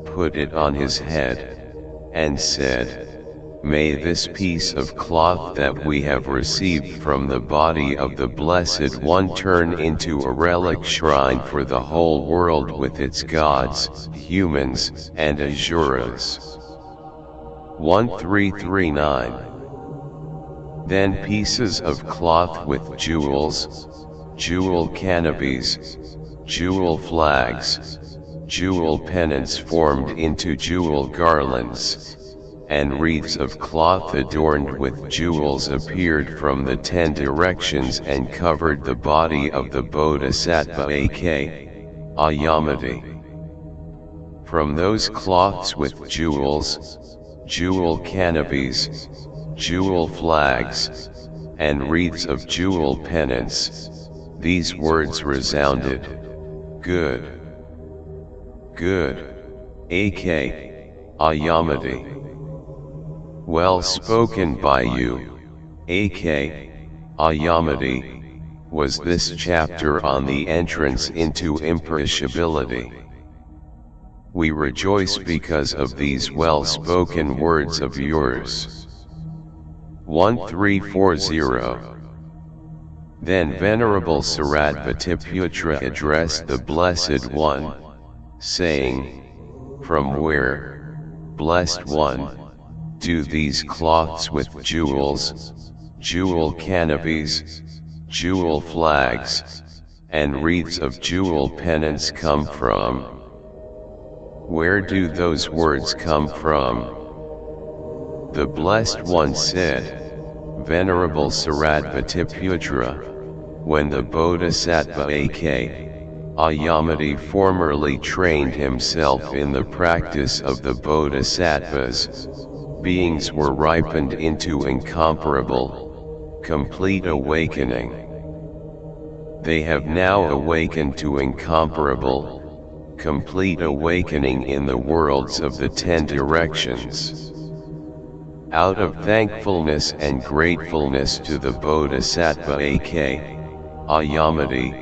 put it on his head, and said, "May this piece of cloth that we have received from the body of the Blessed One turn into a relic shrine for the whole world with its gods, humans, and asuras." 1339. Then pieces of cloth with jewels, jewel canopies, jewel flags, jewel pennants formed into jewel garlands, and wreaths of cloth adorned with jewels appeared from the 10 directions and covered the body of the Bodhisattva Akṣayamati. From those cloths with jewels, jewel canopies, jewel flags, and wreaths of jewel pennants, these words resounded, "Good, good, Akṣayamati. Well spoken by you, Akṣayamati," was this chapter on the entrance into imperishability. We rejoice because of these well-spoken words of yours. 1340. Then Venerable Shariputra addressed the Blessed One, saying, "From where, Blessed One, do these cloths with jewels, jewel canopies, jewel flags, and wreaths of jewel pennants come from? Where do those words come from?" The Blessed One said, "Venerable Shariputra, when the Bodhisattva Akṣayamati formerly trained himself in the practice of the Bodhisattvas, beings were ripened into incomparable, complete awakening. They have now awakened to incomparable, complete awakening in the worlds of the 10 directions. Out of thankfulness and gratefulness to the Bodhisattva Akṣayamati,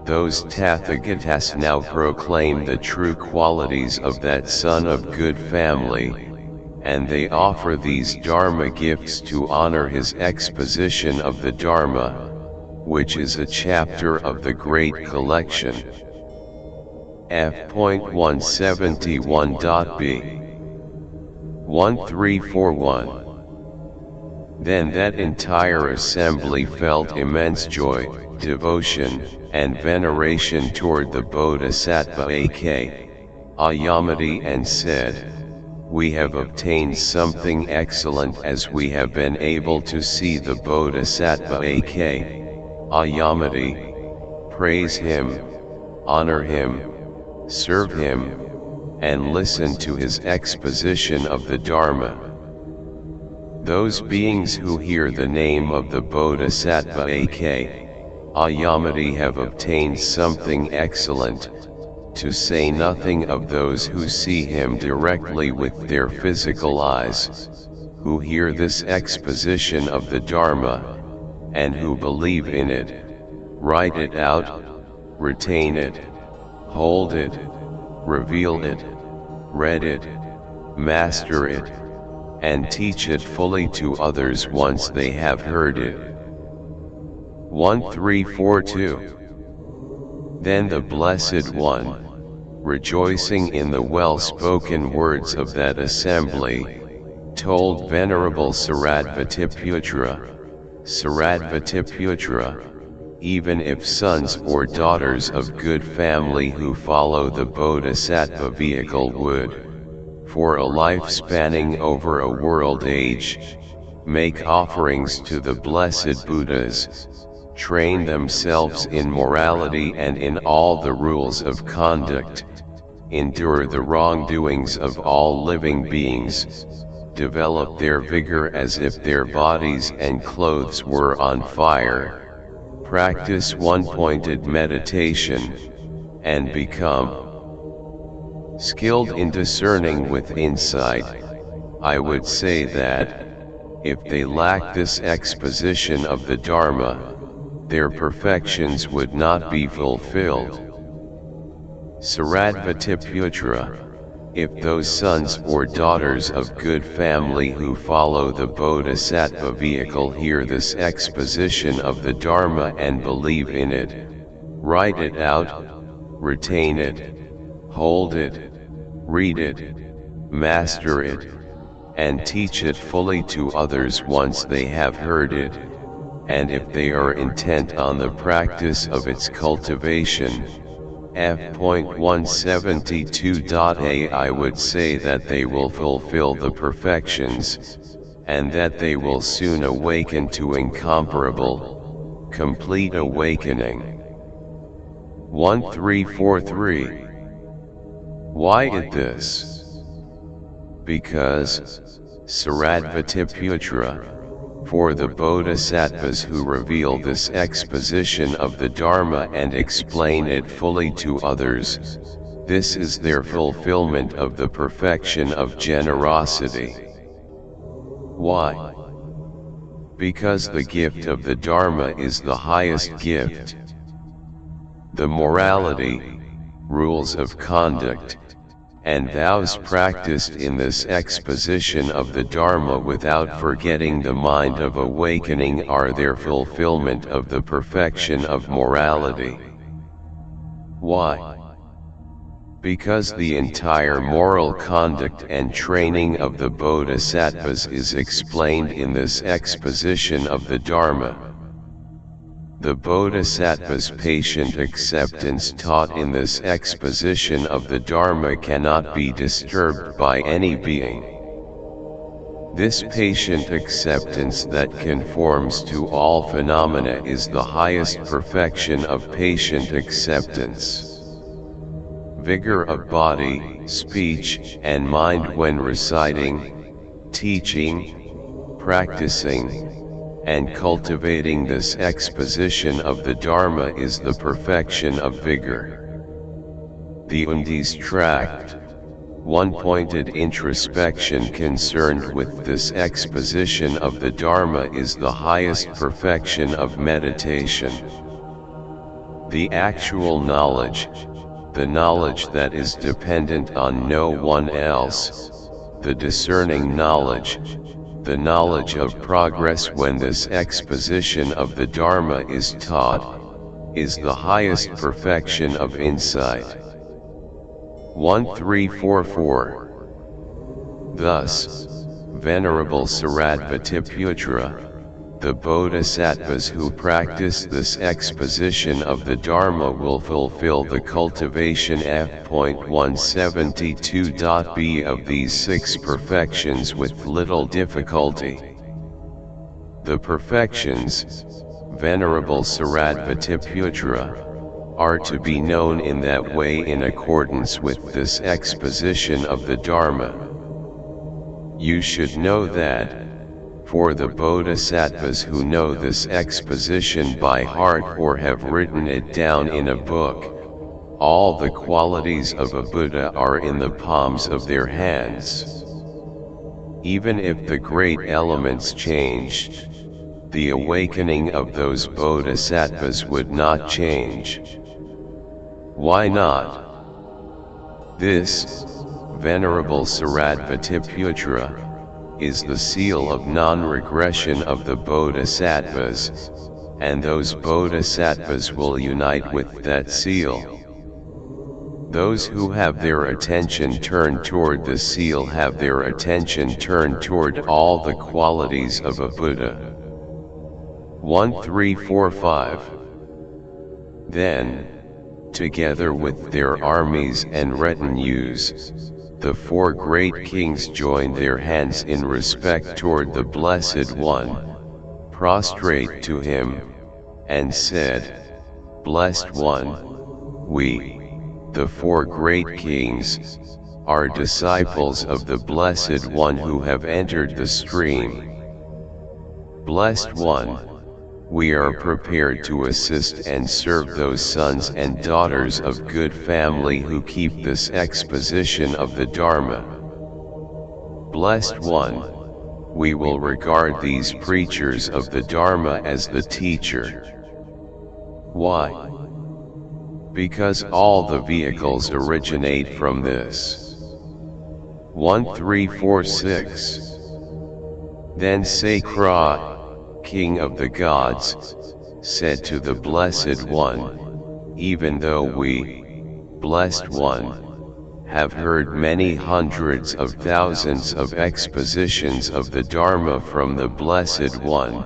those Tathagatas now proclaim the true qualities of that son of good family, and they offer these Dharma gifts to honor his exposition of the Dharma, which is a chapter of the Great Collection." F.171.b 1341. Then that entire assembly felt immense joy, devotion, and veneration toward the Bodhisattva Akṣayamati and said, "We have obtained something excellent as we have been able to see the Bodhisattva Akṣayamati, praise him, honor him, serve him, and listen to his exposition of the Dharma. Those beings who hear the name of the Bodhisattva Akṣayamati have obtained something excellent, to say nothing of those who see him directly with their physical eyes, who hear this exposition of the Dharma, and who believe in it, write it out, retain it, hold it, reveal it, read it, master it, and teach it fully to others once they have heard it. 1342. Then the Blessed One, rejoicing in the well-spoken words of that assembly, told Venerable Shariputra, even if sons or daughters of good family who follow the Bodhisattva vehicle would, for a life spanning over a world age, make offerings to the blessed Buddhas, train themselves in morality and in all the rules of conduct, endure the wrongdoings of all living beings, develop their vigor as if their bodies and clothes were on fire, practice one-pointed meditation, and become skilled in discerning with insight, I would say that, if they lack this exposition of the Dharma, their perfections would not be fulfilled. Shariputra, if those sons or daughters of good family who follow the Bodhisattva vehicle hear this exposition of the Dharma and believe in it, write it out, retain it, hold it, read it, master it, and teach it fully to others once they have heard it, and if they are intent on the practice of its cultivation, f.172a I would say that they will fulfill the perfections, and that they will soon awaken to incomparable, complete awakening. 1343. Why is this? Because, Shariputra, for the Bodhisattvas who reveal this exposition of the Dharma and explain it fully to others, this is their fulfillment of the perfection of generosity. Why? Because the gift of the Dharma is the highest gift. The morality, rules of conduct, and vows practiced in this exposition of the Dharma without forgetting the mind of awakening are their fulfillment of the perfection of morality. Why? Because the entire moral conduct and training of the Bodhisattvas is explained in this exposition of the Dharma. The Bodhisattva's patient acceptance taught in this exposition of the Dharma cannot be disturbed by any being. This patient acceptance that conforms to all phenomena is the highest perfection of patient acceptance. Vigor of body, speech, and mind when reciting, teaching, practicing, and cultivating this exposition of the Dharma is the perfection of vigor. The Undi's tract, one-pointed introspection concerned with this exposition of the Dharma is the highest perfection of meditation. The actual knowledge, the knowledge that is dependent on no one else, the discerning knowledge, the knowledge of progress when this exposition of the Dharma is taught, is the highest perfection of insight. 1344. Thus, Venerable Shariputra, the Bodhisattvas who practice this exposition of the Dharma will fulfill the cultivation f.172b of these 6 perfections with little difficulty. The perfections, Venerable Shariputra, are to be known in that way in accordance with this exposition of the Dharma. You should know that, for the bodhisattvas who know this exposition by heart or have written it down in a book, all the qualities of a Buddha are in the palms of their hands. Even if the great elements changed, the awakening of those bodhisattvas would not change. Why not? This, Venerable Shariputra, is the seal of non-regression of the bodhisattvas, and those bodhisattvas will unite with that seal. Those who have their attention turned toward the seal have their attention turned toward all the qualities of a Buddha. 1345. Then, together with their armies and retinues, the four great kings joined their hands in respect toward the Blessed One, prostrate to him, and said, Blessed One, we, the four great kings, are disciples of the Blessed One who have entered the stream. Blessed One, we are prepared to assist and serve those sons and daughters of good family who keep this exposition of the Dharma. Blessed One, we will regard these preachers of the Dharma as the teacher. Why? Because all the vehicles originate from this. 1346. Then Sakra, King of the gods, said to the Blessed One, even though we, Blessed One, have heard many hundreds of thousands of expositions of the Dharma from the Blessed One,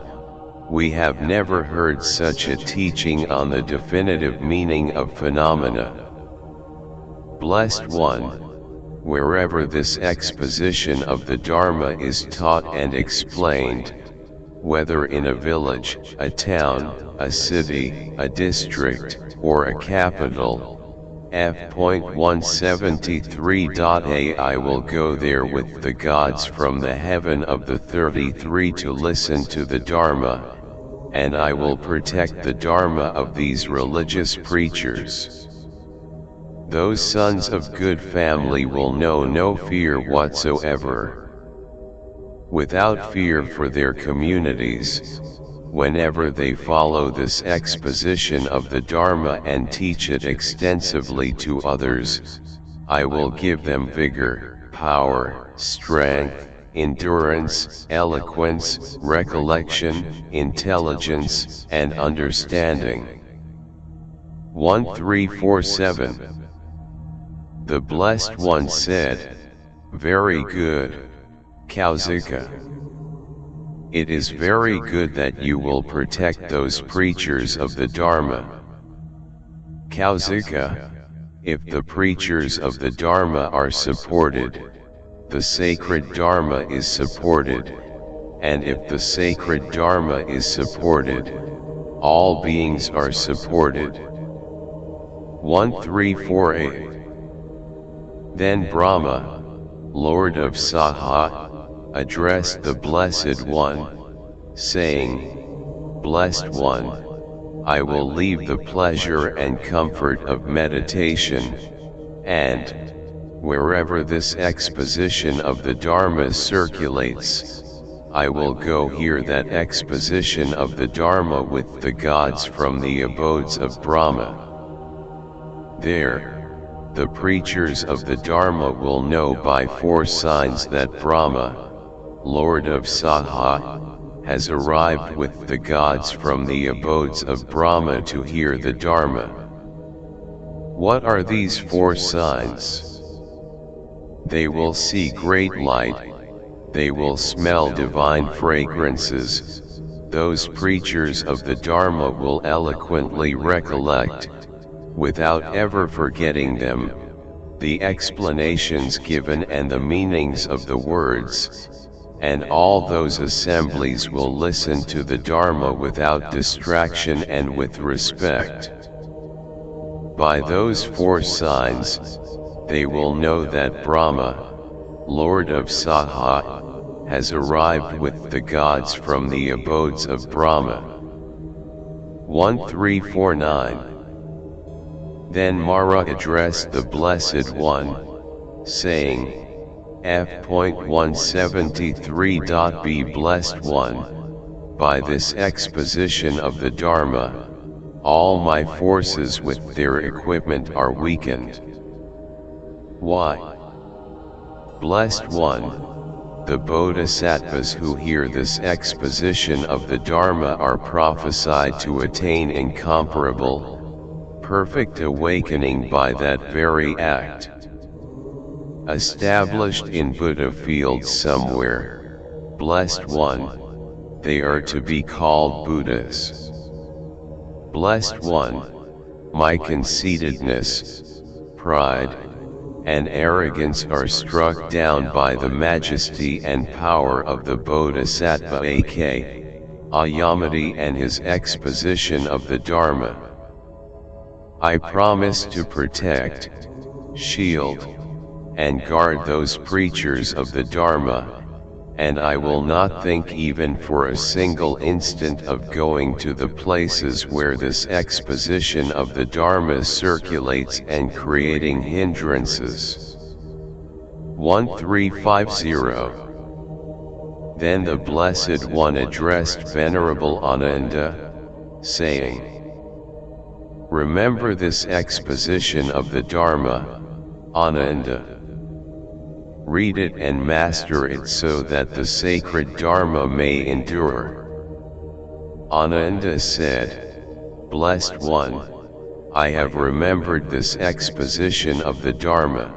we have never heard such a teaching on the definitive meaning of phenomena. Blessed One, wherever this exposition of the Dharma is taught and explained, whether in a village, a town, a city, a district, or a capital, f.173.a I will go there with the gods from the heaven of the 33 to listen to the Dharma, and I will protect the Dharma of these religious preachers. Those sons of good family will know no fear whatsoever. Without fear for their communities, whenever they follow this exposition of the Dharma and teach it extensively to others, I will give them vigor, power, strength, endurance, eloquence, recollection, intelligence, and understanding. 1347. The Blessed One said, Very good, Kausika. It is very good that you will protect those preachers of the Dharma. Kausika, if the preachers of the Dharma are supported, the sacred Dharma is supported, and if the sacred Dharma is supported, all beings are supported. 1348. Then Brahma, Lord of Saha, addressed the Blessed One, saying, Blessed One, I will leave the pleasure and comfort of meditation, and, wherever this exposition of the Dharma circulates, I will go hear that exposition of the Dharma with the gods from the abodes of Brahma. There, the preachers of the Dharma will know by four signs that Brahma, Lord of Saha, has arrived with the gods from the abodes of Brahma to hear the Dharma. What are these four signs? They will see great light, they will smell divine fragrances, those preachers of the Dharma will eloquently recollect, without ever forgetting them, the explanations given and the meanings of the words, and all those assemblies will listen to the Dharma without distraction and with respect. By those 4 signs, they will know that Brahma, Lord of Saha, has arrived with the gods from the abodes of Brahma. 1349. Then Mara addressed the Blessed One, saying, F.173. Blessed One, by this exposition of the Dharma, all my forces with their equipment are weakened. Why? Blessed One, the bodhisattvas who hear this exposition of the Dharma are prophesied to attain incomparable, perfect awakening by that very act. Established in Buddha fields somewhere, Blessed One, they are to be called Buddhas. Blessed One, my conceitedness, pride, and arrogance are struck down by the majesty and power of the Bodhisattva Akṣayamati and his exposition of the Dharma. I promise to protect, shield, and guard those preachers of the Dharma, and I will not think even for a single instant of going to the places where this exposition of the Dharma circulates and creating hindrances. 1350. Then the Blessed One addressed Venerable Ananda, saying, Remember this exposition of the Dharma, Ananda. Read it and master it so that the sacred Dharma may endure. Ananda said, Blessed One, I have remembered this exposition of the Dharma.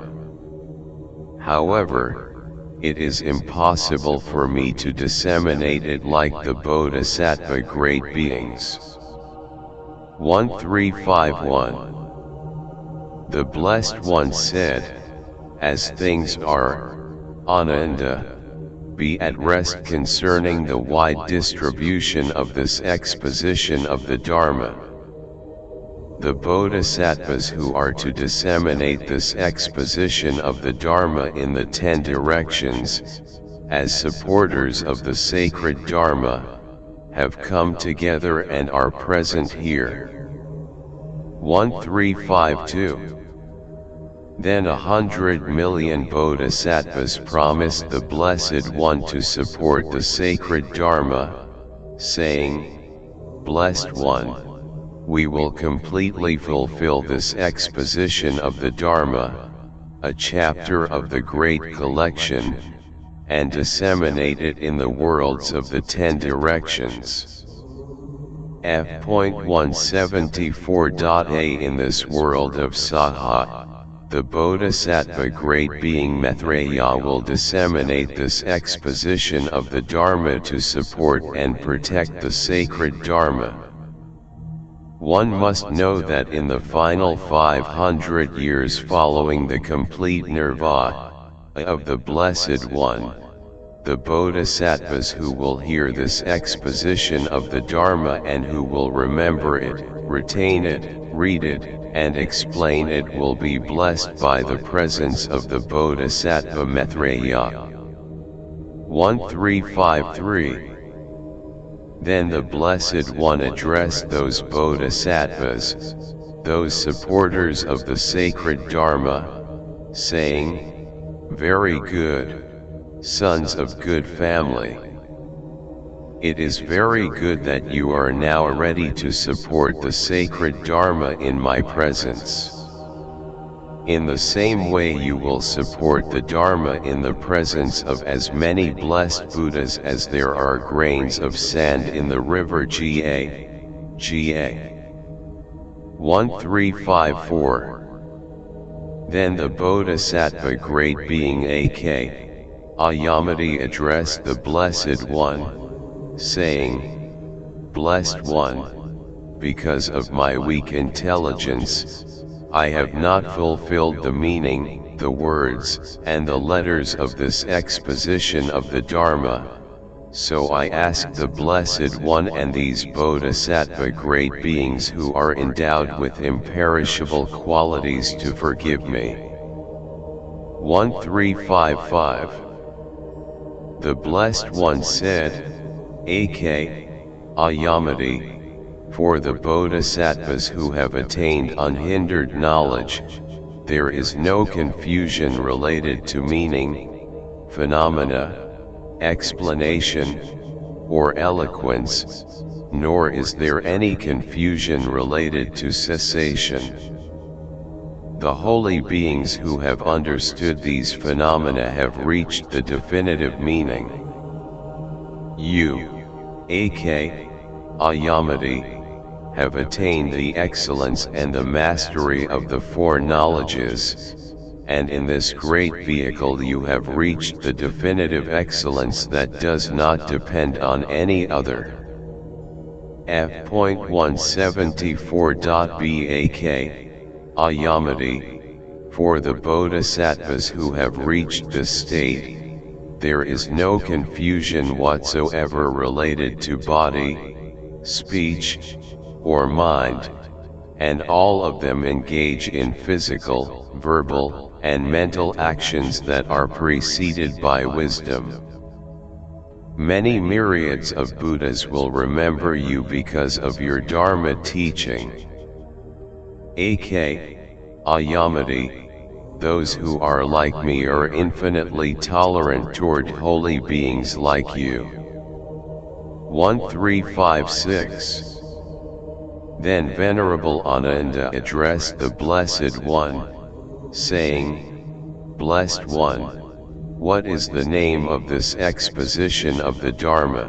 However, it is impossible for me to disseminate it like the Bodhisattva great beings. 1351. The Blessed One said, As things are, Ananda, be at rest concerning the wide distribution of this exposition of the Dharma. The Bodhisattvas who are to disseminate this exposition of the Dharma in the 10 directions, as supporters of the sacred Dharma, have come together and are present here. 1352. Then 100 million bodhisattvas promised the Blessed One to support the sacred Dharma, saying, Blessed One, we will completely fulfill this exposition of the Dharma, a chapter of the great collection, and disseminate it in the worlds of the 10 directions. F.174. In this world of Saha, the Bodhisattva great being Maitreya will disseminate this exposition of the Dharma to support and protect the sacred Dharma. One must know that in the final 500 years following the complete nirvana of the Blessed One, the Bodhisattvas who will hear this exposition of the Dharma and who will remember it, retain it, read it, and explain it will be blessed by the presence of the Bodhisattva Maitreya. 1353. Then the Blessed One addressed those Bodhisattvas, those supporters of the sacred Dharma, saying, Very good, sons of good family. It is very good that you are now ready to support the sacred Dharma in my presence. In the same way you will support the Dharma in the presence of as many blessed Buddhas as there are grains of sand in the river Ga. 1354. Then the Bodhisattva great being Akṣayamati addressed the Blessed One, saying, Blessed One, because of my weak intelligence, I have not fulfilled the meaning, the words, and the letters of this exposition of the Dharma, So I ask the Blessed One and these Bodhisattva great beings who are endowed with imperishable qualities to forgive me. 1355. The Blessed One said, Akṣayamati, for the Bodhisattvas who have attained unhindered knowledge, there is no confusion related to meaning, phenomena, explanation, or eloquence, nor is there any confusion related to cessation. The holy beings who have understood these phenomena have reached the definitive meaning. You, Akṣayamati, have attained the excellence and the mastery of the four knowledges, and in this great vehicle you have reached the definitive excellence that does not depend on any other. F.174.Akṣayamati, for the Bodhisattvas who have reached this state, there is no confusion whatsoever related to body, speech, or mind, and all of them engage in physical, verbal, and mental actions that are preceded by wisdom. Many myriads of Buddhas will remember you because of your Dharma teaching. Akṣayamati, those who are like me are infinitely tolerant toward holy beings like you. 1356. Then Venerable Ananda addressed the Blessed One, saying, Blessed One, what is the name of this exposition of the Dharma?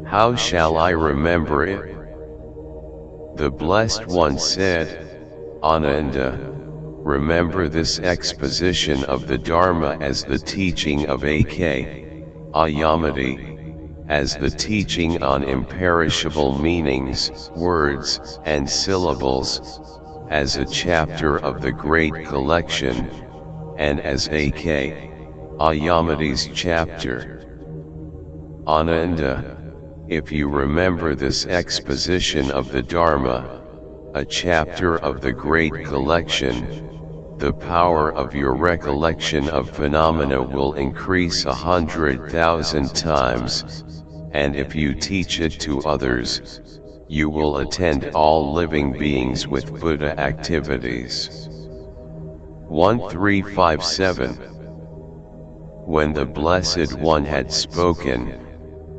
How shall I remember it? The Blessed One said, Ananda, remember this exposition of the Dharma as the teaching of Akṣayamati, as the teaching on imperishable meanings, words, and syllables, as a chapter of the Great Collection, and as Akṣayamati's chapter. Ananda, if you remember this exposition of the Dharma, a chapter of the Great Collection, the power of your recollection of phenomena will increase 100,000 times, and if you teach it to others, you will attend all living beings with Buddha activities. 1357. When the Blessed One had spoken,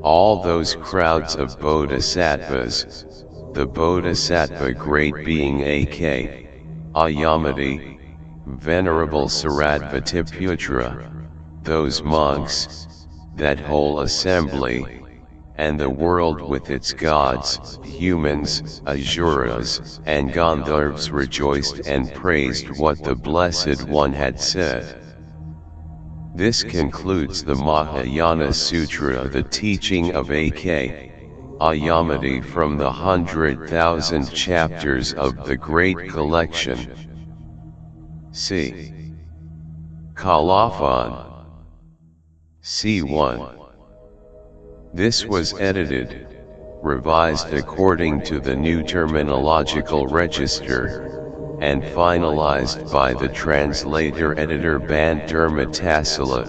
all those crowds of Bodhisattvas, the Bodhisattva great being Akṣayamati, Venerable Shariputra, those monks, that whole assembly, and the world with its gods, humans, asuras, and Gandharvas rejoiced and praised what the Blessed One had said. This concludes the Mahayana Sutra, the teaching of Akṣayamati from the 100,000 chapters of the Great Collection. C. Colophon. C1. This was edited, revised according to the new terminological register, and finalized by the translator-editor Band Dharmatasala.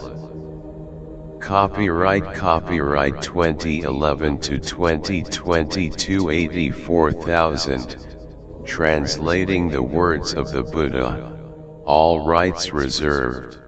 Copyright 2011 to 2022 84,000. Translating the words of the Buddha. All rights reserved.